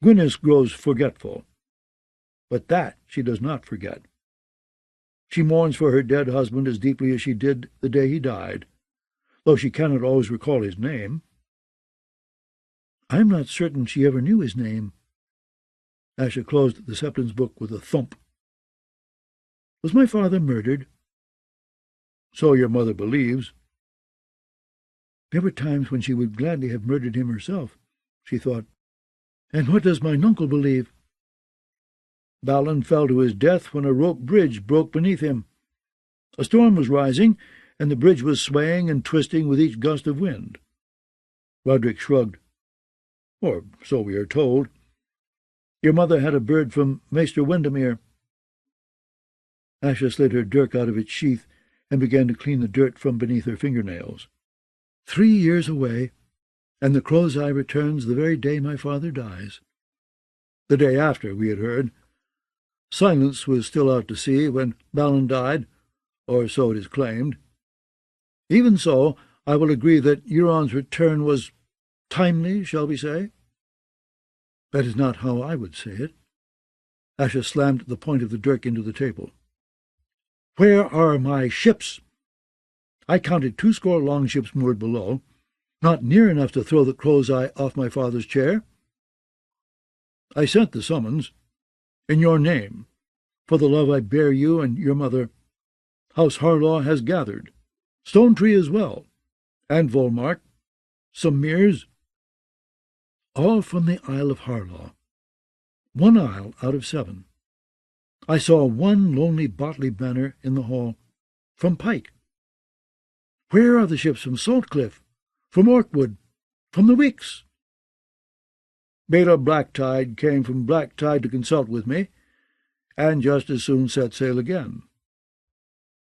Gwyneth grows forgetful, but that she does not forget. She mourns for her dead husband as deeply as she did the day he died, though she cannot always recall his name." "I am not certain she ever knew his name." Asha closed the Septon's book with a thump. "Was my father murdered?" "So your mother believes." There were times when she would gladly have murdered him herself, she thought. "And what does my nuncle believe?" "Balin fell to his death when a rope bridge broke beneath him. A storm was rising, and the bridge was swaying and twisting with each gust of wind." Roderick shrugged. "Or so we are told. Your mother had a bird from Maester Windermere." Asha slid her dirk out of its sheath and began to clean the dirt from beneath her fingernails. 3 years away, and the crow's eye returns the very day my father dies. The day after, we had heard. Silence was still out to sea when Balin died, or so it is claimed. Even so, I will agree that Euron's return was timely, shall we say? That is not how I would say it. Asha slammed the point of the dirk into the table. "Where are my ships?" I counted 20 longships moored below, not near enough to throw the crow's eye off my father's chair. I sent the summons, in your name, for the love I bear you and your mother. House Harlaw has gathered, Stone Tree as well, and Volmark, some Meres, all from the Isle of Harlaw. 1 isle out of 7. I saw 1 lonely Botley banner in the hall, from Pike. Where are the ships from Saltcliffe, from Orkwood, from the Wicks? Beta Blacktide came from Blacktide to consult with me, and just as soon set sail again."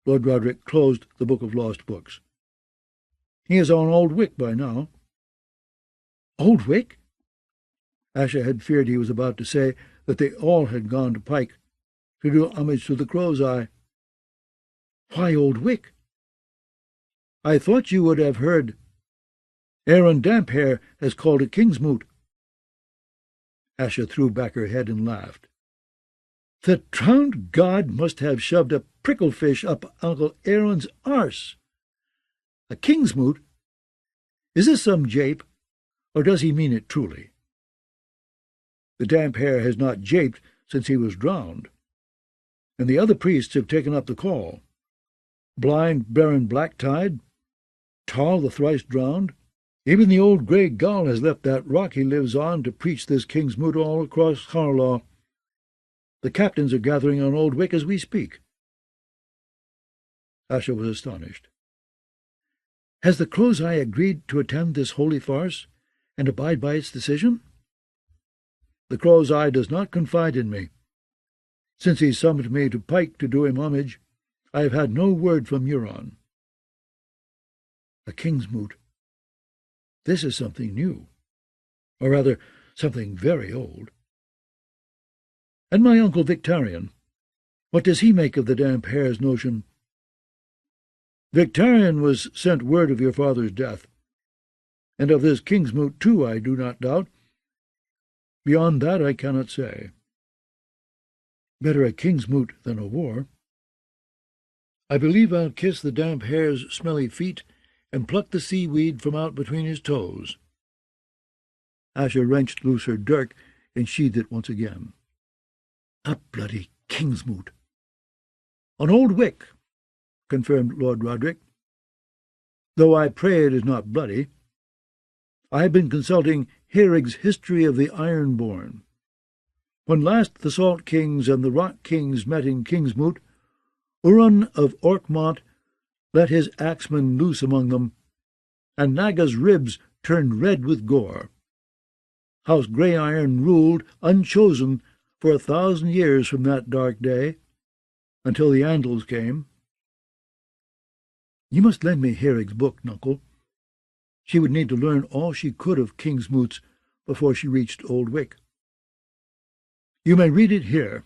Lord Roderick closed the Book of Lost Books. "He is on Old Wick by now." "Old Wick?" Asha had feared he was about to say that they all had gone to Pike to do homage to the crow's eye. Why Old Wick? I thought you would have heard. Aaron Damphair has called it Kingsmoot. Asha threw back her head and laughed. The drowned god must have shoved a pricklefish up Uncle Aaron's arse. A Kingsmoot? Is this some jape, or does he mean it truly? The Damphair has not japed since he was drowned, and the other priests have taken up the call. Blind Baron Blacktide, Tall the thrice-drowned, even the old grey gull has left that rock he lives on to preach this Kingsmoot all across Harlaw. The captains are gathering on Old Wick as we speak. Asha was astonished. Has the Crow's Eye agreed to attend this holy farce and abide by its decision? The Crow's Eye does not confide in me. Since he summoned me to Pike to do him homage, I have had no word from Euron. A Kingsmoot. This is something new, or rather, something very old. And my uncle Victarion, what does he make of the Damphair's notion? Victarion was sent word of your father's death, and of this Kingsmoot too I do not doubt. Beyond that I cannot say. Better a Kingsmoot than a war. I believe I'll kiss the Damphair's smelly feet and pluck the seaweed from out between his toes. Asha wrenched loose her dirk and sheathed it once again. A bloody Kingsmoot. On Old Wick, confirmed Lord Roderick. Though I pray it is not bloody. I have been consulting Herig's History of the Ironborn. When last the Salt Kings and the Rock Kings met in Kingsmoot, Uron of Orkmont let his axemen loose among them, and Naga's ribs turned red with gore. House Grey Iron ruled, unchosen, for 1,000 years from that dark day, until the Andals came. You must lend me Herig's book, Nuncle. She would need to learn all she could of Kingsmoots before she reached Old Wick. You may read it here.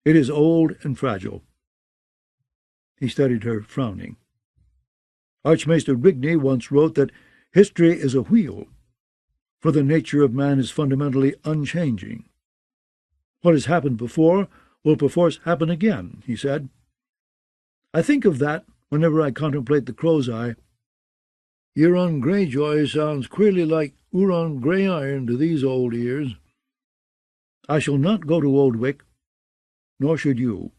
It is old and fragile. He studied her, frowning. Archmaester Rigney once wrote that history is a wheel, for the nature of man is fundamentally unchanging. What has happened before will perforce happen again, he said. I think of that whenever I contemplate the Crow's Eye. Euron Greyjoy sounds queerly like Euron Grey Iron to these old ears. I shall not go to Old Wick, nor should you.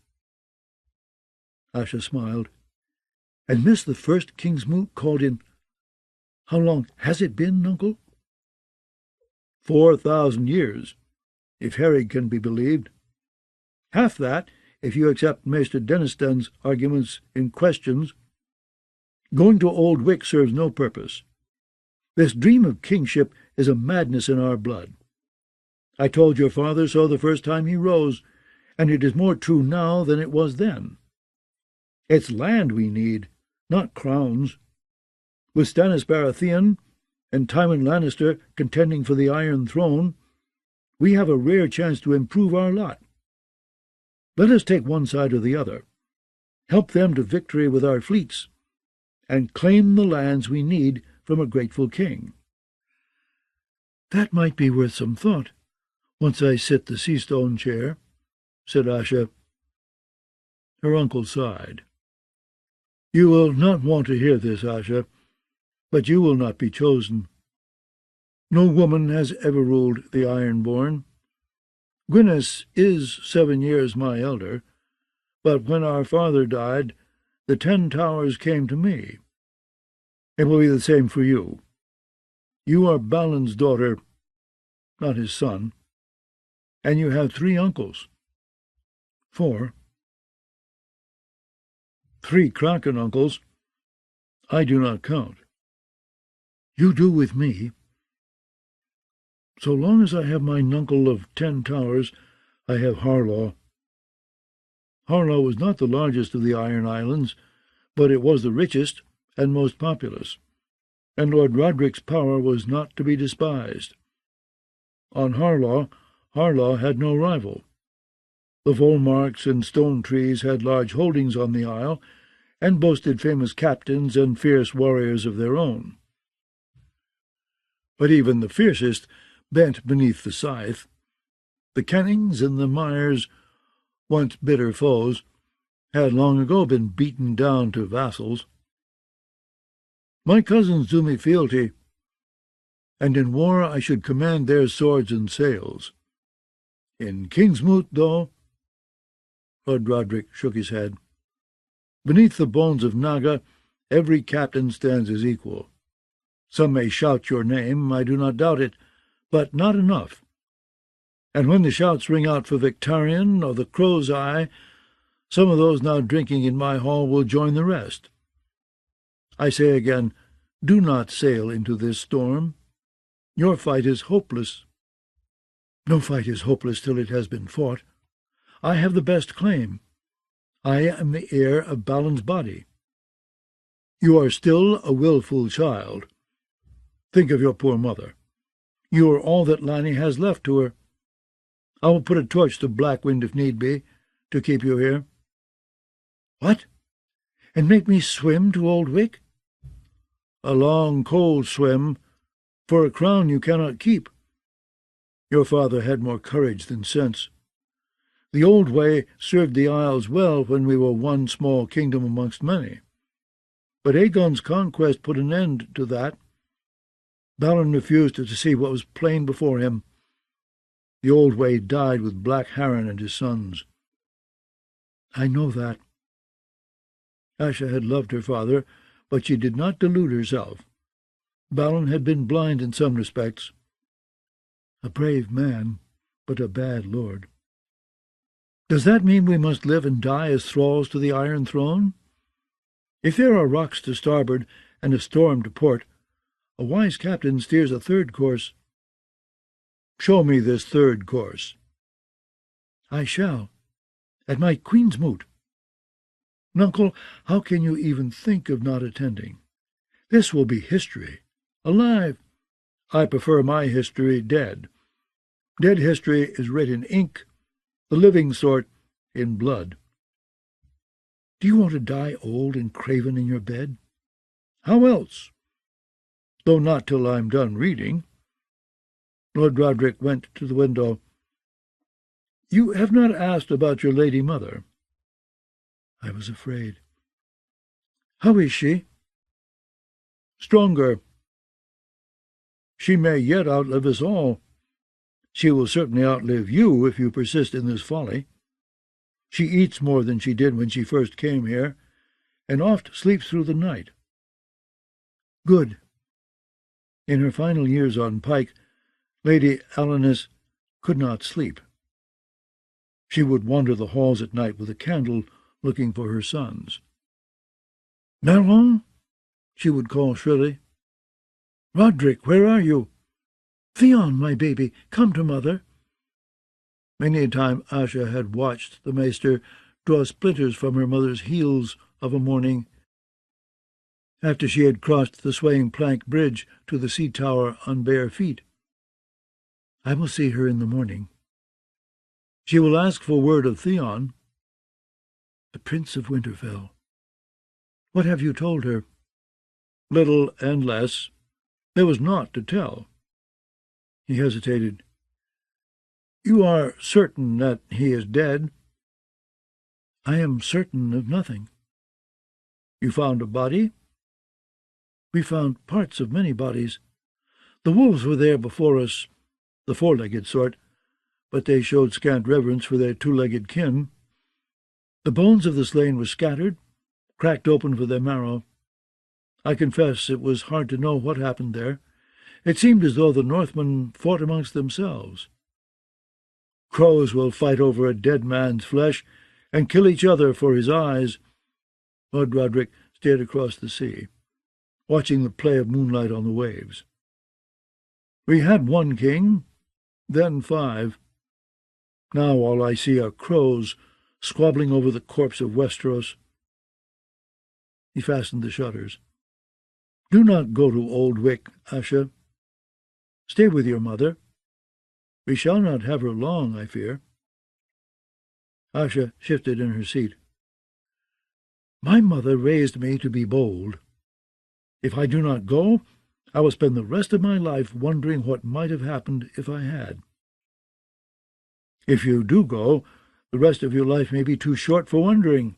Asha smiled. And miss the first Kingsmoot called in. How long has it been, Nuncle? 4,000 years, if Herig can be believed. Half that, if you accept Maester Denniston's arguments in questions. Going to Old Wick serves no purpose. This dream of kingship is a madness in our blood. I told your father so the first time he rose, and it is more true now than it was then. It's land we need, not crowns. With Stannis Baratheon and Tywin Lannister contending for the Iron Throne, we have a rare chance to improve our lot. Let us take one side or the other, help them to victory with our fleets, and claim the lands we need from a grateful king. That might be worth some thought, once I sit the sea-stone chair, said Asha. Her uncle sighed. You will not want to hear this, Asha, but you will not be chosen. No woman has ever ruled the Ironborn. Gwyneth is 7 years my elder, but when our father died, the 10 Towers came to me. It will be the same for you. You are Balin's daughter, not his son, and you have 3 uncles. 4. 3 Kraken uncles. I do not count. You do with me. So long as I have my nuncle of 10 Towers, I have Harlaw. Harlaw was not the largest of the Iron Islands, but it was the richest and most populous, and Lord Roderick's power was not to be despised. On Harlaw, Harlaw had no rival. The Volmarks and Stone Trees had large holdings on the isle, and boasted famous captains and fierce warriors of their own. But even the fiercest bent beneath the scythe. The Kennings and the Myers, once bitter foes, had long ago been beaten down to vassals. My cousins do me fealty, and in war I should command their swords and sails. In Kingsmoot, though—" Lord Roderick shook his head. "Beneath the bones of Naga, every captain stands as equal. Some may shout your name, I do not doubt it, but not enough. And when the shouts ring out for Victarion or the Crow's Eye, some of those now drinking in my hall will join the rest. I say again, do not sail into this storm. Your fight is hopeless." "No fight is hopeless till it has been fought. I have the best claim. I am the heir of Balin's body." "You are still a wilful child. Think of your poor mother. You are all that Lanny has left to her. I will put a torch to Blackwind if need be, to keep you here." "What? And make me swim to Old Wick?" "A long, cold swim, for a crown you cannot keep. Your father had more courage than sense. The old way served the Isles well when we were one small kingdom amongst many. But Aegon's conquest put an end to that. Balin refused to see what was plain before him. The old way died with Black Harren and his sons." "I know that." Asha had loved her father, but she did not delude herself. Balin had been blind in some respects. A brave man, but a bad lord. "Does that mean we must live and die as thralls to the Iron Throne? If there are rocks to starboard and a storm to port, a wise captain steers a third course." "Show me this third course." "I shall, at my Queen's Moot. Nuncle, how can you even think of not attending? This will be history, alive." "I prefer my history dead. Dead history is writ in ink, the living sort in blood." "Do you want to die old and craven in your bed?" "How else? Though not till I'm done reading." Lord Roderick went to the window. "You have not asked about your lady mother." "I was afraid." "How is she?" "Stronger. She may yet outlive us all. She will certainly outlive you if you persist in this folly. She eats more than she did when she first came here, and oft sleeps through the night." "Good." In her final years on Pike, Lady Alanus could not sleep. She would wander the halls at night with a candle, looking for her sons. "Marouin," she would call shrilly. "Roderick, where are you? Theon, my baby, come to mother." Many a time Asha had watched the maester draw splinters from her mother's heels of a morning, after she had crossed the swaying plank bridge to the sea tower on bare feet. "I will see her in the morning. She will ask for word of Theon." "The Prince of Winterfell. What have you told her?" "Little and less. There was naught to tell." He hesitated. "You are certain that he is dead?" "I am certain of nothing." "You found a body?" "We found parts of many bodies. The wolves were there before us, the four-legged sort, but they showed scant reverence for their two-legged kin. The bones of the slain were scattered, cracked open for their marrow. I confess it was hard to know what happened there. It seemed as though the Northmen fought amongst themselves. Crows will fight over a dead man's flesh, and kill each other for his eyes." Lord Roderick stared across the sea, watching the play of moonlight on the waves. "We had one king, then 5. Now all I see are crows squabbling over the corpse of Westeros." He fastened the shutters. "Do not go to Old Wick, Asha. Stay with your mother. We shall not have her long, I fear." Asha shifted in her seat. My mother raised me to be bold. If I do not go, I will spend the rest of my life wondering what might have happened if I had. If you do go, the rest of your life may be too short for wondering.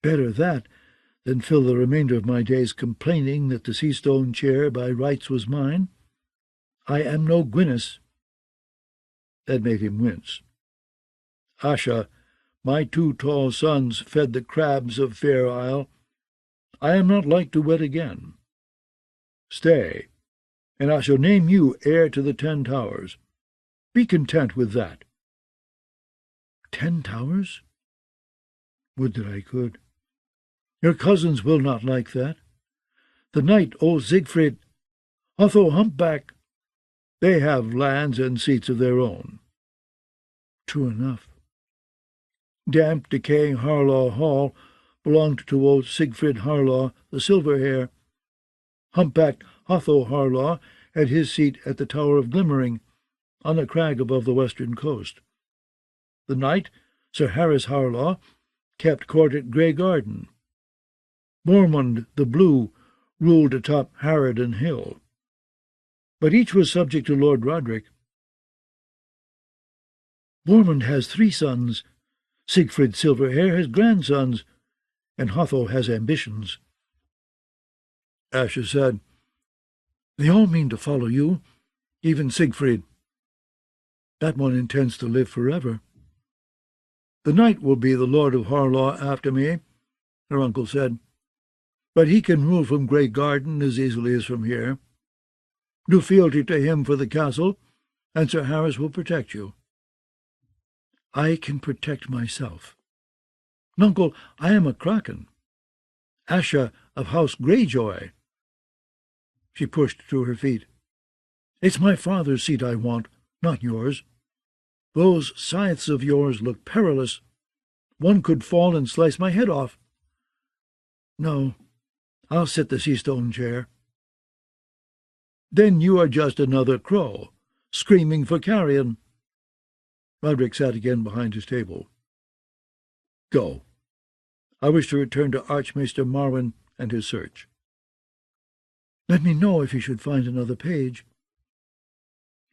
Better that than fill the remainder of my days complaining that the sea-stone chair by rights was mine. I am no Gwyneth. That made him wince. Asha, my 2 tall sons fed the crabs of Fair Isle. I am not like to wed again. Stay, and I shall name you heir to the 10 Towers. Be content with that. 10 Towers? Would that I could. Your cousins will not like that. The knight, old Siegfried, Otho Humpback, they have lands and seats of their own. True enough. Damp, decaying Harlaw Hall belonged to old Siegfried Harlaw, the Silverhair. Humpback Otho Harlaw had his seat at the Tower of Glimmering, on a crag above the western coast. The knight, Sir Harris Harlaw, kept court at Grey Garden. Mormond the Blue ruled atop Harridan Hill. But each was subject to Lord Roderick. Mormond has 3 sons. Siegfried Silverhair has grandsons, and Otho has ambitions. Asha said, They all mean to follow you, even Siegfried. That one intends to live forever. The knight will be the Lord of Harlaw after me, her uncle said, but he can rule from Grey Garden as easily as from here. Do fealty to him for the castle, and Sir Harris will protect you. I can protect myself. Nuncle, I am a Kraken. Asha of House Greyjoy. She pushed to her feet. It's my father's seat I want, not yours. Those scythes of yours look perilous. One could fall and slice my head off. No, I'll sit the sea-stone chair. Then you are just another crow, screaming for carrion. Roderick sat again behind his table. Go. I wish to return to Archmaester Marwyn and his search. Let me know if you should find another page.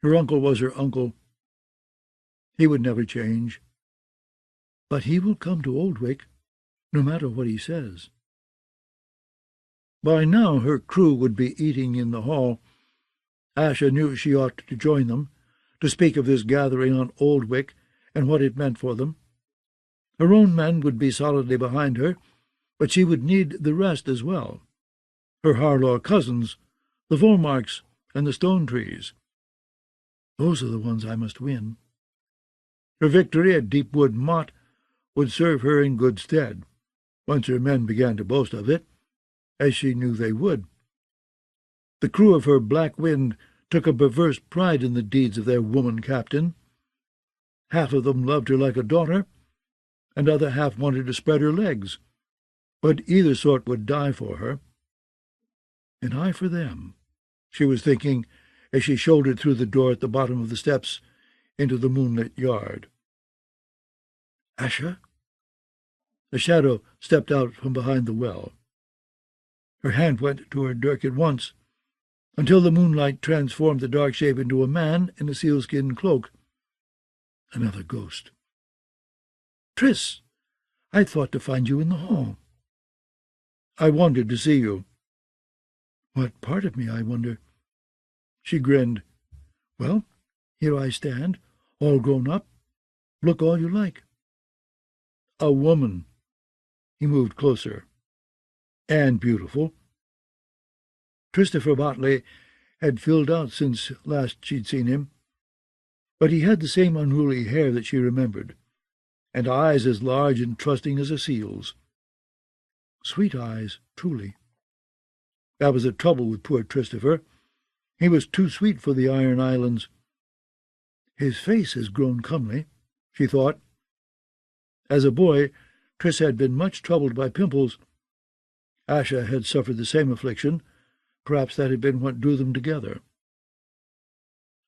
Her uncle was her uncle. He would never change. But he will come to Oldwick, no matter what he says. By now her crew would be eating in the hall. Asha knew she ought to join them, to speak of this gathering on Oldwick and what it meant for them. Her own men would be solidly behind her, but she would need the rest as well. Her Harlaw cousins, the Volmarks, and the Stone Trees. Those are the ones I must win. Her victory at Deepwood Motte would serve her in good stead, once her men began to boast of it, as she knew they would. The crew of her Black Wind took a perverse pride in the deeds of their woman captain. Half of them loved her like a daughter, and other half wanted to spread her legs, but either sort would die for her. An eye for them, she was thinking, as she shouldered through the door at the bottom of the steps into the moonlit yard. Asha? A shadow stepped out from behind the well. Her hand went to her dirk at once, until the moonlight transformed the dark shape into a man in a sealskin cloak. Another ghost. Triss, I thought to find you in the hall. I wanted to see you. What part of me, I wonder? She grinned. Well, here I stand, all grown up. Look all you like. A woman. He moved closer. And beautiful. Christopher Botley had filled out since last she'd seen him, but he had the same unruly hair that she remembered, and eyes as large and trusting as a seal's. Sweet eyes, truly. That was the trouble with poor Christopher. He was too sweet for the Iron Islands. His face has grown comely, she thought. As a boy, Triss had been much troubled by pimples. Asha had suffered the same affliction. Perhaps that had been what drew them together.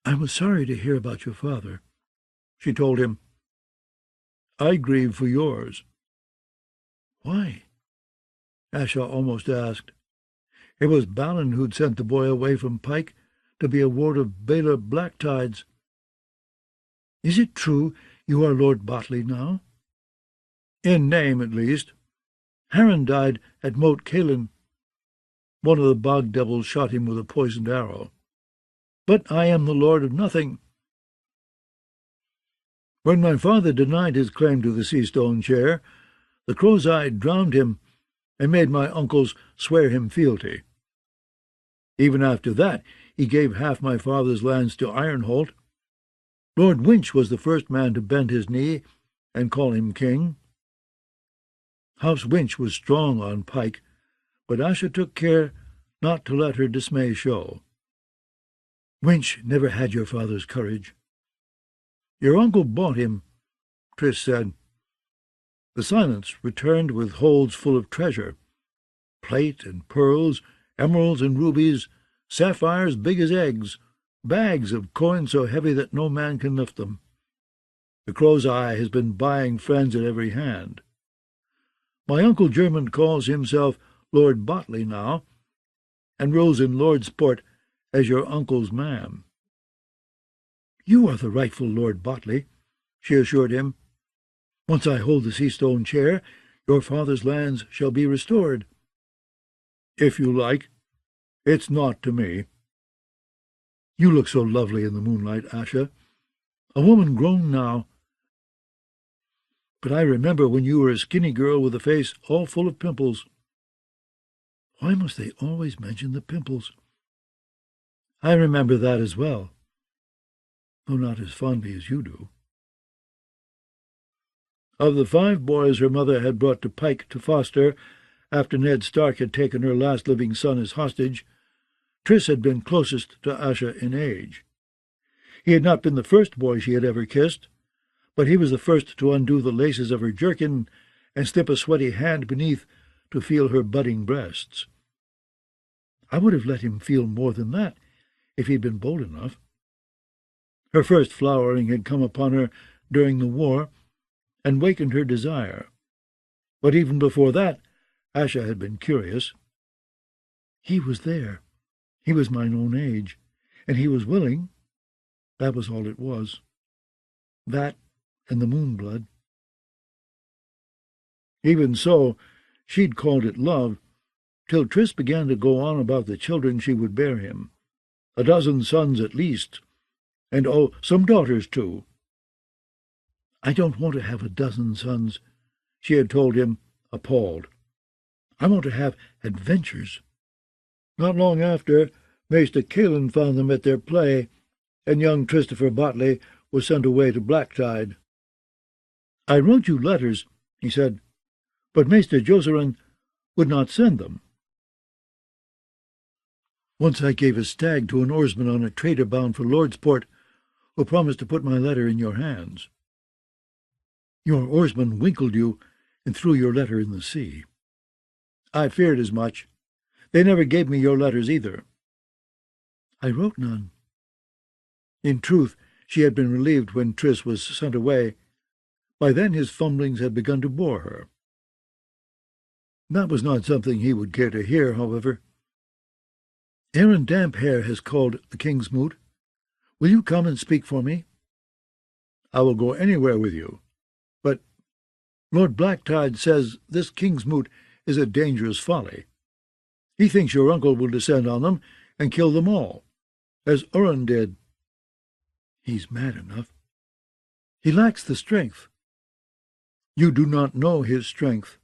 I was sorry to hear about your father, she told him. I grieve for yours." "Why?" Asha almost asked. It was Balin who'd sent the boy away from Pike to be a ward of Baelor Blacktides. "Is it true you are Lord Botley now?" "In name, at least. Harren died at Moat Cailin. One of the bog devils shot him with a poisoned arrow. But I am the Lord of Nothing. When my father denied his claim to the Seastone chair, the Crow's-Eye drowned him and made my uncles swear him fealty. Even after that, he gave half my father's lands to Ironholt. Lord Winch was the first man to bend his knee and call him king. House Winch was strong on Pike, but Asha took care not to let her dismay show. Winch never had your father's courage. Your uncle bought him, Tris said. The silence returned with holds full of treasure, plate and pearls, emeralds and rubies, sapphires big as eggs, bags of coins so heavy that no man can lift them. The Crow's-Eye has been buying friends at every hand. My uncle German calls himself Lord Botley now, and rules in Lordsport as your uncle's man." "You are the rightful Lord Botley," she assured him. "Once I hold the Seastone chair, your father's lands shall be restored." "If you like. It's naught to me." "You look so lovely in the moonlight, Asha. A woman grown now. But I remember when you were a skinny girl with a face all full of pimples." Why must they always mention the pimples? "I remember that as well, though not as fondly as you do." Of the 5 boys her mother had brought to Pike to foster after Ned Stark had taken her last living son as hostage, Tris had been closest to Asha in age. He had not been the first boy she had ever kissed, but he was the first to undo the laces of her jerkin and slip a sweaty hand beneath to feel her budding breasts. I would have let him feel more than that if he'd been bold enough. Her first flowering had come upon her during the war and wakened her desire. But even before that, Asha had been curious. He was there. He was mine own age, and he was willing. That was all it was. That and the moon-blood. Even so, she'd called it love, till Tris began to go on about the children she would bear him. 12 sons at least, and some daughters too. "I don't want to have 12 sons," she had told him, appalled. "I want to have adventures." Not long after, Maester Cailin found them at their play, and young Christopher Botley was sent away to Blacktide. "I wrote you letters," he said, "but Maester Jocerin would not send them. Once I gave a stag to an oarsman on a trader bound for Lordsport, who promised to put my letter in your hands. Your oarsman winkled you and threw your letter in the sea. I feared as much. They never gave me your letters either." "I wrote none." In truth, she had been relieved when Tris was sent away. By then his fumblings had begun to bore her. That was not something he would care to hear, however. "Aaron Damphair has called the King's Moot. Will you come and speak for me?" "I will go anywhere with you. But Lord Blacktide says this King's Moot is a dangerous folly. He thinks your uncle will descend on them and kill them all, as Urran did." "He's mad enough." "He lacks the strength." "You do not know his strength.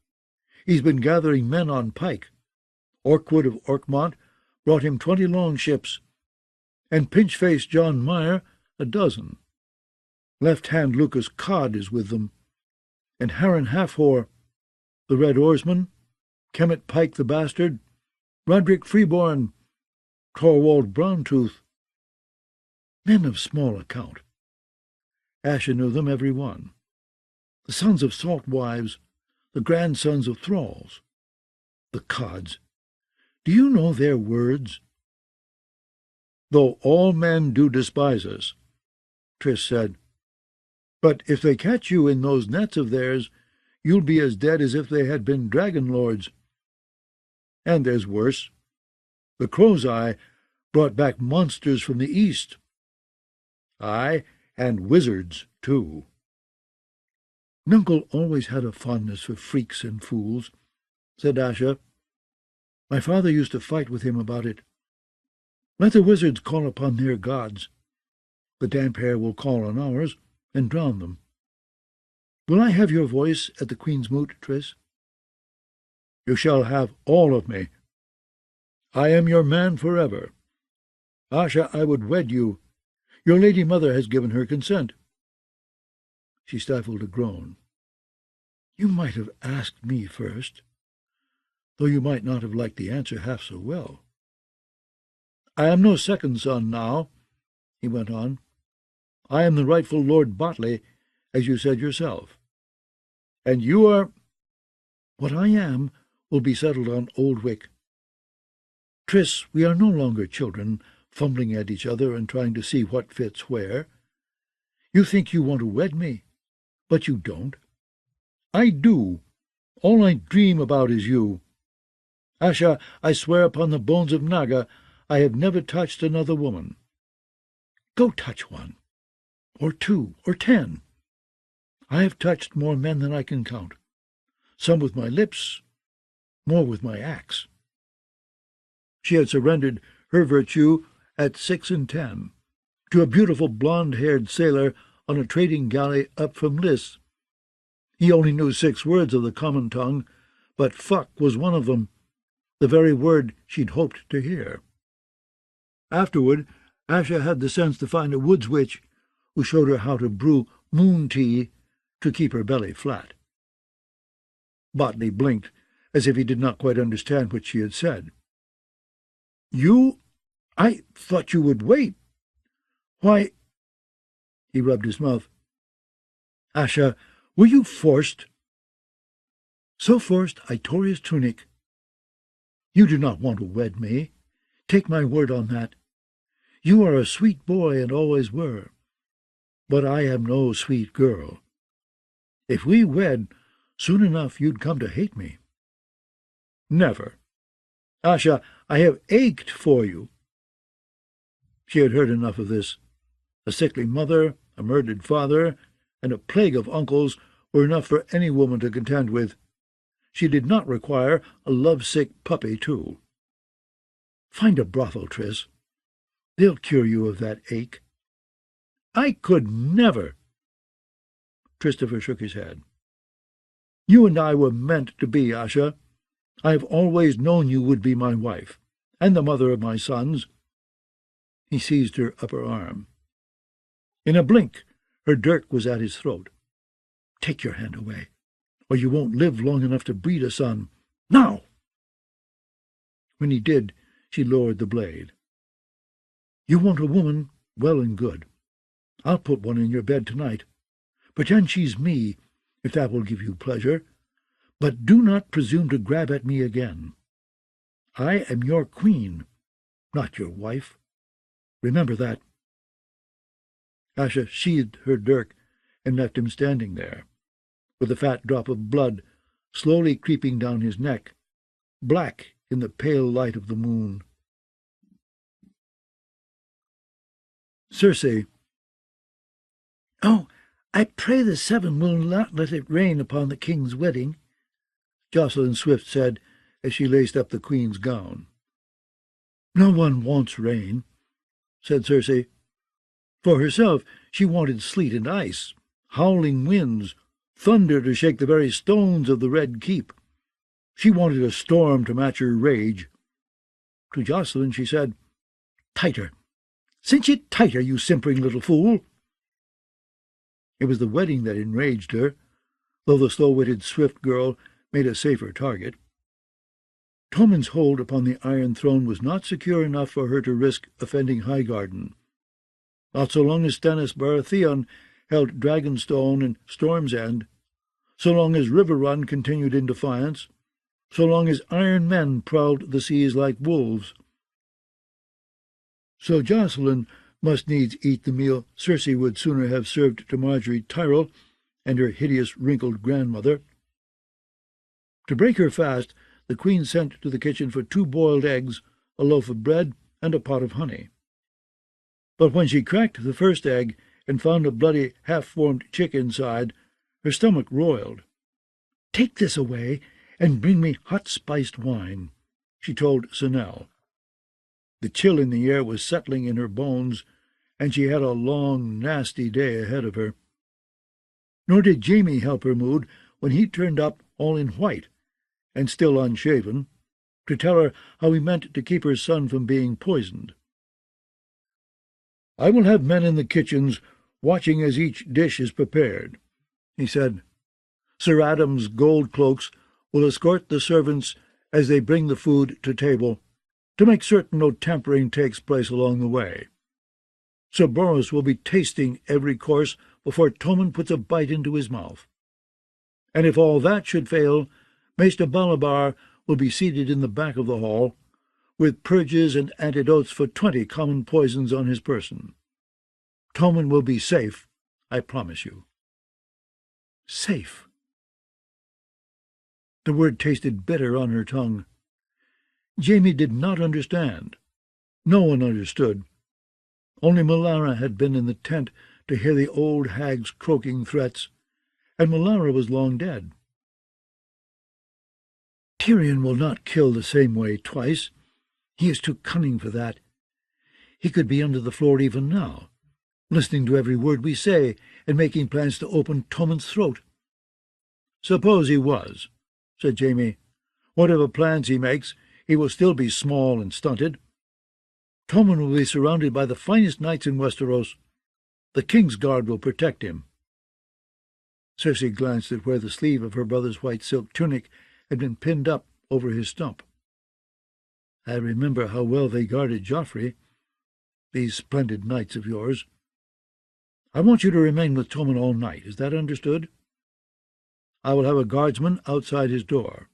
He's been gathering men on Pike. Orkwood of Orkmont brought him 20 longships, and pinch-faced John Meyer 12. Left-hand Lucas Codd is with them, and Harren Halfhoor, the Red Oarsman, Kemet Pike the Bastard, Roderick Freeborn, Torwald Browntooth. Men of small account. Asha knew them every one. The sons of salt wives, the grandsons of thralls. The Codds. Do you know their words?" "Though all men do despise us," Tris said. But if they catch you in those nets of theirs, you'll be as dead as if they had been dragon lords. And there's worse. The Crow's Eye brought back monsters from the east. Aye, and wizards, too. Nuncle always had a fondness for freaks and fools, said Asha. My father used to fight with him about it. Let the wizards call upon their gods. The damp hair will call on ours and drown them. Will I have your voice at the Queen's moot, Tris? You shall have all of me. I am your man forever. Asha, I would wed you. Your lady mother has given her consent. She stifled a groan. You might have asked me first, though you might not have liked the answer half so well. I am no second son now, he went on. I am the rightful Lord Botley, as you said yourself. And you are— What I am will be settled on Old Wick. Tris, we are no longer children, fumbling at each other and trying to see what fits where. You think you want to wed me, but you don't. I do. All I dream about is you. Asha, I swear upon the bones of Naga, I have never touched another woman. Go touch one, or 2, or 10. I have touched more men than I can count, some with my lips, more with my axe. She had surrendered her virtue at 6 and 10 to a beautiful blonde-haired sailor on a trading galley up from Lys. He only knew 6 words of the common tongue, but fuck was one of them, the very word she'd hoped to hear. Afterward, Asha had the sense to find a woods witch who showed her how to brew moon tea to keep her belly flat. Botley blinked, as if he did not quite understand what she had said. You? I thought you would wait. Why— He rubbed his mouth. Asha, were you forced? So forced I tore his tunic. You do not want to wed me. Take my word on that. You are a sweet boy and always were. But I am no sweet girl. If we wed, soon enough you'd come to hate me. Never. Asha, I have ached for you. She had heard enough of this. A sickly mother, a murdered father, and a plague of uncles were enough for any woman to contend with. She did not require a love-sick puppy, too. Find a brothel, Tris. They'll cure you of that ache. I could never. Christopher shook his head. You and I were meant to be, Asha. I have always known you would be my wife, and the mother of my sons. He seized her upper arm. In a blink, her dirk was at his throat. Take your hand away, or you won't live long enough to breed a son. Now! When he did, she lowered the blade. You want a woman? Well and good. I'll put one in your bed tonight. Pretend she's me, if that will give you pleasure. But do not presume to grab at me again. I am your queen, not your wife. Remember that. Asha sheathed her dirk and left him standing there, with a fat drop of blood slowly creeping down his neck, black in the pale light of the moon. Cersei. Oh, I pray the Seven will not let it rain upon the king's wedding, Jocelyn Swift said as she laced up the queen's gown. No one wants rain, said Cersei. For herself, she wanted sleet and ice, howling winds, thunder to shake the very stones of the Red Keep. She wanted a storm to match her rage. To Jocelyn she said, Tighter. Cinch it tighter, you simpering little fool. It was the wedding that enraged her, though the slow-witted Swift girl made a safer target. Tommen's hold upon the Iron Throne was not secure enough for her to risk offending Highgarden. Not so long as Stannis Baratheon held Dragonstone and Storm's End, so long as Riverrun continued in defiance, so long as iron men prowled the seas like wolves. So Jocelyn must needs eat the meal Cersei would sooner have served to Marjorie Tyrell and her hideous wrinkled grandmother. To break her fast, the Queen sent to the kitchen for 2 boiled eggs, a loaf of bread, and a pot of honey. But when she cracked the first egg and found a bloody, half-formed chick inside, her stomach roiled. "Take this away, and bring me hot spiced wine," she told Sanel. The chill in the air was settling in her bones, and she had a long, nasty day ahead of her. Nor did Jaime help her mood when he turned up all in white, and still unshaven, to tell her how he meant to keep her son from being poisoned. "I will have men in the kitchens watching as each dish is prepared," he said. "Sir Adam's gold cloaks will escort the servants as they bring the food to table, to make certain no tampering takes place along the way. Sir Boros will be tasting every course before Tommen puts a bite into his mouth. And if all that should fail, Maester Balabar will be seated in the back of the hall, with purges and antidotes for 20 common poisons on his person. Tommen will be safe, I promise you." Safe. The word tasted bitter on her tongue. Jaime did not understand. No one understood. Only Melara had been in the tent to hear the old hag's croaking threats, and Melara was long dead. "Tyrion will not kill the same way twice. He is too cunning for that. He could be under the floor even now, listening to every word we say and making plans to open Tommen's throat." "Suppose he was," said Jaime. "Whatever plans he makes, he will still be small and stunted. Tommen will be surrounded by the finest knights in Westeros. The King's Guard will protect him." Cersei glanced at where the sleeve of her brother's white silk tunic had been pinned up over his stump. "I remember how well they guarded Joffrey, these splendid knights of yours. I want you to remain with Tommen all night. Is that understood? I will have a guardsman outside his door."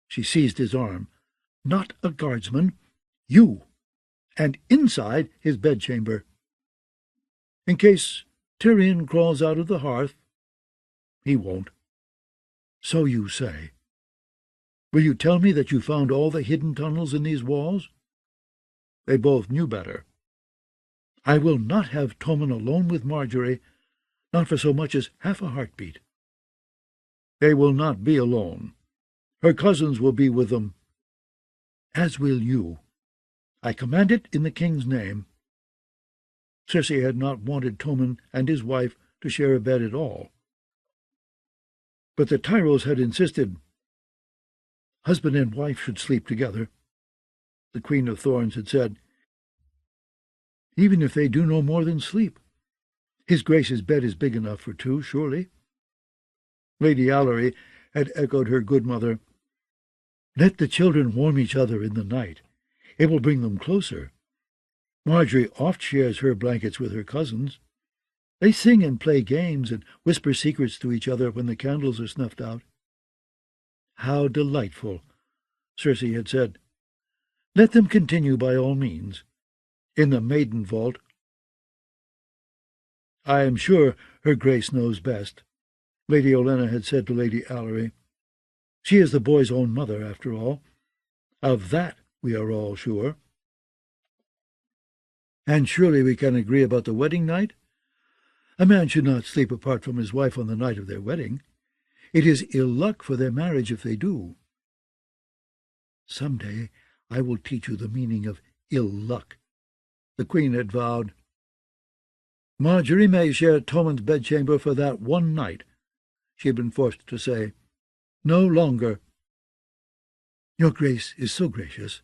She seized his arm. "Not a guardsman, you, and inside his bedchamber. In case Tyrion crawls out of the hearth. He won't. So you say. Will you tell me that you found all the hidden tunnels in these walls?" They both knew better. "I will not have Tommen alone with Marjorie, not for so much as half a heartbeat." "They will not be alone. Her cousins will be with them. As will you. I command it in the King's name." Cersei had not wanted Tommen and his wife to share a bed at all. But the Tyrells had insisted. Husband and wife should sleep together. The Queen of Thorns had said, "Even if they do no more than sleep. His Grace's bed is big enough for 2, surely." Lady Allery had echoed her good mother. "Let the children warm each other in the night. It will bring them closer. Marjorie oft shares her blankets with her cousins. They sing and play games and whisper secrets to each other when the candles are snuffed out." "How delightful," Cersei had said. "Let them continue by all means. In the maiden vault." "I am sure her Grace knows best," Lady Olenna had said to Lady Allery. "She is the boy's own mother, after all. Of that we are all sure." "And surely we can agree about the wedding night? A man should not sleep apart from his wife on the night of their wedding. It is ill luck for their marriage if they do." "Some day I will teach you the meaning of ill luck," the Queen had vowed. "Marjorie may share Tommen's bedchamber for that one night," she had been forced to say. "No longer." "Your Grace is so gracious,"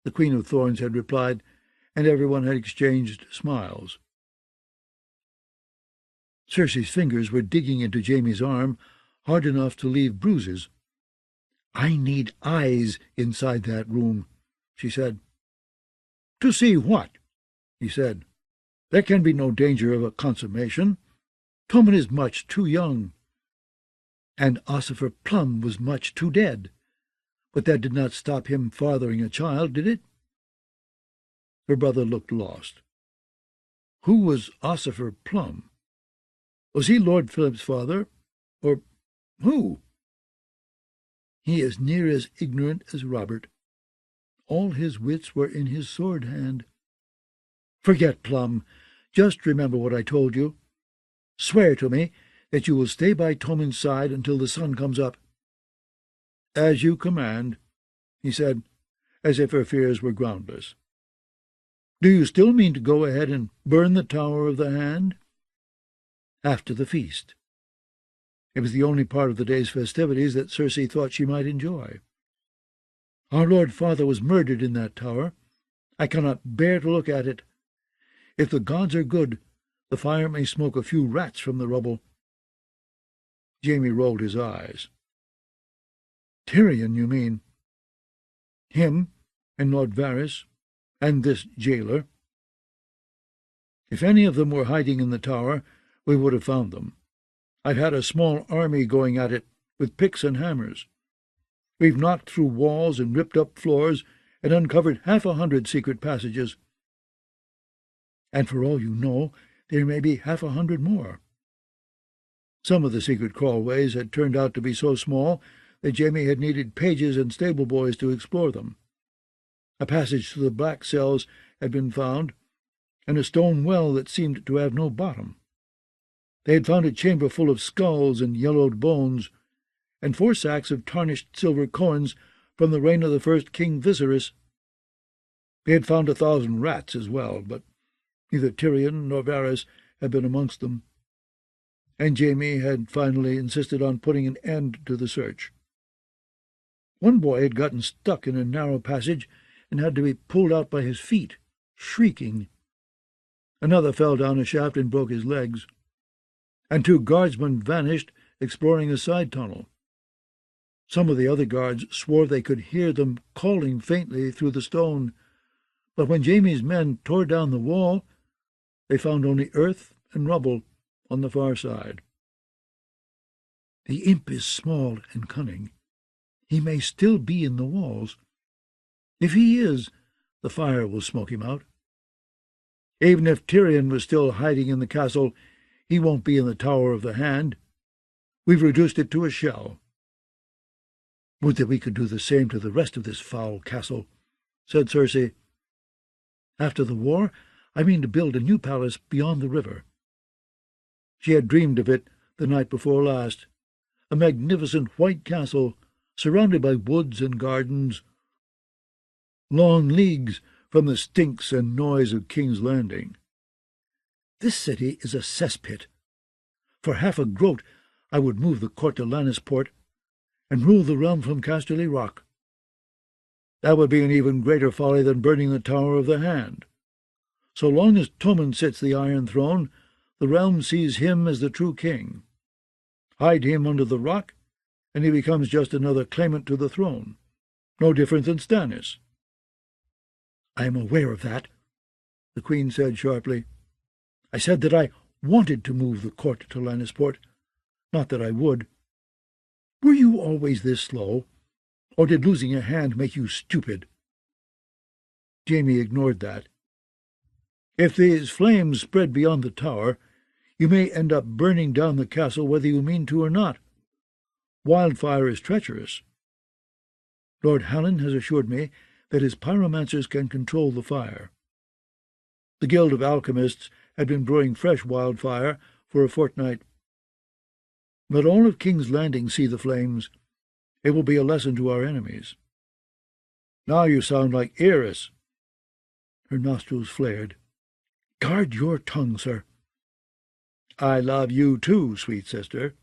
the Queen of Thorns had replied, and everyone had exchanged smiles. Cersei's fingers were digging into Jaime's arm, hard enough to leave bruises. "I need eyes inside that room," she said. "To see what?" he said. "There can be no danger of a consummation. Tommen is much too young." "And Ossifer Plum was much too dead. But that did not stop him fathering a child, did it?" Her brother looked lost. Who was Ossifer Plum? Was he Lord Philip's father? Or who? He is near as ignorant as Robert. All his wits were in his sword hand. Forget Plum. Just remember what I told you. Swear to me that you will stay by Tommen's side until the sun comes up. As you command, he said, as if her fears were groundless. Do you still mean to go ahead and burn the Tower of the Hand? After the feast. It was the only part of the day's festivities that Cersei thought she might enjoy. Our Lord Father was murdered in that tower. I cannot bear to look at it. If the gods are good, the fire may smoke a few rats from the rubble. Jaime rolled his eyes. Tyrion, you mean? Him, and Lord Varys, and this jailer. If any of them were hiding in the tower, we would have found them. I've had a small army going at it, with picks and hammers. We've knocked through walls and ripped up floors, and uncovered 100 secret passages. And for all you know, there may be 100 more. Some of the secret crawlways had turned out to be so small that Jaime had needed pages and stable boys to explore them. A passage to the black cells had been found, and a stone well that seemed to have no bottom. They had found a chamber full of skulls and yellowed bones, and 4 sacks of tarnished silver coins from the reign of the first King Viserys. They had found 1,000 rats as well, but neither Tyrion nor Varys had been amongst them, and Jaime had finally insisted on putting an end to the search. One boy had gotten stuck in a narrow passage and had to be pulled out by his feet, shrieking. Another fell down a shaft and broke his legs, and 2 guardsmen vanished exploring a side tunnel. Some of the other guards swore they could hear them calling faintly through the stone, but when Jaime's men tore down the wall, they found only earth and rubble on the far side. The imp is small and cunning. He may still be in the walls. If he is, the fire will smoke him out. Even if Tyrion was still hiding in the castle, he won't be in the Tower of the Hand. We've reduced it to a shell. Would that we could do the same to the rest of this foul castle, said Cersei. After the war, I mean to build a new palace beyond the river. She had dreamed of it the night before last, a magnificent white castle surrounded by woods and gardens, long leagues from the stinks and noise of King's Landing. This city is a cesspit. For half a groat I would move the court to Lannisport and rule the realm from Casterly Rock. That would be an even greater folly than burning the Tower of the Hand. So long as Tommen sits the Iron Throne, the realm sees him as the true king. Hide him under the rock, and he becomes just another claimant to the throne, no different than Stannis. I am aware of that, the Queen said sharply. I said that I wanted to move the court to Lannisport, not that I would. Were you always this slow, or did losing a hand make you stupid? Jaime ignored that. If these flames spread beyond the tower, you may end up burning down the castle whether you mean to or not. Wildfire is treacherous. Lord Hallen has assured me that his pyromancers can control the fire. The Guild of Alchemists had been brewing fresh wildfire for a fortnight. Let all of King's Landing see the flames. It will be a lesson to our enemies. Now you sound like Eris. Her nostrils flared. Guard your tongue, sir. I love you too, sweet sister.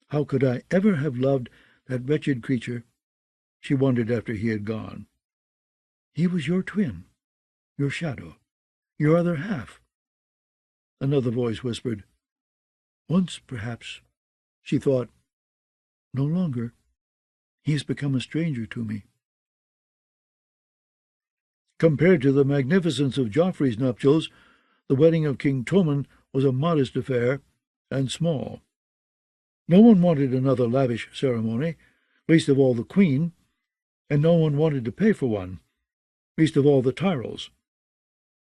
How could I ever have loved that wretched creature? She wondered after he had gone. He was your twin, your shadow, your other half. Another voice whispered. Once, perhaps, she thought. No longer. He has become a stranger to me. Compared to the magnificence of Joffrey's nuptials, the wedding of King Tommen was a modest affair, and small. No one wanted another lavish ceremony, least of all the Queen, and no one wanted to pay for one, least of all the Tyrells.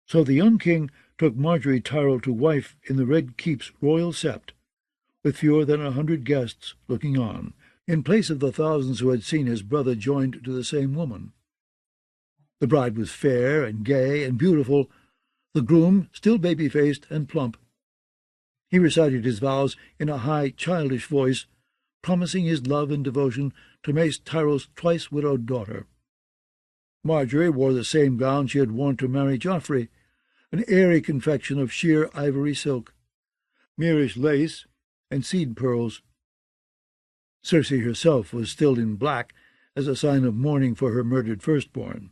So the young king took Marjorie Tyrrell to wife in the Red Keep's royal sept, with fewer than 100 guests looking on, in place of the thousands who had seen his brother joined to the same woman. The bride was fair and gay and beautiful, the groom still baby-faced and plump. He recited his vows in a high, childish voice, promising his love and devotion to Mace Tyrrell's twice-widowed daughter. Marjorie wore the same gown she had worn to marry Joffrey, an airy confection of sheer ivory silk, Moorish lace, and seed pearls. Cersei herself was still in black, as a sign of mourning for her murdered firstborn.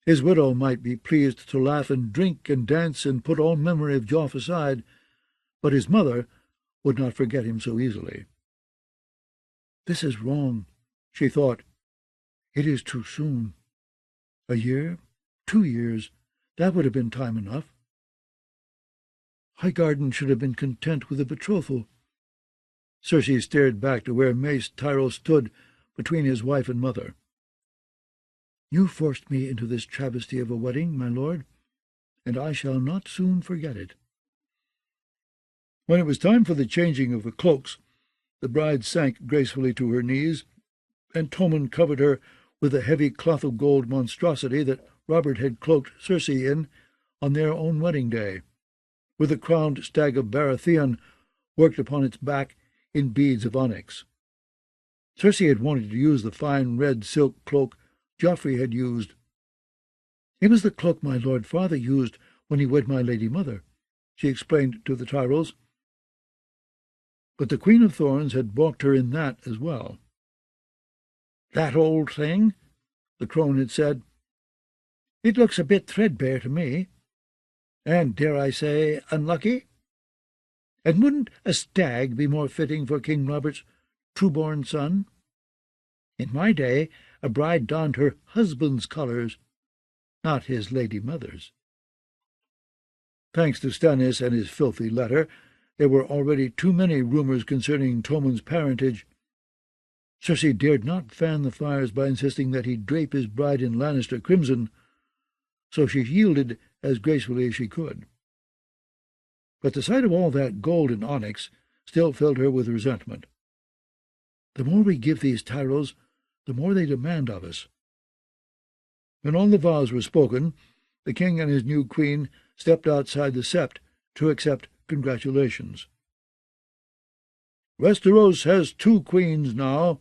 His widow might be pleased to laugh and drink and dance and put all memory of Joff aside, but his mother would not forget him so easily. "This is wrong," she thought. "It is too soon. A year, 2 years, that would have been time enough. Highgarden should have been content with a betrothal." Cersei stared back to where Mace Tyrrell stood between his wife and mother. "You forced me into this travesty of a wedding, my lord, and I shall not soon forget it." When it was time for the changing of the cloaks, the bride sank gracefully to her knees, and Tommen covered her with the heavy cloth-of-gold monstrosity that Robert had cloaked Cersei in on their own wedding day, with the crowned stag of Baratheon worked upon its back in beads of onyx. Cersei had wanted to use the fine red silk cloak Joffrey had used. "It was the cloak my lord father used when he wed my lady mother," she explained to the Tyrrells. But the Queen of Thorns had balked her in that as well. "That old thing?" the crone had said. "It looks a bit threadbare to me. And, dare I say, unlucky? And wouldn't a stag be more fitting for King Robert's true-born son? In my day a bride donned her husband's colours, not his lady mother's." Thanks to Stannis and his filthy letter, there were already too many rumours concerning Tommen's parentage. Cersei dared not fan the fires by insisting that he drape his bride in Lannister crimson, so she yielded as gracefully as she could. But the sight of all that gold and onyx still filled her with resentment. "The more we give these Tyrrells, the more they demand of us." When all the vows were spoken, the king and his new queen stepped outside the sept to accept congratulations. "Westeros has 2 queens now,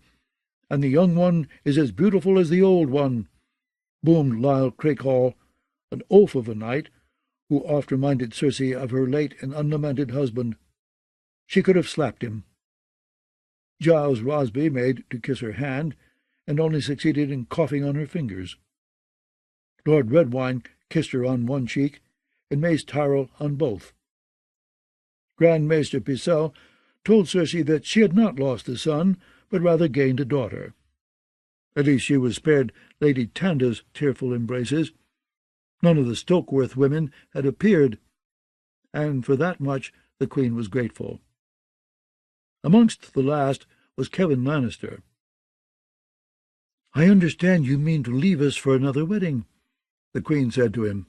and the young one is as beautiful as the old one," boomed Lyle Crakehall, an oaf of a knight, who oft reminded Cersei of her late and unlamented husband. She could have slapped him. Giles Rosby made to kiss her hand, and only succeeded in coughing on her fingers. Lord Redwyne kissed her on one cheek, and Mace Tyrrell on both. Grand Maester Pycelle told Cersei that she had not lost a son, but rather gained a daughter. At least she was spared Lady Tanda's tearful embraces. None of the Stokeworth women had appeared, and for that much the Queen was grateful. Amongst the last was Kevin Lannister. "I understand you mean to leave us for another wedding," the Queen said to him.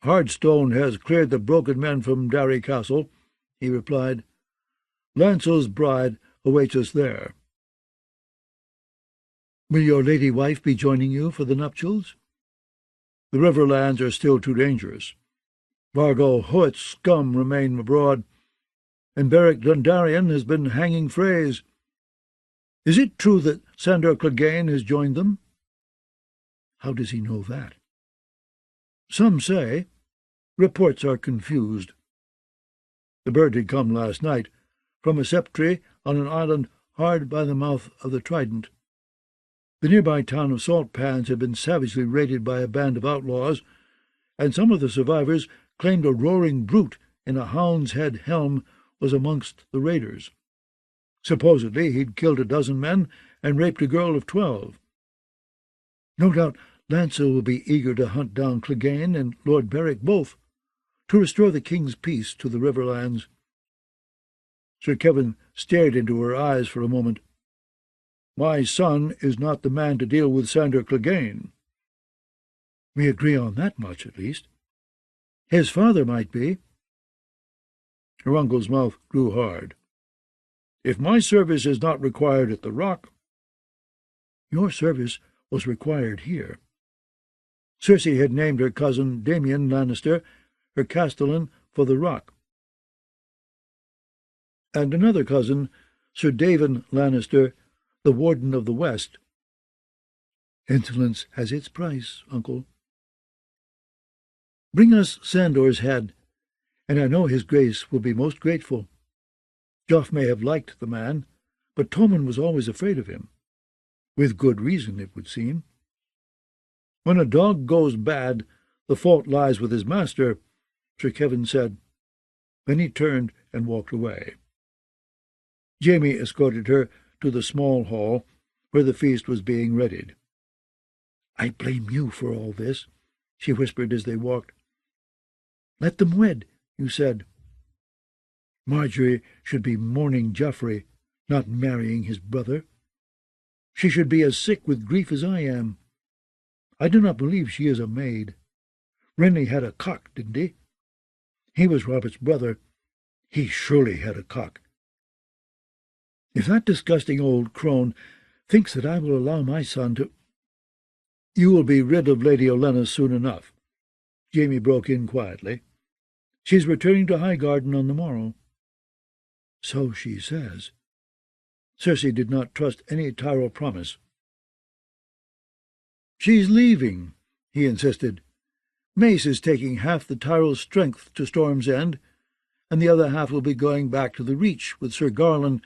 "Hardstone has cleared the broken men from Darry Castle," he replied. "Lancel's bride awaits us there." "Will your lady wife be joining you for the nuptials?" "The Riverlands are still too dangerous. Vargo Hoyt's scum remain abroad, and Beric Dondarrion has been hanging Freys. Is it true that Sandor Clegane has joined them?" "How does he know that?" "Some say. Reports are confused. The bird had come last night, from a septry on an island hard by the mouth of the Trident. The nearby town of Salt Pans had been savagely raided by a band of outlaws, and some of the survivors claimed a roaring brute in a hound's head helm was amongst the raiders. Supposedly he'd killed a dozen men and raped a girl of 12. No doubt Lancel will be eager to hunt down Clegane and Lord Beric both, to restore the king's peace to the Riverlands." Sir Kevin stared into her eyes for a moment. "My son is not the man to deal with Sandor Clegane." We agree on that much, at least. His father might be. Her uncle's mouth grew hard. If my service is not required at the Rock, your service was required here. Cersei had named her cousin Bienne Lannister her castellan for the Rock, and another cousin, Sir David Lannister, the Warden of the West. Insolence has its price, uncle. Bring us Sandor's head, and I know his grace will be most grateful. Joff may have liked the man, but Tommen was always afraid of him. With good reason, it would seem. When a dog goes bad, the fault lies with his master, Sir Kevin said. Then he turned and walked away. Jaime escorted her to the small hall, where the feast was being readied. I blame you for all this, she whispered as they walked. Let them wed, you said. Marjorie should be mourning Joffrey, not marrying his brother. She should be as sick with grief as I am. I do not believe she is a maid. Renly had a cock, didn't he? He was Robert's brother. He surely had a cock. If that disgusting old crone thinks that I will allow my son to— You will be rid of Lady Olenna soon enough, Jaime broke in quietly. She's returning to Highgarden on the morrow. So she says. Cersei did not trust any Tyrell promise. She's leaving, he insisted. Mace is taking half the Tyrell's strength to Storm's End, and the other half will be going back to the Reach with Sir Garland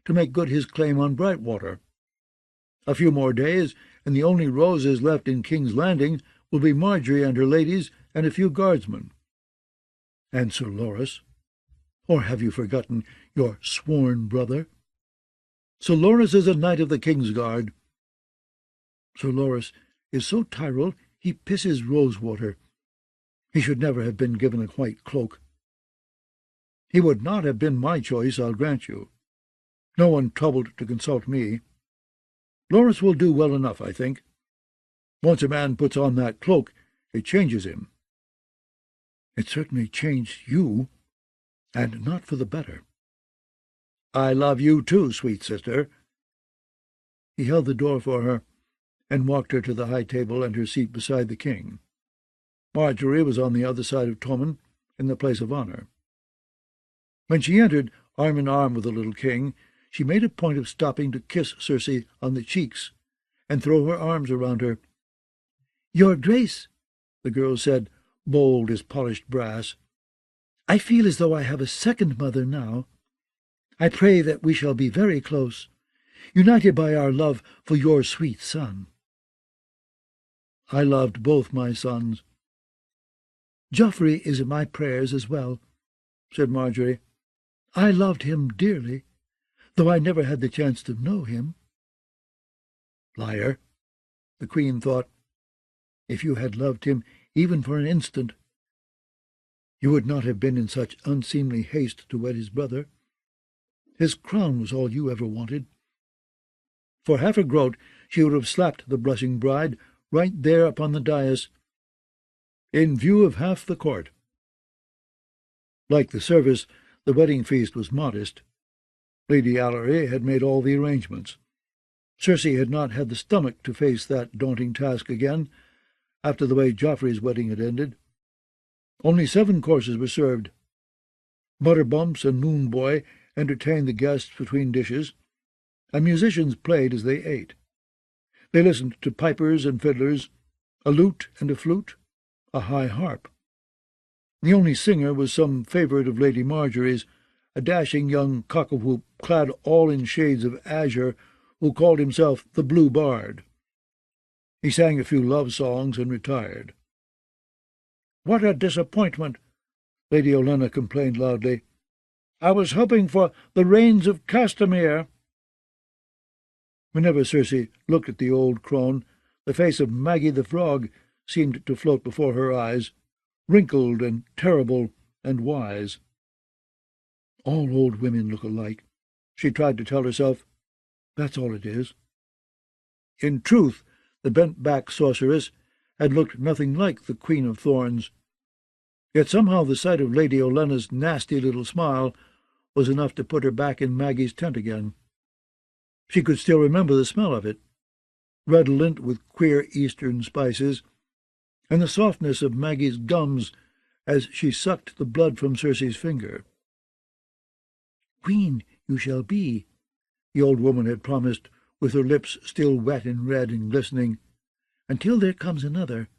to make good his claim on Brightwater. A few more days, and the only roses left in King's Landing will be Marjorie and her ladies and a few guardsmen. And Sir Loras? Or have you forgotten your sworn brother? Sir Loras is a knight of the Kingsguard. Sir Loras is so Tyrell he pisses rosewater. He should never have been given a white cloak. He would not have been my choice, I'll grant you. No one troubled to consult me. Loras will do well enough, I think. Once a man puts on that cloak, it changes him. It certainly changed you, and not for the better. I love you too, sweet sister. He held the door for her, and walked her to the high table and her seat beside the king. Marjorie was on the other side of Tommen, in the place of honour. When she entered, arm in arm with the little king, she made a point of stopping to kiss Cersei on the cheeks, and throw her arms around her. "Your Grace," the girl said, bold as polished brass, "I feel as though I have a second mother now. I pray that we shall be very close, united by our love for your sweet son." I loved both my sons. Joffrey is in my prayers as well, said Marjorie. I loved him dearly, though I never had the chance to know him. Liar, the Queen thought. If you had loved him even for an instant, you would not have been in such unseemly haste to wed his brother. His crown was all you ever wanted. For half a groat she would have slapped the blushing bride right there upon the dais, in view of half the court. Like the service, the wedding feast was modest. Lady Arya had made all the arrangements. Cersei had not had the stomach to face that daunting task again, after the way Joffrey's wedding had ended. Only 7 courses were served. Butterbumps and Moon Boy entertained the guests between dishes, and musicians played as they ate. They listened to pipers and fiddlers, a lute and a flute, a high harp. The only singer was some favourite of Lady Marjorie's, a dashing young cock-a-whoop clad all in shades of azure, who called himself the Blue Bard. He sang a few love songs and retired. "What a disappointment!" Lady Olenna complained loudly. "I was hoping for the Rains of Castamere." Whenever Cersei looked at the old crone, the face of Maggie the Frog seemed to float before her eyes, wrinkled and terrible and wise. All old women look alike, she tried to tell herself. That's all it is. In truth, the bent-back sorceress had looked nothing like the Queen of Thorns. Yet somehow the sight of Lady Olenna's nasty little smile was enough to put her back in Maggie's tent again. She could still remember the smell of it, redolent with queer Eastern spices, and the softness of Maggie's gums as she sucked the blood from Cersei's finger. "Queen you shall be," the old woman had promised, with her lips still wet and red and glistening, "until there comes another,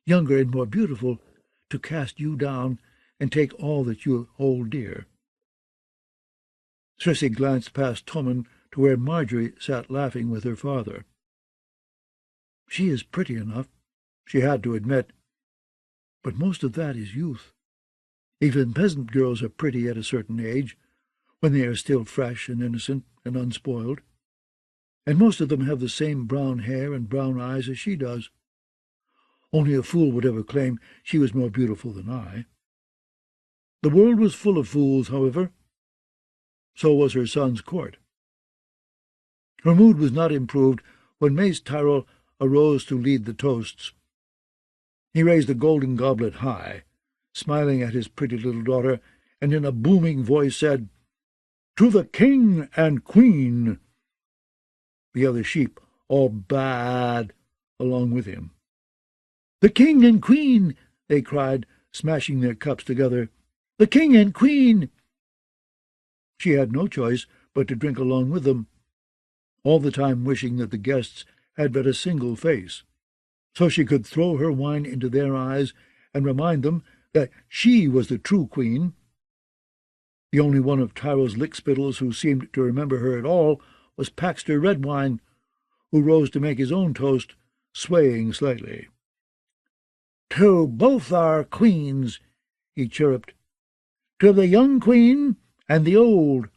younger and more beautiful, to cast you down and take all that you hold dear." Cersei glanced past Tommen to where Marjorie sat laughing with her father. "She is pretty enough," she had to admit, "but most of that is youth. Even peasant girls are pretty at a certain age, when they are still fresh and innocent and unspoiled. And most of them have the same brown hair and brown eyes as she does. Only a fool would ever claim she was more beautiful than I." The world was full of fools, however. So was her son's court. Her mood was not improved when Mace Tyrell arose to lead the toasts. He raised a golden goblet high, smiling at his pretty little daughter, and in a booming voice said, "To the King and Queen!" The other sheep all baaed along with him. "The King and Queen!" they cried, smashing their cups together. "The King and Queen!" She had no choice but to drink along with them, all the time wishing that the guests had but a single face, so she could throw her wine into their eyes and remind them that she was the true queen. The only one of Tyrell's lickspittles who seemed to remember her at all was Paxter Redwine, who rose to make his own toast, swaying slightly. "To both our queens," he chirruped. "To the young queen and the old."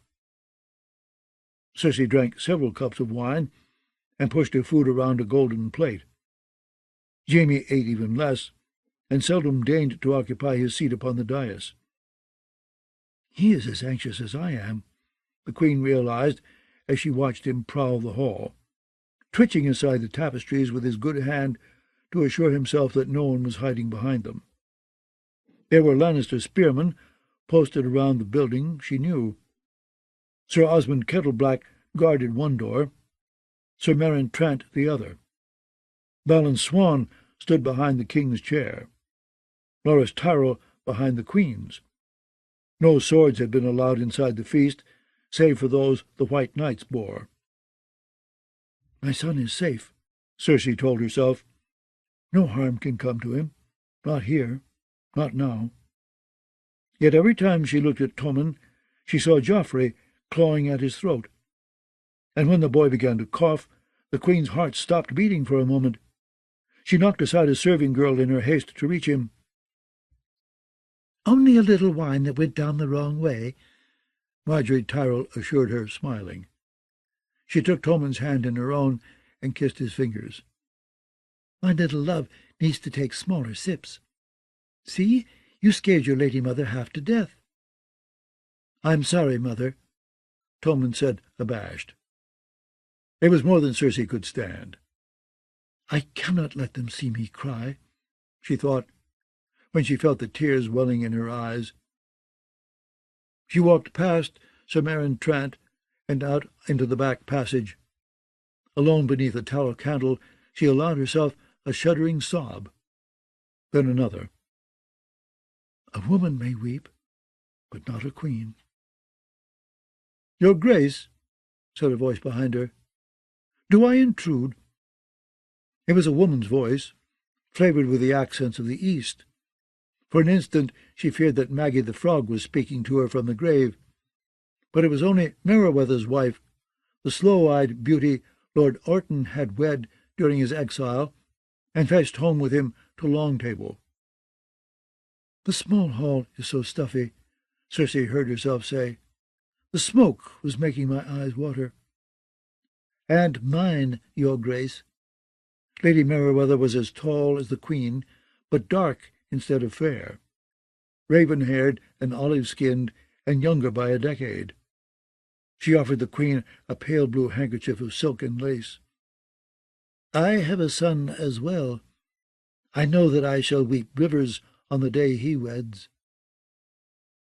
Cersei drank several cups of wine and pushed her food around a golden plate. Jaime ate even less, and seldom deigned to occupy his seat upon the dais. "He is as anxious as I am," the queen realized as she watched him prowl the hall, twitching aside the tapestries with his good hand to assure himself that no one was hiding behind them. There were Lannister spearmen posted around the building, she knew. Sir Osmond Kettleblack guarded one door, Sir Meryn Trant the other. Balon Swan stood behind the king's chair, Loras Tyrell behind the queen's. No swords had been allowed inside the feast, save for those the White Knights bore. "My son is safe," Cersei told herself. "No harm can come to him. Not here. Not now." Yet every time she looked at Tommen, she saw Joffrey clawing at his throat. And when the boy began to cough, the queen's heart stopped beating for a moment. She knocked aside a serving girl in her haste to reach him. "Only a little wine that went down the wrong way," Marjorie Tyrell assured her, smiling. She took Tommen's hand in her own and kissed his fingers. "My little love needs to take smaller sips. See, you scared your lady mother half to death." "I'm sorry, mother," Tommen said, abashed. It was more than Cersei could stand. "I cannot let them see me cry," she thought, when she felt the tears welling in her eyes. She walked past Sir Meryn Trant and out into the back passage. Alone beneath a tallow candle, she allowed herself a shuddering sob, then another. "A woman may weep, but not a queen." "Your Grace," said a voice behind her, "do I intrude?" It was a woman's voice, flavoured with the accents of the East. For an instant she feared that Maggie the Frog was speaking to her from the grave, but it was only Merryweather's wife, the slow-eyed beauty Lord Orton had wed during his exile and fetched home with him to Longtable. "The small hall is so stuffy," Cersei heard herself say. "The smoke was making my eyes water." "And mine, your Grace." Lady Merryweather was as tall as the queen, but dark instead of fair, raven-haired and olive-skinned, and younger by a decade. She offered the queen a pale blue handkerchief of silk and lace. "I have a son as well. I know that I shall weep rivers on the day he weds."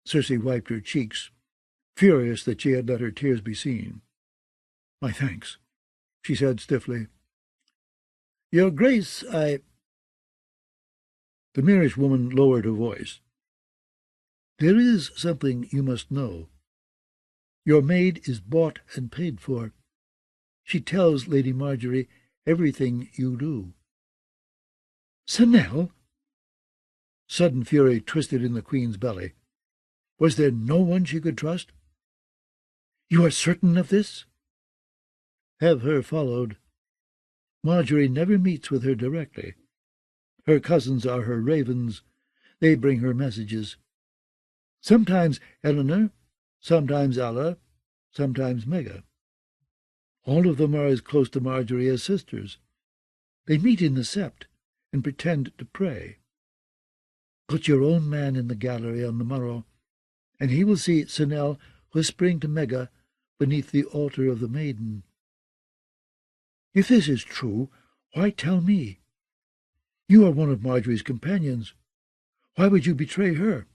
Cersei wiped her cheeks, furious that she had let her tears be seen. "My thanks," she said stiffly. "Your Grace, I—" The Moorish woman lowered her voice. "There is something you must know. Your maid is bought and paid for. She tells Lady Marjorie everything you do." "Sanel?" Sudden fury twisted in the Queen's belly. Was there no one she could trust? "You are certain of this?" "Have her followed. Marjorie never meets with her directly. Her cousins are her ravens. They bring her messages. Sometimes Eleanor, sometimes Alla, sometimes Mega. All of them are as close to Marjorie as sisters. They meet in the sept and pretend to pray. Put your own man in the gallery on the morrow, and he will see Sanel whispering to Mega beneath the altar of the maiden. If this is true, why tell me? You are one of Marjorie's companions. Why would you betray her?"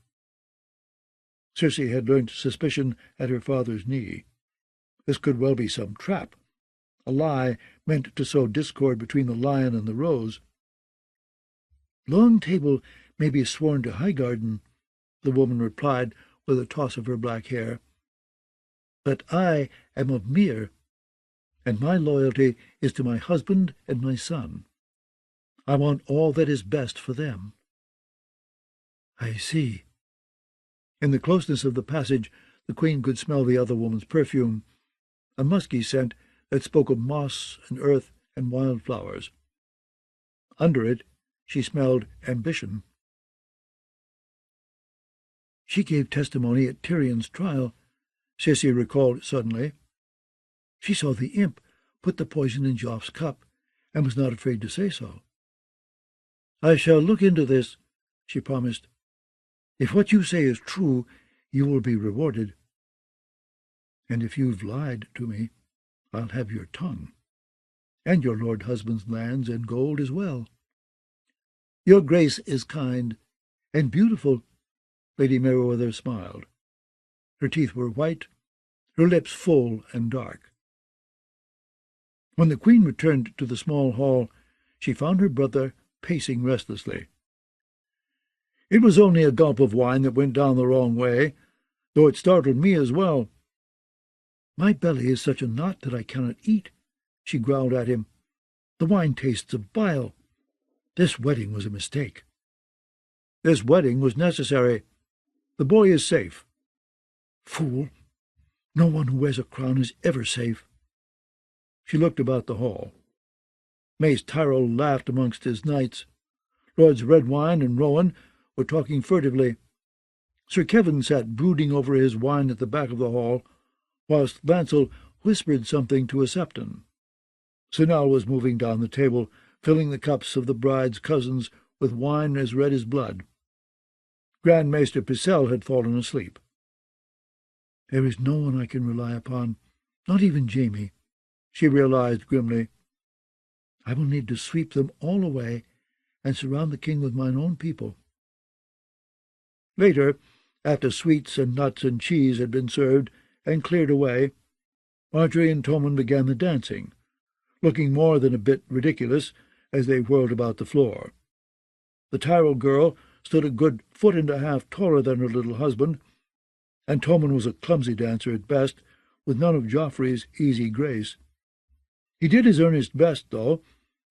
Cersei had learnt suspicion at her father's knee. This could well be some trap, a lie meant to sow discord between the Lion and the Rose. "Long Table may be sworn to Highgarden," the woman replied with a toss of her black hair. "But I am of Myr, and my loyalty is to my husband and my son. I want all that is best for them." "I see." In the closeness of the passage the Queen could smell the other woman's perfume, a musky scent that spoke of moss and earth and wildflowers. Under it she smelled ambition. "She gave testimony at Tyrion's trial," Cersei recalled suddenly. "She saw the imp put the poison in Joff's cup, and was not afraid to say so." "I shall look into this," she promised. "If what you say is true, you will be rewarded. And if you've lied to me, I'll have your tongue, and your lord husband's lands and gold as well." "Your Grace is kind and beautiful," Lady Merryweather smiled. Her teeth were white, her lips full and dark. When the Queen returned to the small hall, she found her brother pacing restlessly. "It was only a gulp of wine that went down the wrong way, though it startled me as well." "My belly is such a knot that I cannot eat," she growled at him. "The wine tastes of bile. This wedding was a mistake." "This wedding was necessary. The boy is safe." "Fool! No one who wears a crown is ever safe." She looked about the hall. Mace Tyrell laughed amongst his knights. Lords Redwyne and Rowan were talking furtively. Sir Kevin sat brooding over his wine at the back of the hall, whilst Lancel whispered something to a Septon. Sanel was moving down the table, filling the cups of the bride's cousins with wine as red as blood. Grand Maester Pycelle had fallen asleep. "There is no one I can rely upon, not even Jaime," she realized grimly. "I will need to sweep them all away and surround the king with mine own people." Later, after sweets and nuts and cheese had been served and cleared away, Marjorie and Tommen began the dancing, looking more than a bit ridiculous as they whirled about the floor. The Tyrell girl stood a good foot and a half taller than her little husband, and Tommen was a clumsy dancer at best, with none of Joffrey's easy grace. He did his earnest best, though,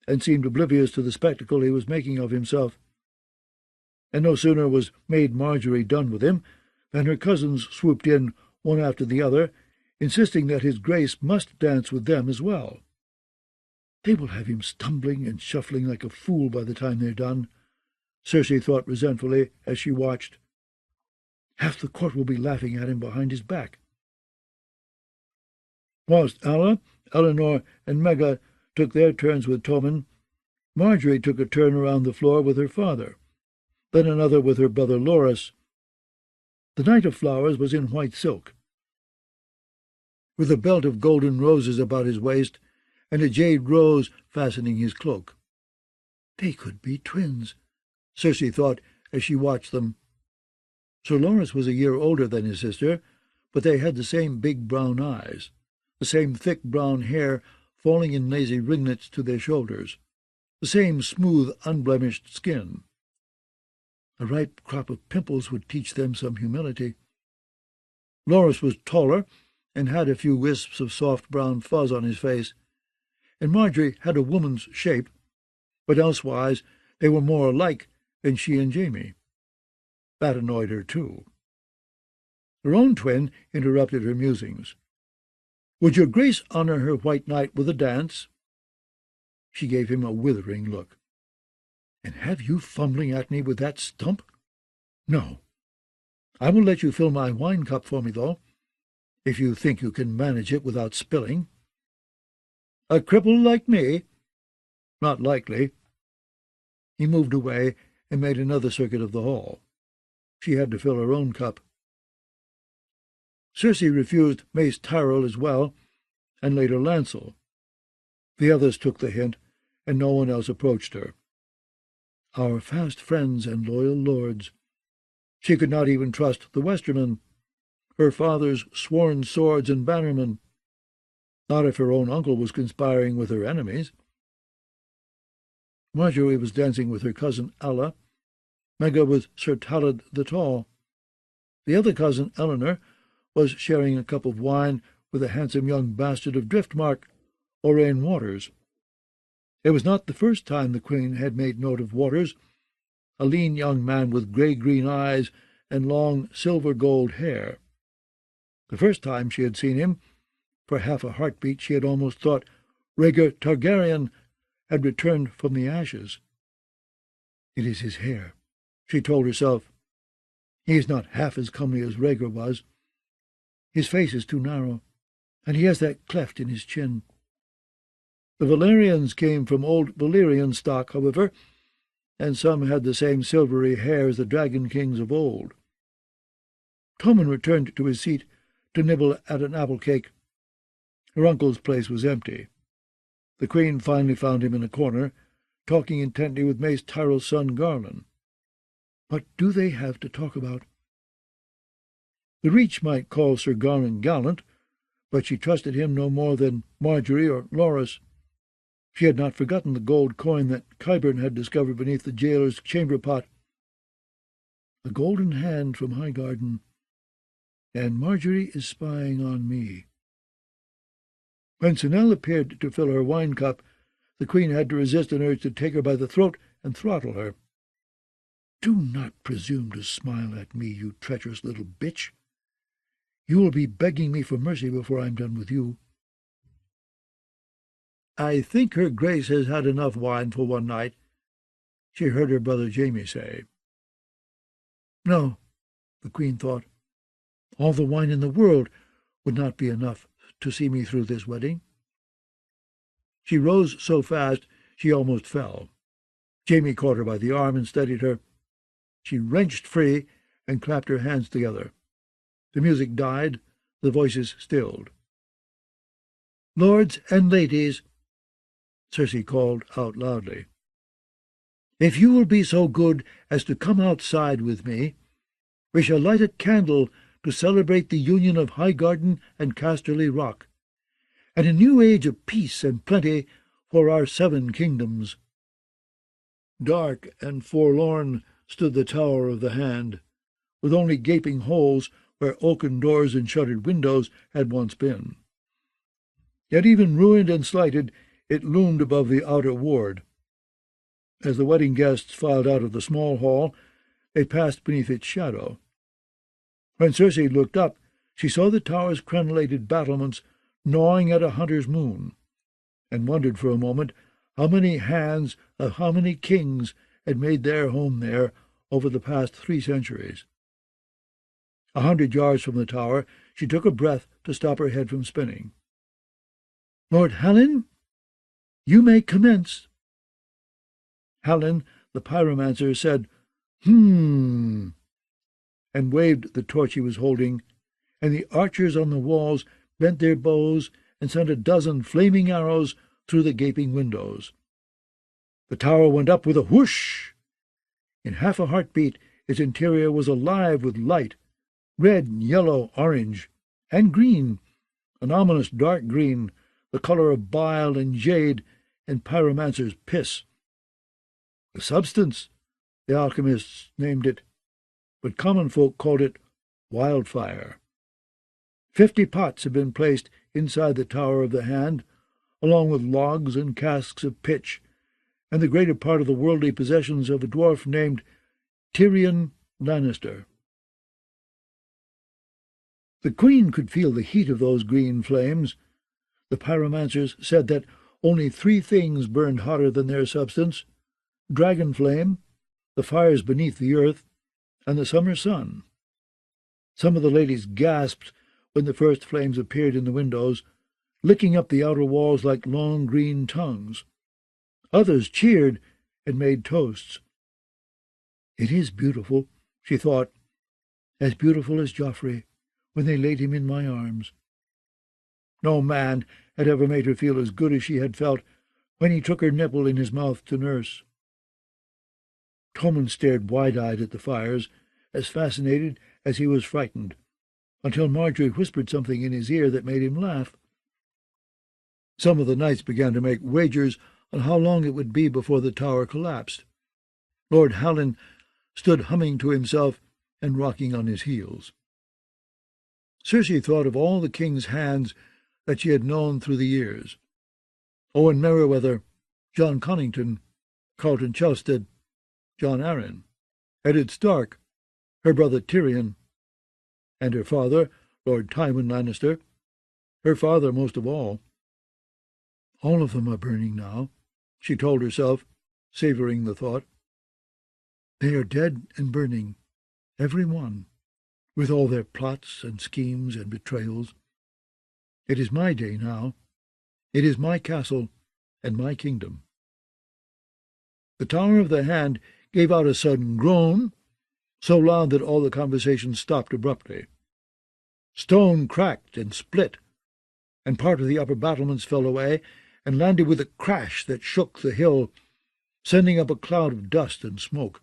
and seemed oblivious to the spectacle he was making of himself. And no sooner was Maid Marjorie done with him than her cousins swooped in one after the other, insisting that his Grace must dance with them as well. "They will have him stumbling and shuffling like a fool by the time they're done," Cersei thought resentfully as she watched. "Half the court will be laughing at him behind his back." Whilst Alla, Eleanor, and Mega took their turns with Tommen, Marjorie took a turn around the floor with her father, then another with her brother Loras. The Knight of Flowers was in white silk, with a belt of golden roses about his waist and a jade rose fastening his cloak. They could be twins, Cersei thought as she watched them. Sir Lawrence was a year older than his sister, but they had the same big brown eyes, the same thick brown hair falling in lazy ringlets to their shoulders, the same smooth, unblemished skin. A ripe crop of pimples would teach them some humility. Lawrence was taller and had a few wisps of soft brown fuzz on his face, and Marjorie had a woman's shape, but elsewise they were more alike than she and Jaime. That annoyed her, too. Her own twin interrupted her musings. "Would your grace honor her white knight with a dance?" She gave him a withering look. "And have you fumbling at me with that stump? No. I will let you fill my wine-cup for me, though, if you think you can manage it without spilling." "A cripple like me? Not likely." He moved away and made another circuit of the hall. She had to fill her own cup. Cersei refused Mace Tyrell as well, and later Lancel. The others took the hint, and no one else approached her. Our fast friends and loyal lords. She could not even trust the Westermen, her father's sworn swords and bannermen. Not if her own uncle was conspiring with her enemies. Marjorie was dancing with her cousin Alla, Megga with Sir Talad the Tall. The other cousin, Eleanor, was sharing a cup of wine with a handsome young bastard of Driftmark, Orain Waters. It was not the first time the Queen had made note of Waters, a lean young man with grey-green eyes and long silver-gold hair. The first time she had seen him, for half a heartbeat she had almost thought Rhaegar Targaryen had returned from the ashes. "It is his hair," she told herself. "He is not half as comely as Rhaegar was. His face is too narrow, and he has that cleft in his chin." The Valyrians came from old Valyrian stock, however, and some had the same silvery hair as the dragon kings of old. Tommen returned to his seat to nibble at an apple-cake. Her uncle's place was empty. The Queen finally found him in a corner, talking intently with Mace Tyrell's son Garland. What do they have to talk about? The Reach might call Sir Garland gallant, but she trusted him no more than Marjorie or Loras. She had not forgotten the gold coin that Qyburn had discovered beneath the jailer's chamber-pot. A golden hand from Highgarden, and Marjorie is spying on me. When Sinel appeared to fill her wine-cup, the Queen had to resist an urge to take her by the throat and throttle her. "Do not presume to smile at me, you treacherous little bitch. You will be begging me for mercy before I'm done with you." "I think her Grace has had enough wine for one night," she heard her brother Jaime say. No, the Queen thought. All the wine in the world would not be enough to see me through this wedding. She rose so fast she almost fell. Jaime caught her by the arm and steadied her. She wrenched free and clapped her hands together. The music died, the voices stilled. "Lords and ladies," Cersei called out loudly, "if you will be so good as to come outside with me, we shall light a candle to celebrate the union of Highgarden and Casterly Rock, and a new age of peace and plenty for our 7 kingdoms." Dark and forlorn stood the Tower of the Hand, with only gaping holes where oaken doors and shuttered windows had once been. Yet even ruined and slighted, it loomed above the outer ward. As the wedding guests filed out of the small hall, they passed beneath its shadow. When Cersei looked up, she saw the tower's crenellated battlements gnawing at a hunter's moon, and wondered for a moment how many hands of how many kings had made their home there over the past 3 centuries. 100 yards from the tower, she took a breath to stop her head from spinning. "Lord Halin, you may commence." Halin, the pyromancer, said, and waved the torch he was holding, and the archers on the walls bent their bows and sent a dozen flaming arrows through the gaping windows. The tower went up with a whoosh. In half a heartbeat its interior was alive with light, red, yellow, orange, and green, an ominous dark green, the colour of bile and jade and pyromancer's piss. The substance, the alchemists named it, but common folk called it wildfire. 50 pots had been placed inside the Tower of the Hand, along with logs and casks of pitch, and the greater part of the worldly possessions of a dwarf named Tyrion Lannister. The queen could feel the heat of those green flames. The pyromancers said that only 3 things burned hotter than their substance: dragon flame, the fires beneath the earth, and the summer sun. Some of the ladies gasped when the first flames appeared in the windows, licking up the outer walls like long green tongues. Others cheered and made toasts. "It is beautiful," she thought, "as beautiful as Joffrey, when they laid him in my arms." No man had ever made her feel as good as she had felt when he took her nipple in his mouth to nurse. Tommen stared wide-eyed at the fires, as fascinated as he was frightened, until Marjorie whispered something in his ear that made him laugh. Some of the knights began to make wagers on how long it would be before the tower collapsed. Lord Hallen stood humming to himself and rocking on his heels. Cersei thought of all the king's hands that she had known through the years: Owen Merriweather, John Connington, Carlton Chelstead, John Arryn, Eddard Stark, her brother Tyrion, and her father, Lord Tywin Lannister, her father most of all. All of them are burning now, she told herself, savouring the thought. They are dead and burning, every one, with all their plots and schemes and betrayals. It is my day now. It is my castle and my kingdom. The Tower of the Hand gave out a sudden groan, so loud that all the conversation stopped abruptly. Stone cracked and split, and part of the upper battlements fell away and landed with a crash that shook the hill, sending up a cloud of dust and smoke.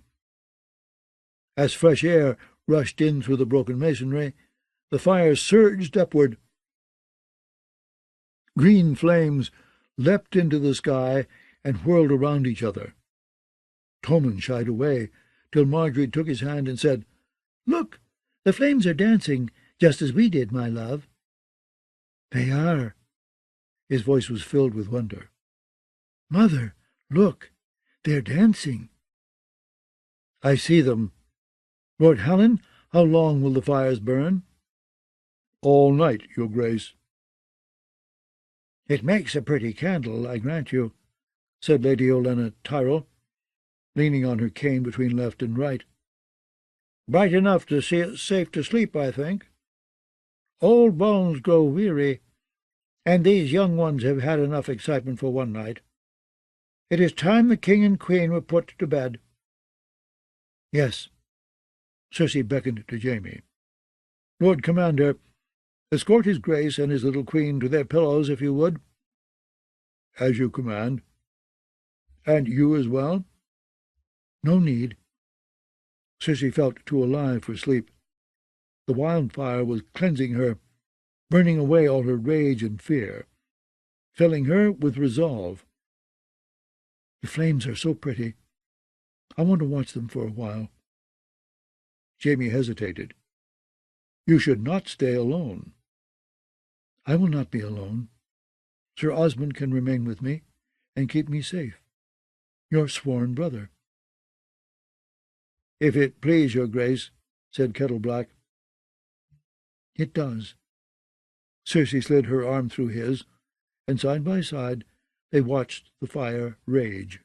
As fresh air rushed in through the broken masonry, the fire surged upward. Green flames leapt into the sky and whirled around each other. Tommen shied away, till Marjorie took his hand and said, "Look, the flames are dancing, just as we did, my love." "They are." His voice was filled with wonder. "Mother, look, they're dancing." "I see them. Lord Hallen, how long will the fires burn?" "All night, your grace." "It makes a pretty candle, I grant you," said Lady Olenna Tyrell, leaning on her cane between left and right. "Bright enough to see it safe to sleep, I think. Old bones grow weary, and these young ones have had enough excitement for one night. It is time the king and queen were put to bed." "Yes." Cersei beckoned to Jaime. "Lord Commander, escort his grace and his little queen to their pillows, if you would." "As you command." "And you as well?" "No need." Cersei felt too alive for sleep. The wildfire was cleansing her, burning away all her rage and fear, filling her with resolve. "The flames are so pretty. I want to watch them for a while." Jaime hesitated. "You should not stay alone." "I will not be alone. Sir Osmond can remain with me and keep me safe. Your sworn brother." "If it please your grace," said Kettleblack. "It does." Cersei slid her arm through his, and side by side they watched the fire rage.